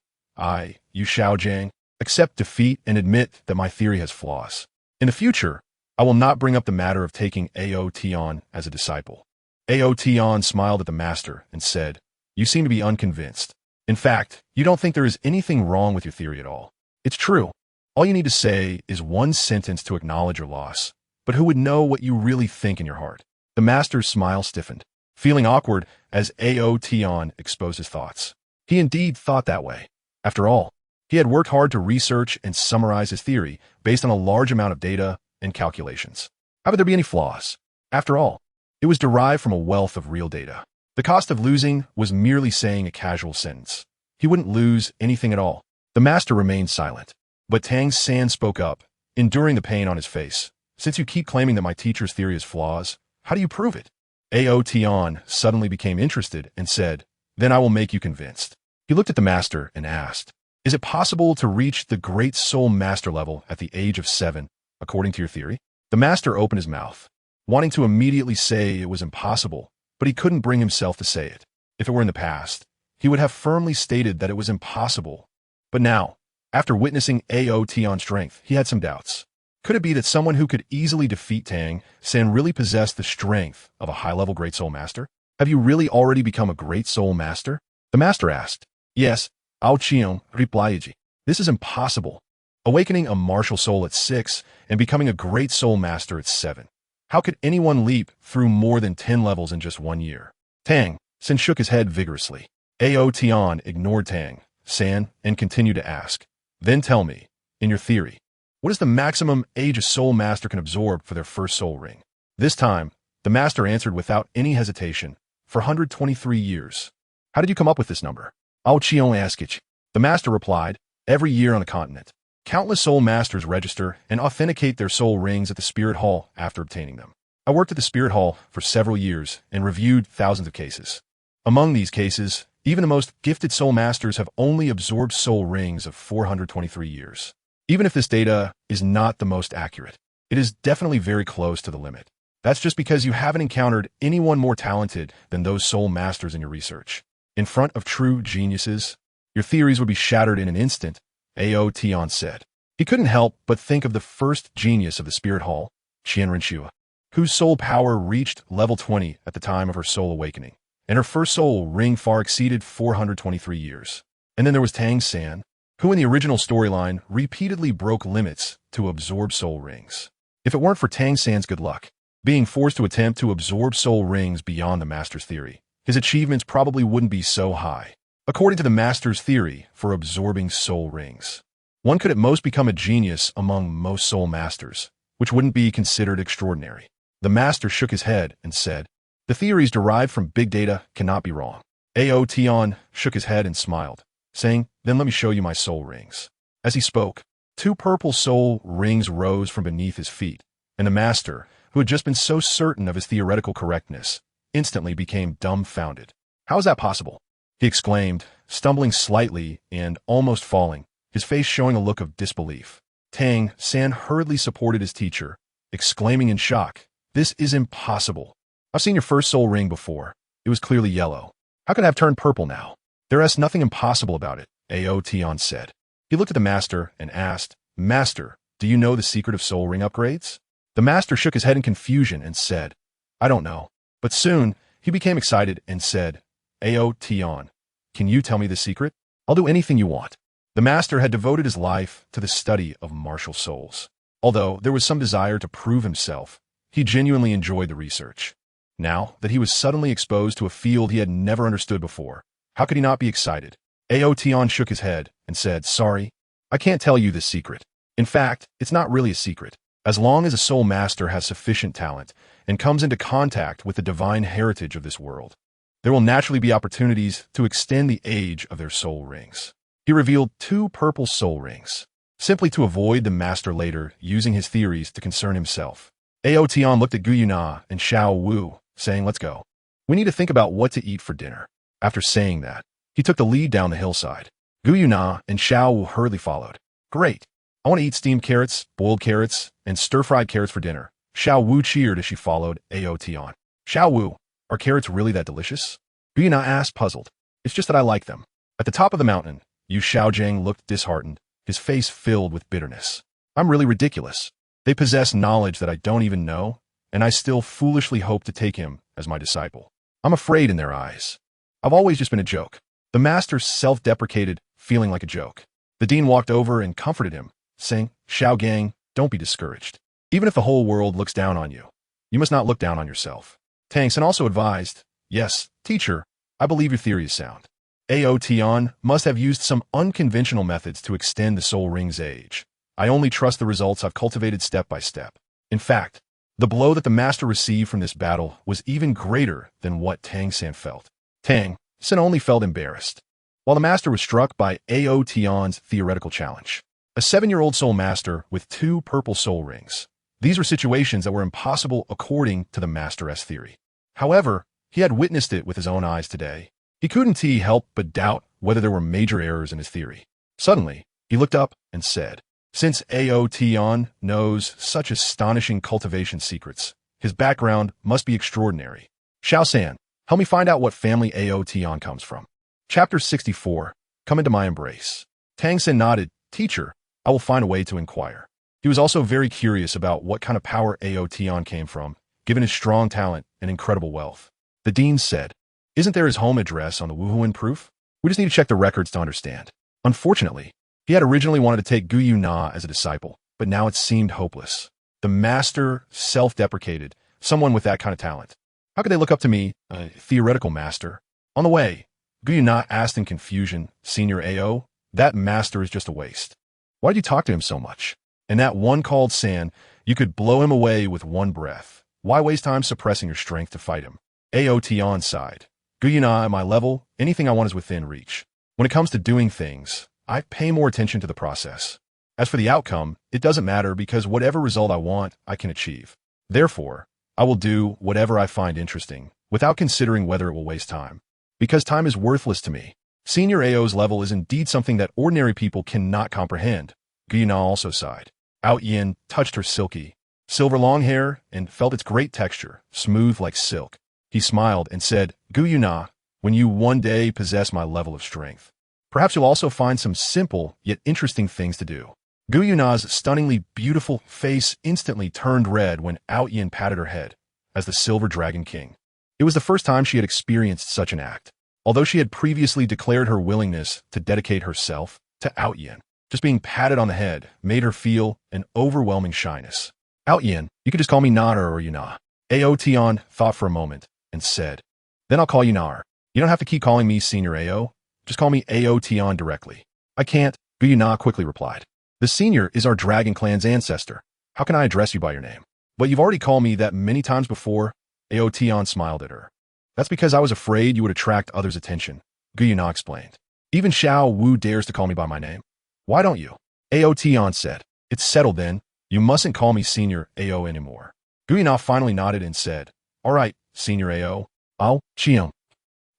you Xiao Jiang, accept defeat and admit that my theory has flaws. In the future, I will not bring up the matter of taking Ao Tian as a disciple. Ao Tian smiled at the master and said, you seem to be unconvinced. In fact, you don't think there is anything wrong with your theory at all. It's true. All you need to say is one sentence to acknowledge your loss, but who would know what you really think in your heart? The master's smile stiffened, feeling awkward as Ao Tian exposed his thoughts. He indeed thought that way. After all, he had worked hard to research and summarize his theory based on a large amount of data and calculations. How could there be any flaws? After all, it was derived from a wealth of real data. The cost of losing was merely saying a casual sentence. He wouldn't lose anything at all. The master remained silent, but Tang San spoke up, enduring the pain on his face. Since you keep claiming that my teacher's theory has flaws, how do you prove it? Ao Tian suddenly became interested and said, then I will make you convinced. He looked at the master and asked, is it possible to reach the great soul master level at the age of 7, according to your theory? The master opened his mouth, wanting to immediately say it was impossible, but he couldn't bring himself to say it. If it were in the past, he would have firmly stated that it was impossible. But now, after witnessing Ao Tian's strength, he had some doubts. Could it be that someone who could easily defeat Tang San really possessed the strength of a high-level Great Soul Master? Have you really already become a Great Soul Master? The master asked. Yes, Ao Tian replied. This is impossible. Awakening a martial soul at 6 and becoming a Great Soul Master at 7. How could anyone leap through more than 10 levels in just 1 year? Tang San shook his head vigorously. Ao Tian ignored Tang San and continued to ask, then tell me, in your theory, what is the maximum age a soul master can absorb for their first soul ring? This time, the master answered without any hesitation, for 123 years. How did you come up with this number? Ao Tian asked. The master replied, every year on the continent, countless soul masters register and authenticate their soul rings at the spirit hall after obtaining them. I worked at the spirit hall for several years and reviewed thousands of cases. Among these cases, even the most gifted soul masters have only absorbed soul rings of 423 years. Even if this data is not the most accurate, it is definitely very close to the limit. That's just because you haven't encountered anyone more talented than those soul masters in your research. In front of true geniuses, your theories would be shattered in an instant, Ao Tian said. He couldn't help but think of the first genius of the spirit hall, Qianren, whose soul power reached level 20 at the time of her soul awakening, and her first soul ring far exceeded 423 years. And then there was Tang San, who in the original storyline repeatedly broke limits to absorb soul rings. If it weren't for Tang San's good luck, being forced to attempt to absorb soul rings beyond the master's theory, his achievements probably wouldn't be so high. According to the master's theory for absorbing soul rings, one could at most become a genius among most soul masters, which wouldn't be considered extraordinary. The master shook his head and said, "The theories derived from big data cannot be wrong." Ao Tian shook his head and smiled, saying, "Then let me show you my soul rings." As he spoke, 2 purple soul rings rose from beneath his feet, and the master, who had just been so certain of his theoretical correctness, instantly became dumbfounded. "How is that possible?" he exclaimed, stumbling slightly and almost falling, his face showing a look of disbelief. Tang San hurriedly supported his teacher, exclaiming in shock, "This is impossible. I've seen your first soul ring before. It was clearly yellow. How could it have turned purple now?" "There is nothing impossible about it," Ao Tian said. He looked at the master and asked, "Master, do you know the secret of soul ring upgrades?" The master shook his head in confusion and said, "I don't know." But soon, he became excited and said, "Ao Tian, can you tell me the secret? I'll do anything you want." The master had devoted his life to the study of martial souls. Although there was some desire to prove himself, he genuinely enjoyed the research. Now that he was suddenly exposed to a field he had never understood before, how could he not be excited? Ao Tian shook his head and said, "Sorry, I can't tell you this secret. In fact, it's not really a secret. As long as a soul master has sufficient talent and comes into contact with the divine heritage of this world, there will naturally be opportunities to extend the age of their soul rings." He revealed 2 purple soul rings, simply to avoid the master later using his theories to concern himself. Ao Tian looked at Guyuna and Xiao Wu, saying, "Let's go. We need to think about what to eat for dinner." After saying that, he took the lead down the hillside. Guyuna and Xiao Wu hurriedly followed. "Great. I want to eat steamed carrots, boiled carrots, and stir-fried carrots for dinner." Xiao Wu cheered as she followed Ao Tian. "Xiao Wu, are carrots really that delicious?" Guyuna asked, puzzled. "It's just that I like them." At the top of the mountain, Yu Xiaojiang looked disheartened, his face filled with bitterness. "I'm really ridiculous. They possess knowledge that I don't even know, and I still foolishly hope to take him as my disciple. I'm afraid in their eyes. I've always just been a joke." The master self-deprecated, feeling like a joke. The dean walked over and comforted him, saying, "Xiao Gang, don't be discouraged. Even if the whole world looks down on you, you must not look down on yourself." Tang San also advised, "Yes, teacher, I believe your theory is sound. Ao Tian must have used some unconventional methods to extend the soul ring's age. I only trust the results I've cultivated step by step." In fact, the blow that the master received from this battle was even greater than what Tang San felt. Tang San only felt embarrassed, while the master was struck by Ao Tian's theoretical challenge. A 7-year-old soul master with 2 purple soul rings. These were situations that were impossible according to the master's theory. However, he had witnessed it with his own eyes today. He couldn't help but doubt whether there were major errors in his theory. Suddenly, he looked up and said, "Since Ao Tian knows such astonishing cultivation secrets, his background must be extraordinary. Xiao San, help me find out what family Ao Tian comes from." Chapter 64, Come Into My Embrace. Tang San nodded, "Teacher, I will find a way to inquire." He was also very curious about what kind of power Ao Tian came from, given his strong talent and incredible wealth. The dean said, "Isn't there his home address on the Wuhuan proof? We just need to check the records to understand." Unfortunately, he had originally wanted to take Guyu Na as a disciple, but now it seemed hopeless. The master self-deprecated, someone with that kind of talent. "How could they look up to me, a theoretical master?" On the way, Guyu Na asked in confusion, "Senior Ao, that master is just a waste. Why did you talk to him so much? And that one called San, you could blow him away with one breath. Why waste time suppressing your strength to fight him?" Ao Tian sighed. "Guyuna, at my level, anything I want is within reach. When it comes to doing things, I pay more attention to the process. As for the outcome, it doesn't matter because whatever result I want, I can achieve. Therefore, I will do whatever I find interesting, without considering whether it will waste time. Because time is worthless to me." Senior Ao's level is indeed something that ordinary people cannot comprehend. Guyuna also sighed. Ao Yin touched her silky, silver long hair and felt its great texture, smooth like silk. He smiled and said, "Guyuna, when you one day possess my level of strength, perhaps you'll also find some simple yet interesting things to do." Guyuna's stunningly beautiful face instantly turned red when Ao Yin patted her head, as the Silver Dragon King. It was the first time she had experienced such an act. Although she had previously declared her willingness to dedicate herself to Ao Yin, just being patted on the head made her feel an overwhelming shyness. "Ao Yin, you could just call me Nana or Yuna." Ao Tian thought for a moment and said, "Then I'll call you Nar. You don't have to keep calling me Senior Ao. Just call me Ao Tian directly." "I can't," Guyuna quickly replied. "The senior is our dragon clan's ancestor. How can I address you by your name? But you've already called me that many times before. Ao Tian smiled at her. That's because I was afraid you would attract others' attention, Guyuna explained. Even Xiao Wu dares to call me by my name. Why don't you? Ao Tian said. It's settled then. You mustn't call me Senior Ao anymore. Guyuna finally nodded and said, All right, Senior Ao. Ao Tian.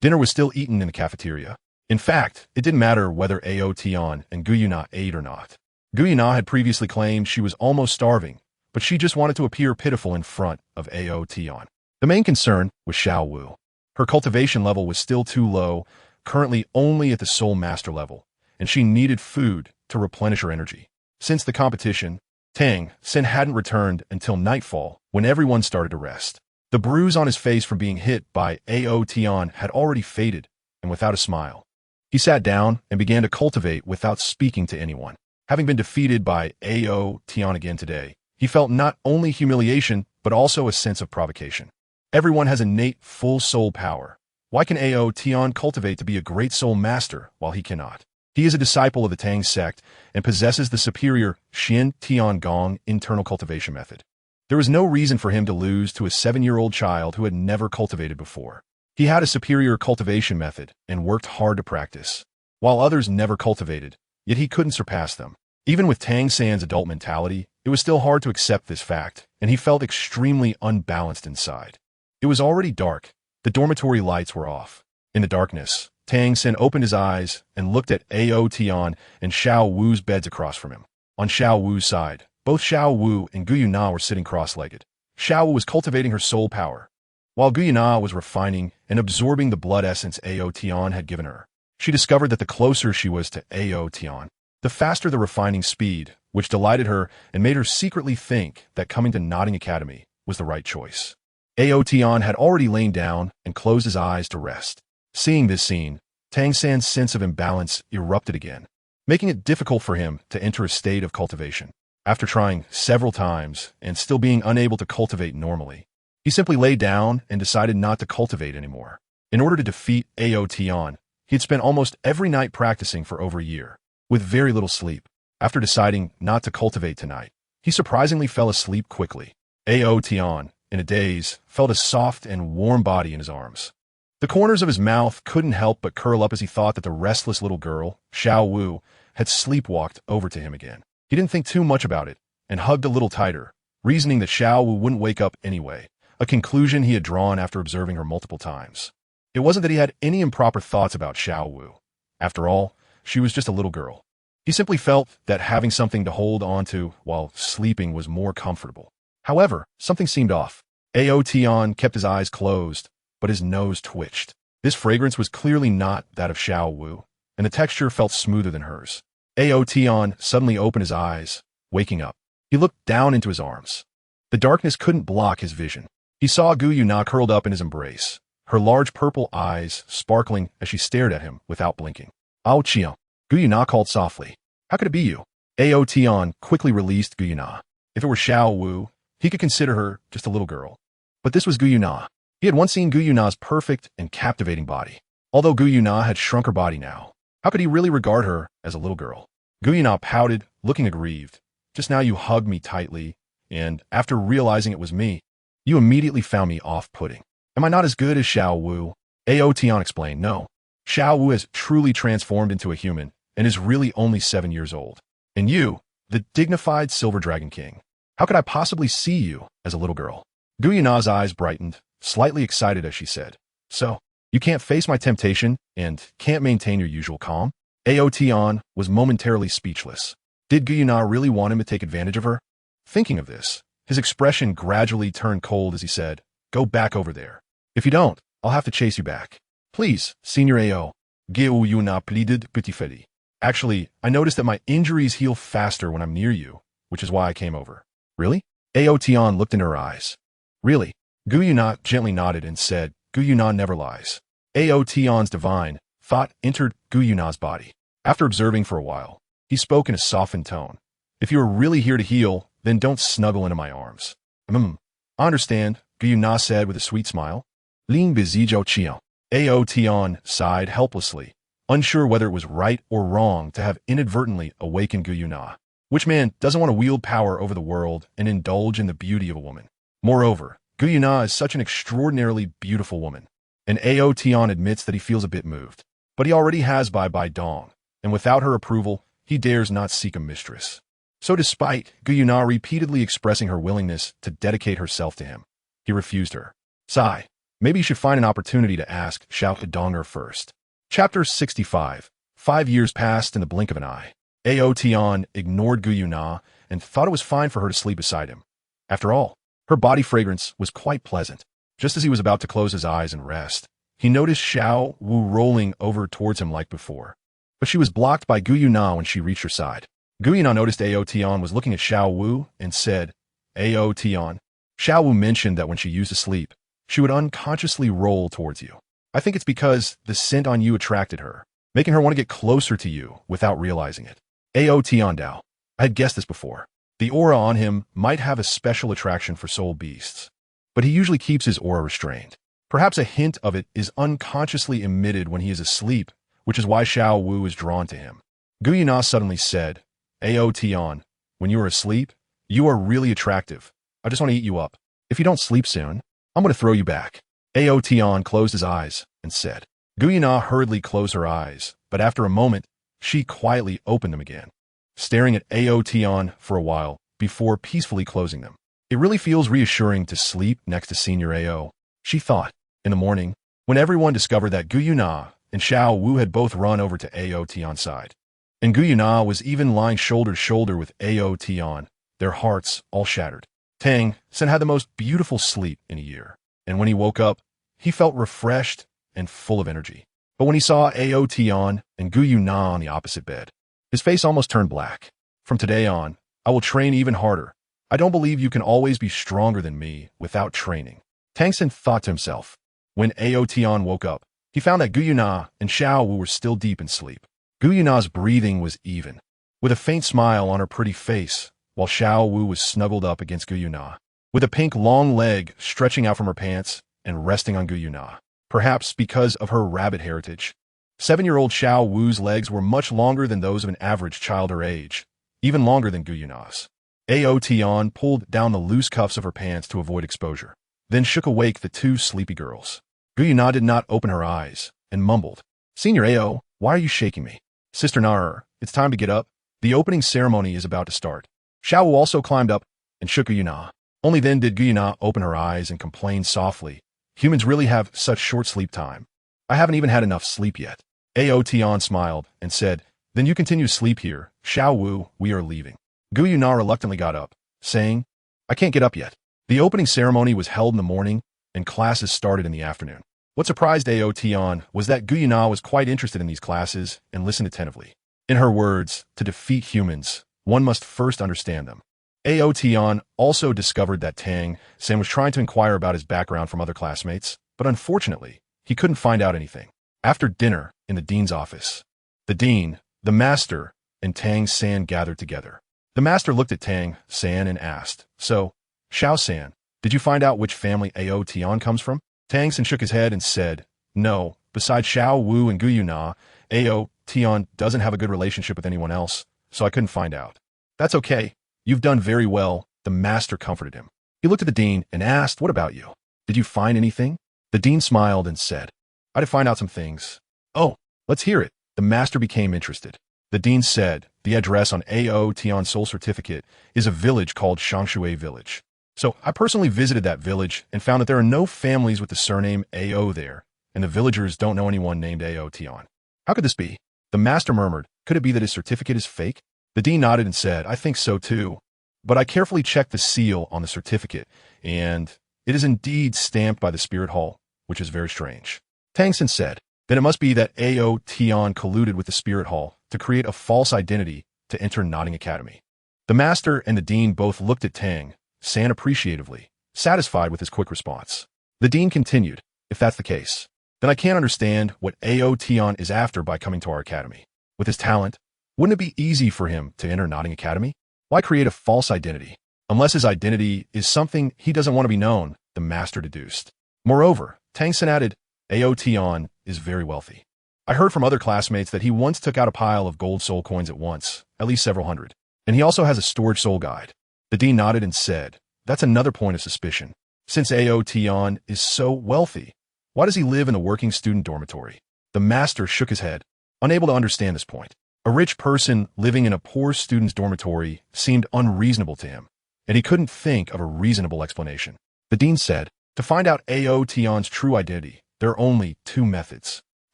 Dinner was still eaten in the cafeteria. In fact, it didn't matter whether Ao Tian and Guyuna ate or not. Guyuna had previously claimed she was almost starving, but she just wanted to appear pitiful in front of Ao Tian. The main concern was Xiao Wu. Her cultivation level was still too low, currently only at the soul master level, and she needed food to replenish her energy. Since the competition, Tang San hadn't returned until nightfall, when everyone started to rest. The bruise on his face from being hit by Ao Tian had already faded, and without a smile, he sat down and began to cultivate without speaking to anyone. Having been defeated by Ao Tian again today, he felt not only humiliation, but also a sense of provocation. Everyone has innate full soul power. Why can Ao Tian cultivate to be a great soul master while he cannot? He is a disciple of the Tang Sect and possesses the superior Xian Tian Gong internal cultivation method. There was no reason for him to lose to a 7-year-old child who had never cultivated before. He had a superior cultivation method and worked hard to practice. While others never cultivated, yet he couldn't surpass them. Even with Tang San's adult mentality, it was still hard to accept this fact, and he felt extremely unbalanced inside. It was already dark. The dormitory lights were off. In the darkness, Tang San opened his eyes and looked at Ao Tian and Xiao Wu's beds across from him. On Xiao Wu's side, both Xiao Wu and Guyuna were sitting cross-legged. Xiao Wu was cultivating her soul power, while Guyuna was refining and absorbing the blood essence Ao Tian had given her. She discovered that the closer she was to Ao Tian, the faster the refining speed, which delighted her and made her secretly think that coming to Nodding Academy was the right choice. Ao Tian had already lain down and closed his eyes to rest. Seeing this scene, Tang San's sense of imbalance erupted again, making it difficult for him to enter a state of cultivation. After trying several times and still being unable to cultivate normally, he simply lay down and decided not to cultivate anymore. In order to defeat Ao Tian, he had spent almost every night practicing for over a year, with very little sleep. After deciding not to cultivate tonight, he surprisingly fell asleep quickly. Ao Tian, in a daze, felt a soft and warm body in his arms. The corners of his mouth couldn't help but curl up as he thought that the restless little girl, Xiao Wu, had sleepwalked over to him again. He didn't think too much about it and hugged a little tighter, reasoning that Xiao Wu wouldn't wake up anyway, a conclusion he had drawn after observing her multiple times. It wasn't that he had any improper thoughts about Xiao Wu. After all, she was just a little girl. He simply felt that having something to hold on to while sleeping was more comfortable. However, something seemed off. Ao Tian kept his eyes closed, but his nose twitched. This fragrance was clearly not that of Xiao Wu, and the texture felt smoother than hers. Ao Tian suddenly opened his eyes, waking up. He looked down into his arms. The darkness couldn't block his vision. He saw Guyuna curled up in his embrace, her large purple eyes sparkling as she stared at him without blinking. Ao Tian, Guyuna called softly. How could it be you? Ao Tian quickly released Guyuna. If it were Xiao Wu, he could consider her just a little girl. But this was Guyuna. He had once seen Guyuna's perfect and captivating body. Although Guyuna had shrunk her body now, how could he really regard her as a little girl? Guyuna pouted, looking aggrieved. Just now you hugged me tightly, and after realizing it was me, you immediately found me off-putting. Am I not as good as Xiao Wu? Ao Tian explained, no. Xiao Wu has truly transformed into a human and is really only 7 years old. And you, the dignified Silver Dragon King, how could I possibly see you as a little girl? Guyuna's eyes brightened, slightly excited as she said, So, you can't face my temptation and can't maintain your usual calm? Ao Tian was momentarily speechless. Did Guyuna really want him to take advantage of her? Thinking of this, his expression gradually turned cold as he said, Go back over there. If you don't, I'll have to chase you back. Please, Senior Ao. Guyuna pleaded pitifully. Actually, I noticed that my injuries heal faster when I'm near you, which is why I came over. Really? Ao Tian looked in her eyes. Really? Guyuna gently nodded and said, Guyuna never lies. Ao Tian's divine thought entered Guyuna's body. After observing for a while, he spoke in a softened tone. If you are really here to heal, then don't snuggle into my arms. I understand, Guyuna said with a sweet smile. Ling Bizijou Qiao. Ao Tian sighed helplessly, unsure whether it was right or wrong to have inadvertently awakened Guyuna. Which man doesn't want to wield power over the world and indulge in the beauty of a woman? Moreover, Gu Na is such an extraordinarily beautiful woman, and Ao Tian admits that he feels a bit moved. But he already has Bibi Dong, and without her approval, he dares not seek a mistress. So despite Gu Na repeatedly expressing her willingness to dedicate herself to him, he refused her. Sigh, maybe you should find an opportunity to ask Xiao Nana first. Chapter 65. 5 years passed in the blink of an eye. Ao Tian ignored Gu Na and thought it was fine for her to sleep beside him. After all, her body fragrance was quite pleasant. Just as he was about to close his eyes and rest, he noticed Xiao Wu rolling over towards him like before. But she was blocked by Gu Na when she reached her side. Gu Na noticed Ao Tian was looking at Xiao Wu and said, Ao Tian. Xiao Wu mentioned that when she used to sleep, she would unconsciously roll towards you. I think it's because the scent on you attracted her, making her want to get closer to you without realizing it. Ao Tian Dao. I had guessed this before. The aura on him might have a special attraction for soul beasts, but he usually keeps his aura restrained. Perhaps a hint of it is unconsciously emitted when he is asleep, which is why Xiao Wu is drawn to him. Gu Na suddenly said, Ao Tian, when you are asleep, you are really attractive. I just want to eat you up. If you don't sleep soon, I'm going to throw you back. Ao Tian closed his eyes and said. Gu Na hurriedly closed her eyes, but after a moment, she quietly opened them again, staring at Ao Tian for a while before peacefully closing them. It really feels reassuring to sleep next to Senior Ao, she thought. In the morning, when everyone discovered that Gu Na and Xiao Wu had both run over to Ao Tian's side, and Gu Na was even lying shoulder to shoulder with Ao Tian, their hearts all shattered. Tang San had the most beautiful sleep in a year, and when he woke up, he felt refreshed and full of energy. But when he saw Ao Tian and Gu Na on the opposite bed, his face almost turned black. From today on, I will train even harder. I don't believe you can always be stronger than me without training. Tang San thought to himself. When Ao Tian woke up, he found that Gu Na and Xiao Wu were still deep in sleep. Gu Na's breathing was even, with a faint smile on her pretty face, while Xiao Wu was snuggled up against Gu Na, with a pink long leg stretching out from her pants and resting on Gu Na. Perhaps because of her rabbit heritage, 7-year-old Xiao Wu's legs were much longer than those of an average child her age, even longer than Gu Na's. Ao Tian pulled down the loose cuffs of her pants to avoid exposure, then shook awake the two sleepy girls. Gu Na did not open her eyes and mumbled, Senior Ao, why are you shaking me? Sister Nar, it's time to get up. The opening ceremony is about to start. Xiao Wu also climbed up and shook Gu Na. Only then did Gu Na open her eyes and complain softly. Humans really have such short sleep time. I haven't even had enough sleep yet. Ao Tian smiled and said, Then you continue to sleep here. Xiao Wu, we are leaving. Gu Na reluctantly got up, saying, I can't get up yet. The opening ceremony was held in the morning, and classes started in the afternoon. What surprised Ao Tian was that Gu Na was quite interested in these classes and listened attentively. In her words, to defeat humans, one must first understand them. Ao Tian also discovered that Tang San was trying to inquire about his background from other classmates, but unfortunately, he couldn't find out anything. After dinner in the dean's office, the dean, the master, and Tang San gathered together. The master looked at Tang San and asked, So, Xiao San, did you find out which family Ao Tian comes from? Tang San shook his head and said, No, besides Xiao Wu and Gu Na, Ao Tian doesn't have a good relationship with anyone else, so I couldn't find out. That's okay. You've done very well, the master comforted him. He looked at the dean and asked, What about you? Did you find anything? The dean smiled and said, I did find out some things. Oh, let's hear it. The master became interested. The dean said, The address on Ao Tian's soul certificate is a village called Shangshui Village. So I personally visited that village and found that there are no families with the surname Ao there, and the villagers don't know anyone named Ao Tian. How could this be? The master murmured, Could it be that his certificate is fake? The dean nodded and said, I think so too. But I carefully checked the seal on the certificate, and it is indeed stamped by the spirit hall, which is very strange. Tang San said, Then it must be that Ao Tian colluded with the spirit hall to create a false identity to enter Nodding Academy. The master and the dean both looked at Tang San appreciatively, satisfied with his quick response. The dean continued, If that's the case, then I can't understand what Ao Tian is after by coming to our academy. With his talent, wouldn't it be easy for him to enter Nodding Academy? Why create a false identity? Unless his identity is something he doesn't want to be known, the master deduced. Moreover, Tang San added, Ao Tian is very wealthy. I heard from other classmates that he once took out a pile of gold soul coins at once, at least several hundred. And he also has a storage soul guide. The dean nodded and said, "That's another point of suspicion. Since Ao Tian is so wealthy, why does he live in the working student dormitory?" The master shook his head, unable to understand this point. A rich person living in a poor student's dormitory seemed unreasonable to him, and he couldn't think of a reasonable explanation. The dean said, "To find out Ao Tian's true identity, there are only two methods.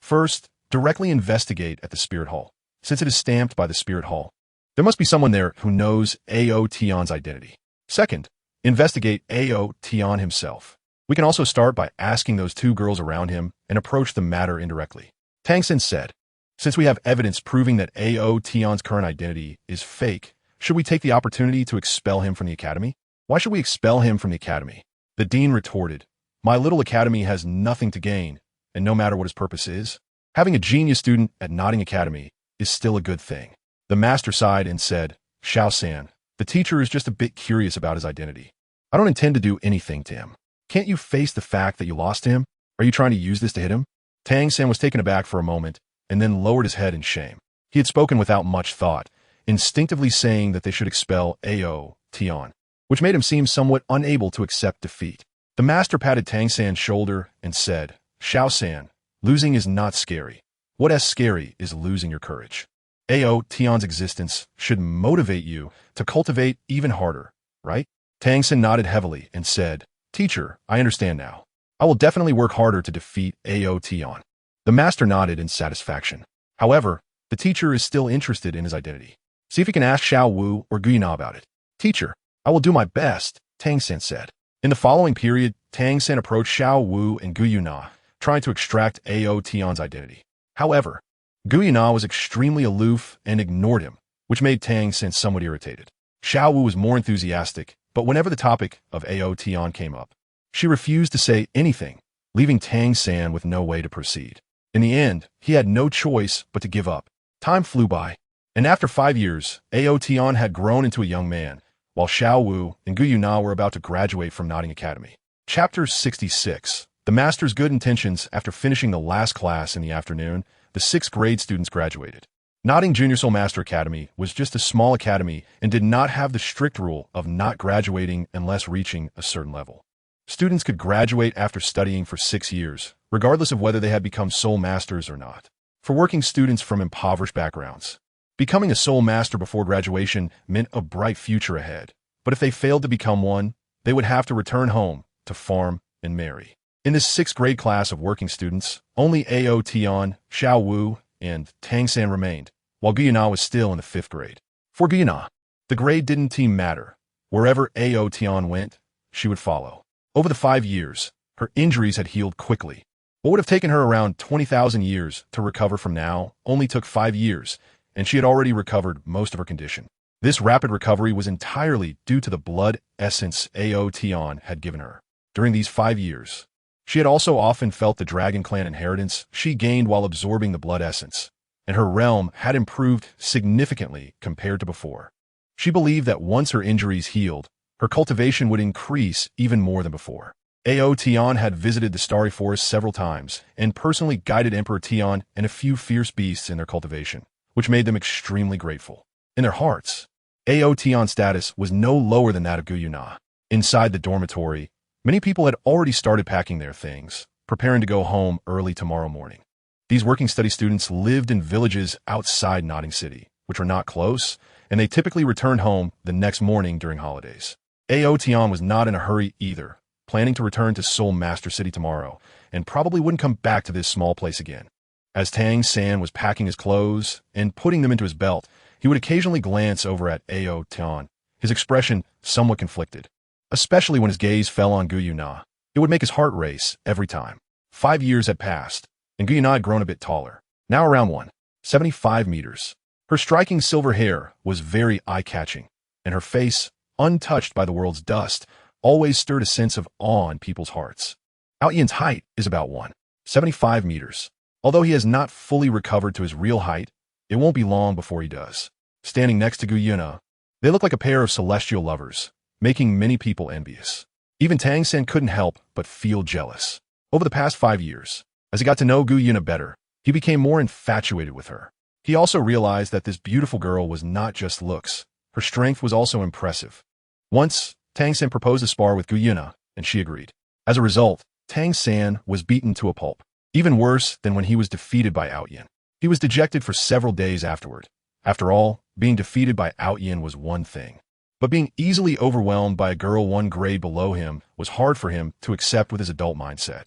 First, directly investigate at the spirit hall. Since it is stamped by the spirit hall, there must be someone there who knows Ao Tian's identity. Second, investigate Ao Tian himself. We can also start by asking those two girls around him and approach the matter indirectly." Tang San said, "Since we have evidence proving that Ao Tian's current identity is fake, should we take the opportunity to expel him from the academy?" "Why should we expel him from the academy?" The dean retorted, "My little academy has nothing to gain, and no matter what his purpose is, having a genius student at Notting Academy is still a good thing." The master sighed and said, "Xiao San, the teacher is just a bit curious about his identity. I don't intend to do anything to him. Can't you face the fact that you lost him? Are you trying to use this to hit him?" Tang San was taken aback for a moment and then lowered his head in shame. He had spoken without much thought, instinctively saying that they should expel Ao Tian, which made him seem somewhat unable to accept defeat. The master patted Tang San's shoulder and said, "Xiao San, losing is not scary. What is scary is losing your courage. Ao Tian's existence should motivate you to cultivate even harder, right?" Tang San nodded heavily and said, "Teacher, I understand now. I will definitely work harder to defeat Ao Tian." The master nodded in satisfaction. However, the teacher is still interested in his identity. "See if you can ask Xiao Wu or Guyana about it." "Teacher, I will do my best," Tang San said. In the following period, Tang San approached Xiao Wu and Guyana, trying to extract Ao Tian's identity. However, Guyana was extremely aloof and ignored him, which made Tang San somewhat irritated. Xiao Wu was more enthusiastic, but whenever the topic of Ao Tian came up, she refused to say anything, leaving Tang San with no way to proceed. In the end, he had no choice but to give up. Time flew by, and after 5 years, Ao Tian had grown into a young man, while Xiao Wu and Guyana were about to graduate from Notting Academy. Chapter 66. The master's good intentions. After finishing the last class in the afternoon, the 6th grade students graduated. Notting Junior Soul Master Academy was just a small academy and did not have the strict rule of not graduating unless reaching a certain level. Students could graduate after studying for 6 years, regardless of whether they had become soul masters or not. For working students from impoverished backgrounds, becoming a soul master before graduation meant a bright future ahead. But if they failed to become one, they would have to return home to farm and marry. In this 6th grade class of working students, only Ao Tian, Xiao Wu, and Tang San remained, while Guyana was still in the 5th grade. For Guyana, the grade didn't seem matter. Wherever Ao Tian went, she would follow. Over the 5 years, her injuries had healed quickly. What would have taken her around 20,000 years to recover from now only took 5 years, and she had already recovered most of her condition. This rapid recovery was entirely due to the blood essence Ao Tian had given her. During these 5 years, she had also often felt the dragon clan inheritance she gained while absorbing the blood essence, and her realm had improved significantly compared to before. She believed that once her injuries healed, her cultivation would increase even more than before. Ao Tian had visited the Starry Forest several times and personally guided Emperor Tian and a few fierce beasts in their cultivation, which made them extremely grateful. In their hearts, Ao Tian's status was no lower than that of Guyana. Inside the dormitory, many people had already started packing their things, preparing to go home early tomorrow morning. These working study students lived in villages outside Notting City, which were not close, and they typically returned home the next morning during holidays. Ao Tian was not in a hurry either, planning to return to Soul Master City tomorrow, and probably wouldn't come back to this small place again. As Tang San was packing his clothes and putting them into his belt, he would occasionally glance over at Ao Tian, his expression somewhat conflicted. Especially when his gaze fell on Guyana. It would make his heart race every time. 5 years had passed, and Guyana had grown a bit taller, now around 175 meters. Her striking silver hair was very eye-catching, and her face, untouched by the world's dust, always stirred a sense of awe in people's hearts. Ao Tian's height is about 175 meters. Although he has not fully recovered to his real height, it won't be long before he does. Standing next to Guyana, they look like a pair of celestial lovers, making many people envious. Even Tang San couldn't help but feel jealous. Over the past 5 years, as he got to know Guyana better, he became more infatuated with her. He also realized that this beautiful girl was not just looks. Her strength was also impressive. Once, Tang San proposed a spar with Gu Yuna, and she agreed. As a result, Tang San was beaten to a pulp, even worse than when he was defeated by Ao Tian. He was dejected for several days afterward. After all, being defeated by Ao Tian was one thing, but being easily overwhelmed by a girl one grade below him was hard for him to accept with his adult mindset.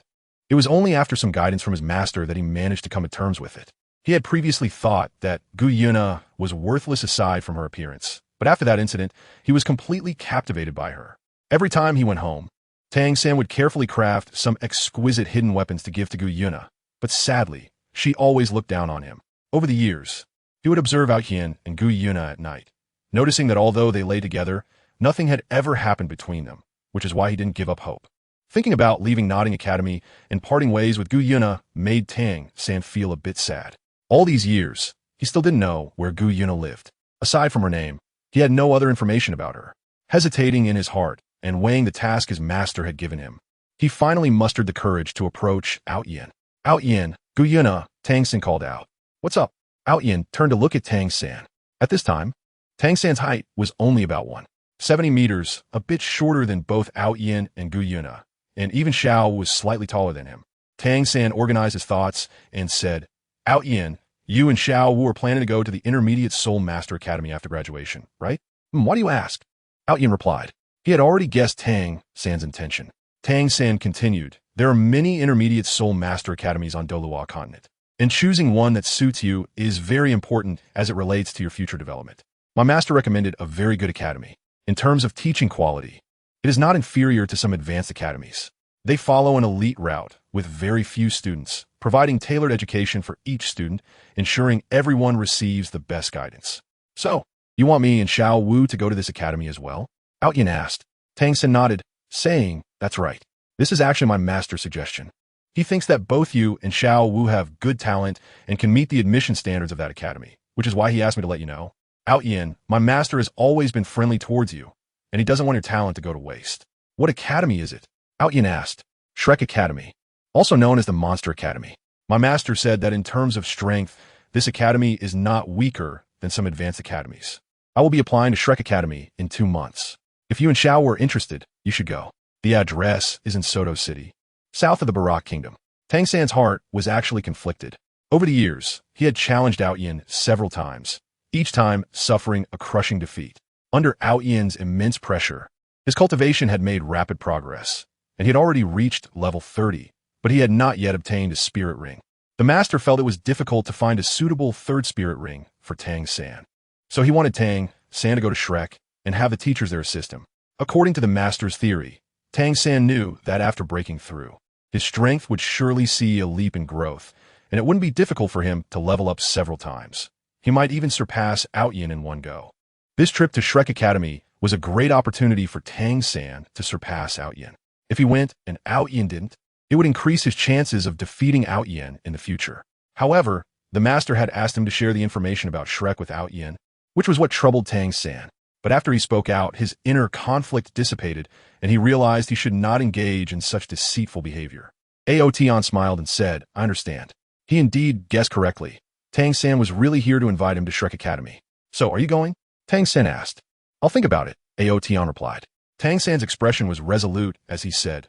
It was only after some guidance from his master that he managed to come to terms with it. He had previously thought that Gu Yuna was worthless aside from her appearance, but after that incident, he was completely captivated by her. Every time he went home, Tang San would carefully craft some exquisite hidden weapons to give to Gu Yuna, but sadly, she always looked down on him. Over the years, he would observe Ao Tian and Gu Yuna at night, noticing that although they lay together, nothing had ever happened between them, which is why he didn't give up hope. Thinking about leaving Nodding Academy and parting ways with Gu Yuna made Tang San feel a bit sad. All these years, he still didn't know where Gu Yuna lived. Aside from her name, he had no other information about her. Hesitating in his heart and weighing the task his master had given him, he finally mustered the courage to approach Ao Tian. Ao Tian, Gu Yuna, Tang San called out. What's up? Ao Tian turned to look at Tang San. At this time, Tang San's height was only about 170 meters, a bit shorter than both Ao Tian and Gu Yuna, and even Xiao was slightly taller than him. Tang San organized his thoughts and said, Ao Tian, you and Xiao Wu are planning to go to the Intermediate Soul Master Academy after graduation, right? Why do you ask? Ao Tian replied. He had already guessed Tang San's intention. Tang San continued, there are many Intermediate Soul Master Academies on Douluo Continent, and choosing one that suits you is very important as it relates to your future development. My master recommended a very good academy. In terms of teaching quality, it is not inferior to some advanced academies. They follow an elite route with very few students, providing tailored education for each student, ensuring everyone receives the best guidance. So, you want me and Xiao Wu to go to this academy as well? Ao Tian asked. Tang San nodded, saying, that's right. This is actually my master's suggestion. He thinks that both you and Xiao Wu have good talent and can meet the admission standards of that academy, which is why he asked me to let you know. Ao Tian, my master has always been friendly towards you, and he doesn't want your talent to go to waste. What academy is it? Ao Tian asked. Shrek Academy, also known as the Monster Academy. My master said that in terms of strength, this academy is not weaker than some advanced academies. I will be applying to Shrek Academy in 2 months. If you and Xiao were interested, you should go. The address is in Soto City, south of the Barak Kingdom. Tang San's heart was actually conflicted. Over the years, he had challenged Ao Tian several times, each time suffering a crushing defeat. Under Ao Tian's immense pressure, his cultivation had made rapid progress, and he had already reached level 30, but he had not yet obtained a spirit ring. The master felt it was difficult to find a suitable third spirit ring for Tang San. So he wanted Tang San to go to Shrek and have the teachers there assist him. According to the master's theory, Tang San knew that after breaking through, his strength would surely see a leap in growth, and it wouldn't be difficult for him to level up several times. He might even surpass Ao Tian in one go. This trip to Shrek Academy was a great opportunity for Tang San to surpass Ao Tian. If he went and Ao Tian didn't, it would increase his chances of defeating Ao Tian in the future. However, the master had asked him to share the information about Shrek with Ao Tian, which was what troubled Tang San. But after he spoke out, his inner conflict dissipated, and he realized he should not engage in such deceitful behavior. Ao Tian smiled and said, I understand. He indeed guessed correctly. Tang San was really here to invite him to Shrek Academy. So, are you going? Tang San asked. I'll think about it, Ao Tian replied. Tang San's expression was resolute as he said,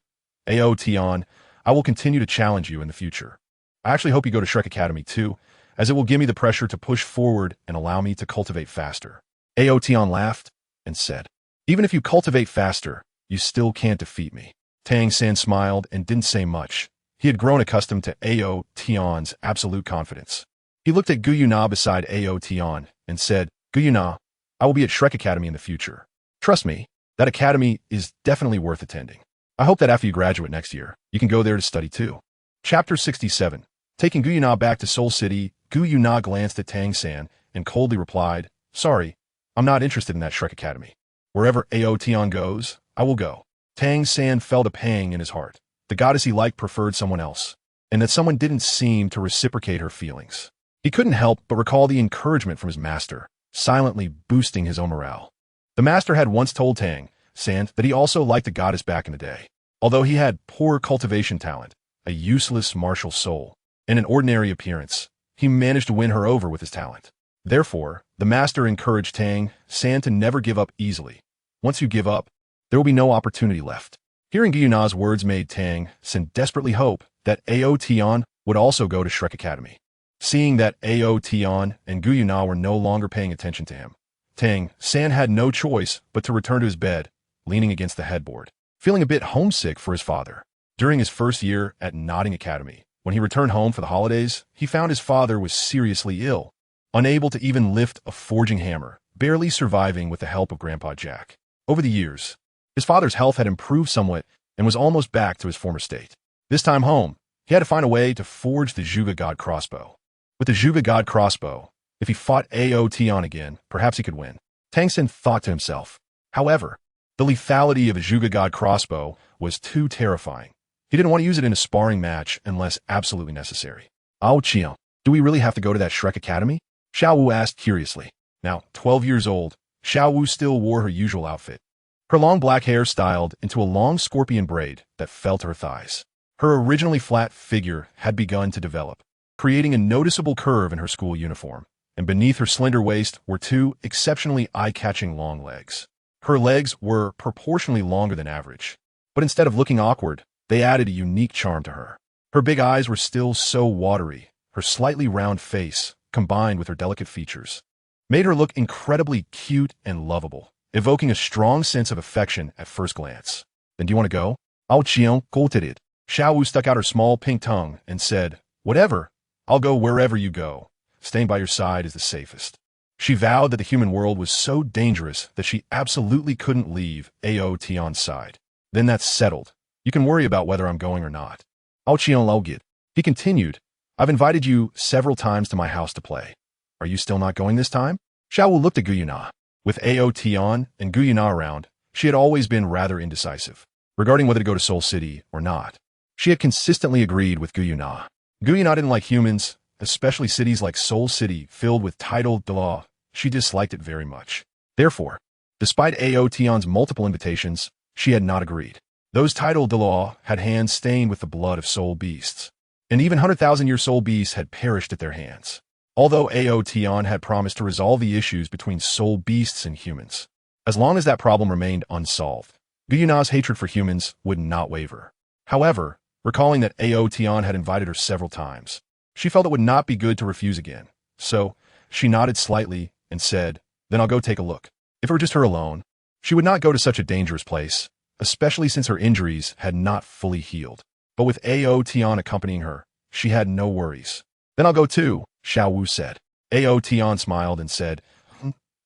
Ao Tian, I will continue to challenge you in the future. I actually hope you go to Shrek Academy too, as it will give me the pressure to push forward and allow me to cultivate faster. Ao Tian laughed and said, even if you cultivate faster, you still can't defeat me. Tang San smiled and didn't say much. He had grown accustomed to Ao Tian's absolute confidence. He looked at Gu Yuna beside Ao Tian and said, Gu Yuna, I will be at Shrek Academy in the future. Trust me, that academy is definitely worth attending. I hope that after you graduate next year, you can go there to study too. Chapter 67. Taking Gu Yuna back to Seoul City, Gu Yuna glanced at Tang San and coldly replied, sorry, I'm not interested in that Shrek Academy. Wherever Ao Tian goes, I will go. Tang San felt a pang in his heart. The goddess he liked preferred someone else, and that someone didn't seem to reciprocate her feelings. He couldn't help but recall the encouragement from his master, silently boosting his own morale. The master had once told Tang San that he also liked the goddess back in the day. Although he had poor cultivation talent, a useless martial soul, and an ordinary appearance, he managed to win her over with his talent. Therefore, the master encouraged Tang San to never give up easily. Once you give up, there will be no opportunity left. Hearing Guyuna's words made Tang San desperately hope that Ao Tian would also go to Shrek Academy. Seeing that Ao Tian and Guyuna were no longer paying attention to him, Tang San had no choice but to return to his bed, leaning against the headboard, feeling a bit homesick for his father. During his first year at Nodding Academy, when he returned home for the holidays, he found his father was seriously ill, unable to even lift a forging hammer, barely surviving with the help of Grandpa Jack. Over the years, his father's health had improved somewhat and was almost back to his former state. This time home, he had to find a way to forge the Zhuge God crossbow. With the Zhuge God crossbow, if he fought Ao Tian again, perhaps he could win. Tang San thought to himself. However, the lethality of a Zhuge God crossbow was too terrifying. He didn't want to use it in a sparring match unless absolutely necessary. Ao Tian, do we really have to go to that Shrek Academy? Xiao Wu asked curiously. Now, 12 years old, Xiao Wu still wore her usual outfit. Her long black hair styled into a long scorpion braid that fell to her thighs. Her originally flat figure had begun to develop, creating a noticeable curve in her school uniform, and beneath her slender waist were two exceptionally eye-catching long legs. Her legs were proportionally longer than average, but instead of looking awkward, they added a unique charm to her. Her big eyes were still so watery. Her slightly round face, combined with her delicate features, made her look incredibly cute and lovable, evoking a strong sense of affection at first glance. Then do you want to go? Ao Tian quoted it. Xiao Wu stuck out her small pink tongue and said, whatever, I'll go wherever you go. Staying by your side is the safest. She vowed that the human world was so dangerous that she absolutely couldn't leave Ao Tian's side. Then that's settled. You can worry about whether I'm going or not. Ao Tian Laogit. He continued, I've invited you several times to my house to play. Are you still not going this time? Xiao Wu looked at Guyuna. With Ao Tian and Guyuna around, she had always been rather indecisive regarding whether to go to Seoul City or not. She had consistently agreed with Guyuna. Guyuna didn't like humans, especially cities like Seoul City filled with dragon.The. She disliked it very much. Therefore, despite Ao Tian's multiple invitations, she had not agreed. Those dragon.The had hands stained with the blood of soul beasts, and even 100,000-year soul beasts had perished at their hands. Although Ao Tian had promised to resolve the issues between soul beasts and humans, as long as that problem remained unsolved, Guyuna's hatred for humans would not waver. However, recalling that Ao Tian had invited her several times, she felt it would not be good to refuse again. So, she nodded slightly and said, then I'll go take a look. If it were just her alone, she would not go to such a dangerous place, especially since her injuries had not fully healed. But with Ao Tian accompanying her, she had no worries. Then I'll go too, Xiao Wu said. Ao Tian smiled and said,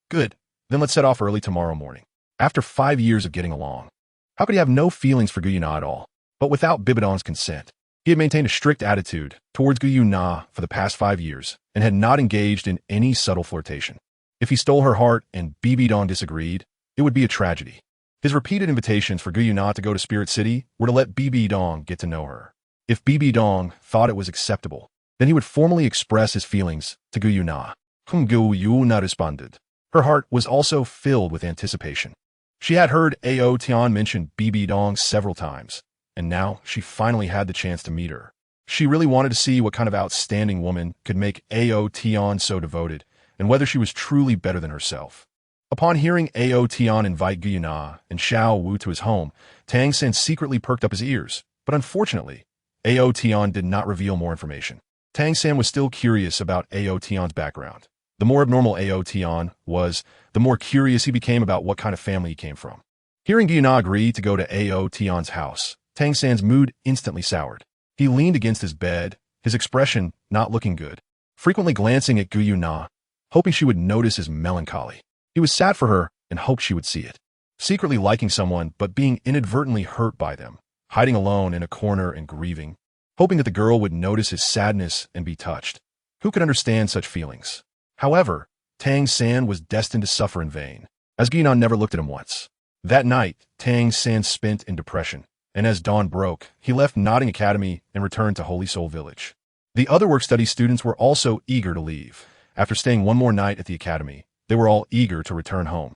good, then let's set off early tomorrow morning. After 5 years of getting along, how could he have no feelings for Guyuna at all? But without Bibi Dong's consent, he had maintained a strict attitude towards Guyuna for the past 5 years and had not engaged in any subtle flirtation. If he stole her heart and Bibi Dong disagreed, it would be a tragedy. His repeated invitations for Guyuna to go to Spirit City were to let Bibi Dong get to know her. If Bibi Dong thought it was acceptable, then he would formally express his feelings to Guyuna. Guyuna responded. Her heart was also filled with anticipation. She had heard Ao Tian mention Bibi Dong several times, and now she finally had the chance to meet her. She really wanted to see what kind of outstanding woman could make Ao Tian so devoted, and whether she was truly better than herself. Upon hearing Ao Tian invite Guyuna and Xiao Wu to his home, Tang San secretly perked up his ears, but unfortunately, Ao Tian did not reveal more information. Tang San was still curious about Ao Tian's background. The more abnormal Ao Tian was, the more curious he became about what kind of family he came from. Hearing Guyuna agree to go to Ao Tian's house, Tang San's mood instantly soured. He leaned against his bed, his expression not looking good, frequently glancing at Guyuna, hoping she would notice his melancholy. He was sad for her and hoped she would see it. Secretly liking someone but being inadvertently hurt by them, hiding alone in a corner and grieving, hoping that the girl would notice his sadness and be touched. Who could understand such feelings? However, Tang San was destined to suffer in vain, as Guyuna never looked at him once. That night, Tang San spent in depression, and as dawn broke, he left Nodding Academy and returned to Holy Soul Village. The other work-study students were also eager to leave. After staying one more night at the academy, they were all eager to return home.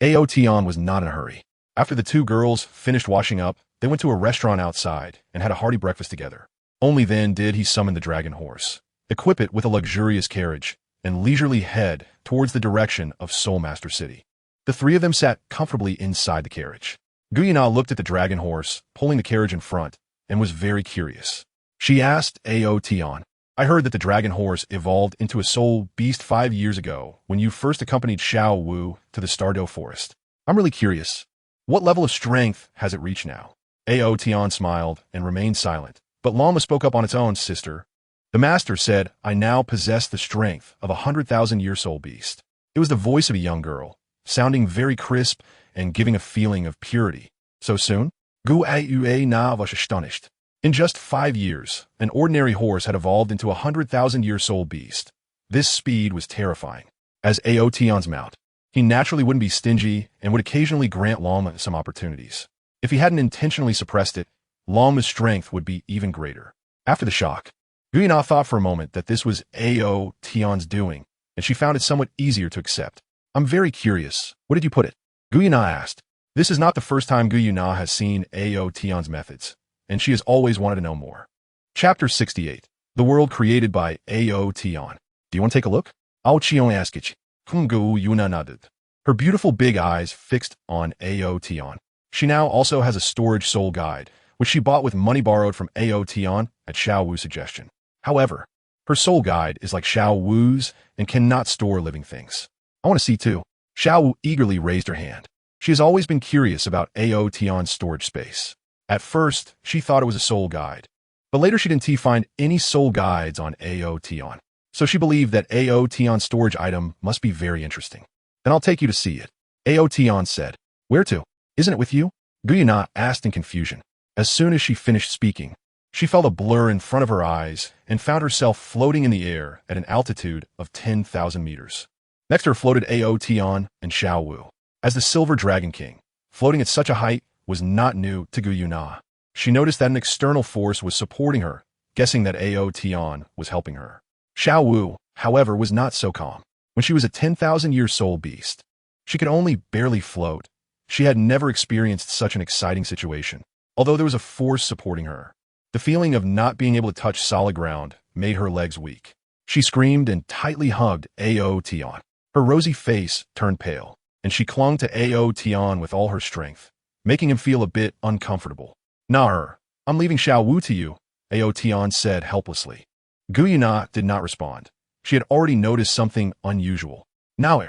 Ao Tian was not in a hurry. After the two girls finished washing up, they went to a restaurant outside and had a hearty breakfast together. Only then did he summon the dragon horse, equip it with a luxurious carriage, and leisurely head towards the direction of Soulmaster City. The three of them sat comfortably inside the carriage. Guyana looked at the dragon horse, pulling the carriage in front, and was very curious. She asked Ao Tian, I heard that the dragon horse evolved into a soul beast 5 years ago when you first accompanied Xiao Wu to the Stardo Forest. I'm really curious. What level of strength has it reached now? Ao Tian smiled and remained silent, but Lama spoke up on its own, sister. The master said, I now possess the strength of a 100,000-year soul beast. It was the voice of a young girl, sounding very crisp and giving a feeling of purity. So soon? Gu Aue Na was astonished. In just 5 years, an ordinary horse had evolved into a 100,000-year soul beast. This speed was terrifying. As Ao Tian's mount, he naturally wouldn't be stingy and would occasionally grant Lama some opportunities. If he hadn't intentionally suppressed it, Lama's strength would be even greater. After the shock, Guyana thought for a moment that this was Ao Tian's doing, and she found it somewhat easier to accept. I'm very curious. What did you put it? Guyana asked. This is not the first time Guyana has seen Ao Tian's methods, and she has always wanted to know more. Chapter 68. The World Created by Ao Tian. Do you want to take a look? Ao Tian asked. Guyana nodded. Her beautiful big eyes fixed on Ao Tian. She now also has a storage soul guide, which she bought with money borrowed from Ao Tian at Xiao Wu's suggestion. However, her soul guide is like Xiao Wu's and cannot store living things. I want to see too. Xiao Wu eagerly raised her hand. She has always been curious about Ao Tian's storage space. At first, she thought it was a soul guide, but later she didn't find any soul guides on Ao Tian. So she believed that Ao Tian's storage item must be very interesting. Then I'll take you to see it. Ao Tian said. Where to? Isn't it with you? Guyana asked in confusion. As soon as she finished speaking, she felt a blur in front of her eyes and found herself floating in the air at an altitude of 10,000 meters. Next to her floated Ao Tian and Xiao Wu. As the Silver Dragon King, floating at such a height was not new to Guyana. She noticed that an external force was supporting her, guessing that Ao Tian was helping her. Xiao Wu, however, was not so calm. When she was a 10,000-year soul beast, she could only barely float. She had never experienced such an exciting situation, although there was a force supporting her. The feeling of not being able to touch solid ground made her legs weak. She screamed and tightly hugged Ao Tian. Her rosy face turned pale, and she clung to Ao Tian with all her strength, making him feel a bit uncomfortable. Nah, I'm leaving Xiao Wu to you, Ao Tian said helplessly. Guyana did not respond. She had already noticed something unusual. Now,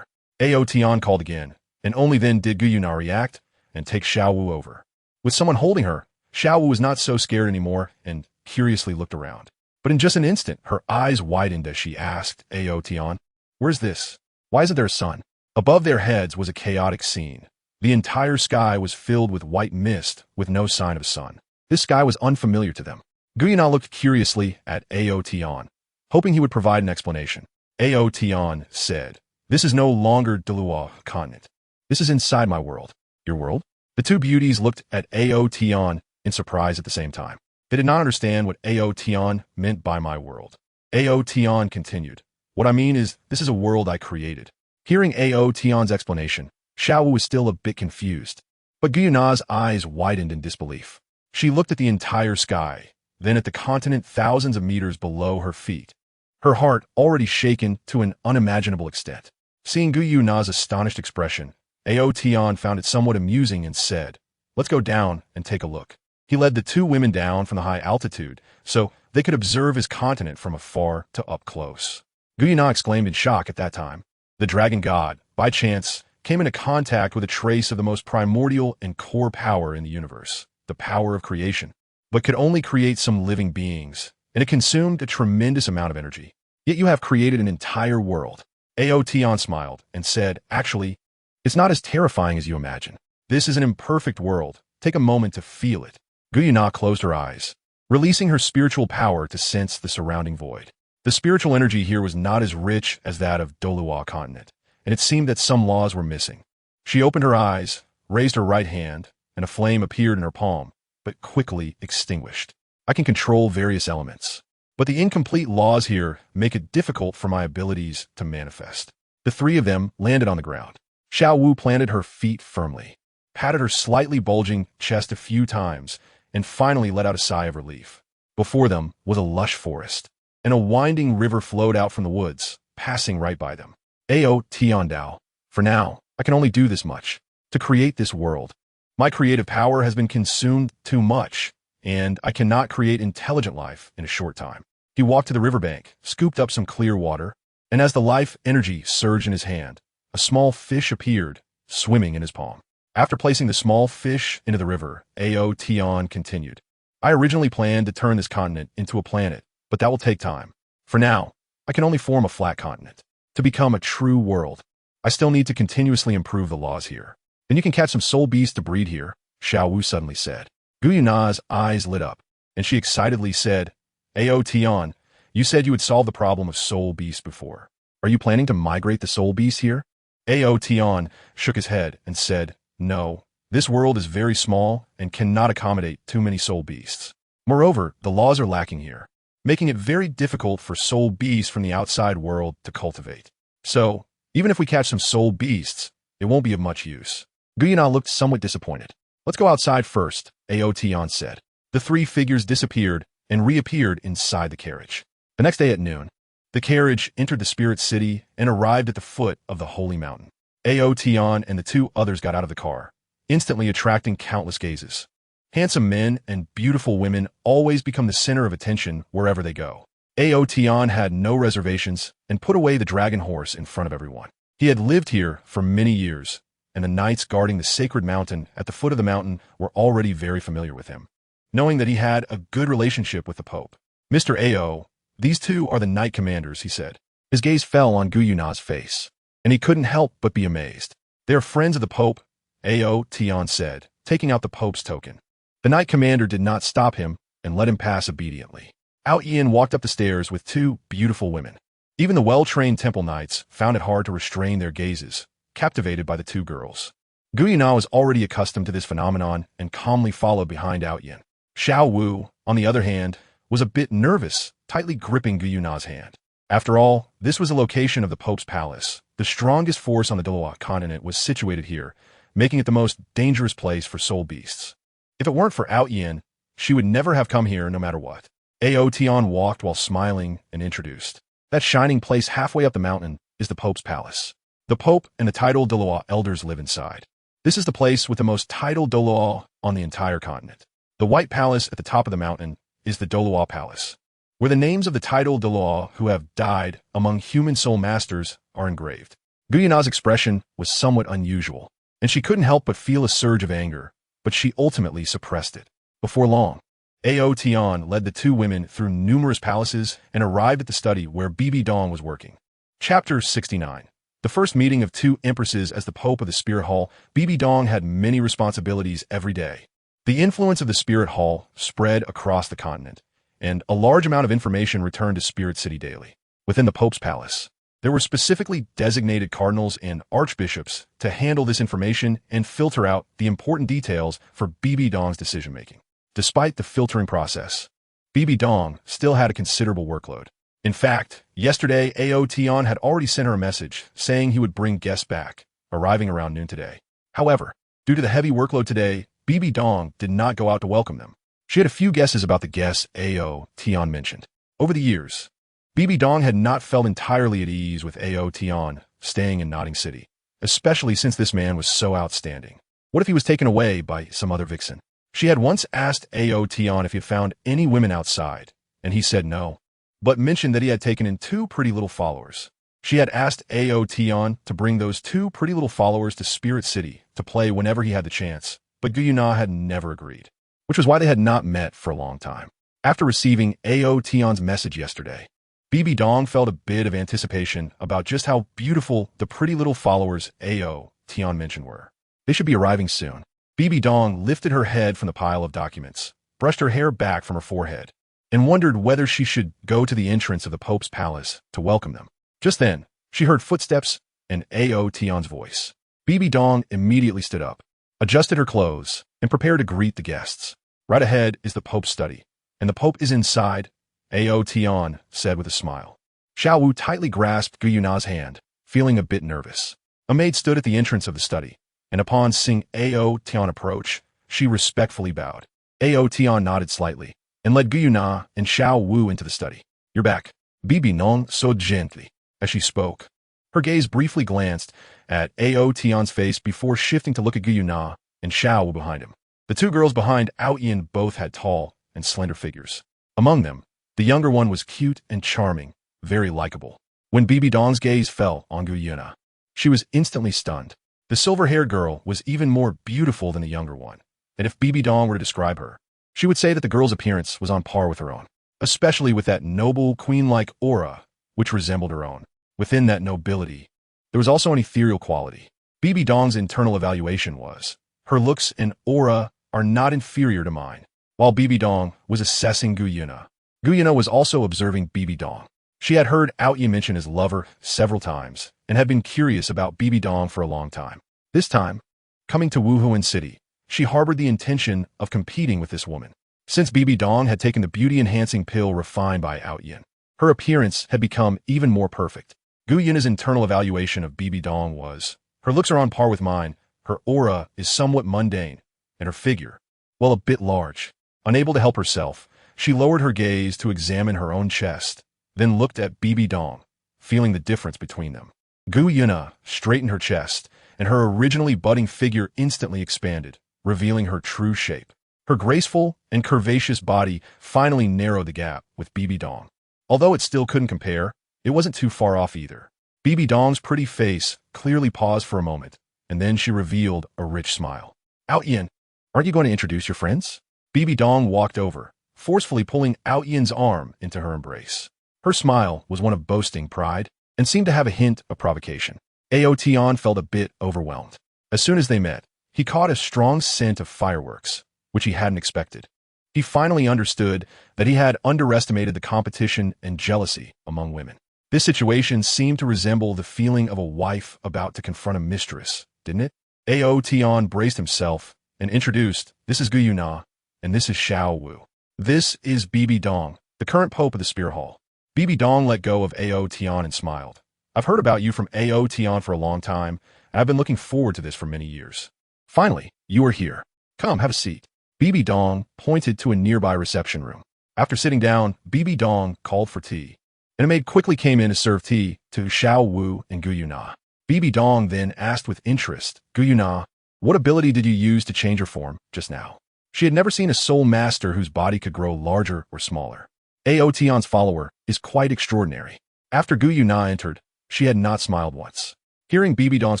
Ao Tian called again, and only then did Guyana react and take Xiao Wu over. With someone holding her, Xiao Wu was not so scared anymore and curiously looked around. But in just an instant, her eyes widened as she asked Ao Tian, Where's this? Why isn't there a sun? Above their heads was a chaotic scene. The entire sky was filled with white mist with no sign of a sun. This sky was unfamiliar to them. Guyana looked curiously at Ao Tian, hoping he would provide an explanation. Ao Tian said, This is no longer Douluo Continent. This is inside my world. Your world? The two beauties looked at Ao Tian in surprise at the same time. They did not understand what Ao Tian meant by my world. Ao Tian continued, What I mean is, this is a world I created. Hearing Ao Tian's explanation, Xiao Wu was still a bit confused, but Guyana's eyes widened in disbelief. She looked at the entire sky, then at the continent thousands of meters below her feet, her heart already shaken to an unimaginable extent. Seeing Guyana's astonished expression, Ao Tian found it somewhat amusing and said, Let's go down and take a look. He led the two women down from the high altitude, so they could observe his continent from afar to up close. Guyana exclaimed in shock at that time. The dragon god, by chance, came into contact with a trace of the most primordial and core power in the universe, the power of creation, but could only create some living beings, and it consumed a tremendous amount of energy. Yet you have created an entire world. Ao Tian smiled and said, Actually, it's not as terrifying as you imagine. This is an imperfect world. Take a moment to feel it. Guyana closed her eyes, releasing her spiritual power to sense the surrounding void. The spiritual energy here was not as rich as that of Douluo Continent, and it seemed that some laws were missing. She opened her eyes, raised her right hand, and a flame appeared in her palm, but quickly extinguished. I can control various elements, but the incomplete laws here make it difficult for my abilities to manifest. The three of them landed on the ground. Xiao Wu planted her feet firmly, patted her slightly bulging chest a few times, and finally let out a sigh of relief. Before them was a lush forest, and a winding river flowed out from the woods, passing right by them. Ao Tian Dao. For now, I can only do this much. To create this world. My creative power has been consumed too much, and I cannot create intelligent life in a short time. He walked to the riverbank, scooped up some clear water, and as the life energy surged in his hand, a small fish appeared, swimming in his palm. After placing the small fish into the river, Ao Tian continued. I originally planned to turn this continent into a planet, but that will take time. For now, I can only form a flat continent. To become a true world, I still need to continuously improve the laws here. Then you can catch some soul beasts to breed here, Xiao Wu suddenly said. Gu Yuna's eyes lit up, and she excitedly said, Ao Tian, you said you would solve the problem of soul beasts before. Are you planning to migrate the soul beasts here? Ao Tian shook his head and said, No, this world is very small and cannot accommodate too many soul beasts. Moreover, the laws are lacking here, making it very difficult for soul beasts from the outside world to cultivate. So, even if we catch some soul beasts, it won't be of much use. Gu Yuna looked somewhat disappointed. Let's go outside first, Ao Tian said. The three figures disappeared and reappeared inside the carriage. The next day at noon, the carriage entered the spirit city and arrived at the foot of the holy mountain. Ao Tian and the two others got out of the car, instantly attracting countless gazes. Handsome men and beautiful women always become the center of attention wherever they go. Ao Tian had no reservations and put away the dragon horse in front of everyone. He had lived here for many years, and the knights guarding the sacred mountain at the foot of the mountain were already very familiar with him, knowing that he had a good relationship with the Pope. Mr. Ao, these two are the knight commanders, he said. His gaze fell on Gu Yuna's face, and he couldn't help but be amazed. They are friends of the Pope, Ao Tian said, taking out the Pope's token. The knight commander did not stop him and let him pass obediently. Ao Tian walked up the stairs with two beautiful women. Even the well-trained temple knights found it hard to restrain their gazes, captivated by the two girls. Gu Yuna was already accustomed to this phenomenon and calmly followed behind Ao Tian. Xiao Wu, on the other hand, was a bit nervous, tightly gripping Gu Yuna's hand. After all, this was the location of the Pope's palace. The strongest force on the Douluo Continent was situated here, making it the most dangerous place for soul beasts. If it weren't for Ao Tian, she would never have come here no matter what. Ao Tian walked while smiling and introduced. That shining place halfway up the mountain is the Pope's palace. The Pope and the titled Douluo elders live inside. This is the place with the most titled Douluo on the entire continent. The White Palace at the top of the mountain is the Douluo Palace, where the names of the titled Douluo who have died among human soul masters are engraved. Gu Yuna's expression was somewhat unusual, and she couldn't help but feel a surge of anger, but she ultimately suppressed it. Before long, Ao Tian led the two women through numerous palaces and arrived at the study where Bibi Dong was working. Chapter 69. The first meeting of two empresses as the Pope of the Spirit Hall, Bibi Dong had many responsibilities every day. The influence of the Spirit Hall spread across the continent, and a large amount of information returned to Spirit City daily. Within the Pope's palace, there were specifically designated cardinals and archbishops to handle this information and filter out the important details for Bibi Dong's decision-making. Despite the filtering process, Bibi Dong still had a considerable workload. In fact, yesterday, Ao Tian had already sent her a message saying he would bring guests back, arriving around noon today. However, due to the heavy workload today, Bibi Dong did not go out to welcome them. She had a few guesses about the guests Ao Tian mentioned. Over the years, Bibi Dong had not felt entirely at ease with Ao Tian staying in Notting City, especially since this man was so outstanding. What if he was taken away by some other vixen? She had once asked Ao Tian if he had found any women outside, and he said no, but mentioned that he had taken in two pretty little followers. She had asked Ao Tian to bring those two pretty little followers to Spirit City to play whenever he had the chance, but Gu Yuna had never agreed, which was why they had not met for a long time. After receiving Ao Tian's message yesterday, Bibi Dong felt a bit of anticipation about just how beautiful the pretty little followers Ao Tian mentioned were. They should be arriving soon. Bibi Dong lifted her head from the pile of documents, brushed her hair back from her forehead, and wondered whether she should go to the entrance of the Pope's palace to welcome them. Just then, she heard footsteps and Ao Tian's voice. Bibi Dong immediately stood up, adjusted her clothes, and prepared to greet the guests. Right ahead is the Pope's study, and the Pope is inside, Ao Tian said with a smile. Xiao Wu tightly grasped Gu Yuna's hand, feeling a bit nervous. A maid stood at the entrance of the study, and upon seeing Ao Tian approach, she respectfully bowed. Ao Tian nodded slightly, and led Gu Yuna and Xiao Wu into the study. You're back. Bibi Dong so gently. as she spoke. Her gaze briefly glanced at Ao Tian's face before shifting to look at Xiao Nana and Xiao Wu behind him. The two girls behind Ao Tian both had tall and slender figures. Among them, the younger one was cute and charming, very likable. When Bibi Dong's gaze fell on Xiao Nana, she was instantly stunned. The silver-haired girl was even more beautiful than the younger one, and if Bibi Dong were to describe her, she would say that the girl's appearance was on par with her own, especially with that noble, queen-like aura which resembled her own. Within that nobility, there was also an ethereal quality. Bibi Dong's internal evaluation was, her looks and aura are not inferior to mine. While Bibi Dong was assessing Xiao Nana, Xiao Nana was also observing Bibi Dong. She had heard Ao Tian mention his lover several times and had been curious about Bibi Dong for a long time. This time, coming to Wuhuan City, she harbored the intention of competing with this woman. Since Bibi Dong had taken the beauty-enhancing pill refined by Ao Tian, her appearance had become even more perfect. Xiao Nana's internal evaluation of Bibi Dong was, her looks are on par with mine, her aura is somewhat mundane, and her figure, well, a bit large. Unable to help herself, she lowered her gaze to examine her own chest, then looked at Bibi Dong, feeling the difference between them. Xiao Nana straightened her chest, and her originally budding figure instantly expanded, revealing her true shape. Her graceful and curvaceous body finally narrowed the gap with Bibi Dong. Although it still couldn't compare, it wasn't too far off either. Bibi Dong's pretty face clearly paused for a moment, and then she revealed a rich smile. Ao Tian, aren't you going to introduce your friends? Bibi Dong walked over, forcefully pulling Ao Tian's arm into her embrace. Her smile was one of boasting pride and seemed to have a hint of provocation. Ao Tian felt a bit overwhelmed. As soon as they met, he caught a strong scent of fireworks, which he hadn't expected. He finally understood that he had underestimated the competition and jealousy among women. This situation seemed to resemble the feeling of a wife about to confront a mistress, didn't it? Ao Tian braced himself and introduced, this is Xiao Nana, and this is Xiao Wu. This is Bibi Dong, the current pope of the Spear Hall. Bibi Dong let go of Ao Tian and smiled. I've heard about you from Ao Tian for a long time, and I've been looking forward to this for many years. Finally, you are here. Come, have a seat. Bibi Dong pointed to a nearby reception room. After sitting down, Bibi Dong called for tea, and a maid quickly came in to serve tea to Xiao Wu and Xiao Nana. Bibi Dong then asked with interest, Xiao Nana, what ability did you use to change your form just now? She had never seen a soul master whose body could grow larger or smaller. Ao Tian's follower is quite extraordinary. After Xiao Nana entered, she had not smiled once. Hearing Bibi Dong's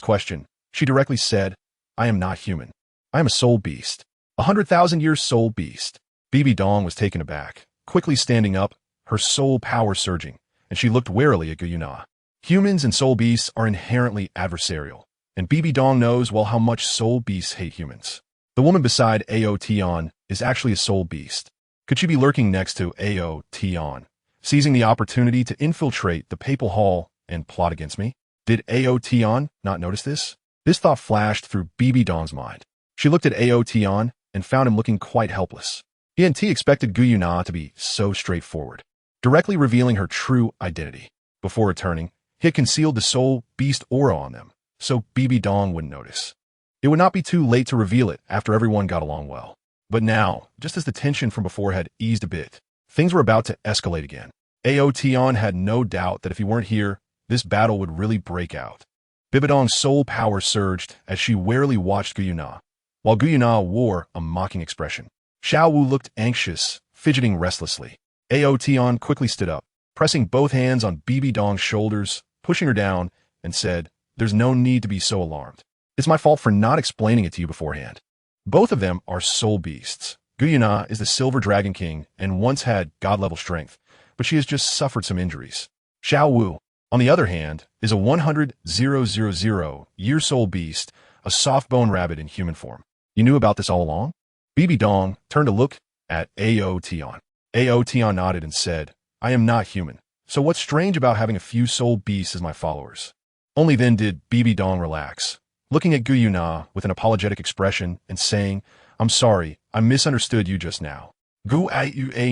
question, she directly said, I am not human. I am a soul beast. 100,000-year soul beast. Bibi Dong was taken aback, quickly standing up, her soul power surging, and she looked warily at Xiao Nana. Humans and soul beasts are inherently adversarial, and Bibi Dong knows well how much soul beasts hate humans. The woman beside Ao Tian is actually a soul beast. Could she be lurking next to Ao Tian, seizing the opportunity to infiltrate the papal hall and plot against me? Did Ao Tian not notice this? This thought flashed through Bibi Dong's mind. She looked at Ao Tian and found him looking quite helpless. He hadn't expected Xiao Nana to be so straightforward, directly revealing her true identity. Before returning, he had concealed the soul beast aura on them, so Bibi Dong wouldn't notice. It would not be too late to reveal it after everyone got along well. But now, just as the tension from before had eased a bit, things were about to escalate again. Ao Tian had no doubt that if he weren't here, this battle would really break out. Bibi Dong's soul power surged as she warily watched Xiao Nana, while Xiao Nana wore a mocking expression. Xiao Wu looked anxious, fidgeting restlessly. Ao Tian quickly stood up, pressing both hands on Bibi Dong's shoulders, pushing her down, and said, there's no need to be so alarmed. It's my fault for not explaining it to you beforehand. Both of them are soul beasts. Xiao Nana is the Silver Dragon King and once had god-level strength, but she has just suffered some injuries. Xiao Wu, on the other hand, is a 100,000-year soul beast, a soft-bone rabbit in human form. You knew about this all along? Bibi Dong turned to look at Ao Tian. Ao Tian nodded and said, I am not human, so what's strange about having a few soul beasts as my followers? Only then did Bibi Dong relax, looking at Xiao Nana with an apologetic expression and saying, I'm sorry, I misunderstood you just now. Gu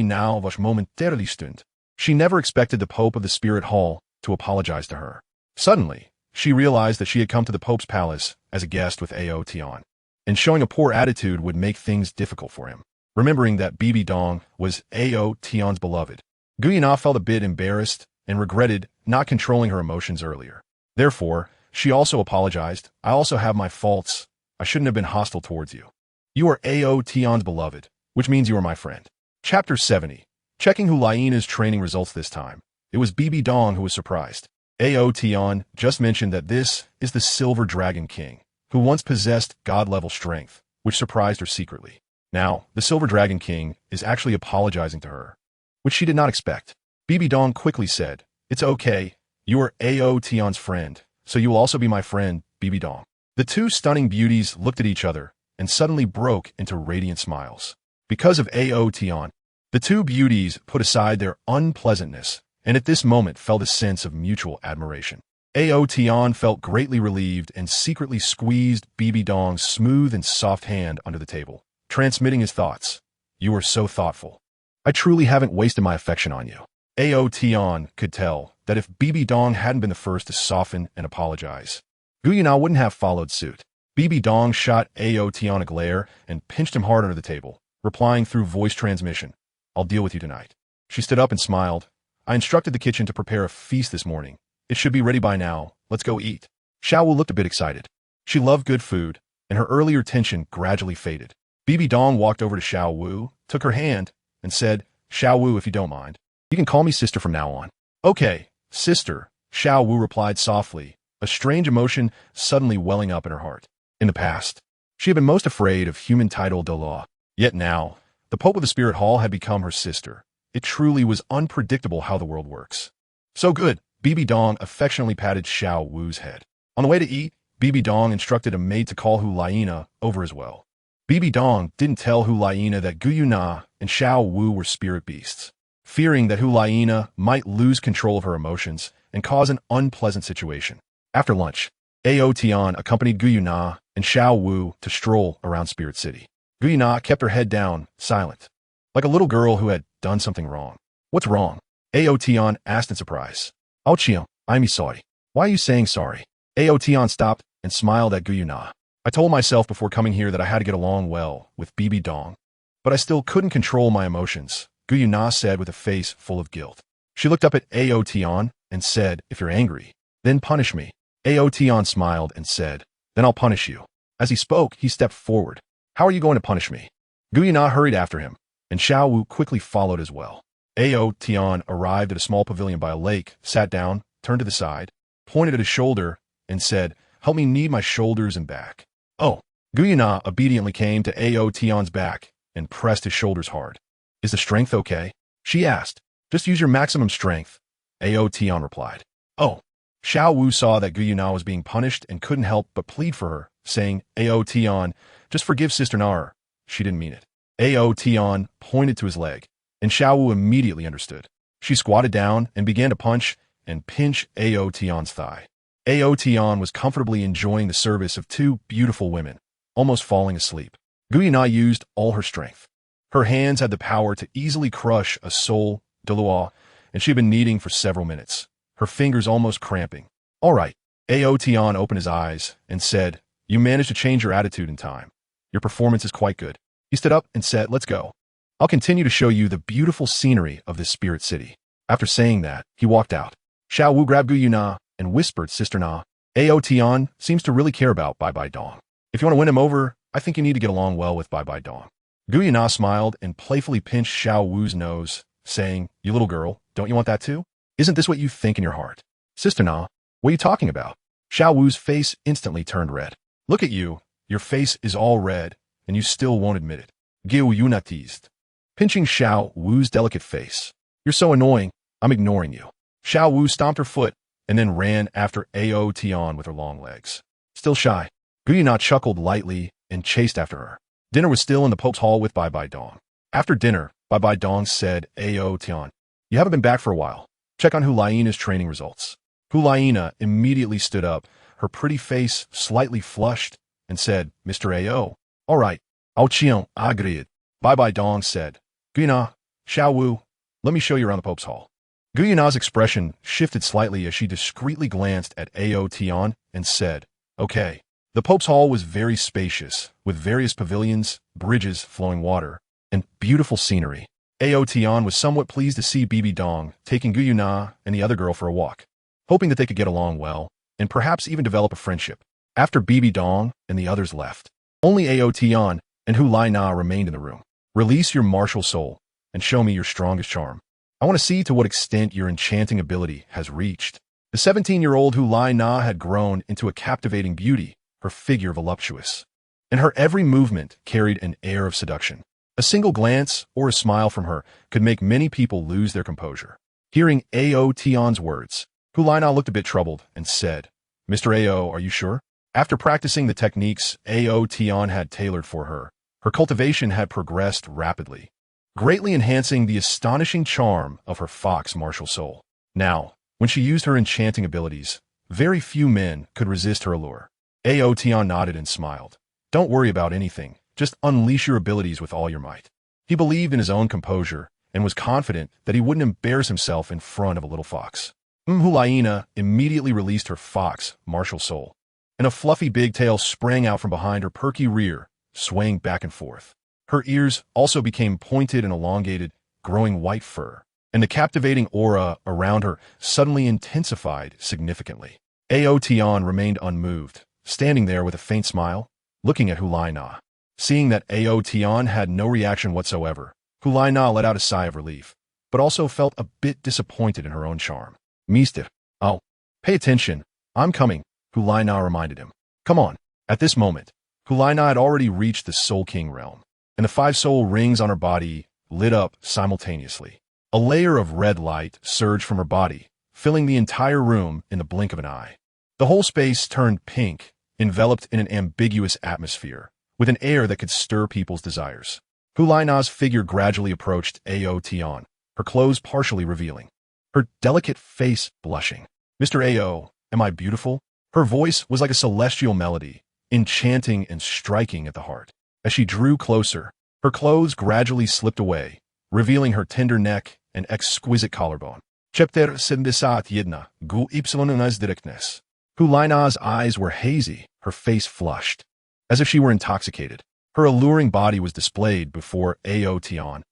now was momentarily stund. She never expected the Pope of the Spirit Hall to apologize to her. Suddenly, she realized that she had come to the Pope's palace as a guest with Ao Tian, and showing a poor attitude would make things difficult for him. Remembering that Bibi Dong was Ao Tian's beloved, Xiao Nana felt a bit embarrassed and regretted not controlling her emotions earlier. Therefore, she also apologized. I also have my faults. I shouldn't have been hostile towards you. You are Ao Tian's beloved, which means you are my friend. Chapter 70. Checking Hulaina's training results this time. It was Bibi Dong who was surprised. Ao Tian just mentioned that this is the Silver Dragon King, who once possessed god-level strength, which surprised her secretly. Now, the Silver Dragon King is actually apologizing to her, which she did not expect. Bibi Dong quickly said, "It's okay. You are Ao Tian's friend, so you will also be my friend, Bibi Dong." The two stunning beauties looked at each other and suddenly broke into radiant smiles. Because of Ao Tian, the two beauties put aside their unpleasantness and at this moment felt a sense of mutual admiration. Ao Tian felt greatly relieved and secretly squeezed Bibi Dong's smooth and soft hand under the table, transmitting his thoughts. "You are so thoughtful. I truly haven't wasted my affection on you." Ao Tian could tell that if Bibi Dong hadn't been the first to soften and apologize, Gu Yuna wouldn't have followed suit. Bibi Dong shot Ao Tian a glare and pinched him hard under the table, replying through voice transmission, "I'll deal with you tonight." She stood up and smiled. "I instructed the kitchen to prepare a feast this morning. It should be ready by now. Let's go eat." Xiao Wu looked a bit excited. She loved good food, and her earlier tension gradually faded. Bibi Dong walked over to Xiao Wu, took her hand, and said, "Xiao Wu, if you don't mind, you can call me sister from now on." "Okay, sister," Xiao Wu replied softly, a strange emotion suddenly welling up in her heart. In the past, she had been most afraid of human title Douluo. Yet now, the Pope of the Spirit Hall had become her sister. It truly was unpredictable how the world works. "So good," Bibi Dong affectionately patted Xiao Wu's head. On the way to eat, Bibi Dong instructed a maid to call Hulaina over as well. Bibi Dong didn't tell Hulaina that Gu Yuna and Xiao Wu were spirit beasts, fearing that Hulaina might lose control of her emotions and cause an unpleasant situation. After lunch, Ao Tian accompanied Gu Yuna and Xiao Wu to stroll around Spirit City. Gu Yuna kept her head down, silent, like a little girl who had done something wrong. "What's wrong?" Ao Tian asked in surprise. "Ao Tian, I'm sorry." "Why are you saying sorry?" Ao Tian stopped and smiled at Gu Yuna. "I told myself before coming here that I had to get along well with Bibi Dong, but I still couldn't control my emotions," Gu Yuna said with a face full of guilt. She looked up at Ao Tian and said, "If you're angry, then punish me." Ao Tian smiled and said, "Then I'll punish you." As he spoke, he stepped forward. "How are you going to punish me?" Gu Yuna hurried after him, and Xiao Wu quickly followed as well. Ao Tian arrived at a small pavilion by a lake, sat down, turned to the side, pointed at his shoulder, and said, "Help me knead my shoulders and back." "Oh." Gu Yuna obediently came to Ao Tian's back and pressed his shoulders hard. "Is the strength okay?" she asked. "Just use your maximum strength," Ao Tian replied. "Oh." Xiao Wu saw that Gu Yuna was being punished and couldn't help but plead for her, saying, "Ao Tian, just forgive Sister Nara. She didn't mean it." Ao Tian pointed to his leg, and Xiao Wu immediately understood. She squatted down and began to punch and pinch Ao Tian's thigh. Ao Tian was comfortably enjoying the service of two beautiful women, almost falling asleep. Gu Yuna used all her strength. Her hands had the power to easily crush a soul, Douluo, and she had been kneading for several minutes, her fingers almost cramping. "All right." Ao Tian opened his eyes and said, "You managed to change your attitude in time. Your performance is quite good." He stood up and said, "Let's go. I'll continue to show you the beautiful scenery of this spirit city." After saying that, he walked out. Xiao Wu grabbed Gu Yuna and whispered, "Sister Na, Ao Tian seems to really care about Bibi Dong. If you want to win him over, I think you need to get along well with Bibi Dong." Gu Yuna smiled and playfully pinched Xiao Wu's nose, saying, "You little girl, don't you want that too? Isn't this what you think in your heart?" "Sister Na, what are you talking about?" Xiao Wu's face instantly turned red. "Look at you. Your face is all red, and you still won't admit it." Gu Yuna teased, pinching Xiao Wu's delicate face. "You're so annoying. I'm ignoring you." Xiao Wu stomped her foot and then ran after Ao Tian with her long legs. Still shy, Gu Yuna chuckled lightly and chased after her. Dinner was still in the Pope's hall with Bibi Dong. After dinner, Bibi Dong said, "Ao Tian, you haven't been back for a while. Check on Hulaina's training results." Hulaina immediately stood up, her pretty face slightly flushed, and said, "Mr. Ao, all right, Ao Tian agreed." Bibi Dong said, "Gu Yuna, Xiao Wu, let me show you around the Pope's hall." Gu Yuna's expression shifted slightly as she discreetly glanced at Ao Tian and said, "Okay." The Pope's hall was very spacious, with various pavilions, bridges, flowing water, and beautiful scenery. Ao Tian was somewhat pleased to see Bibi Dong taking Xiao Nana and the other girl for a walk, hoping that they could get along well, and perhaps even develop a friendship. After Bibi Dong and the others left, only Ao Tian and Xiao Nana remained in the room. Release your martial soul and show me your strongest charm. I want to see to what extent your enchanting ability has reached. The 17-year-old Xiao Nana had grown into a captivating beauty, her figure voluptuous, and her every movement carried an air of seduction. A single glance or a smile from her could make many people lose their composure. Hearing Ao Tian's words, Xiao Nana looked a bit troubled and said, "Mr. Ao, are you sure?" After practicing the techniques Ao Tian had tailored for her, her cultivation had progressed rapidly, greatly enhancing the astonishing charm of her fox martial soul. Now, when she used her enchanting abilities, very few men could resist her allure. Ao Tian nodded and smiled. "Don't worry about anything. Just unleash your abilities with all your might." He believed in his own composure and was confident that he wouldn't embarrass himself in front of a little fox. Xiao Nana immediately released her fox martial soul, and a fluffy big tail sprang out from behind her perky rear, swaying back and forth. Her ears also became pointed and elongated, growing white fur, and the captivating aura around her suddenly intensified significantly. Ao Tian remained unmoved, standing there with a faint smile, looking at Xiao Nana. Seeing that Ao Tian had no reaction whatsoever, Xiao Nana let out a sigh of relief, but also felt a bit disappointed in her own charm. "Mister, oh, pay attention, I'm coming," Xiao Nana reminded him. "Come on." At this moment, Xiao Nana had already reached the Soul King realm, and the 5 soul rings on her body lit up simultaneously. A layer of red light surged from her body, filling the entire room in the blink of an eye. The whole space turned pink, enveloped in an ambiguous atmosphere, with an air that could stir people's desires. Xiao Nana's figure gradually approached Ao Tian, her clothes partially revealing, her delicate face blushing. "Mr. Ao, am I beautiful?" Her voice was like a celestial melody, enchanting and striking at the heart. As she drew closer, her clothes gradually slipped away, revealing her tender neck and exquisite collarbone. Chapter 71 Gu Ypsilonas Directness. Xiao Nana's eyes were hazy, her face flushed, as if she were intoxicated. Her alluring body was displayed before Ao Tian,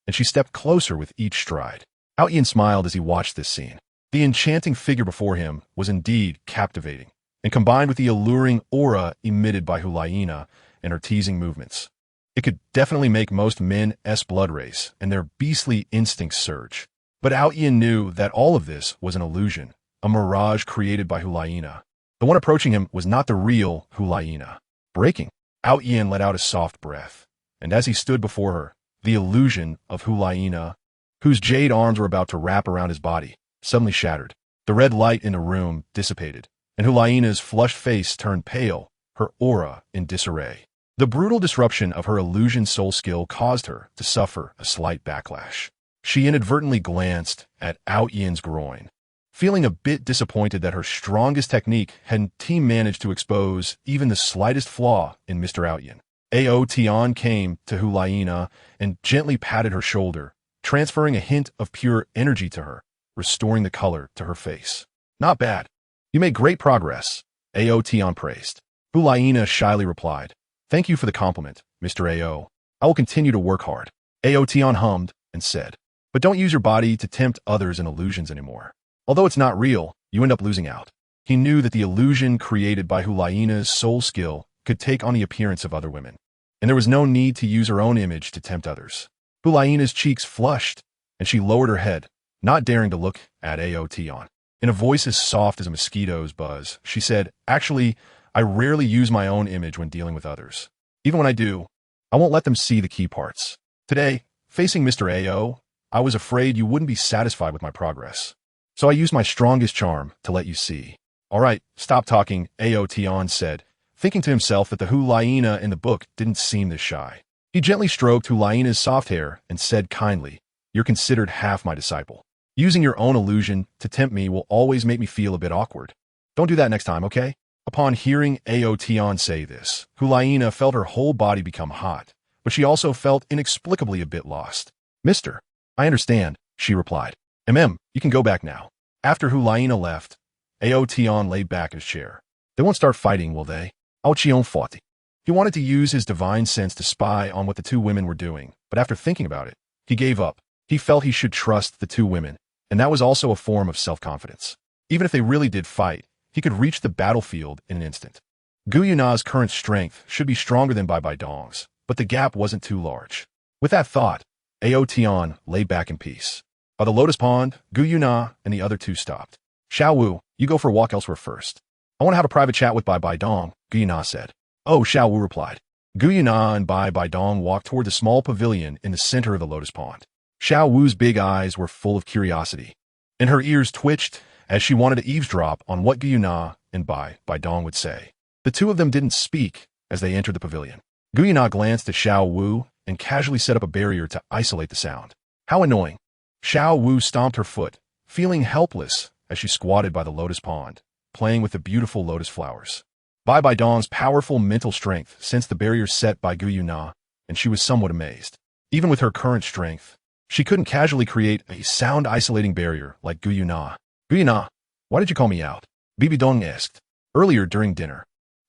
and she stepped closer with each stride. Ao Tian smiled as he watched this scene. The enchanting figure before him was indeed captivating, and combined with the alluring aura emitted by Xiao Nana and her teasing movements, it could definitely make most men's blood race and their beastly instincts surge. But Ao Tian knew that all of this was an illusion, a mirage created by Xiao Nana. The one approaching him was not the real Xiao Nana. Breaking, Ao Tian let out a soft breath, and as he stood before her, the illusion of Xiao Nana, whose jade arms were about to wrap around his body, suddenly shattered. The red light in the room dissipated, and Xiao Nana's flushed face turned pale, her aura in disarray. The brutal disruption of her illusion soul skill caused her to suffer a slight backlash. She inadvertently glanced at Ao Tian's groin, feeling a bit disappointed that her strongest technique hadn't managed to expose even the slightest flaw in Mr. Ao Tian. Ao Tian came to Xiao Nana and gently patted her shoulder, transferring a hint of pure energy to her, restoring the color to her face. "Not bad. You made great progress," Ao Tian praised. Xiao Nana shyly replied, "Thank you for the compliment, Mr. Ao. I will continue to work hard." Ao Tian hummed and said, "But don't use your body to tempt others in illusions anymore. Although it's not real, you end up losing out." He knew that the illusion created by Xiao Nana's soul skill could take on the appearance of other women, and there was no need to use her own image to tempt others. Xiao Nana's cheeks flushed, and she lowered her head, not daring to look at Ao Tian. In a voice as soft as a mosquito's buzz, she said, "Actually, I rarely use my own image when dealing with others. Even when I do, I won't let them see the key parts. Today, facing Mr. Ao, I was afraid you wouldn't be satisfied with my progress. So I used my strongest charm to let you see." "All right, stop talking," Ao Tian said, thinking to himself that the Xiao Nana in the book didn't seem this shy. He gently stroked Xiao Nana's soft hair and said kindly, "You're considered half my disciple. Using your own illusion to tempt me will always make me feel a bit awkward. Don't do that next time, okay?" Upon hearing Ao Tian say this, Xiao Nana felt her whole body become hot, but she also felt inexplicably a bit lost. "Mister, I understand," she replied. You can go back now." After Xiao Nana left, Ao Tian laid back in his chair. "They won't start fighting, will they?" Ao Tian fought. He wanted to use his divine sense to spy on what the two women were doing, but after thinking about it, he gave up, He felt he should trust the two women, and that was also a form of self-confidence. Even if they really did fight, he could reach the battlefield in an instant. Gu Yuna's current strength should be stronger than Bibi Dong's, but the gap wasn't too large. With that thought, Ao Tian lay back in peace. By the lotus pond, Gu Yuna and the other two stopped. Xiao Wu, you go for a walk elsewhere first. I want to have a private chat with Bibi Dong, Gu Yuna said. Oh, Xiao Wu replied. Gu Yuna and Bibi Dong walked toward the small pavilion in the center of the lotus pond. Xiao Wu's big eyes were full of curiosity, and her ears twitched as she wanted to eavesdrop on what Gu Yuna and Bibi Dong would say. The two of them didn't speak as they entered the pavilion. Gu Yuna glanced at Xiao Wu and casually set up a barrier to isolate the sound. How annoying. Xiao Wu stomped her foot, feeling helpless as she squatted by the lotus pond, playing with the beautiful lotus flowers. Bibi Dong's powerful mental strength sensed the barrier set by Gu Yuna, and she was somewhat amazed. Even with her current strength, she couldn't casually create a sound-isolating barrier like Gu Yuna. Gu Yuna, why did you call me out? Bibi Dong asked. Earlier during dinner,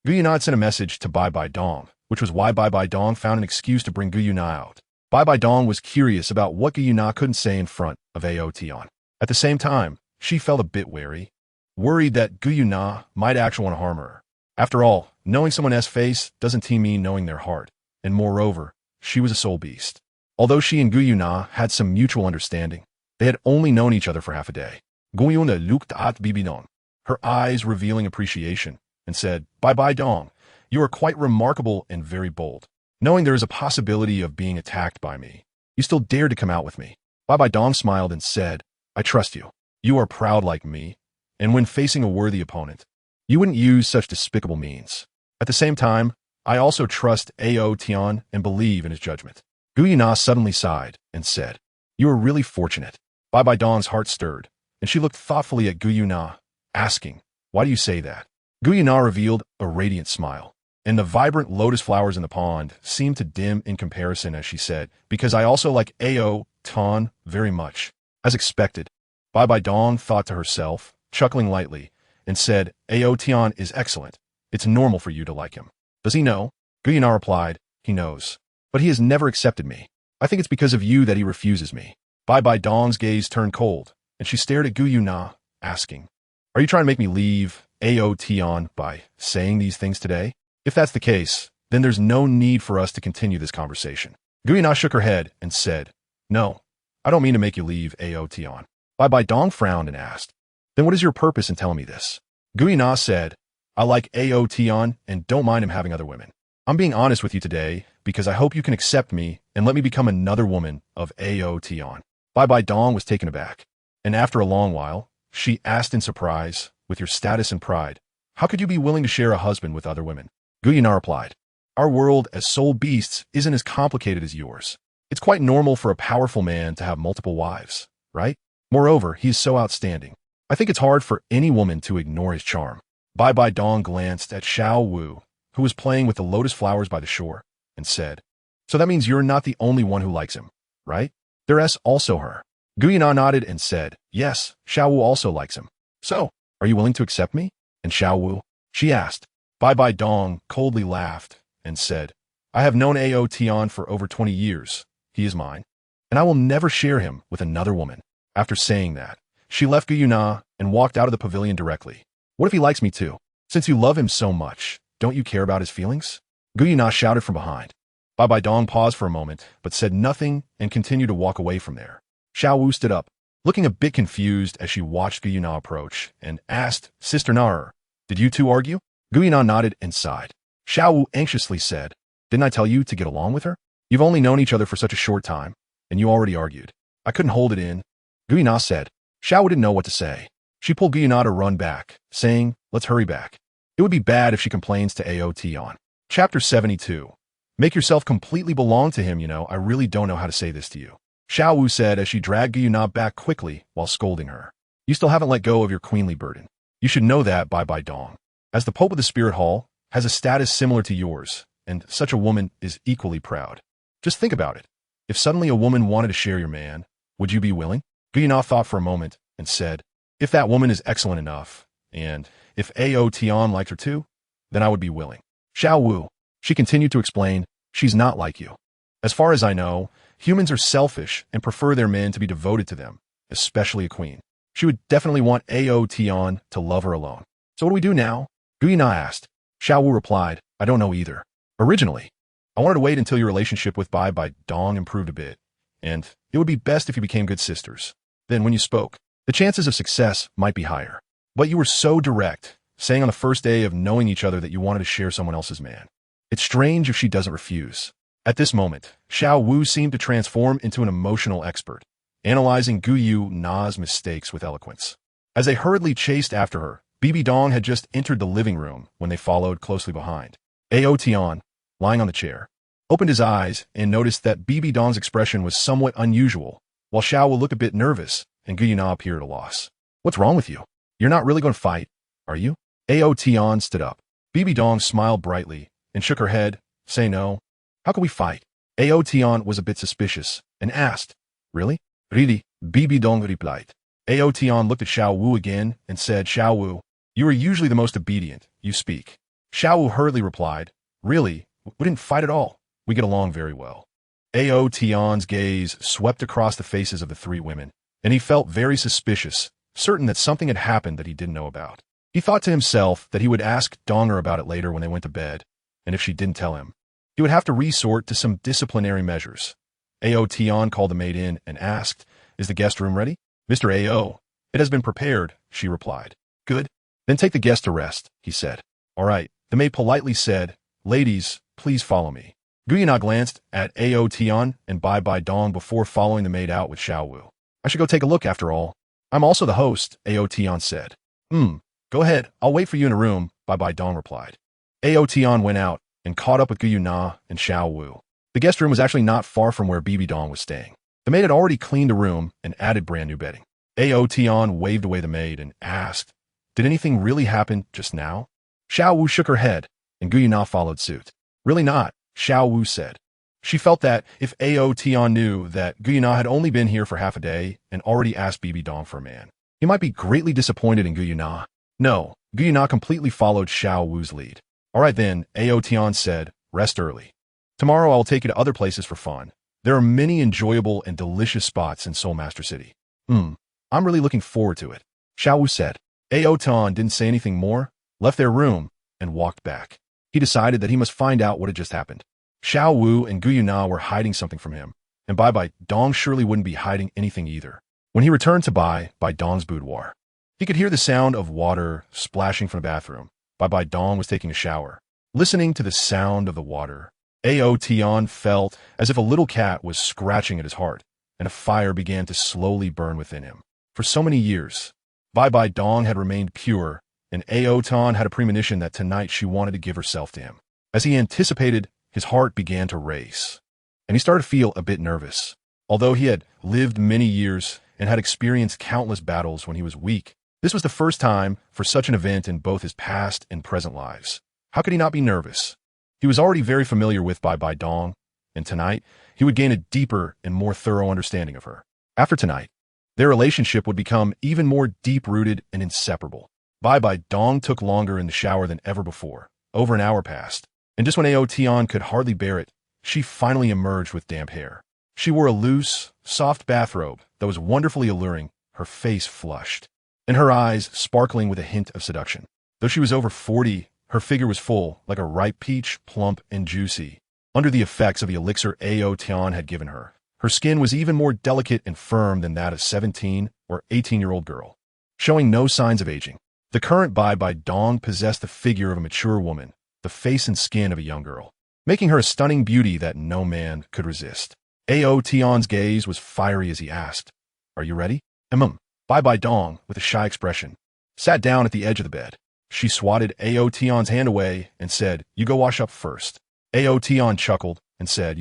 Gu Yuna had sent a message to Bibi Dong, which was why Bibi Dong found an excuse to bring Gu Yuna out. Bibi Dong was curious about what Gu Yuna couldn't say in front of Ao Tian. At the same time, she felt a bit wary, worried that Gu Yuna might actually want to harm her. After all, knowing someone's face doesn't mean knowing their heart, and moreover, she was a soul beast. Although she and Gu Yuna had some mutual understanding, they had only known each other for half a day. Gu Yuna looked at Bibi Dong, her eyes revealing appreciation, and said, Bibi Dong, you are quite remarkable and very bold. Knowing there is a possibility of being attacked by me, you still dared to come out with me. Bibi Dong smiled and said, I trust you. You are proud like me, and when facing a worthy opponent, you wouldn't use such despicable means. At the same time, I also trust Ao Tian and believe in his judgment. Gu Yuna suddenly sighed and said, You are really fortunate. Bibi Dong's heart stirred, and she looked thoughtfully at Gu Yuna, asking, Why do you say that? Gu Yuna revealed a radiant smile, and the vibrant lotus flowers in the pond seemed to dim in comparison as she said, Because I also like Ao Tian very much. As expected, Bibi Dong thought to herself, chuckling lightly, and said, Ao Tian is excellent. It's normal for you to like him. Does he know? Gu Yuna replied, He knows. But he has never accepted me. I think it's because of you that he refuses me. Bibi Dong's gaze turned cold, and she stared at Gu Yuna, asking, Are you trying to make me leave Ao Tian by saying these things today? If that's the case, then there's no need for us to continue this conversation. Gu Yuna shook her head and said, No, I don't mean to make you leave Ao Tian. Bibi Dong frowned and asked, Then what is your purpose in telling me this? Gu Yuna said, I like Ao Tian and don't mind him having other women. I'm being honest with you today because I hope you can accept me and let me become another woman of Ao Tian. Bibi Dong was taken aback, and after a long while, she asked in surprise, With your status and pride, how could you be willing to share a husband with other women? Gu Yuna replied, Our world as soul beasts isn't as complicated as yours. It's quite normal for a powerful man to have multiple wives, right? Moreover, he is so outstanding. I think it's hard for any woman to ignore his charm. Bibi Dong glanced at Xiao Wu, who was playing with the lotus flowers by the shore, and said, So that means you're not the only one who likes him, right? There's also her. Gu Yuna nodded and said, Yes, Xiao Wu also likes him. So, are you willing to accept me? And Xiao Wu? She asked. Bibi Dong coldly laughed and said, I have known Ao Tian for over 20 years. He is mine, and I will never share him with another woman. After saying that, she left Gu Yuna and walked out of the pavilion directly. What if he likes me too? Since you love him so much, don't you care about his feelings? Gu Yuna shouted from behind. Bibi Dong paused for a moment, but said nothing and continued to walk away from there. Xiao Wu stood up, looking a bit confused as she watched Gu Yuna approach, and asked, Sister Nara, did you two argue? Gu Yuna nodded and sighed. Xiao Wu anxiously said, Didn't I tell you to get along with her? You've only known each other for such a short time, and you already argued. I couldn't hold it in. Gu Yuna said. Xiao Wu didn't know what to say. She pulled Gu Yuna to run back, saying, Let's hurry back. It would be bad if she complains to Ao Tian. Chapter 72. Make yourself completely belong to him, I really don't know how to say this to you. Xiao Wu said as she dragged Gu Yuna back quickly while scolding her. You still haven't let go of your queenly burden. You should know that, Bibi Dong. As the Pope of the Spirit Hall, has a status similar to yours, and such a woman is equally proud. Just think about it. If suddenly a woman wanted to share your man, would you be willing? Gu Yuna thought for a moment and said, If that woman is excellent enough, and if Ao Tian liked her too, then I would be willing. Xiao Wu, she continued to explain, she's not like you. As far as I know, Humans are selfish and prefer their men to be devoted to them, especially a queen. She would definitely want Ao Tian to love her alone. So what do we do now? Gu Na asked. Xiao Wu replied, I don't know either. Originally, I wanted to wait until your relationship with Bibi Dong improved a bit, and it would be best if you became good sisters. Then when you spoke, the chances of success might be higher. But you were so direct, saying on the first day of knowing each other that you wanted to share someone else's man. It's strange if she doesn't refuse. At this moment, Xiao Wu seemed to transform into an emotional expert, analyzing Gu Na's mistakes with eloquence. As they hurriedly chased after her, Bibi Dong had just entered the living room when they followed closely behind. Ao Tian, lying on the chair, opened his eyes and noticed that Bibi Dong's expression was somewhat unusual, while Xiao Wu looked a bit nervous and Gu Na appeared at a loss. What's wrong with you? You're not really going to fight, are you? Ao Tian stood up. Bibi Dong smiled brightly and shook her head, saying no. How can we fight? Ao Tian was a bit suspicious and asked, Really? Really? Bibi Dong replied. Ao Tian looked at Xiao Wu again and said, Xiao Wu, you are usually the most obedient. You speak. Xiao Wu hurriedly replied, Really? We didn't fight at all. We get along very well. Ao Tian's gaze swept across the faces of the three women, and he felt very suspicious, certain that something had happened that he didn't know about. He thought to himself that he would ask Donger about it later when they went to bed, and if she didn't tell him, he would have to resort to some disciplinary measures. Ao Tian called the maid in and asked, Is the guest room ready? Mr. Ao, it has been prepared, she replied. Good. Then take the guest to rest, he said. All right. The maid politely said, Ladies, please follow me. Gu Na glanced at Ao Tian and Bibi Dong before following the maid out with Xiao Wu. I should go take a look after all. I'm also the host, Ao Tian said. Go ahead. I'll wait for you in a room, Bibi Dong replied. Ao Tian went out and caught up with Gu Na and Xiao Wu. The guest room was actually not far from where Bibi Dong was staying. The maid had already cleaned the room and added brand new bedding. Ao Tian waved away the maid and asked, Did anything really happen just now? Xiao Wu shook her head, and Gu Na followed suit. Really not, Xiao Wu said. She felt that if Ao Tian knew that Gu Na had only been here for half a day and already asked Bibi Dong for a man, he might be greatly disappointed in Gu Na. No, Gu Na completely followed Xiao Wu's lead. All right then, Ao Tian said, rest early. Tomorrow I will take you to other places for fun. There are many enjoyable and delicious spots in Soul Master City. I'm really looking forward to it, Xiao Wu said. Ao Tian didn't say anything more, left their room, and walked back. He decided that he must find out what had just happened. Xiao Wu and Gu Na were hiding something from him, and Bibi Dong surely wouldn't be hiding anything either. When he returned to Bibi Dong's boudoir, he could hear the sound of water splashing from the bathroom. Bibi Dong was taking a shower. Listening to the sound of the water, Ao Tian felt as if a little cat was scratching at his heart, and a fire began to slowly burn within him. For so many years, Bibi Dong had remained pure, and Ao Tian had a premonition that tonight she wanted to give herself to him. As he anticipated, his heart began to race, and he started to feel a bit nervous. Although he had lived many years and had experienced countless battles when he was weak, this was the first time for such an event in both his past and present lives. How could he not be nervous? He was already very familiar with Bibi Dong, and tonight he would gain a deeper and more thorough understanding of her. After tonight, their relationship would become even more deep-rooted and inseparable. Bibi Dong took longer in the shower than ever before. Over an hour passed, and just when Ao Tian could hardly bear it, she finally emerged with damp hair. She wore a loose, soft bathrobe that was wonderfully alluring, her face flushed, and her eyes sparkling with a hint of seduction. Though she was over 40, her figure was full, like a ripe peach, plump and juicy. Under the effects of the elixir Ao Tian had given her, her skin was even more delicate and firm than that of 17 or 18-year-old girl, showing no signs of aging. The current Bibi Dong possessed the figure of a mature woman, the face and skin of a young girl, making her a stunning beauty that no man could resist. Ao Tian's gaze was fiery as he asked, Are you ready? Bibi Dong, with a shy expression, sat down at the edge of the bed. She swatted Ao Tian's hand away and said, You go wash up first. Ao Tian chuckled and said,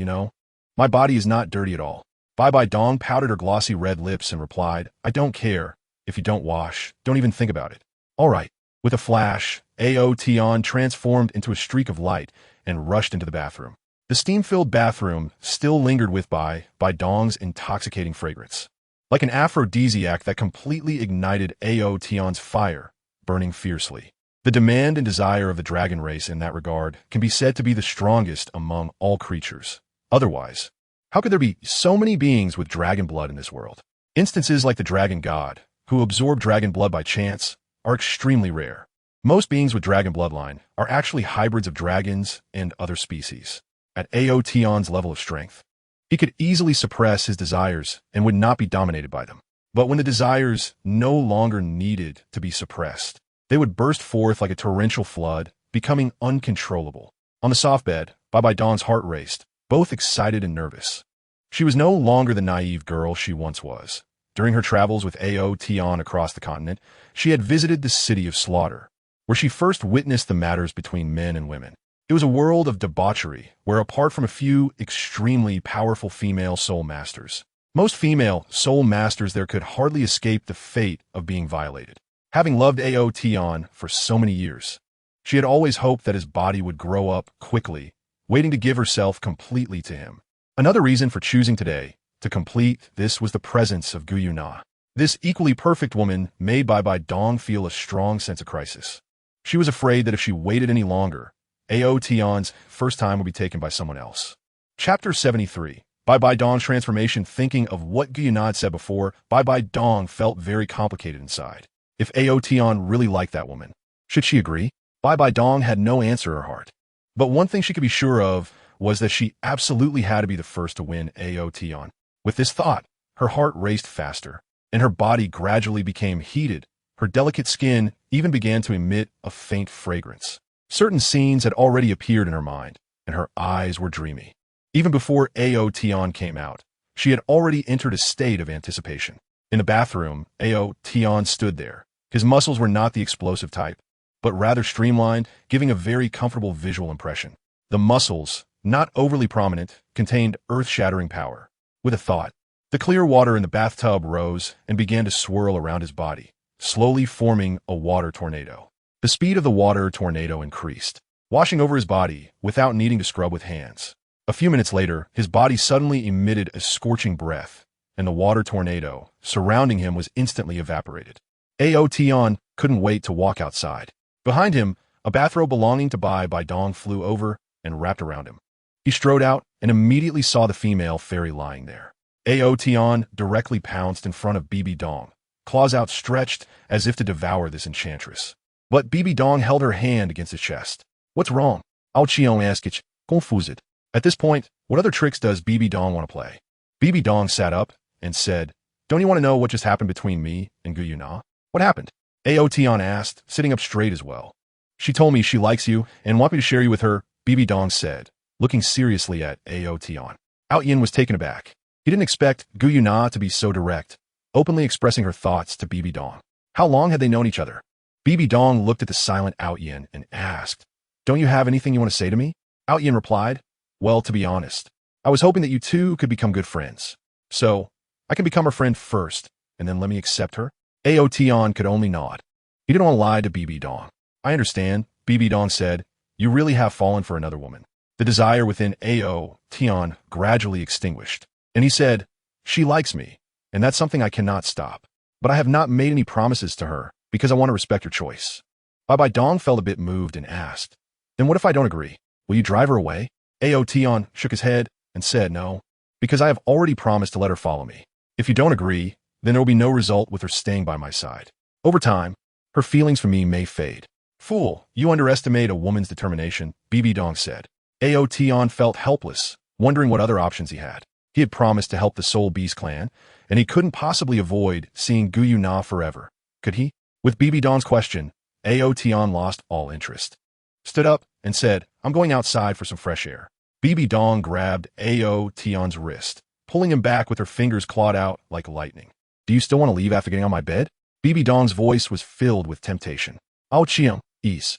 My body is not dirty at all. Bibi Dong pouted her glossy red lips and replied, I don't care. If you don't wash, don't even think about it. All right. With a flash, Ao Tian transformed into a streak of light and rushed into the bathroom. The steam-filled bathroom still lingered with Bibi Dong's intoxicating fragrance, like an aphrodisiac that completely ignited Ao Tian's fire, burning fiercely. The demand and desire of the dragon race in that regard can be said to be the strongest among all creatures. Otherwise, How could there be so many beings with dragon blood in this world? Instances like the dragon god, who absorb dragon blood by chance, are extremely rare. Most beings with dragon bloodline are actually hybrids of dragons and other species. At Ao Tian's level of strength, he could easily suppress his desires and would not be dominated by them. But when the desires no longer needed to be suppressed, they would burst forth like a torrential flood, becoming uncontrollable. On the soft bed, Bibi Dong's heart raced, both excited and nervous. She was no longer the naive girl she once was. During her travels with Ao Tian across the continent, she had visited the city of slaughter, where she first witnessed the matters between men and women. It was a world of debauchery, where apart from a few extremely powerful female soul masters, most female soul masters there could hardly escape the fate of being violated. Having loved Ao Tian for so many years, she had always hoped that his body would grow up quickly, waiting to give herself completely to him. Another reason for choosing today to complete this was the presence of Gu Yuna. This equally perfect woman made Bibi Dong feel a strong sense of crisis. She was afraid that if she waited any longer, Ao Tian's first time would be taken by someone else. Chapter 73. Bibi Dong's transformation. Thinking of what Gu Yuna had said before, Bibi Dong felt very complicated inside. If Ao Tian really liked that woman, should she agree? Bibi Dong had no answer in her heart. But one thing she could be sure of was that she absolutely had to be the first to win Ao Tian. With this thought, her heart raced faster, and her body gradually became heated. Her delicate skin even began to emit a faint fragrance. Certain scenes had already appeared in her mind, and her eyes were dreamy. Even before Ao Tian came out, she had already entered a state of anticipation. In the bathroom, Ao Tian stood there. His muscles were not the explosive type, but rather streamlined, giving a very comfortable visual impression. The muscles, not overly prominent, contained earth-shattering power. With a thought, the clear water in the bathtub rose and began to swirl around his body, slowly forming a water tornado. The speed of the water tornado increased, washing over his body without needing to scrub with hands. A few minutes later, his body suddenly emitted a scorching breath, and the water tornado surrounding him was instantly evaporated. Ao Tian couldn't wait to walk outside. Behind him, a bathrobe belonging to Bibi Dong flew over and wrapped around him. He strode out and immediately saw the female fairy lying there. Ao Tian directly pounced in front of Bibi Dong, claws outstretched as if to devour this enchantress. But Bibi Dong held her hand against his chest. "What's wrong?" Ao Tian asked, confused. At this point, what other tricks does Bibi Dong want to play? Bibi Dong sat up and said, "Don't you want to know what just happened between me and Gu Yuna?" "What happened?" Ao Tian asked, sitting up straight as well. "She told me she likes you and wants me to share you with her," Bibi Dong said, looking seriously at Ao Tian. Ao Tian was taken aback. He didn't expect Gu Yuna to be so direct, openly expressing her thoughts to Bibi Dong. How long had they known each other? Bibi Dong looked at the silent Ao Tian and asked, "Don't you have anything you want to say to me?" Ao Tian replied, "Well, to be honest, I was hoping that you two could become good friends. So, I can become her friend first, and then let me accept her?" Ao Tian could only nod. He didn't want to lie to Bibi Dong. "I understand," Bibi Dong said. "You really have fallen for another woman." The desire within Ao Tian gradually extinguished, and he said, "She likes me, and that's something I cannot stop. But I have not made any promises to her, because I want to respect her choice." Bibi Dong felt a bit moved and asked, "Then what if I don't agree? Will you drive her away?" Ao Tian shook his head and said, "No, because I have already promised to let her follow me. If you don't agree, then there will be no result with her staying by my side. Over time, her feelings for me may fade." "Fool, you underestimate a woman's determination," Bibi Dong said. Ao Tian felt helpless, wondering what other options he had. He had promised to help the Soul Beast clan, and he couldn't possibly avoid seeing Gu Yuna forever. Could he? With Bibi Dong's question, Ao Tian lost all interest. Stood up and said, "I'm going outside for some fresh air." Bibi Dong grabbed Ao Tian's wrist, pulling him back with her fingers clawed out like lightning. "Do you still want to leave after getting on my bed?" Bibi Dong's voice was filled with temptation. "Ao Tian, ease."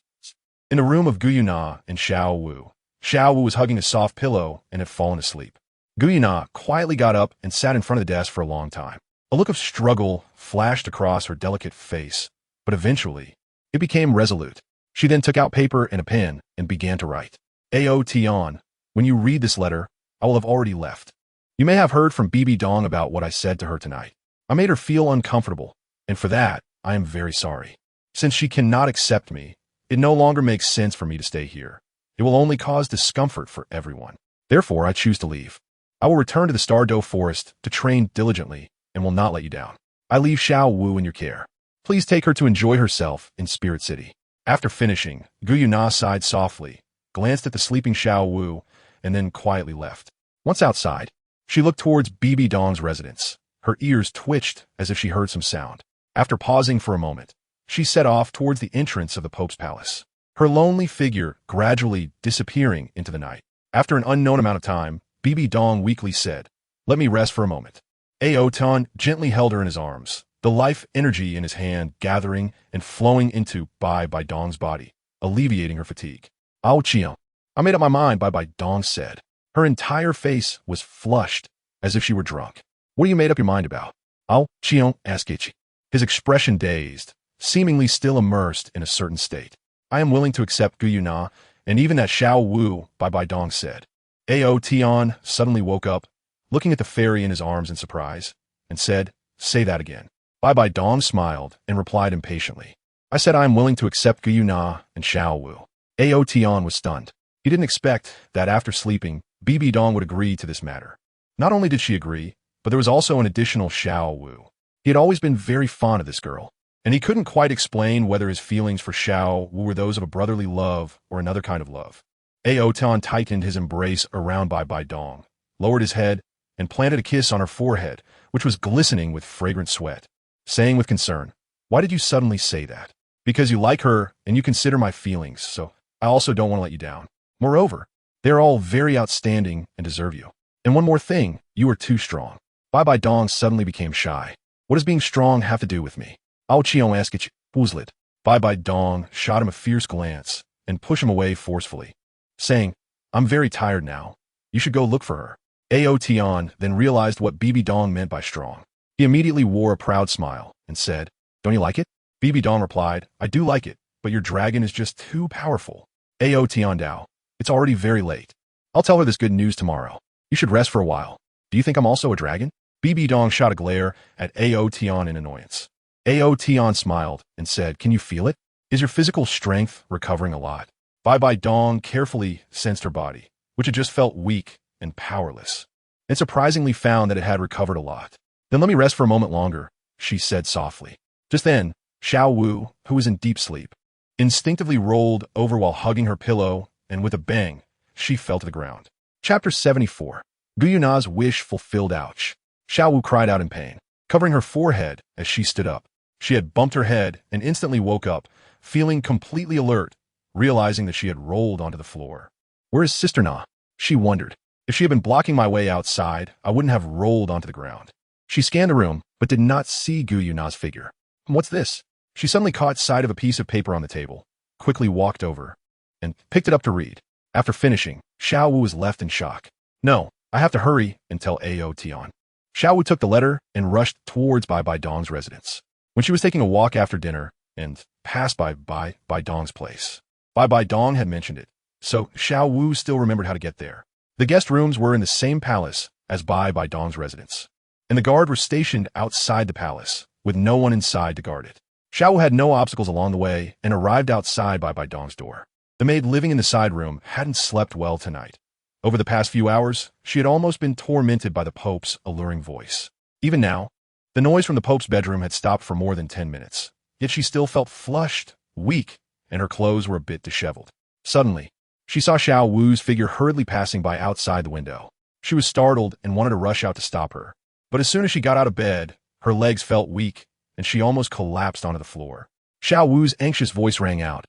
In the room of Gu Yuna and Xiao Wu, Xiao Wu was hugging a soft pillow and had fallen asleep. Gu Yuna quietly got up and sat in front of the desk for a long time. A look of struggle flashed across her delicate face, but eventually, it became resolute. She then took out paper and a pen and began to write. "Ao Tian, when you read this letter, I will have already left. You may have heard from Bibi Dong about what I said to her tonight. I made her feel uncomfortable, and for that, I am very sorry. Since she cannot accept me, it no longer makes sense for me to stay here. It will only cause discomfort for everyone. Therefore, I choose to leave. I will return to the Star-Do forest to train diligently and will not let you down. I leave Xiao Wu in your care. Please take her to enjoy herself in Spirit City." After finishing, Guyu Na sighed softly, glanced at the sleeping Xiao Wu, and then quietly left. Once outside, she looked towards Bibi Dong's residence. Her ears twitched as if she heard some sound. After pausing for a moment, she set off towards the entrance of the Pope's palace, her lonely figure gradually disappearing into the night. After an unknown amount of time, Bibi Dong weakly said, "Let me rest for a moment." Ao Tian gently held her in his arms, the life energy in his hand gathering and flowing into Bibi Dong's body, alleviating her fatigue. "Ao Tian, I made up my mind," Bibi Dong said. Her entire face was flushed, as if she were drunk. "What you made up your mind about?" Ao Tian asked Ichi, his expression dazed, seemingly still immersed in a certain state. "I am willing to accept Guyu Na, and even that Xiao Wu," Bibi Dong said. Ao Tian suddenly woke up, looking at the fairy in his arms in surprise, and said, "Say that again." Bibi Dong smiled and replied impatiently, "I said I am willing to accept Guyu Na and Xiao Wu." Ao Tian was stunned. He didn't expect that after sleeping, Bibi Dong would agree to this matter. Not only did she agree, but there was also an additional Xiao Wu. He had always been very fond of this girl, and he couldn't quite explain whether his feelings for Xiao Wu were those of a brotherly love or another kind of love. Ao Tian tightened his embrace around Bibi Dong, lowered his head, and planted a kiss on her forehead, which was glistening with fragrant sweat, saying with concern, "Why did you suddenly say that?" "Because you like her and you consider my feelings, so I also don't want to let you down. Moreover, they are all very outstanding and deserve you. And one more thing, you are too strong." Bibi Dong suddenly became shy. "What does being strong have to do with me?" Ao Tian asked it. "Who's-lit?" Bibi Dong shot him a fierce glance and pushed him away forcefully, saying, "I'm very tired now. You should go look for her." Ao Tian then realized what Bibi Dong meant by strong. He immediately wore a proud smile and said, "Don't you like it?" Bibi Dong replied, "I do like it, but your dragon is just too powerful." Ao Tian Dao, "It's already very late. I'll tell her this good news tomorrow. You should rest for a while. Do you think I'm also a dragon?" Bibi Dong shot a glare at Ao Tian in annoyance. Ao Tian smiled and said, "Can you feel it? Is your physical strength recovering a lot?" Bibi Dong carefully sensed her body, which had just felt weak and powerless, and surprisingly found that it had recovered a lot. "Then let me rest for a moment longer," she said softly. Just then, Xiao Wu, who was in deep sleep, instinctively rolled over while hugging her pillow, and with a bang, she fell to the ground. Chapter 74. Guyu Na's wish fulfilled. Ouch. Xiao Wu cried out in pain, covering her forehead as she stood up. She had bumped her head and instantly woke up, feeling completely alert, realizing that she had rolled onto the floor. "Where is Sister Na?" she wondered. If she had been blocking my way outside, I wouldn't have rolled onto the ground. She scanned the room, but did not see Guyu Na's figure. "What's this?" She suddenly caught sight of a piece of paper on the table, quickly walked over, and picked it up to read. After finishing, Xiao Wu was left in shock. "No, I have to hurry and tell Ao Tian." Xiao Wu took the letter and rushed towards Bibi Dong's residence. When she was taking a walk after dinner and passed by Bibi Dong's place, Bibi Dong had mentioned it, so Xiao Wu still remembered how to get there. The guest rooms were in the same palace as Bibi Dong's residence, and the guard were stationed outside the palace, with no one inside to guard it. Xiao Wu had no obstacles along the way and arrived outside Bibi Dong's door. The maid living in the side room hadn't slept well tonight. Over the past few hours, she had almost been tormented by the Pope's alluring voice. Even now, the noise from the Pope's bedroom had stopped for more than 10 minutes, yet she still felt flushed, weak, and her clothes were a bit disheveled. Suddenly, she saw Xiao Wu's figure hurriedly passing by outside the window. She was startled and wanted to rush out to stop her. But as soon as she got out of bed, her legs felt weak, and she almost collapsed onto the floor. Xiao Wu's anxious voice rang out.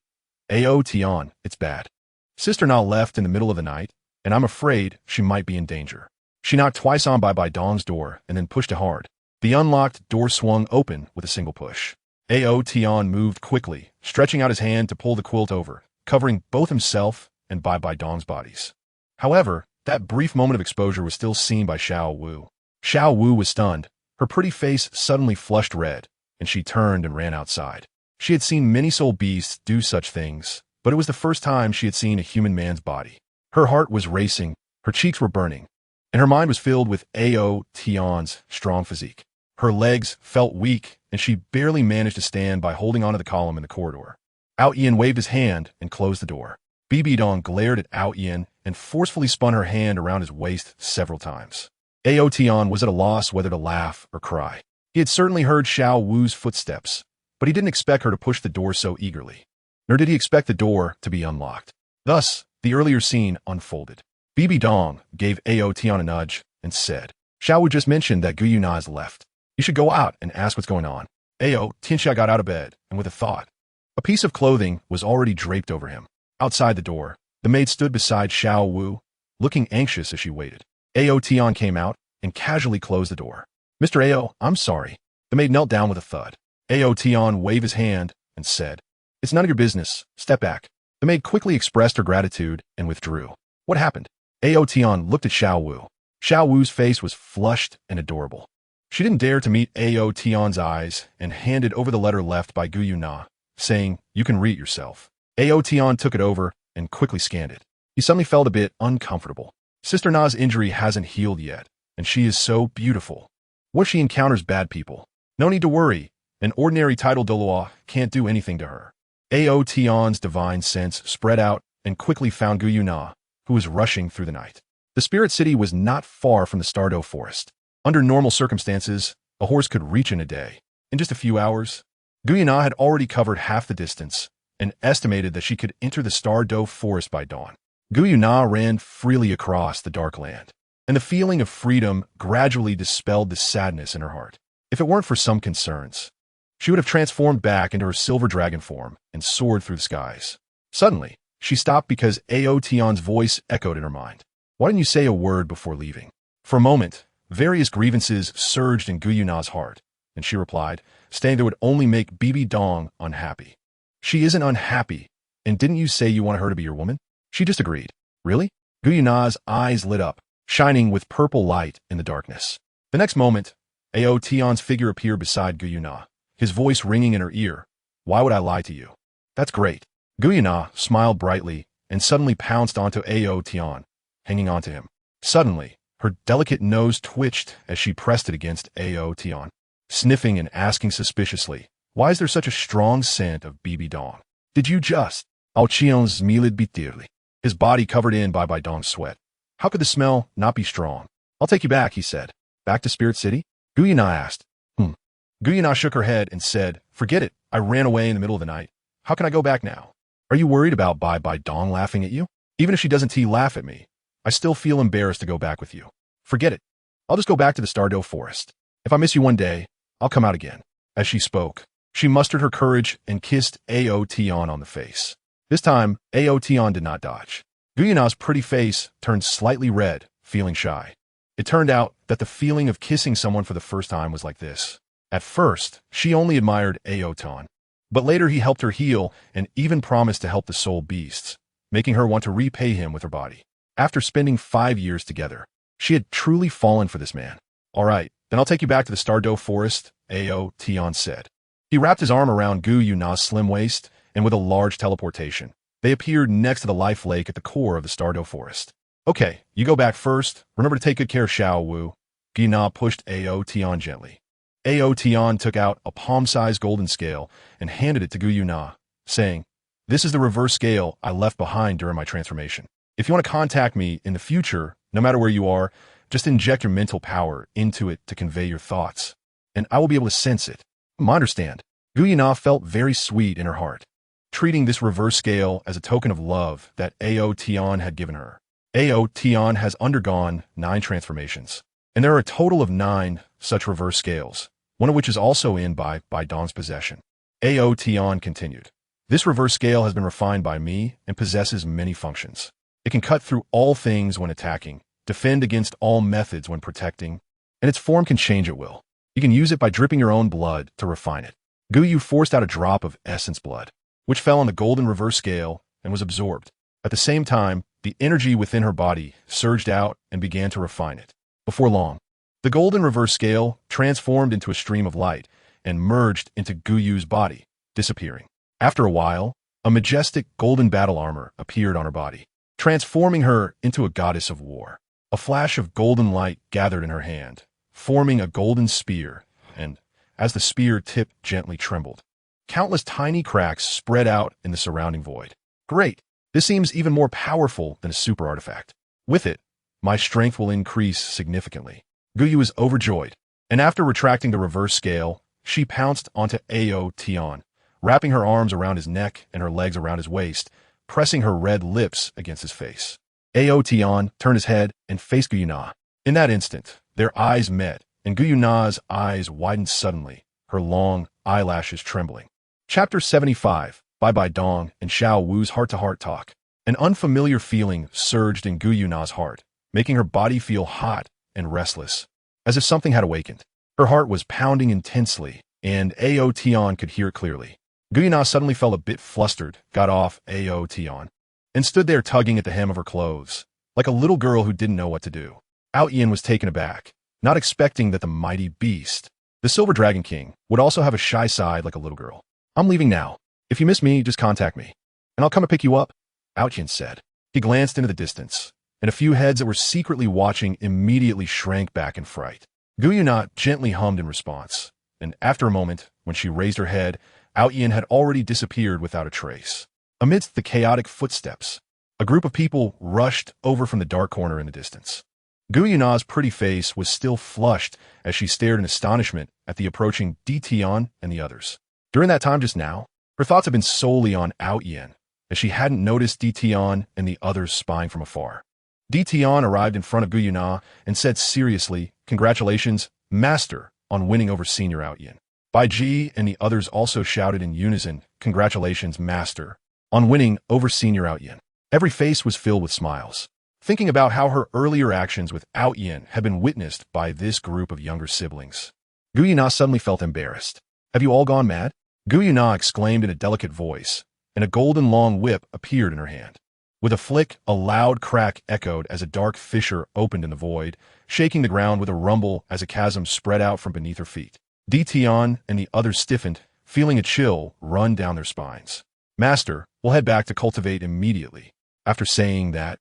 "Ao Tian, it's bad. Sister Na left in the middle of the night, and I'm afraid she might be in danger." She knocked twice on Bibi Dong's door and then pushed it hard. The unlocked door swung open with a single push. Ao Tian moved quickly, stretching out his hand to pull the quilt over, covering both himself and Bibi Dong's bodies. However, that brief moment of exposure was still seen by Xiao Wu. Xiao Wu was stunned. Her pretty face suddenly flushed red, and she turned and ran outside. She had seen many soul beasts do such things, but it was the first time she had seen a human man's body. Her heart was racing, her cheeks were burning, and her mind was filled with Ao Tian's strong physique. Her legs felt weak, and she barely managed to stand by holding onto the column in the corridor. Ao Tian waved his hand and closed the door. Bibi Dong glared at Ao Tian and forcefully spun her hand around his waist several times. Ao Tian was at a loss whether to laugh or cry. He had certainly heard Xiao Wu's footsteps, but he didn't expect her to push the door so eagerly. Nor did he expect the door to be unlocked. Thus, the earlier scene unfolded. Bibi Dong gave Ao Tian a nudge and said, "Xiao Wu just mentioned that Gu Yuna has left. You should go out and ask what's going on." Ao Tian got out of bed, and with a thought. A piece of clothing was already draped over him. Outside the door, the maid stood beside Xiao Wu, looking anxious as she waited. Ao Tian came out and casually closed the door. "Mr. Ao, I'm sorry." The maid knelt down with a thud. Ao Tian waved his hand and said, "It's none of your business. Step back." The maid quickly expressed her gratitude and withdrew. What happened? Ao Tian looked at Xiao Wu. Xiao Wu's face was flushed and adorable. She didn't dare to meet Ao Tian's eyes and handed over the letter left by Gu Yuna, saying, "You can read it yourself." Ao Tian took it over and quickly scanned it. He suddenly felt a bit uncomfortable. Sister Na's injury hasn't healed yet, and she is so beautiful. What if she encounters bad people? No need to worry. An ordinary title Douluo can't do anything to her. Ao Tian's divine sense spread out and quickly found Gu Yuna, who was rushing through the night. The spirit city was not far from the Stardo forest. Under normal circumstances, a horse could reach in a day. In just a few hours, Gu Yuna had already covered half the distance and estimated that she could enter the Stardo forest by dawn. Gu Yuna ran freely across the dark land, and the feeling of freedom gradually dispelled the sadness in her heart. If it weren't for some concerns, she would have transformed back into her silver dragon form and soared through the skies. Suddenly, she stopped because Ao Tian's voice echoed in her mind. "Why didn't you say a word before leaving?" For a moment, various grievances surged in Gu Yuna's heart, and she replied, saying that would only make Bibi Dong unhappy. "She isn't unhappy, and didn't you say you wanted her to be your woman?" She disagreed. "Really?" Gu Yuna's eyes lit up, shining with purple light in the darkness. The next moment, Ao Tian's figure appeared beside Gu Yuna, his voice ringing in her ear. "Why would I lie to you?" "That's great." Gu Yuna smiled brightly and suddenly pounced onto Ao Tian, hanging onto him. Suddenly, her delicate nose twitched as she pressed it against Ao Tian, sniffing and asking suspiciously, "Why is there such a strong scent of Bibi Dong? Did you just?" Ao Tian smiled bitterly, his body covered in by Dong's sweat. "How could the smell not be strong?" "I'll take you back," he said. "Back to Spirit City?" Gu Yuna asked. Gu Yuna shook her head and said, "Forget it. I ran away in the middle of the night. How can I go back now?" "Are you worried about Dong laughing at you?" "Even if she doesn't laugh at me, I still feel embarrassed to go back with you." "Forget it. I'll just go back to the Stardo forest. If I miss you one day, I'll come out again." As she spoke, she mustered her courage and kissed Ao Tian on the face. This time, Ao Tian did not dodge. Gu Yuna's pretty face turned slightly red, feeling shy. It turned out that the feeling of kissing someone for the first time was like this. At first, she only admired Ao Tian, but later he helped her heal and even promised to help the soul beasts, making her want to repay him with her body. After spending 5 years together, she had truly fallen for this man. "All right, then I'll take you back to the Stardo forest," Ao Tian said. He wrapped his arm around Gu Yuna's slim waist, and with a large teleportation, they appeared next to the life lake at the core of the Stardo forest. "Okay, you go back first. Remember to take good care of Xiao Wu." Gu Yuna pushed Ao Tian gently. Ao Tian took out a palm-sized golden scale and handed it to Gu Yuna, saying, "This is the reverse scale I left behind during my transformation. If you want to contact me in the future, no matter where you are, just inject your mental power into it to convey your thoughts, and I will be able to sense it." "I understand." Gu Yuna felt very sweet in her heart, treating this reverse scale as a token of love that Ao Tian had given her. Ao Tian has undergone 9 transformations, and there are a total of 9 such reverse scales, one of which is also in by Dong's possession. Ao Tian continued, "This reverse scale has been refined by me and possesses many functions. It can cut through all things when attacking, defend against all methods when protecting, and its form can change at will. You can use it by dripping your own blood to refine it." Gu Yu forced out a drop of essence blood, which fell on the golden reverse scale and was absorbed. At the same time, the energy within her body surged out and began to refine it. Before long, the golden reverse scale transformed into a stream of light and merged into Gu Yu's body, disappearing. After a while, a majestic golden battle armor appeared on her body, transforming her into a goddess of war. A flash of golden light gathered in her hand, forming a golden spear, and as the spear tip gently trembled, countless tiny cracks spread out in the surrounding void. "Great! This seems even more powerful than a super artifact. With it, my strength will increase significantly. Guyu is overjoyed, and after retracting the reverse scale, she pounced onto Ao Tian, wrapping her arms around his neck and her legs around his waist, pressing her red lips against his face. Ao Tian turned his head and faced Guyu Na. In that instant, their eyes met, and Guyu Na's eyes widened suddenly, her long eyelashes trembling. Chapter 75, Bibi Dong and Xiao Wu's heart-to-heart talk. An unfamiliar feeling surged in Guyu Na's heart, making her body feel hot and restless, as if something had awakened. Her heart was pounding intensely, and Ao Tian could hear it clearly. Guyu Na suddenly felt a bit flustered, got off Ao Tian, and stood there tugging at the hem of her clothes, like a little girl who didn't know what to do. Ao Tian was taken aback, not expecting that the mighty beast, the Silver Dragon King, would also have a shy side like a little girl. I'm leaving now. If you miss me, just contact me, and I'll come and pick you up, Ao Tian said. He glanced into the distance, and a few heads that were secretly watching immediately shrank back in fright. Guyu Na gently hummed in response, and after a moment, when she raised her head, Ao Tian had already disappeared without a trace. Amidst the chaotic footsteps, a group of people rushed over from the dark corner in the distance. Guyu Na's pretty face was still flushed as she stared in astonishment at the approaching Tian and the others. During that time just now, her thoughts had been solely on Ao Tian, as she hadn't noticed Tian and the others spying from afar. Tian arrived in front of Guyu Na and said seriously, "Congratulations, Master, on winning over Senior Ao Tian." Bai Ji and the others also shouted in unison, "Congratulations, Master, on winning over Senior Ao Tian." Every face was filled with smiles, thinking about how her earlier actions with Ao Tian had been witnessed by this group of younger siblings. Guyu Na suddenly felt embarrassed. "Have you all gone mad?" Guyu Na exclaimed in a delicate voice, and a golden long whip appeared in her hand. With a flick, a loud crack echoed as a dark fissure opened in the void, shaking the ground with a rumble as a chasm spread out from beneath her feet. Tian and the others stiffened, feeling a chill run down their spines. "Master, we'll head back to cultivate immediately." After saying that,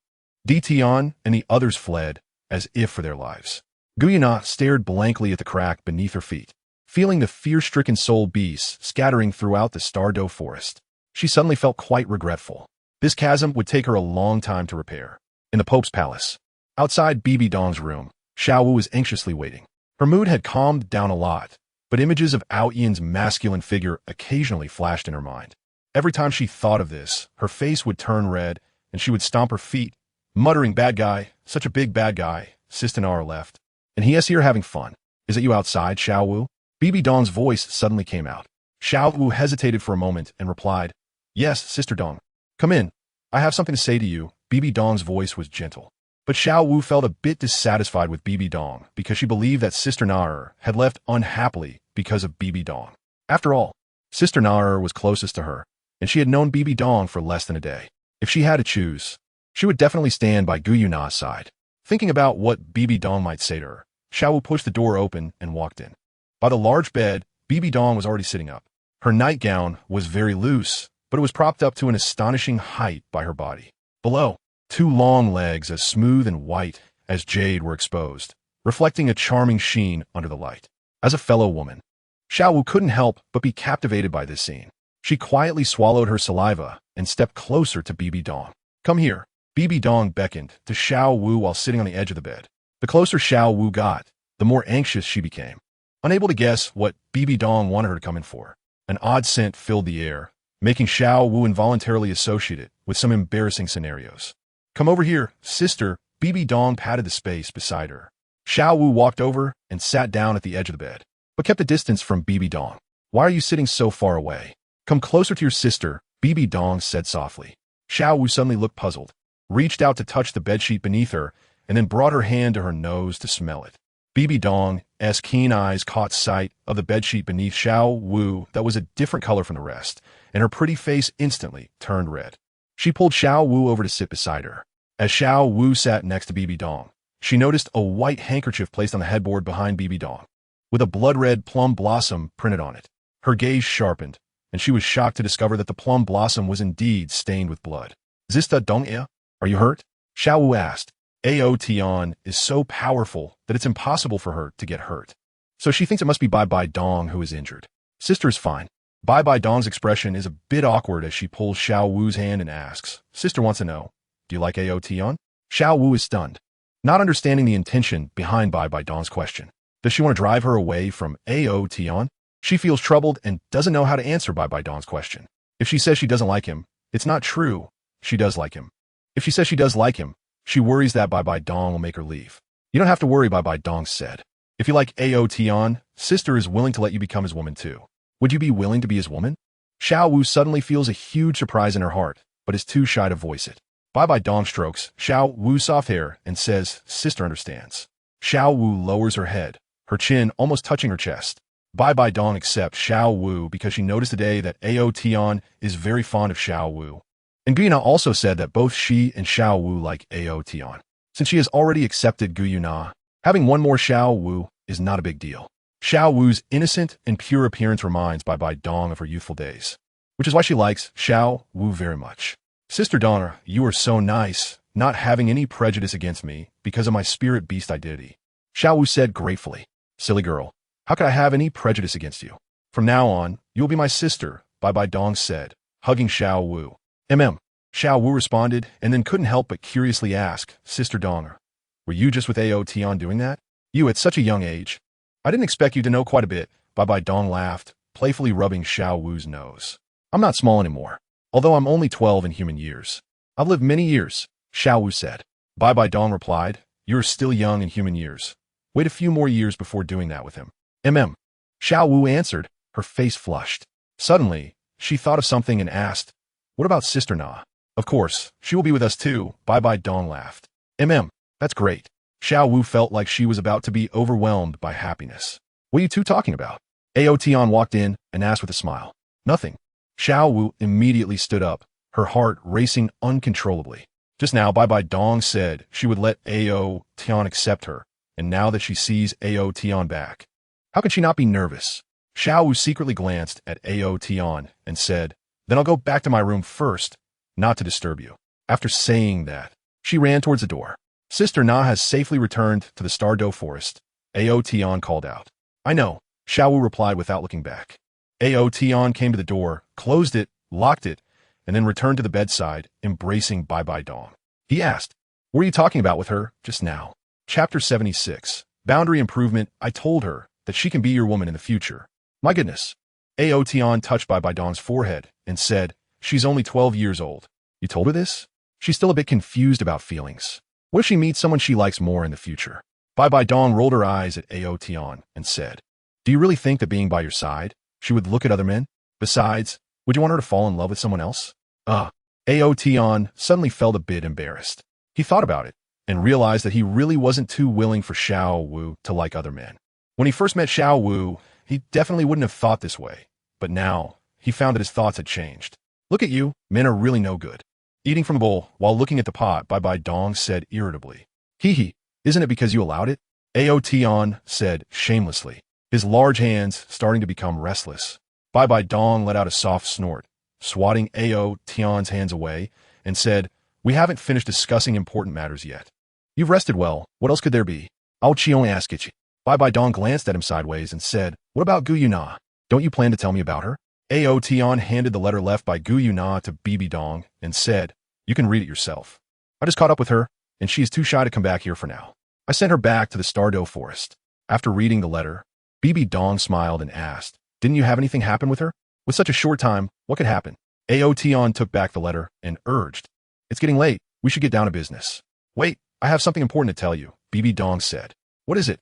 Tian and the others fled, as if for their lives. Guyu Na stared blankly at the crack beneath her feet, feeling the fear-stricken soul beasts scattering throughout the Stardow forest. She suddenly felt quite regretful. This chasm would take her a long time to repair. In the Pope's palace, outside Bibi Dong's room, Xiao Wu was anxiously waiting. Her mood had calmed down a lot, but images of Ao Tian's masculine figure occasionally flashed in her mind. Every time she thought of this, her face would turn red, and she would stomp her feet, muttering, "Bad guy, such a big bad guy." Sister Nara left. "And he is here having fun. Is it you outside, Xiao Wu?" Bibi Dong's voice suddenly came out. Xiao Wu hesitated for a moment and replied, "Yes, Sister Dong. Come in. I have something to say to you." Bibi Dong's voice was gentle. But Xiao Wu felt a bit dissatisfied with Bibi Dong because she believed that Sister Nara had left unhappily because of Bibi Dong. After all, Sister Nara was closest to her, and she had known Bibi Dong for less than a day. If she had to choose, she would definitely stand by Guyu Na's side. Thinking about what Bibi Dong might say to her, Xiao Wu pushed the door open and walked in. By the large bed, Bibi Dong was already sitting up. Her nightgown was very loose, but it was propped up to an astonishing height by her body. Below, two long legs as smooth and white as jade were exposed, reflecting a charming sheen under the light. As a fellow woman, Xiao Wu couldn't help but be captivated by this scene. She quietly swallowed her saliva and stepped closer to Bibi Dong. "Come here." Bibi Dong beckoned to Xiao Wu while sitting on the edge of the bed. The closer Xiao Wu got, the more anxious she became. Unable to guess what Bibi Dong wanted her to come in for, an odd scent filled the air, making Xiao Wu involuntarily associate it with some embarrassing scenarios. "Come over here, sister." Bibi Dong patted the space beside her. Xiao Wu walked over and sat down at the edge of the bed, but kept a distance from Bibi Dong. "Why are you sitting so far away? Come closer to your sister," Bibi Dong said softly. Xiao Wu suddenly looked puzzled, reached out to touch the bedsheet beneath her, and then brought her hand to her nose to smell it. Bibi Dong's keen eyes caught sight of the bedsheet beneath Xiao Wu that was a different color from the rest, and her pretty face instantly turned red. She pulled Xiao Wu over to sit beside her. As Xiao Wu sat next to Bibi Dong, she noticed a white handkerchief placed on the headboard behind Bibi Dong, with a blood-red plum blossom printed on it. Her gaze sharpened, and she was shocked to discover that the plum blossom was indeed stained with blood. "Is this the Dong-e? Are you hurt?" Xiao Wu asked. Ao Tian is so powerful that it's impossible for her to get hurt, so she thinks it must be Bibi Dong who is injured. "Sister is fine." Bibi Dong's expression is a bit awkward as she pulls Xiao Wu's hand and asks, "Sister wants to know, do you like Ao Tian?" Xiao Wu is stunned, not understanding the intention behind Bibi Dong's question. Does she want to drive her away from Ao Tian? She feels troubled and doesn't know how to answer Bibi Dong's question. If she says she doesn't like him, it's not true. She does like him. If she says she does like him, she worries that Bibi Dong will make her leave. You don't have to worry, Bibi Dong said. If you like Ao Tian, sister is willing to let you become his woman too. Would you be willing to be his woman? Xiao Wu suddenly feels a huge surprise in her heart, but is too shy to voice it. Bibi Dong strokes Xiao Wu's soft hair and says, "Sister understands." Xiao Wu lowers her head, her chin almost touching her chest. Bibi Dong accepts Xiao Wu because she noticed today that Ao Tian is very fond of Xiao Wu. And Guyuna also said that both she and Xiao Wu like Ao Tian. Since she has already accepted Guyuna, having one more Xiao Wu is not a big deal. Xiao Wu's innocent and pure appearance reminds Bibi Dong of her youthful days, which is why she likes Xiao Wu very much. Sister Donna, you are so nice, not having any prejudice against me because of my spirit beast identity. Xiao Wu said gratefully. Silly girl, how could I have any prejudice against you? From now on, you will be my sister, Bibi Dong said, hugging Xiao Wu. Xiao Wu responded and then couldn't help but curiously ask, Sister Dong, were you just with Ao Tian doing that? You at such a young age. I didn't expect you to know quite a bit. Bibi Dong laughed, playfully rubbing Xiao Wu's nose. I'm not small anymore, although I'm only 12 in human years. I've lived many years, Xiao Wu said. Bibi Dong replied, you're still young in human years. Wait a few more years before doing that with him. Xiao Wu answered, her face flushed. Suddenly, she thought of something and asked, what about Sister Na? Of course, she will be with us too, Bibi Dong laughed. That's great. Xiao Wu felt like she was about to be overwhelmed by happiness. What are you two talking about? Ao Tian walked in and asked with a smile. Nothing. Xiao Wu immediately stood up, her heart racing uncontrollably. Just now, Bibi Dong said she would let Ao Tian accept her, and now that she sees Ao Tian back, how can she not be nervous? Xiao Wu secretly glanced at Ao Tian and said, then I'll go back to my room first, not to disturb you. After saying that, she ran towards the door. Sister Na has safely returned to the Douluo forest, Ao Tian called out. I know, Xiao Wu replied without looking back. Ao Tian came to the door, closed it, locked it, and then returned to the bedside, embracing Bibi Dong. He asked, what are you talking about with her just now? Chapter 76, Boundary Improvement. I told her that she can be your woman in the future. My goodness. Ao Tian touched Bibi Dong's forehead and said, she's only 12 years old. You told her this? She's still a bit confused about feelings. What if she meets someone she likes more in the future? Bibi Dong rolled her eyes at Ao Tian and said, do you really think that being by your side, she would look at other men? Besides, would you want her to fall in love with someone else? Ao Tian suddenly felt a bit embarrassed. He thought about it and realized that he really wasn't too willing for Xiao Wu to like other men. When he first met Xiao Wu, he definitely wouldn't have thought this way, but now he found that his thoughts had changed. Look at you, men are really no good. Eating from a bowl while looking at the pot, Bibi Dong said irritably. Hee, isn't it because you allowed it? Ao Tian said shamelessly, his large hands starting to become restless. Bibi Dong let out a soft snort, swatting Ao Tian's hands away, and said, we haven't finished discussing important matters yet. You've rested well, what else could there be? Ao Tian asked it. Bibi Dong glanced at him sideways and said, what about Guyuna? Don't you plan to tell me about her? Ao Tian handed the letter left by Guyuna to Bibi Dong and said, you can read it yourself. I just caught up with her, and she is too shy to come back here for now. I sent her back to the Douluo forest. After reading the letter, Bibi Dong smiled and asked, didn't you have anything happen with her? With such a short time, what could happen? Ao Tian took back the letter and urged, it's getting late, we should get down to business. Wait, I have something important to tell you, Bibi Dong said. What is it?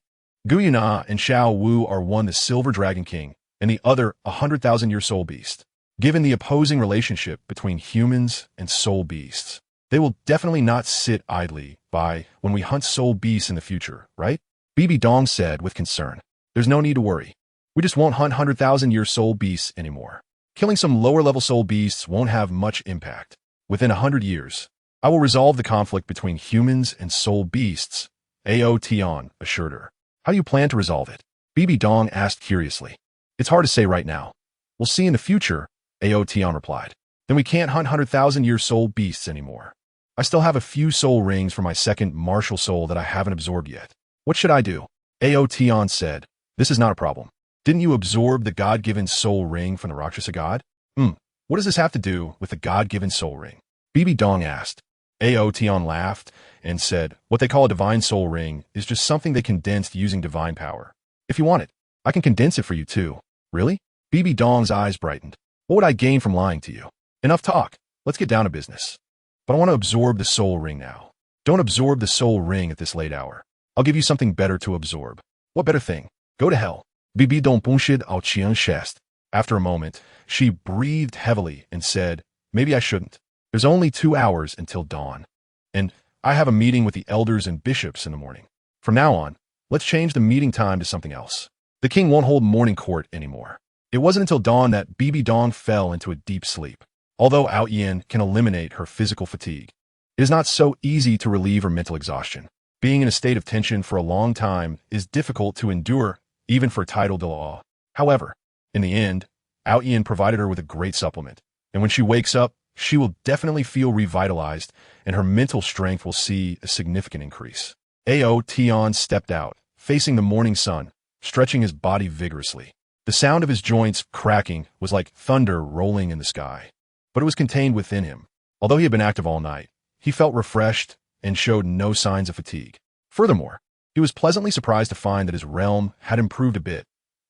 Guyuna and Xiao Wu are one the Silver Dragon King, and the other 100,000-year soul beast. Given the opposing relationship between humans and soul beasts, they will definitely not sit idly by when we hunt soul beasts in the future, right? Bibi Dong said with concern. There's no need to worry. We just won't hunt 100,000-year soul beasts anymore. Killing some lower-level soul beasts won't have much impact. Within 100 years, I will resolve the conflict between humans and soul beasts, Ao Tian assured her. How do you plan to resolve it? Bibi Dong asked curiously. It's hard to say right now. We'll see in the future, Ao Tian replied. Then we can't hunt 100,000-year soul beasts anymore. I still have a few soul rings for my second martial soul that I haven't absorbed yet. What should I do? Ao Tian said, this is not a problem. Didn't you absorb the God-given soul ring from the Rakshasa god? What does this have to do with the God-given soul ring? Bibi Dong asked. Ao Tian laughed and said, what they call a divine soul ring is just something they condensed using divine power. If you want it, I can condense it for you too. Really? Bibi Dong's eyes brightened. What would I gain from lying to you? Enough talk. Let's get down to business. But I want to absorb the soul ring now. Don't absorb the soul ring at this late hour. I'll give you something better to absorb. What better thing? Go to hell. Bibi Dong punchid Ao Tian's chest. After a moment, she breathed heavily and said, maybe I shouldn't. There's only 2 hours until dawn. And I have a meeting with the elders and bishops in the morning. From now on, let's change the meeting time to something else. The king won't hold morning court anymore. It wasn't until dawn that Bibi Dong fell into a deep sleep. Although Ao Tian can eliminate her physical fatigue, it is not so easy to relieve her mental exhaustion. Being in a state of tension for a long time is difficult to endure, even for a titled Douluo. However, in the end, Ao Tian provided her with a great supplement, and when she wakes up, she will definitely feel revitalized, and her mental strength will see a significant increase. Ao Tian stepped out, facing the morning sun, stretching his body vigorously. The sound of his joints cracking was like thunder rolling in the sky, but it was contained within him. Although he had been active all night, he felt refreshed and showed no signs of fatigue. Furthermore, he was pleasantly surprised to find that his realm had improved a bit,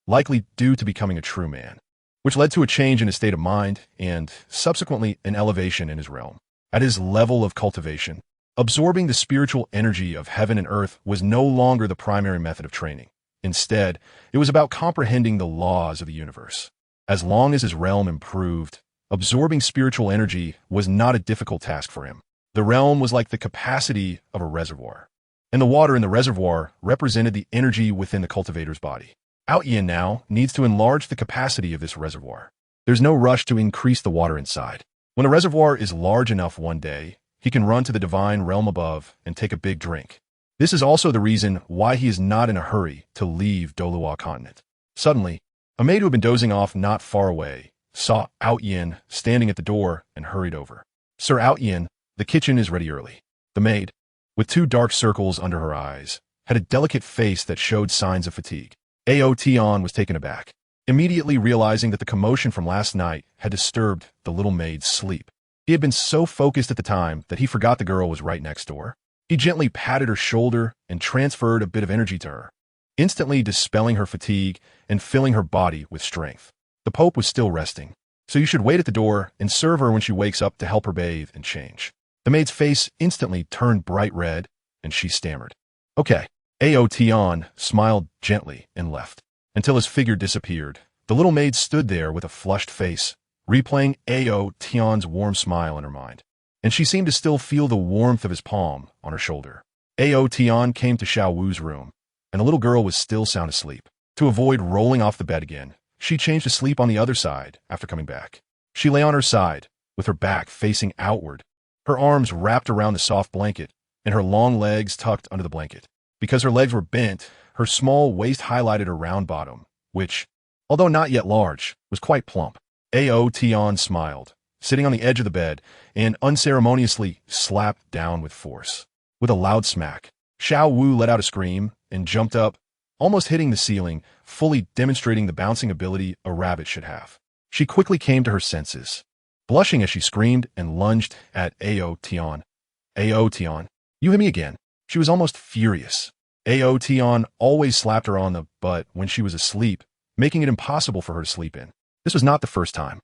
likely due to becoming a true man, which led to a change in his state of mind and, subsequently, an elevation in his realm. At his level of cultivation, absorbing the spiritual energy of heaven and earth was no longer the primary method of training. Instead, it was about comprehending the laws of the universe. As long as his realm improved, absorbing spiritual energy was not a difficult task for him. The realm was like the capacity of a reservoir, and the water in the reservoir represented the energy within the cultivator's body. Ao Tian now needs to enlarge the capacity of this reservoir. There's no rush to increase the water inside. When a reservoir is large enough one day, he can run to the divine realm above and take a big drink. This is also the reason why he is not in a hurry to leave Douluo Continent. Suddenly, a maid who had been dozing off not far away saw Ao Tian standing at the door and hurried over. Sir Ao Tian, the kitchen is ready early. The maid, with 2 dark circles under her eyes, had a delicate face that showed signs of fatigue. Ao Tian was taken aback, immediately realizing that the commotion from last night had disturbed the little maid's sleep. He had been so focused at the time that he forgot the girl was right next door. He gently patted her shoulder and transferred a bit of energy to her, instantly dispelling her fatigue and filling her body with strength. The Pope was still resting, so you should wait at the door and serve her when she wakes up to help her bathe and change. The maid's face instantly turned bright red, and she stammered. Okay. Ao Tian smiled gently and left. Until his figure disappeared, the little maid stood there with a flushed face, replaying Ao Tian's warm smile in her mind. And she seemed to still feel the warmth of his palm on her shoulder. Ao Tian came to Xiao Wu's room, and the little girl was still sound asleep. To avoid rolling off the bed again, she changed to sleep on the other side after coming back. She lay on her side, with her back facing outward, her arms wrapped around the soft blanket, and her long legs tucked under the blanket. Because her legs were bent, her small waist highlighted her round bottom, which, although not yet large, was quite plump. Ao Tian smiled, sitting on the edge of the bed, and unceremoniously slapped down with force. With a loud smack, Xiao Wu let out a scream and jumped up, almost hitting the ceiling, fully demonstrating the bouncing ability a rabbit should have. She quickly came to her senses, blushing as she screamed and lunged at Ao Tian. Ao Tian, you hit me again. She was almost furious. Ao Tian always slapped her on the butt when she was asleep, making it impossible for her to sleep in. This was not the first time.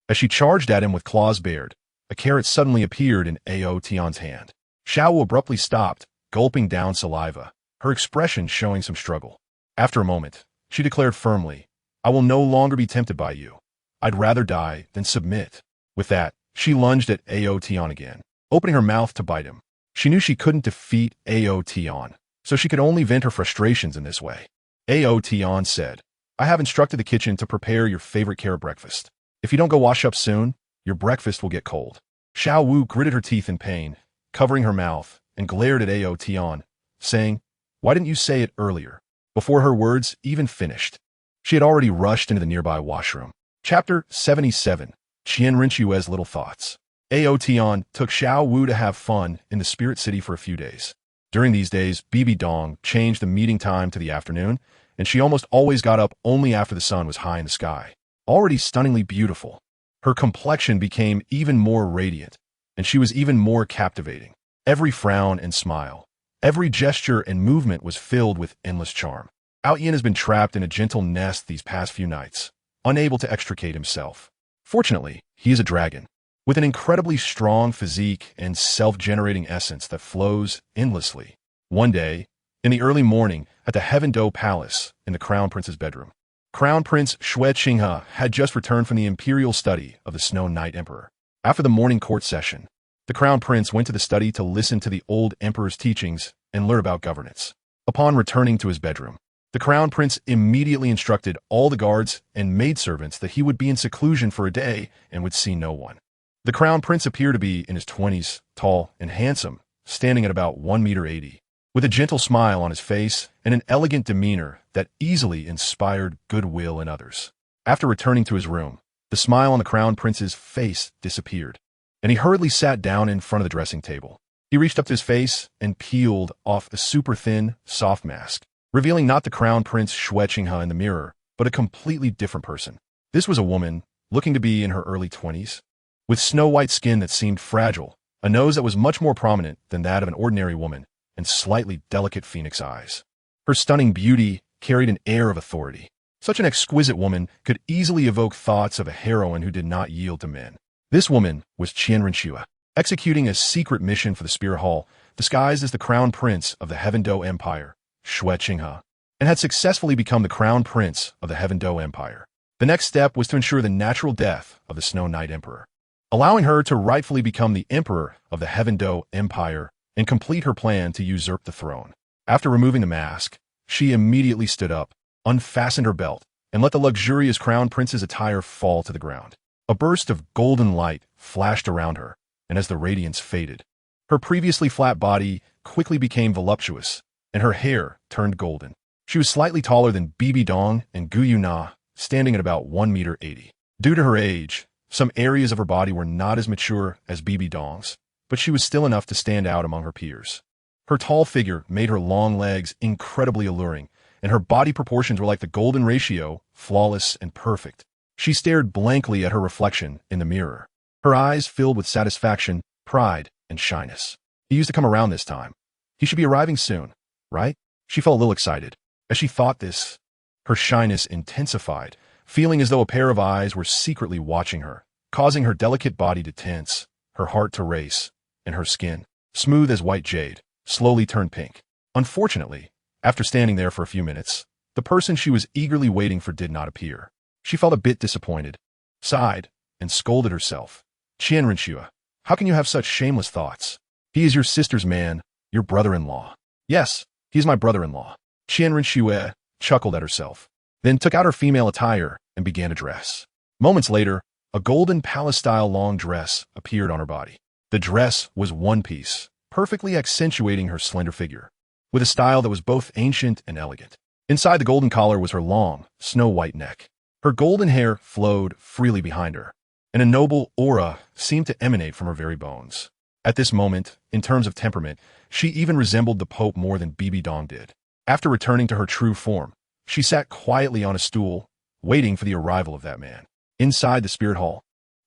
As she charged at him with claws bared, a carrot suddenly appeared in Ao Tian's hand. Xiao Wu abruptly stopped, gulping down saliva, her expression showing some struggle. After a moment, she declared firmly, I will no longer be tempted by you. I'd rather die than submit. With that, she lunged at Ao Tian again, opening her mouth to bite him. She knew she couldn't defeat Ao Tian, so she could only vent her frustrations in this way. Ao Tian said, I have instructed the kitchen to prepare your favorite carrot breakfast. If you don't go wash up soon, your breakfast will get cold. Xiao Wu gritted her teeth in pain, covering her mouth, and glared at Ao Tian, saying, Why didn't you say it earlier? Before her words even finished, she had already rushed into the nearby washroom. Chapter 77. Qian Rinchue's Little Thoughts. Ao Tian took Xiao Wu to have fun in the Spirit City for a few days. During these days, Bibi Dong changed the meeting time to the afternoon, and she almost always got up only after the sun was high in the sky. Already stunningly beautiful, her complexion became even more radiant, and she was even more captivating. Every frown and smile, every gesture and movement was filled with endless charm. Ao Tian has been trapped in a gentle nest these past few nights, unable to extricate himself. Fortunately, he is a dragon, with an incredibly strong physique and self-generating essence that flows endlessly. One day, in the early morning, at the Heaven-Do Palace, in the Crown Prince's bedroom, Crown Prince Xue Qinghe had just returned from the imperial study of the Snow Knight Emperor. After the morning court session, the Crown Prince went to the study to listen to the old Emperor's teachings and learn about governance. Upon returning to his bedroom, the Crown Prince immediately instructed all the guards and maidservants that he would be in seclusion for a day and would see no one. The Crown Prince appeared to be in his 20s, tall and handsome, standing at about 1.80 meters, with a gentle smile on his face and an elegant demeanor that easily inspired goodwill in others. After returning to his room, the smile on the Crown Prince's face disappeared, and he hurriedly sat down in front of the dressing table. He reached up to his face and peeled off a super thin, soft mask, revealing not the Crown Prince Xue Qinghe in the mirror, but a completely different person. This was a woman, looking to be in her early 20s, with snow-white skin that seemed fragile, a nose that was much more prominent than that of an ordinary woman, and slightly delicate phoenix eyes. Her stunning beauty carried an air of authority. Such an exquisite woman could easily evoke thoughts of a heroine who did not yield to men. This woman was Qianrenxue, executing a secret mission for the Spirit Hall, disguised as the Crown Prince of the Heaven-Do Empire, Xue Qinghe, and had successfully become the Crown Prince of the Heaven-Do Empire. The next step was to ensure the natural death of the Snow Knight Emperor, allowing her to rightfully become the Emperor of the Heaven-Do Empire and complete her plan to usurp the throne. After removing the mask, she immediately stood up, unfastened her belt, and let the luxurious Crown Prince's attire fall to the ground. A burst of golden light flashed around her, and as the radiance faded, her previously flat body quickly became voluptuous, and her hair turned golden. She was slightly taller than Bibi Dong and Guyu Na, standing at about 1.80 meters. Due to her age, some areas of her body were not as mature as Bibi Dong's, but she was still enough to stand out among her peers. Her tall figure made her long legs incredibly alluring, and her body proportions were like the golden ratio, flawless and perfect. She stared blankly at her reflection in the mirror, her eyes filled with satisfaction, pride, and shyness. He used to come around this time. He should be arriving soon, right? She felt a little excited. As she thought this, her shyness intensified, feeling as though a pair of eyes were secretly watching her, causing her delicate body to tense, her heart to race, and her skin, smooth as white jade, slowly turned pink. Unfortunately, after standing there for a few minutes, the person she was eagerly waiting for did not appear. She felt a bit disappointed, sighed, and scolded herself. Qianrenxue, how can you have such shameless thoughts? He is your sister's man, your brother-in-law. Yes, he is my brother-in-law. Qianrenxue chuckled at herself, then took out her female attire and began to dress. Moments later, a golden palace-style long dress appeared on her body. The dress was one piece, perfectly accentuating her slender figure, with a style that was both ancient and elegant. Inside the golden collar was her long, snow-white neck. Her golden hair flowed freely behind her, and a noble aura seemed to emanate from her very bones. At this moment, in terms of temperament, she even resembled the Pope more than Bibi Dong did. After returning to her true form, she sat quietly on a stool, waiting for the arrival of that man. Inside the Spirit Hall,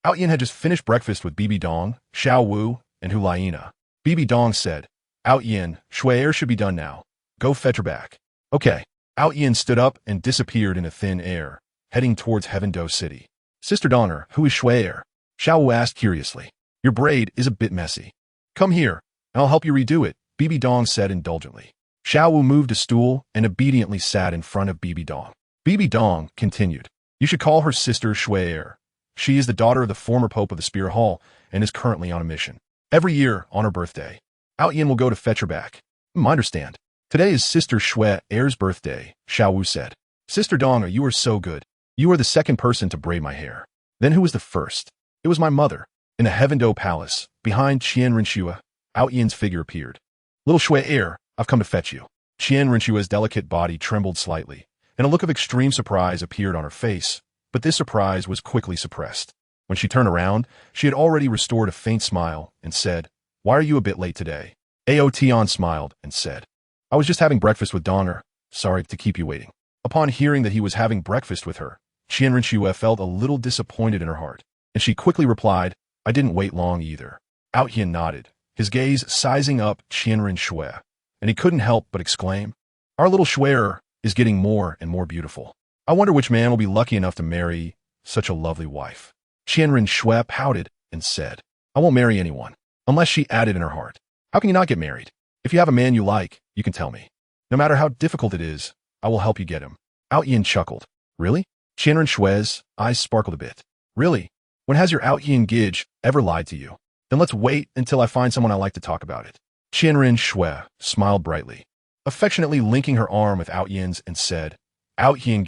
Ao Tian had just finished breakfast with Bibi Dong, Xiao Wu, and Hulaina. Bibi Dong said, Ao Tian, Xue should be done now. Go fetch her back. Okay. Ao Tian stood up and disappeared in a thin air, heading towards Heaven-Do City. Sister Donner, who is Xue? Xiao Wu asked curiously. Your braid is a bit messy. Come here, and I'll help you redo it, Bibi Dong said indulgently. Xiao Wu moved a stool and obediently sat in front of Bibi Dong. Bibi Dong continued. You should call her sister Xue. She is the daughter of the former Pope of the Spirit Hall and is currently on a mission. Every year, on her birthday, Ao Tian will go to fetch her back. I understand. Today is Sister Xue's birthday, Xiao Wu said. Sister Dong, you are so good. You are the second person to braid my hair. Then who was the first? It was my mother. In the Heaven-Do Palace, behind Qianrenxue, Ao Tian's figure appeared. Little Xue, I've come to fetch you. Qianrenshue's delicate body trembled slightly, and a look of extreme surprise appeared on her face, but this surprise was quickly suppressed. When she turned around, she had already restored a faint smile and said, Why are you a bit late today? Ao Tian smiled and said, I was just having breakfast with Donner. Sorry to keep you waiting. Upon hearing that he was having breakfast with her, Qianren felt a little disappointed in her heart, and she quickly replied, "I didn't wait long either." Ao Tian nodded, his gaze sizing up Qianren, and he couldn't help but exclaim, "Our little Shuer is getting more and more beautiful. I wonder which man will be lucky enough to marry such a lovely wife." Qianren pouted and said, "I won't marry anyone." Unless, she added in her heart, "How can you not get married? If you have a man you like, you can tell me. No matter how difficult it is, I will help you get him." Ao Tian chuckled. "Really?" Qianren eyes sparkled a bit. "Really? When has your Ao Tian ever lied to you? Then let's wait until I find someone I like to talk about it." Qianren smiled brightly, affectionately linking her arm with Ao Tian's and said, "Ao Tian,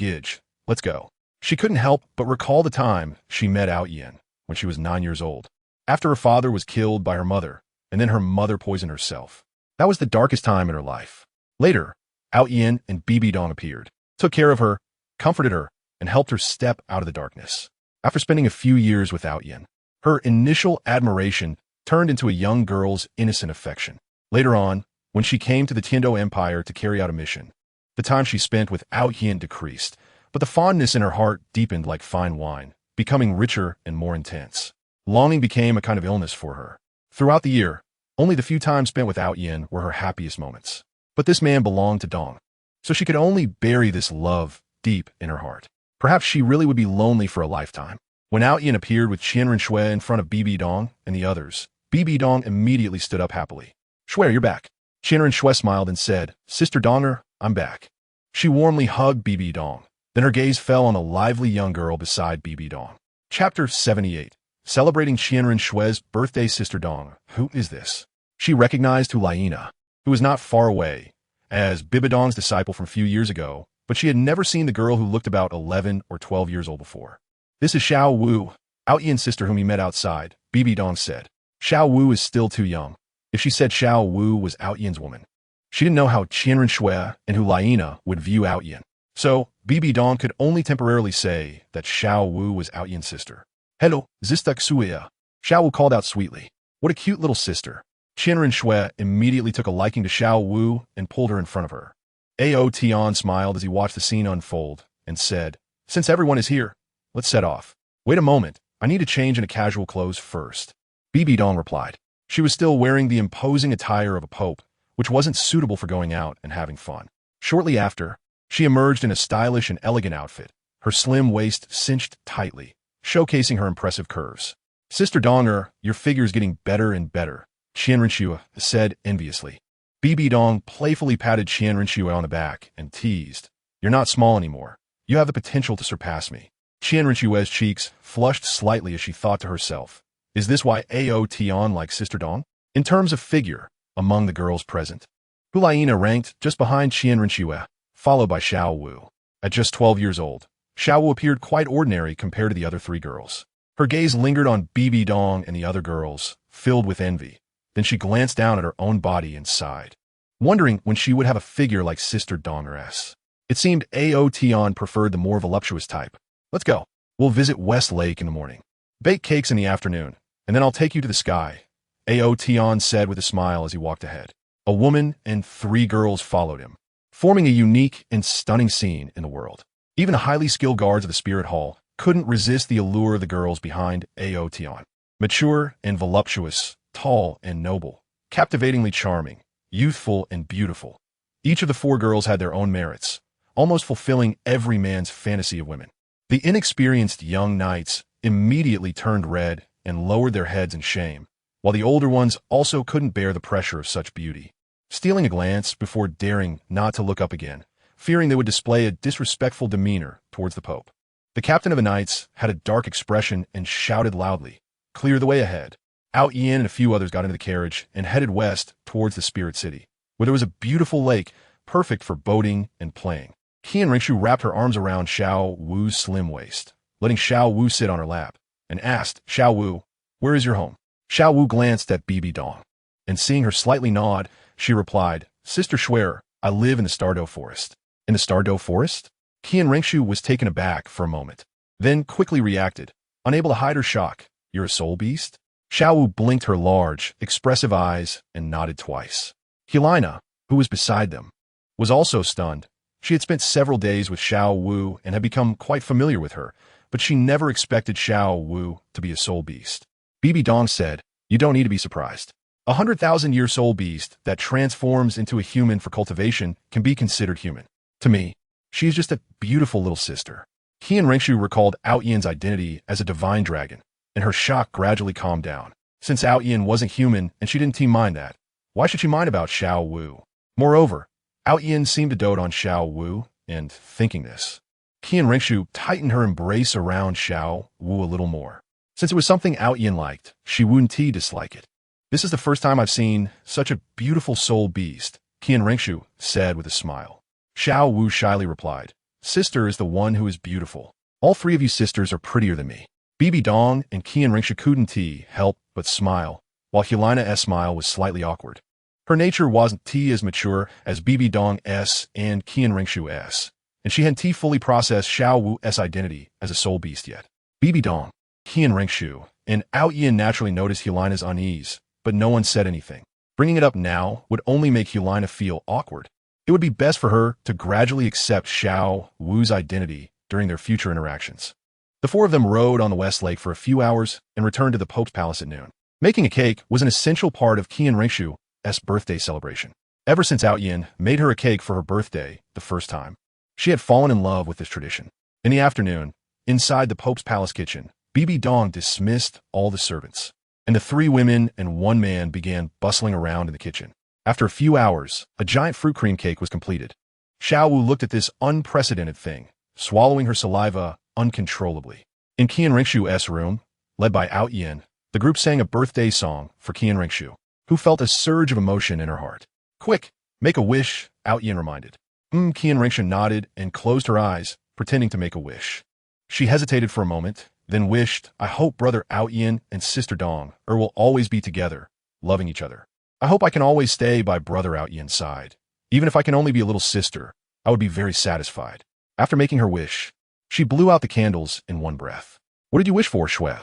let's go." She couldn't help but recall the time she met Ao Tian when she was 9 years old, after her father was killed by her mother, and then her mother poisoned herself. That was the darkest time in her life. Later, Ao Tian and Bibi Dong appeared, took care of her, comforted her, and helped her step out of the darkness. After spending a few years with Ao Tian, her initial admiration turned into a young girl's innocent affection. Later on, when she came to the Tiando Empire to carry out a mission, the time she spent with Ao Tian decreased, but the fondness in her heart deepened like fine wine, becoming richer and more intense. Longing became a kind of illness for her. Throughout the year, only the few times spent with Ao Tian were her happiest moments. But this man belonged to Dong, so she could only bury this love deep in her heart. Perhaps she really would be lonely for a lifetime. When Ao Tian appeared with Qianren in front of Bibi Dong and the others, Bibi Dong immediately stood up happily. "Shuer, you're back." Qianren smiled and said, "Sister Donger, I'm back." She warmly hugged Bibi Dong. Then her gaze fell on a lively young girl beside Bibi Dong. Chapter 78. Celebrating Qianren birthday. Sister Dong, who is this? She recognized Hulaina, who was not far away, as Bibi Dong's disciple from a few years ago, but she had never seen the girl who looked about 11 or 12 years old before. "This is Xiao Wu, Ao Tian's sister whom he met outside," Bibi Dong said. Xiao Wu is still too young. If she said Xiao Wu was Ao Tian's woman, she didn't know how Qianren and Hulaina would view Ao Tian. So, Bibi Dong could only temporarily say that Xiao Wu was Ao Tian's sister. "Hello, Zistak Suya," Xiao Wu called out sweetly. "What a cute little sister." Qianren immediately took a liking to Xiao Wu and pulled her in front of her. Ao Tian smiled as he watched the scene unfold and said, "Since everyone is here, let's set off." "Wait a moment, I need to change into casual clothes first," Bibi Dong replied. She was still wearing the imposing attire of a pope, which wasn't suitable for going out and having fun. Shortly after, she emerged in a stylish and elegant outfit, her slim waist cinched tightly, showcasing her impressive curves. "Sister Donger, your figure is getting better and better," Qianren said enviously. Bibi Dong playfully patted Qianren on the back and teased, "You're not small anymore. You have the potential to surpass me." Qianren's cheeks flushed slightly as she thought to herself, "Is this why Ao Tian likes Sister Dong?" In terms of figure, among the girls present, Hulaina ranked just behind Qianren, followed by Xiao Wu. At just 12 years old, Xiao Wu appeared quite ordinary compared to the other three girls. Her gaze lingered on Bibi Dong and the other girls, filled with envy. Then she glanced down at her own body and sighed, wondering when she would have a figure like Sister Donger's. It seemed Ao Tian preferred the more voluptuous type. "Let's go. We'll visit West Lake in the morning. Bake cakes in the afternoon, and then I'll take you to the sky," Ao Tian said with a smile as he walked ahead. A woman and 3 girls followed him, forming a unique and stunning scene in the world. Even the highly skilled guards of the Spirit Hall couldn't resist the allure of the girls behind Ao Tian. Mature and voluptuous, tall and noble, captivatingly charming, youthful and beautiful. Each of the 4 girls had their own merits, almost fulfilling every man's fantasy of women. The inexperienced young knights immediately turned red and lowered their heads in shame, while the older ones also couldn't bear the pressure of such beauty, stealing a glance before daring not to look up again, fearing they would display a disrespectful demeanor towards the Pope. The captain of the knights had a dark expression and shouted loudly, "Clear the way ahead." Ao Tian and a few others got into the carriage and headed west towards the Spirit City, where there was a beautiful lake perfect for boating and playing. Qianren wrapped her arms around Xiao Wu's slim waist, letting Xiao Wu sit on her lap, and asked, "Xiao Wu, where is your home?" Xiao Wu glanced at Bibi Dong, and seeing her slightly nod, she replied, "Sister Shuer, I live in the Stardo Forest." "In the Stardo Forest?" Qianren was taken aback for a moment, then quickly reacted, unable to hide her shock. "You're a soul beast?" Xiao Wu blinked her large, expressive eyes and nodded twice. Hulaina, who was beside them, was also stunned, She had spent several days with Xiao Wu and had become quite familiar with her, but she never expected Xiao Wu to be a soul beast. Bibi Dong said, "You don't need to be surprised. 100,000-year soul beast that transforms into a human for cultivation can be considered human. To me, she is just a beautiful little sister." Qian Ringshu recalled Ao Tian's identity as a divine dragon, and her shock gradually calmed down. Since Ao Tian wasn't human and she didn't mind that, why should she mind about Xiao Wu? Moreover, Ao Tian seemed to dote on Xiao Wu, and thinking this, Qian Ringshu tightened her embrace around Xiao Wu a little more. Since it was something Ao Tian liked, she wouldn't dislike it. "This is the first time I've seen such a beautiful soul beast," Qian Ringshu said with a smile. Xiao Wu shyly replied, "Sister is the one who is beautiful. All three of you sisters are prettier than me." Bibi Dong and Qian Ringshu couldn't help but smile, while Xiao Nana's smile was slightly awkward. Her nature wasn't as mature as Bibi Dong's and Qian Ringshu's, and she hadn't fully processed Xiao Wu's identity as a soul beast yet. Bibi Dong, Qian Ringshu, and Ao Tian naturally noticed Xiao Nana's unease, but no one said anything. Bringing it up now would only make Xiao Nana feel awkward. It would be best for her to gradually accept Xiao Wu's identity during their future interactions. The four of them rode on the West Lake for a few hours and returned to the Pope's palace at noon. Making a cake was an essential part of Qian Ringshu's birthday celebration. Ever since Ao Tian made her a cake for her birthday the first time, she had fallen in love with this tradition. In the afternoon, inside the Pope's palace kitchen, Bibi Dong dismissed all the servants, and the three women and one man began bustling around in the kitchen. After a few hours, a giant fruit cream cake was completed. Xiao Wu looked at this unprecedented thing, swallowing her saliva uncontrollably. In Qian Ringshu's room, led by Ao Tian, the group sang a birthday song for Qian Ringshu, who felt a surge of emotion in her heart. "Quick, make a wish," Ao Tian reminded. Qian Ringshu nodded and closed her eyes, pretending to make a wish. She hesitated for a moment, then wished, "I hope Brother Ao Tian and Sister Dong will always be together, loving each other. I hope I can always stay by Brother Ao Tian's side. Even if I can only be a little sister, I would be very satisfied." After making her wish, she blew out the candles in one breath. "What did you wish for, Shui?"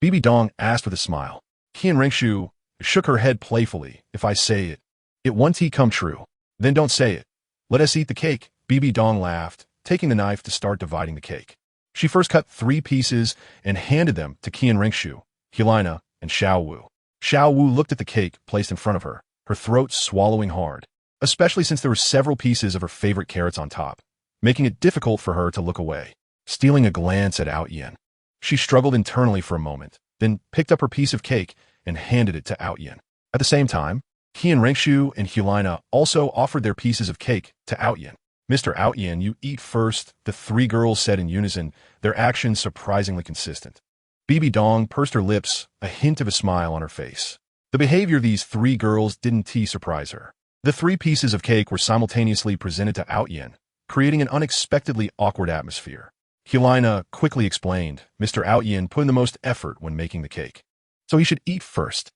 Bibi Dong asked with a smile. Qian Ringshu shook her head playfully. "If I say it, it won't come true. Then don't say it. Let us eat the cake." Bibi Dong laughed, taking the knife to start dividing the cake. She first cut 3 pieces and handed them to Qian Ringshu, Xiao Nana, and Xiao Wu. Xiao Wu looked at the cake placed in front of her, her throat swallowing hard, especially since there were several pieces of her favorite carrots on top, making it difficult for her to look away. Stealing a glance at Ao Tian, she struggled internally for a moment, then picked up her piece of cake and handed it to Ao Tian. At the same time, Qian Ringshu and Xiao Nana also offered their pieces of cake to Ao Tian. "Mr. Ao Tian, you eat first," the 3 girls said in unison, their actions surprisingly consistent. Bibi Dong pursed her lips, a hint of a smile on her face. The behavior of these 3 girls didn't surprise her. The 3 pieces of cake were simultaneously presented to Ao Tian, creating an unexpectedly awkward atmosphere. Xiao Nana quickly explained, "Mr. Ao Tian put in the most effort when making the cake, so he should eat first.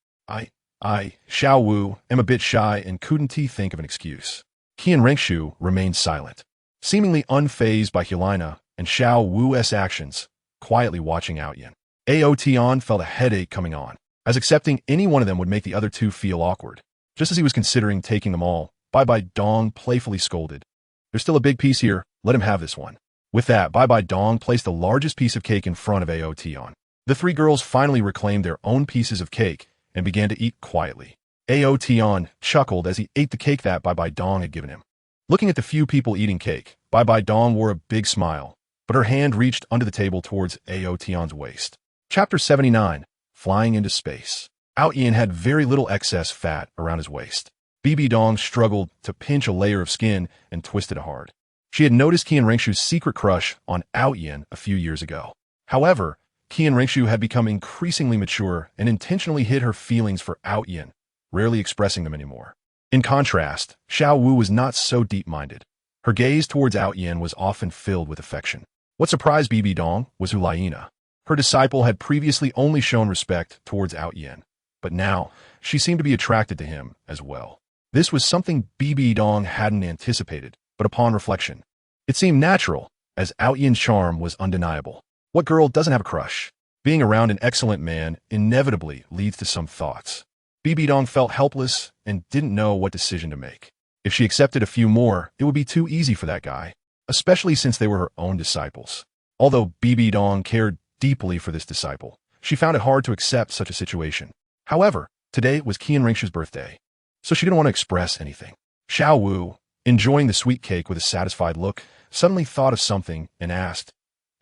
Xiao Wu, am a bit shy and couldn't think of an excuse." Qian Ringshu remained silent, seemingly unfazed by Xiao Nana and Xiao Wu's actions, quietly watching Ao Tian. Ao Tian felt a headache coming on, as accepting any one of them would make the other 2 feel awkward. Just as he was considering taking them all, Bibi Dong playfully scolded, "There's still a big piece here, let him have this one." With that, Bibi Dong placed the largest piece of cake in front of Ao Tian. The 3 girls finally reclaimed their own pieces of cake and began to eat quietly. Ao Tian chuckled as he ate the cake that Bibi Dong had given him. Looking at the few people eating cake, Bibi Dong wore a big smile, but her hand reached under the table towards Ao Tian's waist. Chapter 79, Flying into Space. Ao Tian had very little excess fat around his waist. Bibi Dong struggled to pinch a layer of skin and twisted it hard. She had noticed Qian Ringshu's secret crush on Ao Tian a few years ago. However, Qian Ringshu had become increasingly mature and intentionally hid her feelings for Ao Tian, rarely expressing them anymore. In contrast, Xiao Wu was not so deep-minded. Her gaze towards Ao Tian was often filled with affection. What surprised Bibi Dong was Hulaina. Her disciple had previously only shown respect towards Ao Tian, but now she seemed to be attracted to him as well. This was something Bibi Dong hadn't anticipated, but upon reflection, it seemed natural, as Ao Tian's charm was undeniable. What girl doesn't have a crush? Being around an excellent man inevitably leads to some thoughts. Bibi Dong felt helpless and didn't know what decision to make. If she accepted a few more, it would be too easy for that guy, especially since they were her own disciples. Although Bibi Dong cared deeply for this disciple, she found it hard to accept such a situation. However, today was Qian Ringshu's birthday, so she didn't want to express anything. Xiao Wu, enjoying the sweet cake with a satisfied look, suddenly thought of something and asked,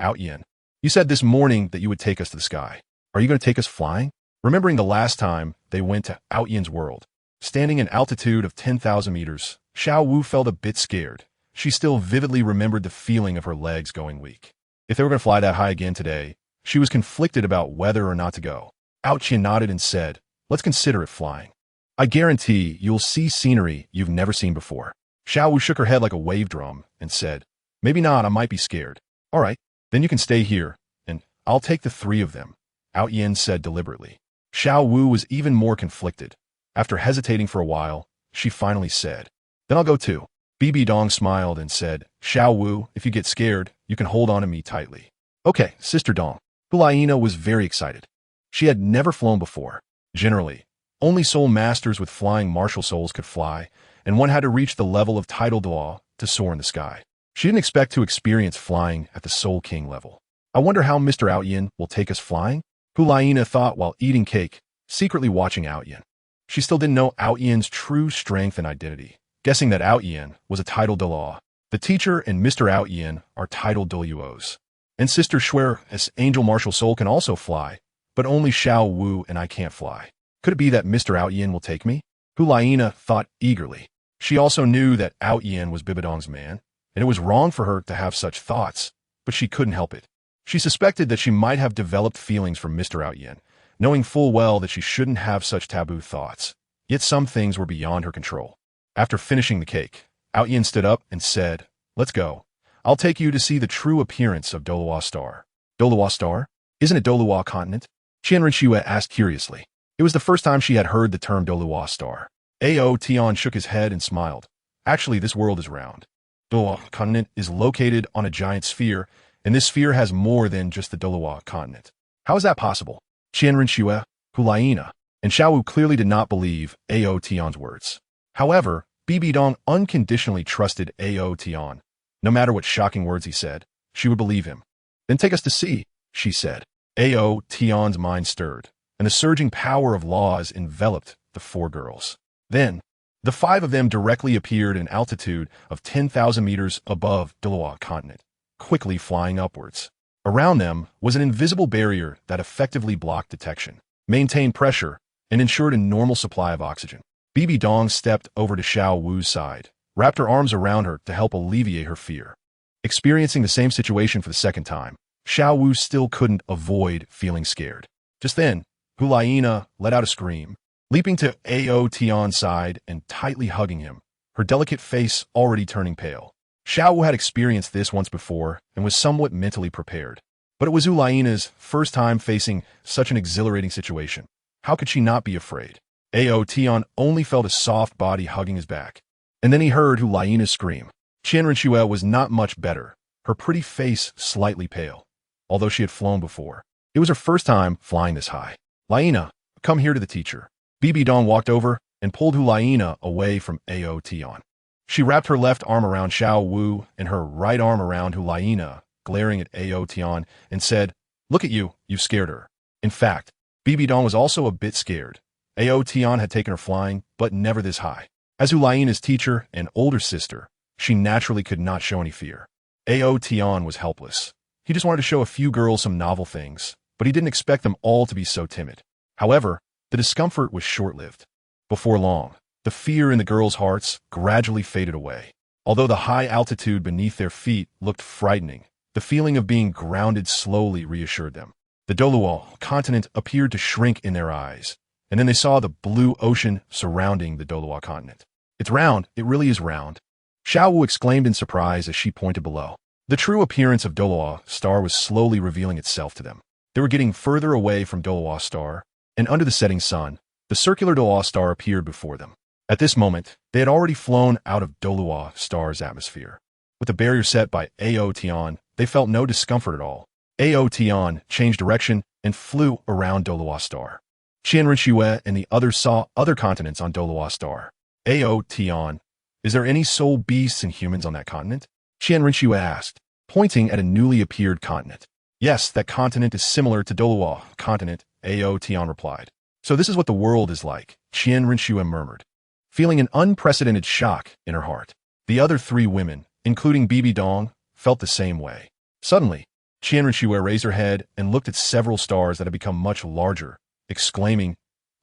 Ao Tian, you said this morning that you would take us to the sky. Are you going to take us flying? Remembering the last time they went to Ao Tian's world, standing in altitude of 10,000 meters, Xiao Wu felt a bit scared. She still vividly remembered the feeling of her legs going weak. If they were going to fly that high again today, she was conflicted about whether or not to go. Ao Tian nodded and said, let's consider it flying. I guarantee you'll see scenery you've never seen before. Xiao Wu shook her head like a wave drum and said, maybe not, I might be scared. All right, then you can stay here, and I'll take the three of them, Ao Tian said deliberately. Xiao Wu was even more conflicted. After hesitating for a while, she finally said, then I'll go too. Bibi Dong smiled and said, Xiao Wu, if you get scared, you can hold on to me tightly. Okay, Sister Dong. Hulaina was very excited. She had never flown before. Generally, only soul masters with flying martial souls could fly, and one had to reach the level of tidal law to soar in the sky. She didn't expect to experience flying at the Soul King level. I wonder how Mr. Ao Tian will take us flying? Hulaina thought while eating cake, secretly watching Ao Tian. She still didn't know Ao Tian's true strength and identity, guessing that Ao Tian was a tidal law. The teacher and Mr. Ao Tian are tidal Douluos. And Sister Shuer, as angel martial soul, can also fly, but only Xiao Wu and I can't fly. Could it be that Mr. Ao Tian will take me? Hulaina thought eagerly. She also knew that Ao Tian was Bibi Dong's man, and it was wrong for her to have such thoughts, but she couldn't help it. She suspected that she might have developed feelings for Mr. Ao Tian, knowing full well that she shouldn't have such taboo thoughts. Yet some things were beyond her control. After finishing the cake, Ao Tian stood up and said, let's go. I'll take you to see the true appearance of Douluo Star. Douluo Star? Isn't it Douluo Continent? Qian Ringshu asked curiously. It was the first time she had heard the term Douluo Star. Ao Tian shook his head and smiled. Actually, this world is round. Douluo Continent is located on a giant sphere, and this sphere has more than just the Douluo Continent. How is that possible? Qian Ringshu, Hulaina, and Xiao Wu clearly did not believe Ao Tian's words. However, Bibi Dong unconditionally trusted Ao Tian. No matter what shocking words he said, she would believe him. Then take us to see, she said. Ao Tian's mind stirred, and the surging power of laws enveloped the four girls. Then, the five of them directly appeared at an altitude of 10,000 meters above Douluo Continent, quickly flying upwards. Around them was an invisible barrier that effectively blocked detection, maintained pressure, and ensured a normal supply of oxygen. Bibi Dong stepped over to Xiao Wu's side, wrapped her arms around her to help alleviate her fear. Experiencing the same situation for the second time, Xiao Wu still couldn't avoid feeling scared. Just then, Hulaina let out a scream, leaping to Ao Tian's side and tightly hugging him, her delicate face already turning pale. Xiao Wu had experienced this once before and was somewhat mentally prepared. But it was Hulaina's first time facing such an exhilarating situation. How could she not be afraid? Ao Tian only felt a soft body hugging his back. And then he heard Hulaina's scream. Qian Ringshu was not much better, her pretty face slightly pale, although she had flown before. It was her first time flying this high. Laina, come here to the teacher. Bibi Dong walked over and pulled Hulaina away from Ao Tian. She wrapped her left arm around Xiao Wu and her right arm around Hulaina, glaring at Ao Tian, and said, look at you, you've scared her. In fact, Bibi Dong was also a bit scared. Ao Tian had taken her flying, but never this high. As Hulaina's teacher and older sister, she naturally could not show any fear. Ao Tian was helpless. He just wanted to show a few girls some novel things, but he didn't expect them all to be so timid. However, the discomfort was short-lived. Before long, the fear in the girls' hearts gradually faded away. Although the high altitude beneath their feet looked frightening, the feeling of being grounded slowly reassured them. The Douluo Continent appeared to shrink in their eyes, and then they saw the blue ocean surrounding the Douluo Continent. It's round, it really is round. Xiao Wu exclaimed in surprise as she pointed below. The true appearance of Douluo Star was slowly revealing itself to them. They were getting further away from Douluo Star, and under the setting sun, the circular Douluo Star appeared before them. At this moment, they had already flown out of Douluo Star's atmosphere. With the barrier set by Ao Tian, they felt no discomfort at all. Ao Tian changed direction and flew around Douluo Star. Qian Ringshu and the others saw other continents on Douluo Star. Ao Tian, Is there any soul beasts and humans on that continent? Qian Rinxue asked, pointing at a newly appeared continent. Yes, that continent is similar to Douluo Continent, Ao Tian replied. So this is what the world is like, Qian Rinxue murmured, feeling an unprecedented shock in her heart. The other three women, including Bibi Dong, felt the same way. Suddenly, Qian Rinxue raised her head and looked at several stars that had become much larger, exclaiming,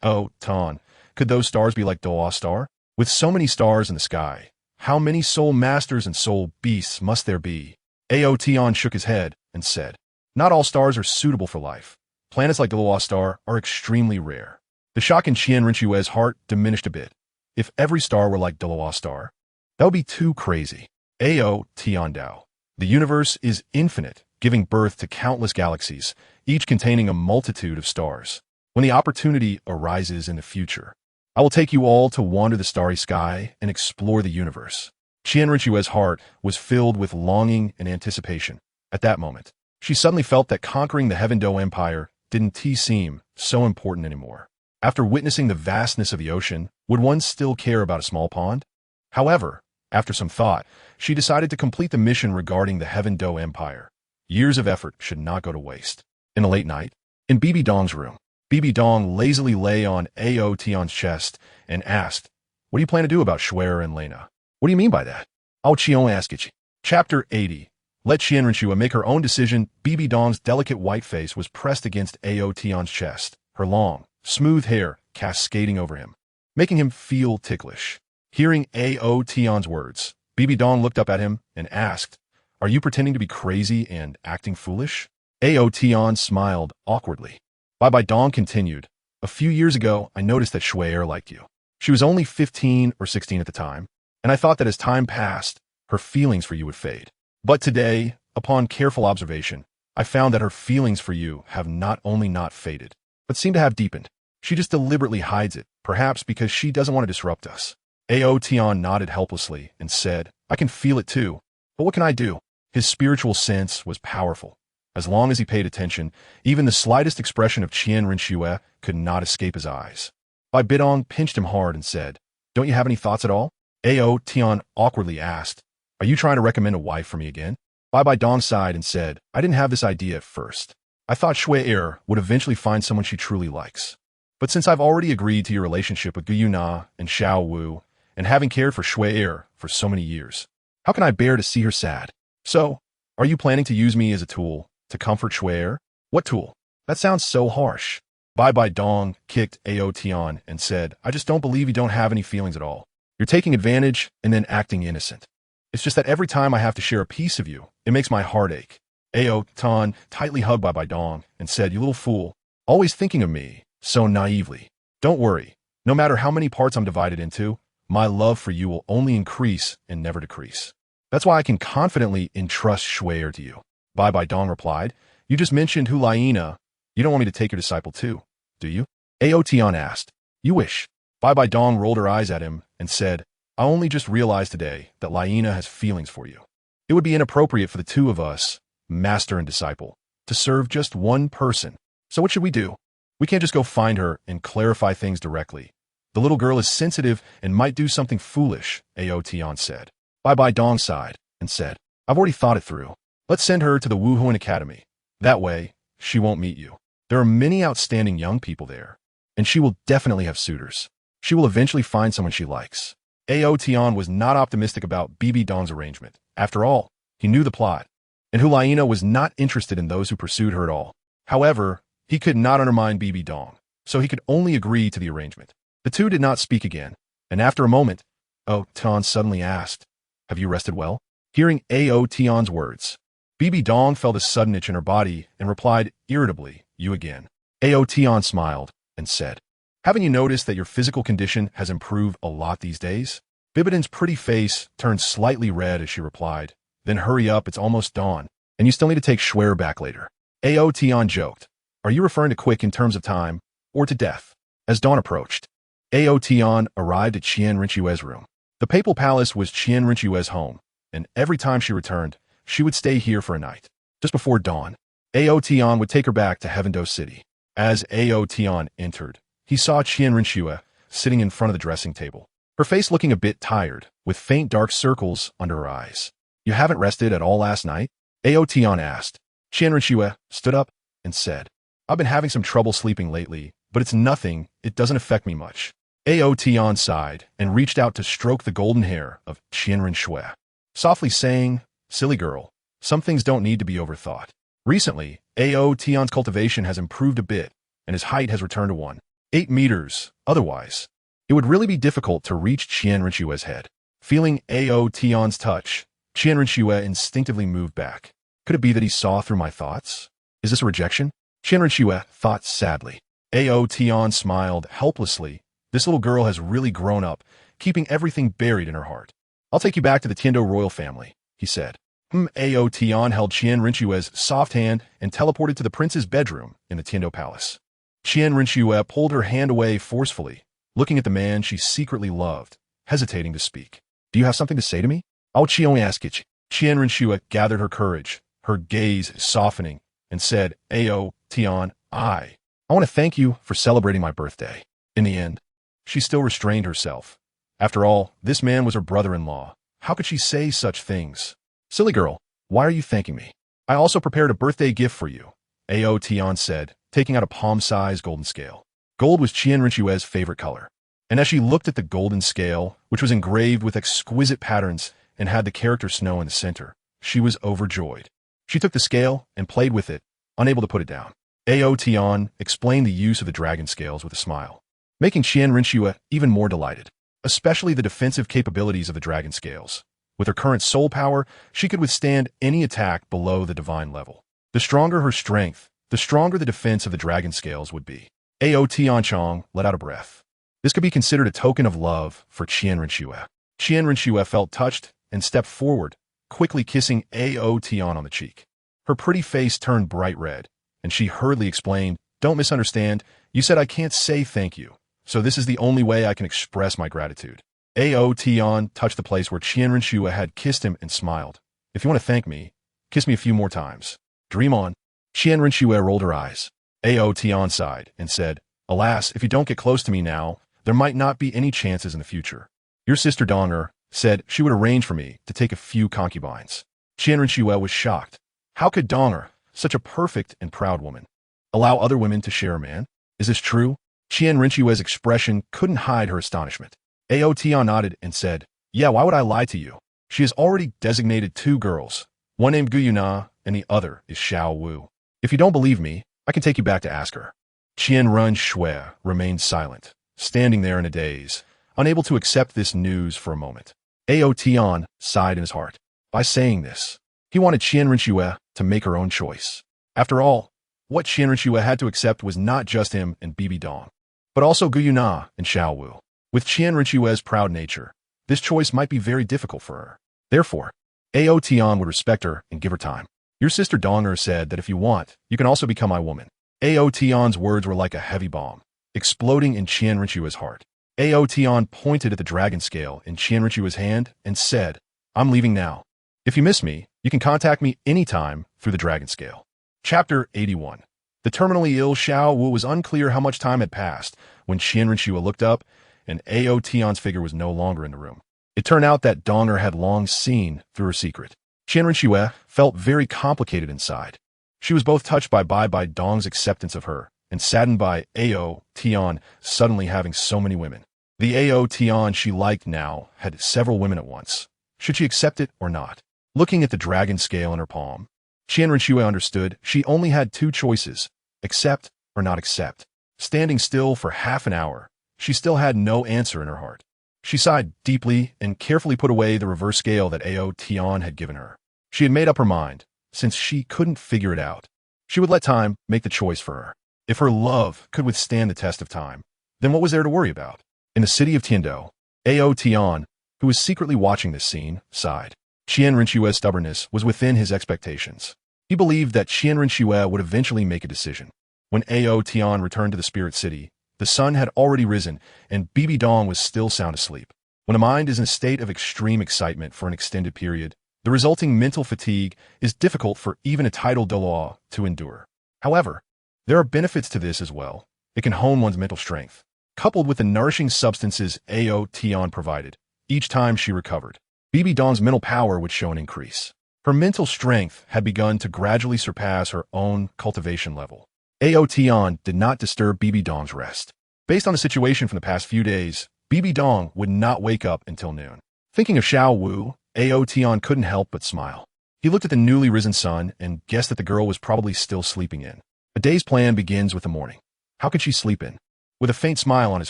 "Oh, Tan, could those stars be like Douluo star? With so many stars in the sky, how many soul masters and soul beasts must there be?" Ao Tian shook his head and said, "Not all stars are suitable for life. Planets like Douluo star are extremely rare." The shock in Qian Rinxue's heart diminished a bit. If every star were like Douluo star, that would be too crazy. Ao Tian Dao. The universe is infinite, giving birth to countless galaxies, each containing a multitude of stars. When the opportunity arises in the future, I will take you all to wander the starry sky and explore the universe. Qian Rinxue's heart was filled with longing and anticipation. At that moment, she suddenly felt that conquering the Heaven-Do Empire didn't seem so important anymore. After witnessing the vastness of the ocean, would one still care about a small pond? However, after some thought, she decided to complete the mission regarding the Heaven-Do Empire. Years of effort should not go to waste. In a late night, in Bibi Dong's room, Bibi Dong lazily lay on Ao Tian's chest and asked, "What do you plan to do about Shuer and Lena?" "What do you mean by that?" Ao Tian asked. Chapter 80. Let Qian Rinxue make her own decision. Bibi Dong's delicate white face was pressed against Ao Tian's chest, her long, smooth hair cascading over him, making him feel ticklish. Hearing Ao Tian's words, Bibi Dong looked up at him and asked, "Are you pretending to be crazy and acting foolish?" Ao Tian smiled awkwardly. Bibi Dong continued, "A few years ago, I noticed that Shuer liked you. She was only 15 or 16 at the time, and I thought that as time passed, her feelings for you would fade. But today, upon careful observation, I found that her feelings for you have not only not faded, but seem to have deepened. She just deliberately hides it, perhaps because she doesn't want to disrupt us." Ao Tian nodded helplessly and said, "I can feel it too, but what can I do?" His spiritual sense was powerful. As long as he paid attention, even the slightest expression of Qian Rinxue could not escape his eyes. Bibi Dong pinched him hard and said, "Don't you have any thoughts at all?" Ao Tian awkwardly asked, "Are you trying to recommend a wife for me again?" Bibi Dong sighed and said, "I didn't have this idea at first. I thought Shuer would eventually find someone she truly likes. But since I've already agreed to your relationship with Gu Na and Xiao Wu, and having cared for Shuer for so many years, how can I bear to see her sad? So, are you planning to use me as a tool to comfort Shuer?" "What tool? That sounds so harsh." Bibi Dong kicked Ao Tian and said, "I just don't believe you don't have any feelings at all. You're taking advantage and then acting innocent. It's just that every time I have to share a piece of you, it makes my heart ache." Ao Tian tightly hugged Bibi Dong and said, "You little fool, always thinking of me so naively. Don't worry, no matter how many parts I'm divided into, my love for you will only increase and never decrease. That's why I can confidently entrust Shuer to you." Bibi Dong replied, "You just mentioned Hu Laina. You don't want me to take your disciple too, do you?" Ao Tian asked. "You wish." Bibi Dong rolled her eyes at him and said, "I only just realized today that Laina has feelings for you. It would be inappropriate for the two of us, master and disciple, to serve just one person. So what should we do? We can't just go find her and clarify things directly. The little girl is sensitive and might do something foolish," Ao Tian said. Bibi Dong sighed and said, "I've already thought it through. Let's send her to the Wuhuan Academy. That way, she won't meet you. There are many outstanding young people there, and she will definitely have suitors. She will eventually find someone she likes." Ao Tian was not optimistic about Bibi Dong's arrangement. After all, he knew the plot, and Hu Laina was not interested in those who pursued her at all. However, he could not undermine Bibi Dong, so he could only agree to the arrangement. The two did not speak again, and after a moment, Ao Tian suddenly asked, "Have you rested well?" Hearing Ao Tian's words, Bibi Dong felt a sudden itch in her body and replied irritably, "You again." Ao Tian smiled and said, "Haven't you noticed that your physical condition has improved a lot these days?" Bibi Dong's pretty face turned slightly red as she replied, "Then hurry up, it's almost dawn, and you still need to take Shuer back later." Ao Tian joked, "Are you referring to quick in terms of time, or to death?" As dawn approached, Ao Tian arrived at Qian Rinxue's room. The papal palace was Qian Rinxue's home, and every time she returned, she would stay here for a night. Just before dawn, Ao Tian would take her back to Heaven-Do City. As Ao Tian entered, he saw Qian Rinxue sitting in front of the dressing table. her face looking a bit tired, with faint dark circles under her eyes. "You haven't rested at all last night?" Ao Tian asked. Qianrenxue stood up and said, "I've been having some trouble sleeping lately, but it's nothing, it doesn't affect me much." Ao Tian sighed and reached out to stroke the golden hair of Qianrenxue, softly saying, "Silly girl, some things don't need to be overthought." Recently, Ao Tian's cultivation has improved a bit, and his height has returned to 1.8 meters. Otherwise, it would really be difficult to reach Qianrenxue's head. Feeling Ao Tian's touch, Qianrenxue instinctively moved back. Could it be that he saw through my thoughts? Is this a rejection? Qianrenxue thought sadly. Ao Tian smiled helplessly. This little girl has really grown up, keeping everything buried in her heart. "I'll take you back to the Tiando royal family," he said. Ao Tian held Qianrenxue's soft hand and teleported to the prince's bedroom in the Tiando palace. Qianrenxue pulled her hand away forcefully, looking at the man she secretly loved, hesitating to speak. "Do you have something to say to me?" Ao Tian asked. Qianrenxue gathered her courage, her gaze softening, and said, "Ao Tian, I want to thank you for celebrating my birthday." In the end, she still restrained herself. After all, this man was her brother-in-law. How could she say such things? "Silly girl, why are you thanking me? I also prepared a birthday gift for you," Ao Tian said, taking out a palm-sized golden scale. Gold was Qianrenxue's favorite color, and as she looked at the golden scale, which was engraved with exquisite patterns and had the character snow in the center, she was overjoyed. She took the scale and played with it, unable to put it down. Ao Tian explained the use of the dragon scales with a smile, making Qianrenxue even more delighted, especially the defensive capabilities of the dragon scales. With her current soul power, she could withstand any attack below the divine level. The stronger her strength, the stronger the defense of the dragon scales would be. Ao Tianchong let out a breath. This could be considered a token of love for Qianrenxue. Qianrenxue felt touched and stepped forward, quickly kissing Ao Tian on the cheek. Her pretty face turned bright red, and she hurriedly explained, "Don't misunderstand, you said I can't say thank you, so this is the only way I can express my gratitude." Ao Tian touched the place where Qianrenxue had kissed him and smiled. "If you want to thank me, kiss me a few more times. Dream on." Qianrenxue rolled her eyes. Ao Tian sighed and said, "Alas, if you don't get close to me now, there might not be any chances in the future. Your sister Dong said she would arrange for me to take a few concubines." Qianrenxue was shocked. How could Dong, such a perfect and proud woman, allow other women to share a man? Is this true? Qianrenxue's expression couldn't hide her astonishment. Ao Tian nodded and said, "Yeah, why would I lie to you? She has already designated 2 girls, one named Guyuna and the other is Xiao Wu. If you don't believe me, I can take you back to ask her." Qianrenxue remained silent, standing there in a daze, unable to accept this news for a moment. Ao Tian sighed in his heart. By saying this, he wanted Qianrenxue to make her own choice. After all, what Qianrenxue had to accept was not just him and Bibi Dong, but also Guyuna and Xiao Wu. With Qianrenxue's proud nature, this choice might be very difficult for her. Therefore, Ao Tian would respect her and give her time. "Your sister Dong said that if you want, you can also become my woman." Ao Tian's words were like a heavy bomb, exploding in Qianrenxue's heart. Ao Tian pointed at the dragon scale in Qianrenxue's hand and said, "I'm leaving now. If you miss me, you can contact me anytime through the dragon scale." Chapter 81. The terminally ill Xiao Wu was unclear how much time had passed when Qianrenxue looked up and Ao Tian's figure was no longer in the room. It turned out that Dong had long seen through her secret. Qianrenxue felt very complicated inside. She was both touched by Dong's acceptance of her and saddened by Ao Tian suddenly having so many women. The Ao Tian she liked now had several women at once. Should she accept it or not? Looking at the dragon scale in her palm, Qianrenxue understood she only had 2 choices, accept or not accept. Standing still for half an hour, she still had no answer in her heart. She sighed deeply and carefully put away the reverse scale that Ao Tian had given her. She had made up her mind. Since she couldn't figure it out, she would let time make the choice for her. If her love could withstand the test of time, then what was there to worry about? In the city of Tiando, Ao Tian, who was secretly watching this scene, sighed. Qianrenxue's stubbornness was within his expectations. He believed that Qianrenxue would eventually make a decision. When Ao Tian returned to the spirit city, the sun had already risen and Bibi Dong was still sound asleep. When a mind is in a state of extreme excitement for an extended period, the resulting mental fatigue is difficult for even a titled Douluo to endure. However, there are benefits to this as well. It can hone one's mental strength. coupled with the nourishing substances Ao Tian provided. Each time she recovered, Bibi Dong's mental power would show an increase. Her mental strength had begun to gradually surpass her own cultivation level. Ao Tian did not disturb Bibi Dong's rest. Based on the situation from the past few days, Bibi Dong would not wake up until noon. Thinking of Xiao Wu, Ao Tian couldn't help but smile. He looked at the newly risen sun and guessed that the girl was probably still sleeping in. A day's plan begins with the morning. How could she sleep in? With a faint smile on his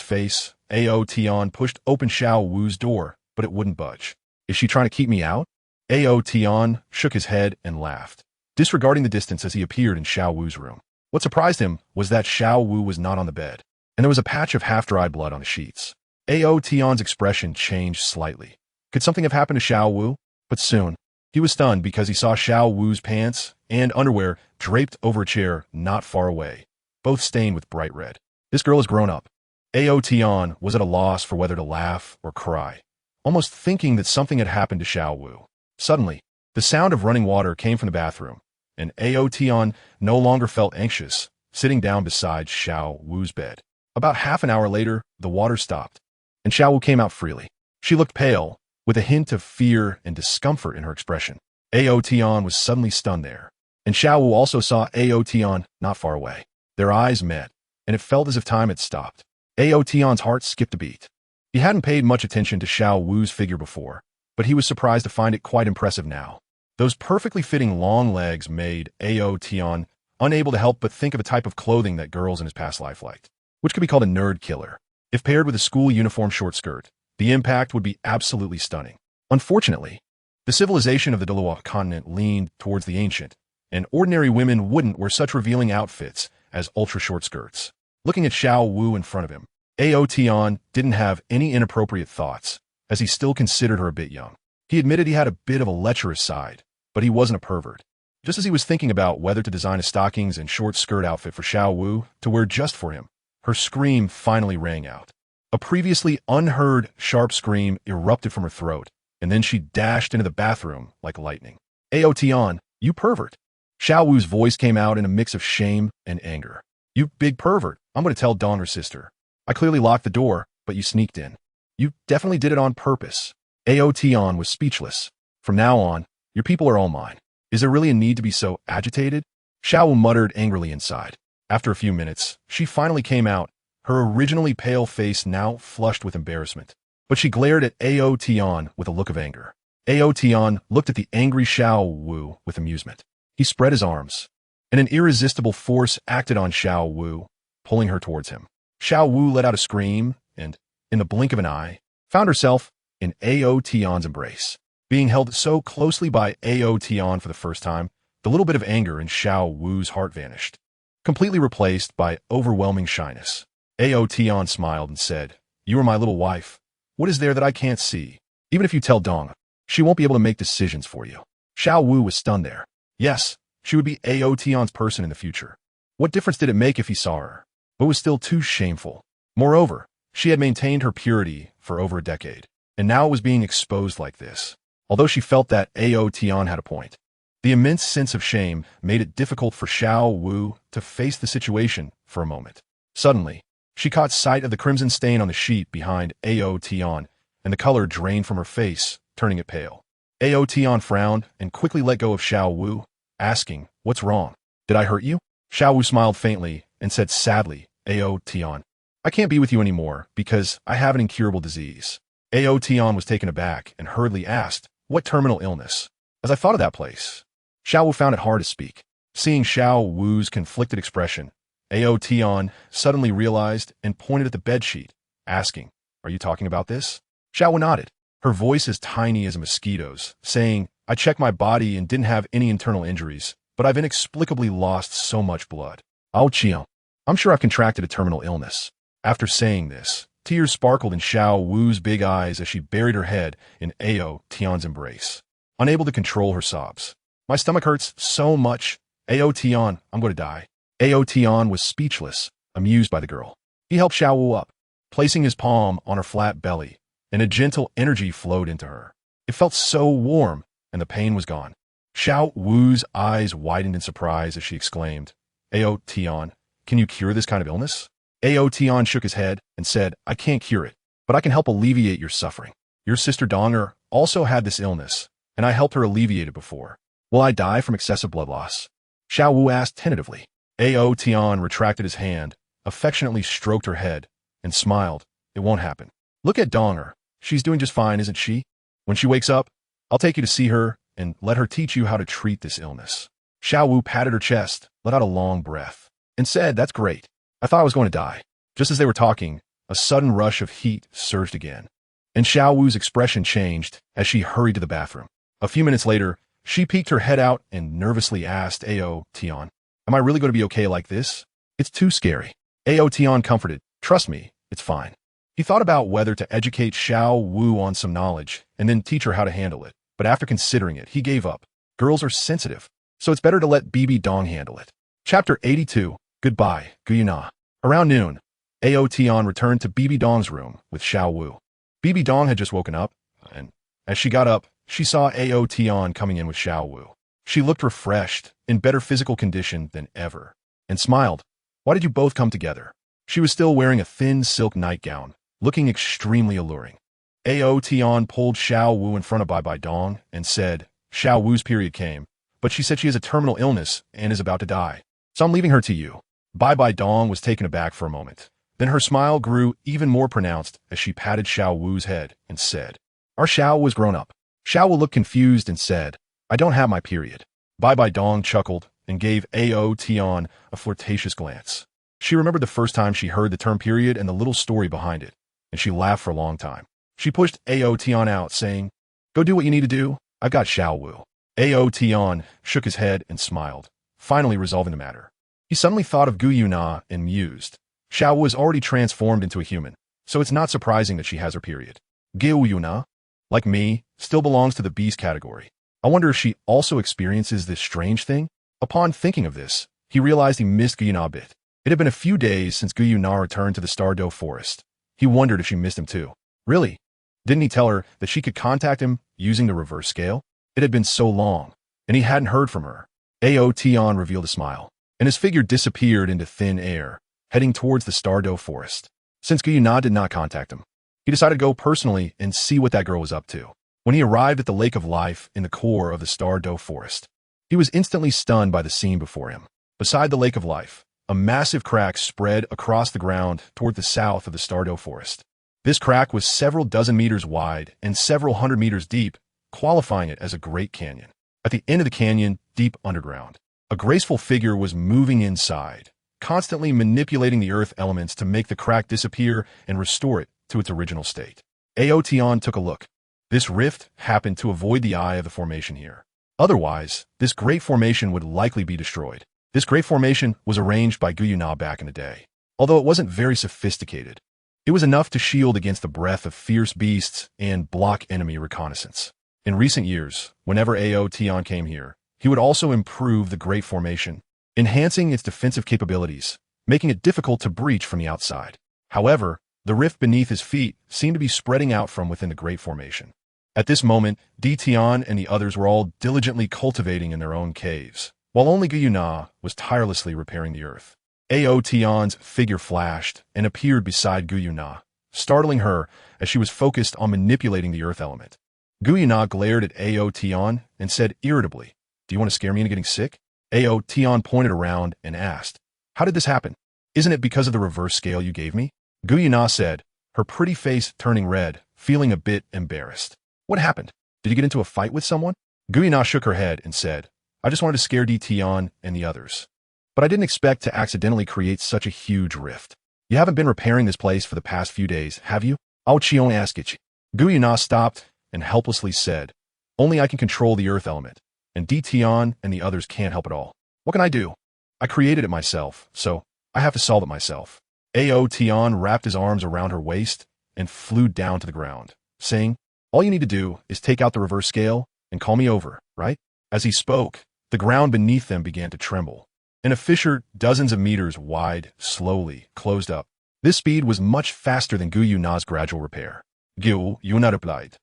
face, Ao Tian pushed open Xiao Wu's door, but it wouldn't budge. Is she trying to keep me out? Ao Tian shook his head and laughed, disregarding the distance as he appeared in Xiao Wu's room. What surprised him was that Xiao Wu was not on the bed, and there was a patch of half-dried blood on the sheets. Ao Tian's expression changed slightly. Could something have happened to Xiao Wu? But soon, he was stunned because he saw Xiao Wu's pants and underwear draped over a chair not far away, both stained with bright red. This girl has grown up. Ao Tian was at a loss for whether to laugh or cry, almost thinking that something had happened to Xiao Wu. Suddenly, the sound of running water came from the bathroom, and Ao Tian no longer felt anxious, sitting down beside Xiao Wu's bed. About half an hour later, the water stopped, and Xiao Wu came out freely. She looked pale, with a hint of fear and discomfort in her expression. Ao Tian was suddenly stunned there, and Xiao Wu also saw Ao Tian not far away. Their eyes met, and it felt as if time had stopped. Ao Tian's heart skipped a beat. He hadn't paid much attention to Xiao Wu's figure before, but he was surprised to find it quite impressive now. Those perfectly fitting long legs made Ao Tian unable to help but think of a type of clothing that girls in his past life liked, which could be called a nerd killer. If paired with a school uniform short skirt, the impact would be absolutely stunning. Unfortunately, the civilization of the Douluo Continent leaned towards the ancient, and ordinary women wouldn't wear such revealing outfits as ultra-short skirts. Looking at Xiao Wu in front of him, Ao Tian didn't have any inappropriate thoughts, as he still considered her a bit young. He admitted he had a bit of a lecherous side, but he wasn't a pervert. Just as he was thinking about whether to design a stockings and short skirt outfit for Xiao Wu to wear just for him, her scream finally rang out. A previously unheard sharp scream erupted from her throat, and then she dashed into the bathroom like lightning. Ao Tian, you pervert. Xiao Wu's voice came out in a mix of shame and anger. You big pervert, I'm going to tell Dong, her sister. I clearly locked the door, but you sneaked in. You definitely did it on purpose. Ao Tian was speechless. From now on, your people are all mine. Is there really a need to be so agitated? Xiao Wu muttered angrily inside. After a few minutes, she finally came out, her originally pale face now flushed with embarrassment. But she glared at Ao Tian with a look of anger. Ao Tian looked at the angry Xiao Wu with amusement. He spread his arms, and an irresistible force acted on Xiao Wu, pulling her towards him. Xiao Wu let out a scream and, in the blink of an eye, found herself in Ao Tian's embrace. Being held so closely by Ao Tian for the first time, the little bit of anger in Xiao Wu's heart vanished, completely replaced by overwhelming shyness. Ao Tian smiled and said, You are my little wife. What is there that I can't see? Even if you tell Dong, she won't be able to make decisions for you. Xiao Wu was stunned there. Yes, she would be Ao Tian's person in the future. What difference did it make if he saw her? But it was still too shameful. Moreover, she had maintained her purity for over a decade, and now it was being exposed like this. Although she felt that Ao Tian had a point, the immense sense of shame made it difficult for Xiao Wu to face the situation for a moment. Suddenly, she caught sight of the crimson stain on the sheet behind Ao Tian, and the color drained from her face, turning it pale. Ao Tian frowned and quickly let go of Xiao Wu, asking, What's wrong? Did I hurt you? Xiao Wu smiled faintly and said sadly, Ao Tian, I can't be with you anymore because I have an incurable disease. Ao Tian was taken aback and hurriedly asked, What terminal illness? As I thought of that place, Xiao Wu found it hard to speak. Seeing Xiao Wu's conflicted expression, Ao Tian suddenly realized and pointed at the bedsheet, asking, Are you talking about this? Xiao Wu nodded, her voice as tiny as a mosquito's, saying, I checked my body and didn't have any internal injuries, but I've inexplicably lost so much blood. Ao Tian, I'm sure I've contracted a terminal illness. After saying this, tears sparkled in Xiao Wu's big eyes as she buried her head in Ao Tian's embrace, unable to control her sobs. My stomach hurts so much. Ao Tian, I'm going to die. Ao Tian was speechless, amused by the girl. He helped Xiao Wu up, placing his palm on her flat belly, and a gentle energy flowed into her. It felt so warm, and the pain was gone. Xiao Wu's eyes widened in surprise as she exclaimed, Ao Tian, can you cure this kind of illness? Ao Tian shook his head and said, I can't cure it, but I can help alleviate your suffering. Your sister Donger also had this illness, and I helped her alleviate it before. Will I die from excessive blood loss? Xiao Wu asked tentatively. Ao Tian retracted his hand, affectionately stroked her head, and smiled. It won't happen. Look at Donger. She's doing just fine, isn't she? When she wakes up, I'll take you to see her and let her teach you how to treat this illness. Xiao Wu patted her chest, let out a long breath, and said, That's great. I thought I was going to die. Just as they were talking, a sudden rush of heat surged again, and Xiao Wu's expression changed as she hurried to the bathroom. A few minutes later, she peeked her head out and nervously asked Ao Tian, Am I really going to be okay like this? It's too scary. Ao Tian comforted, Trust me, it's fine. He thought about whether to educate Xiao Wu on some knowledge and then teach her how to handle it, but after considering it, he gave up. Girls are sensitive, so it's better to let Bibi Dong handle it. Chapter 82, Goodbye, Guyana. Around noon, Ao Tian returned to Bibi Dong's room with Xiao Wu. Bibi Dong had just woken up, and as she got up, she saw Ao Tian coming in with Xiao Wu. She looked refreshed, in better physical condition than ever, and smiled. Why did you both come together? She was still wearing a thin silk nightgown, looking extremely alluring. Ao Tian pulled Xiao Wu in front of Bibi Dong and said, Xiao Wu's period came, but she said she has a terminal illness and is about to die. So I'm leaving her to you. Bibi Dong was taken aback for a moment. Then her smile grew even more pronounced as she patted Xiao Wu's head and said, Our Xiao was grown up. Xiao Wu looked confused and said, I don't have my period. Bibi Dong chuckled and gave Ao Tian a flirtatious glance. She remembered the first time she heard the term period and the little story behind it, and she laughed for a long time. She pushed Ao Tian out, saying, Go do what you need to do. I've got Xiao Wu. Ao Tian shook his head and smiled, finally resolving the matter. He suddenly thought of Guyana and mused. Xiao Wu is already transformed into a human, so it's not surprising that she has her period. Guyana, like me, still belongs to the beast category. I wonder if she also experiences this strange thing? Upon thinking of this, he realized he missed Guyana a bit. It had been a few days since Guyana returned to the Do forest. He wondered if she missed him too. Really? Didn't he tell her that she could contact him using the reverse scale? It had been so long, and he hadn't heard from her. Ao Tian revealed a smile, and his figure disappeared into thin air, heading towards the Do forest. Since Guyana did not contact him, he decided to go personally and see what that girl was up to. When he arrived at the Lake of Life in the core of the Do forest, he was instantly stunned by the scene before him. Beside the Lake of Life, a massive crack spread across the ground toward the south of the Do forest. This crack was several dozen meters wide and several hundred meters deep, qualifying it as a great canyon. At the end of the canyon, deep underground, a graceful figure was moving inside, constantly manipulating the earth elements to make the crack disappear and restore it to its original state. Ao Tian took a look. This rift happened to avoid the eye of the formation here. Otherwise, this great formation would likely be destroyed. This great formation was arranged by Guyana back in the day. Although it wasn't very sophisticated, it was enough to shield against the breath of fierce beasts and block enemy reconnaissance. In recent years, whenever Ao Tian came here, he would also improve the Great Formation, enhancing its defensive capabilities, making it difficult to breach from the outside. However, the rift beneath his feet seemed to be spreading out from within the Great Formation. At this moment, Tian and the others were all diligently cultivating in their own caves, while only Guyana was tirelessly repairing the earth. Ao Tian's figure flashed and appeared beside Guyana, startling her as she was focused on manipulating the earth element. Guyana glared at Ao Tian and said irritably, Do you want to scare me into getting sick? Ao Tian pointed around and asked, How did this happen? Isn't it because of the reverse scale you gave me? Guyana said, her pretty face turning red, feeling a bit embarrassed. What happened? Did you get into a fight with someone? Guyana shook her head and said, I just wanted to scare Tian and the others. But I didn't expect to accidentally create such a huge rift. You haven't been repairing this place for the past few days, have you? Ao Tian asked it. Guyana stopped and helplessly said, Only I can control the earth element, and Tian and the others can't help at all. What can I do? I created it myself, so I have to solve it myself. Ao Tian wrapped his arms around her waist and flew down to the ground, saying, All you need to do is take out the reverse scale and call me over, right? As he spoke, the ground beneath them began to tremble, and a fissure dozens of meters wide slowly closed up. This speed was much faster than Guyuna's gradual repair. Guyuna replied,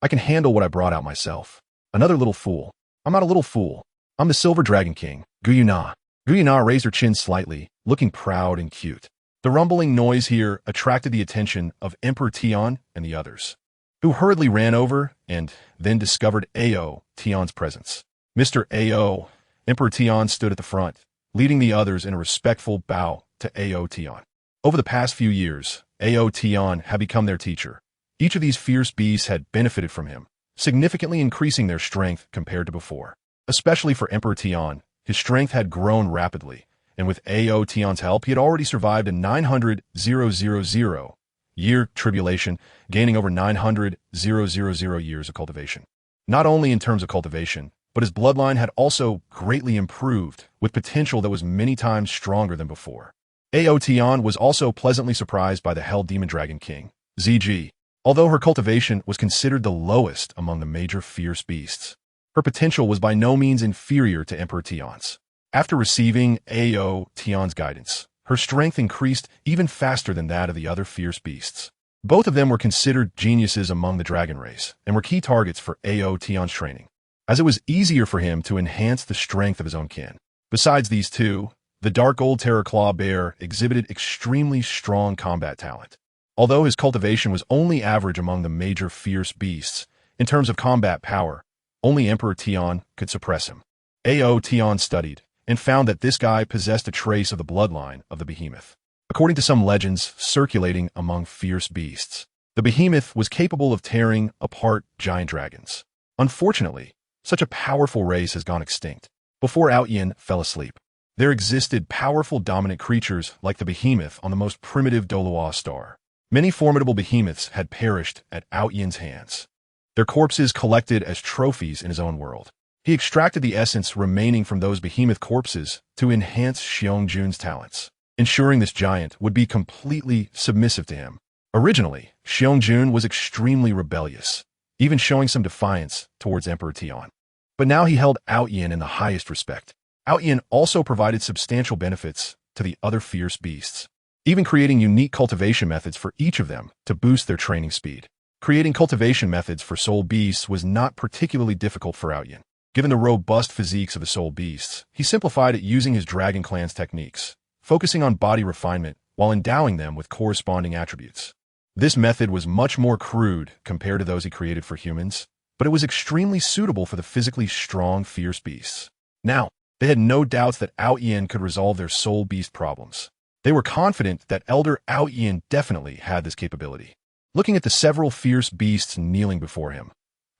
I can handle what I brought out myself. Another little fool. I'm not a little fool. I'm the Silver Dragon King, Guyuna. Guyuna raised her chin slightly, looking proud and cute. The rumbling noise here attracted the attention of Emperor Tian and the others, who hurriedly ran over and then discovered Ao Tian's presence. Mr. Ao, Emperor Tian stood at the front, leading the others in a respectful bow to Ao Tian. Over the past few years, Ao Tian had become their teacher. Each of these fierce beasts had benefited from him, significantly increasing their strength compared to before. Especially for Emperor Tian, his strength had grown rapidly, and with Ao Tian's help, he had already survived a 900,000-year tribulation, gaining over 900,000 years of cultivation. Not only in terms of cultivation, but his bloodline had also greatly improved, with potential that was many times stronger than before. Ao Tian was also pleasantly surprised by the Hell Demon Dragon King, ZG. Although her cultivation was considered the lowest among the major fierce beasts, her potential was by no means inferior to Emperor Tian's. After receiving Ao Tian's guidance, her strength increased even faster than that of the other fierce beasts. Both of them were considered geniuses among the dragon race and were key targets for Ao Tian's training, as it was easier for him to enhance the strength of his own kin. Besides these two, the Dark Gold Terror Claw Bear exhibited extremely strong combat talent. Although his cultivation was only average among the major fierce beasts, in terms of combat power, only Emperor Tian could suppress him. Ao Tian studied and found that this guy possessed a trace of the bloodline of the behemoth. According to some legends circulating among fierce beasts, the behemoth was capable of tearing apart giant dragons. Unfortunately, such a powerful race has gone extinct. Before Ao Tian fell asleep, there existed powerful dominant creatures like the behemoth on the most primitive Douluo star. Many formidable behemoths had perished at Ao Tian's hands, their corpses collected as trophies in his own world. He extracted the essence remaining from those behemoth corpses to enhance Xiong talents, ensuring this giant would be completely submissive to him. Originally, Xiong was extremely rebellious, even showing some defiance towards Emperor Tian. But now he held Ao Tian in the highest respect. Ao Tian also provided substantial benefits to the other fierce beasts, even creating unique cultivation methods for each of them to boost their training speed. Creating cultivation methods for soul beasts was not particularly difficult for Ao Tian. Given the robust physiques of the soul beasts, he simplified it using his dragon clan's techniques, focusing on body refinement while endowing them with corresponding attributes. This method was much more crude compared to those he created for humans, but it was extremely suitable for the physically strong, fierce beasts. Now, they had no doubts that Ao Tian could resolve their soul beast problems. They were confident that Elder Ao Tian definitely had this capability. Looking at the several fierce beasts kneeling before him,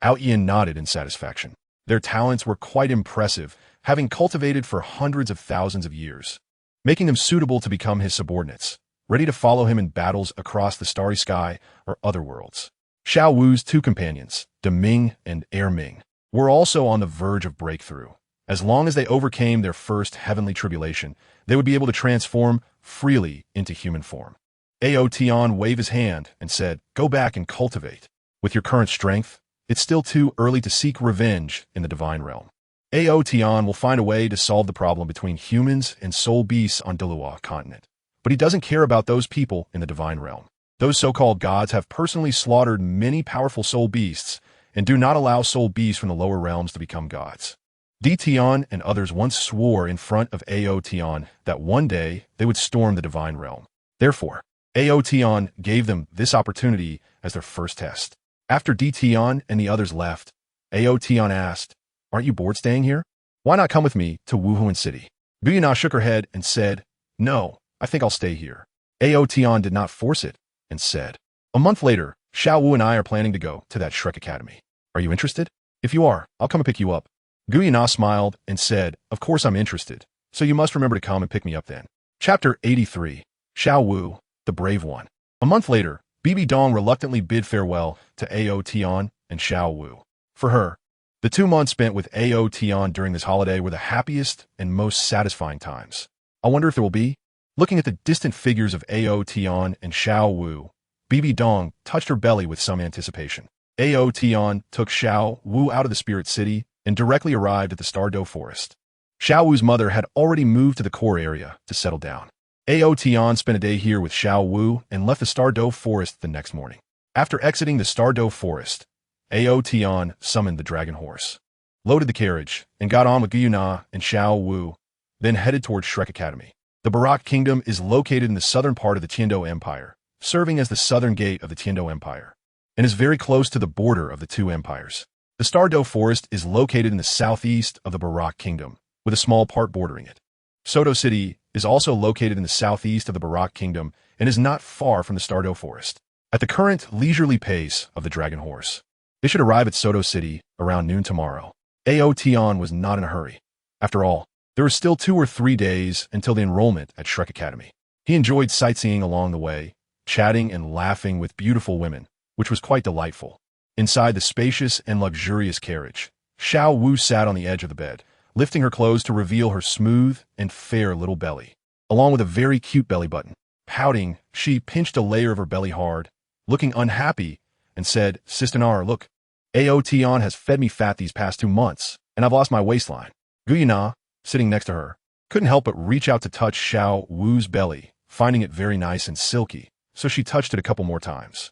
Ao Tian nodded in satisfaction. Their talents were quite impressive, having cultivated for hundreds of thousands of years, making them suitable to become his subordinates, ready to follow him in battles across the starry sky or other worlds. Xiao Wu's two companions, De Ming and Air Ming, were also on the verge of breakthrough. As long as they overcame their first heavenly tribulation, they would be able to transform freely into human form. Ao Tian waved his hand and said, "Go back and cultivate. With your current strength, it's still too early to seek revenge in the divine realm. Ao Tian will find a way to solve the problem between humans and soul beasts on Douluo Continent. But he doesn't care about those people in the divine realm. Those so-called gods have personally slaughtered many powerful soul beasts and do not allow soul beasts from the lower realms to become gods." Tian and others once swore in front of Ao Tian that one day they would storm the divine realm. Therefore, Ao Tian gave them this opportunity as their first test. After Tian and the others left, Ao Tian asked, "Aren't you bored staying here? Why not come with me to Wuhuan City?" Guyana shook her head and said, "No, I think I'll stay here." Ao Tian did not force it and said, "A month later, Xiao Wu and I are planning to go to that Shrek Academy. Are you interested? If you are, I'll come and pick you up." Guyana smiled and said, "Of course I'm interested, so you must remember to come and pick me up then." Chapter 83, Xiao Wu, the Brave One. A month later, Bibi Dong reluctantly bid farewell to Ao Tian and Xiao Wu. For her, the 2 months spent with Ao Tian during this holiday were the happiest and most satisfying times. I wonder if there will be? Looking at the distant figures of Ao Tian and Xiao Wu, Bibi Dong touched her belly with some anticipation. Ao Tian took Xiao Wu out of the spirit city and directly arrived at the Star-Do Forest. Xiao Wu's mother had already moved to the core area to settle down. Ao Tian spent a day here with Xiao Wu and left the Star-Do Forest the next morning. After exiting the Star-Do Forest, Ao Tian summoned the dragon horse, loaded the carriage, and got on with Guyana and Xiao Wu, then headed towards Shrek Academy. The Barak Kingdom is located in the southern part of the Tiando Empire, serving as the southern gate of the Tiando Empire, and is very close to the border of the two empires. The Star-Do Forest is located in the southeast of the Barak Kingdom, with a small part bordering it. Soto City is also located in the southeast of the Barak Kingdom and is not far from the Star-Do Forest. At the current leisurely pace of the Dragon Horse, they should arrive at Soto City around noon tomorrow. Ao Tian was not in a hurry. After all, there were still 2 or 3 days until the enrollment at Shrek Academy. He enjoyed sightseeing along the way, chatting and laughing with beautiful women, which was quite delightful. Inside the spacious and luxurious carriage, Xiao Wu sat on the edge of the bed, lifting her clothes to reveal her smooth and fair little belly, along with a very cute belly button. Pouting, she pinched a layer of her belly hard, looking unhappy, and said, "Sister Nara, look, Ao Tian has fed me fat these past 2 months, and I've lost my waistline." Guyana, sitting next to her, couldn't help but reach out to touch Xiao Wu's belly, finding it very nice and silky, so she touched it a couple more times.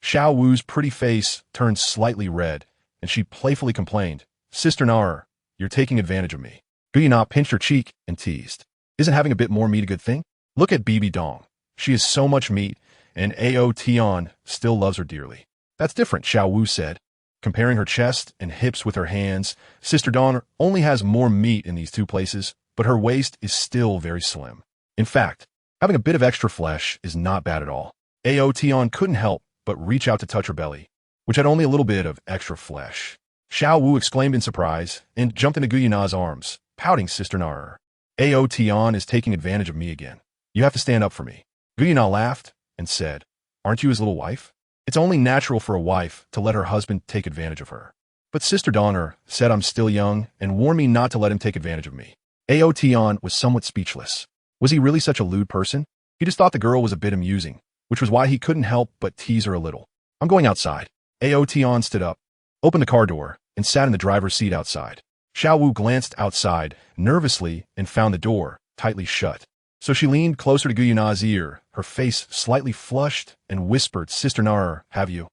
Xiao Wu's pretty face turned slightly red, and she playfully complained, "Sister Nara, you're taking advantage of me." Guyana pinched her cheek and teased, "Isn't having a bit more meat a good thing? Look at Bibi Dong. She is so much meat, and Ao Tian still loves her dearly." "That's different," Xiao Wu said, comparing her chest and hips with her hands. "Sister Dawn only has more meat in these 2 places, but her waist is still very slim. In fact, having a bit of extra flesh is not bad at all." Ao Tian couldn't help but reach out to touch her belly, which had only a little bit of extra flesh. Xiao Wu exclaimed in surprise and jumped into Guyana's arms, pouting, "Sister Nara, Ao Tian is taking advantage of me again. You have to stand up for me." Guyana laughed and said, "Aren't you his little wife? It's only natural for a wife to let her husband take advantage of her." But Sister Donner said I'm still young and warned me not to let him take advantage of me. Ao Tian was somewhat speechless. Was he really such a lewd person? He just thought the girl was a bit amusing, which was why he couldn't help but tease her a little. "I'm going outside." Ao Tian stood up, opened the car door, and sat in the driver's seat outside. Xiao Wu glanced outside nervously and found the door tightly shut. So she leaned closer to Guyana's ear, her face slightly flushed, and whispered, "Sister Nara, have you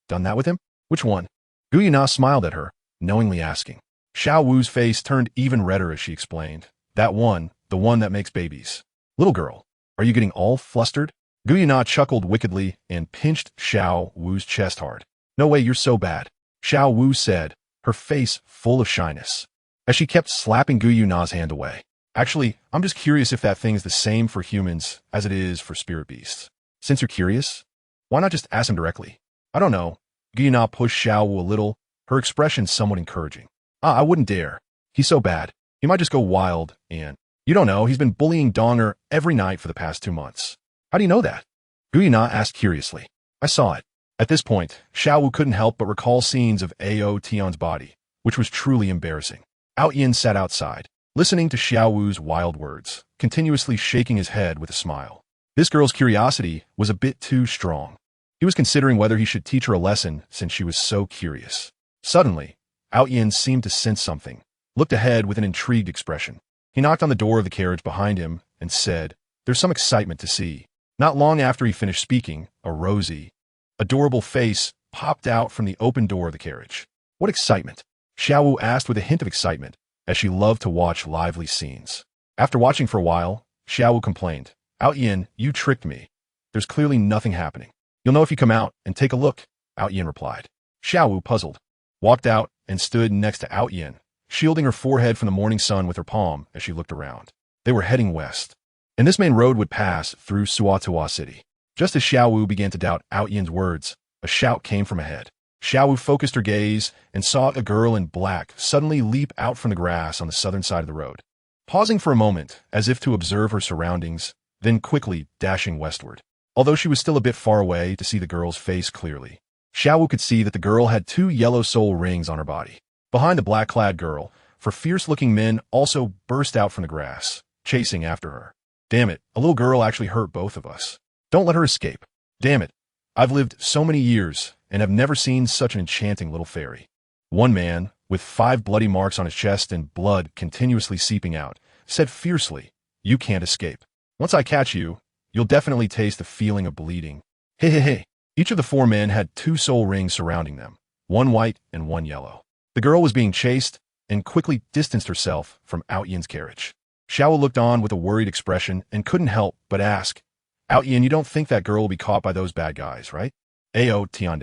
done that with him?" "Which one?" Guyana smiled at her, knowingly asking. Xiao Wu's face turned even redder as she explained, "That one, the one that makes babies." "Little girl, are you getting all flustered?" Guyana chuckled wickedly and pinched Xiao Wu's chest hard. "No way, you're so bad," Xiao Wu said, her face full of shyness, as she kept slapping Guyana's hand away. "Actually, I'm just curious if that thing is the same for humans as it is for spirit beasts. Since you're curious, why not just ask him directly?" "I don't know." Guyana pushed Xiao Wu a little, her expression somewhat encouraging. "I wouldn't dare. He's so bad. He might just go wild and... You don't know, he's been bullying Donger every night for the past 2 months." "How do you know that?" Guyana asked curiously. "I saw it." At this point, Xiao Wu couldn't help but recall scenes of Ao Tian's body, which was truly embarrassing. Ao Tian sat outside, listening to Xiao Wu's wild words, continuously shaking his head with a smile. This girl's curiosity was a bit too strong. He was considering whether he should teach her a lesson since she was so curious. Suddenly, Ao Tian seemed to sense something, looked ahead with an intrigued expression. He knocked on the door of the carriage behind him and said, "There's some excitement to see." Not long after he finished speaking, a rosy, adorable face popped out from the open door of the carriage. "What excitement?" Xiao Wu asked with a hint of excitement, as she loved to watch lively scenes. After watching for a while, Xiao Wu complained, "Ao Tian, you tricked me. There's clearly nothing happening." "You'll know if you come out and take a look," Ao Tian replied. Xiao Wu, puzzled, walked out and stood next to Ao Tian, shielding her forehead from the morning sun with her palm as she looked around. They were heading west, and this main road would pass through Suatua City. Just as Xiao Wu began to doubt Ao Tian's words, a shout came from ahead. Xiao Wu focused her gaze and saw a girl in black suddenly leap out from the grass on the southern side of the road, pausing for a moment as if to observe her surroundings, then quickly dashing westward. Although she was still a bit far away to see the girl's face clearly, Xiao Wu could see that the girl had 2 yellow soul rings on her body. Behind the black-clad girl, 4 fierce-looking men also burst out from the grass, chasing after her. "Damn it, a little girl actually hurt both of us. Don't let her escape. Damn it, I've lived so many years and have never seen such an enchanting little fairy." One man, with 5 bloody marks on his chest and blood continuously seeping out, said fiercely, "You can't escape. Once I catch you, you'll definitely taste the feeling of bleeding." Hey, hey, hey. Each of the 4 men had 2 soul rings surrounding them, 1 white and 1 yellow. The girl was being chased and quickly distanced herself from Ao Tian's carriage. Xiao looked on with a worried expression and couldn't help but ask, Ao Tian, you don't think that girl will be caught by those bad guys, right? Ao Tian.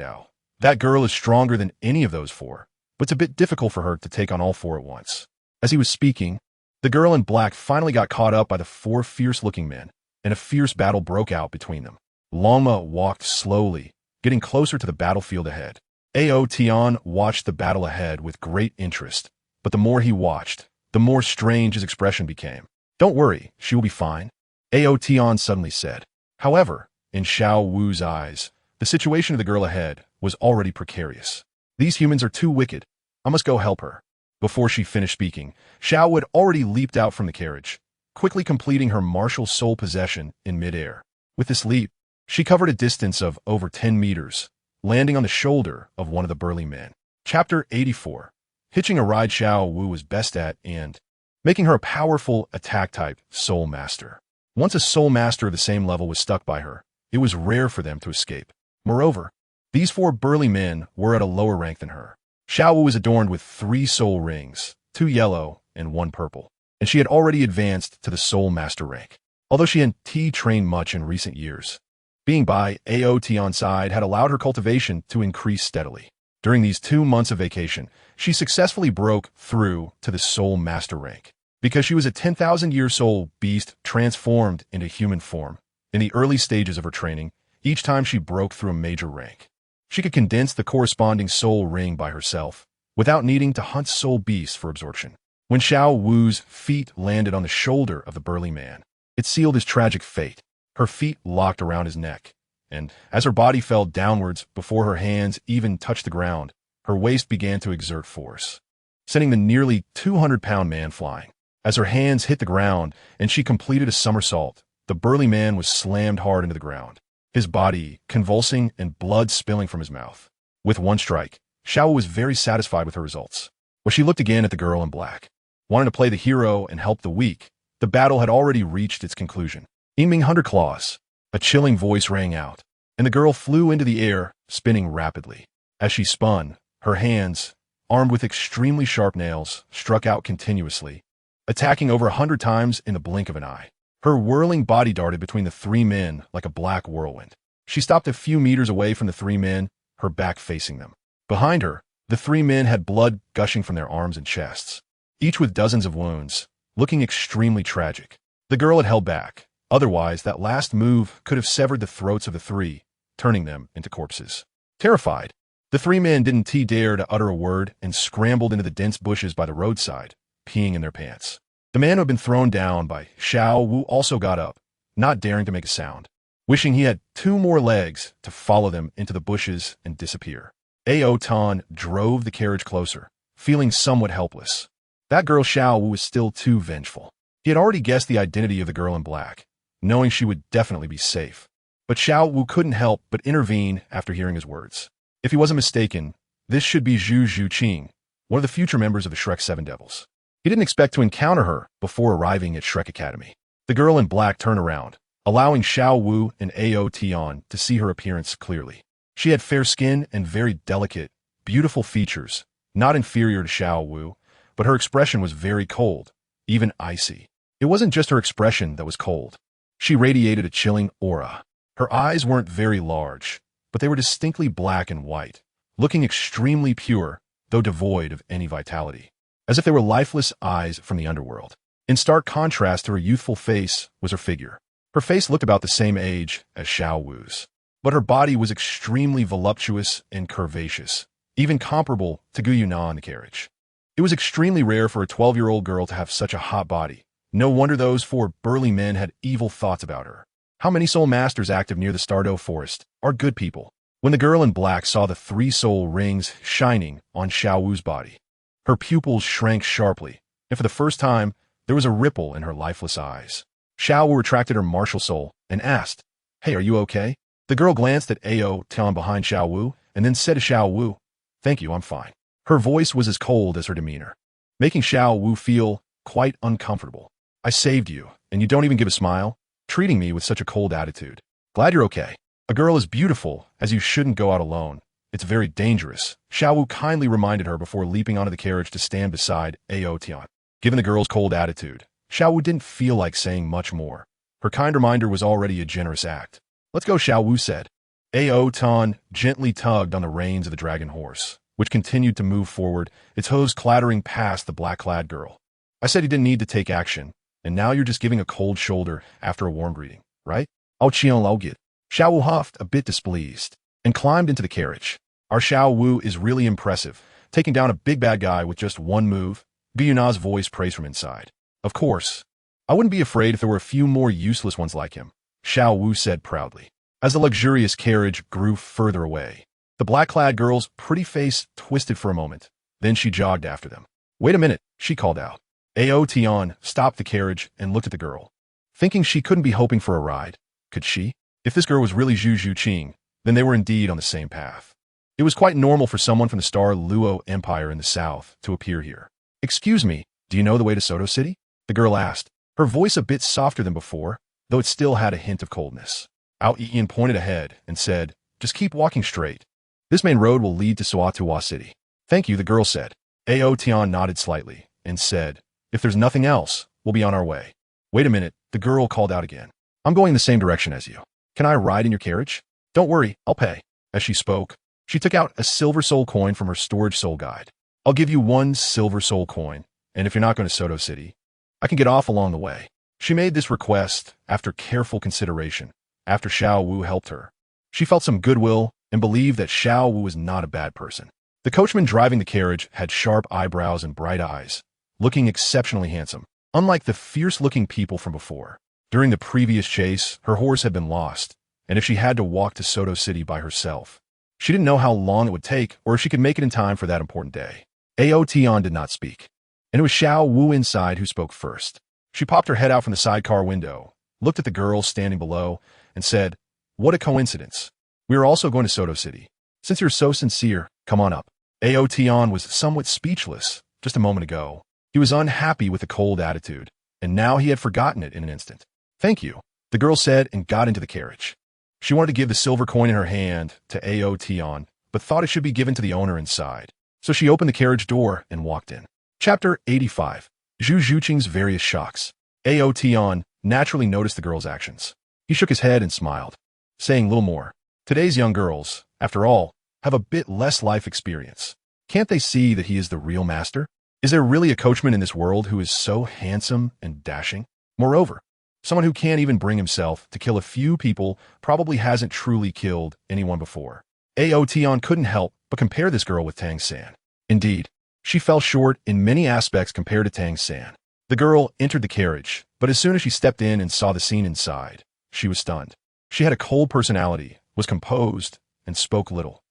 That girl is stronger than any of those four, but it's a bit difficult for her to take on all four at once. As he was speaking, the girl in black finally got caught up by the four fierce-looking men, and a fierce battle broke out between them. Longma walked slowly, getting closer to the battlefield ahead. Ao Tian watched the battle ahead with great interest, but the more he watched, the more strange his expression became. Don't worry, she will be fine, Ao Tian suddenly said. However, in Xiao Wu's eyes, the situation of the girl ahead was already precarious. These humans are too wicked. I must go help her. Before she finished speaking, Xiao had already leaped out from the carriage, quickly completing her martial soul possession in midair. With this leap, she covered a distance of over 10 meters, landing on the shoulder of one of the burly men. Chapter 84. Hitching a ride Xiao Wu was best at and making her a powerful attack-type soul master. Once a soul master of the same level was stuck by her, it was rare for them to escape. Moreover, these four burly men were at a lower rank than her. Xiao Wu was adorned with 3 soul rings, 2 yellow and 1 purple, and she had already advanced to the soul master rank. Although she hadn't trained much in recent years, being by Ao Tian's side had allowed her cultivation to increase steadily. During these 2 months of vacation, she successfully broke through to the soul master rank. Because she was a 10,000-year soul beast transformed into human form, in the early stages of her training, each time she broke through a major rank, she could condense the corresponding soul ring by herself, without needing to hunt soul beasts for absorption. When Xiao Wu's feet landed on the shoulder of the burly man, it sealed his tragic fate. Her feet locked around his neck, and as her body fell downwards before her hands even touched the ground, her waist began to exert force, sending the nearly 200-pound man flying. As her hands hit the ground and she completed a somersault, the burly man was slammed hard into the ground, his body convulsing and blood spilling from his mouth. With one strike, Xiao was very satisfied with her results. When she looked again at the girl in black, wanting to play the hero and help the weak, the battle had already reached its conclusion. Aiming 100 claws, a chilling voice rang out, and the girl flew into the air, spinning rapidly. As she spun, her hands, armed with extremely sharp nails, struck out continuously, attacking over 100 times in the blink of an eye. Her whirling body darted between the 3 men like a black whirlwind. She stopped a few meters away from the 3 men, her back facing them. Behind her, the 3 men had blood gushing from their arms and chests, each with dozens of wounds, looking extremely tragic. The girl had held back. Otherwise, that last move could have severed the throats of the 3, turning them into corpses. Terrified, the 3 men didn't dare to utter a word and scrambled into the dense bushes by the roadside, peeing in their pants. The man who had been thrown down by Xiao Wu also got up, not daring to make a sound, wishing he had 2 more legs to follow them into the bushes and disappear. Ao Tian drove the carriage closer, feeling somewhat helpless. That girl Xiao Wu was still too vengeful. He had already guessed the identity of the girl in black, knowing she would definitely be safe. But Xiao Wu couldn't help but intervene after hearing his words. If he wasn't mistaken, this should be Zhu Zhuqing, one of the future members of the Shrek 7 Devils. He didn't expect to encounter her before arriving at Shrek Academy. The girl in black turned around, allowing Xiao Wu and Ao Tian to see her appearance clearly. She had fair skin and very delicate, beautiful features, not inferior to Xiao Wu, but her expression was very cold, even icy. It wasn't just her expression that was cold. She radiated a chilling aura. Her eyes weren't very large, but they were distinctly black and white, looking extremely pure, though devoid of any vitality, as if they were lifeless eyes from the underworld. In stark contrast to her youthful face was her figure. Her face looked about the same age as Xiao Wu's, but her body was extremely voluptuous and curvaceous, even comparable to Gu Yuna in the carriage. It was extremely rare for a 12-year-old girl to have such a hot body. No wonder those 4 burly men had evil thoughts about her. How many soul masters active near the Stardew Forest are good people? When the girl in black saw the 3 soul rings shining on Xiao Wu's body, her pupils shrank sharply, and for the first time, there was a ripple in her lifeless eyes. Xiao Wu retracted her martial soul and asked, "Hey, are you okay?" The girl glanced at Ao Tian behind Xiao Wu and then said to Xiao Wu, "Thank you, I'm fine." Her voice was as cold as her demeanor, making Xiao Wu feel quite uncomfortable. "I saved you, and you don't even give a smile, treating me with such a cold attitude. Glad you're okay. A girl as beautiful as you shouldn't go out alone. It's very dangerous," Xiao Wu kindly reminded her before leaping onto the carriage to stand beside Ao Tian. Given the girl's cold attitude, Xiao Wu didn't feel like saying much more. Her kind reminder was already a generous act. Let's go, Xiao Wu said. Ao Tian gently tugged on the reins of the dragon horse, which continued to move forward, its hooves clattering past the black-clad girl. I said he didn't need to take action, and now you're just giving a cold shoulder after a warm greeting, right? Ao Tian Lao Git. Xiao Wu huffed, a bit displeased, and climbed into the carriage. Our Xiao Wu is really impressive, taking down a big bad guy with just one move, Gu Yuna's voice praised from inside. Of course. I wouldn't be afraid if there were a few more useless ones like him, Xiao Wu said proudly. As the luxurious carriage grew further away, the black-clad girl's pretty face twisted for a moment. Then she jogged after them. Wait a minute, she called out. Ao Tian stopped the carriage and looked at the girl, thinking she couldn't be hoping for a ride. Could she? If this girl was really Zhu Zhuqing, then they were indeed on the same path. It was quite normal for someone from the Star Luo Empire in the south to appear here. Excuse me, do you know the way to Soto City? The girl asked, her voice a bit softer than before, though it still had a hint of coldness. Ao Tian pointed ahead and said, just keep walking straight. This main road will lead to Sotuwa City. Thank you, the girl said. Ao Tian nodded slightly and said, if there's nothing else, we'll be on our way. Wait a minute, the girl called out again. I'm going the same direction as you. Can I ride in your carriage? Don't worry, I'll pay. As she spoke, she took out a silver soul coin from her storage soul guide. I'll give you 1 silver soul coin, and if you're not going to Soto City, I can get off along the way. She made this request after careful consideration, after Xiao Wu helped her. She felt some goodwill and believed that Xiao Wu was not a bad person. The coachman driving the carriage had sharp eyebrows and bright eyes, looking exceptionally handsome, unlike the fierce-looking people from before. During the previous chase, her horse had been lost, and if she had to walk to Soto City by herself, she didn't know how long it would take or if she could make it in time for that important day. Ao Tian did not speak, and it was Xiao Wu inside who spoke first. She popped her head out from the sidecar window, looked at the girl standing below, and said, what a coincidence. We are also going to Soto City. Since you're so sincere, come on up. Ao Tian was somewhat speechless just a moment ago. He was unhappy with the cold attitude, and now he had forgotten it in an instant. Thank you, the girl said and got into the carriage. She wanted to give the silver coin in her hand to Ao Tian, but thought it should be given to the owner inside. So she opened the carriage door and walked in. Chapter 85. Zhu Zhuqing's various shocks. Ao Tian naturally noticed the girl's actions. He shook his head and smiled, saying little more. Today's young girls, after all, have a bit less life experience. Can't they see that he is the real master? Is there really a coachman in this world who is so handsome and dashing? Moreover, someone who can't even bring himself to kill a few people probably hasn't truly killed anyone before. Ao Tian couldn't help but compare this girl with Tang San. Indeed, she fell short in many aspects compared to Tang San. The girl entered the carriage, but as soon as she stepped in and saw the scene inside, she was stunned. She had a cold personality, was composed, and spoke little.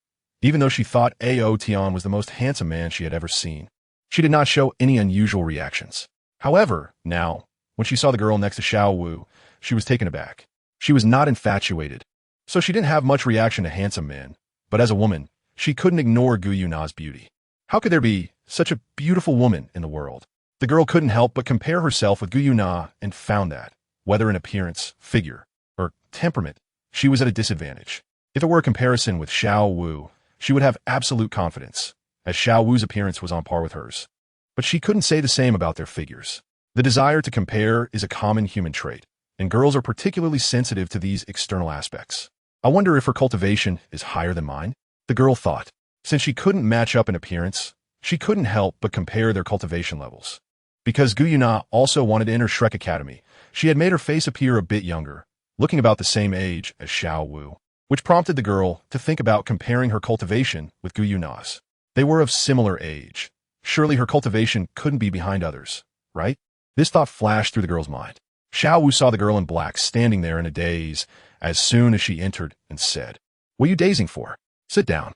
Even though she thought Ao Tian was the most handsome man she had ever seen, she did not show any unusual reactions. However, now, when she saw the girl next to Xiao Wu, she was taken aback. She was not infatuated, so she didn't have much reaction to handsome men, but as a woman, she couldn't ignore Gu Yuna's beauty. How could there be such a beautiful woman in the world? The girl couldn't help but compare herself with Gu Yuna and found that, whether in appearance, figure, or temperament, she was at a disadvantage. If it were a comparison with Xiao Wu, she would have absolute confidence, as Xiao Wu's appearance was on par with hers. But she couldn't say the same about their figures. The desire to compare is a common human trait, and girls are particularly sensitive to these external aspects. I wonder if her cultivation is higher than mine? The girl thought. Since she couldn't match up in appearance, she couldn't help but compare their cultivation levels. Because Gu Yuna also wanted to enter Shrek Academy, she had made her face appear a bit younger, looking about the same age as Xiao Wu, which prompted the girl to think about comparing her cultivation with Gu Yuna's. They were of similar age. Surely her cultivation couldn't be behind others, right? This thought flashed through the girl's mind. Xiao Wu saw the girl in black standing there in a daze as soon as she entered and said, what are you dazing for? Sit down.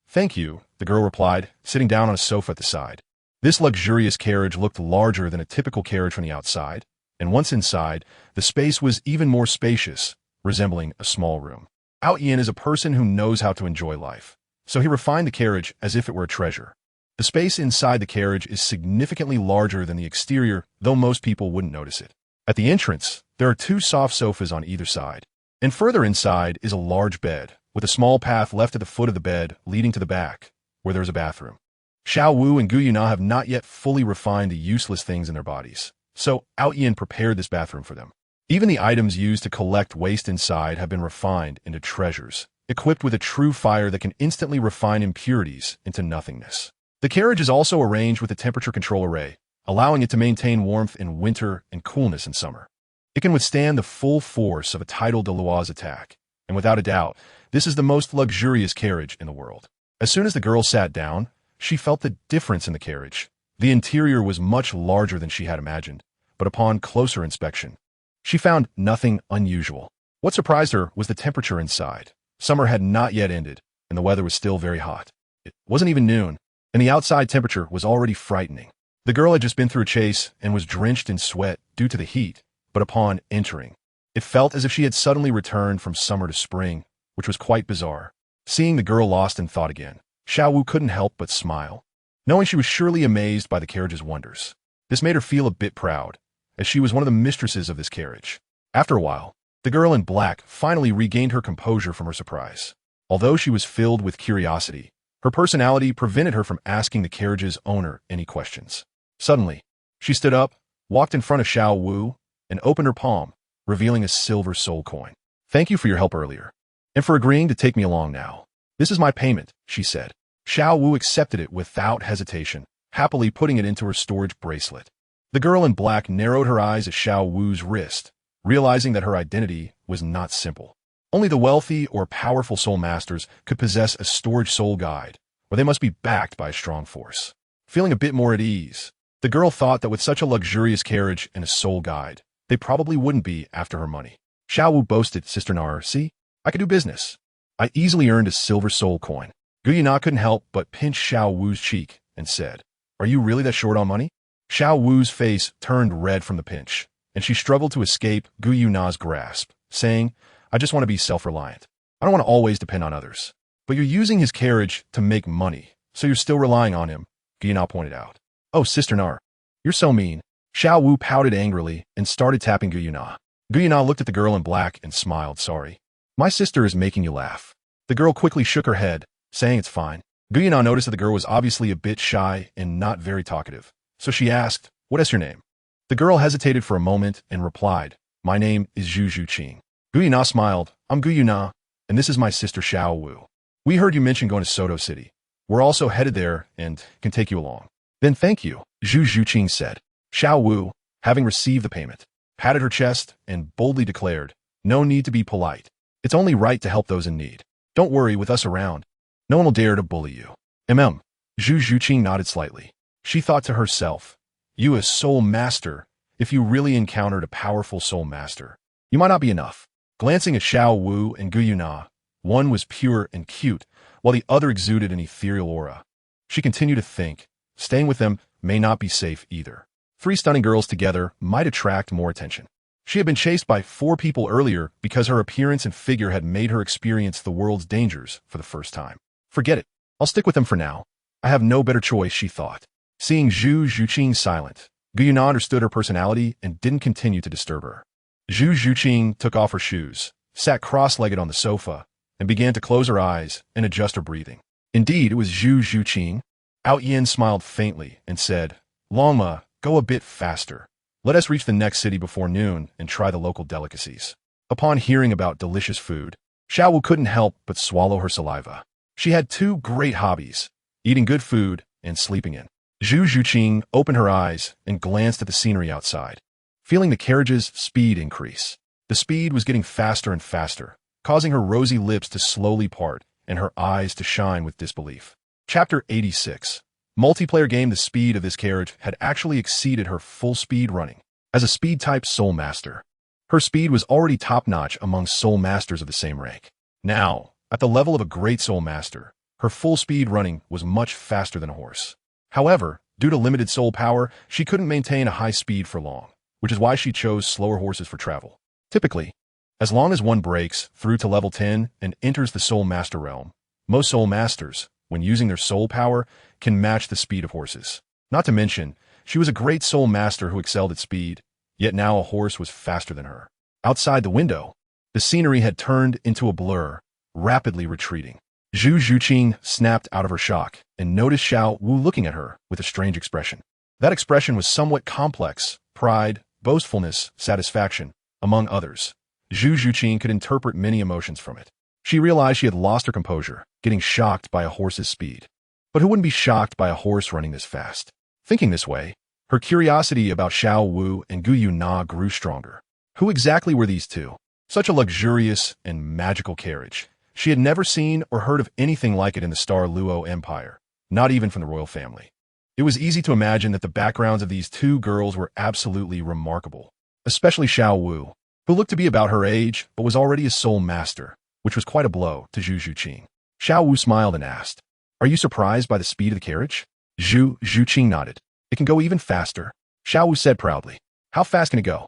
Thank you, the girl replied, sitting down on a sofa at the side. This luxurious carriage looked larger than a typical carriage from the outside, and once inside, the space was even more spacious, resembling a small room. Ao Tian is a person who knows how to enjoy life, so he refined the carriage as if it were a treasure. The space inside the carriage is significantly larger than the exterior, though most people wouldn't notice it. At the entrance, there are 2 soft sofas on either side, and further inside is a large bed, with a small path left at the foot of the bed leading to the back, where there is a bathroom. Xiao Wu and Gu Yuna have not yet fully refined the useless things in their bodies, so Ao Tian prepared this bathroom for them. Even the items used to collect waste inside have been refined into treasures, equipped with a true fire that can instantly refine impurities into nothingness. The carriage is also arranged with a temperature control array, allowing it to maintain warmth in winter and coolness in summer. It can withstand the full force of a tidal Douluo's attack, and without a doubt, this is the most luxurious carriage in the world. As soon as the girl sat down, she felt the difference in the carriage. The interior was much larger than she had imagined, but upon closer inspection, she found nothing unusual. What surprised her was the temperature inside. Summer had not yet ended, and the weather was still very hot. It wasn't even noon, and the outside temperature was already frightening. The girl had just been through a chase and was drenched in sweat due to the heat, but upon entering, it felt as if she had suddenly returned from summer to spring, which was quite bizarre. Seeing the girl lost in thought again, Xiao Wu couldn't help but smile, knowing she was surely amazed by the carriage's wonders. This made her feel a bit proud, as she was one of the mistresses of this carriage. After a while, the girl in black finally regained her composure from her surprise. Although she was filled with curiosity, her personality prevented her from asking the carriage's owner any questions. Suddenly, she stood up, walked in front of Xiao Wu, and opened her palm, revealing a silver soul coin. "Thank you for your help earlier, and for agreeing to take me along now. This is my payment," she said. Xiao Wu accepted it without hesitation, happily putting it into her storage bracelet. The girl in black narrowed her eyes at Xiao Wu's wrist, realizing that her identity was not simple. Only the wealthy or powerful soul masters could possess a storage soul guide, or they must be backed by a strong force. Feeling a bit more at ease, the girl thought that with such a luxurious carriage and a soul guide, they probably wouldn't be after her money. Xiao Wu boasted, "Sister Nar, see? I could do business. I easily earned a silver soul coin." Guyuna couldn't help but pinch Xiao Wu's cheek and said, "Are you really that short on money?" Xiao Wu's face turned red from the pinch, and she struggled to escape Guyuna's grasp, saying, "I just want to be self-reliant. I don't want to always depend on others." "But you're using his carriage to make money, so you're still relying on him," Guyuna pointed out. "Oh, Sister Nar, you're so mean." Xiao Wu pouted angrily and started tapping Guyuna. Guyuna looked at the girl in black and smiled, "Sorry. My sister is making you laugh." The girl quickly shook her head, saying it's fine. Guyuna noticed that the girl was obviously a bit shy and not very talkative, so she asked, "What is your name?" The girl hesitated for a moment and replied, "My name is Zhu Zhuqing." Guyuna smiled, "I'm Guyuna, and this is my sister Xiao Wu. We heard you mention going to Soto City. We're also headed there and can take you along." "Then thank you," Zhu Zhuqing said. Xiao Wu, having received the payment, patted her chest and boldly declared, "No need to be polite. It's only right to help those in need. Don't worry, with us around, no one will dare to bully you." Zhu Zhuqing nodded slightly. She thought to herself, "You as soul master, if you really encountered a powerful soul master, you might not be enough." Glancing at Xiao Wu and Guyuna, one was pure and cute, while the other exuded an ethereal aura. She continued to think, staying with them may not be safe either. 3 stunning girls together might attract more attention. She had been chased by 4 people earlier because her appearance and figure had made her experience the world's dangers for the first time. "Forget it. I'll stick with them for now. I have no better choice," she thought. Seeing Zhu Zhuqing silent, Guyuna understood her personality and didn't continue to disturb her. Zhu Zhuqing took off her shoes, sat cross-legged on the sofa, and began to close her eyes and adjust her breathing. Indeed, it was Zhu Zhuqing. Ao Tian smiled faintly and said, "Longma, go a bit faster. Let us reach the next city before noon and try the local delicacies." Upon hearing about delicious food, Xiao Wu couldn't help but swallow her saliva. She had 2 great hobbies, eating good food and sleeping in. Zhu Zhuqing opened her eyes and glanced at the scenery outside, feeling the carriage's speed increase. The speed was getting faster and faster, causing her rosy lips to slowly part and her eyes to shine with disbelief. Chapter 86. Multiplayer game. The speed of this carriage had actually exceeded her full speed running. As a speed-type soul master, her speed was already top-notch among soul masters of the same rank. Now, at the level of a great soul master, her full speed running was much faster than a horse. However, due to limited soul power, she couldn't maintain a high speed for long, which is why she chose slower horses for travel. Typically, as long as one breaks through to level 10 and enters the soul master realm, most soul masters, when using their soul power, can match the speed of horses. Not to mention, she was a great soul master who excelled at speed, yet now a horse was faster than her. Outside the window, the scenery had turned into a blur, rapidly retreating. Zhu Zhuqing snapped out of her shock and noticed Xiao Wu looking at her with a strange expression. That expression was somewhat complex, pride, boastfulness, satisfaction, among others. Zhu Zhuqing could interpret many emotions from it. She realized she had lost her composure, getting shocked by a horse's speed. But who wouldn't be shocked by a horse running this fast? Thinking this way, her curiosity about Xiao Wu and Gu Yuna grew stronger. Who exactly were these two? Such a luxurious and magical carriage. She had never seen or heard of anything like it in the Star Luo Empire, not even from the royal family. It was easy to imagine that the backgrounds of these two girls were absolutely remarkable, especially Xiao Wu, who looked to be about her age but was already a soul master, which was quite a blow to Zhu Zhuqing. Xiao Wu smiled and asked, "Are you surprised by the speed of the carriage?" Zhu Zhuqing nodded. "It can go even faster," Xiao Wu said proudly. "How fast can it go?"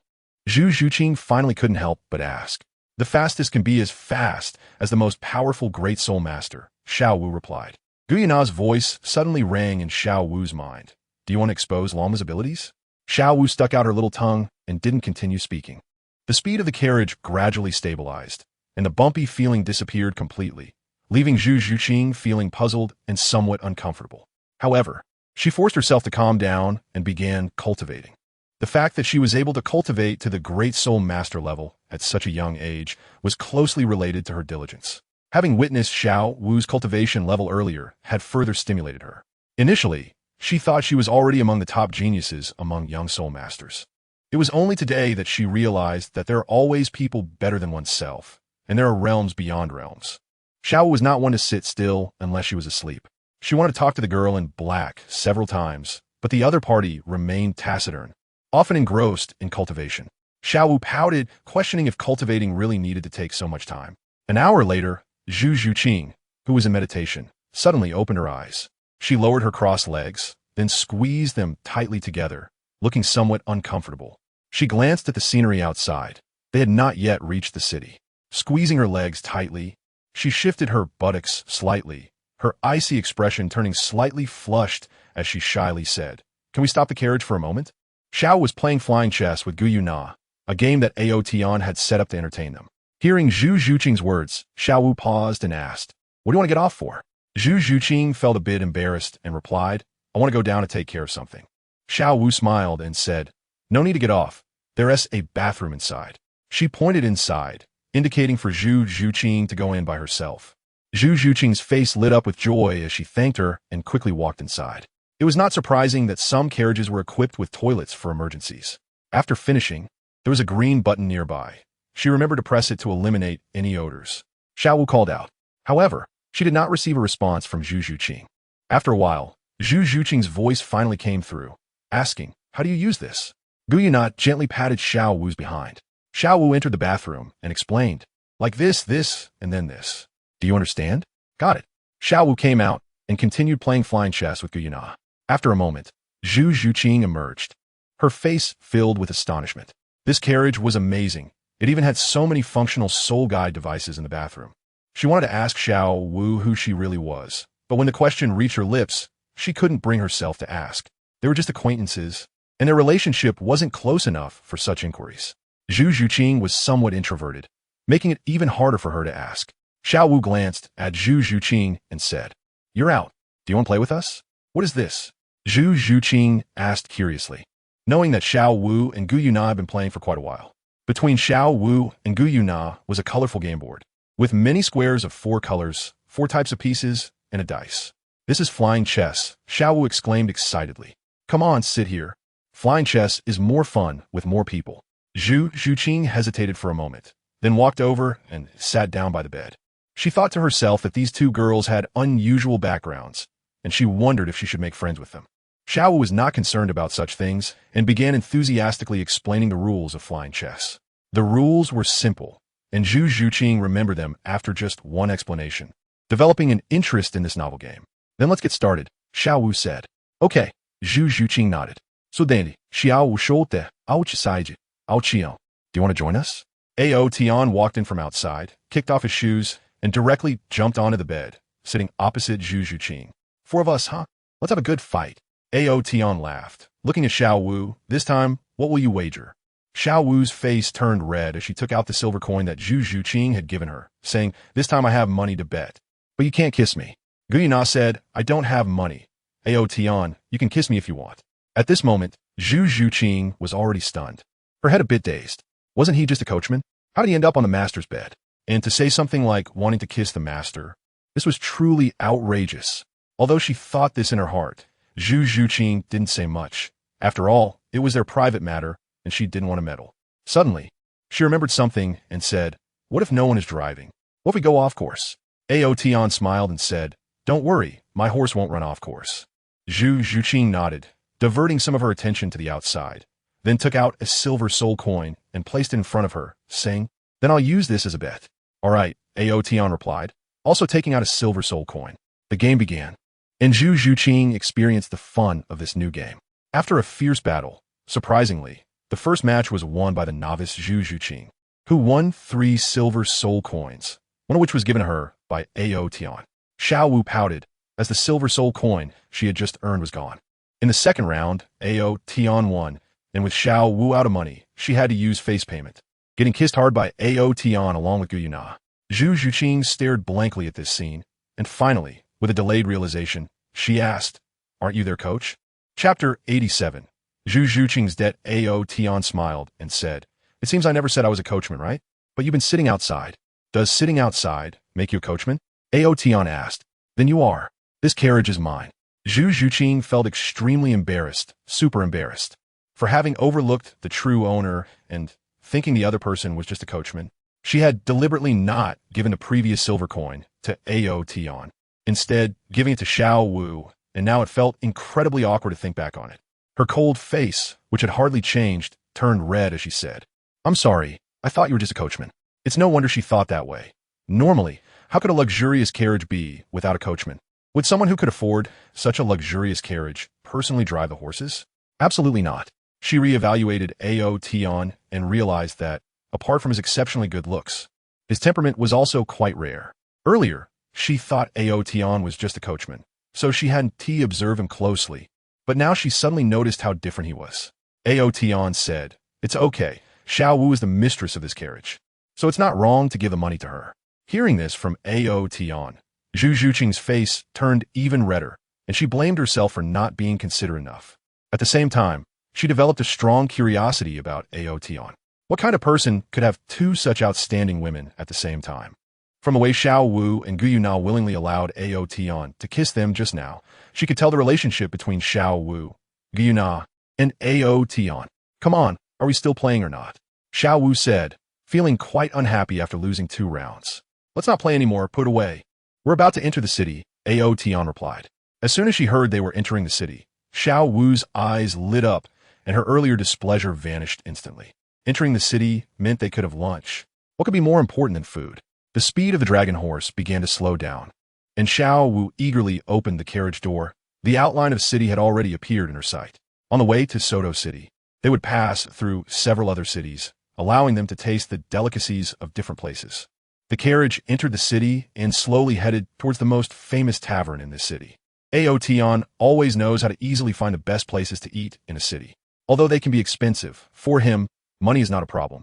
Zhu Zhuqing finally couldn't help but ask. "The fastest can be as fast as the most powerful great soul master," Xiao Wu replied. Gu Yuna's voice suddenly rang in Xiao Wu's mind. "Do you want to expose Lama's abilities?" Xiao Wu stuck out her little tongue and didn't continue speaking. The speed of the carriage gradually stabilized, and the bumpy feeling disappeared completely, leaving Zhu Zhuqing feeling puzzled and somewhat uncomfortable. However, she forced herself to calm down and began cultivating. The fact that she was able to cultivate to the great soul master level at such a young age was closely related to her diligence. Having witnessed Xiao Wu's cultivation level earlier had further stimulated her. Initially, she thought she was already among the top geniuses among young soul masters. It was only today that she realized that there are always people better than oneself, and there are realms beyond realms. Xiao was not one to sit still unless she was asleep. She wanted to talk to the girl in black several times, but the other party remained taciturn, often engrossed in cultivation. Xiao Wu pouted, questioning if cultivating really needed to take so much time. An hour later, Zhu Zhuqing, who was in meditation, suddenly opened her eyes. She lowered her crossed legs, then squeezed them tightly together, looking somewhat uncomfortable. She glanced at the scenery outside. They had not yet reached the city. Squeezing her legs tightly, she shifted her buttocks slightly, her icy expression turning slightly flushed as she shyly said, "Can we stop the carriage for a moment?" Xiao was playing flying chess with Gu Yuna, a game that Ao Tian had set up to entertain them. Hearing Zhu Zhuqing's words, Xiao Wu paused and asked, "What do you want to get off for?" Zhu Zhuqing felt a bit embarrassed and replied, "I want to go down and take care of something." Xiao Wu smiled and said, "No need to get off. There's a bathroom inside." She pointed inside, indicating for Zhu Zhuqing to go in by herself. Zhu Zhuqing's face lit up with joy as she thanked her and quickly walked inside. It was not surprising that some carriages were equipped with toilets for emergencies. After finishing, there was a green button nearby. She remembered to press it to eliminate any odors. Xiao Wu called out. However, she did not receive a response from Zhu Zhuqing. After a while, Zhu Zhuqing's voice finally came through, asking, "How do you use this?" Gu Yuna gently patted Xiao Wu's behind. Xiao Wu entered the bathroom and explained, "Like this, and then this. Do you understand?" "Got it." Xiao Wu came out and continued playing flying chess with Gu Yuna. After a moment, Zhu Zhuqing emerged, her face filled with astonishment. This carriage was amazing. It even had so many functional soul guide devices in the bathroom. She wanted to ask Xiao Wu who she really was, but when the question reached her lips, she couldn't bring herself to ask. They were just acquaintances, and their relationship wasn't close enough for such inquiries. Zhu Zhuqing was somewhat introverted, making it even harder for her to ask. Xiao Wu glanced at Zhu Zhuqing and said, "You're out. Do you want to play with us?" "What is this?" Zhu Zhuqing asked curiously, knowing that Xiao Wu and Gu Yuna had been playing for quite a while. Between Xiao Wu and Gu Yuna was a colorful game board, with many squares of 4 colors, 4 types of pieces, and a dice. "This is flying chess," Xiao Wu exclaimed excitedly. "Come on, sit here. Flying chess is more fun with more people." Zhu Zhuqing hesitated for a moment, then walked over and sat down by the bed. She thought to herself that these two girls had unusual backgrounds, and she wondered if she should make friends with them. Xiao Wu was not concerned about such things and began enthusiastically explaining the rules of flying chess. The rules were simple, and Zhu Zhuqing remembered them after just one explanation, developing an interest in this novel game. "Then let's get started," Xiao Wu said. "Okay," Zhu Zhuqing nodded. "So then, Xiao Wu shote, Ao Tian. Do you want to join us?" Ao Tian walked in from outside, kicked off his shoes, and directly jumped onto the bed, sitting opposite Zhu Zhuqing. "4 of us, huh? Let's have a good fight." Ao Tian laughed, looking at Xiao Wu. "This time, what will you wager?" Xiao Wu's face turned red as she took out the silver coin that Zhu Zhuqing had given her, saying, "This time I have money to bet. But you can't kiss me." Gu Yuna said, "I don't have money." "Ao Tian, you can kiss me if you want." At this moment, Zhu Zhuqing was already stunned, her head a bit dazed. Wasn't he just a coachman? How did he end up on the master's bed? And to say something like wanting to kiss the master, this was truly outrageous. Although she thought this in her heart, Zhu Zhuqing didn't say much. After all, it was their private matter, and she didn't want to meddle. Suddenly, she remembered something and said, "What if no one is driving? What if we go off course?" Ao Tian smiled and said, "Don't worry, my horse won't run off course." Zhu Zhuqing nodded, diverting some of her attention to the outside, then took out a silver soul coin and placed it in front of her, saying, "Then I'll use this as a bet." "All right," Ao Tian replied, also taking out a silver soul coin. The game began, and Zhu Zhuqing experienced the fun of this new game. After a fierce battle, surprisingly, the first match was won by the novice Zhu Zhuqing, who won 3 silver soul coins, one of which was given to her by Ao Tian. Xiao Wu pouted, as the silver soul coin she had just earned was gone. In the second round, Ao Tian won, and with Xiao Wu out of money, she had to use face payment, getting kissed hard by Ao Tian along with Guyuna. Zhu Zhuqing stared blankly at this scene, and finally, with a delayed realization, she asked, "Aren't you their coach?" Chapter 87. Zhu Zhuqing's debt. Ao Tian smiled and said, "It seems I never said I was a coachman, right? But you've been sitting outside. Does sitting outside make you a coachman?" Ao Tian asked. "Then you are. This carriage is mine." Zhu Zhuqing felt extremely embarrassed, super embarrassed, for having overlooked the true owner and thinking the other person was just a coachman. She had deliberately not given the previous silver coin to Ao Tian, instead giving it to Xiao Wu, and now it felt incredibly awkward to think back on it. Her cold face, which had hardly changed, turned red as she said, "I'm sorry, I thought you were just a coachman." It's no wonder she thought that way. Normally, how could a luxurious carriage be without a coachman? Would someone who could afford such a luxurious carriage personally drive the horses? Absolutely not. She reevaluated Ao Tian and realized that, apart from his exceptionally good looks, his temperament was also quite rare. Earlier, she thought Ao Tian was just a coachman, so she hadn't observed him closely, but now she suddenly noticed how different he was. Ao Tian said, "It's okay, Xiao Wu is the mistress of this carriage, so it's not wrong to give the money to her." Hearing this from Ao Tian, Zhu Zhuqing's face turned even redder, and she blamed herself for not being considerate enough. At the same time, she developed a strong curiosity about Ao Tian. What kind of person could have 2 such outstanding women at the same time? From the way Xiao Wu and Guyuna willingly allowed Ao Tian to kiss them just now, she could tell the relationship between Xiao Wu, Guyuna, and Ao Tian. "Come on, are we still playing or not?" Xiao Wu said, feeling quite unhappy after losing 2 rounds. "Let's not play anymore, put away." "We're about to enter the city," Ao Tian replied. As soon as she heard they were entering the city, Xiao Wu's eyes lit up, and her earlier displeasure vanished instantly. Entering the city meant they could have lunch. What could be more important than food? The speed of the dragon horse began to slow down, and Xiao Wu eagerly opened the carriage door. The outline of the city had already appeared in her sight. On the way to Soto City, they would pass through several other cities, allowing them to taste the delicacies of different places. The carriage entered the city and slowly headed towards the most famous tavern in this city. Ao Tian always knows how to easily find the best places to eat in a city. Although they can be expensive, for him, money is not a problem.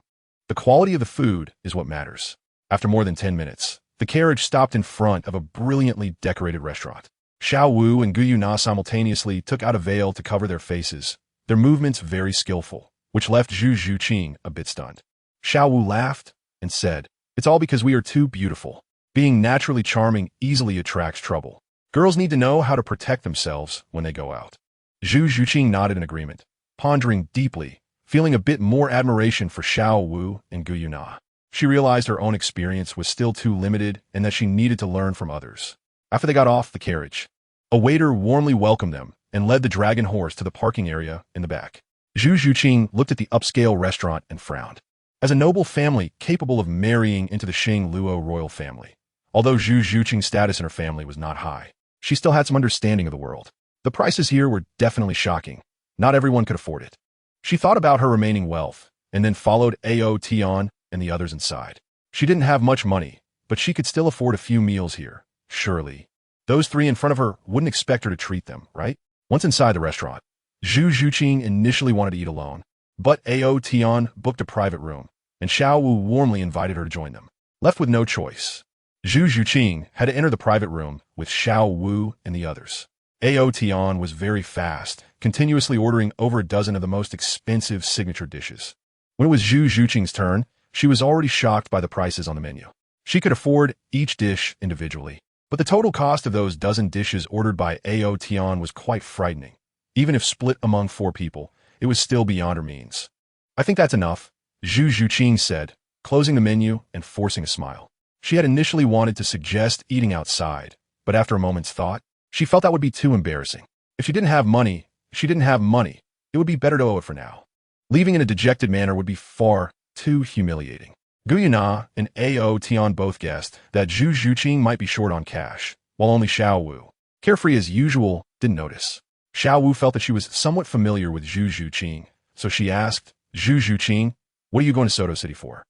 The quality of the food is what matters. After more than 10 minutes, the carriage stopped in front of a brilliantly decorated restaurant. Xiao Wu and Guyuna simultaneously took out a veil to cover their faces, their movements very skillful, which left Zhu Zhuqing a bit stunned. Xiao Wu laughed and said, "It's all because we are too beautiful. Being naturally charming easily attracts trouble. Girls need to know how to protect themselves when they go out." Zhu Zhuqing nodded in agreement, pondering deeply, feeling a bit more admiration for Xiao Wu and Guyuna. She realized her own experience was still too limited and that she needed to learn from others. After they got off the carriage, a waiter warmly welcomed them and led the dragon horse to the parking area in the back. Zhu Zhuqing looked at the upscale restaurant and frowned. As a noble family capable of marrying into the Xing Luo royal family, although Zhu Zhuqing's status in her family was not high, she still had some understanding of the world. The prices here were definitely shocking. Not everyone could afford it. She thought about her remaining wealth and then followed Ao Tian and the others inside. She didn't have much money, but she could still afford a few meals here, surely. Those 3 in front of her wouldn't expect her to treat them, right? Once inside the restaurant, Zhu Zhuqing initially wanted to eat alone, but Ao Tian booked a private room, and Xiao Wu warmly invited her to join them. Left with no choice, Zhu Zhuqing had to enter the private room with Xiao Wu and the others. Ao Tian was very fast, continuously ordering over a dozen of the most expensive signature dishes. When it was Zhu Zhuqing's turn, she was already shocked by the prices on the menu. She could afford each dish individually, but the total cost of those dozen dishes ordered by Ao Tian was quite frightening. Even if split among 4 people, it was still beyond her means. I think that's enough, Zhu Zhuqing said, closing the menu and forcing a smile. She had initially wanted to suggest eating outside, but after a moment's thought, she felt that would be too embarrassing. If she didn't have money, she didn't have money. It would be better to owe it for now. Leaving in a dejected manner would be far too humiliating. Gu Yuna and Ao Tian both guessed that Zhu Zhuqing might be short on cash, while only Xiao Wu, carefree as usual, didn't notice. Xiao Wu felt that she was somewhat familiar with Zhu Zhuqing, so she asked, Zhu Zhuqing, what are you going to Soto City for?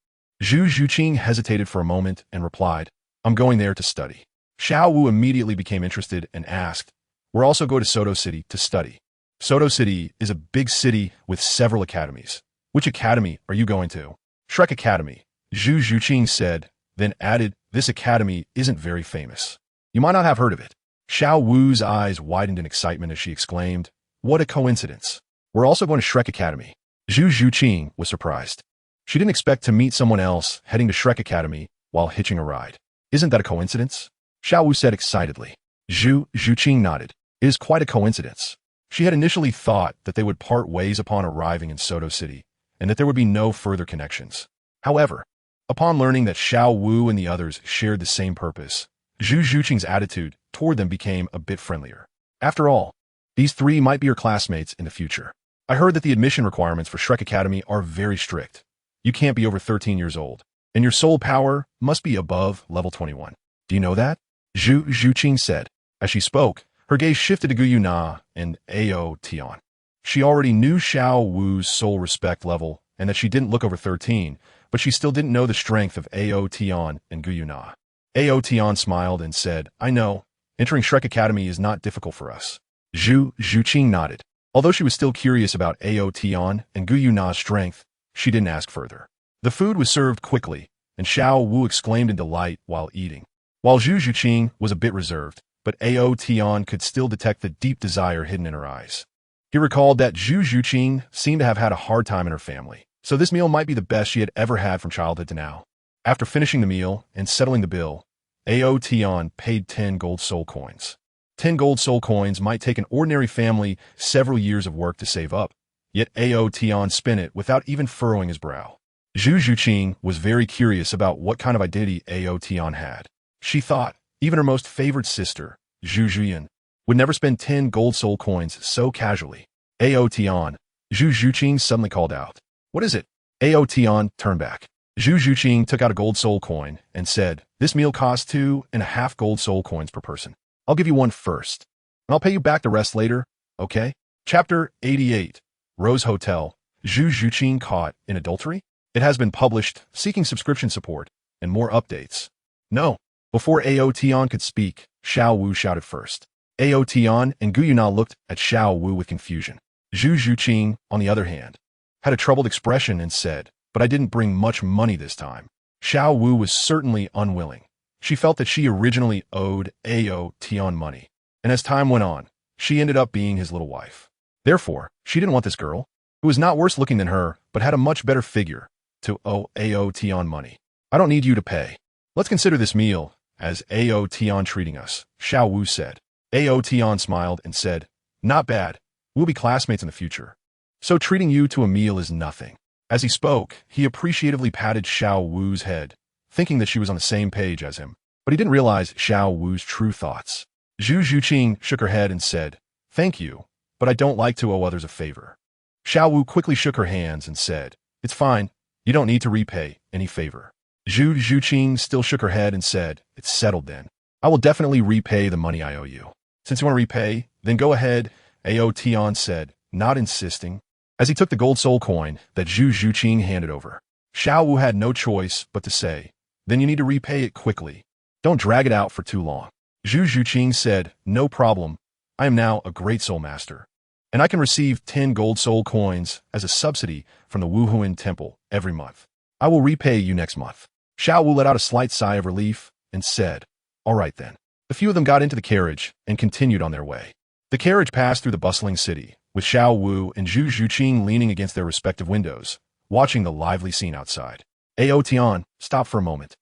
Zhu Zhuqing hesitated for a moment and replied, I'm going there to study. Xiao Wu immediately became interested and asked, we're also going to Soto City to study. Soto City is a big city with several academies. Which academy are you going to? Shrek Academy, Zhu Zhuqing said, then added, this academy isn't very famous. You might not have heard of it. Xiao Wu's eyes widened in excitement as she exclaimed, what a coincidence. We're also going to Shrek Academy. Zhu Zhuqing was surprised. She didn't expect to meet someone else heading to Shrek Academy while hitching a ride. Isn't that a coincidence? Xiao Wu said excitedly. Zhu Zhuqing nodded. It is quite a coincidence. She had initially thought that they would part ways upon arriving in Soto City, and that there would be no further connections. However, upon learning that Xiao Wu and the others shared the same purpose, Zhu Zhuqing's attitude toward them became a bit friendlier. After all, these 3 might be her classmates in the future. I heard that the admission requirements for Shrek Academy are very strict. You can't be over 13 years old, and your soul power must be above level 21. Do you know that? Zhu Zhuqing said. As she spoke, her gaze shifted to Gu Yuna and Ao Tian. She already knew Xiao Wu's soul respect level and that she didn't look over 13, but she still didn't know the strength of Ao Tian and Gu Yuna. Ao Tian smiled and said, I know, entering Shrek Academy is not difficult for us. Zhu Zhuqing nodded. Although she was still curious about Ao Tian and Gu Yuna's strength, she didn't ask further. The food was served quickly, and Xiao Wu exclaimed in delight while eating. While Zhu Zhuqing was a bit reserved, but Ao Tian could still detect the deep desire hidden in her eyes. He recalled that Zhu Zhuqing seemed to have had a hard time in her family, so this meal might be the best she had ever had from childhood to now. After finishing the meal and settling the bill, Ao Tian paid 10 gold soul coins. 10 gold soul coins might take an ordinary family several years of work to save up, yet Ao Tian spent it without even furrowing his brow. Zhu Zhuqing was very curious about what kind of identity Ao Tian had. She thought even her most favored sister, Zhu Zhuyan, would never spend 10 gold soul coins so casually. Ao Tian, Zhu Zhuqing suddenly called out. What is it? Ao Tian turned back. Zhu Zhuqing took out a gold soul coin and said, this meal costs 2.5 gold soul coins per person. I'll give you one first, and I'll pay you back the rest later, okay? Chapter 88, Rose Hotel, Zhu Zhuqing caught in adultery? It has been published, seeking subscription support, and more updates. No. Before Ao Tian could speak, Xiao Wu shouted first. Ao Tian and Gu Yuna looked at Xiao Wu with confusion. Zhu Zhuqing, on the other hand, had a troubled expression and said, but I didn't bring much money this time. Xiao Wu was certainly unwilling. She felt that she originally owed Ao Tian money, and as time went on, she ended up being his little wife. Therefore, she didn't want this girl, who was not worse looking than her, but had a much better figure, to owe Ao Tian money. I don't need you to pay. Let's consider this meal as Ao Tian treating us, Xiao Wu said. Ao Tian smiled and said, not bad. We'll be classmates in the future. So treating you to a meal is nothing. As he spoke, he appreciatively patted Xiao Wu's head, thinking that she was on the same page as him. But he didn't realize Xiao Wu's true thoughts. Zhu Zhuqing shook her head and said, thank you, but I don't like to owe others a favor. Xiao Wu quickly shook her hands and said, it's fine. You don't need to repay any favor. Zhu Zhuqing still shook her head and said, it's settled then. I will definitely repay the money I owe you. Since you want to repay, then go ahead, Ao Tian said, not insisting, as he took the gold soul coin that Zhu Zhuqing handed over. Xiao Wu had no choice but to say, then you need to repay it quickly. Don't drag it out for too long. Zhu Zhuqing said, no problem. I am now a great soul master, and I can receive 10 gold soul coins as a subsidy from the Wuhuan Temple every month. I will repay you next month. Xiao Wu let out a slight sigh of relief and said, all right then. The few of them got into the carriage and continued on their way. The carriage passed through the bustling city, with Xiao Wu and Zhu Zhuqing leaning against their respective windows, watching the lively scene outside. Ao Tian, stop for a moment.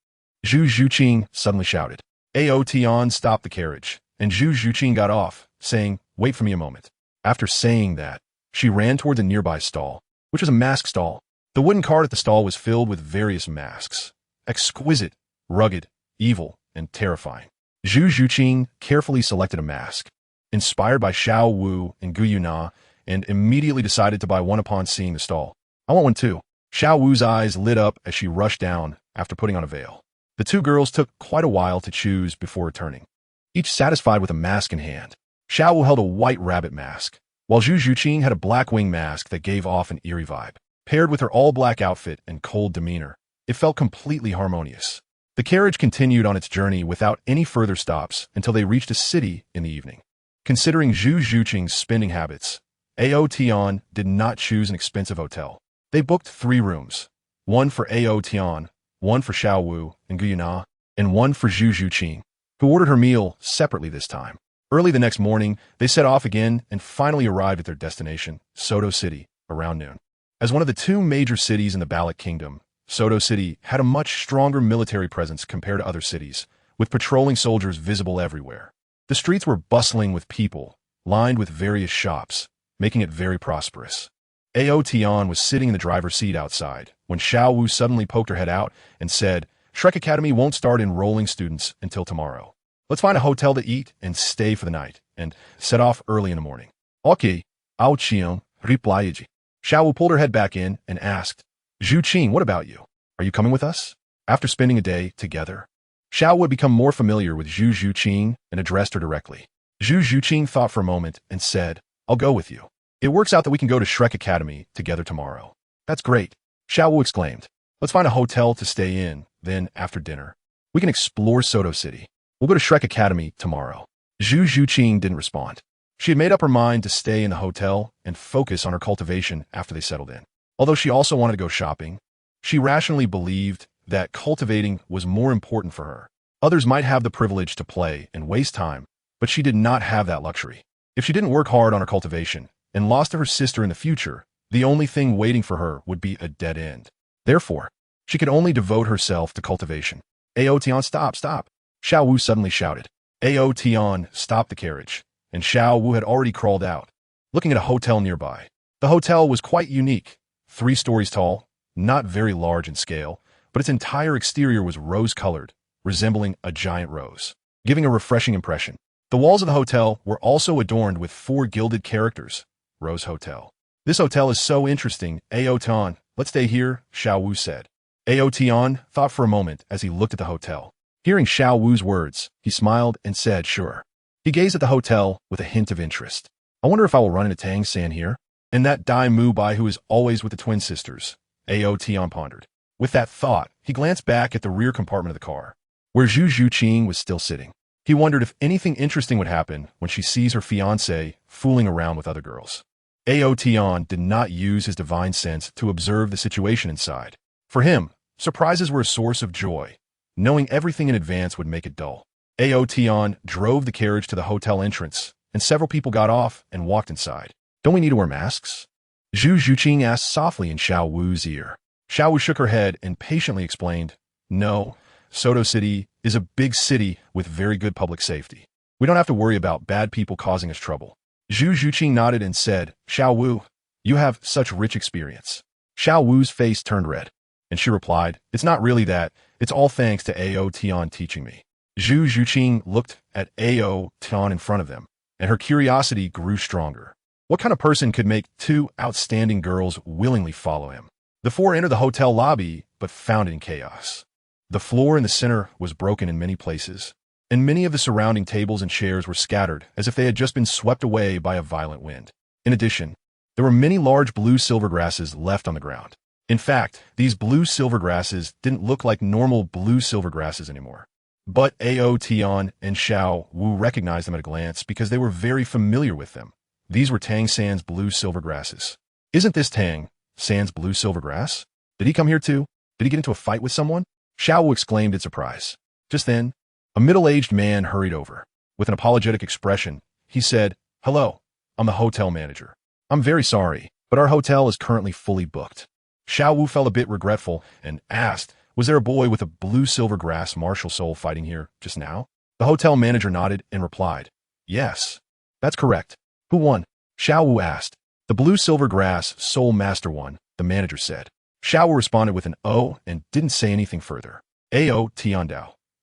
Zhu Zhuqing suddenly shouted. Ao Tian stopped the carriage, and Zhu Zhuqing got off, saying, "Wait for me a moment." After saying that, she ran toward the nearby stall, which was a mask stall. The wooden cart at the stall was filled with various masks. Exquisite, rugged, evil, and terrifying. Zhu Zhuqing carefully selected a mask, inspired by Xiao Wu and Gu Yuna, and immediately decided to buy one upon seeing the stall. "I want one too." Xiao Wu's eyes lit up as she rushed down after putting on a veil. The two girls took quite a while to choose before returning, each satisfied with a mask in hand. Xiao Wu held a white rabbit mask, while Zhu Zhuqing had a black wing mask that gave off an eerie vibe. Paired with her all-black outfit and cold demeanor, it felt completely harmonious. The carriage continued on its journey without any further stops until they reached a city in the evening. Considering Zhu Zhuqing's spending habits, Ao Tian did not choose an expensive hotel. They booked 3 rooms, one for Ao Tian, one for Xiao Wu and Gu Yuna, and one for Zhu Zhuqing, who ordered her meal separately this time. Early the next morning, they set off again and finally arrived at their destination, Soto City, around noon. As one of the 2 major cities in the Baloch Kingdom, Soto City had a much stronger military presence compared to other cities, with patrolling soldiers visible everywhere. The streets were bustling with people, lined with various shops, making it very prosperous. Ao Tian was sitting in the driver's seat outside when Xiao Wu suddenly poked her head out and said, "Shrek Academy won't start enrolling students until tomorrow. Let's find a hotel to eat and stay for the night, and set off early in the morning." "Okay," Ao Tian replied. Xiao Wu pulled her head back in and asked, "Zhuqing, what about you? Are you coming with us?" After spending a day together, Xiao Wu had become more familiar with Zhu Zhuqing and addressed her directly. Zhu Zhuqing thought for a moment and said, "I'll go with you. It works out that we can go to Shrek Academy together tomorrow." "That's great," Xiao Wu exclaimed. "Let's find a hotel to stay in, then, after dinner, we can explore Soto City. We'll go to Shrek Academy tomorrow." Zhu Zhuqing didn't respond. She had made up her mind to stay in the hotel and focus on her cultivation after they settled in. Although she also wanted to go shopping, she rationally believed that cultivating was more important for her. Others might have the privilege to play and waste time, but she did not have that luxury. If she didn't work hard on her cultivation and lost to her sister in the future, the only thing waiting for her would be a dead end. Therefore, she could only devote herself to cultivation. "Ao Tian, stop, stop!" Xiao Wu suddenly shouted. Ao Tian stopped the carriage, and Xiao Wu had already crawled out, looking at a hotel nearby. The hotel was quite unique, 3 stories tall, not very large in scale, but its entire exterior was rose-colored, resembling a giant rose, giving a refreshing impression. The walls of the hotel were also adorned with 4 gilded characters. Rose Hotel. "This hotel is so interesting, Ao Tian. Let's stay here," Xiao Wu said. Ao Tian thought for a moment as he looked at the hotel. Hearing Xiao Wu's words, he smiled and said, "Sure." He gazed at the hotel with a hint of interest. "I wonder if I will run into Tang San here, and that Dai Mu Bai who is always with the twin sisters," Ao Tian pondered. With that thought, he glanced back at the rear compartment of the car, where Zhu Zhuqing was still sitting. He wondered if anything interesting would happen when she sees her fiancé fooling around with other girls. Ao Tian did not use his divine sense to observe the situation inside. For him, surprises were a source of joy. Knowing everything in advance would make it dull. Ao Tian drove the carriage to the hotel entrance, and several people got off and walked inside. "Don't we need to wear masks?" Zhu Zhuqing asked softly in Xiao Wu's ear. Xiao Wu shook her head and patiently explained, "No, Soto City is a big city with very good public safety. We don't have to worry about bad people causing us trouble." Zhu Zhuqing nodded and said, "Xiao Wu, you have such rich experience." Xiao Wu's face turned red, and she replied, "It's not really that. It's all thanks to Ao Tian teaching me." Zhu Zhuqing looked at Ao Tian in front of them, and her curiosity grew stronger. What kind of person could make 2 outstanding girls willingly follow him? The 4 entered the hotel lobby, but found it in chaos. The floor in the center was broken in many places, and many of the surrounding tables and chairs were scattered as if they had just been swept away by a violent wind. In addition, there were many large blue silver grasses left on the ground. In fact, these blue silver grasses didn't look like normal blue silver grasses anymore. But Ao Tian and Xiao Wu recognized them at a glance because they were very familiar with them. These were Tang San's blue silver grasses. "Isn't this Tang San's blue silver grass? Did he come here too? Did he get into a fight with someone?" Xiao Wu exclaimed in surprise. Just then, a middle-aged man hurried over. With an apologetic expression, he said, "Hello, I'm the hotel manager. I'm very sorry, but our hotel is currently fully booked." Xiao Wu felt a bit regretful and asked, "Was there a boy with a blue silver grass martial soul fighting here just now?" The hotel manager nodded and replied, "Yes, that's correct." "Who won?" Xiao Wu asked. "The blue silver grass soul master won," the manager said. Xiao Wu responded with an "oh" and didn't say anything further. Ao Tian.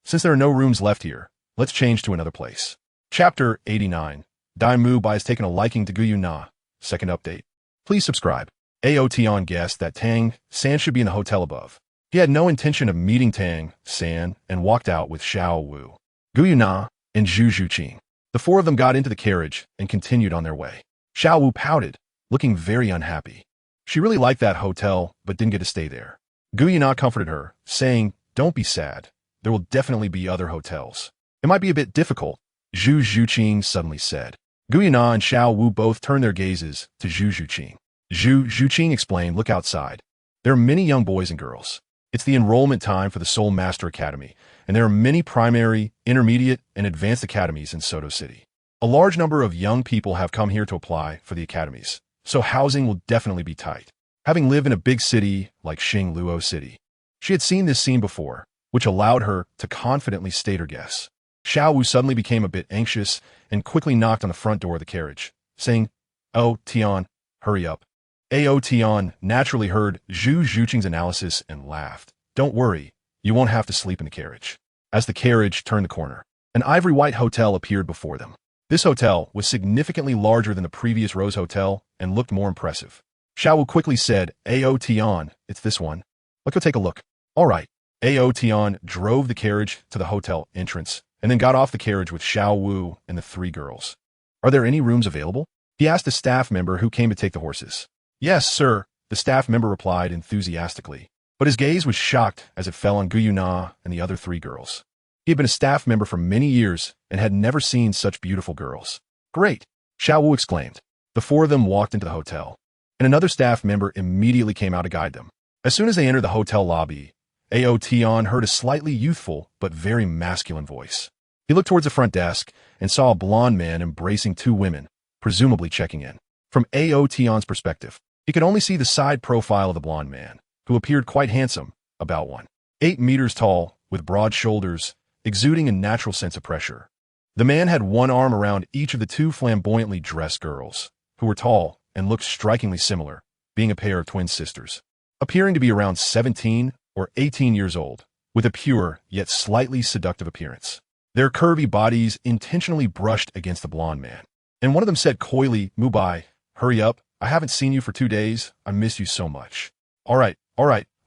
Since there are no rooms left here, let's change to another place. Chapter 89. Dai Mu Bai has taken a liking to Guyu Na. Second update. Please subscribe. Ao Tian guessed that Tang San should be in the hotel above. He had no intention of meeting Tang San and walked out with Xiao Wu, Guyu Na, and Zhu Zhuqing. The four of them got into the carriage and continued on their way. Xiao Wu pouted, looking very unhappy. She really liked that hotel, but didn't get to stay there. Guyu Na comforted her, saying, "Don't be sad. There will definitely be other hotels. It might be a bit difficult," Zhu Zhuqing suddenly said. Guyu Na and Xiao Wu both turned their gazes to Zhu Zhuqing. Zhu Zhuqing explained, "Look outside. There are many young boys and girls. It's the enrollment time for the Soul Master Academy, and there are many primary, intermediate, and advanced academies in Soto City. A large number of young people have come here to apply for the academies, so housing will definitely be tight." Having lived in a big city like Xingluo City, she had seen this scene before, which allowed her to confidently state her guess. Xiao Wu suddenly became a bit anxious and quickly knocked on the front door of the carriage, saying, "Oh, Tian, hurry up." Ao Tian naturally heard Zhu Zhuqing's analysis and laughed. "Don't worry, you won't have to sleep in the carriage." As the carriage turned the corner, an ivory-white hotel appeared before them. This hotel was significantly larger than the previous Rose Hotel and looked more impressive. Xiao Wu quickly said, "Ao Tian, it's this one. Let's go take a look." "All right." Ao Tian drove the carriage to the hotel entrance and then got off the carriage with Xiao Wu and the three girls. "Are there any rooms available?" he asked a staff member who came to take the horses. "Yes, sir," the staff member replied enthusiastically, but his gaze was shocked as it fell on Guyu Na and the other three girls. He had been a staff member for many years and had never seen such beautiful girls. "Great!" Xiao Wu exclaimed. The four of them walked into the hotel, and another staff member immediately came out to guide them. As soon as they entered the hotel lobby, Ao Tian heard a slightly youthful but very masculine voice. He looked towards the front desk and saw a blonde man embracing two women, presumably checking in. From Ao Tian's perspective, he could only see the side profile of the blonde man, who appeared quite handsome, about 1.8 meters tall, with broad shoulders, exuding a natural sense of pressure. The man had one arm around each of the two flamboyantly dressed girls, who were tall and looked strikingly similar, being a pair of twin sisters, appearing to be around 17 or 18 years old, with a pure yet slightly seductive appearance. Their curvy bodies intentionally brushed against the blonde man, and one of them said coyly, "Mubai, hurry up, I haven't seen you for 2 days, I miss you so much." All right,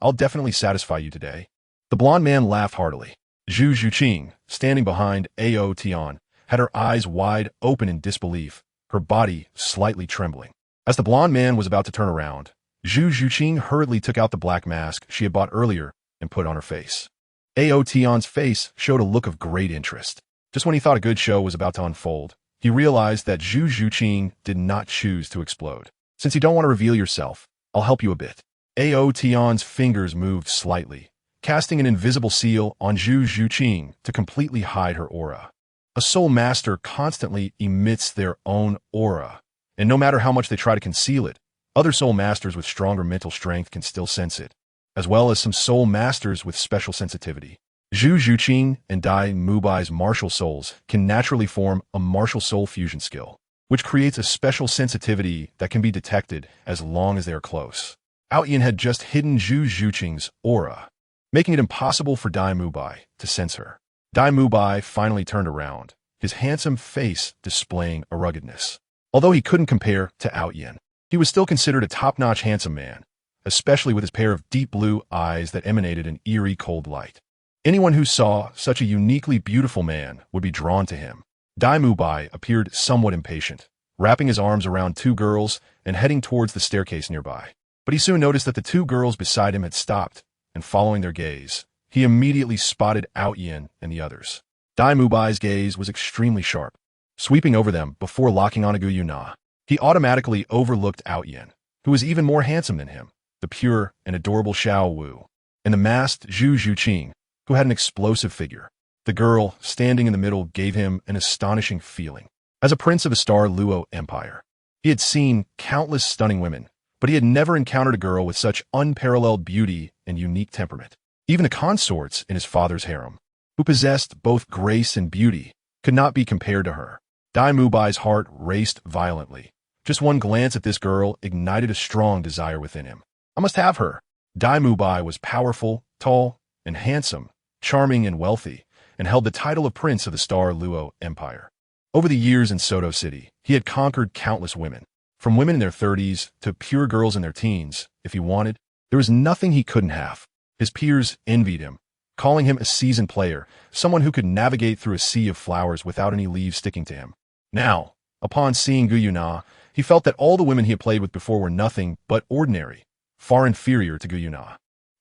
I'll definitely satisfy you today." The blonde man laughed heartily. Zhu Zhuqing, standing behind Ao Tian, had her eyes wide open in disbelief, her body slightly trembling. As the blonde man was about to turn around, Zhu Zhuqing hurriedly took out the black mask she had bought earlier and put on her face. Ao Tian's face showed a look of great interest. Just when he thought a good show was about to unfold, he realized that Zhu Zhuqing did not choose to explode. "Since you don't want to reveal yourself, I'll help you a bit." Ao Tian's fingers moved slightly, casting an invisible seal on Zhu Zhuqing to completely hide her aura. A soul master constantly emits their own aura, and no matter how much they try to conceal it, other soul masters with stronger mental strength can still sense it, as well as some soul masters with special sensitivity. Zhu Zhuqing and Dai Mubai's martial souls can naturally form a martial soul fusion skill, which creates a special sensitivity that can be detected as long as they are close. Ao Tian had just hidden Zhu Zhuqing's aura, making it impossible for Dai Mubai to sense her. Dai Mubai finally turned around, his handsome face displaying a ruggedness. Although he couldn't compare to Ao Tian, he was still considered a top-notch handsome man, especially with his pair of deep blue eyes that emanated an eerie cold light. Anyone who saw such a uniquely beautiful man would be drawn to him. Dai Mubai appeared somewhat impatient, wrapping his arms around two girls and heading towards the staircase nearby. But he soon noticed that the two girls beside him had stopped, and following their gaze, he immediately spotted Ao Tian and the others. Dai Mubai's gaze was extremely sharp, sweeping over them before locking on Guyu Na. He automatically overlooked Ao Tian, who was even more handsome than him, the pure and adorable Xiao Wu, and the masked Zhu Zhuqing, who had an explosive figure. The girl, standing in the middle, gave him an astonishing feeling. As a prince of the Star Luo Empire, he had seen countless stunning women, but he had never encountered a girl with such unparalleled beauty and unique temperament. Even the consorts in his father's harem, who possessed both grace and beauty, could not be compared to her. Dai Mubai's heart raced violently. Just one glance at this girl ignited a strong desire within him. I must have her. Dai Mubai was powerful, tall, and handsome, charming and wealthy, and held the title of Prince of the Star Luo Empire. Over the years in Soto City, he had conquered countless women. From women in their 30s to pure girls in their teens, if he wanted, there was nothing he couldn't have. His peers envied him, calling him a seasoned player, someone who could navigate through a sea of flowers without any leaves sticking to him. Now, upon seeing Gu Yuna, he felt that all the women he had played with before were nothing but ordinary, far inferior to Gu Yuna.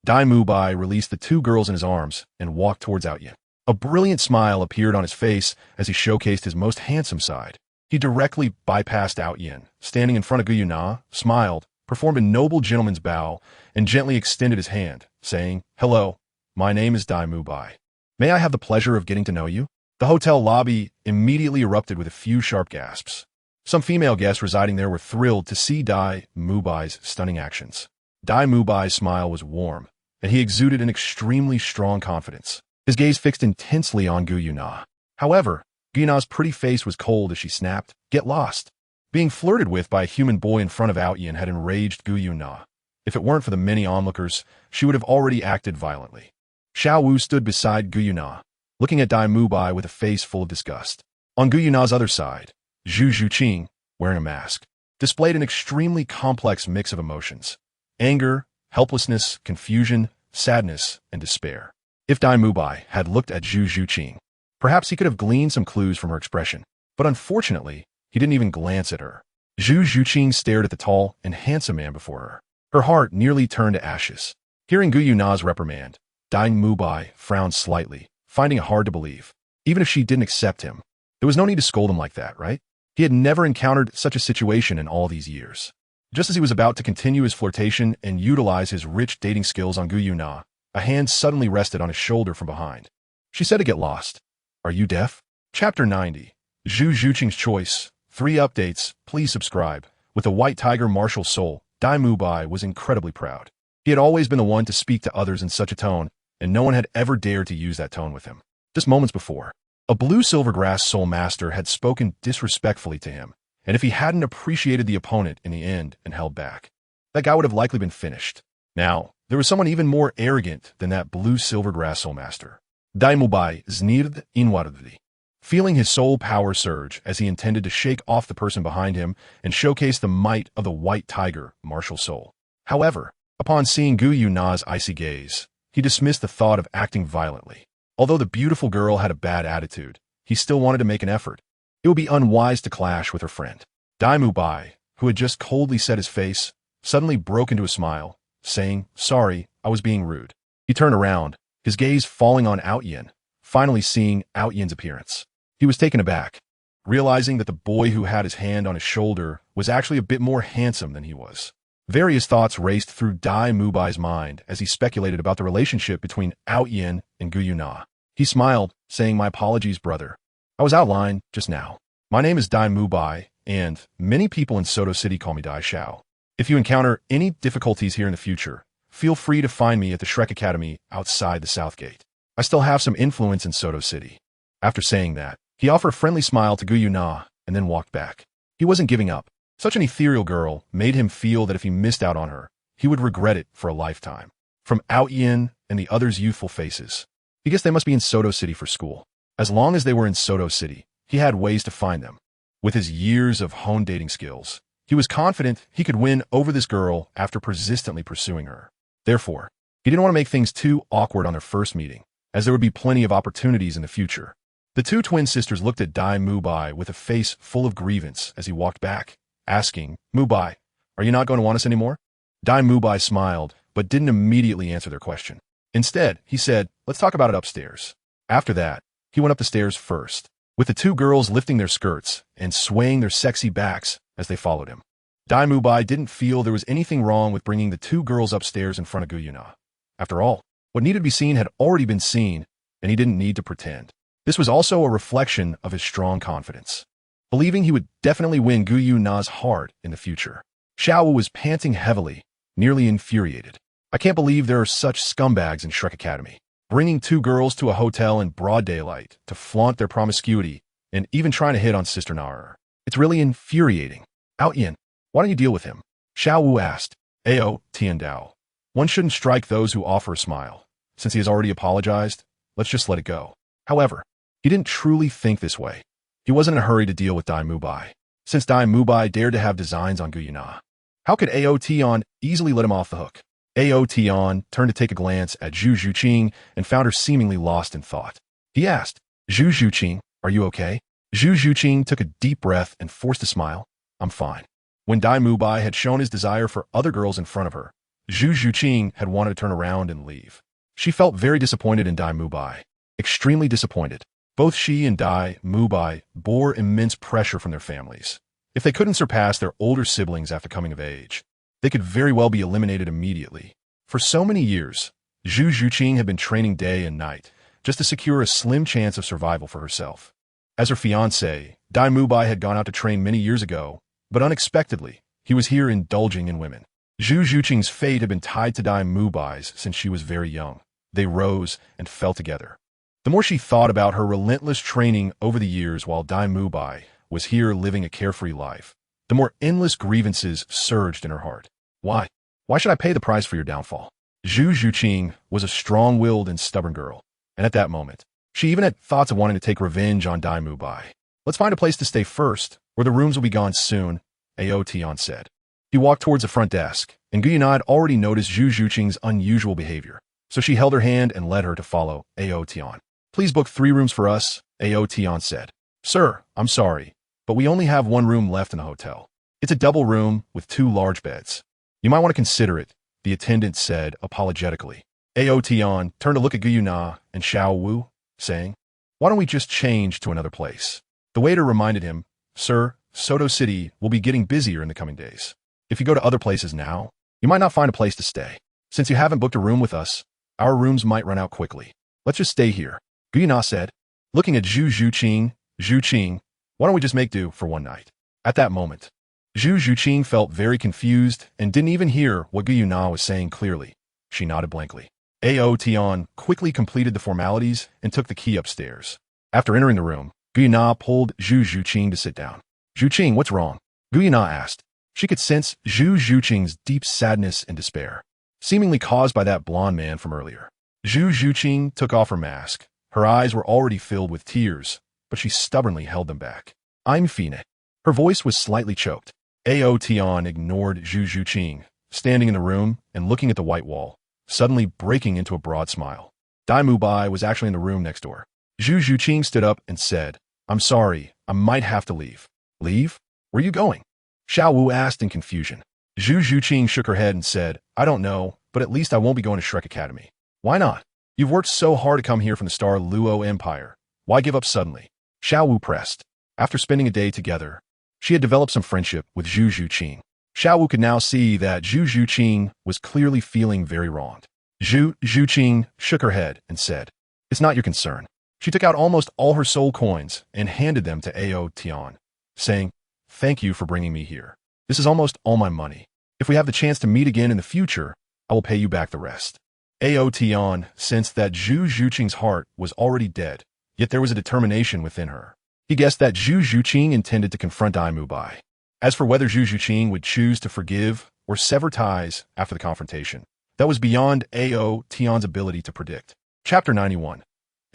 Dai Mubai released the two girls in his arms and walked towards Ao Tian. A brilliant smile appeared on his face as he showcased his most handsome side. He directly bypassed Ao Tian, standing in front of Gu Yuna, smiled, performed a noble gentleman's bow, and gently extended his hand, saying, "Hello, my name is Dai Mubai. May I have the pleasure of getting to know you?" The hotel lobby immediately erupted with a few sharp gasps. Some female guests residing there were thrilled to see Dai Mubai's stunning actions. Dai Mubai's smile was warm, and he exuded an extremely strong confidence. His gaze fixed intensely on Gu Yuna. However, Gu Yuna's pretty face was cold as she snapped, "Get lost." Being flirted with by a human boy in front of Ao Tian had enraged Gu Yuna. If it weren't for the many onlookers, she would have already acted violently. Xiao Wu stood beside Gu Yuna, looking at Dai Mubai with a face full of disgust. On Gu Yuna's other side, Zhu Zhuqing, wearing a mask, displayed an extremely complex mix of emotions: anger, helplessness, confusion, sadness, and despair. If Dai Mubai had looked at Zhu Zhuqing, perhaps he could have gleaned some clues from her expression, but unfortunately, he didn't even glance at her. Zhu Zhuqing stared at the tall and handsome man before her. Her heart nearly turned to ashes. Hearing Gu Yuna's reprimand, Dai Mubai frowned slightly, finding it hard to believe. Even if she didn't accept him, there was no need to scold him like that, right? He had never encountered such a situation in all these years. Just as he was about to continue his flirtation and utilize his rich dating skills on Gu Yuna, a hand suddenly rested on his shoulder from behind. She said to get lost. "Are you deaf?" Chapter 90. Zhu Zhuqing's Choice. 3 updates. Please subscribe. With a white tiger martial soul, Dai Mubai was incredibly proud. He had always been the one to speak to others in such a tone, and no one had ever dared to use that tone with him. Just moments before, a blue silvergrass soul master had spoken disrespectfully to him, and if he hadn't appreciated the opponent in the end and held back, that guy would have likely been finished. Now, there was someone even more arrogant than that blue silvergrass soul master. Dai Mubai znird inwardly, feeling his soul power surge as he intended to shake off the person behind him and showcase the might of the white tiger martial soul. However, upon seeing Gu Yuna's icy gaze, he dismissed the thought of acting violently. Although the beautiful girl had a bad attitude, he still wanted to make an effort. It would be unwise to clash with her friend. Dai Mubai, who had just coldly set his face, suddenly broke into a smile, saying, "Sorry, I was being rude." He turned around, his gaze falling on Ao Tian, finally seeing Ao Tian's appearance. He was taken aback, realizing that the boy who had his hand on his shoulder was actually a bit more handsome than he was. Various thoughts raced through Dai Mubai's mind as he speculated about the relationship between Ao Tian and Gu Yuna. He smiled, saying, "My apologies, brother. I was outlined just now. My name is Dai Mubai, and many people in Soto City call me Dai Xiao. If you encounter any difficulties here in the future, feel free to find me at the Shrek Academy outside the South Gate. I still have some influence in Soto City." After saying that, he offered a friendly smile to Gu Yuna and then walked back. He wasn't giving up. Such an ethereal girl made him feel that if he missed out on her, he would regret it for a lifetime. From Ao Tian and the others' youthful faces, he guessed they must be in Soto City for school. As long as they were in Soto City, he had ways to find them. With his years of honed dating skills, he was confident he could win over this girl after persistently pursuing her. Therefore, he didn't want to make things too awkward on their first meeting, as there would be plenty of opportunities in the future. The two twin sisters looked at Dai Mubai with a face full of grievance as he walked back, asking, "Mubai, are you not going to want us anymore?" Dai Mubai smiled, but didn't immediately answer their question. Instead, he said, "Let's talk about it upstairs." After that, he went up the stairs first, with the two girls lifting their skirts and swaying their sexy backs as they followed him. Dai Mubai didn't feel there was anything wrong with bringing the two girls upstairs in front of Gu Yuna. After all, what needed to be seen had already been seen, and he didn't need to pretend. This was also a reflection of his strong confidence. believing he would definitely win Gu Na's heart in the future. Xiao Wu was panting heavily, nearly infuriated. I can't believe there are such scumbags in Shrek Academy, bringing two girls to a hotel in broad daylight to flaunt their promiscuity and even trying to hit on Sister Nara. It's really infuriating. Ao Tian, why don't you deal with him? Xiao Wu asked. Ao Tian Dao. One shouldn't strike those who offer a smile. Since he has already apologized, let's just let it go. However, he didn't truly think this way. He wasn't in a hurry to deal with Dai Mubai, since Dai Mubai dared to have designs on Gu Na. How could Ao Tian easily let him off the hook? Ao Tian turned to take a glance at Zhu Zhuqing and found her seemingly lost in thought. He asked, Zhu Zhuqing, are you okay? Zhu Zhuqing took a deep breath and forced a smile. I'm fine. When Dai Mubai had shown his desire for other girls in front of her, Zhu Zhuqing had wanted to turn around and leave. She felt very disappointed in Dai Mubai. Extremely disappointed. Both she and Dai Mubai bore immense pressure from their families. If they couldn't surpass their older siblings after coming of age, they could very well be eliminated immediately. For so many years, Zhu Zhuqing had been training day and night just to secure a slim chance of survival for herself. As her fiancé, Dai Mubai had gone out to train many years ago, but unexpectedly, he was here indulging in women. Zhu Zhuqing's fate had been tied to Dai Mubai's since she was very young. They rose and fell together. The more she thought about her relentless training over the years while Dai Mubai was here living a carefree life, the more endless grievances surged in her heart. Why? Why should I pay the price for your downfall? Zhu Zhuqing was a strong-willed and stubborn girl, and at that moment, she even had thoughts of wanting to take revenge on Dai Mubai. Let's find a place to stay first, or the rooms will be gone soon, Ao Tian said. He walked towards the front desk, and Gu Na had already noticed Zhu Zhuqing's unusual behavior, so she held her hand and led her to follow Ao Tian. Please book 3 rooms for us, Ao Tian said. Sir, I'm sorry, but we only have 1 room left in the hotel. It's a double room with 2 large beds. You might want to consider it, the attendant said apologetically. Ao Tian turned to look at Gu Na and Xiao Wu, saying, why don't we just change to another place? The waiter reminded him, Sir, Soto City will be getting busier in the coming days. If you go to other places now, you might not find a place to stay. Since you haven't booked a room with us, our rooms might run out quickly. Let's just stay here, Gu Na said. Looking at Zhu Zhuqing, why don't we just make do for 1 night? At that moment, Zhu Zhuqing felt very confused and didn't even hear what Gu Na was saying clearly. She nodded blankly. Ao Tian quickly completed the formalities and took the key upstairs. After entering the room, Gu Na pulled Zhu Zhuqing to sit down. Zhuqing, what's wrong? Gu Na asked. She could sense Zhu Zhuqing's deep sadness and despair, seemingly caused by that blonde man from earlier. Zhu Zhuqing took off her mask. Her eyes were already filled with tears, but she stubbornly held them back. I'm Fine. Her voice was slightly choked. Ao Tian ignored Zhu Zhuqing, standing in the room and looking at the white wall, suddenly breaking into a broad smile. Dai Mubai was actually in the room next door. Zhu Zhuqing stood up and said, I'm sorry, I might have to leave. Leave? Where are you going? Xiao Wu asked in confusion. Zhu Zhuqing shook her head and said, I don't know, but at least I won't be going to Shrek Academy. Why not? You've worked so hard to come here from the Star Luo Empire. Why give up suddenly? Xiao Wu pressed. After spending a day together, she had developed some friendship with Zhu Zhuqing. Xiao Wu could now see that Zhu Zhuqing was clearly feeling very wronged. Zhu Zhuqing shook her head and said, It's not your concern. She took out almost all her soul coins and handed them to Ao Tian, saying, Thank you for bringing me here. This is almost all my money. If we have the chance to meet again in the future, I will pay you back the rest. Ao Tian sensed that Zhu Zhuqing's heart was already dead, yet there was a determination within her. He guessed that Zhu Zhuqing intended to confront Dai Mubai. As for whether Zhu Zhuqing would choose to forgive or sever ties after the confrontation, that was beyond Ao Tian's ability to predict. Chapter 91.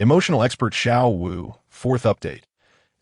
Emotional expert Xiao Wu, 4th update.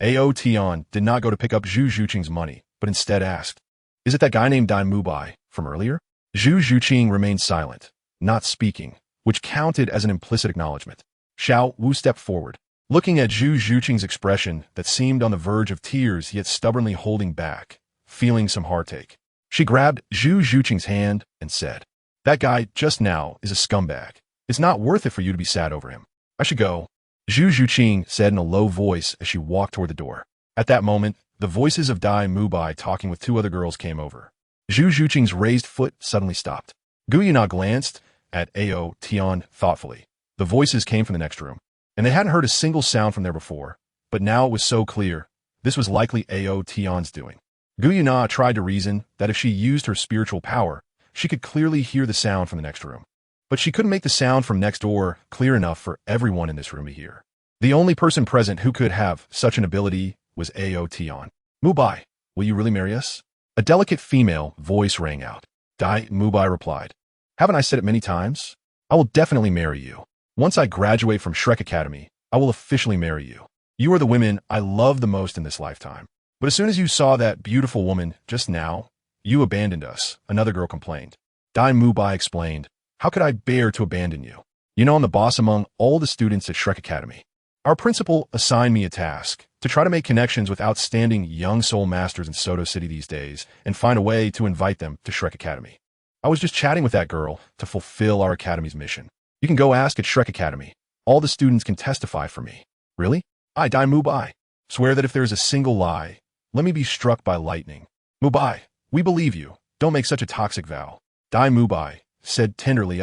Ao Tian did not go to pick up Zhu Zhuqing's money, but instead asked, Is it that guy named Dai Mubai from earlier? Zhu Zhuqing remained silent, not speaking, which counted as an implicit acknowledgement. Xiao Wu stepped forward, looking at Zhu Zhuqing's expression that seemed on the verge of tears yet stubbornly holding back, feeling some heartache. She grabbed Zhu Zhuqing's hand and said, That guy just now is a scumbag. It's not worth it for you to be sad over him. I should go, Zhu Zhuqing said in a low voice as she walked toward the door. At that moment, the voices of Dai Mubai talking with 2 other girls came over. Zhu Zhuqing's raised foot suddenly stopped. Gu Na glanced at Ao Tian thoughtfully. The voices came from the next room, and they hadn't heard a single sound from there before, but now it was so clear. This was likely Ao Tian's doing. Gu Yuna tried to reason that if she used her spiritual power, she could clearly hear the sound from the next room. But she couldn't make the sound from next door clear enough for everyone in this room to hear. The only person present who could have such an ability was Ao Tian. Mubai, will you really marry us? A delicate female voice rang out. Mubai replied. Haven't I said it many times? I will definitely marry you. Once I graduate from Shrek Academy, I will officially marry you. You are the women I love the most in this lifetime. But as soon as you saw that beautiful woman just now, you abandoned us, another girl complained. Mubai explained. How could I bear to abandon you? You know I'm the boss among all the students at Shrek Academy. Our principal assigned me a task to try to make connections with outstanding young soul masters in Soto City these days and find a way to invite them to Shrek Academy. I was just chatting with that girl to fulfill our academy's mission. You can go ask at Shrek Academy. All the students can testify for me. Really? I, Mubai. Swear that if there is a single lie, let me be struck by lightning. Mubai, we believe you. Don't make such a toxic vow. Mubai said tenderly.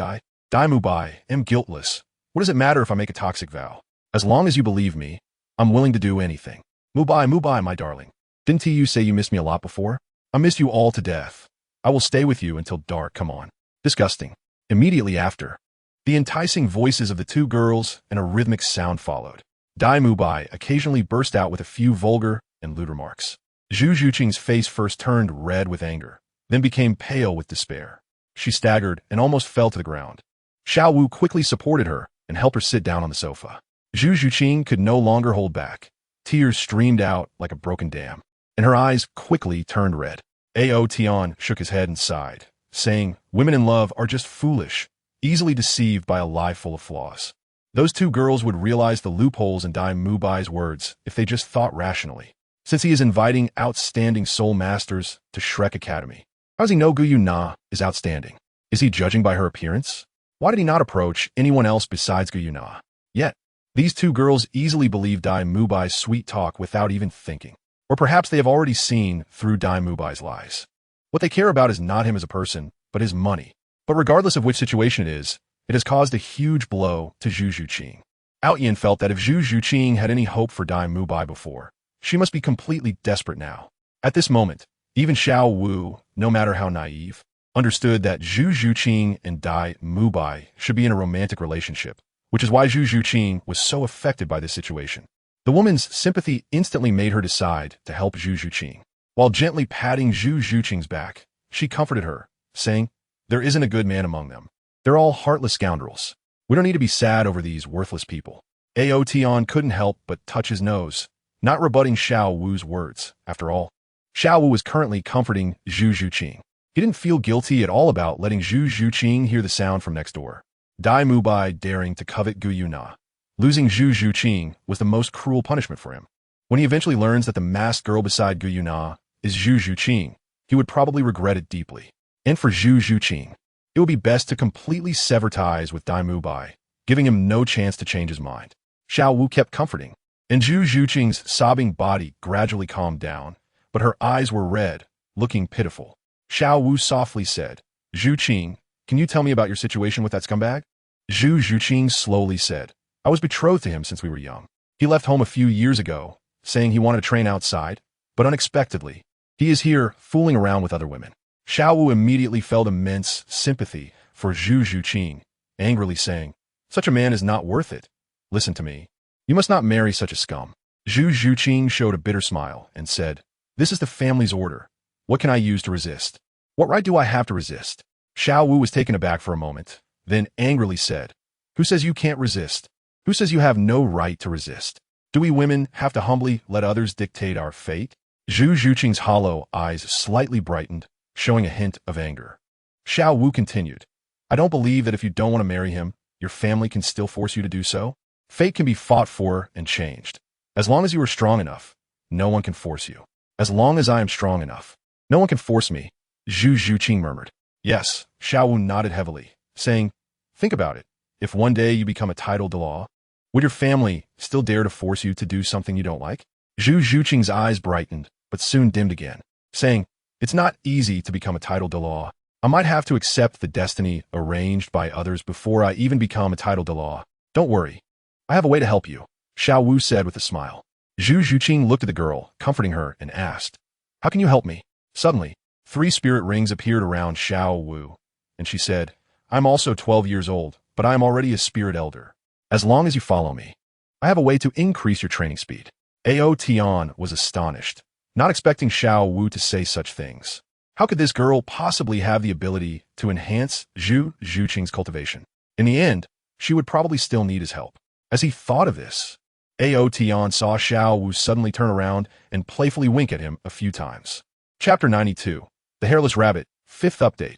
Mubai am guiltless. What does it matter if I make a toxic vow? As long as you believe me, I'm willing to do anything. Mubai, my darling. Didn't you say you missed me a lot before? I miss you all to death. I will stay with you until dark, come on. Disgusting. Immediately after, the enticing voices of the two girls and a rhythmic sound followed. Mubai occasionally burst out with a few vulgar and lewd remarks. Zhu Zhuqing's face first turned red with anger, then became pale with despair. She staggered and almost fell to the ground. Xiao Wu quickly supported her and helped her sit down on the sofa. Zhu Zhuqing could no longer hold back. Tears streamed out like a broken dam, and her eyes quickly turned red. Ao Tian shook his head and sighed, saying, women in love are just foolish, easily deceived by a lie full of flaws. Those two girls would realize the loopholes in Mubai's words if they just thought rationally. Since he is inviting outstanding soul masters to Shrek Academy, how does he know Gu Yuna is outstanding? Is he judging by her appearance? Why did he not approach anyone else besides Gu Yuna? Yet, these two girls easily believe Mubai's sweet talk without even thinking. Or perhaps they have already seen through Mubai's lies. What they care about is not him as a person, but his money. But regardless of which situation it has caused a huge blow to Zhu Zhuqing. Ao Tian felt that if Zhu Zhuqing had any hope for Mubai before, she must be completely desperate now. At this moment, even Xiao Wu, no matter how naive, understood that Zhu Zhuqing and Mubai should be in a romantic relationship, which is why Zhu Zhuqing was so affected by this situation. The woman's sympathy instantly made her decide to help Zhu Zhuqing. While gently patting Zhu Zhuqing's back, she comforted her, saying, there isn't a good man among them. They're all heartless scoundrels. We don't need to be sad over these worthless people. Ao Tian couldn't help but touch his nose, not rebutting Xiao Wu's words. After all, Xiao Wu was currently comforting Zhu Zhuqing. He didn't feel guilty at all about letting Zhu Zhuqing hear the sound from next door. Mubai daring to covet Gu Yuna. Losing Zhu Zhuqing was the most cruel punishment for him. When he eventually learns that the masked girl beside Gu Yuna is Zhu Zhuqing, he would probably regret it deeply. And for Zhu Zhuqing, it would be best to completely sever ties with Mubai, giving him no chance to change his mind. Xiao Wu kept comforting, and Zhu Zhuqing's sobbing body gradually calmed down, but her eyes were red, looking pitiful. Xiao Wu softly said, Zhuqing, can you tell me about your situation with that scumbag? Zhu Zhuqing slowly said, I was betrothed to him since we were young. He left home a few years ago, saying he wanted to train outside, but unexpectedly, he is here fooling around with other women. Xiao Wu immediately felt immense sympathy for Zhu Zhuqing, angrily saying, such a man is not worth it. Listen to me. You must not marry such a scum. Zhu Zhuqing showed a bitter smile and said, this is the family's order. What can I use to resist? What right do I have to resist? Xiao Wu was taken aback for a moment, then angrily said, who says you can't resist? Who says you have no right to resist? Do we women have to humbly let others dictate our fate? Zhu Zhuqing's hollow eyes slightly brightened, showing a hint of anger. Xiao Wu continued, I don't believe that if you don't want to marry him, your family can still force you to do so. Fate can be fought for and changed. As long as you are strong enough, no one can force you. As long as I am strong enough, no one can force me, Zhu Zhuqing murmured. Yes, Xiao Wu nodded heavily, saying, think about it. If one day you become a title-to-law, would your family still dare to force you to do something you don't like? Zhu Zhuqing's eyes brightened, but soon dimmed again, saying, it's not easy to become a title-to-law. I might have to accept the destiny arranged by others before I even become a title-to-law. Don't worry. I have a way to help you, Xiao Wu said with a smile. Zhu Zhuqing looked at the girl, comforting her, and asked, "How can you help me?" Suddenly, 3 spirit rings appeared around Xiao Wu, and she said, "I'm also 12 years old, but I am already a spirit elder. As long as you follow me, I have a way to increase your training speed." Ao Tian was astonished, not expecting Xiao Wu to say such things. How could this girl possibly have the ability to enhance Zhu Zhuqing's cultivation? In the end, she would probably still need his help. As he thought of this, Ao Tian saw Xiao Wu suddenly turn around and playfully wink at him a few times. Chapter 92, The Hairless Rabbit, 5th update.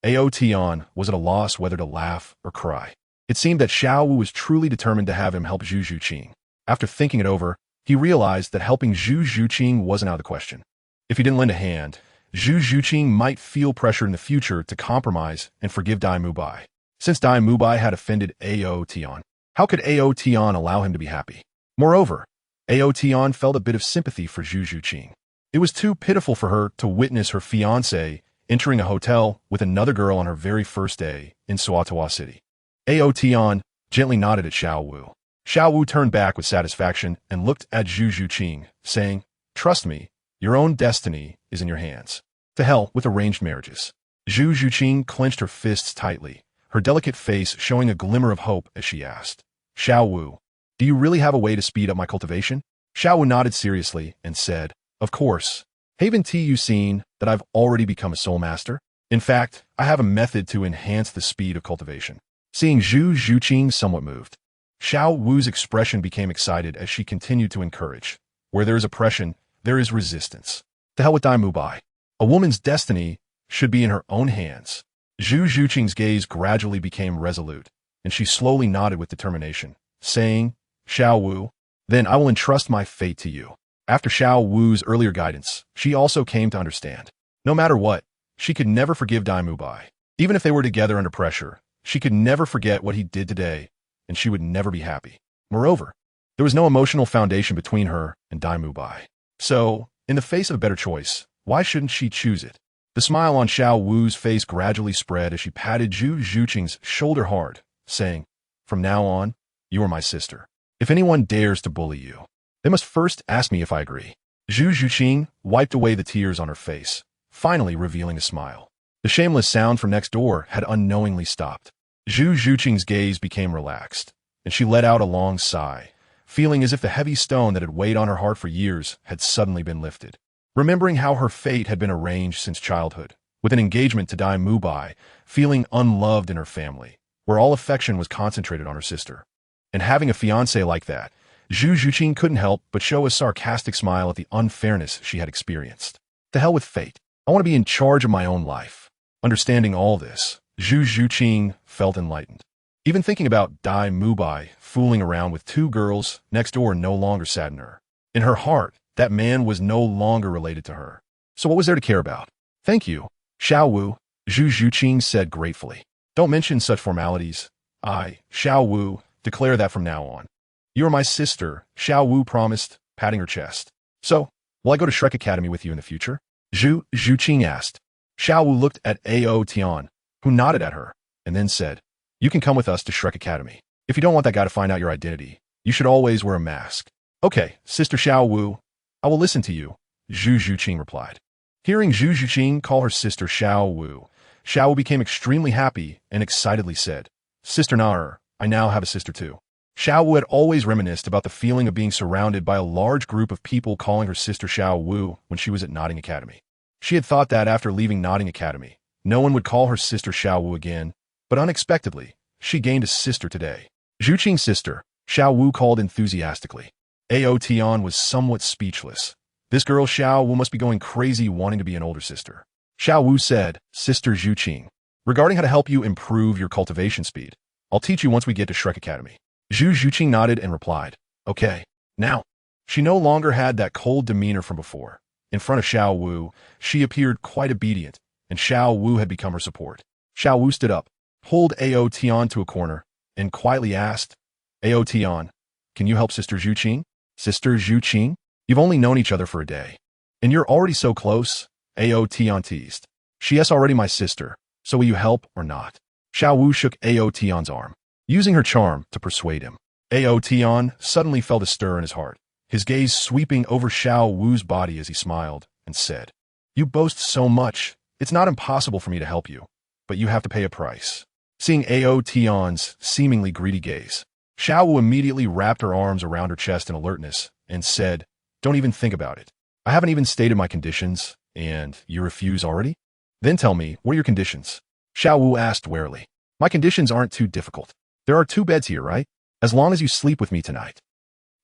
Ao Tian was at a loss whether to laugh or cry. It seemed that Xiao Wu was truly determined to have him help Zhu Zhuqing. After thinking it over, he realized that helping Zhu Zhuqing wasn't out of the question. If he didn't lend a hand, Zhu Zhuqing might feel pressure in the future to compromise and forgive Dai Mubai. Since Dai Mubai had offended Ao Tian, how could Ao Tian allow him to be happy? Moreover, Ao Tian felt a bit of sympathy for Zhu Zhuqing. It was too pitiful for her to witness her fiancé entering a hotel with another girl on her very first day in Suatawa City. Ao Tian gently nodded at Xiao Wu. Xiao Wu turned back with satisfaction and looked at Zhu Zhuqing, saying, "Trust me, your own destiny is in your hands. To hell with arranged marriages." Zhu Zhuqing clenched her fists tightly, her delicate face showing a glimmer of hope as she asked, "Xiao Wu, do you really have a way to speed up my cultivation?" Xiao Wu nodded seriously and said, "Of course. Haven't you seen that I've already become a soul master? In fact, I have a method to enhance the speed of cultivation." Seeing Zhu Zhuqing somewhat moved, Xiao Wu's expression became excited as she continued to encourage. Where there is oppression, there is resistance. To hell with Dai Mubai. A woman's destiny should be in her own hands. Zhu Zhuqing's gaze gradually became resolute, and she slowly nodded with determination, saying, "Xiao Wu, then I will entrust my fate to you." After Xiao Wu's earlier guidance, she also came to understand. No matter what, she could never forgive Dai Mubai. Even if they were together under pressure, she could never forget what he did today, and she would never be happy. Moreover, there was no emotional foundation between her and Dai Mubai. So, in the face of a better choice, why shouldn't she choose it? The smile on Xiao Wu's face gradually spread as she patted Zhu Zhuqing's shoulder hard, saying, "From now on, you are my sister. If anyone dares to bully you, they must first ask me if I agree." Zhu Zhuqing wiped away the tears on her face, finally revealing a smile. The shameless sound from next door had unknowingly stopped. Zhu Zhuqing's gaze became relaxed, and she let out a long sigh, feeling as if the heavy stone that had weighed on her heart for years had suddenly been lifted. Remembering how her fate had been arranged since childhood, with an engagement to Dai Mubai, feeling unloved in her family, where all affection was concentrated on her sister. And having a fiancé like that, Zhu Zhuqing couldn't help but show a sarcastic smile at the unfairness she had experienced. To hell with fate. I want to be in charge of my own life. Understanding all this, Zhu Zhuqing felt enlightened. Even thinking about Dai Mubai fooling around with 2 girls next door no longer saddened her. In her heart, that man was no longer related to her. So what was there to care about? "Thank you, Xiao Wu," Zhu Zhuqing said gratefully. "Don't mention such formalities. I, Xiao Wu, declare that from now on. You are my sister," Xiao Wu promised, patting her chest. "So, will I go to Shrek Academy with you in the future?" Zhu Zhuqing asked. Xiao Wu looked at Ao Tian, who nodded at her, and then said, "You can come with us to Shrek Academy. If you don't want that guy to find out your identity, you should always wear a mask." "Okay, Sister Xiao Wu, I will listen to you," Zhu Zhuqing replied. Hearing Zhu Zhuqing call her sister Xiao Wu, Xiao Wu became extremely happy and excitedly said, "Sister Naer, I now have a sister too." Xiao Wu had always reminisced about the feeling of being surrounded by a large group of people calling her sister Xiao Wu when she was at Notting Academy. She had thought that after leaving Notting Academy, no one would call her sister Xiao Wu again, but unexpectedly, she gained a sister today. Zhuqing's sister, Xiao Wu called enthusiastically. Ao Tian was somewhat speechless. This girl Xiao Wu must be going crazy wanting to be an older sister. Xiao Wu said, "Sister Zhuqing, regarding how to help you improve your cultivation speed, I'll teach you once we get to Shrek Academy." Zhu Zhuqing nodded and replied, "Okay." Now, she no longer had that cold demeanor from before. In front of Xiao Wu, she appeared quite obedient, and Xiao Wu had become her support. Xiao Wu stood up, pulled Ao Tian to a corner, and quietly asked, "Ao Tian, can you help Sister Zhuqing?" "Sister Zhuqing? You've only known each other for a day. And you're already so close?" Ao Tian teased. "She is already my sister, so will you help or not?" Xiao Wu shook Ao Tian's arm, using her charm to persuade him. Ao Tian suddenly felt a stir in his heart. his gaze sweeping over Xiao Wu's body as he smiled and said, "You boast so much. It's not impossible for me to help you, but you have to pay a price." Seeing Ao Tian's seemingly greedy gaze, Xiao Wu immediately wrapped her arms around her chest in alertness and said, "Don't even think about it. I haven't even stated my conditions, and you refuse already? Then tell me, what are your conditions?" Xiao Wu asked warily. "My conditions aren't too difficult. There are 2 beds here, right? As long as you sleep with me tonight.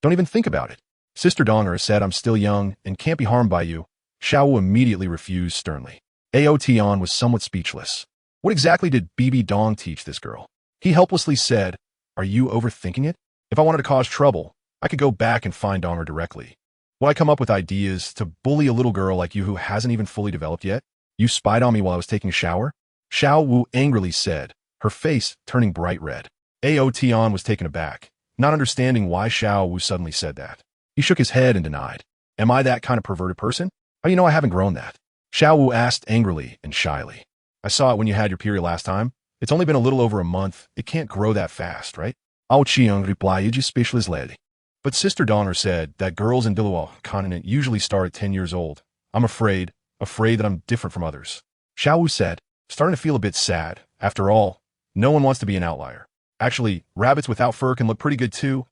Don't even think about it." Sister Donger said, "I'm still young and can't be harmed by you." Xiao Wu immediately refused sternly. Ao Tian was somewhat speechless. What exactly did Bibi Dong teach this girl? He helplessly said, "Are you overthinking it? If I wanted to cause trouble, I could go back and find Donger directly. Will I come up with ideas to bully a little girl like you who hasn't even fully developed yet? You spied on me while I was taking a shower?" Xiao Wu angrily said, her face turning bright red. Ao Tian was taken aback, not understanding why Xiao Wu suddenly said that. He shook his head and denied. "Am I that kind of perverted person? How do you know I haven't grown that?" Xiao Wu asked angrily and shyly. "I saw it when you had your period last time. It's only been a little over a month. It can't grow that fast, right?" Ao Tian replied, "Speechless lady." But Sister Donner said that girls in Douluo Continent usually start at 10 years old. "I'm afraid that I'm different from others." Xiao Wu said, starting to feel a bit sad. After all, no one wants to be an outlier. "Actually, rabbits without fur can look pretty good too."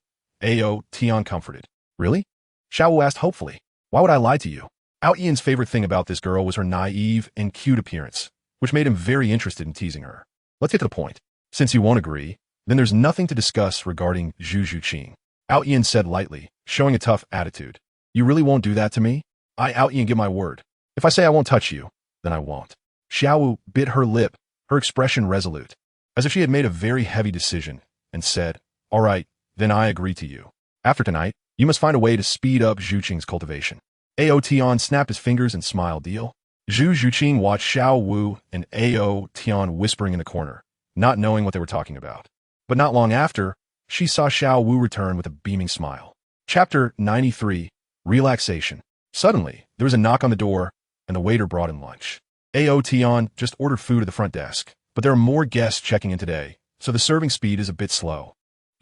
Ao Tian comforted. "Really?" Xiao Wu asked hopefully. "Why would I lie to you?" Ao Tian's favorite thing about this girl was her naive and cute appearance, which made him very interested in teasing her. "Let's get to the point. Since you won't agree, then there's nothing to discuss regarding Zhu Zhuqing." Ao Tian said lightly, showing a tough attitude. "You really won't do that to me? I, Ao Tian, give my word. If I say I won't touch you, then I won't." Xiao Wu bit her lip, her expression resolute, as if she had made a very heavy decision, and said, "All right, then I agree to you. After tonight, you must find a way to speed up Zhuqing's cultivation." Ao Tian snapped his fingers and smiled. "Deal?" Zhu Zhuqing watched Xiao Wu and Ao Tian whispering in the corner, not knowing what they were talking about. But not long after, she saw Xiao Wu return with a beaming smile. Chapter 93, Relaxation. Suddenly, there was a knock on the door, and the waiter brought in lunch. Ao Tian just ordered food at the front desk, but there are more guests checking in today, so the serving speed is a bit slow.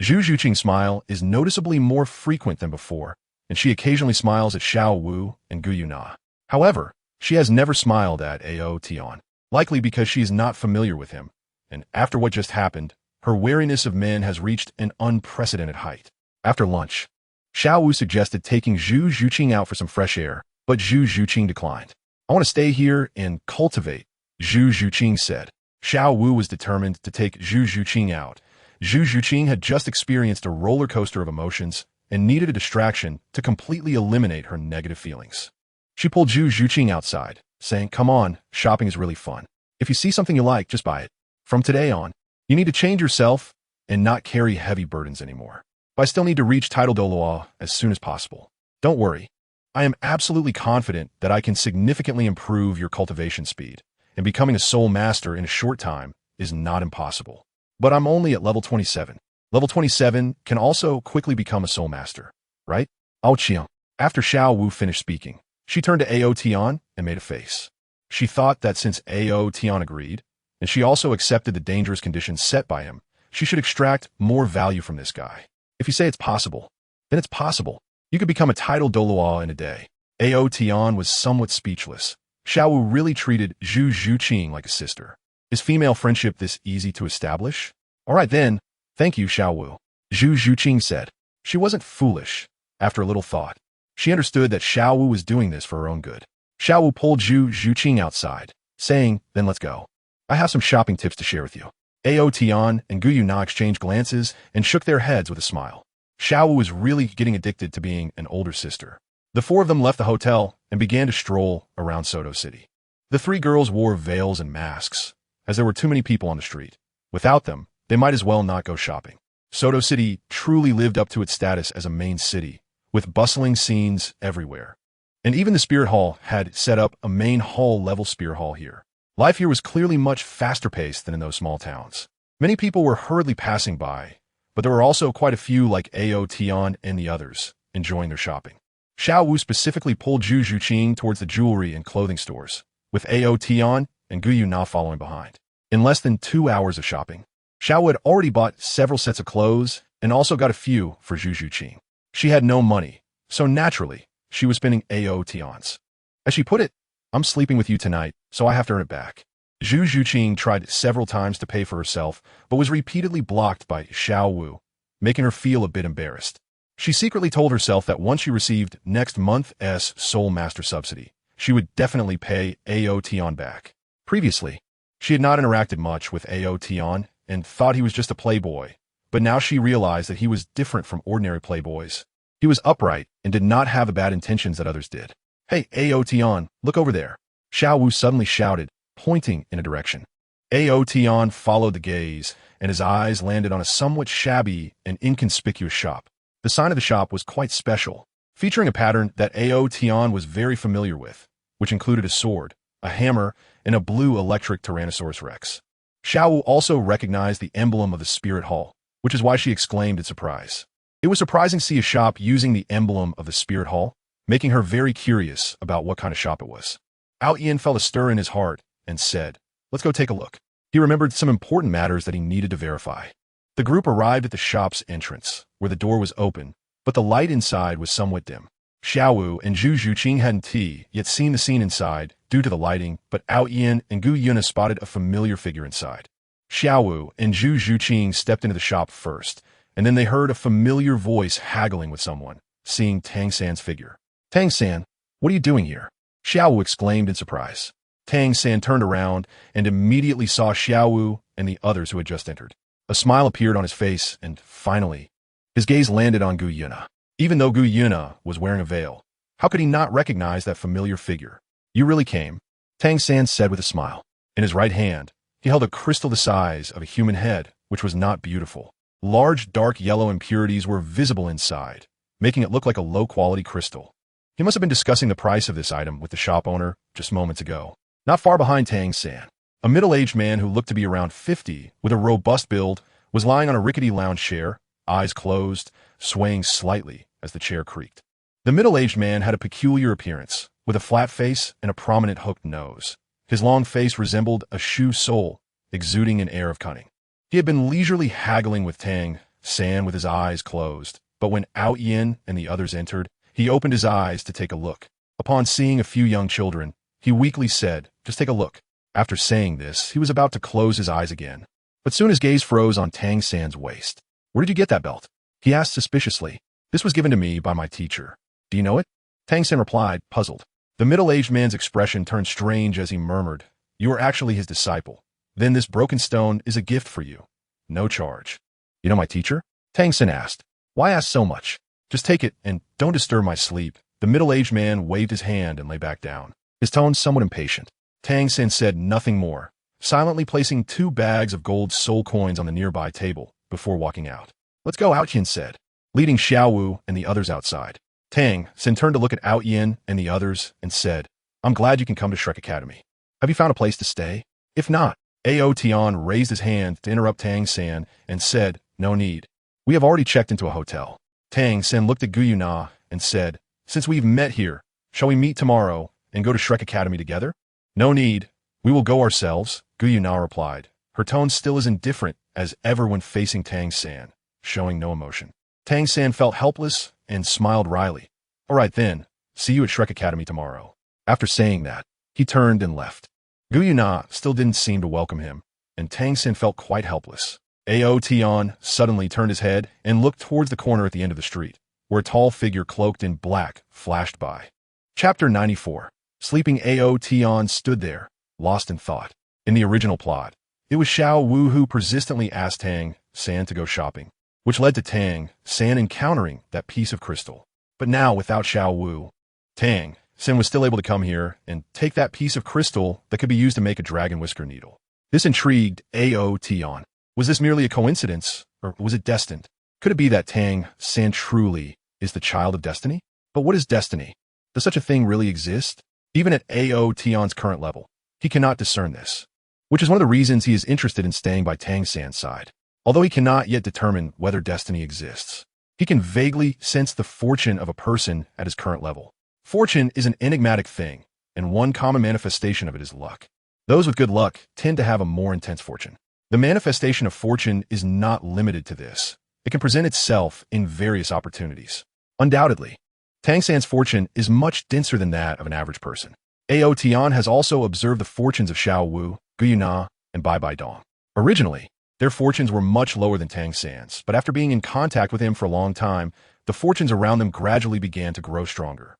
Zhu Zhuqing's smile is noticeably more frequent than before, and she occasionally smiles at Xiao Wu and Gu Yuna. However, she has never smiled at Ao Tian, likely because she is not familiar with him, and after what just happened, her wariness of men has reached an unprecedented height. After lunch, Xiao Wu suggested taking Zhu Zhuqing out for some fresh air, but Zhu Zhuqing declined. "I want to stay here and cultivate," Zhu Zhuqing said. Xiao Wu was determined to take Zhu Zhuqing out. Zhu Zhuqing had just experienced a roller coaster of emotions and needed a distraction to completely eliminate her negative feelings. She pulled Zhu Zhuqing outside, saying, "Come on, shopping is really fun. If you see something you like, just buy it. From today on, you need to change yourself and not carry heavy burdens anymore. But I still need to reach Title Douluo as soon as possible. Don't worry. I am absolutely confident that I can significantly improve your cultivation speed, and becoming a soul master in a short time is not impossible. But I'm only at level 27. Level 27 can also quickly become a soul master, right?" Ao Tian. After Xiao Wu finished speaking, she turned to Ao Tian and made a face. She thought that since Ao Tian agreed, and she also accepted the dangerous conditions set by him, she should extract more value from this guy. If you say it's possible, then it's possible. You could become a title Douluo in a day. Ao Tian was somewhat speechless. Xiao Wu really treated Zhu Zhuqing like a sister. Is female friendship this easy to establish? "All right then, thank you, Xiao Wu," Zhu Zhuqing said. She wasn't foolish. After a little thought, she understood that Xiao Wu was doing this for her own good. Xiao Wu pulled Zhu Zhuqing outside, saying, "Then let's go. I have some shopping tips to share with you." Ao Tian and Gu Yuna exchanged glances and shook their heads with a smile. Xiao Wu was really getting addicted to being an older sister. The 4 of them left the hotel and began to stroll around Soto City. The 3 girls wore veils and masks, as there were too many people on the street. Without them, they might as well not go shopping. Soto City truly lived up to its status as a main city, with bustling scenes everywhere. And even the Spirit Hall had set up a main hall-level Spirit Hall here. Life here was clearly much faster-paced than in those small towns. Many people were hurriedly passing by, but there were also quite a few like Ao Tian and the others, enjoying their shopping. Xiao Wu specifically pulled Zhu Zhuqing towards the jewelry and clothing stores, with Ao Tian and Gu Yuna following behind. In less than 2 hours of shopping, Xiao Wu had already bought several sets of clothes and also got a few for Zhu Zhuqing. She had no money, So naturally, she was spinning Ao Tian's. As she put it, I'm sleeping with you tonight, so I have to earn it back. Zhu Zhuqing tried several times to pay for herself, but was repeatedly blocked by Xiao Wu, making her feel a bit embarrassed. She secretly told herself that once she received next month's Soul Master subsidy, she would definitely pay Ao Tian back. Previously, she had not interacted much with Ao Tian and thought he was just a playboy, but now she realized that he was different from ordinary playboys. He was upright and did not have the bad intentions that others did. Hey, Ao Tian, look over there. Xiao Wu suddenly shouted, pointing in a direction. Ao Tian followed the gaze, and his eyes landed on a somewhat shabby and inconspicuous shop. The sign of the shop was quite special, featuring a pattern that Ao Tian was very familiar with, which included a sword, a hammer, and a blue electric Tyrannosaurus Rex. Xiao Wu also recognized the emblem of the Spirit Hall, which is why she exclaimed in surprise. It was surprising to see a shop using the emblem of the Spirit Hall, making her very curious about what kind of shop it was. Ao Tian felt a stir in his heart and said, "Let's go take a look." He remembered some important matters that he needed to verify. The group arrived at the shop's entrance, where the door was open, but the light inside was somewhat dim. Xiao Wu and Zhu Zhuqing hadn't yet seen the scene inside due to the lighting, but Ao Tian and Gu Yuna spotted a familiar figure inside. Xiao Wu and Zhu Zhuqing stepped into the shop first, and then they heard a familiar voice haggling with someone, seeing Tang San's figure. "Tang San, what are you doing here?" Xiao Wu exclaimed in surprise. Tang San turned around and immediately saw Xiao Wu and the others who had just entered. A smile appeared on his face, and finally, his gaze landed on Gu Yuna. Even though Gu Yuna was wearing a veil, how could he not recognize that familiar figure? "You really came," Tang San said with a smile. In his right hand, he held a crystal the size of a human head, which was not beautiful. Large, dark yellow impurities were visible inside, making it look like a low-quality crystal. He must have been discussing the price of this item with the shop owner just moments ago. Not far behind Tang San, a middle-aged man who looked to be around 50, with a robust build, was lying on a rickety lounge chair, eyes closed, swaying slightly as the chair creaked. The middle-aged man had a peculiar appearance, with a flat face and a prominent hooked nose. His long face resembled a shoe sole, exuding an air of cunning. He had been leisurely haggling with Tang San with his eyes closed, but when Ao Tian and the others entered, he opened his eyes to take a look. Upon seeing a few young children, he weakly said, "Just take a look." After saying this, he was about to close his eyes again, but soon his gaze froze on Tang San's waist. "Where did you get that belt?" he asked suspiciously. "This was given to me by my teacher." "Do you know it?" Tang San replied, puzzled. The middle-aged man's expression turned strange as he murmured, "You are actually his disciple. Then this broken stone is a gift for you. No charge." "You know my teacher?" Tang San asked. "Why ask so much? Just take it and don't disturb my sleep." The middle-aged man waved his hand and lay back down, his tone somewhat impatient. Tang San said nothing more, silently placing 2 bags of gold soul coins on the nearby table before walking out. "Let's go," Ao Tian said, leading Xiao Wu and the others outside. Tang San turned to look at Ao Tian and the others and said, "I'm glad you can come to Shrek Academy. Have you found a place to stay? If not," Ao Tian raised his hand to interrupt Tang San and said, "No need. We have already checked into a hotel." Tang San looked at Gu Yuna and said, "Since we've met here, shall we meet tomorrow and go to Shrek Academy together?" "No need. We will go ourselves," Gu Yuna replied, her tone still as indifferent as ever when facing Tang San, showing no emotion. Tang San felt helpless and smiled wryly. "All right then, see you at Shrek Academy tomorrow." After saying that, he turned and left. Gu Yuna still didn't seem to welcome him, and Tang San felt quite helpless. Ao Tian suddenly turned his head and looked towards the corner at the end of the street, where a tall figure cloaked in black flashed by. Chapter 94. Sleeping Ao Tian stood there, lost in thought. In the original plot, it was Xiao Wu who persistently asked Tang San to go shopping, which led to Tang San encountering that piece of crystal. But now, without Xiao Wu, Tang San was still able to come here and take that piece of crystal that could be used to make a dragon whisker needle. This intrigued Ao Tian. Was this merely a coincidence, or was it destined? Could it be that Tang San truly is the child of destiny? But what is destiny? Does such a thing really exist? Even at Ao Tian's current level, he cannot discern this, which is one of the reasons he is interested in staying by Tang San's side. Although he cannot yet determine whether destiny exists, he can vaguely sense the fortune of a person at his current level. Fortune is an enigmatic thing, and one common manifestation of it is luck. Those with good luck tend to have a more intense fortune. The manifestation of fortune is not limited to this. It can present itself in various opportunities. Undoubtedly, Tang San's fortune is much denser than that of an average person. Ao Tian has also observed the fortunes of Xiao Wu, Guyuna, and Bibi Dong. Originally, their fortunes were much lower than Tang San's, but after being in contact with him for a long time, the fortunes around them gradually began to grow stronger.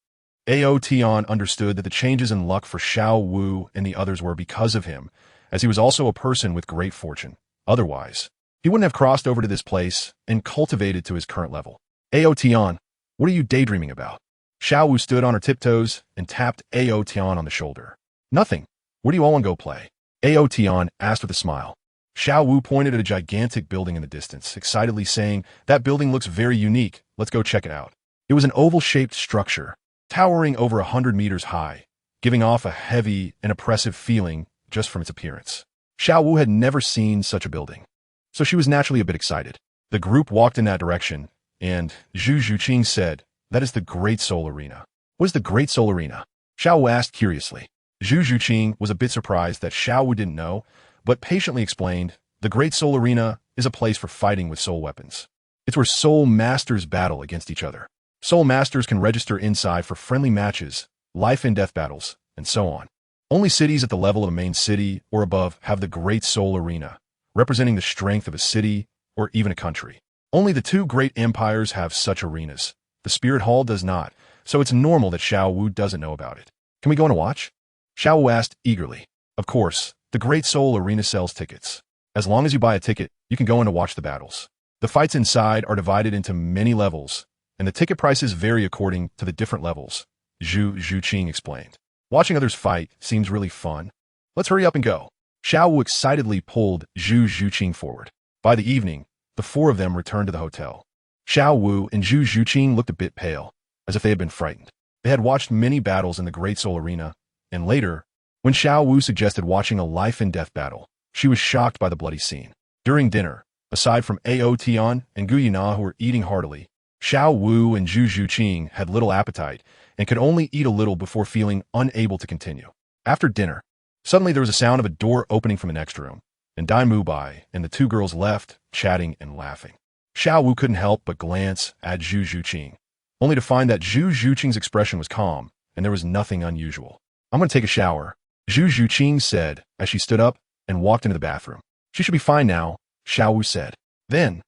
Ao Tian understood that the changes in luck for Xiao Wu and the others were because of him, as he was also a person with great fortune. Otherwise, he wouldn't have crossed over to this place and cultivated to his current level. Ao Tian, what are you daydreaming about? Xiao Wu stood on her tiptoes and tapped Ao Tian on the shoulder. Nothing. Where do you all want to go play? Ao Tian asked with a smile. Xiao Wu pointed at a gigantic building in the distance, excitedly saying, "That building looks very unique. Let's go check it out." It was an oval-shaped structure, towering over 100 meters high, giving off a heavy and oppressive feeling just from its appearance. Xiao Wu had never seen such a building, so she was naturally a bit excited. The group walked in that direction, and Zhu Zhuqing said, "That is the Great Soul Arena." "What is the Great Soul Arena?" Xiao Wu asked curiously. Zhu Zhuqing was a bit surprised that Xiao Wu didn't know, but patiently explained, "The Great Soul Arena is a place for fighting with soul weapons. It's where soul masters battle against each other. Soul masters can register inside for friendly matches, life and death battles, and so on. Only cities at the level of a main city or above have the Great Soul Arena, representing the strength of a city or even a country. Only the two great empires have such arenas. The Spirit Hall does not, so it's normal that Xiao Wu doesn't know about it. Can we go and watch?" Xiao Wu asked eagerly. Of course, the Great Soul Arena sells tickets. As long as you buy a ticket, you can go in to watch the battles. The fights inside are divided into many levels, and the ticket prices vary according to the different levels, Zhu Zhuqing explained. Watching others fight seems really fun. Let's hurry up and go. Xiao Wu excitedly pulled Zhu Zhuqing forward. By the evening, the four of them returned to the hotel. Xiao Wu and Zhu Zhuqing looked a bit pale, as if they had been frightened. They had watched many battles in the Great Soul Arena, and later, when Xiao Wu suggested watching a life and death battle, she was shocked by the bloody scene. During dinner, aside from Ao Tian and Guyuna who were eating heartily, Xiao Wu and Zhu Zhuqing had little appetite and could only eat a little before feeling unable to continue. After dinner, suddenly there was a sound of a door opening from the next room, and Dai Mu Bai and the two girls left, chatting and laughing. Xiao Wu couldn't help but glance at Zhu Zhuqing, only to find that Zhu Zhuqing's expression was calm and there was nothing unusual. "I'm going to take a shower," Zhu Zhuqing said as she stood up and walked into the bathroom. "She should be fine now," Xiao Wu said. Then,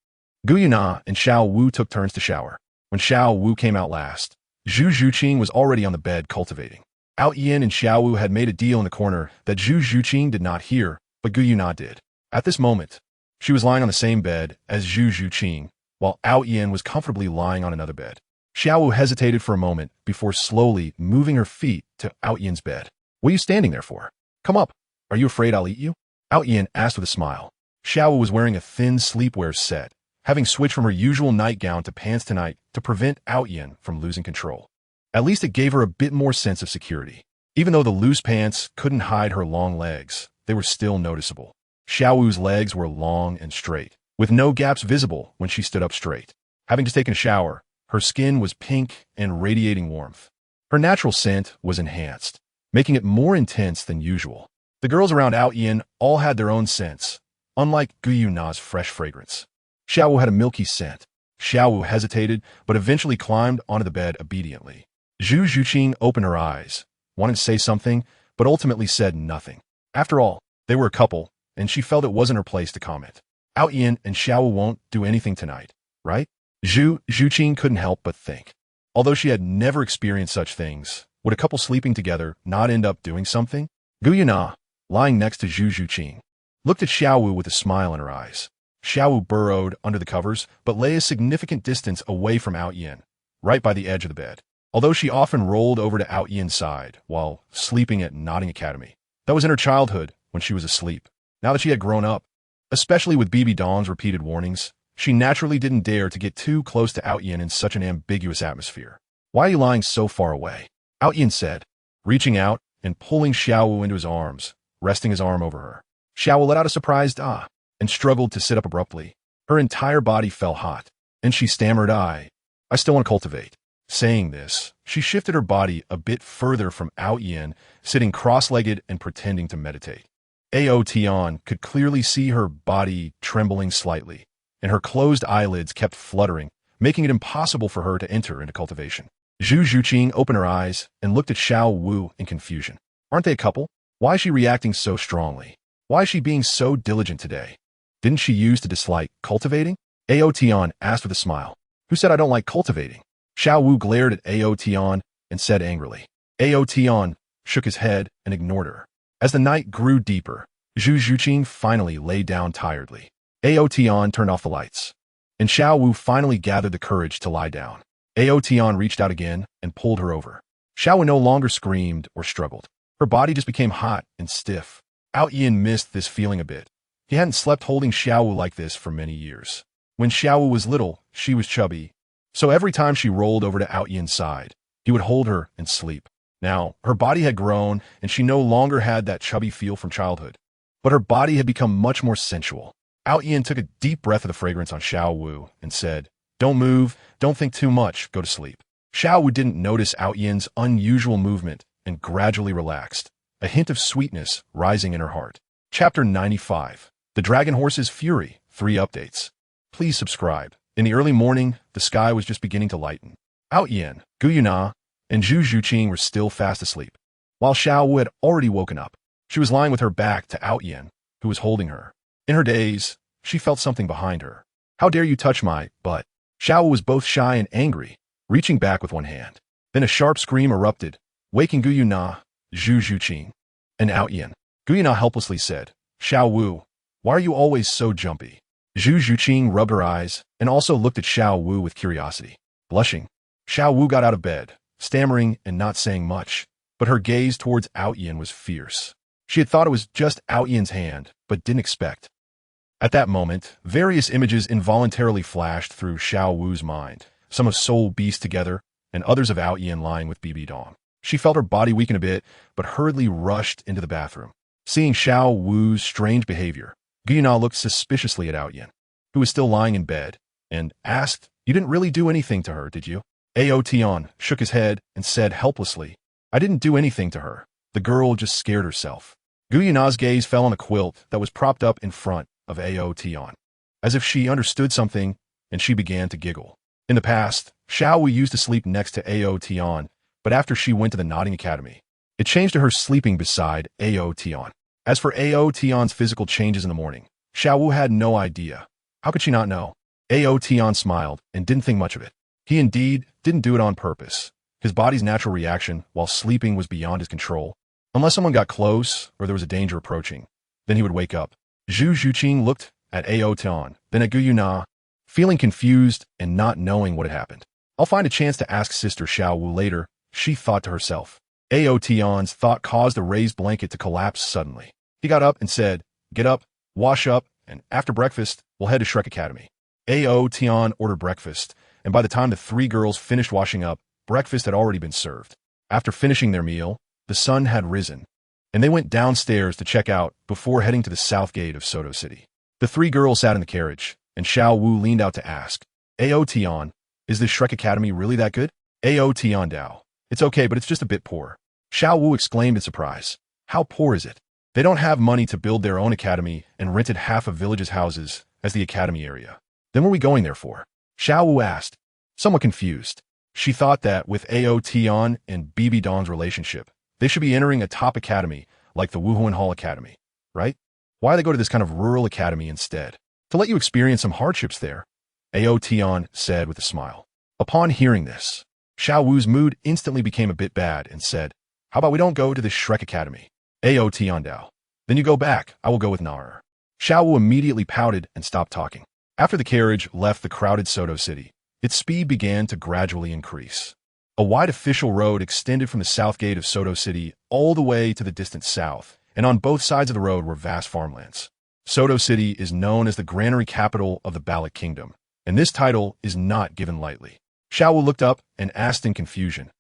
Guyuna and Xiao Wu took turns to shower. When Xiao Wu came out last, Zhu Zhuqing was already on the bed cultivating. Ao Tian and Xiao Wu had made a deal in the corner that Zhu Zhuqing did not hear, but Guyuna did. At this moment, she was lying on the same bed as Zhu Zhuqing, while Ao Tian was comfortably lying on another bed. Xiao Wu hesitated for a moment before slowly moving her feet to Ao Tian's bed. "What are you standing there for? Come up. Are you afraid I'll eat you?" Ao Tian asked with a smile. Xiao Wu was wearing a thin sleepwear set, having switched from her usual nightgown to pants tonight to prevent Ao Tian from losing control. At least it gave her a bit more sense of security. Even though the loose pants couldn't hide her long legs, they were still noticeable. Xiao Wu's legs were long and straight, with no gaps visible when she stood up straight. Having just taken a shower, her skin was pink and radiating warmth. Her natural scent was enhanced, making it more intense than usual. The girls around Ao Tian all had their own scents, unlike Guyuna's fresh fragrance. Xiao Wu had a milky scent. Xiao Wu hesitated, but eventually climbed onto the bed obediently. Zhu Zhuqing opened her eyes, wanted to say something, but ultimately said nothing. After all, they were a couple, and she felt it wasn't her place to comment. Ao Tian and Xiao Wu won't do anything tonight, right? Zhu Zhuqing couldn't help but think. Although she had never experienced such things, would a couple sleeping together not end up doing something? Guyuna, lying next to Zhu Zhuqing, looked at Xiao Wu with a smile in her eyes. Xiao Wu burrowed under the covers, but lay a significant distance away from Ao Tian, right by the edge of the bed. Although she often rolled over to Ao Tian's side while sleeping at Nodding Academy, that was in her childhood when she was asleep. Now that she had grown up, especially with Bibi Dong's repeated warnings, she naturally didn't dare to get too close to Ao Tian in such an ambiguous atmosphere. "Why are you lying so far away?" Ao Tian said, reaching out and pulling Xiao Wu into his arms, resting his arm over her. Xiao Wu let out a surprised "ah," and struggled to sit up abruptly. Her entire body felt hot, and she stammered, I still want to cultivate." Saying this, she shifted her body a bit further from Ao Tian, sitting cross-legged and pretending to meditate. Ao Tian could clearly see her body trembling slightly, and her closed eyelids kept fluttering, making it impossible for her to enter into cultivation. Zhu Zhuqing opened her eyes and looked at Xiao Wu in confusion. Aren't they a couple? Why is she reacting so strongly? Why is she being so diligent today? Didn't she used to dislike cultivating? Ao Tian asked with a smile. Who said I don't like cultivating? Xiao Wu glared at Ao Tian and said angrily. Ao Tian shook his head and ignored her. As the night grew deeper, Zhu Zhuqing finally lay down tiredly. Ao Tian turned off the lights, and Xiao Wu finally gathered the courage to lie down. Ao Tian reached out again and pulled her over. Xiao Wu no longer screamed or struggled. Her body just became hot and stiff. Ao Tian missed this feeling a bit. He hadn't slept holding Xiao Wu like this for many years. When Xiao Wu was little, she was chubby, so every time she rolled over to Ao Tian's side, he would hold her and sleep. Now, her body had grown, and she no longer had that chubby feel from childhood, but her body had become much more sensual. Ao Tian took a deep breath of the fragrance on Xiao Wu and said, Don't move, don't think too much, go to sleep. Xiao Wu didn't notice Ao Tian's unusual movement and gradually relaxed, a hint of sweetness rising in her heart. Chapter 95. The Dragon Horse's Fury, 3 updates. Please subscribe. In the early morning, the sky was just beginning to lighten. Ao Tian, Gu Yuna, and Zhu Zhuqing were still fast asleep, while Xiao Wu had already woken up. She was lying with her back to Ao Tian, who was holding her. In her daze, she felt something behind her. How dare you touch my butt? Xiao Wu was both shy and angry, reaching back with one hand. Then a sharp scream erupted, waking Gu Yuna, Zhu Zhuqing, and Ao Tian. Gu Yuna helplessly said, Xiao Wu, why are you always so jumpy? Zhu Zhuqing rubbed her eyes and also looked at Xiao Wu with curiosity. Blushing, Xiao Wu got out of bed, stammering and not saying much, but her gaze towards Ao Tian was fierce. She had thought it was just Ao Tian's hand, but didn't expect. At that moment, various images involuntarily flashed through Xiao Wu's mind, some of Soul Beast together, and others of Ao Tian lying with Bibi Dong. She felt her body weaken a bit, but hurriedly rushed into the bathroom. Seeing Xiao Wu's strange behavior, Gu Yuna looked suspiciously at Ao Tian, who was still lying in bed, and asked, You didn't really do anything to her, did you? Ao Tian shook his head and said helplessly, I didn't do anything to her. The girl just scared herself. Gu Yuna's gaze fell on a quilt that was propped up in front of Ao Tian, as if she understood something, and she began to giggle. In the past, Xiao Wu used to sleep next to Ao Tian, but after she went to the Nodding Academy, it changed to her sleeping beside Ao Tian. As for Ao Tian's physical changes in the morning, Xiao Wu had no idea. How could she not know? Ao Tian smiled and didn't think much of it. He indeed didn't do it on purpose. His body's natural reaction while sleeping was beyond his control. Unless someone got close or there was a danger approaching, then he would wake up. Zhu Zhuqing looked at Ao Tian, then at Gu Yuna, feeling confused and not knowing what had happened. I'll find a chance to ask Sister Xiao Wu later, she thought to herself. Ao Tian's thought caused a raised blanket to collapse suddenly. He got up and said, Get up, wash up, and after breakfast, we'll head to Shrek Academy. Ao Tian ordered breakfast, and by the time the 3 girls finished washing up, breakfast had already been served. After finishing their meal, the sun had risen, and they went downstairs to check out before heading to the south gate of Soto City. The 3 girls sat in the carriage, and Xiao Wu leaned out to ask, Ao Tian, is this Shrek Academy really that good? Ao Tian Dao, it's okay, but it's just a bit poor. Xiao Wu exclaimed in surprise. How poor is it? They don't have money to build their own academy and rented half of village's houses as the academy area. Then what are we going there for? Xiao Wu asked, somewhat confused. She thought that with Ao Tian and Bibi Dong's relationship, they should be entering a top academy like the Wuhuan Hall Academy, right? Why they go to this kind of rural academy instead? To let you experience some hardships there, Ao Tian said with a smile. Upon hearing this, Xiao Wu's mood instantly became a bit bad and said, How about we don't go to the Shrek Academy? Ao Tian Dao. Then you go back, I will go with Nar. Xiao Wu immediately pouted and stopped talking. After the carriage left the crowded Soto City, its speed began to gradually increase. A wide official road extended from the south gate of Soto City all the way to the distant south, and on both sides of the road were vast farmlands. Soto City is known as the granary capital of the Baloch Kingdom, and this title is not given lightly. Xiao Wu looked up and asked in confusion,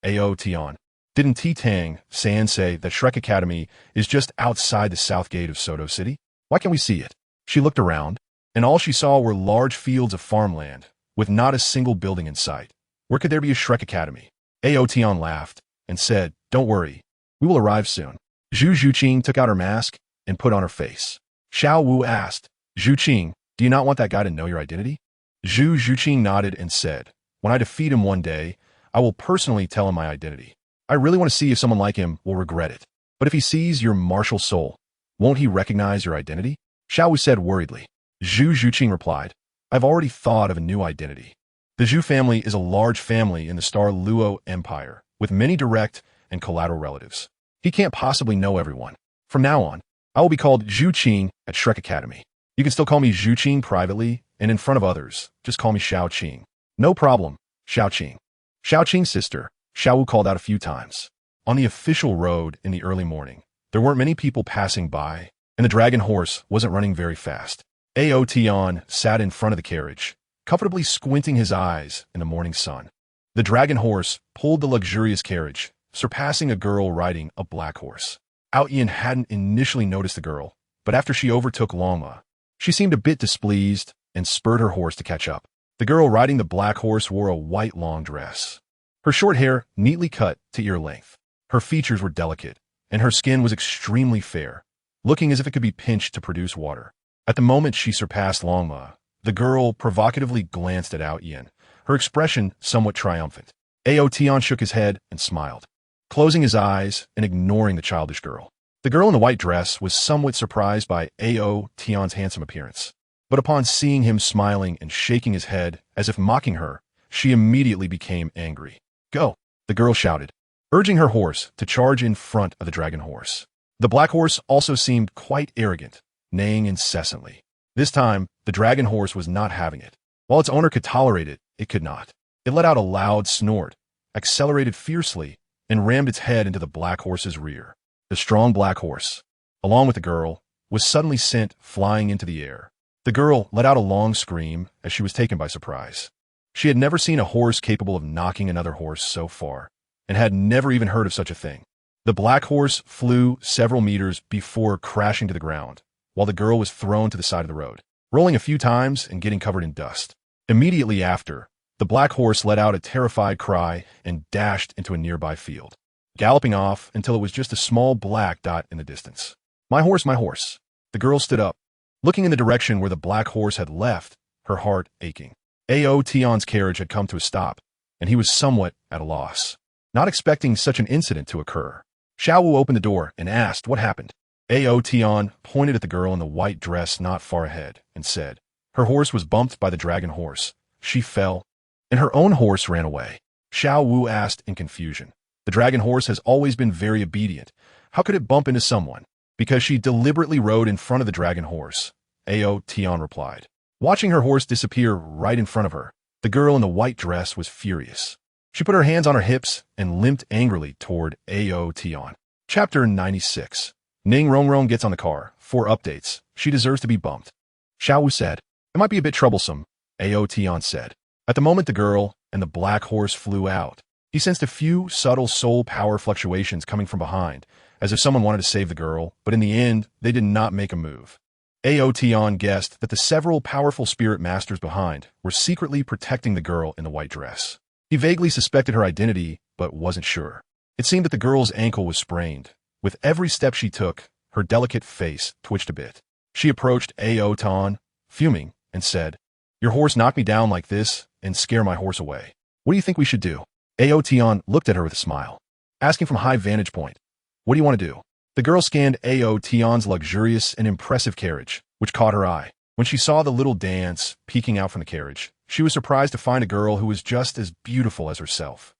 Ao Tian, didn't Tang San say that Shrek Academy is just outside the south gate of Soto City? Why can't we see it? She looked around, and all she saw were large fields of farmland, with not a single building in sight. Where could there be a Shrek Academy? Ao Tian laughed and said, Don't worry, we will arrive soon. Zhu Zhuqing took out her mask and put on her face. Xiao Wu asked, Zhuqing, do you not want that guy to know your identity? Zhu Zhuqing nodded and said, When I defeat him one day, I will personally tell him my identity. I really want to see if someone like him will regret it. But if he sees your martial soul, won't he recognize your identity? Xiao Wu said worriedly. Zhu Zhuqing replied, I've already thought of a new identity. The Zhu family is a large family in the Star Luo Empire, with many direct and collateral relatives. He can't possibly know everyone. From now on, I will be called Zhu Qing at Shrek Academy. You can still call me Zhu Qing privately, and in front of others, just call me Xiao Qing. No problem, Xiao Qing. Xiao Qing's sister, Xiao Wu called out a few times. On the official road in the early morning, there weren't many people passing by, and the dragon horse wasn't running very fast. Ao Tian sat in front of the carriage, comfortably squinting his eyes in the morning sun. The dragon horse pulled the luxurious carriage, surpassing a girl riding a black horse. Ao Tian hadn't initially noticed the girl, but after she overtook Longma, she seemed a bit displeased and spurred her horse to catch up. The girl riding the black horse wore a white long dress. Her short hair neatly cut to ear length. Her features were delicate, and her skin was extremely fair, looking as if it could be pinched to produce water. At the moment she surpassed Longma, the girl provocatively glanced at Ao Tian, her expression somewhat triumphant. Ao Tian shook his head and smiled, closing his eyes and ignoring the childish girl. The girl in the white dress was somewhat surprised by Ao Tian's handsome appearance, but upon seeing him smiling and shaking his head as if mocking her, she immediately became angry. Go, the girl shouted, urging her horse to charge in front of the dragon horse. The black horse also seemed quite arrogant, neighing incessantly. This time, the dragon horse was not having it. While its owner could tolerate it, it could not. It let out a loud snort, accelerated fiercely, and rammed its head into the black horse's rear. The strong black horse, along with the girl, was suddenly sent flying into the air. The girl let out a long scream as she was taken by surprise. She had never seen a horse capable of knocking another horse so far, and had never even heard of such a thing. The black horse flew several meters before crashing to the ground, while the girl was thrown to the side of the road, rolling a few times and getting covered in dust. Immediately after, the black horse let out a terrified cry and dashed into a nearby field, galloping off until it was just a small black dot in the distance. My horse, my horse. The girl stood up, looking in the direction where the black horse had left, her heart aching. Ao Tian's carriage had come to a stop, and he was somewhat at a loss, not expecting such an incident to occur. Xiao Wu opened the door and asked what happened. Ao Tian pointed at the girl in the white dress not far ahead and said, her horse was bumped by the dragon horse. She fell, and her own horse ran away. Xiao Wu asked in confusion. The dragon horse has always been very obedient. How could it bump into someone? Because she deliberately rode in front of the dragon horse, Ao Tian replied. Watching her horse disappear right in front of her, the girl in the white dress was furious. She put her hands on her hips and limped angrily toward Ao Tian. Chapter 96. Ning Rongrong gets on the car. 4 updates. She deserves to be bumped. Xiao Wu said, it might be a bit troublesome, Ao Tian said. At the moment the girl and the black horse flew out, he sensed a few subtle soul power fluctuations coming from behind, as if someone wanted to save the girl, but in the end, they did not make a move. Ao Tian guessed that the several powerful spirit masters behind were secretly protecting the girl in the white dress. He vaguely suspected her identity, but wasn't sure. It seemed that the girl's ankle was sprained. With every step she took, her delicate face twitched a bit. She approached Ao Tian, fuming, and said, your horse knocked me down like this and scare my horse away. What do you think we should do? Ao Tian looked at her with a smile, asking from a high vantage point, what do you want to do? The girl scanned Ao Tian's luxurious and impressive carriage, which caught her eye. When she saw the little dance peeking out from the carriage, she was surprised to find a girl who was just as beautiful as herself.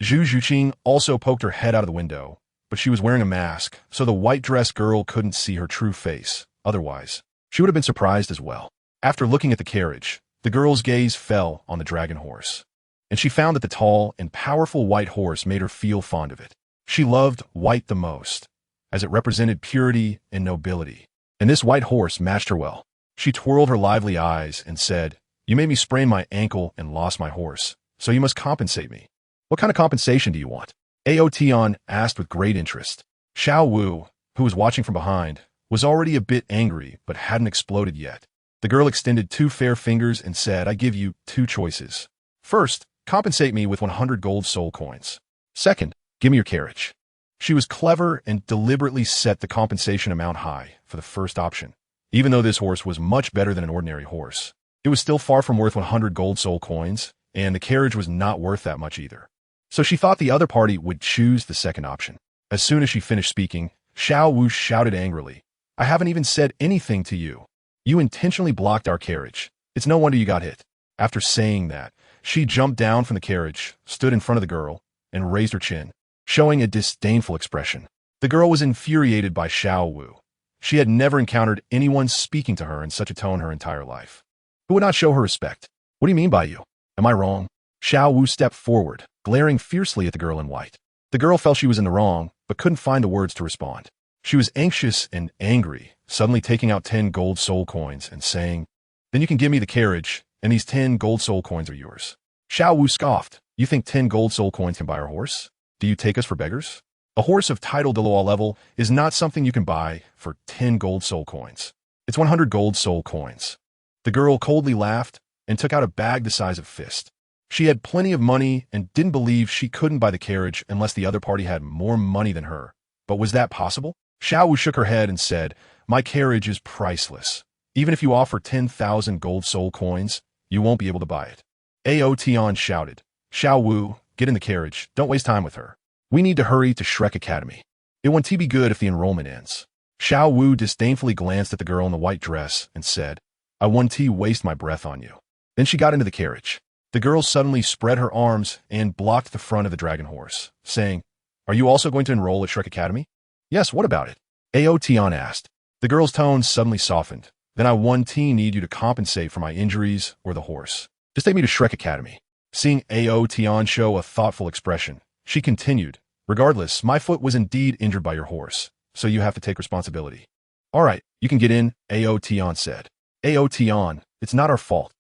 Zhu Zhuqing also poked her head out of the window, but she was wearing a mask, so the white-dressed girl couldn't see her true face. Otherwise, she would have been surprised as well. After looking at the carriage, the girl's gaze fell on the dragon horse, and she found that the tall and powerful white horse made her feel fond of it. She loved white the most, as it represented purity and nobility, and this white horse matched her well. She twirled her lively eyes and said, you made me sprain my ankle and lost my horse, so you must compensate me. What kind of compensation do you want? Ao Tian asked with great interest. Xiao Wu, who was watching from behind, was already a bit angry but hadn't exploded yet. The girl extended 2 fair fingers and said, I give you 2 choices. First, compensate me with 100 gold soul coins. Second, give me your carriage. She was clever and deliberately set the compensation amount high for the first option. Even though this horse was much better than an ordinary horse, it was still far from worth 100 gold soul coins, and the carriage was not worth that much either. So she thought the other party would choose the second option. As soon as she finished speaking, Xiao Wu shouted angrily, "I haven't even said anything to you. You intentionally blocked our carriage. It's no wonder you got hit." After saying that, she jumped down from the carriage, stood in front of the girl, and raised her chin, showing a disdainful expression. The girl was infuriated by Xiao Wu. She had never encountered anyone speaking to her in such a tone her entire life. Who would not show her respect? What do you mean by you? Am I wrong? Xiao Wu stepped forward, glaring fiercely at the girl in white. The girl felt she was in the wrong, but couldn't find the words to respond. She was anxious and angry, suddenly taking out 10 gold soul coins and saying, "Then you can give me the carriage, and these 10 gold soul coins are yours." Xiao Wu scoffed. "You think 10 gold soul coins can buy our horse? Do you take us for beggars? A horse of title Douluo level is not something you can buy for 10 gold soul coins. It's 100 gold soul coins." The girl coldly laughed and took out a bag the size of a fist. She had plenty of money and didn't believe she couldn't buy the carriage unless the other party had more money than her. But was that possible? Xiao Wu shook her head and said, "My carriage is priceless. Even if you offer 10,000 gold soul coins, you won't be able to buy it." Ao Tian shouted, "Xiao Wu, get in the carriage. Don't waste time with her. We need to hurry to Shrek Academy. It won't be good if the enrollment ends." Xiao Wu disdainfully glanced at the girl in the white dress and said, "I won't waste my breath on you." Then she got into the carriage. The girl suddenly spread her arms and blocked the front of the dragon horse, saying, "Are you also going to enroll at Shrek Academy?" "Yes, what about it?" Ao Tian asked. The girl's tone suddenly softened. "Then I need you to compensate for my injuries or the horse. Just take me to Shrek Academy." Seeing Ao Tian show a thoughtful expression, she continued, "Regardless, my foot was indeed injured by your horse, so you have to take responsibility." "All right, you can get in," Ao Tian said. "Ao Tian, it's not our fault.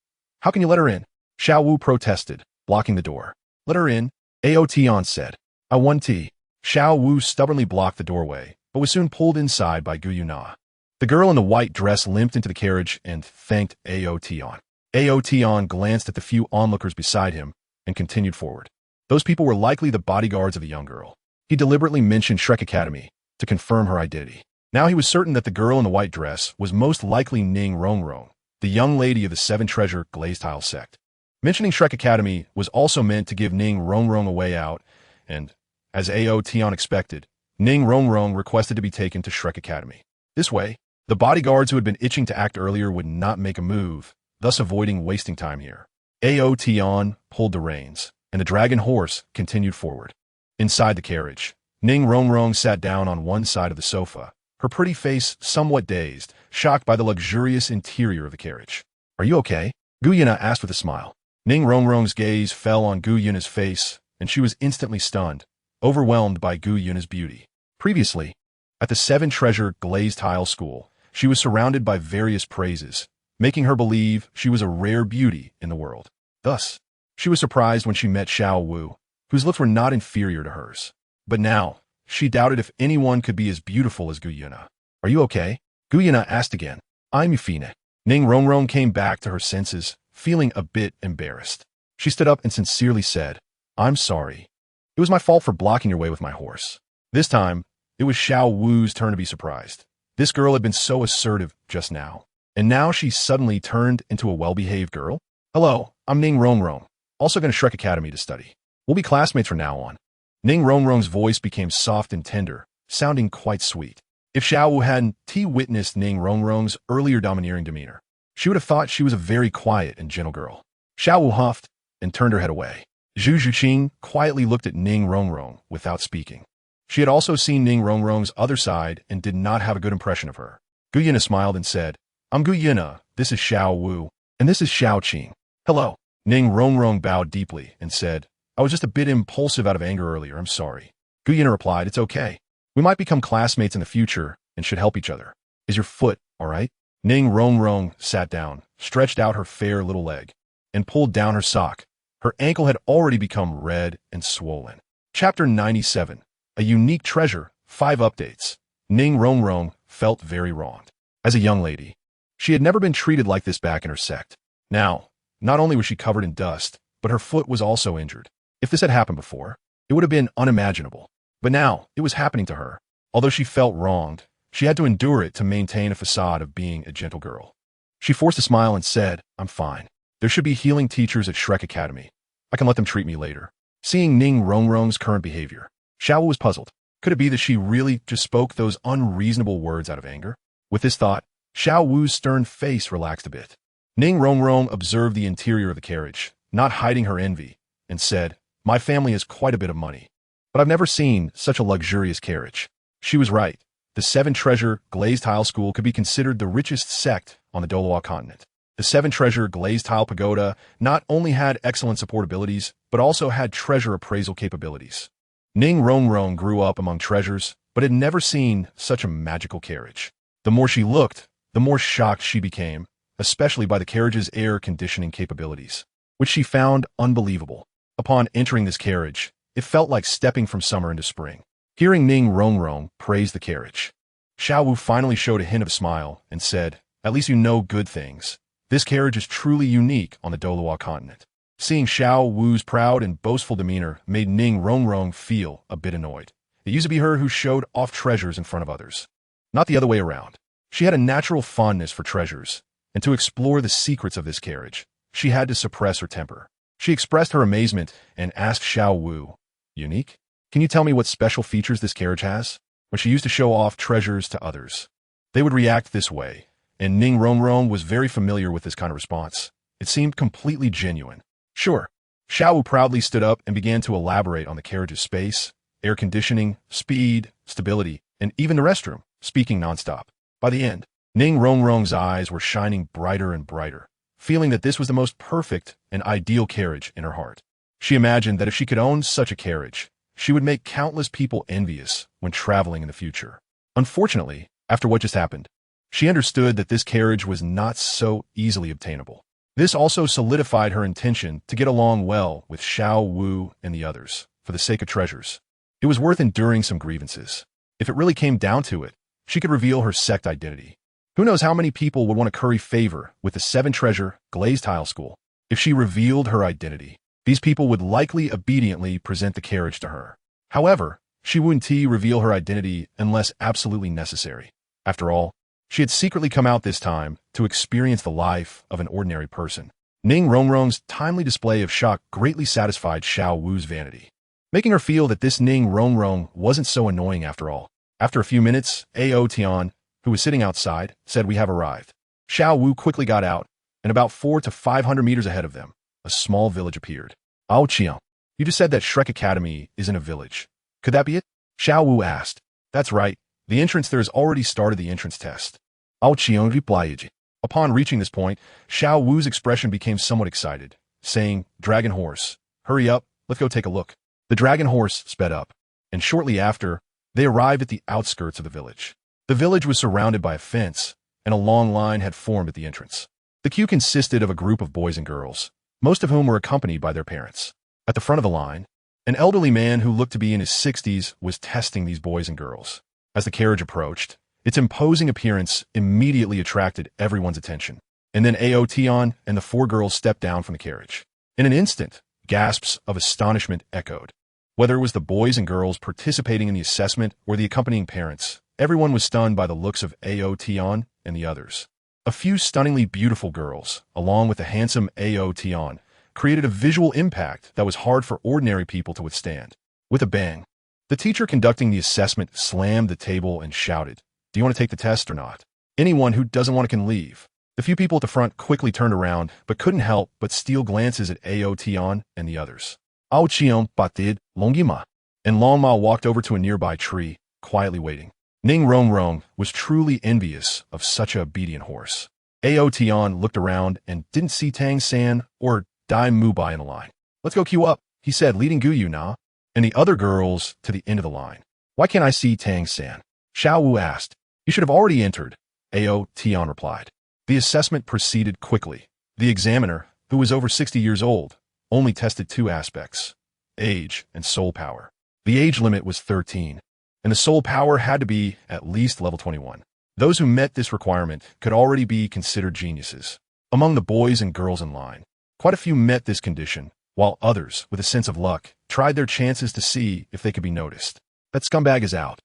How can you let her in?" Xiao Wu protested, blocking the door. "Let her in," Ao Tian said. "I want tea." Xiao Wu stubbornly blocked the doorway, but was soon pulled inside by Gu Yuna. The girl in the white dress limped into the carriage and thanked Ao Tian. Ao Tian glanced at the few onlookers beside him and continued forward. Those people were likely the bodyguards of the young girl. He deliberately mentioned Shrek Academy to confirm her identity. Now he was certain that the girl in the white dress was most likely Ning Rongrong, the young lady of the Seven Treasure Glazed-Tile Sect. Mentioning Shrek Academy was also meant to give Ning Rongrong a way out, and, as Ao Tian expected, Ning Rongrong requested to be taken to Shrek Academy. This way, the bodyguards who had been itching to act earlier would not make a move, thus avoiding wasting time here. Ao Tian pulled the reins, and the dragon horse continued forward. Inside the carriage, Ning Rongrong sat down on one side of the sofa, her pretty face somewhat dazed, shocked by the luxurious interior of the carriage. "Are you okay?" Gu Yuna asked with a smile. Ning Rongrong's gaze fell on Gu Yuna's face, and she was instantly stunned, overwhelmed by Gu Yuna's beauty. Previously, at the Seven Treasure Glazed-Tile School, she was surrounded by various praises, making her believe she was a rare beauty in the world. Thus, she was surprised when she met Xiao Wu, whose looks were not inferior to hers. But now, she doubted if anyone could be as beautiful as Gu Yuna. "Are you okay?" Gu Yuna asked again. "I'm Yufine." Ning Rongrong came back to her senses, feeling a bit embarrassed. She stood up and sincerely said, "I'm sorry. It was my fault for blocking your way with my horse." This time, it was Xiao Wu's turn to be surprised. This girl had been so assertive just now, and now she suddenly turned into a well-behaved girl. "Hello, I'm Ning Rongrong, also going to Shrek Academy to study. We'll be classmates from now on." Ning Rongrong's voice became soft and tender, sounding quite sweet. If Xiao Wu hadn't witnessed Ning Rongrong's earlier domineering demeanor, she would have thought she was a very quiet and gentle girl. Xiao Wu huffed and turned her head away. Zhu Zhuqing quietly looked at Ning Rongrong without speaking. She had also seen Ning Rongrong's other side and did not have a good impression of her. Gu Yuna smiled and said, "I'm Gu Yuna, this is Xiao Wu, and this is Xiao Qing." "Hello." Ning Rongrong bowed deeply and said, "I was just a bit impulsive out of anger earlier, I'm sorry." Gu Yuna replied, "It's okay. We might become classmates in the future and should help each other. Is your foot all right?" Ning Rongrong sat down, stretched out her fair little leg, and pulled down her sock. Her ankle had already become red and swollen. Chapter 97. A Unique Treasure, 5 Updates. Ning Rongrong felt very wronged. As a young lady, she had never been treated like this back in her sect. Now, not only was she covered in dust, but her foot was also injured. If this had happened before, it would have been unimaginable. But now, it was happening to her. Although she felt wronged, she had to endure it to maintain a facade of being a gentle girl. She forced a smile and said, "I'm fine. There should be healing teachers at Shrek Academy. I can let them treat me later." Seeing Ning Rongrong's current behavior, Xiao Wu was puzzled. Could it be that she really just spoke those unreasonable words out of anger? With this thought, Xiao Wu's stern face relaxed a bit. Ning Rongrong observed the interior of the carriage, not hiding her envy, and said, "My family has quite a bit of money, but I've never seen such a luxurious carriage." She was right. The Seven Treasure Glazed Tile School could be considered the richest sect on the Douluo Continent. The Seven Treasure Glazed Tile Pagoda not only had excellent support abilities, but also had treasure appraisal capabilities. Ning Rongrong grew up among treasures, but had never seen such a magical carriage. The more she looked, the more shocked she became, especially by the carriage's air conditioning capabilities, which she found unbelievable. Upon entering this carriage, it felt like stepping from summer into spring. Hearing Ning Rongrong praise the carriage, Xiao Wu finally showed a hint of a smile and said, "At least you know good things. This carriage is truly unique on the Douluo Continent." Seeing Xiao Wu's proud and boastful demeanor made Ning Rongrong feel a bit annoyed. It used to be her who showed off treasures in front of others, not the other way around. She had a natural fondness for treasures, and to explore the secrets of this carriage, she had to suppress her temper. She expressed her amazement and asked Xiao Wu, "Unique? Can you tell me what special features this carriage has?" When she used to show off treasures to others, they would react this way, and Ning Rongrong was very familiar with this kind of response. It seemed completely genuine. Sure. Xiao Wu proudly stood up and began to elaborate on the carriage's space, air conditioning, speed, stability, and even the restroom, speaking nonstop. By the end, Ning Rongrong's eyes were shining brighter and brighter, feeling that this was the most perfect and ideal carriage in her heart. She imagined that if she could own such a carriage, she would make countless people envious when traveling in the future. Unfortunately, after what just happened, she understood that this carriage was not so easily obtainable. This also solidified her intention to get along well with Xiao Wu and the others, for the sake of treasures. It was worth enduring some grievances. If it really came down to it, she could reveal her sect identity. Who knows how many people would want to curry favor with the Seven Treasure Glazed Tile School? If she revealed her identity, these people would likely obediently present the carriage to her. However, she wouldn't reveal her identity unless absolutely necessary. After all, she had secretly come out this time to experience the life of an ordinary person. Ning Rongrong's timely display of shock greatly satisfied Xiao Wu's vanity, making her feel that this Ning Rongrong wasn't so annoying after all. After a few minutes, Ao Tian, who was sitting outside, said, "We have arrived." Xiao Wu quickly got out, and about 400 to 500 meters ahead of them, a small village appeared. "Ao Tian, you just said that Shrek Academy is in a village. Could that be it?" Xiao Wu asked. "That's right. The entrance there has already started the entrance test." Ao Tian replied. Upon reaching this point, Xiao Wu's expression became somewhat excited, saying, "Dragon horse, hurry up, let's go take a look." The dragon horse sped up, and shortly after, they arrived at the outskirts of the village. The village was surrounded by a fence, and a long line had formed at the entrance. The queue consisted of a group of boys and girls, most of whom were accompanied by their parents. At the front of the line, an elderly man who looked to be in his 60s was testing these boys and girls. As the carriage approached, its imposing appearance immediately attracted everyone's attention. And then Ao Tian and the 4 girls stepped down from the carriage. In an instant, gasps of astonishment echoed. Whether it was the boys and girls participating in the assessment or the accompanying parents, everyone was stunned by the looks of Ao Tian and the others. A few stunningly beautiful girls, along with the handsome Ao Tian, created a visual impact that was hard for ordinary people to withstand. With a bang, the teacher conducting the assessment slammed the table and shouted, "Do you want to take the test or not? Anyone who doesn't want to can leave." The few people at the front quickly turned around, but couldn't help but steal glances at Ao Tian and the others. Ao Tian batid Longima, and Longma walked over to a nearby tree, quietly waiting. Ning Rongrong was truly envious of such a obedient horse. Ao Tian looked around and didn't see Tang San or Dai Mubai in the line. "Let's go queue up," he said, leading Guyu Na and the other girls to the end of the line. "Why can't I see Tang San?" Xiao Wu asked. "You should have already entered," Ao Tian replied. The assessment proceeded quickly. The examiner, who was over 60 years old, only tested 2 aspects: age and soul power. The age limit was 13, and the soul power had to be at least level 21. Those who met this requirement could already be considered geniuses. Among the boys and girls in line, quite a few met this condition, while others, with a sense of luck, tried their chances to see if they could be noticed. "That scumbag is out,"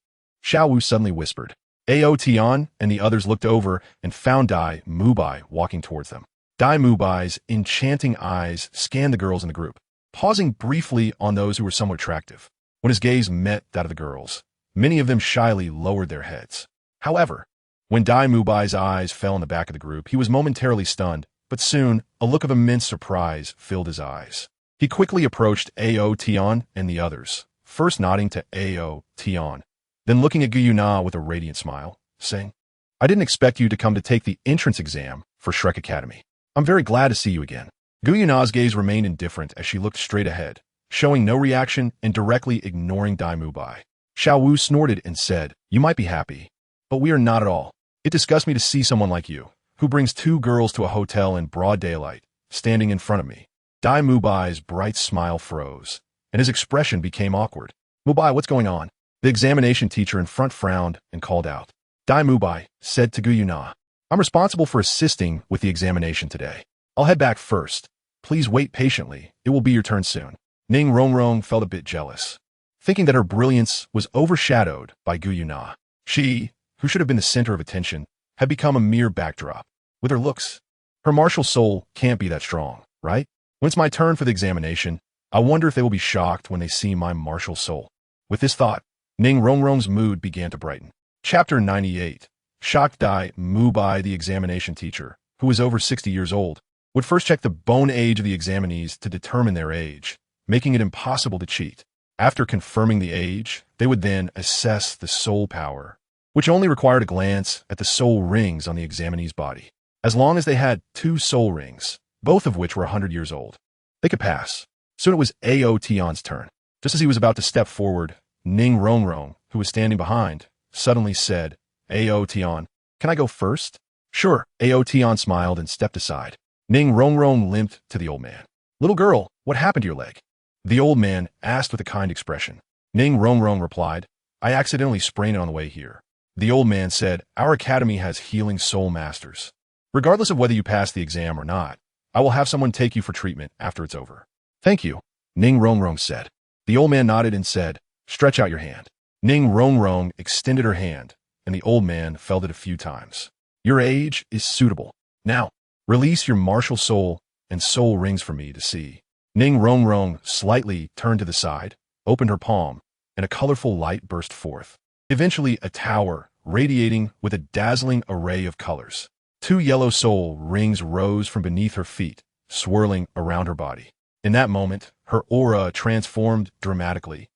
Xiao Wu suddenly whispered. Ao Tian and the others looked over and found Dai Mubai walking towards them. Dai Mubai's enchanting eyes scanned the girls in the group. pausing briefly on those who were somewhat attractive. When his gaze met that of the girls, many of them shyly lowered their heads. However, when Dai Mubai's eyes fell on the back of the group, he was momentarily stunned, but soon a look of immense surprise filled his eyes. He quickly approached Ao Tian and the others, first nodding to Ao Tian, then looking at Gu Na with a radiant smile, saying, "I didn't expect you to come to take the entrance exam for Shrek Academy. I'm very glad to see you again." Gu Na's gaze remained indifferent as she looked straight ahead, showing no reaction and directly ignoring Dai Mubai. Xiao Wu snorted and said, "You might be happy, but we are not at all. It disgusts me to see someone like you, who brings two girls to a hotel in broad daylight, standing in front of me." Dai Mubai's bright smile froze, and his expression became awkward. "Mubai, what's going on?" The examination teacher in front frowned and called out. Dai Mubai said to Gu Na, "I'm responsible for assisting with the examination today. I'll head back first. Please wait patiently. It will be your turn soon." Ning Rongrong felt a bit jealous, thinking that her brilliance was overshadowed by Gu Na. She, who should have been the center of attention, had become a mere backdrop. With her looks, her martial soul can't be that strong, right? When it's my turn for the examination, I wonder if they will be shocked when they see my martial soul. With this thought, Ning Rongrong's mood began to brighten. Chapter 98. Shocked Dai Mubai, the examination teacher, who was over 60 years old, would first check the bone age of the examinees to determine their age, making it impossible to cheat. After confirming the age, they would then assess the soul power, which only required a glance at the soul rings on the examinee's body. As long as they had 2 soul rings, both of which were 100 years old, they could pass. Soon it was Ao Tian's turn. Just as he was about to step forward, Ning Rongrong, who was standing behind, suddenly said, "Ao Tian, can I go first?" "Sure." Ao Tian smiled and stepped aside. Ning Rongrong limped to the old man. "Little girl, what happened to your leg?" The old man asked with a kind expression. Ning Rongrong replied, "I accidentally sprained it on the way here." The old man said, "Our academy has healing soul masters. Regardless of whether you pass the exam or not, I will have someone take you for treatment after it's over." "Thank you," Ning Rongrong said. The old man nodded and said, "Stretch out your hand." Ning Rongrong extended her hand, and the old man felt it a few times. "Your age is suitable. Now, release your martial soul and soul rings for me to see." Ning Rongrong slightly turned to the side, opened her palm, and a colorful light burst forth. Eventually, a tower, radiating with a dazzling array of colors. 2 yellow soul rings rose from beneath her feet, swirling around her body. In that moment, her aura transformed dramatically,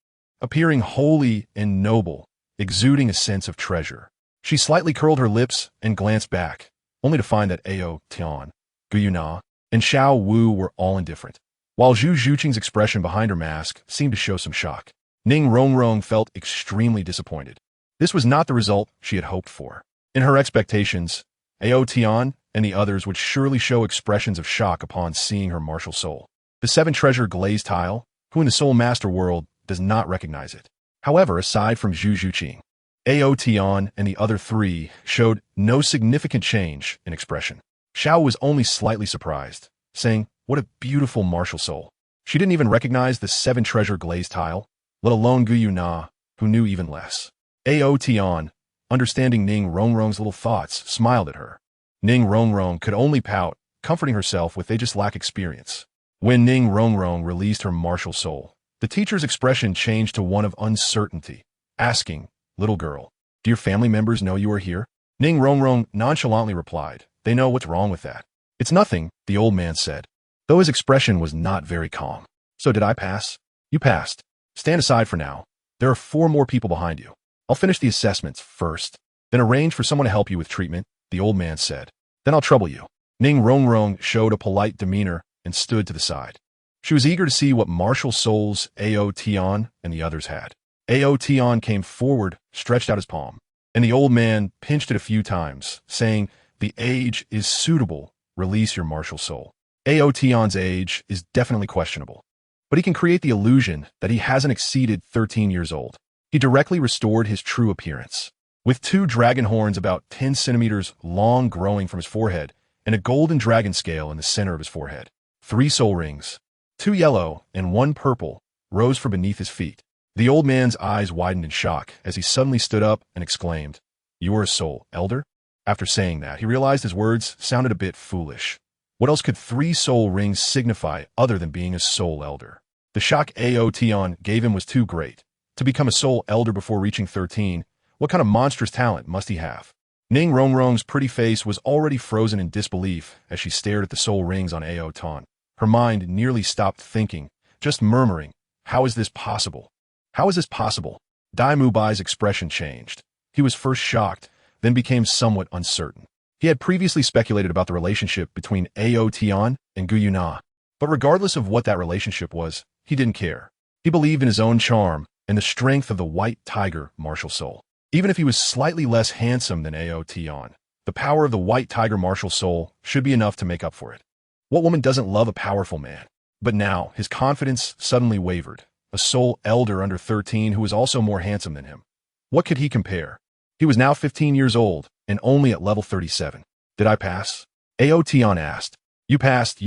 appearing holy and noble, exuding a sense of treasure. She slightly curled her lips and glanced back, only to find that Ao Tian, Gu Na, and Xiao Wu were all indifferent, while Zhu Zhuqing's expression behind her mask seemed to show some shock. Ning Rongrong felt extremely disappointed. This was not the result she had hoped for. In her expectations, Ao Tian and the others would surely show expressions of shock upon seeing her martial soul. The 7-treasure glazed tile, who in the Soul Master world does not recognize it. However, aside from Zhu Zhuqing, Ao Tian and the other 3 showed no significant change in expression. Xiao was only slightly surprised, saying, "What a beautiful martial soul." She didn't even recognize the 7-treasure glazed tile, let alone Gu Na, who knew even less. Ao Tian, understanding Ning Rongrong's little thoughts, smiled at her. Ning Rongrong could only pout, comforting herself with they just lack experience. When Ning Rongrong released her martial soul, the teacher's expression changed to one of uncertainty, asking, "Little girl, do your family members know you are here?" Ning Rongrong nonchalantly replied, "They know what's wrong with that." "It's nothing," the old man said, though his expression was not very calm. "So did I pass?" "You passed. Stand aside for now. There are 4 more people behind you. I'll finish the assessments first, then arrange for someone to help you with treatment," the old man said. "Then I'll trouble you." Ning Rongrong showed a polite demeanor and stood to the side. She was eager to see what martial souls Ao Tian and the others had. Ao Tian came forward, stretched out his palm, and the old man pinched it a few times, saying, "The age is suitable. Release your martial soul." Ao Tian's age is definitely questionable, but he can create the illusion that he hasn't exceeded 13 years old. He directly restored his true appearance, with 2 dragon horns about 10 centimeters long growing from his forehead and a golden dragon scale in the center of his forehead. 3 soul rings, 2 yellow and 1 purple, rose from beneath his feet. The old man's eyes widened in shock as he suddenly stood up and exclaimed, "You are a soul elder?" After saying that, he realized his words sounded a bit foolish. What else could 3 soul rings signify other than being a soul elder? The shock Ao Tian gave him was too great. To become a soul elder before reaching 13, what kind of monstrous talent must he have? Ning Rongrong's pretty face was already frozen in disbelief as she stared at the soul rings on Ao Tian. Her mind nearly stopped thinking, just murmuring, how is this possible? How is this possible? Dai Mubai's expression changed. He was first shocked, then became somewhat uncertain. He had previously speculated about the relationship between Ao Tian and Gu Yuna, but regardless of what that relationship was, he didn't care. He believed in his own charm and the strength of the white tiger martial soul. Even if he was slightly less handsome than Ao Tian, the power of the white tiger martial soul should be enough to make up for it. What woman doesn't love a powerful man? But now, his confidence suddenly wavered. A soul elder under 13 who was also more handsome than him. What could he compare? He was now 15 years old and only at level 37. Did I pass? Ao Tian asked. You passed,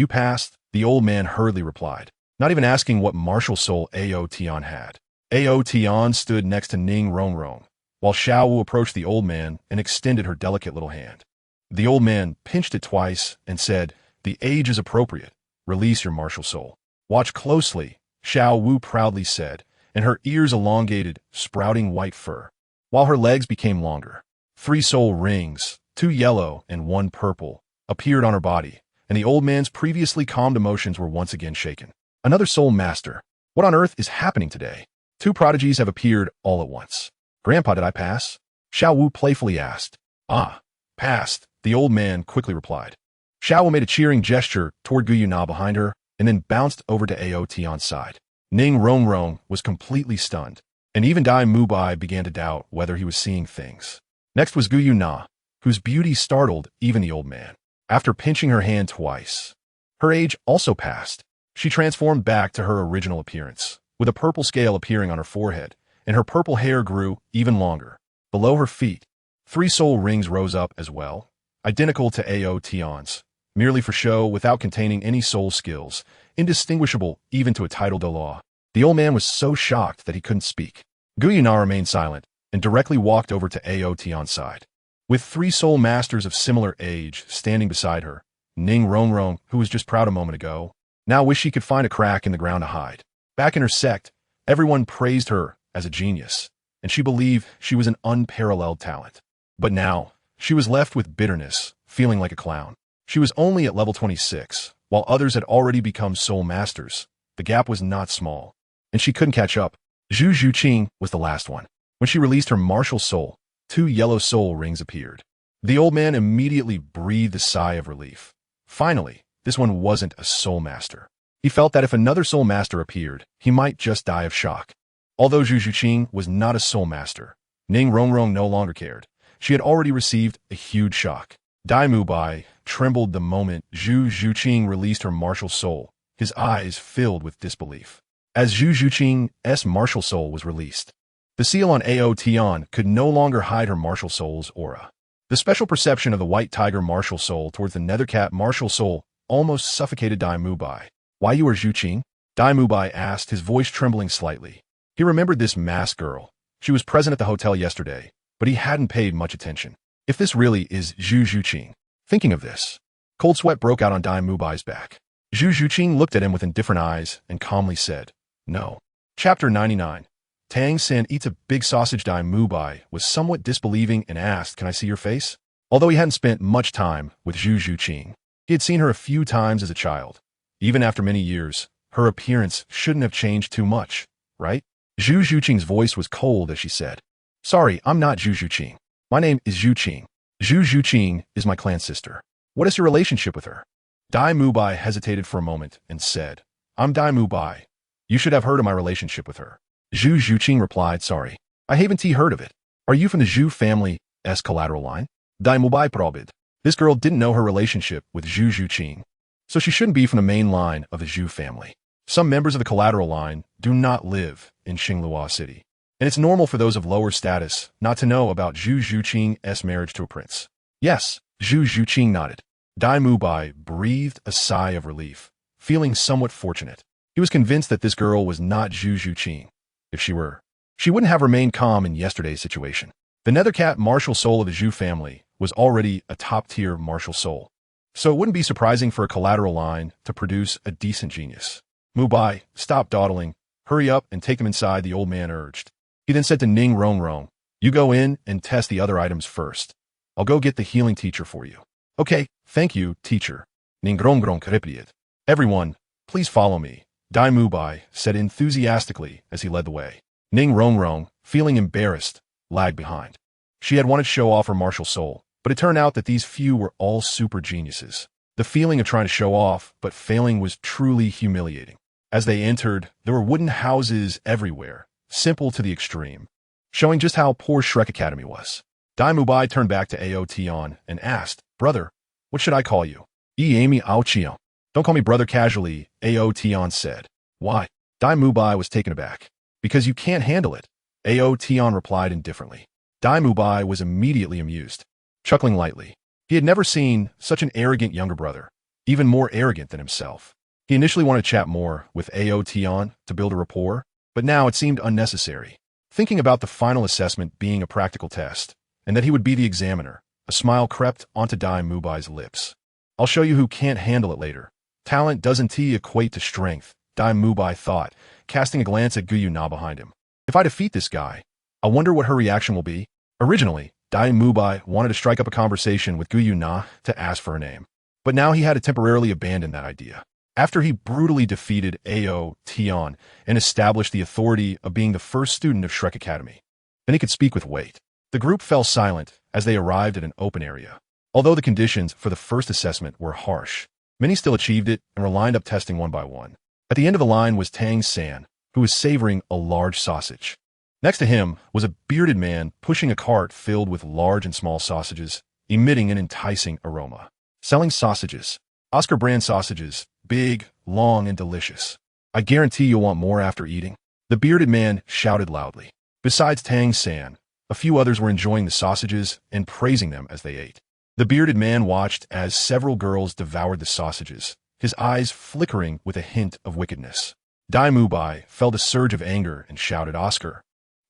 the old man hurriedly replied, not even asking what martial soul Ao Tian had. Ao Tian stood next to Ning Rongrong, while Xiao Wu approached the old man and extended her delicate little hand. The old man pinched it twice and said, the age is appropriate. Release your martial soul. Watch closely, Xiao Wu proudly said, and her ears elongated, sprouting white fur, while her legs became longer. 3 soul rings, 2 yellow and 1 purple, appeared on her body, and the old man's previously calmed emotions were once again shaken. Another soul master. What on earth is happening today? 2 prodigies have appeared all at once. Grandpa, did I pass? Xiao Wu playfully asked. Ah, passed, the old man quickly replied. Xiao Wu made a cheering gesture toward Gu Yuna behind her and then bounced over to Ao Tian's side. Ning Rongrong was completely stunned, and even Dai Mubai began to doubt whether he was seeing things. Next was Gu Yuna, whose beauty startled even the old man. After pinching her hand twice, her age also passed. She transformed back to her original appearance, with a purple scale appearing on her forehead, and her purple hair grew even longer. Below her feet, 3 soul rings rose up as well, identical to Ao Tian's, merely for show without containing any soul skills, indistinguishable even to a title Douluo. The old man was so shocked that he couldn't speak. Gu Yuna remained silent and directly walked over to Ao Tian's side. With 3 soul masters of similar age standing beside her, Ning Rongrong, who was just proud a moment ago, now wished she could find a crack in the ground to hide. Back in her sect, everyone praised her as a genius, and she believed she was an unparalleled talent. But now, she was left with bitterness, feeling like a clown. She was only at level 26, while others had already become soul masters. The gap was not small, and she couldn't catch up. Zhu Zhuqing was the last one. When she released her martial soul, 2 yellow soul rings appeared. The old man immediately breathed a sigh of relief. Finally, this one wasn't a soul master. He felt that if another soul master appeared, he might just die of shock. Although Zhu Zhuqing was not a soul master, Ning Rongrong no longer cared. She had already received a huge shock. Dai Mubai trembled the moment Zhu Zhuqing released her martial soul, his eyes filled with disbelief. As Zhu Zhuqing's martial soul was released, the seal on Ao Tian could no longer hide her martial soul's aura. The special perception of the white tiger martial soul towards the nethercat martial soul almost suffocated Dai Mubai. Why you are Zhuqing? Dai Mubai asked, his voice trembling slightly. He remembered this masked girl. She was present at the hotel yesterday, but he hadn't paid much attention. If this really is Zhu Zhuqing. Thinking of this, cold sweat broke out on Dai Mubai's back. Zhu Zhuqing looked at him with indifferent eyes and calmly said, no. Chapter 99. Tang San eats a big sausage. Dai Mubai was somewhat disbelieving and asked, can I see your face? Although he hadn't spent much time with Zhu Zhuqing, he had seen her a few times as a child. Even after many years, her appearance shouldn't have changed too much, right? Zhu Zhuqing's voice was cold as she said, sorry, I'm not Zhu Zhuqing. My name is Zhu Qing. Zhu Zhuqing is my clan sister. What is your relationship with her? Dai Mubai hesitated for a moment and said, I'm Dai Mubai. You should have heard of my relationship with her. Zhu Zhuqing replied, sorry, I haven't heard of it. Are you from the Zhu family's collateral line? Dai Mubai probed. This girl didn't know her relationship with Zhu Zhuqing, so she shouldn't be from the main line of the Zhu family. Some members of the collateral line do not live in Xinglua City, and it's normal for those of lower status not to know about Zhu Zhuqing's marriage to a prince. Yes, Zhu Zhuqing nodded. Dai Mubai breathed a sigh of relief, feeling somewhat fortunate. He was convinced that this girl was not Zhu Zhuqing. If she were, she wouldn't have remained calm in yesterday's situation. The nethercat martial soul of the Zhu family was already a top-tier martial soul, so it wouldn't be surprising for a collateral line to produce a decent genius. Mubai, stop dawdling. Hurry up and take them inside, the old man urged. He then said to Ning Rongrong, you go in and test the other items first. I'll go get the healing teacher for you. Okay, thank you, teacher. Ning Rongrong replied. Everyone, please follow me, Dai Mubai said enthusiastically as he led the way. Ning Rongrong, feeling embarrassed, lagged behind. She had wanted to show off her martial soul, but it turned out that these few were all super geniuses. The feeling of trying to show off but failing was truly humiliating. As they entered, there were wooden houses everywhere, simple to the extreme, showing just how poor Shrek Academy was. Dai Mubai turned back to Ao Tian and asked, Brother, what should I call you? Ao Tian. Don't call me brother casually, Ao Tian said. Why? Dai Mubai was taken aback. Because you can't handle it, Ao Tian replied indifferently. Dai Mubai was immediately amused, chuckling lightly. He had never seen such an arrogant younger brother, even more arrogant than himself. He initially wanted to chat more with Ao Tian to build a rapport, but now it seemed unnecessary. Thinking about the final assessment being a practical test, and that he would be the examiner, a smile crept onto Dai Mubai's lips. I'll show you who can't handle it later. Talent doesn't equate to strength, Dai Mubai thought, casting a glance at Guyu Na behind him. If I defeat this guy, I wonder what her reaction will be. Originally, Dai Mubai wanted to strike up a conversation with Guyu Na to ask for her name, but now he had to temporarily abandon that idea. After he brutally defeated Ao Tian and established the authority of being the first student of Shrek Academy, then he could speak with weight. The group fell silent as they arrived at an open area. Although the conditions for the first assessment were harsh, many still achieved it and were lined up testing one by one. At the end of the line was Tang San, who was savoring a large sausage. Next to him was a bearded man pushing a cart filled with large and small sausages, emitting an enticing aroma. Selling sausages. Oscar brand sausages, big, long, and delicious. I guarantee you'll want more after eating. The bearded man shouted loudly. Besides Tang San, a few others were enjoying the sausages and praising them as they ate. The bearded man watched as several girls devoured the sausages, his eyes flickering with a hint of wickedness. Dai Mubai felt a surge of anger and shouted, Oscar,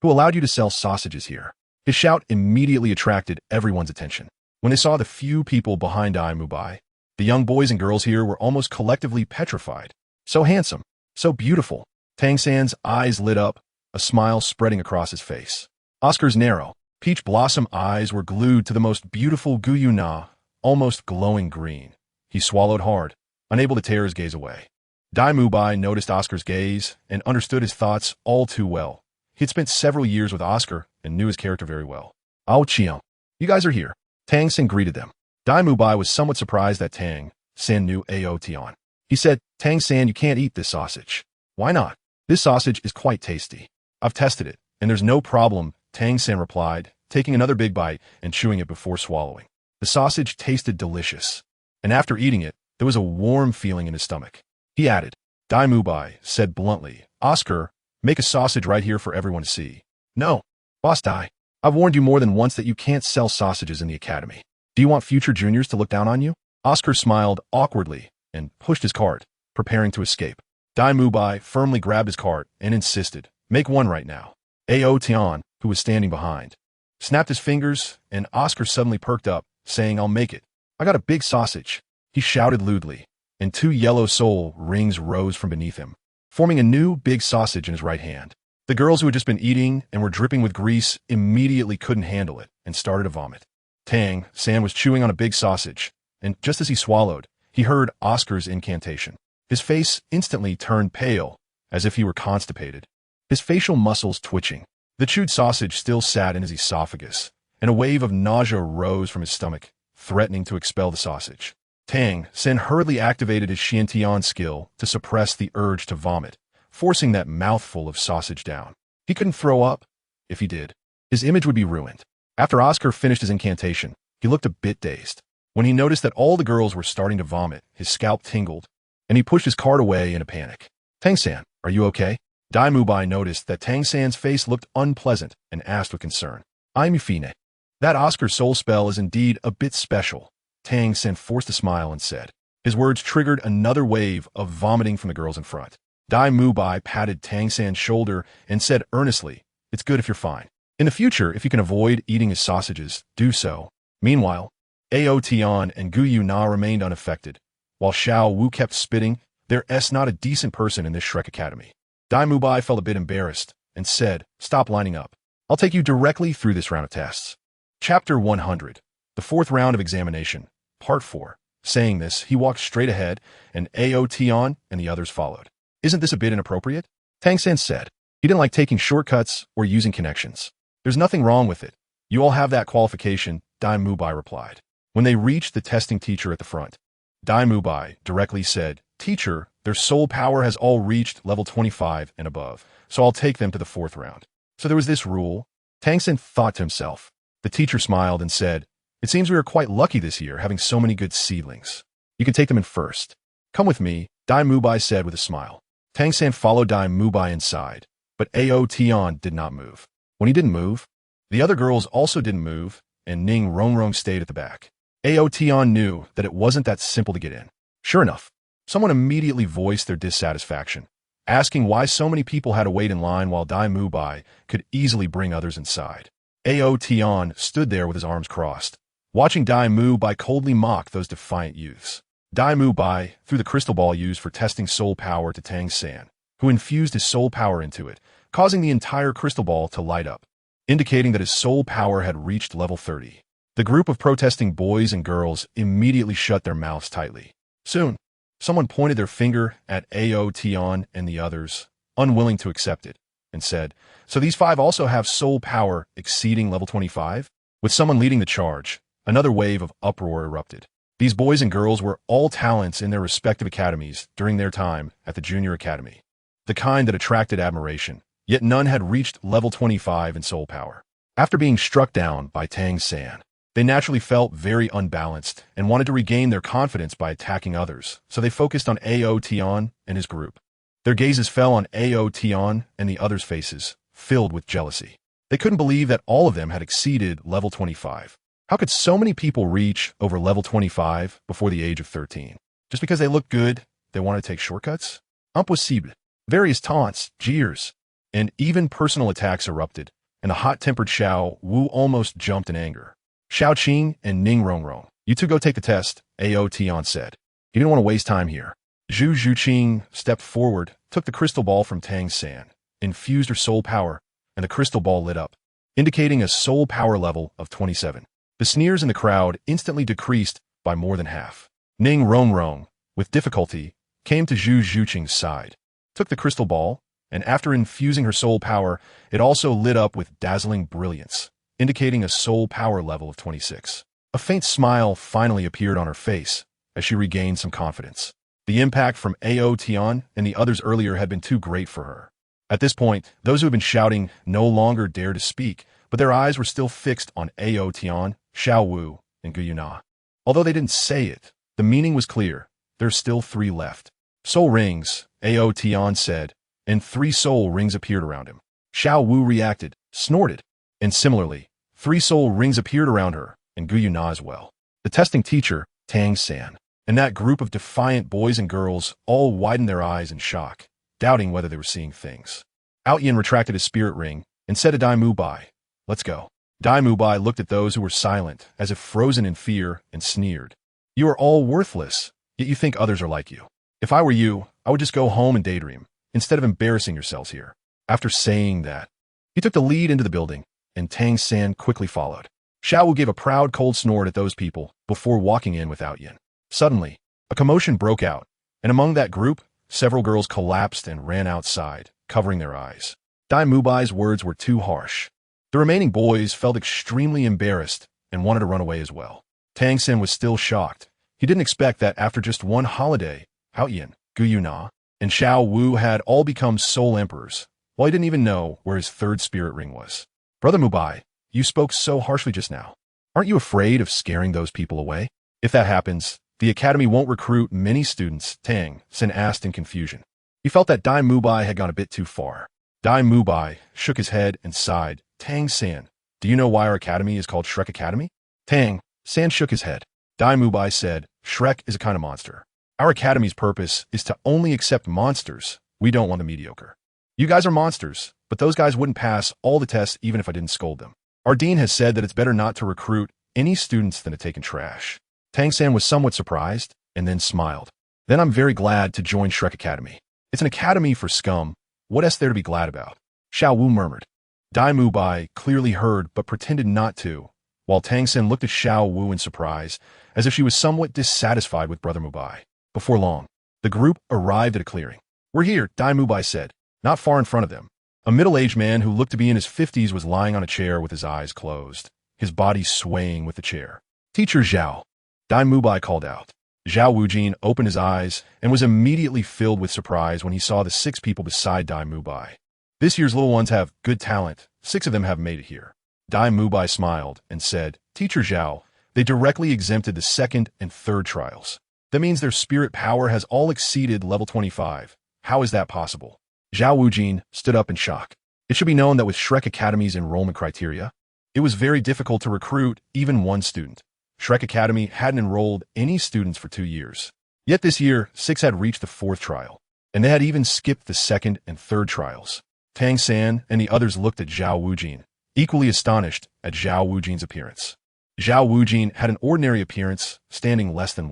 who allowed you to sell sausages here? His shout immediately attracted everyone's attention. When they saw the few people behind Dai Mubai, the young boys and girls here were almost collectively petrified. So handsome, so beautiful. Tang San's eyes lit up, a smile spreading across his face. Oscar's narrow, peach blossom eyes were glued to the most beautiful Guyu Na, almost glowing green. He swallowed hard, unable to tear his gaze away. Dai Mubai noticed Oscar's gaze and understood his thoughts all too well. He had spent several years with Oscar and knew his character very well. Ao Tian, you guys are here. Tang San greeted them. Dai Mubai was somewhat surprised that Tang San knew Ao Tian. He said, Tang San, you can't eat this sausage. Why not? This sausage is quite tasty. I've tested it, and there's no problem, Tang San replied, taking another big bite and chewing it before swallowing. The sausage tasted delicious, and after eating it, there was a warm feeling in his stomach. He added, Dai Mubai said bluntly, Oscar, make a sausage right here for everyone to see. No, Boss Dai, I've warned you more than once that you can't sell sausages in the academy. Do you want future juniors to look down on you? Oscar smiled awkwardly and pushed his cart, preparing to escape. Dai Mubai firmly grabbed his cart and insisted, make one right now. Ao Tian, who was standing behind, snapped his fingers, and Oscar suddenly perked up, saying, I'll make it. I got a big sausage. He shouted lewdly, and 2 yellow soul rings rose from beneath him, forming a new big sausage in his right hand. The girls who had just been eating and were dripping with grease immediately couldn't handle it and started to vomit. Tang San was chewing on a big sausage, and just as he swallowed, he heard Oscar's incantation. His face instantly turned pale, as if he were constipated, his facial muscles twitching. The chewed sausage still sat in his esophagus, and a wave of nausea rose from his stomach, threatening to expel the sausage. Tang San hurriedly activated his Xiantian skill to suppress the urge to vomit, forcing that mouthful of sausage down. He couldn't throw up. If he did, his image would be ruined. After Oscar finished his incantation, he looked a bit dazed. When he noticed that all the girls were starting to vomit, his scalp tingled, and he pushed his cart away in a panic. Tang San, are you okay? Dai Mubai noticed that Tang San's face looked unpleasant and asked with concern. I'm Fine. That Oscar soul spell is indeed a bit special. Tang San forced a smile and said. His words triggered another wave of vomiting from the girls in front. Dai Mubai patted Tang San's shoulder and said earnestly, it's good if you're fine. In the future, if you can avoid eating his sausages, do so. Meanwhile, Ao Tian and Guyu Na remained unaffected. While Xiao Wu kept spitting, There's not a decent person in this Shrek Academy. Dai Mubai felt a bit embarrassed and said, "Stop lining up. I'll take you directly through this round of tests." Chapter 100. The fourth round of examination. Part 4. Saying this, he walked straight ahead, and Ao Tian and the others followed. "Isn't this a bit inappropriate?" Tang San said. He didn't like taking shortcuts or using connections. "There's nothing wrong with it. You all have that qualification," Dai Mubai replied. When they reached the testing teacher at the front, Dai Mubai directly said, "Teacher, their soul power has all reached level 25 and above, so I'll take them to the fourth round." So there was this rule. Tang San thought to himself. The teacher smiled and said, "It seems we are quite lucky this year, having so many good seedlings. You can take them in first." "Come with me," Dai Mubai said with a smile. Tang San followed Dai Mubai inside, but Ao Tian did not move. When he didn't move, the other girls also didn't move, and Ning Rongrong stayed at the back. Ao Tian knew that it wasn't that simple to get in. Sure enough, someone immediately voiced their dissatisfaction, asking why so many people had to wait in line while Dai Mubai could easily bring others inside. Ao Tian stood there with his arms crossed, watching Dai Mubai coldly mock those defiant youths. Dai Mubai threw the crystal ball used for testing soul power to Tang San, who infused his soul power into it, causing the entire crystal ball to light up, indicating that his soul power had reached level 30. The group of protesting boys and girls immediately shut their mouths tightly. Soon, someone pointed their finger at Ao Tian and the others, unwilling to accept it, and said, "So these 5 also have soul power exceeding level 25? With someone leading the charge, another wave of uproar erupted. These boys and girls were all talents in their respective academies during their time at the junior academy, the kind that attracted admiration, yet none had reached level 25 in soul power. After being struck down by Tang San, they naturally felt very unbalanced and wanted to regain their confidence by attacking others, so they focused on Ao Tian and his group. Their gazes fell on Ao Tian and the others' faces, filled with jealousy. They couldn't believe that all of them had exceeded level 25. How could so many people reach over level 25 before the age of 13? Just because they looked good, they wanted to take shortcuts? Impossible. Various taunts, jeers, and even personal attacks erupted, and the hot-tempered Xiao Wu almost jumped in anger. "Xiao Qing and Ning Rongrong, you two go take the test," Ao Tian said. He didn't want to waste time here. Zhu Zhuqing stepped forward, took the crystal ball from Tang San, infused her soul power, and the crystal ball lit up, indicating a soul power level of 27. The sneers in the crowd instantly decreased by more than half. Ning Rongrong, with difficulty, came to Zhu Zhuqing's side, took the crystal ball, and after infusing her soul power, it also lit up with dazzling brilliance, indicating a soul power level of 26. A faint smile finally appeared on her face as she regained some confidence. The impact from Ao Tian and the others earlier had been too great for her. At this point, those who had been shouting no longer dared to speak, but their eyes were still fixed on Ao Tian, Xiao Wu, and Guyuna. Although they didn't say it, the meaning was clear. There's still 3 left. "Soul rings," Ao Tian said, and 3 soul rings appeared around him. Xiao Wu reacted, snorted, and similarly, 3 soul rings appeared around her, and Guyuna as well. The testing teacher, Tang San, and that group of defiant boys and girls all widened their eyes in shock, doubting whether they were seeing things. Ao Tian retracted his spirit ring and said to Dai Mubai, "Let's go." Dai Mubai looked at those who were silent, as if frozen in fear, and sneered. "You are all worthless, yet you think others are like you. If I were you, I would just go home and daydream, instead of embarrassing yourselves here." After saying that, he took the lead into the building, and Tang San quickly followed. Xiao Wu gave a proud cold snort at those people before walking in with Ao Tian. Suddenly, a commotion broke out, and among that group, several girls collapsed and ran outside, covering their eyes. Dai Mubai's words were too harsh. The remaining boys felt extremely embarrassed and wanted to run away as well. Tang San was still shocked. He didn't expect that after just one holiday, Ao Tian, Guyuna, and Xiao Wu had all become soul emperors, while he didn't even know where his 3rd spirit ring was. "Brother Mubai, you spoke so harshly just now. Aren't you afraid of scaring those people away? If that happens, the academy won't recruit many students," Tang San asked in confusion. He felt that Dai Mubai had gone a bit too far. Dai Mubai shook his head and sighed. "Tang San, do you know why our academy is called Shrek Academy?" Tang San shook his head. Dai Mubai said, "Shrek is a kind of monster. Our academy's purpose is to only accept monsters. We don't want the mediocre. You guys are monsters, but those guys wouldn't pass all the tests even if I didn't scold them. Our dean has said that it's better not to recruit any students than to take in trash." Tang San was somewhat surprised and then smiled. Then I'm very glad to join Shrek Academy. It's an academy for scum. What is there to be glad about? Xiao Wu murmured. Dai Mubai clearly heard but pretended not to, while Tang San looked at Xiao Wu in surprise, as if she was somewhat dissatisfied with Brother Mubai. Before long, the group arrived at a clearing. We're here, Dai Mubai said, not far in front of them. A middle-aged man who looked to be in his 50s was lying on a chair with his eyes closed, his body swaying with the chair. Teacher Zhao, Dai Mubai called out. Zhao Wujin opened his eyes and was immediately filled with surprise when he saw the 6 people beside Dai Mubai. This year's little ones have good talent. 6 of them have made it here. Dai Mubai smiled and said, Teacher Zhao, they directly exempted the 2nd and 3rd trials. That means their spirit power has all exceeded level 25. How is that possible? Zhao Wujin stood up in shock. It should be known that with Shrek Academy's enrollment criteria, it was very difficult to recruit even one student. Shrek Academy hadn't enrolled any students for 2 years. Yet this year, 6 had reached the 4th trial, and they had even skipped the 2nd and 3rd trials. Tang San and the others looked at Zhao Wujin, equally astonished at Zhao Wujin's appearance. Zhao Wujin had an ordinary appearance, standing less than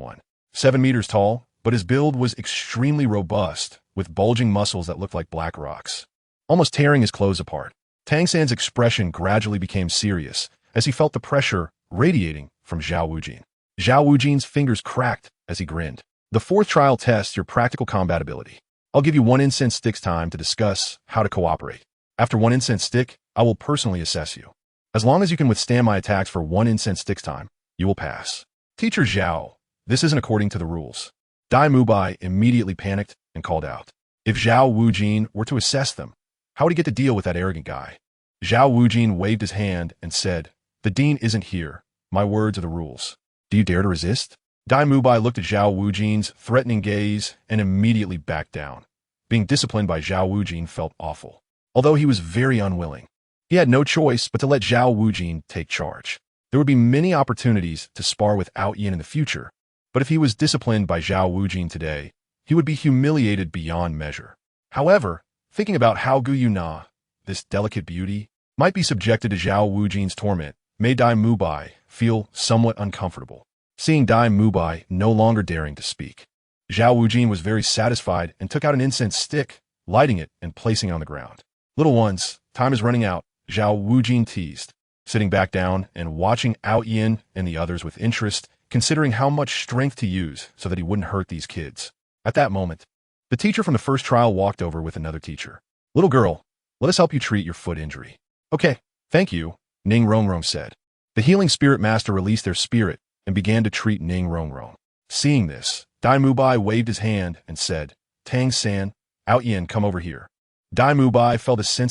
7 meters tall, but his build was extremely robust, with bulging muscles that looked like black rocks, almost tearing his clothes apart. Tang San's expression gradually became serious as he felt the pressure radiating from Zhao Wujin. Zhao Wujin's fingers cracked as he grinned. The 4th trial tests your practical combat ability. I'll give you 1 incense stick's time to discuss how to cooperate. After 1 incense stick, I will personally assess you. As long as you can withstand my attacks for 1 incense stick's time, you will pass. Teacher Zhao, this isn't according to the rules. Dai Mubai immediately panicked and called out. If Zhao Wujin were to assess them, how would he get to deal with that arrogant guy? Zhao Wujin waved his hand and said, The dean isn't here. My words are the rules. Do you dare to resist? Dai Mubai looked at Zhao Wujin's threatening gaze and immediately backed down. Being disciplined by Zhao Wujin felt awful. Although he was very unwilling, he had no choice but to let Zhao Wujin take charge. There would be many opportunities to spar with Ao Tian in the future, but if he was disciplined by Zhao Wujin today, he would be humiliated beyond measure. However, thinking about how Gu Yuna, this delicate beauty, might be subjected to Zhao Wujin's torment, made Dai Mubai feel somewhat uncomfortable. Seeing Dai Mubai no longer daring to speak, Zhao Wujin was very satisfied and took out an incense stick, lighting it and placing it on the ground. Little ones, time is running out, Zhao Wujin teased, sitting back down and watching Ao Tian and the others with interest, considering how much strength to use so that he wouldn't hurt these kids. At that moment, the teacher from the 1st trial walked over with another teacher. Little girl, let us help you treat your foot injury. Okay, thank you, Ning Rongrong said. The healing spirit master released their spirit and began to treat Ning Rongrong. Seeing this, Dai Mubai waved his hand and said, Tang San, Ao Tian, come over here. Dai Mubai felt a sense